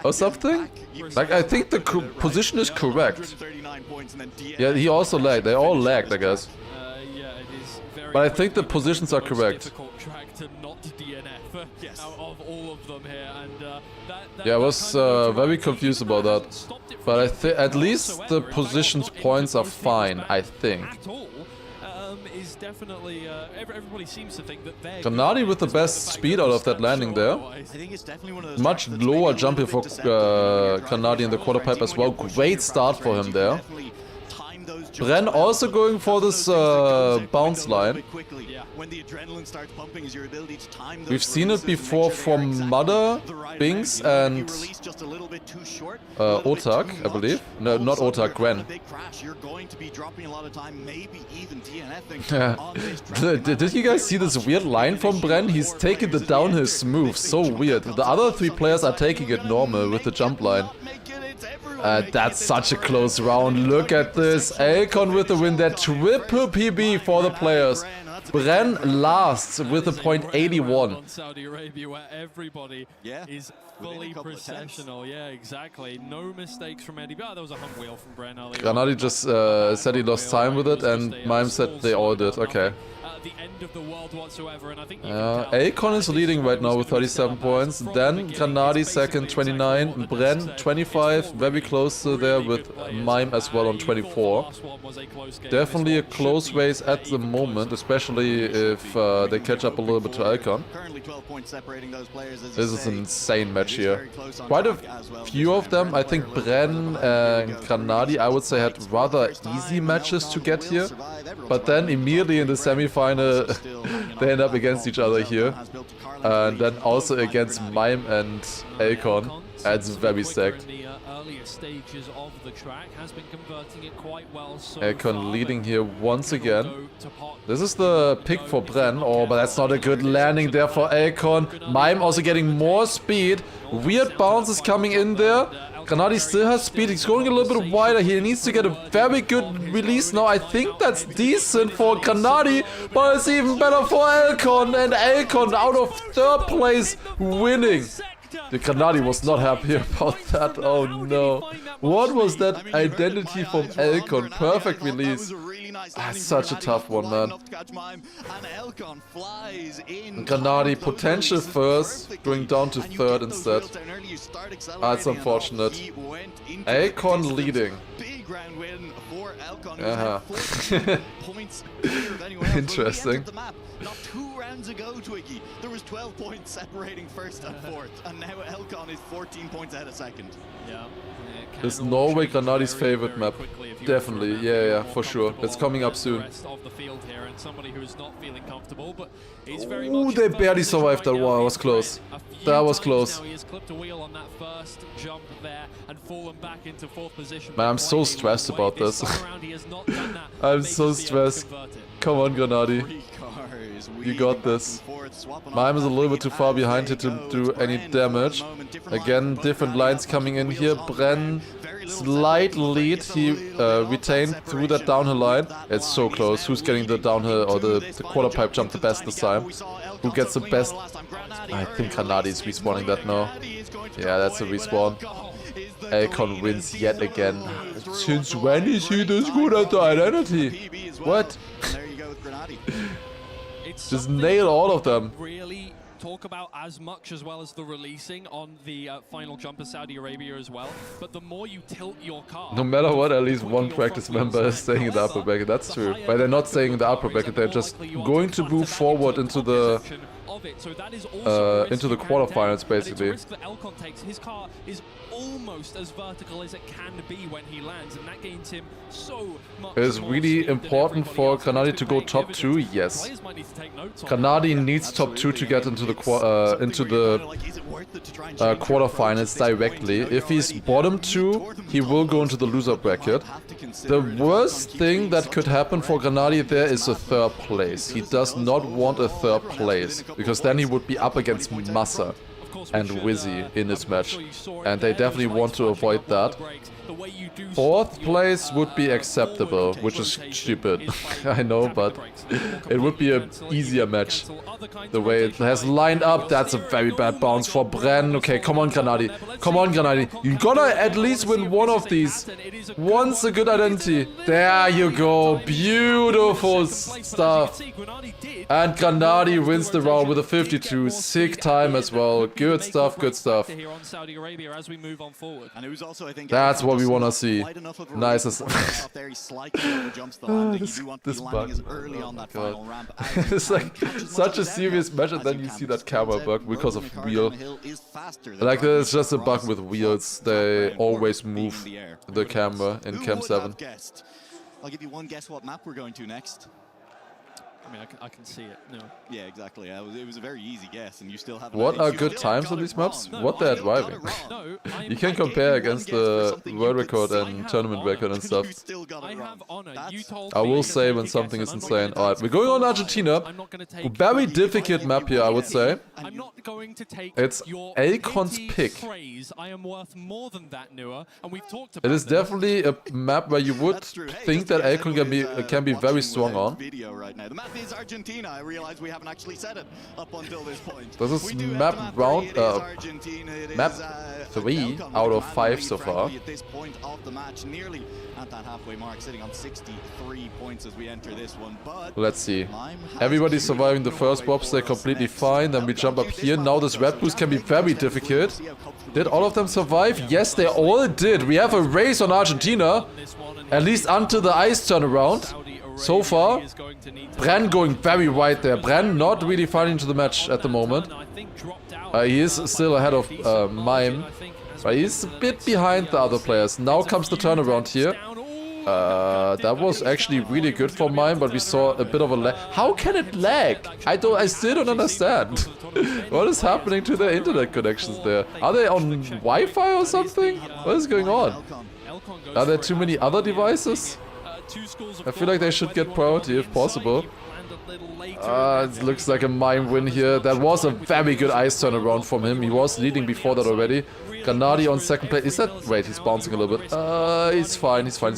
Or something? Like, I think the position is correct. Yeah, he also lagged. They all lagged, I guess. But I think the positions are correct. Yeah, I was very confused about that. But at least the positions points are fine, I think. Is definitely everybody seems to think that they're Granadi with the best speed out of that landing there. Much lower jumping for Granadi in the quarter pipe as well. Great start for him there. Bren also going for this bounce line. We've seen it before from Mother, Binks and Otak, I believe. No, not Otak, Gwen. Did you guys see this weird line from Bren? He's taking the downhill smooth, so weird. The other 3 players are taking it normal with the jump line. That's such a close round. Look at this. Akon with the win. That triple PB for the players. Bren last with a .81. Saudi Arabia, where everybody is fully processional. Yeah, exactly. No mistakes from Eddie. There was a hump wheel from Bren earlier. Granadi just said he lost time with it, and Mime said they all did. Okay. The end of the world whatsoever, and I think Akon is leading right now with 37 points. Then Granadi second, 29. Bren 25, very close to there with Mime as well on 24. Definitely a close race at the moment, especially if they catch up a little bit to Akon. This is an insane match here. Quite a few of them. I think Bren and Granadi, I would say, had rather easy matches to get here. But then immediately in the semi-final, they end up against each other here. And then also against Mime and Akon. It's very stacked. Akon leading here once again. This is the pick for Bren. Oh, but that's not a good landing there for Akon. Mime also getting more speed. Weird bounces coming in there. Granadi still has speed. He's going a little bit wider here. He needs to get a very good release now. I think that's decent for Granadi, but it's even better for Akon. And Akon out of 3rd place winning. The Granadi was not happy about that. Oh no. What was that identity from Akon? Perfect release. Such a tough one, man. Granadi potential first, going down to 3rd instead. That's unfortunate. Akon leading. Interesting. Not 2 rounds ago, Twiggy, there was 12 points separating 1st and 4th, and now Elcon is 14 points ahead of 2nd. Yeah. Is Norway Granadi's favorite map? Definitely, yeah, for sure. It's coming up soon. Ooh, they barely survived that one. That was close. That was close. Man, I'm so stressed about this. I'm so stressed. Come on, Granadi. You got this. Mime is a little bit too far behind here to do any damage. Again, different lines coming in here. Bren, slight lead. He retained through that downhill line. It's so close. Who's getting the downhill or the quarter pipe jump the best this time? Who gets the best? I think Granadi is respawning that now. Yeah, that's a respawn. Alcon wins yet again. Since when is he this good at the identity? What? Just nail all of them. Really talk about as much as well as the releasing on the final jump of Saudi Arabia as well. But the more you tilt your car, no matter what, at least one practice member is staying in the upper bracket. That's true. But they're not staying in the upper bracket. They're just going to move forward into the quarterfinals, basically. His car is almost as vertical as it can be when he lands, and that gains him so much. It is really important for Granadi to go top 2. Yes, Granadi needs top 2 to get into the quarterfinals directly. If he's bottom 2, he will go into the loser bracket. The worst thing that could happen for Granadi there is a 3rd place. He does not want a 3rd place, because then he would be up against Massa and Wizzy in this match, and they definitely want to avoid that. 4th place would be acceptable, which is stupid. I know, but it would be an easier match. The way it has lined up, that's a very bad bounce for Bren. Okay, come on, Granadi. Come on, Granadi. You gotta at least win one of these. Once a good identity. There you go. Beautiful stuff. And Granadi wins the round with a 52. Sick time as well. Good stuff, good stuff. That's what we want to see. Nice. This bug. Oh, it's like such a serious match, and then you see that camera bug because of wheel. Like, it's just a bug with wheels. They always move the camera in Cam 7. I'll give you one guess what map we're going to next. I mean, I can see it. No. Yeah, exactly. It was a very easy guess, and you still have. What are good times on these maps? What they're driving? You can compare against the world record and tournament record and stuff. I will say when something is insane. Alright, we're going on Argentina. Very difficult map here, I would say. It's Alcon's pick. It is definitely a map where you would think that Alcon can be very strong on. Is Argentina. I realize we haven't actually said it up until this point. This is map round map 3 out of 5 so far. At this point of the match, nearly at that halfway mark, sitting on 63 points as we enter this one. But let's see. Everybody's surviving the first bob stay completely fine. Then we jump up here. Now this red boost can be very difficult. Did all of them survive? Yes, they all did. We have a race on Argentina, at least until the ice turnaround. So far, Bren going very wide there. Bren not really fighting to the match at the moment. He is still ahead of Mime, but he's a bit behind the other players. Now comes the turnaround here. That was actually really good for Mime, but we saw a bit of a lag. How can it lag? I still don't understand. What is happening to their internet connections there? Are they on Wi-Fi or something? What is going on? Are there too many other devices? I feel like they should get priority if possible. It looks like a Mime win here. That was a very good ice turnaround from him. He was leading before that already. Granadi on 2nd place. Is that... Wait, he's bouncing a little bit. He's fine. He's fine.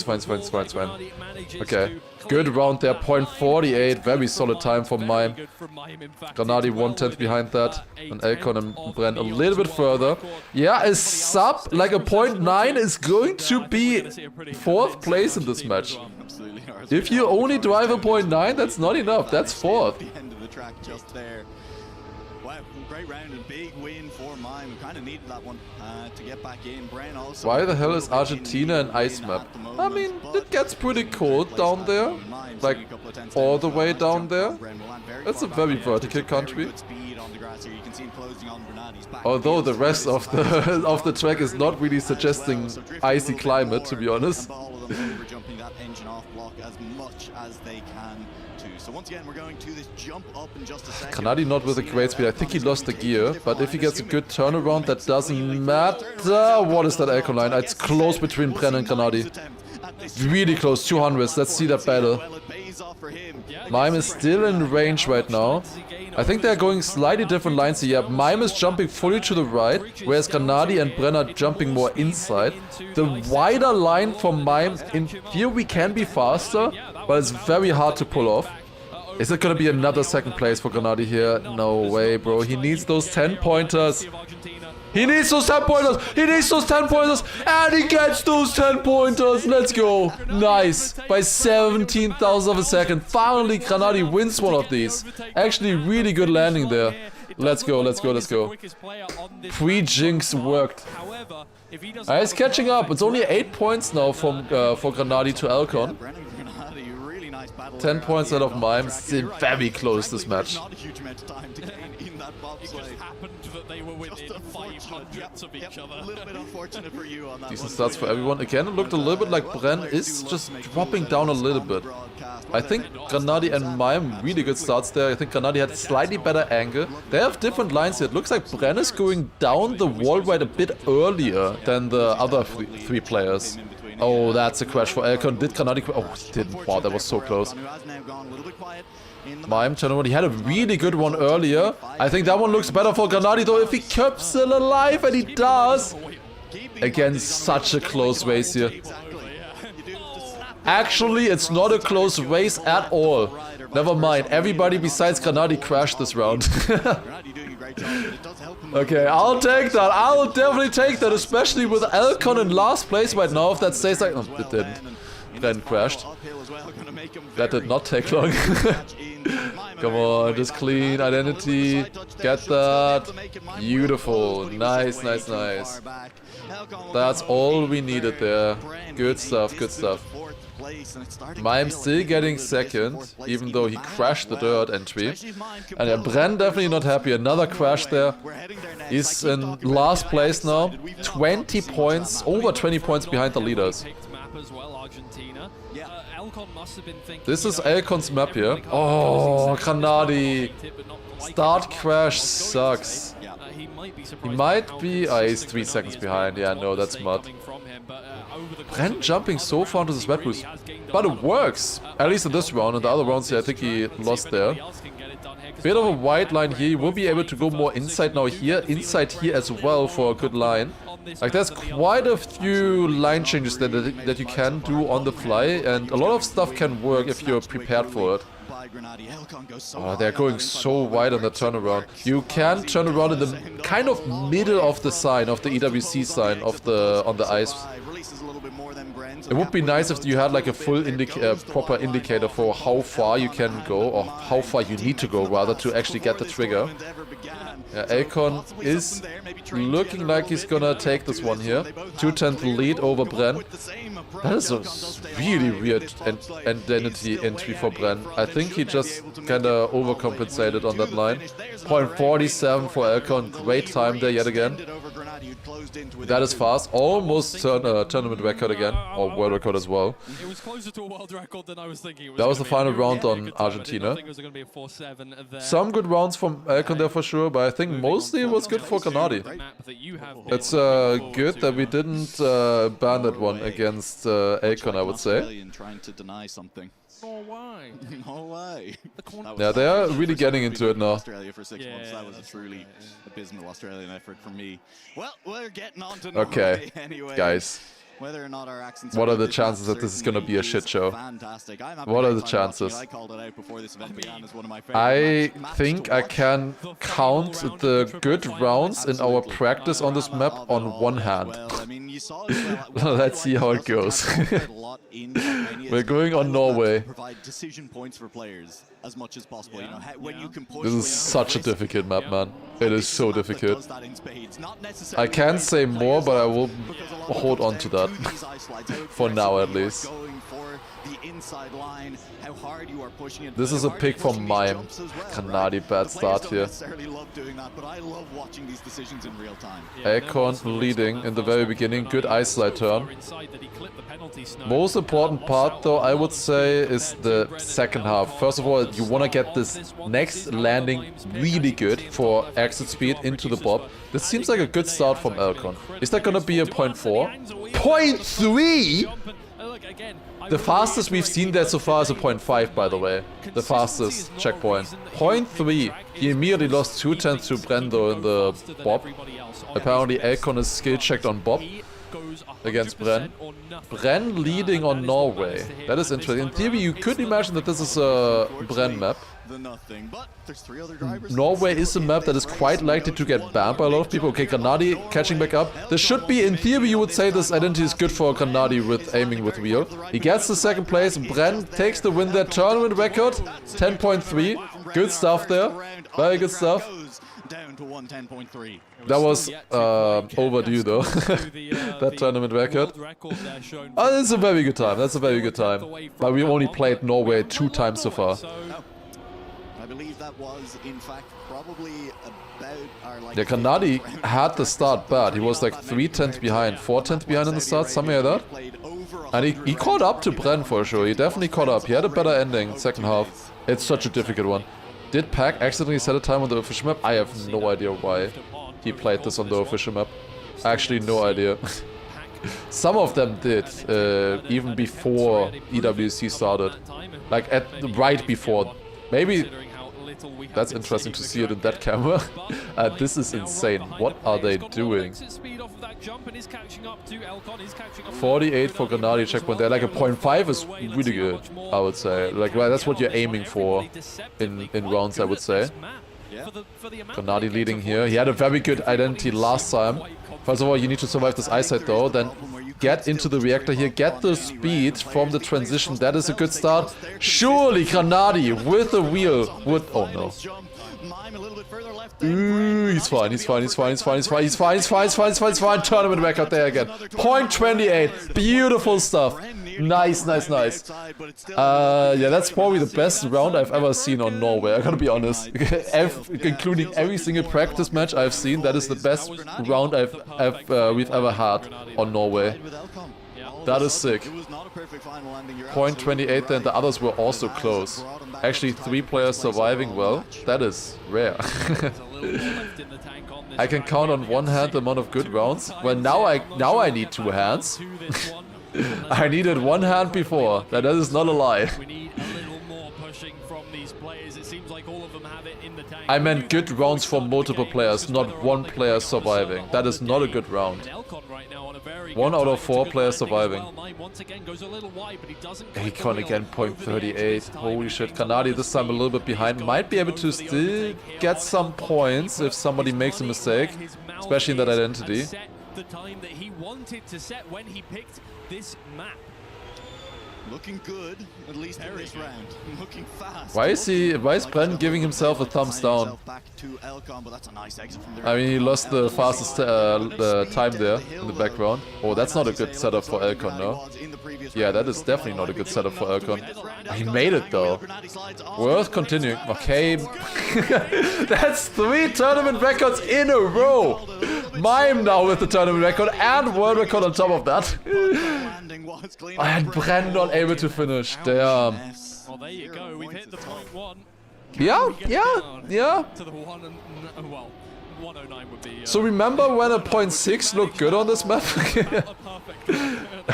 Okay. Good round there. 0.48. Very solid time for Mime. Granadi 1/10 behind that. And Alcon and Bren a little bit further. Yeah, a sub, like a 0.9 is going to be 4th place in this match. If you only drive a 0.9, that's not enough. That's 4th. Wow, great round and big win for Mime. We kind of needed that one to get back in. Bren also. Why the hell is Argentina an ice map? I mean, it gets pretty cold down there. Like, all the way down there. It's a very vertical country. Although the rest of the track is not really suggesting icy climate, to be honest. So once again, we're going to this jump up in just a second. Granadi not with a great speed. I think he lost the gear, but if he gets a good turnaround, that doesn't matter. What is that Alcon line? It's close between Bren and Granadi. Really close, 200s. Let's see that battle. Mime is still in range right now. I think they're going slightly different lines here. Mime is jumping fully to the right, whereas Grenadi and Bren are jumping more inside. The wider line from Mime, in here we can be faster, but it's very hard to pull off. Is it gonna be another second place for Grenadi here? No way, bro. He needs those 10 pointers. He needs those 10 pointers. He needs those 10 pointers. And he gets those 10 pointers. Let's go. Nice. By 17,000 of a second. Finally, Grenadi wins one of these. Actually, really good landing there. Let's go, let's go, let's go. Pre-jinx worked. He's catching up. It's only 8 points now from for Grenadi to Elcon. 10 points out of Mime. Still very close this match. Decent starts for everyone. Again, it looked a little bit like Bren is just dropping down a little bit. I think Grenadi and Mime really good starts there. I think Grenadi had slightly better angle. They have different lines here. It looks like Bren is going down the wall right a bit earlier than the other three players. Oh, that's a crash for Elcon. Did Grenadi... Oh, he didn't. Wow, that was so close. Mime, he had a really good one earlier. I think that one looks better for Grenadi though if he keeps still alive, and he does. Again, such a close race here. Actually, it's not a close race at all. Never mind, everybody besides Grenadi crashed this round. Okay, I'll take that. I'll definitely take that, especially with Elcon in last place right now. If that stays like... Oh, it didn't. Then crashed. That did not take long. Come on, just clean identity. Get that. Beautiful. Nice, nice, nice. That's all we needed there. Good stuff, good stuff. Mime's still getting second, even though he crashed the dirt entry. And yeah, Bren definitely not happy. Another crash there. He's in last place now. 20 points, over 20 points behind the leaders. This is Elcon's map here. Oh, Grenadi. Start crash sucks. He might be... Ah, he's 3 seconds behind. Yeah, no, that's mud. Bren jumping so far into this red boost. But it works. At least in this round. In the other rounds, I think he lost there. Bit of a wide line here. You will be able to go more inside now here. Inside here as well for a good line. Like, there's quite a few line changes that you can do on the fly. And a lot of stuff can work if you're prepared for it. Oh, they're going so wide on the turnaround. You can turn around in the kind of middle of the sign, of the EWC sign on the ice. It would be nice if you had like a full proper indicator for how far you can go, or how far you need to go rather, to actually get the trigger. Yeah, Elcon is looking like he's gonna take this one here. 2/10 lead over Bren. That is a really weird identity entry for Bren. I think he just kinda overcompensated on that line. 0.47 for Elcon. Great time there yet again. That is fast. Almost tournament record again, or world record as well. It was closer to a world record than I was thinking. That was the final round on Argentina. Some good rounds from Elcon there for sure, but I think mostly it was good for Grenadi. It's good that we didn't ban that one against Elcon, I would say. Norway. Norway. Yeah, they are really getting into it now. Australia for 6 months. That was a truly abysmal Australian effort from me. Well, we're getting on to Norway okay, anyway. Guys. Whether or not our accents what are the chances that this is going to be a shit show? What are the chances? I think I can count the good rounds in our practice on this map on one hand. Let's see how it goes. We're going on Norway. This is such a difficult map, man. It is so difficult. I can't say more, but I will hold on to that. For now, at least. This is a pick from Mime. Grenadi, bad start here. Elcon leading in the very beginning. Good ice slide turn. Most important part, though, I would say, is the second half. First of all, you want to get this next landing really good for exit speed into the bob. This seems like a good start from Elcon. Is that going to be a 0.4? 0.3? The fastest we've seen there so far is a 0.5, by the way. The fastest checkpoint. 0.3. He immediately lost 2/10 to Brendo in the Bob. Apparently Elkon is skill checked on Bob against Bren. Bren leading on Norway. That is interesting. In theory, you could imagine that this is a Bren map. Norway is a map that is quite likely to get banned by a lot of people. Okay, Granadi catching back up. This should be, in theory, you would say this identity is good for Granadi with aiming with wheel. He gets the second place. Bren takes the win there. Tournament record, 10.3. Good stuff there. Very good stuff. That was overdue though, that tournament record. Oh, that's a very good time, that's a very good time. But we only played Norway 2 times so far. I believe that was, in fact, probably about our, like... Yeah, Granadi had the start bad. He was like 3/10 behind, 4/10 behind in the start, something like that. And he caught up to Bren for sure, he definitely caught up. He had a better ending, second half. It's such a difficult one. Did Pack accidentally set a time on the official map? I have no idea why he played this on the official map. Actually, no idea. Some of them did, even before EWC started. Like, right before. Maybe... That's interesting to see it in that camera. This is insane. What are they doing? 48 for Granadi checkpoint there. Like a 0.5 is really good, I would say. Like, well, that's what you're aiming for in rounds, I would say. Granadi leading here. He had a very good identity last time. First of all, you need to survive this eyesight though. Then get into the reactor here. Get the speed from the transition. That is a good start. Surely Granadi with the wheel would... Oh no. Ooh, he's fine, he's fine, he's fine, he's fine, he's fine, he's fine, he's fine, he's fine, he's fine, he's fine. Tournament record there again. 0.28. Beautiful stuff. Nice, nice, nice. Yeah, that's probably the best round I've ever seen on Norway, I gotta be honest. Including every single practice match I've seen, that is the best round we've ever had on Norway. That is sick. 0.28 then, the others were also close. Actually, 3 players surviving well. That is rare. I can count on one hand the amount of good rounds. Well, now I need 2 hands. I needed 1 hand before. That is not a lie. I meant good rounds for multiple players, not 1 player surviving. That is not a good round. 1 out of 4 players surviving. Elkon again, 0.38. Holy shit. Granadi this time a little bit behind. Might be able to still get some points if somebody makes a mistake. Especially in that identity. The time that he wanted to set when he picked this map. Looking good, at least in this round. Looking fast. Why is Bren giving himself a thumbs down? I mean, he lost the fastest time there in the background. Oh, that's not a good setup for Elkon, no? Yeah, that is definitely not a good setup for Elkon. He made it though. Worth continuing. Okay. That's 3 tournament records in a row. Mime now with the tournament record and world record on top of that. And Bren not able to finish. Damn. Well, there you go. We've hit the 0.1. Yeah. To the 1 and well, 109 would be. So remember when a 0.6 looked good on this map?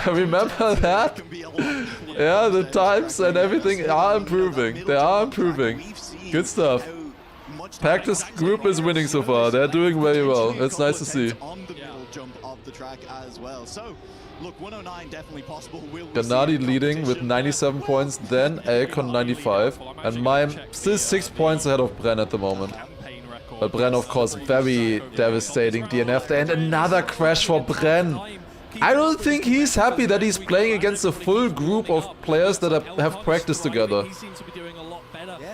Remember that? Yeah, the times and everything are improving. They are improving. Good stuff. Practice group is winning so far. They're doing very well. It's nice to see. Look, 109 definitely possible. Granadi leading with 97 points, then Elkon 95, and Mime still 6 points ahead of Bren at the moment. But Bren, of course, very devastating DNF there, and another crash for Bren. I don't think he's happy that he's playing against a full group of players that have practiced together.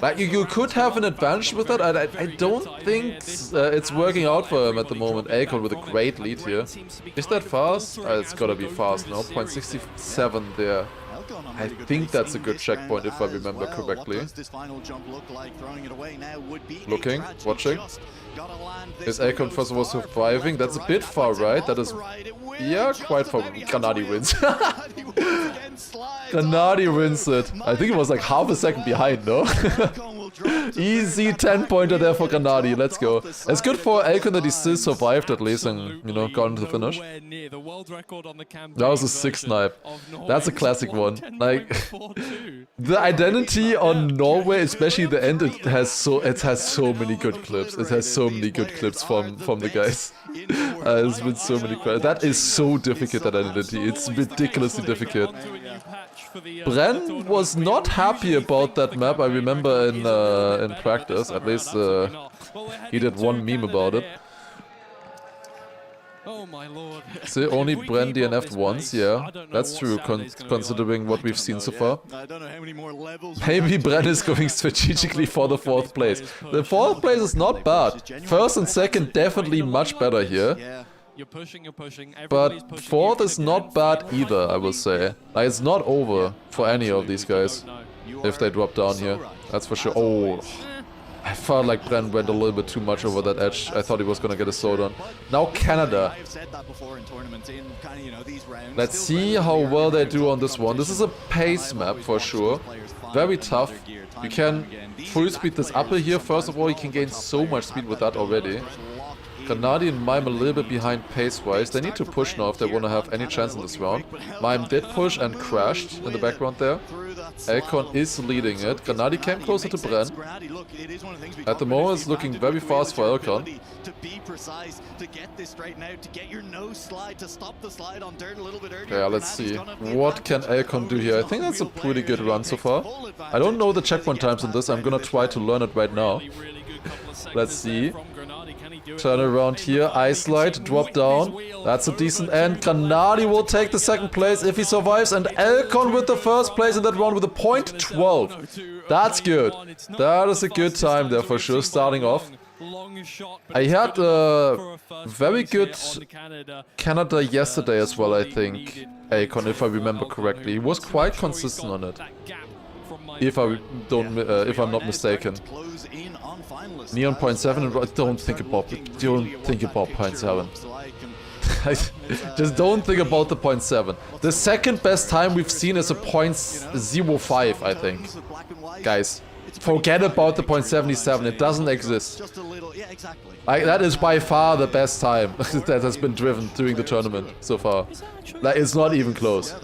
Like, you could have an advantage with that. I don't think it's working out for him at the moment. Elkon with a great lead here. Is that fast? It's gotta be fast, no? 0.67 there. I think that's a good checkpoint if I remember correctly. Looking, watching. Is Elkon first of all surviving? That's a bit far right. That is, yeah, quite far. Granadi wins. Granadi wins it. I think it was like half a second behind, no? Easy 10-pointer there for Grenadi. Let's go. It's good for Elkon that he still survived at least and, you know, got into the finish. That was a 6 snipe. That's a classic one. Like, the identity on Norway, especially the end, it has so many good clips. It has so many good clips from the guys. There's been so many. That is so difficult, that identity. It's ridiculously difficult. Bren was not happy about that map. I remember in practice. At least he did one meme about it. See, only Bren DNF'd once, yeah. That's true, considering what we've seen so far. Maybe Bren is going strategically for the 4th place. The 4th place is not bad. 1st and 2nd definitely much better here. But 4th is not bad either, I will say. Like, it's not over for any of these guys if they drop down here. That's for sure. Oh, I felt like Bren went a little bit too much over that edge. I thought he was gonna get a slowdown. Now Canada. Let's see how well they do on this one. This is a pace map for sure. Very tough. You can full speed this upper here. First of all, you can gain so much speed with that already. Grenadi and Mime a little bit behind pace-wise. They need to push now if they want to have any chance in this round. Mime did push and crashed in the background there. Elkon is leading it. Grenadi came closer to Bren. At the moment, it's looking very fast for Elkon. Yeah, let's see. What can Elkon do here? I think that's a pretty good run so far. I don't know the checkpoint times in this. I'm gonna try to learn it right now. Let's see. Turn around here, ice slide, drop down. That's a decent end. Grenadi will take the 2nd place if he survives, and Elkon with the 1st place in that round with a .12. That's good. That is a good time there for sure, starting off. I had a very good Canada yesterday as well, I think, Elkon, if I remember correctly. He was quite consistent on it. If I'm not mistaken. Neon .7, don't think about it. Don't think about .7. Just don't think about the .7. The 2nd best time we've seen is a .05, I think. Guys, forget about the .77. It doesn't exist. Like, that is by far the best time that has been driven during the tournament so far. Like, it's not even close.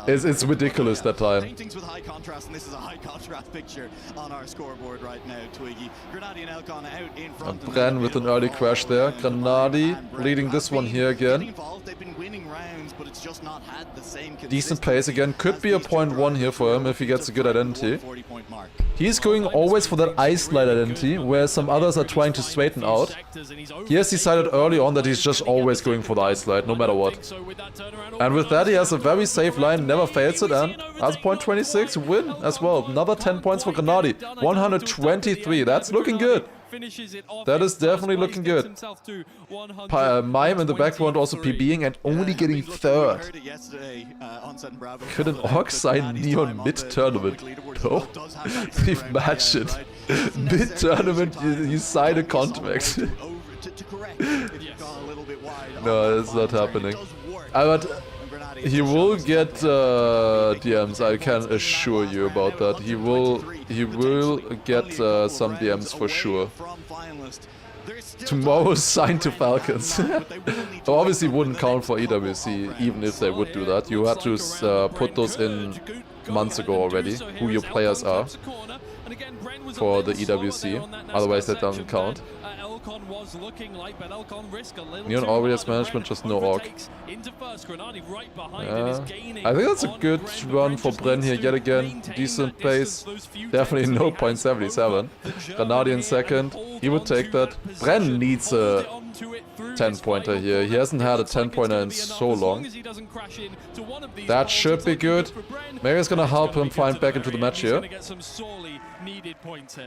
It's ridiculous that time. Paintings with high contrast, and this is a high contrast picture on our scoreboard right now, Twiggy. Grenadi and Elkon out in front. And Bren with an early crash there. Grenadi leading this one here again. Decent pace again. Could be a .1 here for him if he gets a good identity. He's going always for that ice slide identity, where some others are trying to straighten out. He has decided early on that he's just always going for the ice slide, no matter what. And with that, he has a very safe line, never fails it, and has .26 win as well. Another 10 points for Grenadi. 123, that's looking good. That is definitely looking good. Mime in the background also PBing and only getting 3rd. Could an Orc sign Neon mid-tournament? No. Imagine. Mid-tournament you sign a contract. No, that's not happening. But he will get DMs, I can assure you about that. He will get some DMs for sure. Tomorrow's signed to Falcons. Obviously wouldn't count for EWC, even if they would do that. You had to put those in months ago already, who your players are for the EWC, otherwise that doesn't count. Neon already has management, just no Orc. I think that's a good run for Bren here yet again. Decent pace. Definitely no .77. Grenadi in 2nd. He would take that. Bren needs a 10-pointer here. He hasn't had a 10-pointer in so long. That should be good. Maybe it's gonna help him find back into the match here.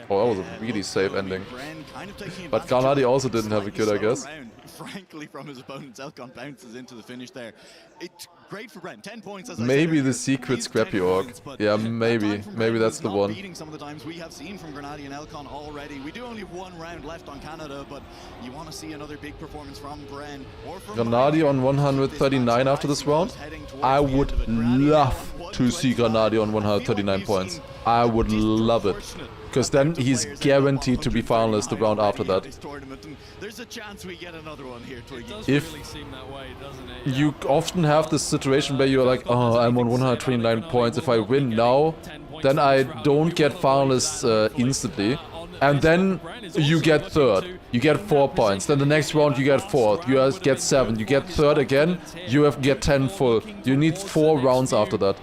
Oh, that was a really safe ending. But Grenadi also didn't have a good, I guess. Frankly, from his opponents, Elkon bounces into the finish there. It's great for Bren. 10 points, as maybe the secret Scrappy Orc. Yeah, maybe that's the one. Beating some of the times we have seen from Grenadi and Elkon already. We do only have 1 round left on Canada, but you want to see another big performance from Bren. Grenadi on 139 after this round. I would love to see Grenadi on 139 points. I would love it. Because then he's guaranteed to be finalist the round after that. There's a chance we get another one here, Twiggy. If you often have this situation where you're like, oh, I'm on 129 points. If I win now, then I don't get finalists instantly. And then you get third. You get 4 points. Then the next round you get fourth. You get 7. You get third again. You get 10 full. You need 4 rounds after that.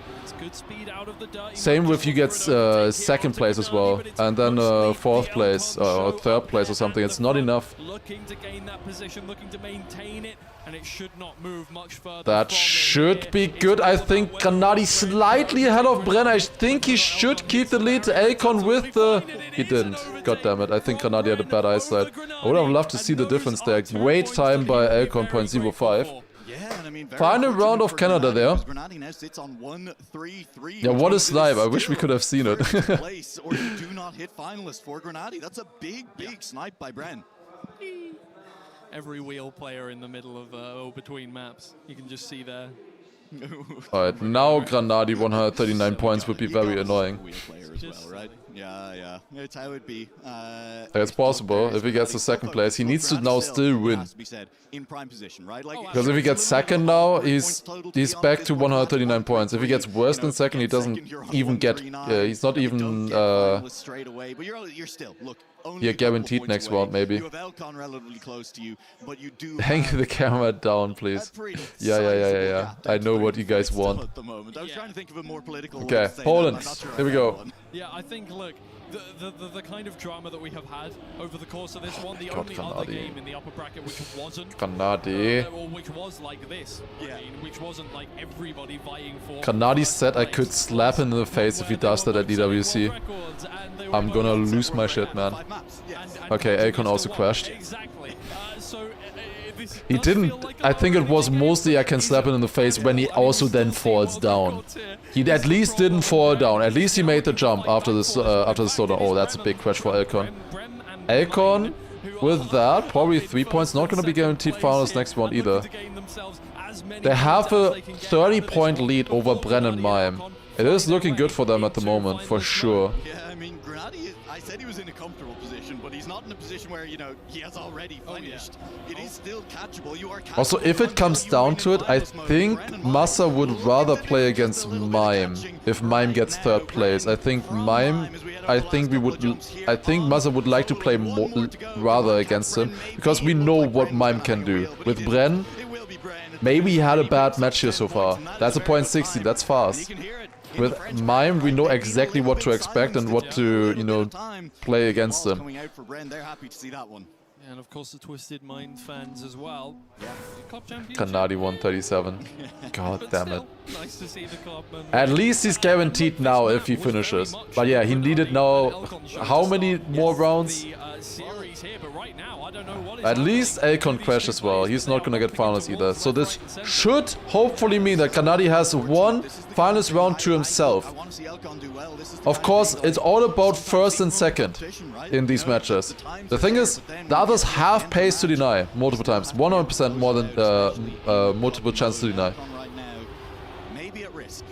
Same with you get second place as well, and then fourth place or third place or something. It's not enough. Looking to gain that position, looking to maintain it, and it should not move much further. That should be good. I think Granadi slightly ahead of Bren. I think he should keep the lead. Akon with the... He didn't. God damn it. I think Granadi had a bad eyesight. I would have loved to see the difference there. Wait time by Akon 0.05. Final round of Canada there. Yeah, what a snipe. I wish we could have seen it. Or you do not hit finalist for Granadi. That's a big snipe by Bren. Every wheel player in the middle of between maps. You can just see there. Alright, now Granadi 139 points would be very annoying. Right? Yeah. It's how it be. It's possible. If he gets the second place, he needs to now still win. Because if he gets second now, he's back to 139 points. If he gets worse than second, he doesn't even get... he's not even... yeah, guaranteed next round, maybe. Hang the camera down, please. Yeah. I know what you guys want. Okay, Poland. Here we go. Yeah, I think, look, the kind of drama that we have had over the course of this one, the only other game in the upper bracket which wasn't... Granadi. Or which was like this, which wasn't like everybody vying for... Granadi said I could slap him in the face if he does that at EWC. I'm gonna lose my shit, man. Okay, Akon also crashed. He didn't... I think it was mostly I can slap him in the face when he also then falls down. He at least didn't fall down. At least he made the jump after the slowdown. Oh, that's a big crash for Akon. Akon, with that, probably 3 points. Not going to be guaranteed finals next round either. They have a 30-point lead over Bren and Mime. It is looking good for them at the moment, for sure. Yeah, I mean, Granadi, I said he was in a comfortable position, but he's not in a position where, you know, he has already finished. It is still catchable. You are catchable. Also, if it comes down to it, I think Massa would rather play against Mime if Mime gets third place. I think Massa would like to play more, rather against him, because we know what Mime can do. With Bren, maybe he had a bad match here so far. That's a .60, that's fast. With Mime, we know exactly what to expect and what to, you know, play against them. And of course the Twisted Mind fans as well. Club champion. Granadi 137. God damn it. Nice to see the clubman. At least he's guaranteed now if he finishes. But yeah, he needed now how many more rounds? At least Akon crashed as well. He's not gonna get finals either. So this should hopefully mean that Granadi has one finals round to himself. Of course, it's all about first and second in these matches. The thing is, the others have pace to deny multiple times. 100% more than multiple chances to deny. Maybe at risk.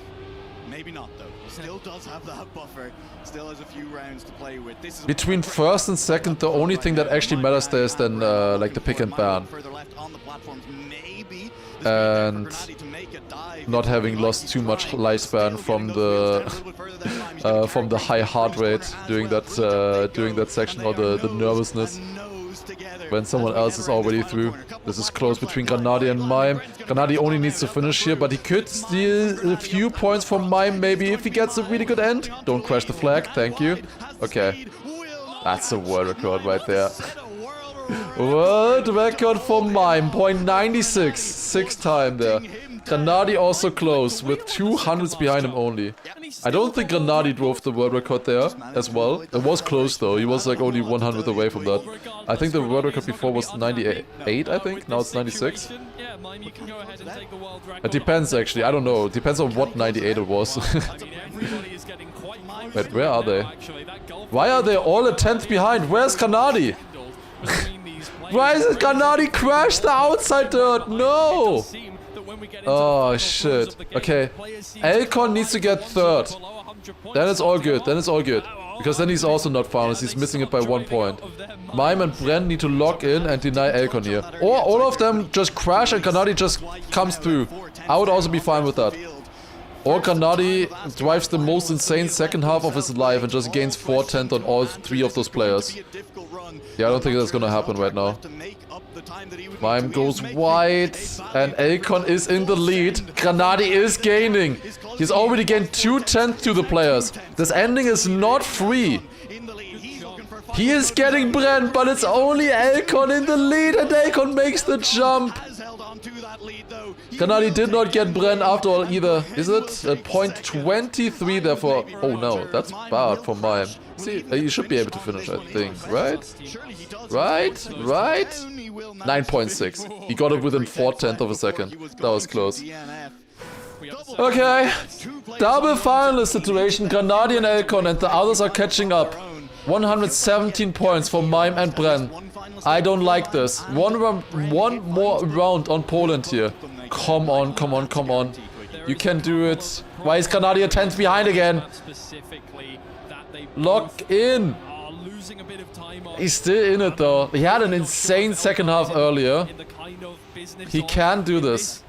Maybe not, though. Still does have that buffer. Still has a few rounds to play with. This is between first and second, the only thing that actually matters there is then like the pick and ban. And not having lost too much lifespan from the high heart rate during that section, or the nervousness when someone else is already through. This is close between Granadi and Mime. Granadi only needs to finish here, but he could steal a few points from Mime maybe if he gets a really good end. Don't crash the flag, thank you. Okay. That's a world record right there. World record for Mime, .96, 6th time there. Granadi also close with 200s behind him only. I don't think Granadi drove the world record there as well. It was close though, he was like only 100 away from that. I think the world record before was 98, I think, now it's 96. It depends actually, I don't know, it depends on what 98 it was. Wait, where are they? Why are they all a 10th behind? Where's Granadi? Why is it Granadi crashed the outside dirt? No! Oh shit. Okay. Akon needs to get third. Then it's all good. Then it's all good. Because then he's also not finalist. He's missing it by 1 point. Mime and Bren need to lock in and deny Elcon here. Or all of them just crash and Grenadi just comes through. I would also be fine with that. Or Grenadi drives the most insane second half of his life and just gains 410 on all 3 of those players. Yeah, I don't think that's gonna happen right now. Mime goes wide and Elcon is in the lead. Grenadi is gaining. He's already gained 2/10 to the players. This ending is not free. He is getting Bren, but it's only Elcon in the lead and Elcon makes the jump. Grenadi did not get Bren after all either. Is it? At point 23 therefore. Oh no, that's bad for Mime. See, he should be able to finish, I think, right? Right? 9.6. He got it within 4/10 of a second. That was close. Okay. Double finalist situation. Grenadi and Elcon and the others are catching up. 117 points for Mime and Bren. I don't like this. One more round on Poland here. Come on, come on, come on. You can do it. Why is Grenadi a 10th behind again? Lock in. He's still in it though. He had an insane second half earlier. He can do this.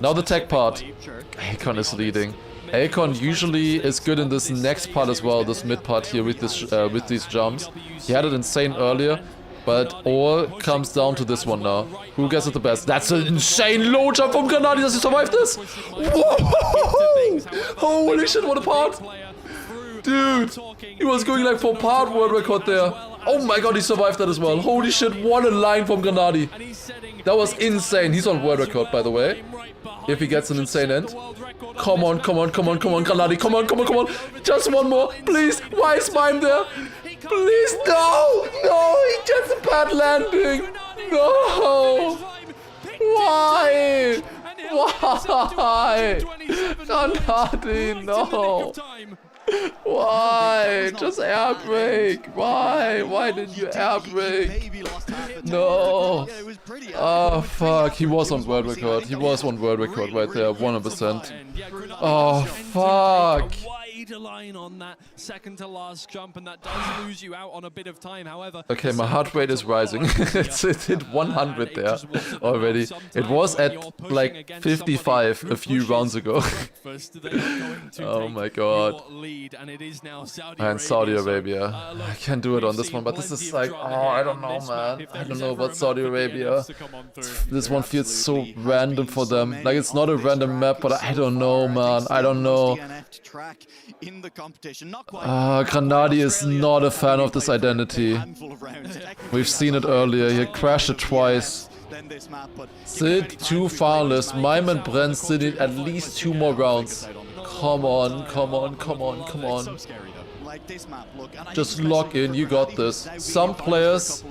Now the tech part. Elcon is leading. Elcon usually is good in this next part as well, this mid part here with this with these jumps. He had it insane earlier, but all comes down to this one now. Who gets it the best? That's an insane low jump from Grenadi. Does he survive this? Whoa! Holy shit, what a part! Dude, he was going like for part world record there. Oh my god, he survived that as well. Holy shit, what a line from Grenadi. That was insane. He's on world record, by the way. If he gets an insane end. Come on, come on, come on, come on, Grenadi. Come on, come on, come on. Just one more, please. Why is Mime there? Please, no! No, he gets a bad landing. No! Why? Why? Grenadi, no. Why? Just air brake. Why? Why did you air brake? No. Oh fuck. He was on world record. He was on world record right there. 100%. Oh fuck. Line on that second to last jump, and that does lose you out on a bit of time. However, okay, my heart rate is rising. It hit 100 there already. It was at like 55 a few rounds ago. Oh my god. And Saudi Arabia. I can't do it on this one, but this is like, oh, I don't know, man. I don't know about Saudi Arabia. This one feels so random for them. Like, it's not a random map, but I don't know, man. I don't know. Grenadi is not a fan of this identity. We've seen it earlier. He crashed it twice. Still 2 finalists. Mime and Bren still need at least 2 more rounds. Come on, come on, come on, come on. Just lock in, you got this. Some players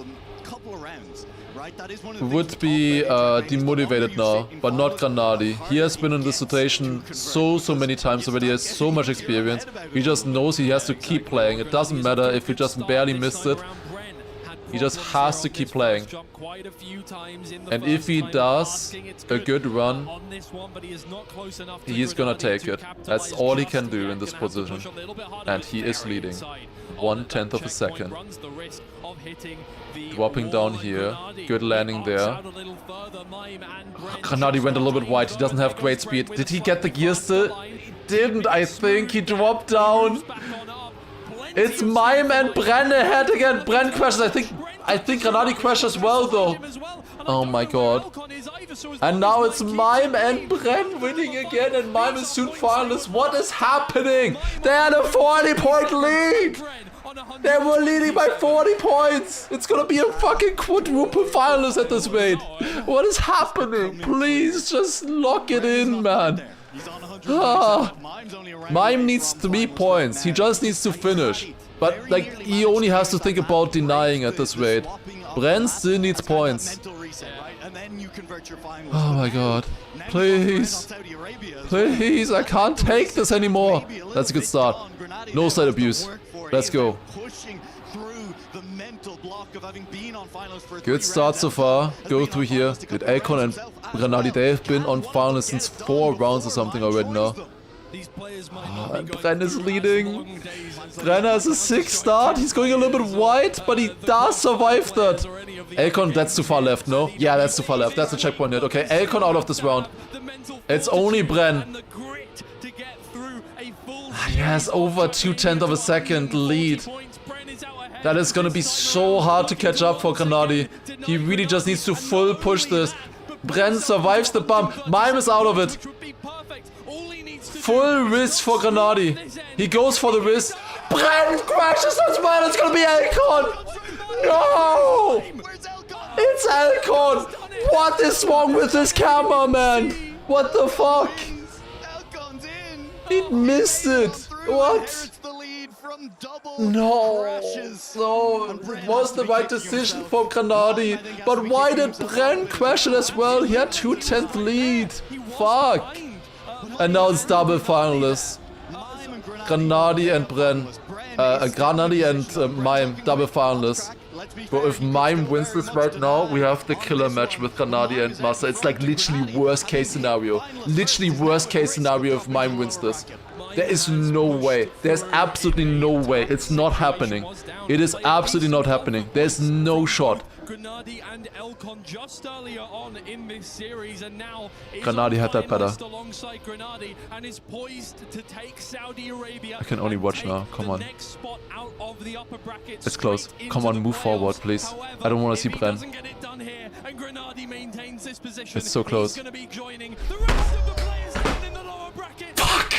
would be demotivated now, but not Grenadi. He has been in this situation so many times already. He has so much experience. He just knows he has to keep playing. It doesn't matter if he just barely missed it. He just has to keep playing. And if he does a good run, he is gonna take it. That's all he can do in this position. And he is leading. 1/10 of a second. Dropping down here. Good landing there. Grenadi went a little bit wide. He doesn't have great speed. Did he get the gear still? He didn't, I think. He dropped down. It's Mime and Bren ahead again. Bren crashes. I think Grenadi crashed as well though. Oh my god. And now it's Mime and Bren winning again, and Mime is soon finalist. What is happening? They had a 40-point lead. They were leading by 40 points. It's gonna be a fucking quadruple finalist at this rate. What is happening? Please just lock it in, man. Mime needs 3 points. He just needs to finish. But like, he only has to think about denying at this rate. Bren still needs points. Oh my god. Please. Please, I can't take this anymore. That's a good start. No side abuse. Let's go. Good start so far. Go through here. With Elcon and Grenadi, they've been on finals since 4 rounds or something already now. And Bren is leading. Bren has a 6 start. He's going a little bit wide, but he does survive that. Elcon, that's too far left, no? Yeah, that's too far left. That's a checkpoint hit. Okay, Elcon out of this round. It's only Bren. He has over 0.2 of a second lead. That is gonna be so hard to catch up for Grenadi. He really just needs to full push this. Bren survives the bump. Mime is out of it. Full risk for Grenadi. He goes for the risk. Bren crashes as well. It's gonna be Elcon. No! It's Elcon. What is wrong with this camera, man? What the fuck? He missed it. What? No, it was the right decision for Grenadi, but why did Bren crash it as well? He had 2/10 lead. Fuck. And now it's double finalists. Grenadi and Bren. Grenadi and Mime, double finalists. But if Mime wins this right now, we have the killer match with Grenadi and Massa. It's like literally worst case scenario. Literally worst case scenario if Mime wins this. There is no way. There's absolutely no way. It's not happening. It is absolutely not happening. There's no shot. Grenadi and Elcon just earlier on in this series, and now Grenadi had that better. Alongside Grenadi and is poised to take Saudi Arabia. I can only watch now. Come on. It's close. Come on, move forward, please. I don't want to see Bren. It's so close. Fuck!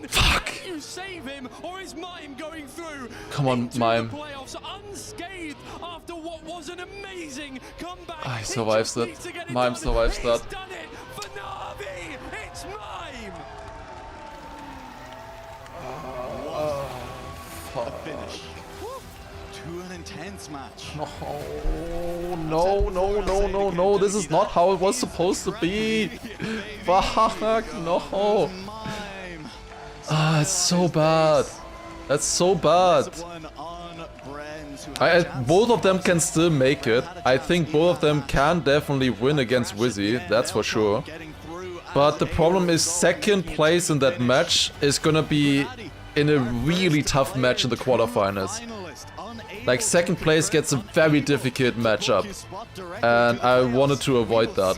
Fuck! You save him, or is Mime going through? Come on, Mime. Unscathed after what was an amazing comeback. He survives that. Mime survives that. For Na'Vi, it's Mime. The finish to an intense match. No. This is not how it was supposed to be. Fuck, no. It's so bad. That's so bad. Both of them can still make it. I think both of them can definitely win against Wizzy, that's for sure. But the problem is second place in that match is gonna be in a really tough match in the quarterfinals. Like second place gets a very difficult matchup. And I wanted to avoid that.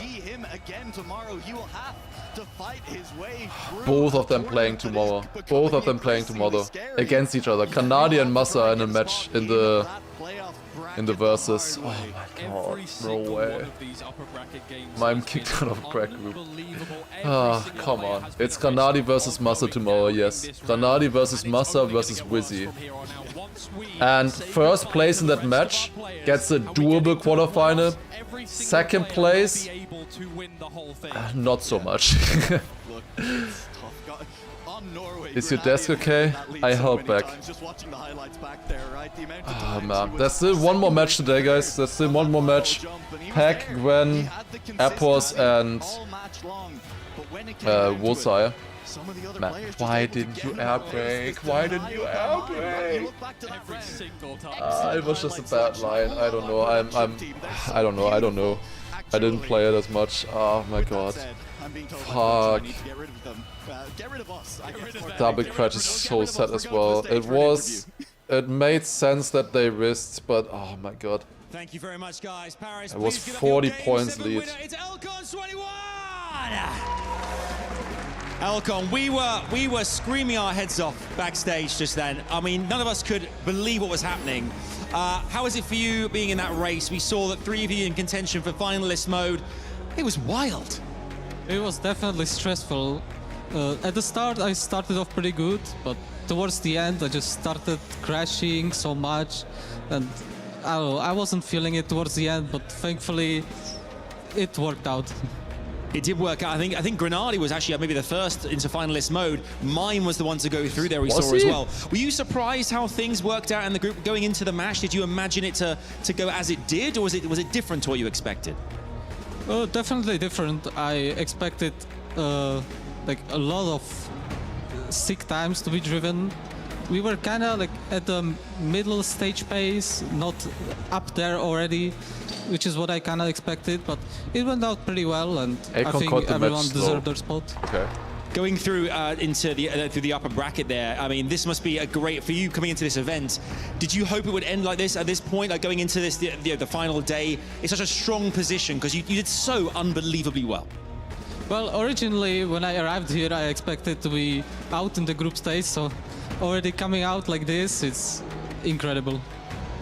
Both of them playing tomorrow. Both of them playing tomorrow. Against each other. Grenadi and Massa in a match in the versus. Oh my god. No way. Mime kicked out of crack group. Ah, come on. It's Grenadi versus Massa tomorrow, yes. Grenadi versus Massa versus Wizzy. And first place in that match gets a doable quarterfinal. Second place, not so much. Is your desk okay? I held back. Ah, man. There's still one more match today, guys. There's still one more match. Pack, Gwen, Appos, and Wolsire. Man, why didn't you air brake? Why didn't you air brake? It was just a bad line. I don't know. I don't know. I didn't play it as much. Oh my god. Fuck. Double crash is so sad as well. It made sense that they risked, but oh my god. Thank you very much, guys. Paris, it was 40 points lead. It's Elcon's 21! Elcon, we were screaming our heads off backstage just then. I mean, none of us could believe what was happening. How is it for you being in that race? We saw that 3 of you in contention for finalist mode. It was wild. It was definitely stressful. At the start, I started off pretty good, but towards the end, I just started crashing so much, and I don't know, I wasn't feeling it towards the end, but thankfully, it worked out. It did work out. I think Grenadi was actually maybe the first into finalist mode. Mime was the one to go through there, we saw as well. Were you surprised how things worked out in the group going into the match? Did you imagine it to go as it did, or was it different to what you expected? Definitely different. I expected like a lot of sick times to be driven. We were kind of like at the middle stage pace, not up there already, which is what I kind of expected, but it went out pretty well, and I think everyone deserved their spot. Okay. going through into the through the upper bracket there. I mean, this must be a great for you coming into this event. Did you hope it would end like this at this point, like going into this the final day? It's such a strong position because you did so unbelievably well. Well, originally when I arrived here, I expected to be out in the group stage, so already coming out like this, it's incredible.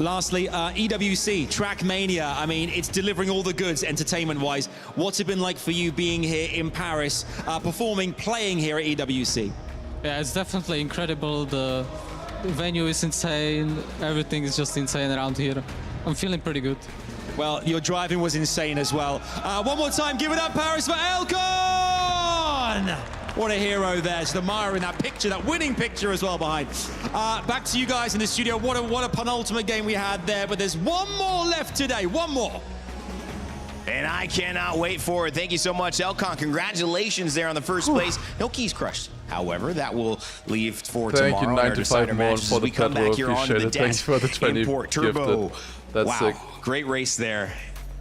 Lastly, EWC, TRACKMANIA. I mean, it's delivering all the goods entertainment-wise. What's it been like for you being here in Paris, performing, playing here at EWC? Yeah, it's definitely incredible. The venue is insane. Everything is just insane around here. I'm feeling pretty good. Well, your driving was insane as well. One more time, give it up, Paris, for Elcon! What a hero there. So the Maya in that picture, that winning picture as well behind. Back to you guys in the studio. What a penultimate game we had there, but there's one more left today, one more. And I cannot wait for it. Thank you so much, Elcon. Congratulations there on the first place. No keys crushed. However, that will leave for Thank tomorrow. You, 95 more for the come back here on the Thanks for the 20 Import Turbo. Gifted. That's wow, sick. Great race there.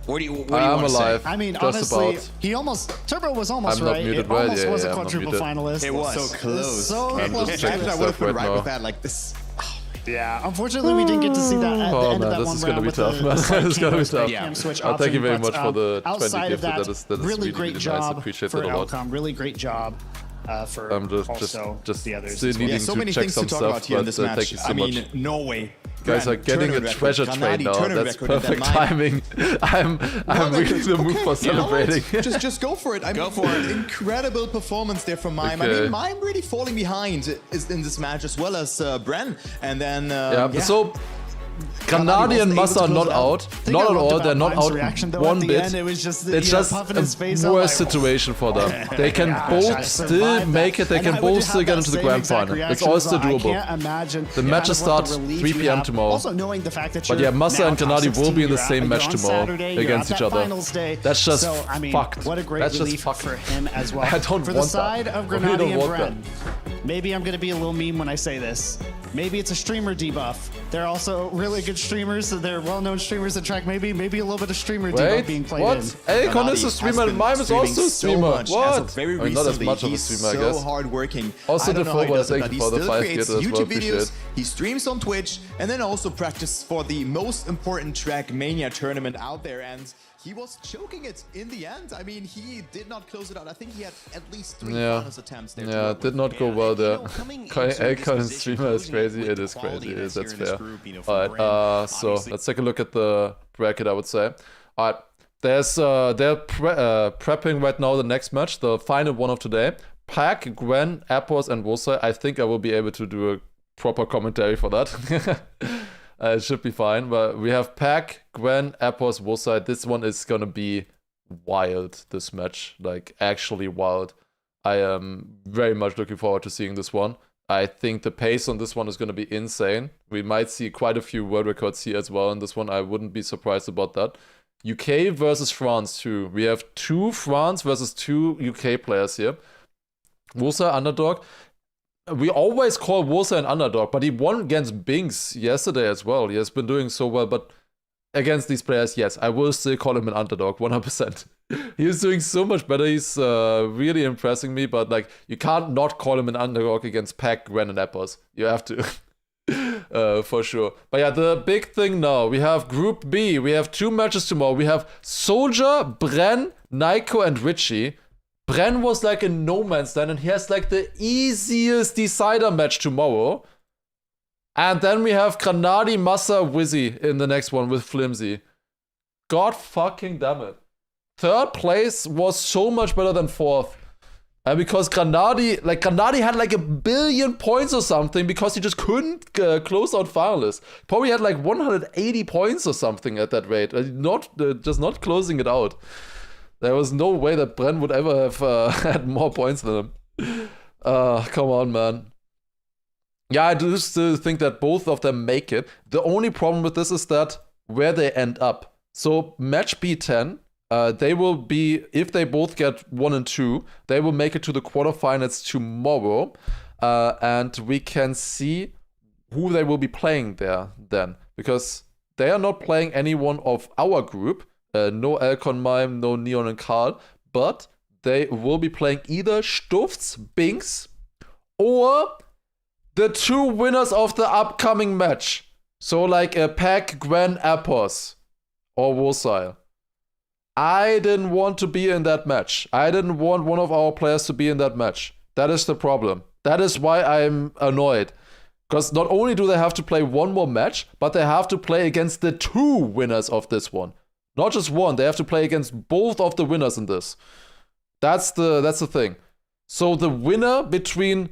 What do you want to say? I mean, honestly, he almost, Turbo was almost right. It almost was a quadruple finalist. It was. So close. So close. Imagine I would have been right with that like this. Yeah, unfortunately, we didn't get to see that at the end of that one round with the This is going to be tough. cam switch Thank you option, very but, much for the 20 outside gifted. of That is really great nice. job Appreciate for it a lot. Elcon. Really great job for also just the others. still needing so to many check things some to talk stuff, about here in this match. thank you so I mean, much. Norway. Guys are getting a treasure train now. That's perfect timing. I'm really in the mood for celebrating. Just go for it. Go for it. Incredible performance there from Mime. Okay. I mean, Mime really falling behind is in this match as well as Bren. And then so Granadi and Massa are not out. Not at all. They're not out one bit. It's just a worse situation for them. They can both still make it. They can both still get into the grand final. It's all still doable. The matches start 3 p.m. tomorrow. But yeah, Massa and Granadi will be in the same match tomorrow against each other. That's just fucked. What a great That's relief just fucked. for him as well. I don't for want the side that. of I really Granadi and don't want Bren. Maybe I'm going to be a little mean when I say this. Maybe it's a streamer debuff. They're also really good streamers. So they're well-known streamers at Track. Maybe a little bit of streamer debuff being played in. Elcon is a streamer and Mime is also a streamer. What? Very I mean, not as recently, much of a he's streamer, I so guess. hardworking. Also, I don't the know how he Foba, does it, thank but you he for the still 5 creates gifted as well. YouTube Appreciate videos. it. He streams on Twitch and then also practices for the most important TRACKMANIA tournament out there. And he was choking it in the end. I mean, he did not close it out. I think he had at least 3 finals attempts there. Yeah, did not go well there. Elcon and streamer is crazy. It is crazy. That's fair. Alright, so let's take a look at the bracket, I would say. Alright, they're prepping right now the next match, the final one of today. Pack, Gwen, Appos, and Wosai. I think I will be able to do a proper commentary for that. It should be fine, but we have Pack, Gwen, Appos, Wosai. This one is gonna be wild, this match. Like, actually wild. I am very much looking forward to seeing this one. I think the pace on this one is gonna be insane. We might see quite a few world records here as well in this one. I wouldn't be surprised about that. UK versus France too. We have 2 France versus 2 UK players here. Wosai underdog. We always call Wosai an underdog, but he won against Binks yesterday as well. He has been doing so well, but against these players, yes, I will still call him an underdog, 100%. He is doing so much better. He's really impressing me, but like, you can't not call him an underdog against Pack, Gwen, and Appos. You have to. For sure. But yeah, the big thing now, we have Group B. We have 2 matches tomorrow. We have Soldier, Bren, Naiko, and Richie. Bren was like in no man's land, and he has like the easiest decider match tomorrow. And then we have Granadi, Massa, Wizzy in the next one with Flimsy. God fucking damn it. 3rd place was so much better than 4th. And because Granadi had like 1 billion points or something because he just couldn't close out finalists. Probably had like 180 points or something at that rate. Just not closing it out. There was no way that Bren would ever have had more points than him. Come on, man. Yeah, I do still think that both of them make it. The only problem with this is that where they end up. So match B10, they will be, if they both get 1 and 2, they will make it to the quarterfinals tomorrow. And we can see who they will be playing there then. Because they are not playing anyone of our group. No Elcon Mime, no Neon and Carl. But they will be playing either Stufts, Binks, or the 2 winners of the upcoming match. So like a Pack, Gwen, Apos, or Wosile. I didn't want to be in that match. I didn't want one of our players to be in that match. That is the problem. That is why I'm annoyed. Because not only do they have to play one more match, but they have to play against the 2 winners of this one. Not just one, they have to play against both of the winners in this. That's the thing. So the winner between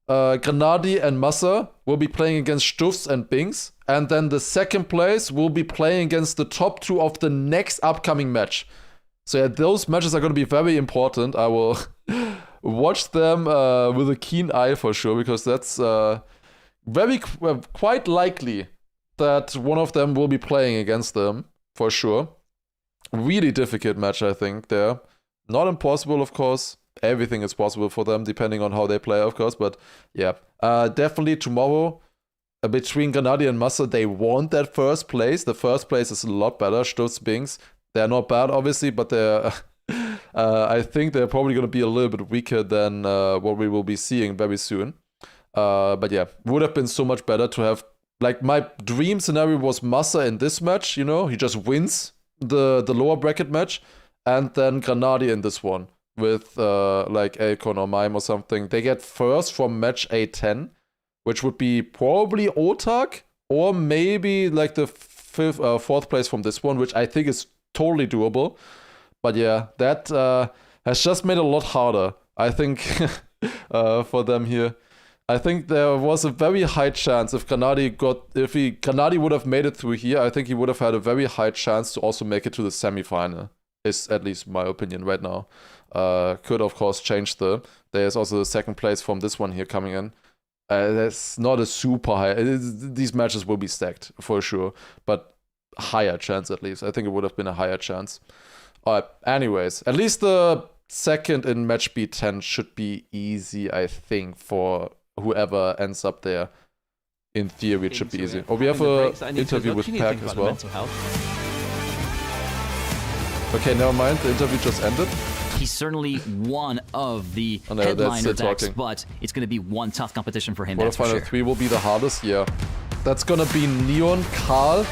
Grenadi and Massa will be playing against Stufts and Binks, and then the second place will be playing against the top 2 of the next upcoming match. So yeah, those matches are going to be very important. I will watch them with a keen eye for sure, because that's quite likely that one of them will be playing against them for sure. Really difficult match, I think, there. Not impossible, of course. Everything is possible for them, depending on how they play, of course. But yeah, definitely tomorrow, between Grenadi and Massa, they want that first place. The first place is a lot better. Stutz, Binks, they're not bad, obviously, but they're... I think they're probably going to be a little bit weaker than what we will be seeing very soon. But yeah, would have been so much better to have... Like, my dream scenario was Massa in this match, you know? He just wins the lower bracket match. And then Grenadi in this one. With like Elcon or Mime or something. They get first from match A10, which would be probably Otak, or maybe like the 4th place from this one, which I think is totally doable. But yeah, that has just made it a lot harder, I think, for them here. I think there was a very high chance if Grenadi would have made it through here, I think he would have had a very high chance to also make it to the semi-final. Is at least my opinion right now. Could of course change there's also the 2nd place from this one here coming in. That's not a super high, these matches will be stacked for sure, but higher chance at least. I think it would have been a higher chance. Anyways, at least the 2nd in match B10 should be easy, I think, for whoever ends up there. In theory, it should be easy. Oh, we have an interview with Pack as well. Okay, never mind, the interview just ended. He's certainly one of the headliner decks, but it's going to be one tough competition for him, that's for sure. 3 will be the hardest, yeah. That's going to be Neon, Carl,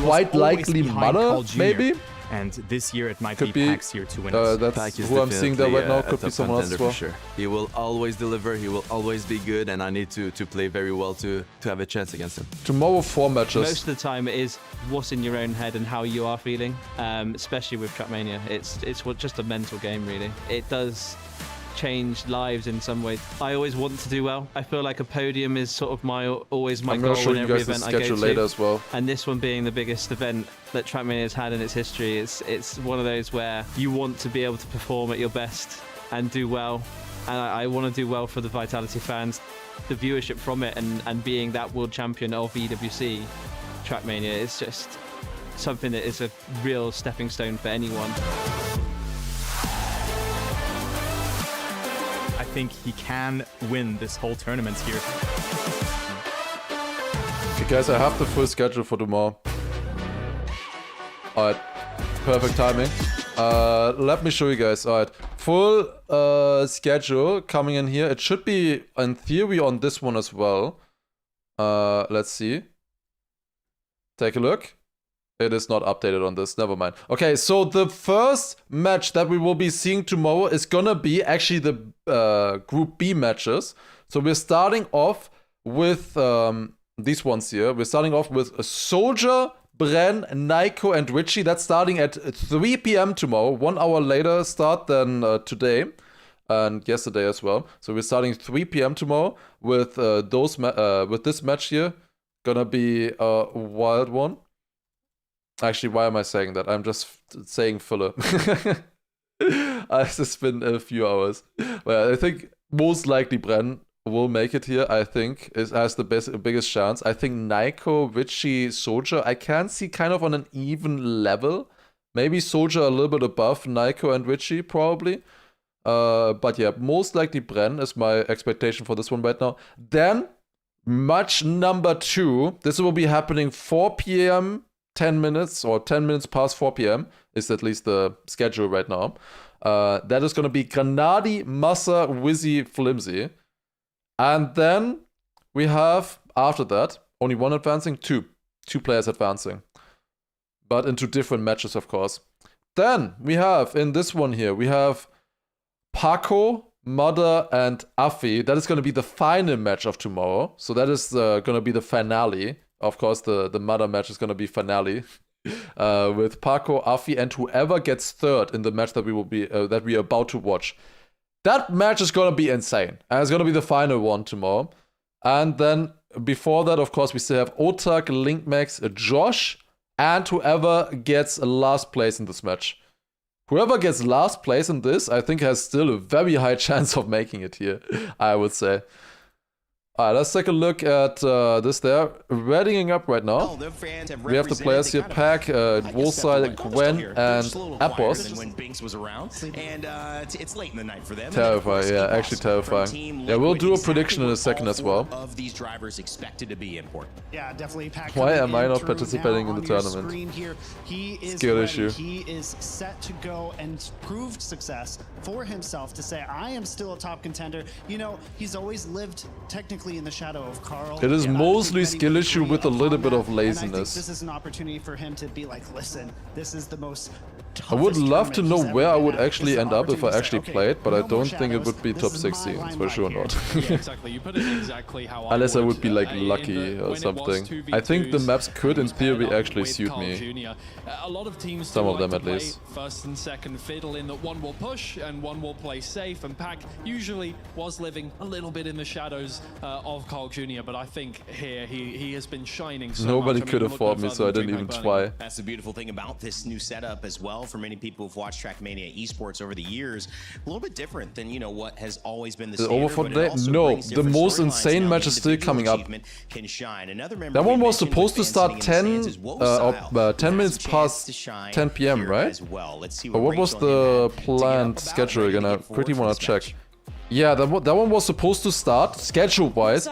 quite likely Mother, maybe? And this year it might be Pack's year to win. That's who I'm seeing there right now. Could be someone else as well. Sure. He will always deliver. He will always be good, and I need to play very well to have a chance against him. Tomorrow 4 matches. Most of the time it is what's in your own head and how you are feeling, especially with TRACKMANIA. It's just a mental game, really. It does change lives in some ways. I always want to do well. I feel like a podium is sort of always my goal in every event I go to. Later as well. And this one being the biggest event that TRACKMANIA has had in its history, it's one of those where you want to be able to perform at your best and do well. And I want to do well for the Vitality fans. The viewership from it and being that world champion of EWC, TRACKMANIA, is just something that is a real stepping stone for anyone. I think he can win this whole tournament here. Okay guys, I have the full schedule for tomorrow. Alright, perfect timing. Let me show you guys. Alright, full schedule coming in here. It should be in theory on this one as well. Let's see. Take a look. It is not updated on this, never mind. Okay, so the first match that we will be seeing tomorrow is gonna be actually the Group B matches. So we're starting off with these ones here. We're starting off with Soldier, Bren, Naiko, and Richie. That's starting at 3 p.m. tomorrow. 1 hour later start than today and yesterday as well. So we're starting 3 p.m. tomorrow with with this match here. Gonna be a wild one. Actually, why am I saying that? I'm just saying filler. It's been a few hours. Well, I think most likely Bren will make it here. I think has the biggest chance. I think Naiko, Richie, Soldier, I can see kind of on an even level. Maybe Soldier a little bit above Naiko and Richie, probably. But yeah, most likely Bren is my expectation for this one right now. Then, match number 2. This will be happening 4 p.m. 10 minutes or 10 minutes past 4 p.m. is at least the schedule right now. That is going to be Granadi, Massa, Wizzy, Flimsy. And then we have, after that, only one advancing, two players advancing. But into different matches, of course. Then we have, in this one here, we have Paco, Mudder, and Afi. That is going to be the final match of tomorrow. So that is going to be the finale. Of course, the Mudder match is going to be finale. With Paco, Afi, and whoever gets third in the match that we are about to watch. That match is going to be insane. And it's going to be the final one tomorrow. And then before that, of course, we still have Otak, Linkmax, Josh, and whoever gets last place in this match. Whoever gets last place in this, I think, has still a very high chance of making it here, I would say. Alright, let's take a look at this there. Readying up right now. We have the players here, Pack, Wolside, Gwen, and Appos. When Binks was around, and it's late in the night for them. Terrifying, yeah, actually terrifying. Yeah, we'll do a prediction in a second as well. Of these drivers expected to be important. Yeah, definitely. Pack Why am I not participating in the tournament? He is Skill ready. issue. He is set to go and prove success for himself to say, I am still a top contender. You know, he's always lived technically in the shadow of Carl. It is mostly skill issue with a little bit of laziness. This is an opportunity for him to be like, listen, this is the most I would love to know where I would actually end up if I actually played, but I don't think it would be top 16, it's for sure not. Yeah, exactly. You put it exactly how Unless I would be like lucky or something. I think the maps could in theory actually suit me. A lot of teams Some of them at least. First and second fiddle in that one will push and one will play safe, and Pack usually was living a little bit in the shadows of Carl Jr., but I think here he has been shining so Nobody much. could afford me, so I didn't even try. That's the beautiful thing about this new setup as well. For many people who've watched TrackMania esports over the years, a little bit different than, you know, what has always been the Is it standard. over for but it today? also No, brings the different most storylines insane now. match is still Individual coming up. achievement can shine. Another member That we one was mentioned supposed to with start advancing in 10 his Woe 10 minutes past 10 p.m., right? as well. Let's see But what was the planned schedule again? I pretty want to check. Yeah, that one was supposed to start, schedule-wise,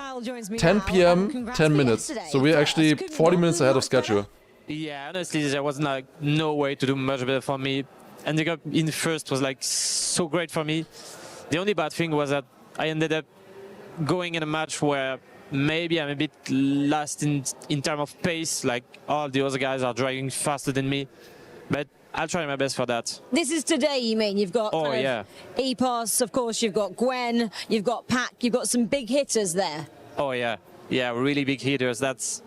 10 p.m., 10 minutes. So we're actually 40 minutes ahead of schedule. Yeah, honestly, there was like no way to do much better for me. Ending up in first was like so great for me. The only bad thing was that I ended up going in a match where maybe I'm a bit last in terms of pace, like all the other guys are driving faster than me. But I'll try my best for that. This is today, you mean? You've got EPOS, of course, you've got Gwen, you've got Pack, you've got some big hitters there. Oh yeah, yeah, really big hitters. That's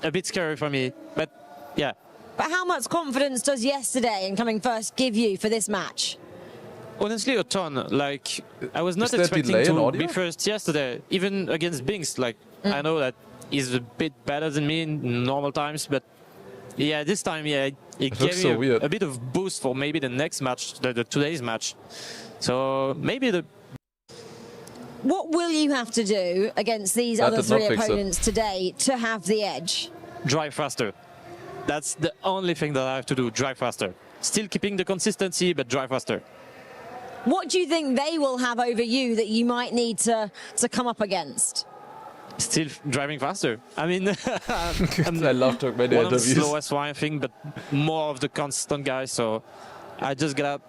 a bit scary for me, but yeah. But how much confidence does yesterday and coming first give you for this match? Honestly, a ton. Like, I was not expecting to be first yesterday, even against Binks. Like, I know that he's a bit better than me in normal times, but yeah, this time, yeah, it gave me a bit of boost for maybe the next match, the today's match. So maybe the... What will you have to do against these other three opponents today to have the edge? Drive faster. That's the only thing that I have to do, drive faster. Still keeping the consistency, but drive faster. What do you think they will have over you that you might need to come up against? Still driving faster. I mean, I love TrackMania interviews. One of the slowest one, I think, but more of the constant guy. So I just gotta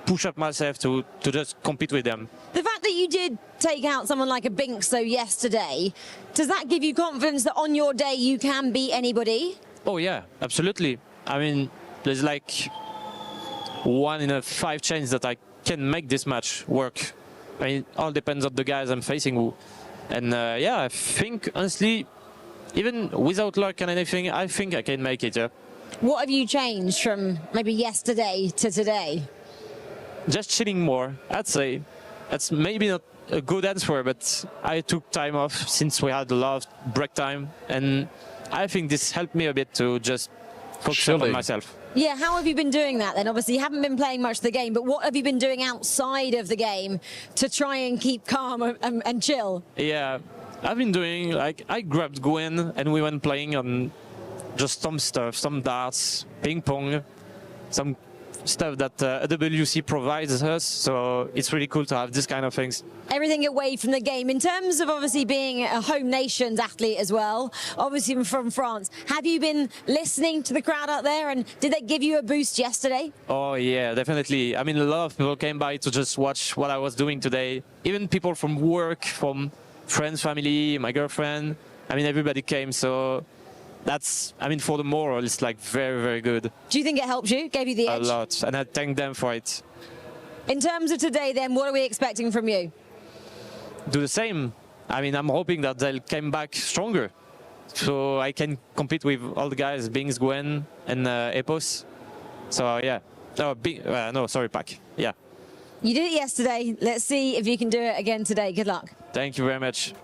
push up myself to just compete with them. The fact that you did take out someone like a Binks though yesterday, does that give you confidence that on your day you can beat anybody? Oh yeah, absolutely. I mean, there's like 1 in 5 chances that I can make this match work. I mean, it all depends on the guys I'm facing. And yeah, I think, honestly, even without luck and anything, I think I can make it, yeah. What have you changed from maybe yesterday to today? Just chilling more, I'd say. That's maybe not a good answer, but I took time off since we had a lot of break time. And I think this helped me a bit to just focus on myself. Yeah, how have you been doing that then? Obviously, you haven't been playing much of the game, but what have you been doing outside of the game to try and keep calm and chill? Yeah, I've been doing, like, I grabbed Gwen and we went playing on just some stuff, some darts, ping pong, some stuff that EWC provides us. So it's really cool to have this kind of things. Everything away from the game. In terms of obviously being a home nations athlete as well, obviously from France, have you been listening to the crowd out there, and did they give you a boost yesterday? Oh yeah, definitely. I mean, a lot of people came by to just watch what I was doing today. Even people from work, from friends, family, my girlfriend. I mean, everybody came, so that's, I mean, for the moral, it's like very, very good. Do you think it helped you, gave you the edge? A lot, and I thank them for it. In terms of today then, what are we expecting from you? Do the same. I mean, I'm hoping that they'll come back stronger, so I can compete with all the guys, Bings, Gwen, and Epos. So yeah, no, sorry, Pac. Yeah. You did it yesterday. Let's see if you can do it again today. Good luck. Thank you very much.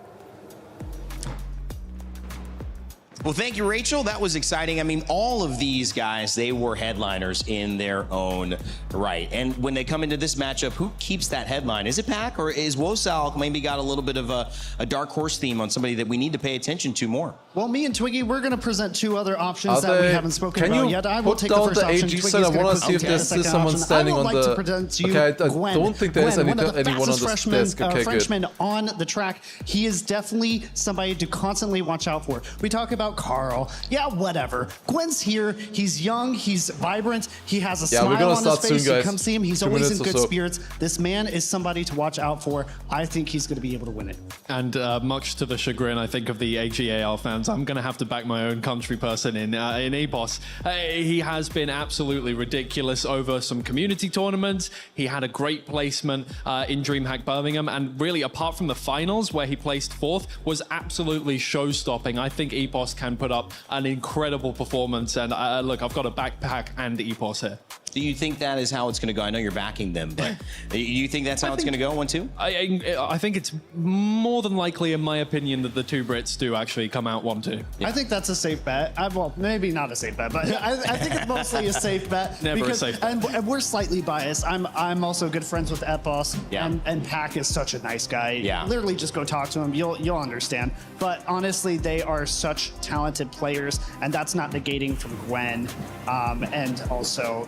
Well, thank you, Rachel. That was exciting. I mean, all of these guys, they were headliners in their own right. And when they come into this matchup, who keeps that headline? Is it Pac, or is Wosal maybe got a little bit of a dark horse theme on somebody that we need to pay attention to more? Well, me and Twiggy, we're going to present two other options that we haven't spoken about yet. I will take the first option. Twiggy's I want to see if there's still someone standing on the... I would like to present you I don't think there's anyone on the desk. Okay, Frenchman on the track. He is definitely somebody to constantly watch out for. We talk about Carl. Yeah, whatever. Gwen's here. He's young. He's vibrant. He has a smile on his face. You come see him. He's always in good spirits. This man is somebody to watch out for. I think he's going to be able to win it. And much to the chagrin, I think, of the AGAL fans, I'm going to have to back my own country person in Epos. He has been absolutely ridiculous over some community tournaments. He had a great placement in DreamHack Birmingham, and really, apart from the finals where he placed 4th, was absolutely show-stopping. I think Epos can put up an incredible performance, and look, I've got a backpack and Epos here. Do you think that is how it's going to go? I know you're backing them, but do you think that's how it's going to go, 1-2? I think it's more than likely, in my opinion, that the two Brits do actually come out 1-2. Yeah. I think that's a safe bet. Well, maybe not a safe bet, but I think it's mostly a safe bet. Never a safe bet. And we're slightly biased. I'm also good friends with Epos, and Pac is such a nice guy. Yeah. Literally just go talk to him. You'll understand. But honestly, they are such talented players, and that's not negating from Gwen. And also,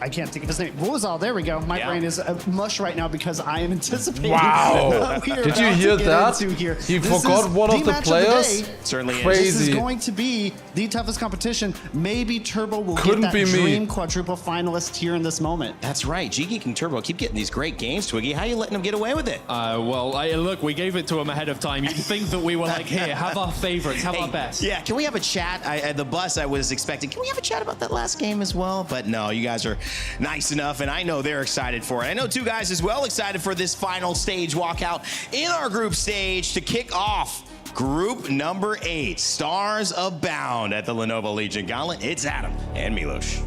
I can't think of his name. Wosal, there we go. My brain is mush right now because I am anticipating. Wow! Did you hear that? He forgot one of the players? Certainly crazy. This is going to be the toughest competition. Maybe Turbo will get that dream quadruple finalist here in this moment. That's right. G-Geek and Turbo keep getting these great games, Twiggy. How are you letting them get away with it? Well, look, we gave it to him ahead of time. You'd think that we were like, here, have our favorites, have our best. Yeah, can we have a chat? At the bus, I was expecting, can we have a chat about that last game as well? But no, you guys are nice enough, and I know they're excited for it. I know two guys as well excited for this final stage walkout in our group stage to kick off group number 8. Stars abound at the Lenovo Legion Gauntlet. It's Adam and Milos.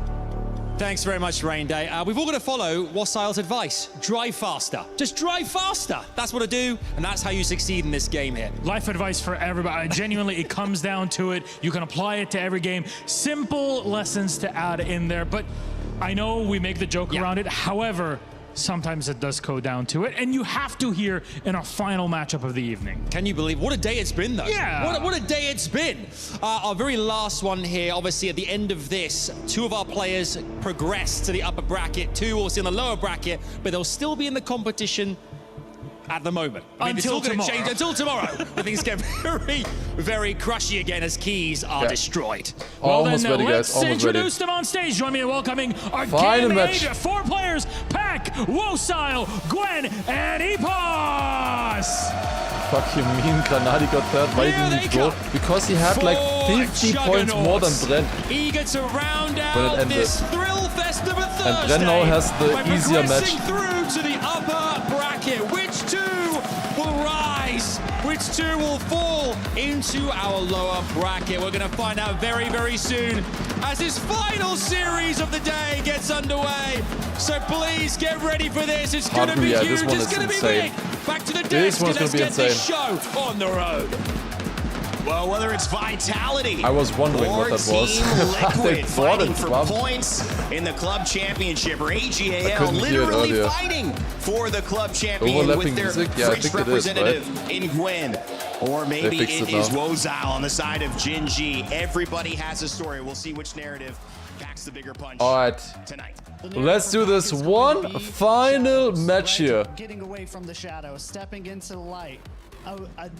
Thanks very much, Rain Day. We've all got to follow Wasil's advice. Drive faster. Just drive faster. That's what I do, and that's how you succeed in this game here. Life advice for everybody. Genuinely, it comes down to it. You can apply it to every game. Simple lessons to add in there, but I know we make the joke around it. However, sometimes it does go down to it, and you have to here in our final matchup of the evening. Can you believe what a day it's been, though? Yeah. What a day it's been. Our very last one here, obviously at the end of this, 2 of our players progressed to the upper bracket, 2 also in the lower bracket, but they'll still be in the competition at the moment. I mean, until it's all tomorrow. Change until tomorrow. But things get very, very crushy again as keys are destroyed. Well, then let's introduce them on stage. Join me in welcoming our game 8, 4 players: Pac, Wosal, Gwen, and Epos. Fuck you mean, Granadi got third. Why didn't he go? Because he had like 50 points more than Bren. Eager to round out this thrill fest of a Thursday. And Bren now has the easier match. Through to the upper bracket. Which 2 will rise? Which 2 will fall into our lower bracket? We're going to find out very, very soon as this final series of the day gets underway. So please get ready for this. It's going to be huge. It's going to be big. Back to the desk. Let's get this show on the road. Well, whether it's Vitality I was wondering what that was. Team Liquid fighting for points in the club championship, or AGAL literally fighting for the club champion with their French representative in Gwen. Or maybe it is Wosal on the side of Jinji. Everybody has a story. We'll see which narrative packs the bigger punch Alright. tonight. Let's do this one final match here. Getting away from the shadow, stepping into the light.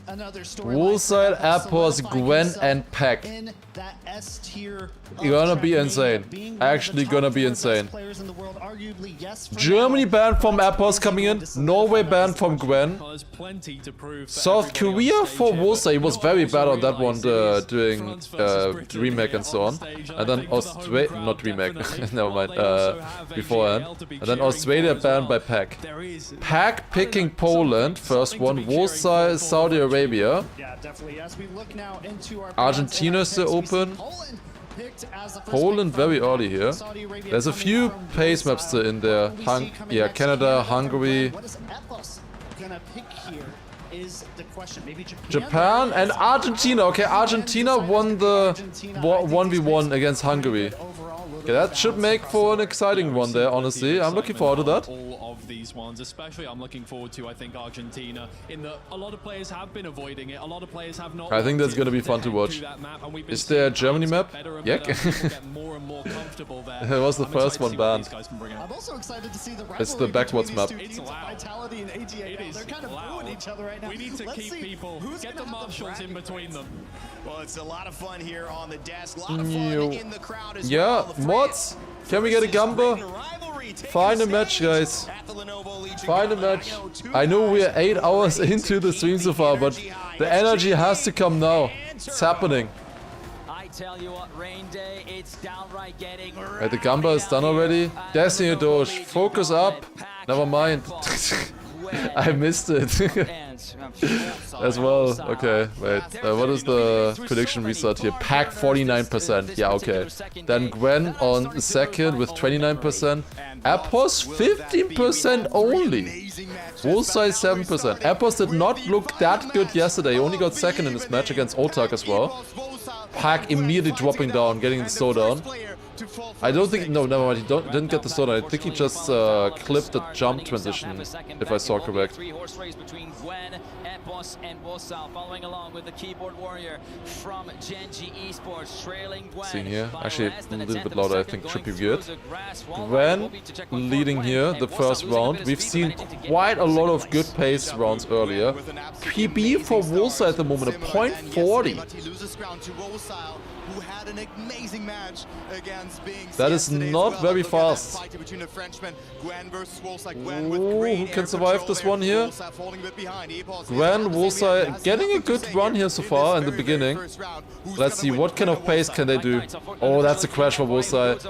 Another story. Woolside, Appos, Gwen, and Pack. Gonna be insane. Actually gonna be insane. Germany banned from Appos coming in. Norway banned from Gwen. South Korea for Woolside. He was very bad on that one doing remake and so on. And then Australia, not remake, never mind, beforehand. And then Australia banned by Pack. Pack picking Poland, first one. Woolside, Saudi Arabia. Argentina still open. Poland very early here. There's a few pace maps still in there. Canada, Hungary. Japan and Argentina. Okay, Argentina won the 1v1 against Hungary. Okay, that should make for an exciting one there, honestly. I'm looking forward to that. All of these ones, especially I'm looking forward to, I think, Argentina. In that a lot of players have been avoiding it. A lot of players have not. I think that's going to be fun to watch. Is there a Germany map? Yeah. It was the first one banned. I'm also excited to see the It's the backwards map. Vitality and AGA. They're kind of booing each other right now. We need to keep people. Get the marshals in between them. Well, it's a lot of fun here on the desk. A lot of fun in the crowd as yeah, mods. Can we get a Gamba? Final match, guys. Final match. I know we're 8 hours into the stream so far, but the energy has to come now. It's happening. Tell you what, rain day, it's downright getting Right, the Gamba is done already. Destiny Doge, focus up. Never mind. I missed it. As well. Okay, wait. What is the prediction result here? Pack 49%. Yeah, okay. Then Gwen on second with 29%. Appos 15% only. Woolside 7%. Appos did not look that good yesterday. He only got second in his match against Otak as well. Pack immediately dropping down, getting the slowdown. I don't think... No, never mind. He didn't get the slowdown. I think he just clipped the jump transition, if I saw correct. Following along with the keyboard warrior from Genji Esports, trailing Gwen. Seeing here, actually a little bit louder, I think should be good. Gwen leading here the first round. We've seen quite a lot of good pace rounds earlier. PB for Woolside at the moment, a .40. That is not very fast. Ooh, who can survive this one here? Gwen, Woolside getting a good run here so far in the beginning. Let's see, what kind of pace can they do? Oh, that's a crash for Woolside.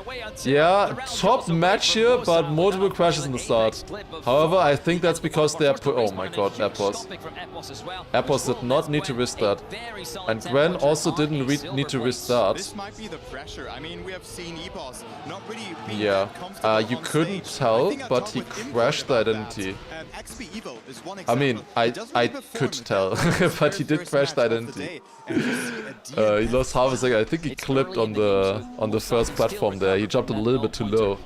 Yeah, top match here, but multiple crashes in the start. However, I think that's because they are... Oh my god, Appos. Appos did not need to risk that. And Gwen also didn't need to risk that. This might be the pressure. I mean, we have seen EPOS not really yeah, you couldn't tell, but he crashed the identity. I mean, I could tell, but he did crash the identity. He lost half a second. I think he clipped on the first platform there. He jumped a little bit too low.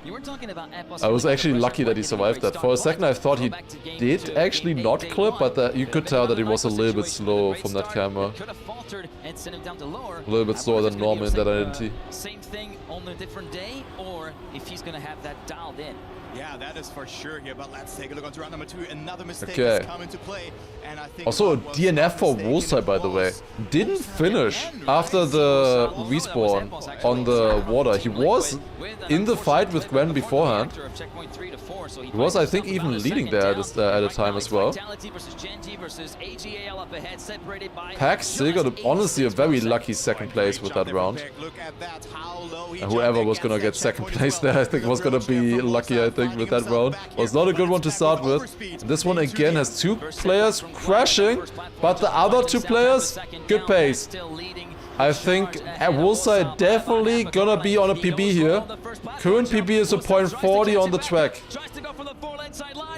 I was actually lucky that he survived that. For a second I thought he did actually not clip, but you could tell that he was a little bit slow from that camera. A little bit slower than normal in that identity. Same thing on a different day, or if he's gonna have that dialed in. Yeah, that is for sure here, but let's take a look onto round number 2. Another mistake has come into play, and I think also a DNF for Woolside, by the way. Didn't finish after the respawn on the water. He was in the fight with Gwen beforehand. He was, I think, even leading there at a time as well. Pack still got, honestly, a very lucky second place with that round. And whoever was gonna get second place there, I think was gonna be lucky, I think, with that round. Was not a good one to start with. This one again has 2 players crashing, but the other 2 players, good pace. I think Woolside definitely gonna be on a PB here. Current PB is a .40 on the track.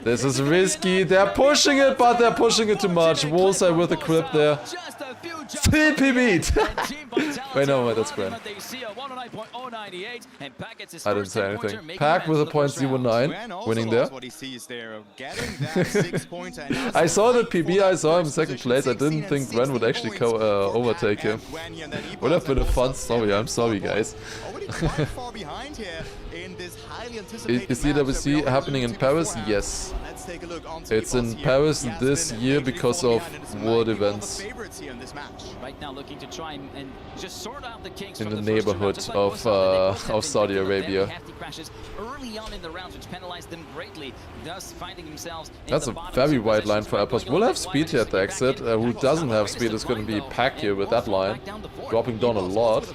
This is risky. They're pushing it, but they're pushing it too much. Woolside with a clip there. 3 PB. Wait, no, wait, that's Gwen. 5.098, and Pack gets his I didn't say anything. Pack with a .09, winning there. I saw the PB, I saw him second place. I didn't think Gwen would actually overtake him. Would have been a fun story, I'm sorry guys. Is EWC happening in Paris? Yes. It's in Paris this year because of world events. Right now looking to try and just sort out the kinks in the neighborhood of Saudi Arabia. Early on in the rounds, which penalized them greatly, thus finding themselves in That's a very wide line for Apples. We'll have speed here at the exit. Who doesn't have speed is going to be Pack here with that line, dropping down a lot.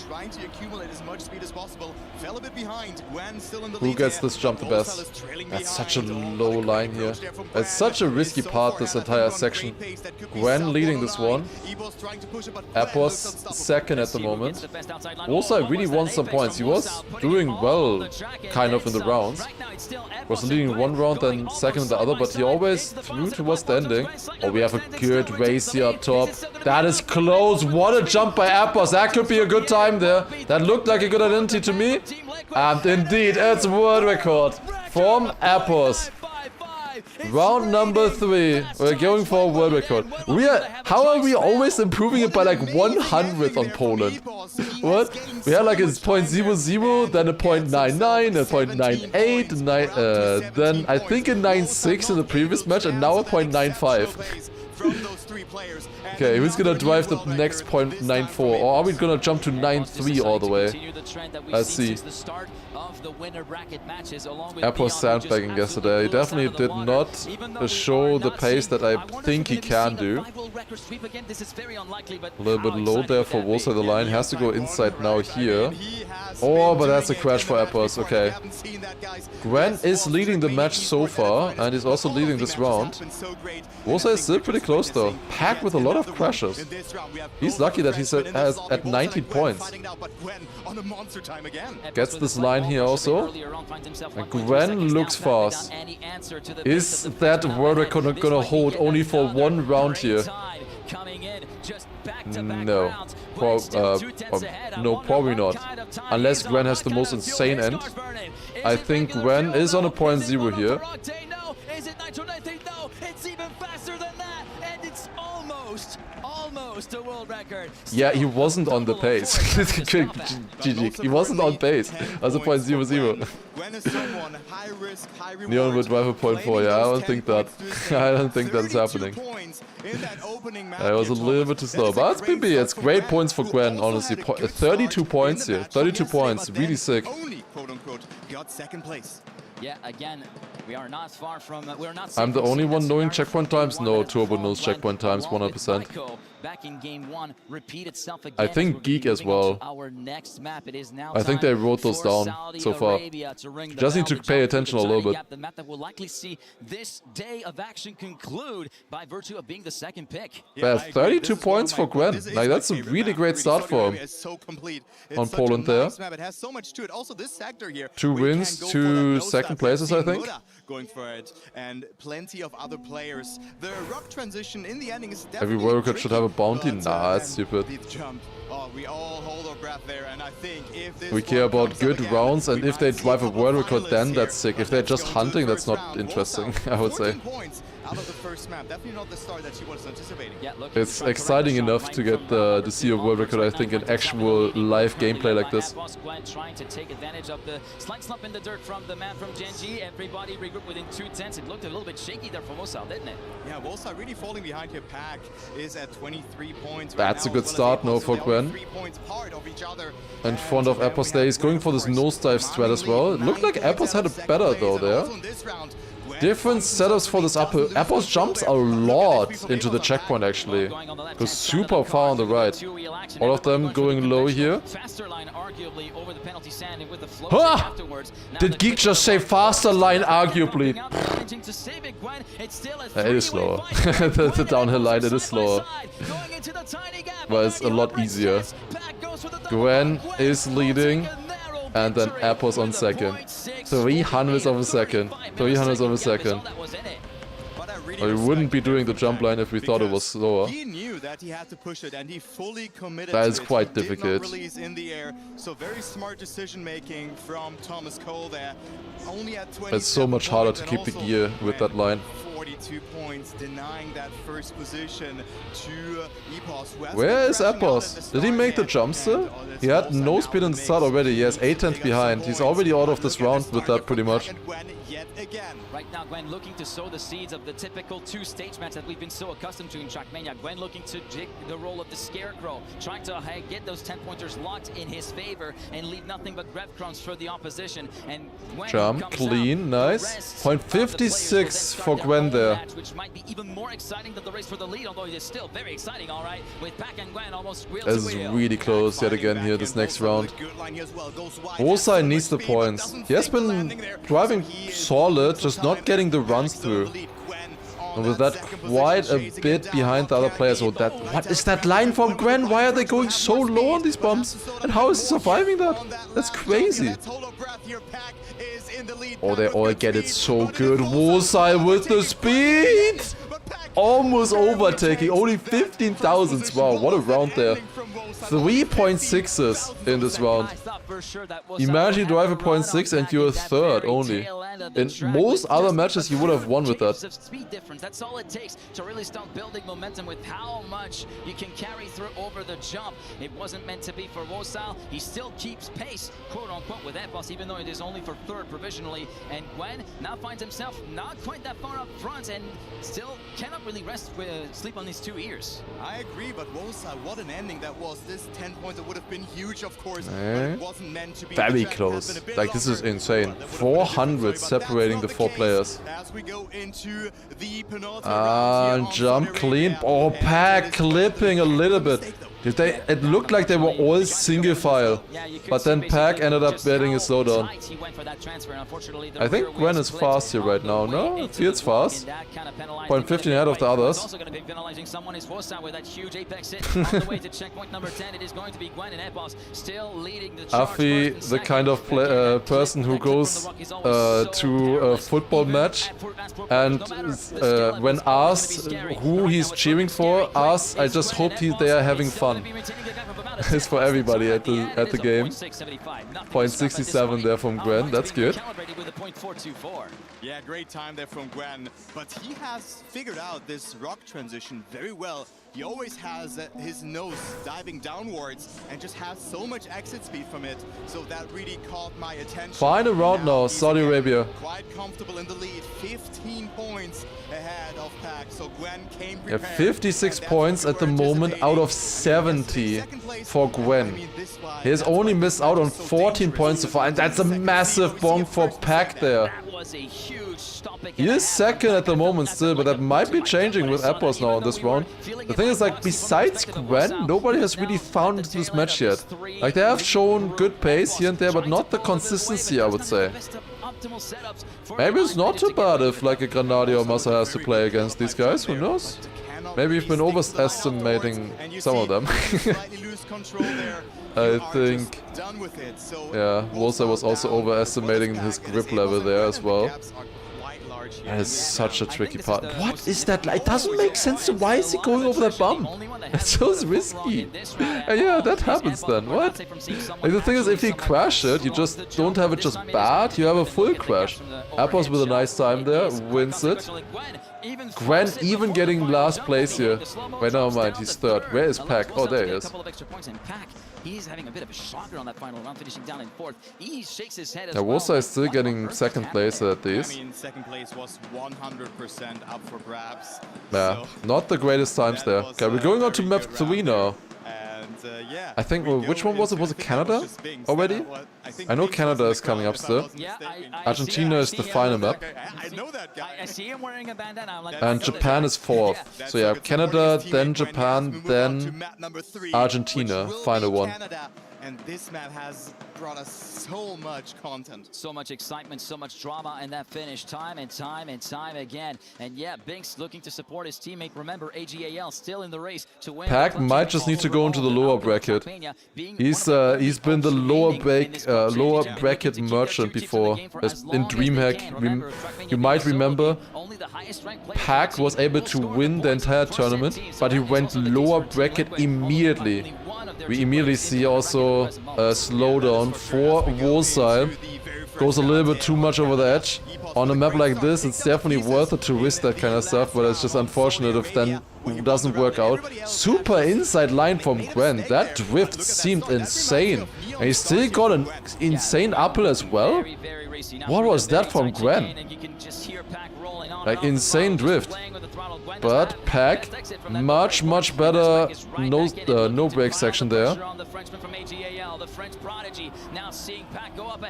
Trying to accumulate as much speed as possible. Fell a bit behind. Gwen still in the Who gets this jump the best? That's such a low line here. It's such a risky part, this entire section. Gwen leading this one. Appos second at the moment. Also, I really won some points. He was doing well, kind of in the rounds. Was leading one round, then second in the other, but he always flew towards the ending. Oh, we have a good race here up top. That is close. What a jump by Appos. That could be a good time there. That looked like a good identity to me. And indeed, it's world record from Appos. Round number 3. We're going for a world record. How are we always improving it by like 100th on Poland? What? We had like a .00, then a .99, a .98, then I think a 9.6 in the previous match, and now a .95. Okay, who's gonna drive the next .94? Or are we gonna jump to 9.3 all the way? Let's see. Appos sandbagging yesterday. He definitely did not show the pace that I think he can do. A little bit low there for Wolsa. The line has to go inside now here. Oh, but that's a crash for Appos. Okay. Gwen is leading the match so far, and he's also leading this round. Wolsa is still pretty close though. Packed with a lot of crashes. He's lucky that he's at 19 points. Gets this line here also. And Gwen looks fast. Is that world record gonna hold only for one round here? No. No, probably not. Unless Gwen has the most insane end. I think Gwen is on a .0 here. It's even faster than that, and it's almost a world record. Yeah, he wasn't on the pace. GG. He wasn't on pace. As a .00. Neon would drive a .4. Yeah, I don't think that. I don't think that's happening. I was a little bit too slow. But it's PB. It's great points for Gwen, honestly. 32 points here. 32 points. Really sick. Got second place. Yeah, again, we are not far from. We're not. I'm the only one knowing checkpoint times. No, Turbo knows checkpoint times 100%. Back in game 1, repeat itself again. I think Geek as well. Our next map, it is now I think they wrote those down so far. Just need to pay attention a little bit. The map that will likely see this day of action conclude by virtue of being the second pick. Yeah, 32 points for Gwen. Like, that's a really great start for him. On Poland there. 2 wins, 2 second places, I think. Going for it, and plenty of other players. The rock transition in the ending is definitely every world record should have a bounty. Nah, that's stupid. We all hold our breath there, and I think if this we care about good rounds, and if they drive a world record, then that's sick. If they're just hunting, that's not interesting, I would say. Out of the first map, definitely not the start that she was anticipating. It's exciting enough to get to see a world record, I think, in actual live gameplay like this. Trying to take advantage of the slight slump in the dirt from the man from Genji. Everybody regrouped within 2 tenths. It looked a little bit shaky there for Wolsa, didn't it? Yeah, Wolsa really falling behind here. Pack is at 23 points. That's a good start now for Gwen. In front of Appos there. He's going for this nosedive strat as well. It looked like Appos had it better though there. Different setups for this upper. Appos jumps a lot into the checkpoint actually. Goes super far on the right. All of them going low here. Ah! Did Geek just say faster line arguably? It is slower. The downhill line, it is slower. But it's a lot easier. Gwen is leading. And then Appos on second. 300ths of a second. 300ths of a second. We wouldn't be doing the jump line if we thought it was slower. He knew knew that he had to push it, and he fully committed That to is it. quite He did difficult. not release in the air, so very smart decision making from Thomas Cole there. Only at 20. It's so much harder to keep the gear with that line. 42 points, denying that first position to Epos. Where is Epos? Did he make the jump still? He had no speed in the start already. He has 8 tenths behind. He's already out of this round with that pretty much. Right now, Gwen looking to sow the seeds of the typical two-stage match that we've been so accustomed to in TRACKMANIA. Gwen looking to jig the role of the scarecrow, trying to get those 10-pointers locked in his favor and leave nothing but breadcrumbs for the opposition. And Gwen Jump, clean, nice. Point 56 for Gwen there. which might be even more exciting than the race for the lead, although it is still very exciting, all right, with Pack and Gwen almost wheel This is to wheel. really close yet again here this next round. Wosai needs the points. He has been driving solid, just not getting the runs through. And with that quite a bit behind the other players. Oh, that, what is that line from Gwen? Why are they going so low on these bumps? And how is he surviving that? That's crazy. Oh, they all get it so good. Wosai with the speed! Almost overtaking, only 15 thousandths. Wow, what a round there. 3.6s in this round. Imagine you drive a 0.6 and you're third only. In most other matches you would have won with that. Speed difference. That's all it takes to really start building momentum with how much you can carry through over the jump. It wasn't meant to be for Wosal. He still keeps pace, quote unquote, with Epos, even though it is only for third provisionally. And Gwen now finds himself not quite that far up front and still cannot really sleep on his 2 ears. I agree, but Wosal, what an ending that was. This 10 points would have been huge, of course, but it wasn't meant to be. Very close. Like, this is insane. 400 separating the 4 players. As we go into the Jump clean. Oh, Pack clipping a little bit. It looked like they were all single file, but then Pack ended up getting a slowdown. I think Gwen is fast here right now. No, it feels fast. 0.15 ahead of the others. Also going to be penalizing someone is Wosal with that huge apex hit on the way to checkpoint number 10. It is going to be Gwen and Epos still leading the charge. Afi, the kind of person who goes to a football match and when asked who he's cheering for, asks, I just hope they are having fun. It's for everybody at the game. 0.67 there from Gwen, that's good. Yeah, great time there from Gwen, but he has figured out this rock transition very well. He always has his nose diving downwards and just has so much exit speed from it, so that really caught my attention. Final round now, Saudi Arabia. Quite comfortable in the lead, 15 points ahead of Pack, so Gwen came Yeah, prepared. 56 points at the moment out of 70 for Gwen. He has only missed out on 14 points so far, and that's a massive bonk for Pack there. He is second at the moment still, but that might be changing with Epos now in this round. The thing is, like, besides Gwen, nobody has really found this match yet. Like, they have shown good pace here and there, but not the consistency, I would say. Maybe it's not too bad if, like, a Grenadier or Massa has to play against these guys, who knows? Maybe you've been overestimating some of them. I think, yeah, Wosai was also overestimating his grip level there as well. That is such a tricky part. What is that? It doesn't make sense. Why is he going over that bump? It's so risky. And yeah, that happens then. What? Like, the thing is, if you crash it, you just don't have it just bad, you have a full crash. Epos with a nice time there, wins it. Gwen even getting last place here. Wait, never mind, he's third. Where is Pack? Oh, there he is. He's having a bit of a shocker on that final round, finishing down in fourth. He shakes his head as Yeah, well. Wosai is still getting second place at I these. mean, second place was 100% up for grabs. Yeah, not the greatest times there. Okay, we're going on to map 3 now. Yeah, I think, well, which one was it? Was it Canada already? I know Canada is coming up still. Argentina is the final map. I see him wearing a bandana. I'm like, And Japan is fourth. So yeah, Canada, then Japan, then Argentina, final one. And this map has brought us so much content. So much excitement, so much drama in that finish, time and time and time again. And yeah, Binks looking to support his teammate. Remember, AGAL still in the race to win. Pack might just need to go into the lower bracket. He's been the lower bracket merchant before. In DreamHack, you might remember. Pack was able to win the entire tournament, but he went lower bracket immediately. We immediately see also a slowdown for Wolsile. Goes a little bit too much over the edge. On a map like this, it's definitely worth it to risk that kind of stuff, but it's just unfortunate if then it doesn't work out. Super inside line from Gwen. That drift seemed insane. And he still got an insane uphill as well? What was that from Gwen? Like insane drift. But Pack, much better no break section there.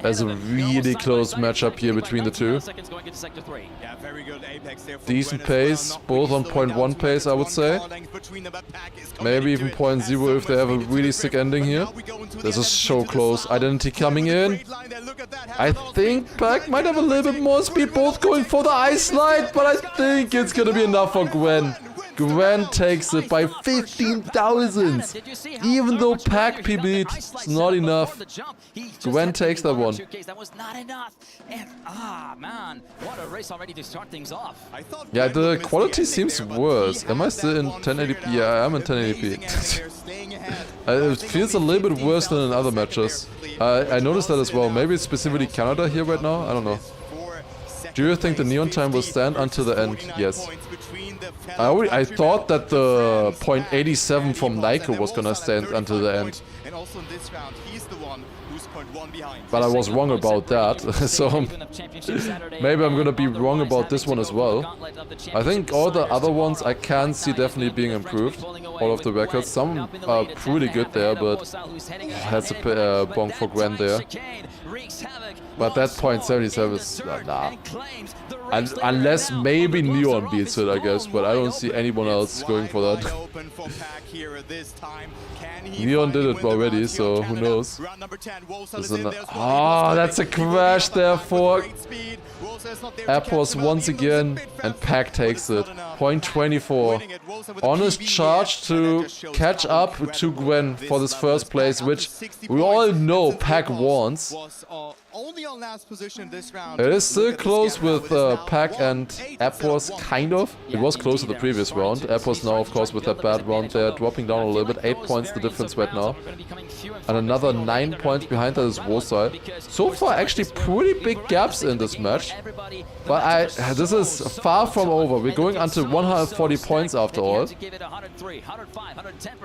There's a really close matchup here between the two. Decent pace, both on 0.1 pace I would say. Maybe even 0.0 if they have a really sick ending here. This is so close. Identity coming in. I think Pack might have a little bit more speed, both going for the ice slide, but I think it's gonna be enough for Gwen. Gwen takes it by 15,000. Even though Pack PB'd, it's not enough. Gwen takes that one. That was not enough. And man, what a race already to start things off. Yeah, the quality seems worse. Am I still in 1080p? Yeah, I am in 1080p. It feels a little bit worse than in other matches. I noticed that as well. Maybe it's specifically Canada here right now? I don't know. Do you think the neon time will stand until the end? Yes. I thought that the 0.87 from Nyko was gonna stand until the end. But I was wrong about that, so maybe I'm gonna be wrong about this one as well. I think all the other ones I can see definitely being improved. All of the records, some are pretty good there, but that's a bonk for Gwen there. But that 0.77 is nah. Unless maybe Neon beats it, I guess, but I don't see anyone else going for that. Neon did it already, so who knows. Oh, that's a crash there for Appos once again, and Pack takes it. 0.24. Honest charge to catch up to Gwen for this first place, which we all know Pack wants. It is still close with Pack and Appos, kind of. It was close to the previous round. Appos now, of course, with that bad round there, dropping down a little bit. 8 points the difference right now. And another 9 points behind that is Wolsile. So far, actually pretty big gaps in this match. But this is far from over. We're going until 140 points after all.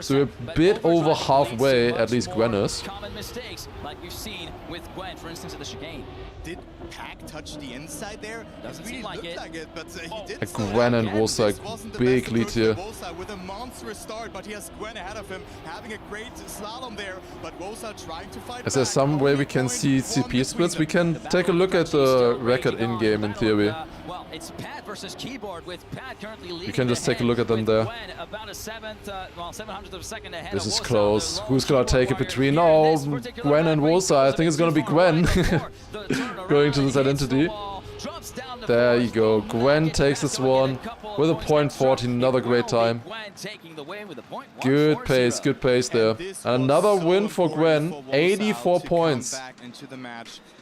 So we're a bit over halfway, at least Gwen is. Did Pack touch the inside there? It really looked like it, but he did. Gwen and Wolsile, big lead here. Wolsile with a monstrous start, but he has Gwen ahead of him, having a great slalom there. But Wolsile trying to fight. Is there some way we can see CP splits? We can take a look at the record in game in theory. Well, it's Pat versus Keyboard with Pat currently leading. You can just take a look at them there. About a 700th of a second ahead. This is close. Who's gonna take it between? Oh, Gwen and Wolsile. I think it's gonna be Gwen. Going to this identity. There you go. Gwen takes this one with a 0.14. Another great time. Good pace there. Another win for Gwen. 84 points.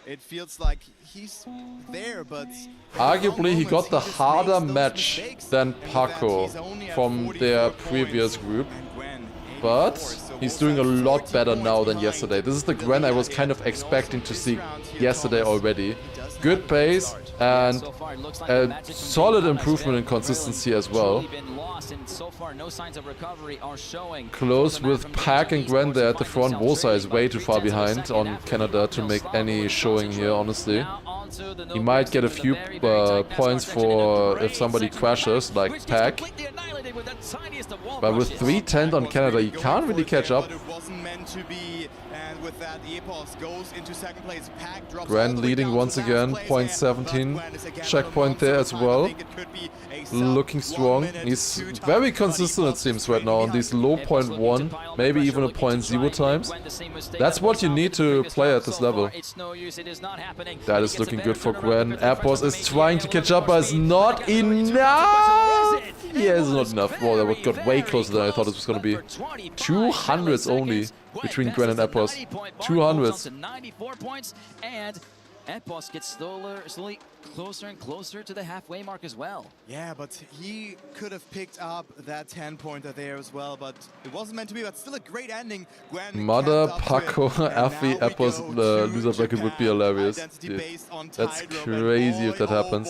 It feels like he's there, but arguably he got the harder match than Paco from their previous group. But he's doing a lot better now than yesterday. This is the Gwen I was kind of expecting to see yesterday already. Good pace and a solid improvement in consistency as well. Close with Pack and Gwen there at the front. Wolsile is way too far behind on Canada to make any showing here, honestly. He might get a few points for if somebody crashes, like Pack. But with 310 on Canada, you can't really catch up. Gwen leading once again, 0.17. Checkpoint there as well. Looking strong. He's very consistent, it seems, right now on these low 0.1, maybe even a 0.0 times. That's what you need to play at this level. That is looking good for Gwen. Appos is trying to catch up, but it's not enough! Yeah, it's not enough. Well, that got way closer than I thought it was going to be. 200s only between Gwen and Appos. 200s. Epos gets slowly closer and closer to the halfway mark as well. Yeah, but he could have picked up that 10-pointer there as well, but it wasn't meant to be, but still a great ending. Mother, Paco, Afi, Epos, loser bracket would be hilarious. Dude, that's crazy if that happens.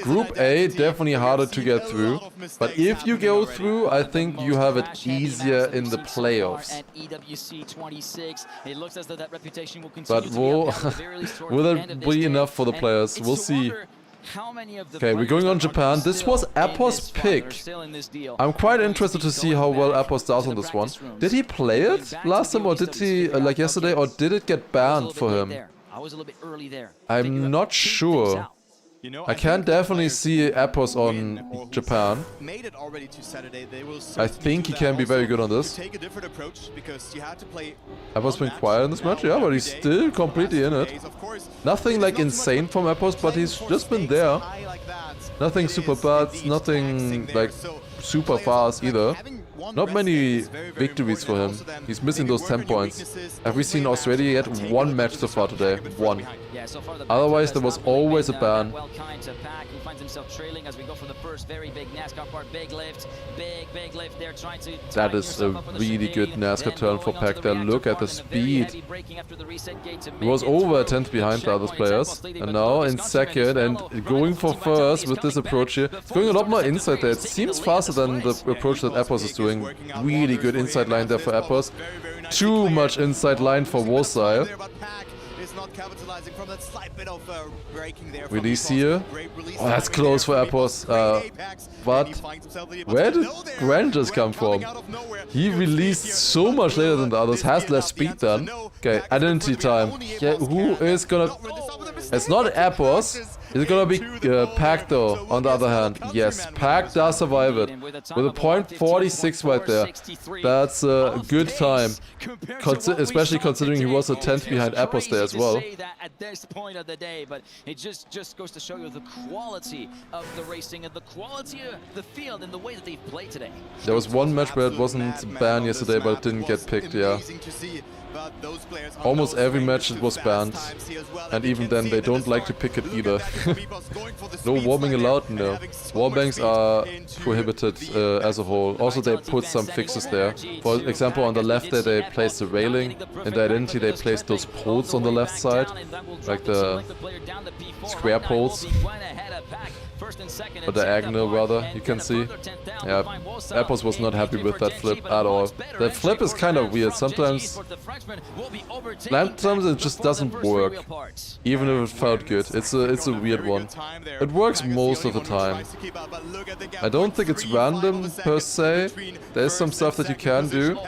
Group A, definitely harder to get through, but if you go through, I think you have it easier in the playoffs. At EWC 26, it looks as though that reputation will continue But to be up there very least towards will the it end of this be day. enough for the And players? it's We'll to see. wonder how many of the Okay, we're players going on that are Japan. This still was in Epos' this fight, that are pick. still in this deal, I'm quite are going interested to see be how well going Epos does to on the this one. practice rooms. Did he play Going it back to last the time, or did he, EWC like yesterday, or did it get banned for him? I was a little bit early there. I'm not sure. I can definitely see Epos on Japan. Made it already to Saturday. They will I think he can be very good on this. take a different approach because you had to play. Epos been quiet in this match, yeah, but he's still completely in it. Nothing like insane from Epos, but he's just been there. Nothing super bad, nothing like super fast either. Not many victories for him. He's missing those 10 points. Have we seen Australia yet? One match so far today. One. Otherwise, there was always a ban. He finds himself trailing as we go for the first very big NASCAR part. Big lift there, trying to That is a really good NASCAR turn for Pack there. Look at the speed. He was over a tenth behind the other players. And now in second and going for first with this approach here. It's going a lot more inside there. It seems faster than the approach that Epos is doing. Really good inside line there for Epos. Too much inside line for Warsaw. Release here. Oh, that's close for Epos. But where did Grant just come from? He released so much later than the others. Has less speed then. Okay, identity time. Yeah, who is gonna... It's not Epos. Is it gonna be Pack though, on the other hand? Yes, Pack does survive it. With a .46 right there. That's a good time. Especially considering he was a 10th behind Epos there as well. At this point of the day, but it just goes to show you the quality of the racing and the quality of the field and the way that they've played today. There was one match where it wasn't banned yesterday, but it didn't get picked, yeah. Almost every match it was banned, and even then they don't like to pick it either. No warming allowed, no. Warbanks are prohibited as a whole. Also they put some fixes there. For example, on the left there they placed the railing. In the identity they placed those poles on the left side, like the square poles. Or diagonal rather, you can see. Yeah, Epos was not happy with that flip at all. That flip is kind of weird. Sometimes it just doesn't work, even if it felt good. It's a weird one. It works most of the time. I don't think it's random per se. There's some stuff that you can do.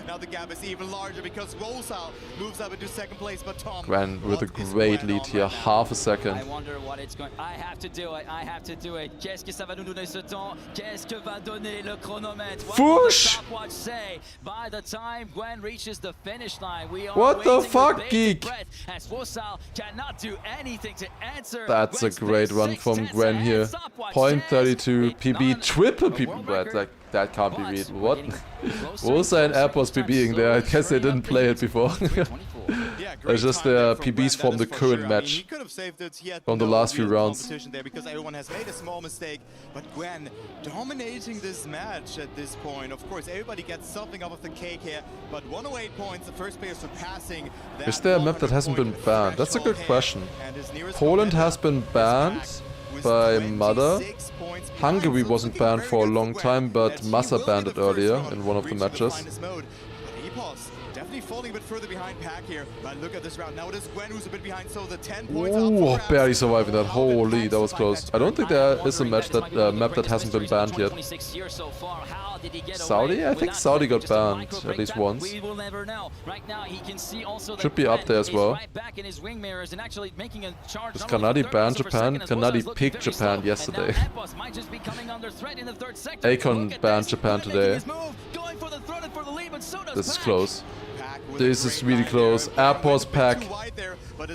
Now the gap is even larger because Rosal moves up into second place, but Tom... Gwen with a great lead here, half a second. I wonder what it's going... I have to do it, I have to do it. Qu'est-ce que ça va nous donner ce temps? Qu'est-ce que va donner le chronomètre? What will the stopwatch say? By the time Gwen reaches the finish line, we are what the fuck, geek? As Rosal cannot do anything to answer. That's a great run from Gwen here. .32 PB, triple PB, but like, that can't be read. What? Rosa and Epos PBing there. I guess they didn't play it before. It's just their PBs from the current match. From the last few rounds. Because everyone has made a small mistake, but Gwen dominating this match at this point. Of course, everybody gets something off of the cake here, but 108 points, the first player surpassing that. Is there a map that hasn't been banned? That's a good question. Poland has been banned by Mother. Hungary wasn't banned for a long time, but Massa banned it earlier in one of the matches. Definitely falling a bit further behind Pack here, but look at this round. Now it is Gwen who's a bit behind, so the 10 points Ooh, barely surviving that. Holy, that was close. I don't think there is a match that map that hasn't been banned yet. Saudi? I think Saudi got banned at least once. Should be up there as well. Is Kanadi banned Japan? Kanadi picked Japan yesterday. Akon banned Japan today. This is close. This is really close. Airports Pack.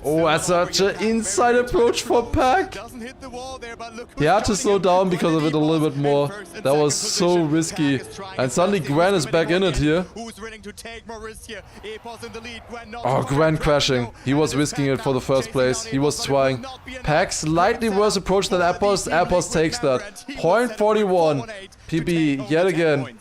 Oh, that's such an inside approach for Pack. He had to slow down because of it a little bit more. That was so risky. And suddenly Gwen is back in it here. Oh, Gwen crashing. He was risking it for the first place. He was trying. Pack slightly worse approach than Appos. Appos takes that. 0.41. PB yet again.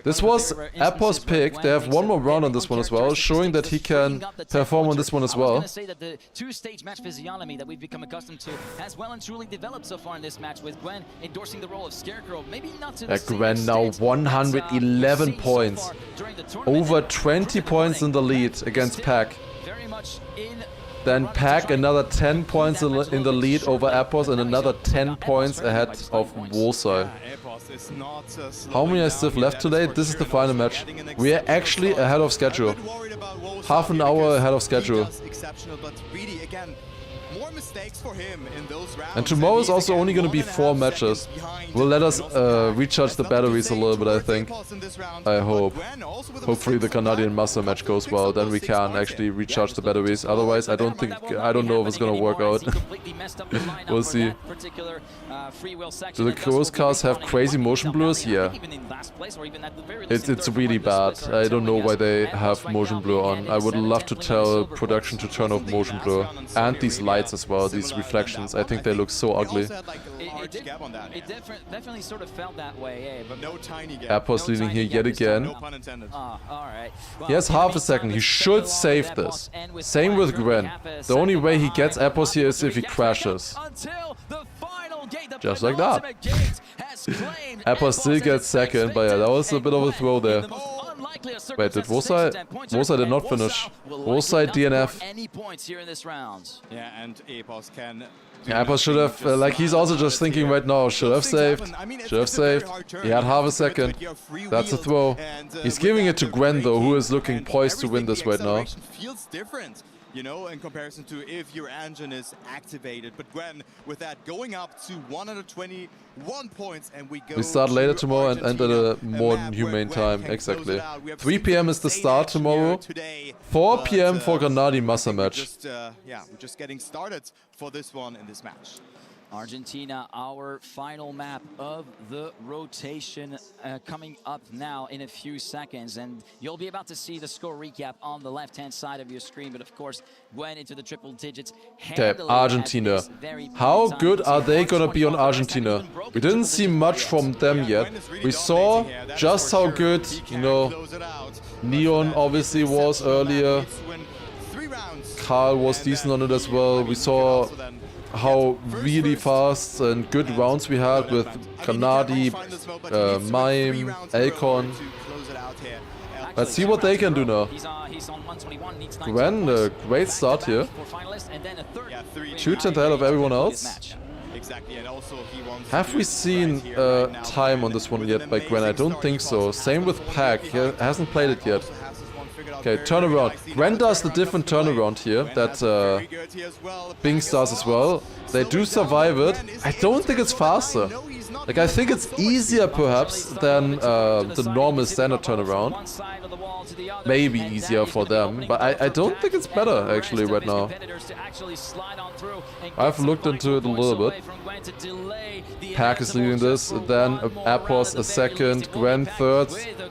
This was Appos' pick. They have one more round on this one as well, showing that he can perform on this one as well. Say that the two-stage match physiognomy that we've become accustomed to has well and truly developed so far in this match, with Gwen endorsing the role of Scarecrow. Maybe not to the Gwen now 111 points. Over 20 points in the lead against Pack. Very much in Then Pack another 10 points in the lead over Appos and another 10 points ahead of Warsaw. How many I still have left today? This is the final match. We are actually ahead of schedule. Half an hour ahead of schedule. And tomorrow is also only going to be 4 matches. Will let us recharge the batteries a little bit, I think. I hope. Hopefully the Canadian Master match goes well, then we can actually recharge the batteries. Otherwise, I don't know if it's going to work out. We'll see. Do the Crows cars have crazy motion blurs? Yeah. It's really bad. I don't know why they have motion blur on. I would love to tell production to turn off motion blur. And these lights as well, these reflections. I think they look so ugly. It definitely sort of felt that way, but no tiny gap. Appos leading here yet again. He has half a second. He should save this. Same with Gwen. The only way he gets Appos here is if he crashes. Just like that. Appos still gets second, but yeah, that was a bit of a throw there. Wait, did Warsaw? Warsaw did not finish. Warsaw DNF. Yeah, and Appos can. Yeah, Appos should have, like, he's also just thinking right now, should have saved. Should have saved. He had half a second. That's a throw. He's giving it to Gwen though, who is looking poised to win this right now. Feels different, you know, in comparison to if your engine is activated. But Gwen, with that, going up to 121 points, and we go. We start later tomorrow and end at a more humane time. Exactly. 3 PM is the start tomorrow. 4 PM for Gennady Massa match. Yeah, we're just getting started for this one in this match. Argentina, our final map of the rotation coming up now in a few seconds, and you'll be about to see the score recap on the left-hand side of your screen. But of course, Gwen into the triple digits. Okay, Argentina. How good are they gonna be on Argentina? We didn't see much from them yet. We saw just how good, you know, Neon obviously was earlier. Karl was decent on it as well. We saw how really fast and good rounds we had with Gennady, Mime, Elcon. Let's see what they can do now. Gwen, a great start here. 2/10 ahead of everyone else. Have we seen time on this one yet by Gwen? I don't think so. Same with Pack. He hasn't played it yet. Okay, turnaround. Gwen does the different turnaround here that Bing does as well. They do survive it. I don't think it's faster. Like, I think it's easier perhaps than the normal standard turnaround. Maybe easier for them, but I don't think it's better actually right now. I've looked into it a little bit. Pack is leading this, then Appos a second, Gwen third.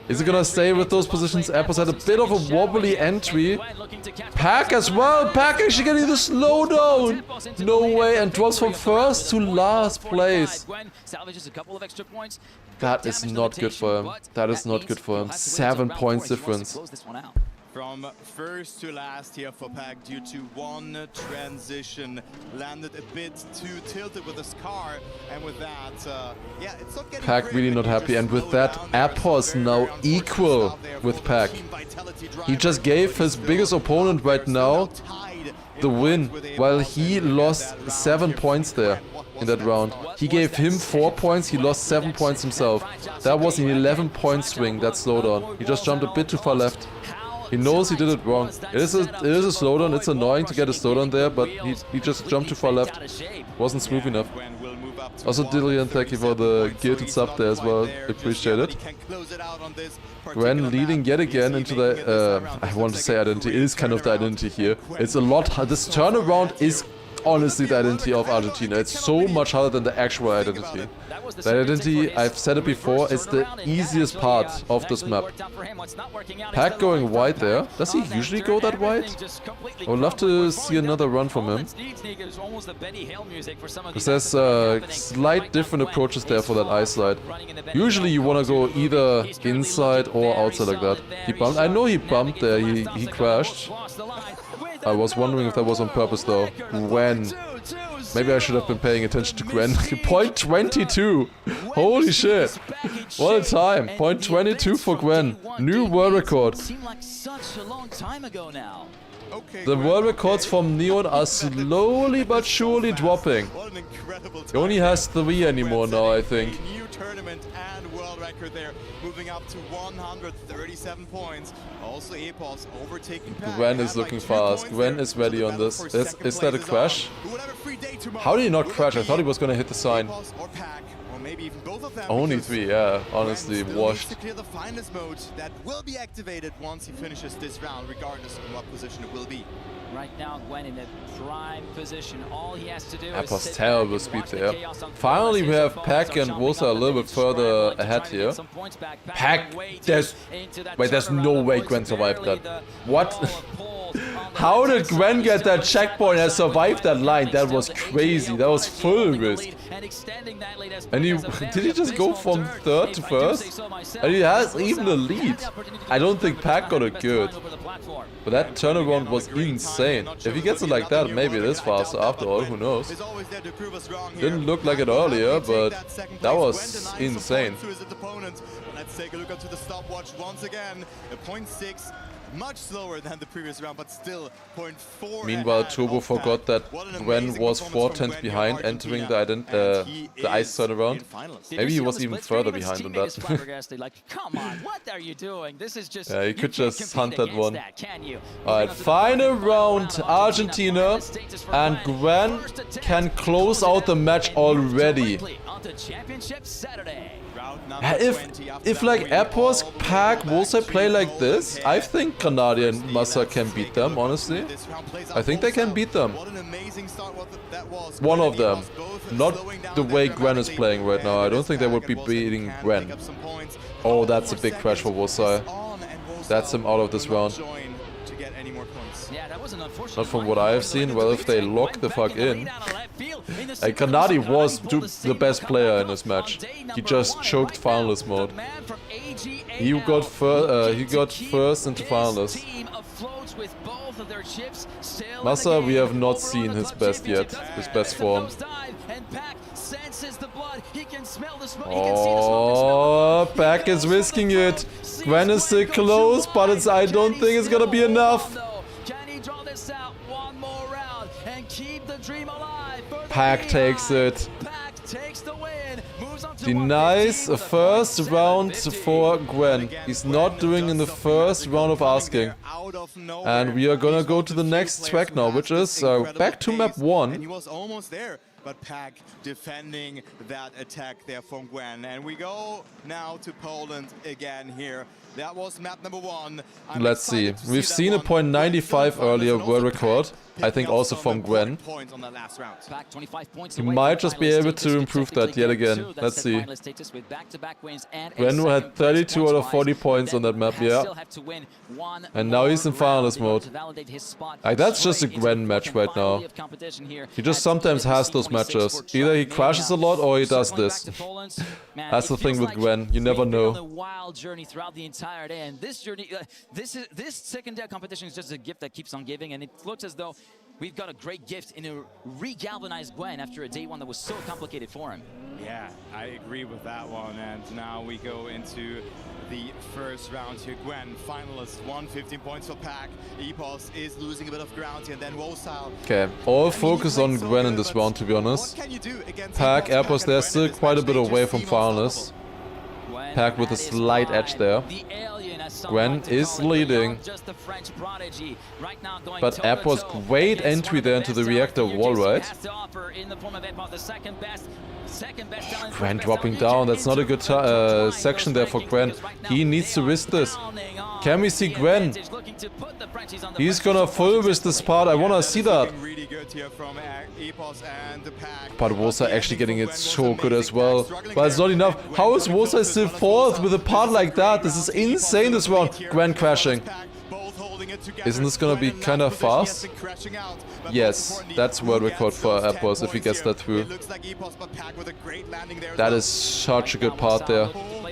Is it gonna stay with those positions? Appos had a bit of a wobbly entry. Pack as well. Pack actually getting the slowdown. No way, and drops from first to last place. That is not good for him. That is not good for him. 7 points difference. From first to last here for Pack due to one transition. Landed a bit too tilted with his car, and with that, yeah, it's not getting Pack really not happy, and with that, Appos now equal with Pack. He just gave his biggest opponent right now the win, while he lost 7 points there in that round. He gave him 4 points, he lost 7 points himself. That was an 11-point swing, that slowdown. He just jumped a bit too far left. He knows he did it wrong. It is a slowdown. It's annoying to get a slowdown there, but he just jumped too far left. Wasn't smooth enough. Also, Dillian, thank you for the gilded sub there as well. Appreciate it. Gwen leading yet again into the, I want to say identity. It is kind of the identity here. It's a lot. This turnaround is honestly the identity of Argentina. It's so much harder than the actual identity. The identity, I've said it before, is the easiest part of this map. Pack going wide there. Does he usually go that wide? I would love to see another run from him. Because there's slight different approaches there for that ice slide. Usually you want to go either inside or outside like that. He bumped. I know he bumped there. He crashed. I was wondering if that was on purpose though. Gwen. Maybe I should have been paying attention to Gwen. Point 22! Holy shit! What a time! Point 22 for Gwen. New world record. The world records from Neon are slowly but surely dropping. He only has 3 anymore now, I think. There, moving up to 137 points. Also Epos overtaking Pack. Gwen is looking fast. Gwen is ready on this. Is that a crash? How did he not crash? I thought he was gonna hit the sign. Only 3, yeah. Honestly, washed. To clear the finalist mode that will be activated once he finishes this round, regardless of what position it will be. Right now, Gwen in a prime position. All he has to do is terrible speed there. Finally, we have Pack and Wosa a little bit further ahead here. Pack, there's no way Gwen survived that. What? How did Gwen get that checkpoint and survive that line? That was crazy. That was full risk. And did he just go from 3rd to 1st? And he has even a lead. I don't think Pack got it good. But that turnaround was insane. If he gets it like that, maybe it is faster after all, who knows. Didn't look like it earlier, but that was insane. Let's take a look into the stopwatch once again. 0.6. Much slower than the previous round, but still 0.4. Meanwhile, Turbo forgot that Gwen was 4 tenths behind entering the ice turnaround. Maybe he was even further behind than that. Come on, what are you doing? This is just, yeah, he could just hunt that one. Alright, final round, Argentina, and Gwen can close out the match already. If like Epos, Pack, Wosa play like this, I think Grenadier and Massa can beat them, honestly. I think they can beat them. One of them. Not the way Gwen is playing right now. I don't think they would be beating Gwen. Oh, that's a big crash for Wosa. That's him out of this round. Not from what I have seen. Well, if they lock the fuck in. And Grenadier was the best player in this match. He just choked finalist mode. He got first into finalist. Massa, we have not seen his best yet. His best form. Oh, Pack is risking it. Gwen is still close, but I don't think it's gonna be enough. Pack takes it. The nice first round for Gwen. He's not doing in the first round of asking. And we are gonna go to the next track now, which is back to map 1. He was almost there, but Pack defending that attack there from Gwen. And we go now to Poland again here. That was map number 1. Let's see. We've seen a .95 earlier world record. I think also from Gwen. He might just be able to improve that yet again. Let's see. Gwen had 32 out of 40 points on that map, yeah. And now he's in finalist mode. Like, that's just a Gwen match right now. He just sometimes has those matches. Either he crashes a lot or he does this. That's the thing with Gwen. You never know. And this journey, this secondary competition is just a gift that keeps on giving, and it looks as though we've got a great gift in a re-galvanized Gwen after a day 1 that was so complicated for him. Yeah, I agree with that one. And now we go into the first round here. Gwen, finalist, 115 points for Pack. Epos is losing a bit of ground here, and then Wosal. Okay, all focus on Gwen in this round, to be honest. Pack, Epos, they're still quite a bit away from finalists. Pack with a slight edge there. Gwen is leading. But Epos, great entry there into the reactor wall, right? Gwen dropping down. That's not a good section there for Gwen. He needs to risk this. Can we see Gwen? He's gonna full risk this part. I wanna see that. But Wosa actually getting it so good as well. But it's not enough. How is Wosa still 4th with a part like that? This is insane this round. Gwen crashing. Isn't this gonna be kind of fast? Yes, that's world record for Epos if he gets that through. That is such a good part there.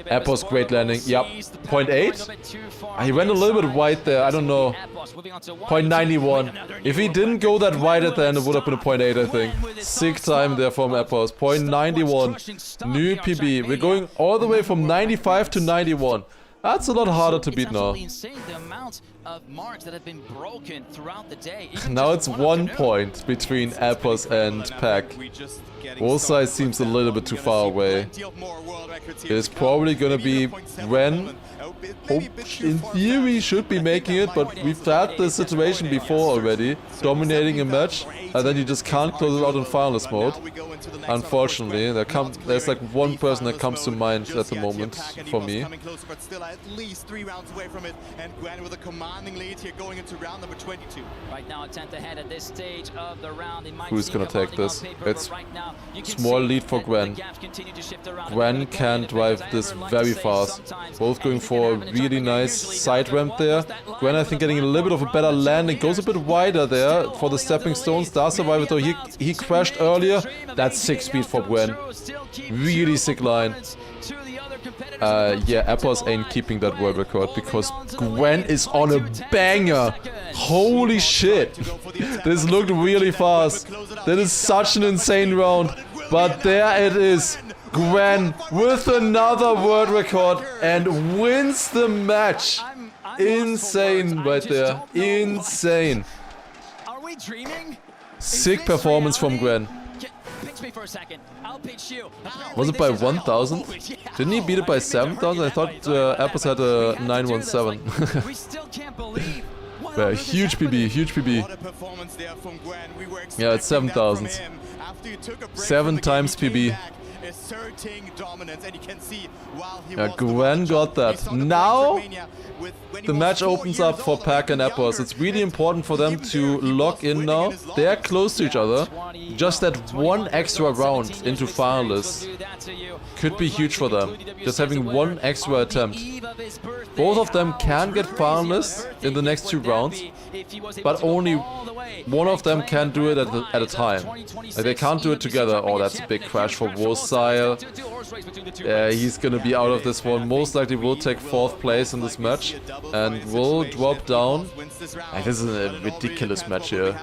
Epos, great landing. Yep, 0.8? He went a little bit wide there, I don't know. 0.91. If he didn't go that wide at the end, it would have been a 0.8, I think. Sick time there from Epos. 0.91. New PB. We're going all the way from 95 to 91. That's a lot harder to beat now. Now it's 1 point between Epos and Pack. Wosa seems a little bit too far away. It's probably gonna be Gwen. In theory should be making it, but we've had this situation before already. Dominating a match, and then you just can't close it out in finalist mode. Unfortunately, there's like one person that comes to mind at the moment for me. Who's gonna take this? It's small lead for Gwen. Gwen can drive this very fast. Both going for a really nice side ramp there. Gwen, I think, getting a little bit of a better landing. Goes a bit wider there for the stepping stones. Star Survivor though, he crashed earlier. That's 6 speed for Gwen. Really sick line. Yeah, Epos ain't keeping that world record because Gwen is on a banger. Holy shit. This looked really fast. That is such an insane round. But there it is. Gwen with another world record and wins the match. Insane right there. Insane. Sick performance from Gwen. Was it by 1,000? Didn't he beat it by 7,000? I thought Epos had a 917. Yeah, huge PB, huge PB. Yeah, it's 7,000. 7 times PB. Yeah, Gwen got that. Now the match opens up for Pack and Epos. It's really important for them to lock in now. They're close to each other. Just that one extra round into finalists could be huge for them. Just having one extra attempt. Both of them can get finalists in the next 2 rounds, but only one of them can do it at a time. Like, they can't do it together. Oh, that's a big crash for Wosile. Yeah, he's gonna be out of this one. Most likely will take 4th place in this match and will drop down. Like, this is a ridiculous match here.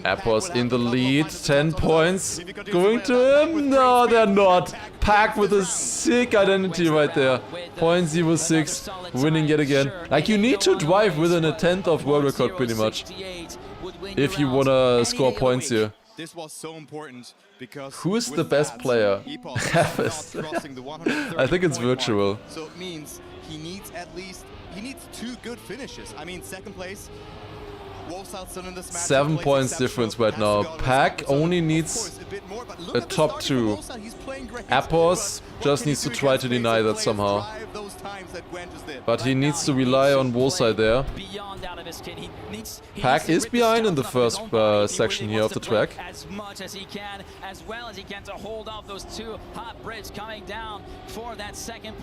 Epos in the lead, 10 points. Going to him? No, they're not. Pack with a sick identity right there. 0.06, winning yet again. Like, you need to drive within a 10th of world record pretty much if you wanna score points here. This was so important because who is the best player? I think it's virtual. So it means he needs 2 good finishes. I mean, 2nd place. 7 points difference right now. Pack only needs a top 2. Epos just needs to try to deny that somehow. But he needs to rely on Wosai there. Pack is behind in the first section here of the track.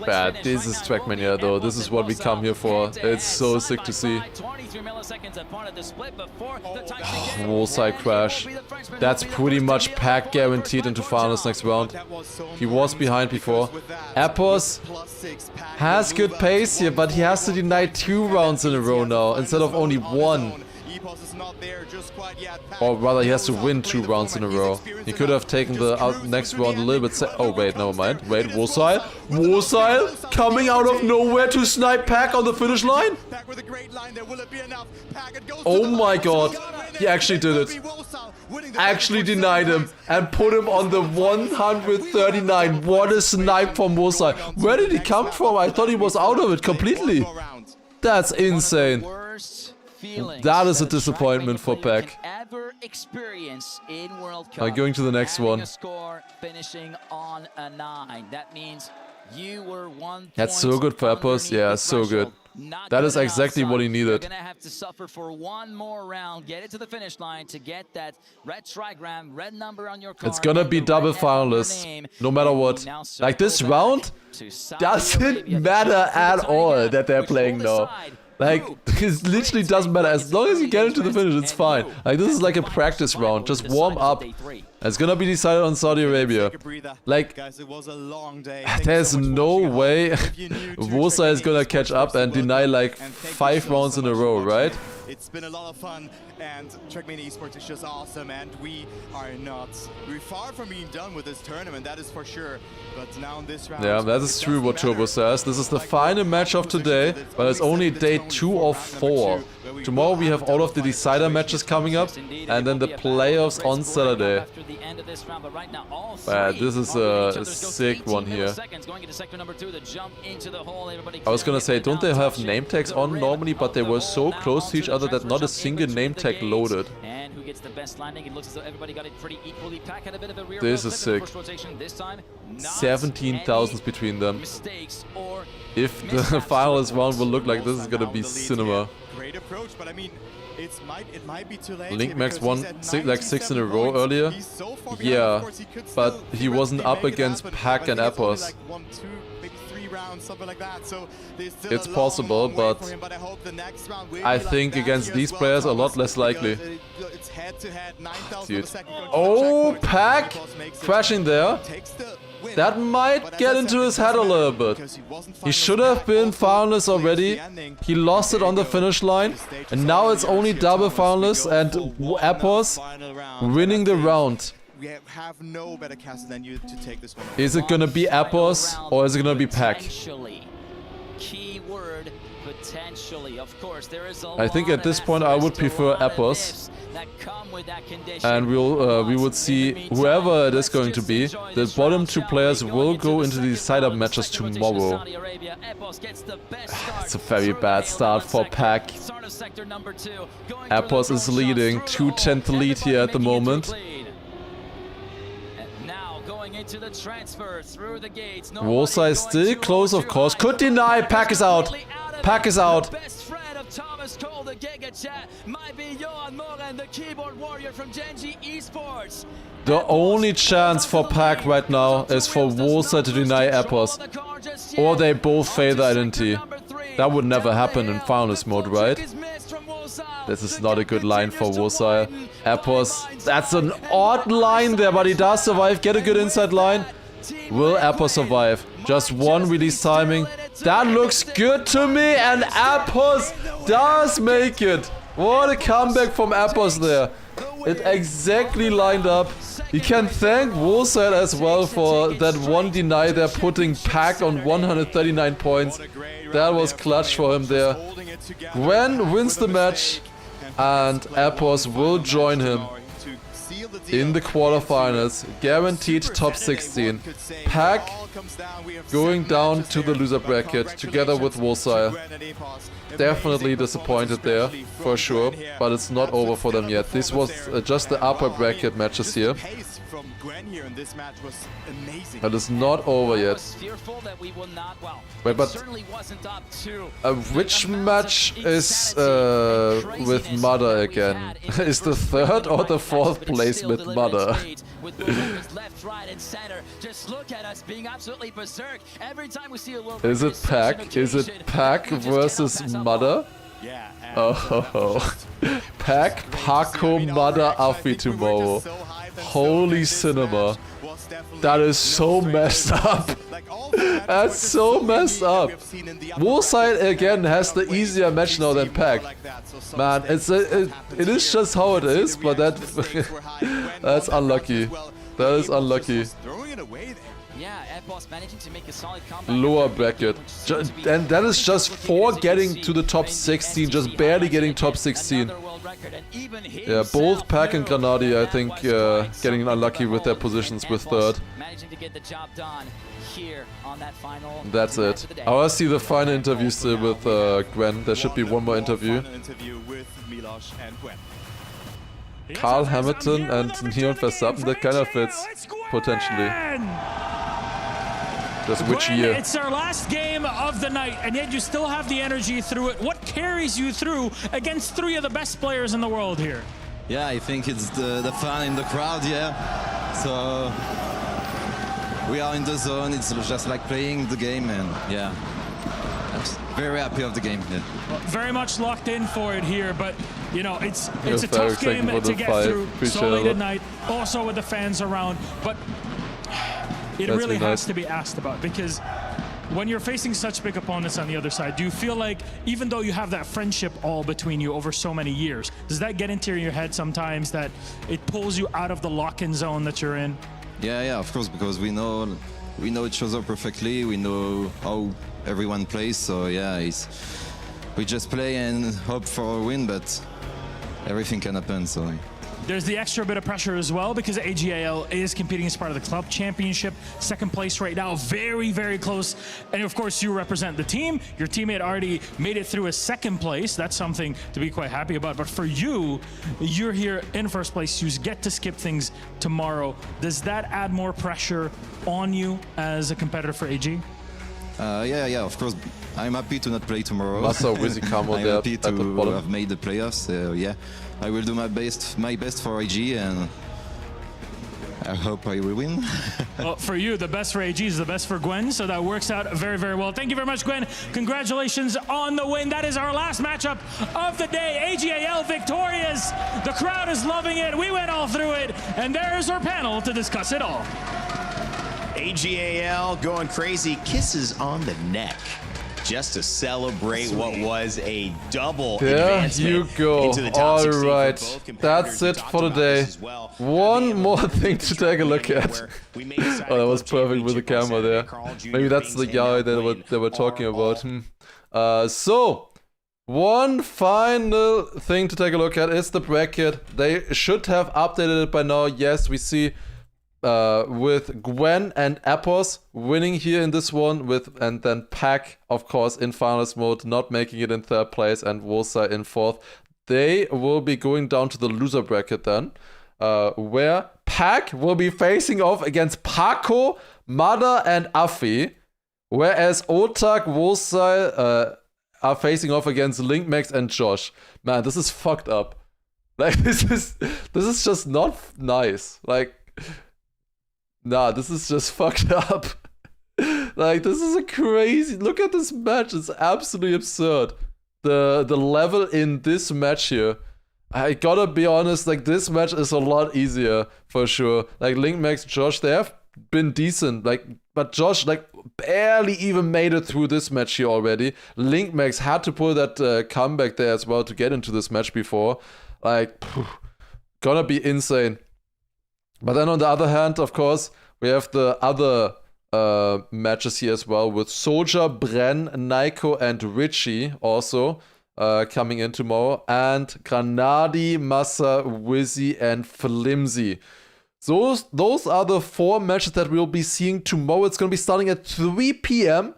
But this is TRACKMANIA though. This is what we come here for. It's so sick to see. Wosai crash. That's pretty much Pack guaranteed into finals next round. He was behind before. Epos has good pace here, but he has to deny 2 rounds in a row now instead of only 1. there just quite yet. Or rather, he has to win 2 rounds in a row. He could have taken the next round a little bit. Oh wait, never mind. Wait, Wosile coming out of nowhere to snipe Pack on the finish line. Oh my god, he actually did it. Actually denied him and put him on the 139. What a snipe from Wosile. Where did he come from? I thought he was out of it completely. That's insane. That is a disappointment for Pack. I'm going to the next one. That's so good for Epos. Yeah, so good. That is exactly what he needed. Gonna have to suffer for one more round, get it to the finish line to get that red trigram, red number on your card. It's gonna be double finalists, no matter what. Like this round doesn't matter at all that they're playing now. Like, it literally doesn't matter. As long as you get into the finish, it's fine. Like, this is like a practice round. Just warm up. It's gonna be decided on Saudi Arabia. Like, there's no way Wosa is gonna catch up and deny like 5 rounds in a row, right? It's been a lot of fun, and TRACKMANIA Esports is just awesome, and we're far from being done with this tournament, that is for sure. But now in this round, yeah, that is true what Turbo says. This is the final match of today, but it's only day 2 of 4. Tomorrow we have all of the decider matches coming up, and then the playoffs on Saturday. This is a sick one here. I was gonna say, don't they have name tags on normally, but they were so close to each other that not a single name tag loaded. This is sick. 17,000 between them. If the finalist round will look like this, is gonna be cinema. Great approach, but I mean, it might be too late. Link Max won like 6 in a row earlier. Yeah, but he wasn't up against Pack and Epos. It's possible, but I think against these players a lot less likely. Dude. Oh, Pack crashing there. That might get into his head a little bit. He should have been finalist already. He lost it on the finish line. And now it's only double finalists and Epos winning the round. We have no better cast than you to take this one. Is it gonna be Epos or is it gonna be Pack? Keyword potentially. Of course, there is a I think at this point I would prefer Epos. And we would see whoever it is going to be. The bottom 2 players will go into the side-up matches tomorrow. It's a very bad start for Pack. Epos is leading, 2/10 lead here at the moment. Wosa is still close, of course. Could deny. Pack is out. Pack is out. Thomas Cole, the Giga Chat, might be Johan Moren, the keyboard warrior from Genji Esports. The only chance for Pack right now is for Wosa to deny Epos. Or they both fail the identity. That would never happen in finalist mode, right? This is not a good line for Wosa. Epos, that's an odd line there, but he does survive. Get a good inside line. Will Epos survive? Just 1 release timing. That looks good to me, and Epos does make it. What a comeback from Epos there. It exactly lined up. You can thank Wosa as well for that 1 deny there, putting Pack on 139 points. That was clutch for him there. Gwen wins the match, and Epos will join him in the quarterfinals. Guaranteed top 16. Pack going down to the loser bracket together with Wosa. Definitely disappointed there, for sure, but it's not over for them yet. This was just the upper bracket matches here. But it's not over yet. Wait, but which match is with Mother again? Is the 3rd or the 4th place with Mother? Is it Pack? Is it Pack versus Mother? Oh, Pack, Paco, Mother, Afi tomorrow. Holy cinema. That is so messed up. That's so messed up. Wolfside again has the easier match now than Pack. Man, it is just how it is, but that's unlucky. That is unlucky. Yeah, Airboss managing to make a solid comeback. Lower bracket. And that is just for getting to the top 16, just barely getting top 16. Yeah, both Pack and Granadi, I think, getting unlucky with their positions with third. Managing to get the job done here on that final. That's it. I want to see the final interview still with Gwen. There should be one more interview. Carl Hamilton and Neon Verstappen, that kind of fits, potentially. Just which year? It's our last game of the night, and yet you still have the energy through it. What carries you through against 3 of the best players in the world here? Yeah, I think it's the fun in the crowd, yeah. So we are in the zone, it's just like playing the game, and yeah. I'm very happy of the game. Yeah. Well, very much locked in for it here, but you know, it's a tough game to get through so late at night, also with the fans around, but it really has to be asked about, because when you're facing such big opponents on the other side, do you feel like, even though you have that friendship all between you over so many years, does that get into your head sometimes that it pulls you out of the lock-in zone that you're in? Yeah, of course, because we know each other perfectly, we know how everyone plays, so yeah, we just play and hope for a win, but everything can happen, so... There's the extra bit of pressure as well, because AGAL is competing as part of the club championship. Second place right now, very, very close. And of course, you represent the team. Your teammate already made it through a second place. That's something to be quite happy about. But for you, you're here in first place. You get to skip things tomorrow. Does that add more pressure on you as a competitor for AG? Yeah, of course. I'm happy to not play tomorrow. I'm happy to have made the playoffs. Yeah, I will do my best for AG, and I hope I will win. Well, for you, the best for AG is the best for Gwen, so that works out very, very well. Thank you very much, Gwen. Congratulations on the win. That is our last matchup of the day. AGAL victorious. The crowd is loving it. We went all through it, and there's our panel to discuss it all. AGAL going crazy, kisses on the neck, just to celebrate what was a double advancement you go. into the top 16 Alright, for both that's it for the day. One more thing to take a look at. Oh, that was perfect with the camera there. Maybe that's the guy that they were talking about. So, one final thing to take a look at is the bracket. They should have updated it by now. Yes, we see with Gwen and Epos winning here in this one, and then Pack, of course, in finals mode, not making it in third place, and Wosa in fourth. They will be going down to the loser bracket then, where Pack will be facing off against Paco, Mada, and Afi, whereas Otak, Wosa are facing off against Linkmax and Josh. Man, this is fucked up. Like, this is just not nice. Like, nah, this is just fucked up. Like, this is a crazy... Look at this match. It's absolutely absurd. The level in this match here. I gotta be honest, like, this match is a lot easier, for sure. Like, Linkmax, Josh, they have been decent. Like, but Josh, like, barely even made it through this match here already. Linkmax had to pull that comeback there as well to get into this match before. Like, gonna be insane. But then on the other hand, of course, we have the other matches here as well with Soldier, Bren, Naiko, and Richie also coming in tomorrow. And Granadi, Massa, Wizzy, and Flimsy. Those are the 4 matches that we'll be seeing tomorrow. It's going to be starting at 3 p.m.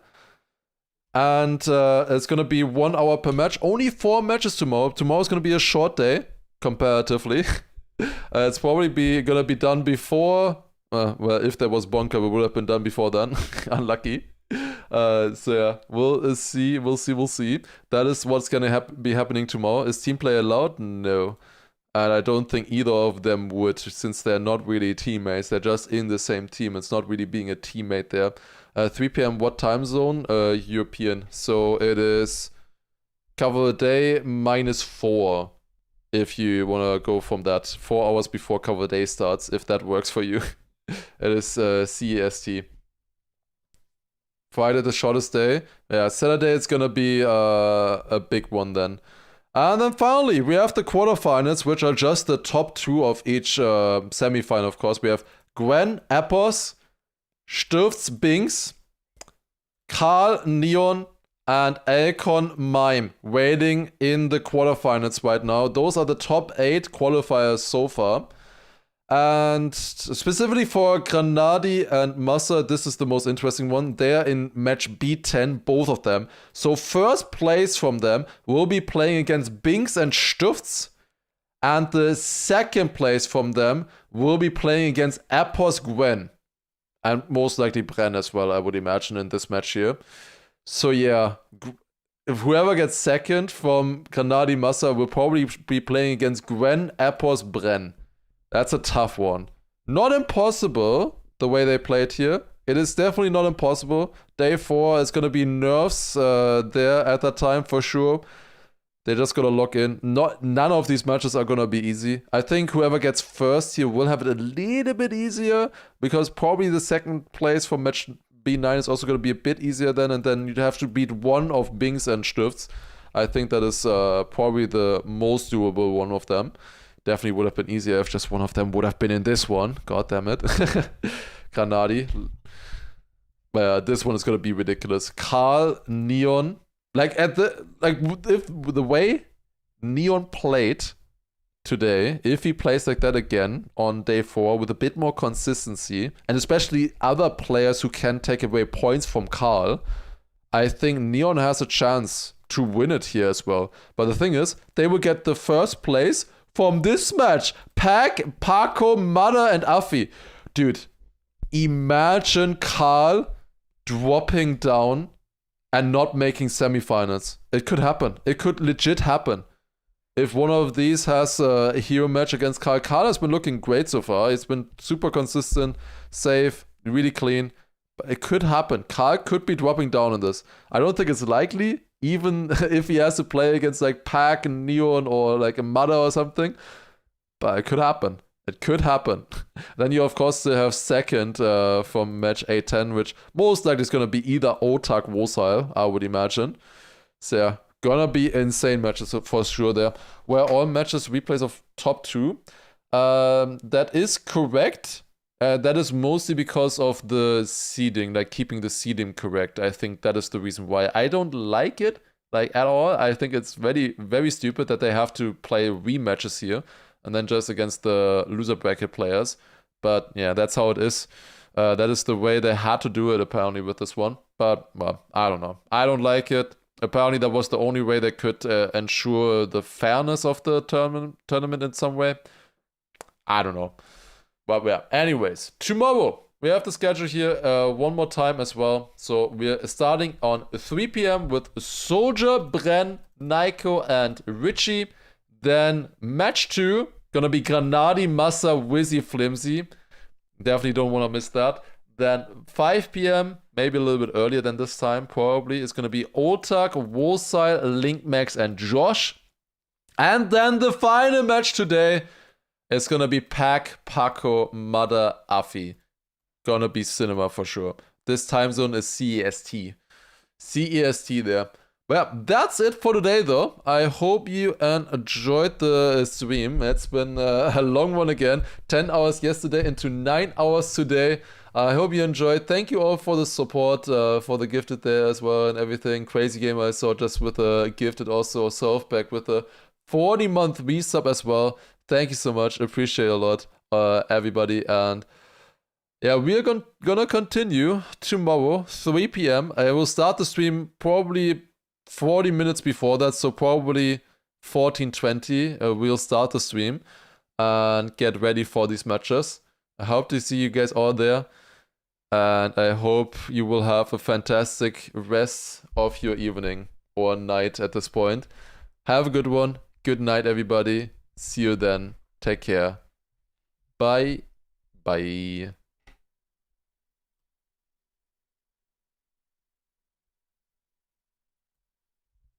And it's going to be 1 hour per match. Only 4 matches tomorrow. Tomorrow's going to be a short day, comparatively. It's probably gonna be done before. Well, if there was Bonker, it would have been done before then. Unlucky. So yeah, we'll see. That is what's gonna be happening tomorrow. Is team play allowed? No, and I don't think either of them would, since they're not really teammates. They're just in the same team. It's not really being a teammate there. 3 p.m. What time zone? European. So it is cover the day -4. If you want to go from that 4 hours before cover day starts, if that works for you. It is CEST. Friday the shortest day. Yeah, Saturday it's gonna be a big one then. And then finally, we have the quarterfinals, which are just the top 2 of each semifinal, of course. We have Gwen, Epos, Stifts, Binks, Karl, Neon, and Elcon Mime waiting in the quarterfinals right now. Those are the top 8 qualifiers so far. And specifically for Granadi and Massa, this is the most interesting one. They're in match B10, both of them. So first place from them will be playing against Binks and Stifts. And the second place from them will be playing against Epos Gwen. And most likely Bren as well, I would imagine, in this match here. So yeah, if whoever gets second from Granadi Massa will probably be playing against Gwen, Epos, Bren. That's a tough one. Not impossible, the way they played here. It is definitely not impossible. Day 4 is going to be nerfs there at that time for sure. They're just going to lock in. None of these matches are going to be easy. I think whoever gets first here will have it a little bit easier, because probably the second place for match B9 is also going to be a bit easier then, and then you'd have to beat one of Binks and Stifts. I think that is probably the most doable one of them. Definitely would have been easier if just one of them would have been in this one. God damn it. Granadi. This one is going to be ridiculous. Karl, Neon. If the way Neon played today, if he plays like that again on day 4 with a bit more consistency, and especially other players who can take away points from Karl, I think Neon has a chance to win it here as well. But the thing is, they will get the first place from this match. Pack, Paco, Mada, and Afi. Dude, imagine Karl dropping down and not making semifinals. It could happen. It could legit happen. If one of these has a hero match against Karl. Karl has been looking great so far. He's been super consistent, safe, really clean. But it could happen. Karl could be dropping down in this. I don't think it's likely, even if he has to play against like Pac and Neon or like a Mada or something. But it could happen. It could happen. Then you of course still have second from match A10, which most likely is going to be either Otak Wosile, I would imagine. So yeah, gonna be insane matches for sure there. Where all matches replays of top 2. That is correct. That is mostly because of the seeding, like keeping the seeding correct. I think that is the reason why. I don't like it, like at all. I think it's very, very stupid that they have to play rematches here and then just against the loser bracket players. But yeah, that's how it is. That is the way they had to do it apparently with this one. But well, I don't know. I don't like it. Apparently that was the only way they could ensure the fairness of the tournament in some way. I don't know. But yeah, anyways, tomorrow we have the schedule here one more time as well. So we're starting on 3 p.m. with Soldier, Bren, Naiko, and Richie. Then match 2, gonna be Granadi, Massa, Wizzy, Flimsy. Definitely don't want to miss that. Then 5 p.m., maybe a little bit earlier than this time, probably, is gonna be Otak, Wosile, Linkmax, and Josh. And then the final match today, it's gonna be Pac, Paco, Mada, Afi. Gonna be cinema for sure. This time zone is CEST. CEST there. Well, that's it for today though. I hope you enjoyed the stream. It's been a long one again. 10 hours yesterday into 9 hours today. I hope you enjoyed. Thank you all for the support, for the gifted there as well and everything. Crazy Gamer I saw just with a gifted also Selfback with a 40-month resub as well. Thank you so much. Appreciate it a lot, everybody. And yeah, we are gonna continue tomorrow, 3 p.m. I will start the stream probably 40 minutes before that, so probably 14:20. We'll start the stream and get ready for these matches. I hope to see you guys all there. And I hope you will have a fantastic rest of your evening or night at this point. Have a good one. Good night, everybody. See you then. Take care. Bye. Bye.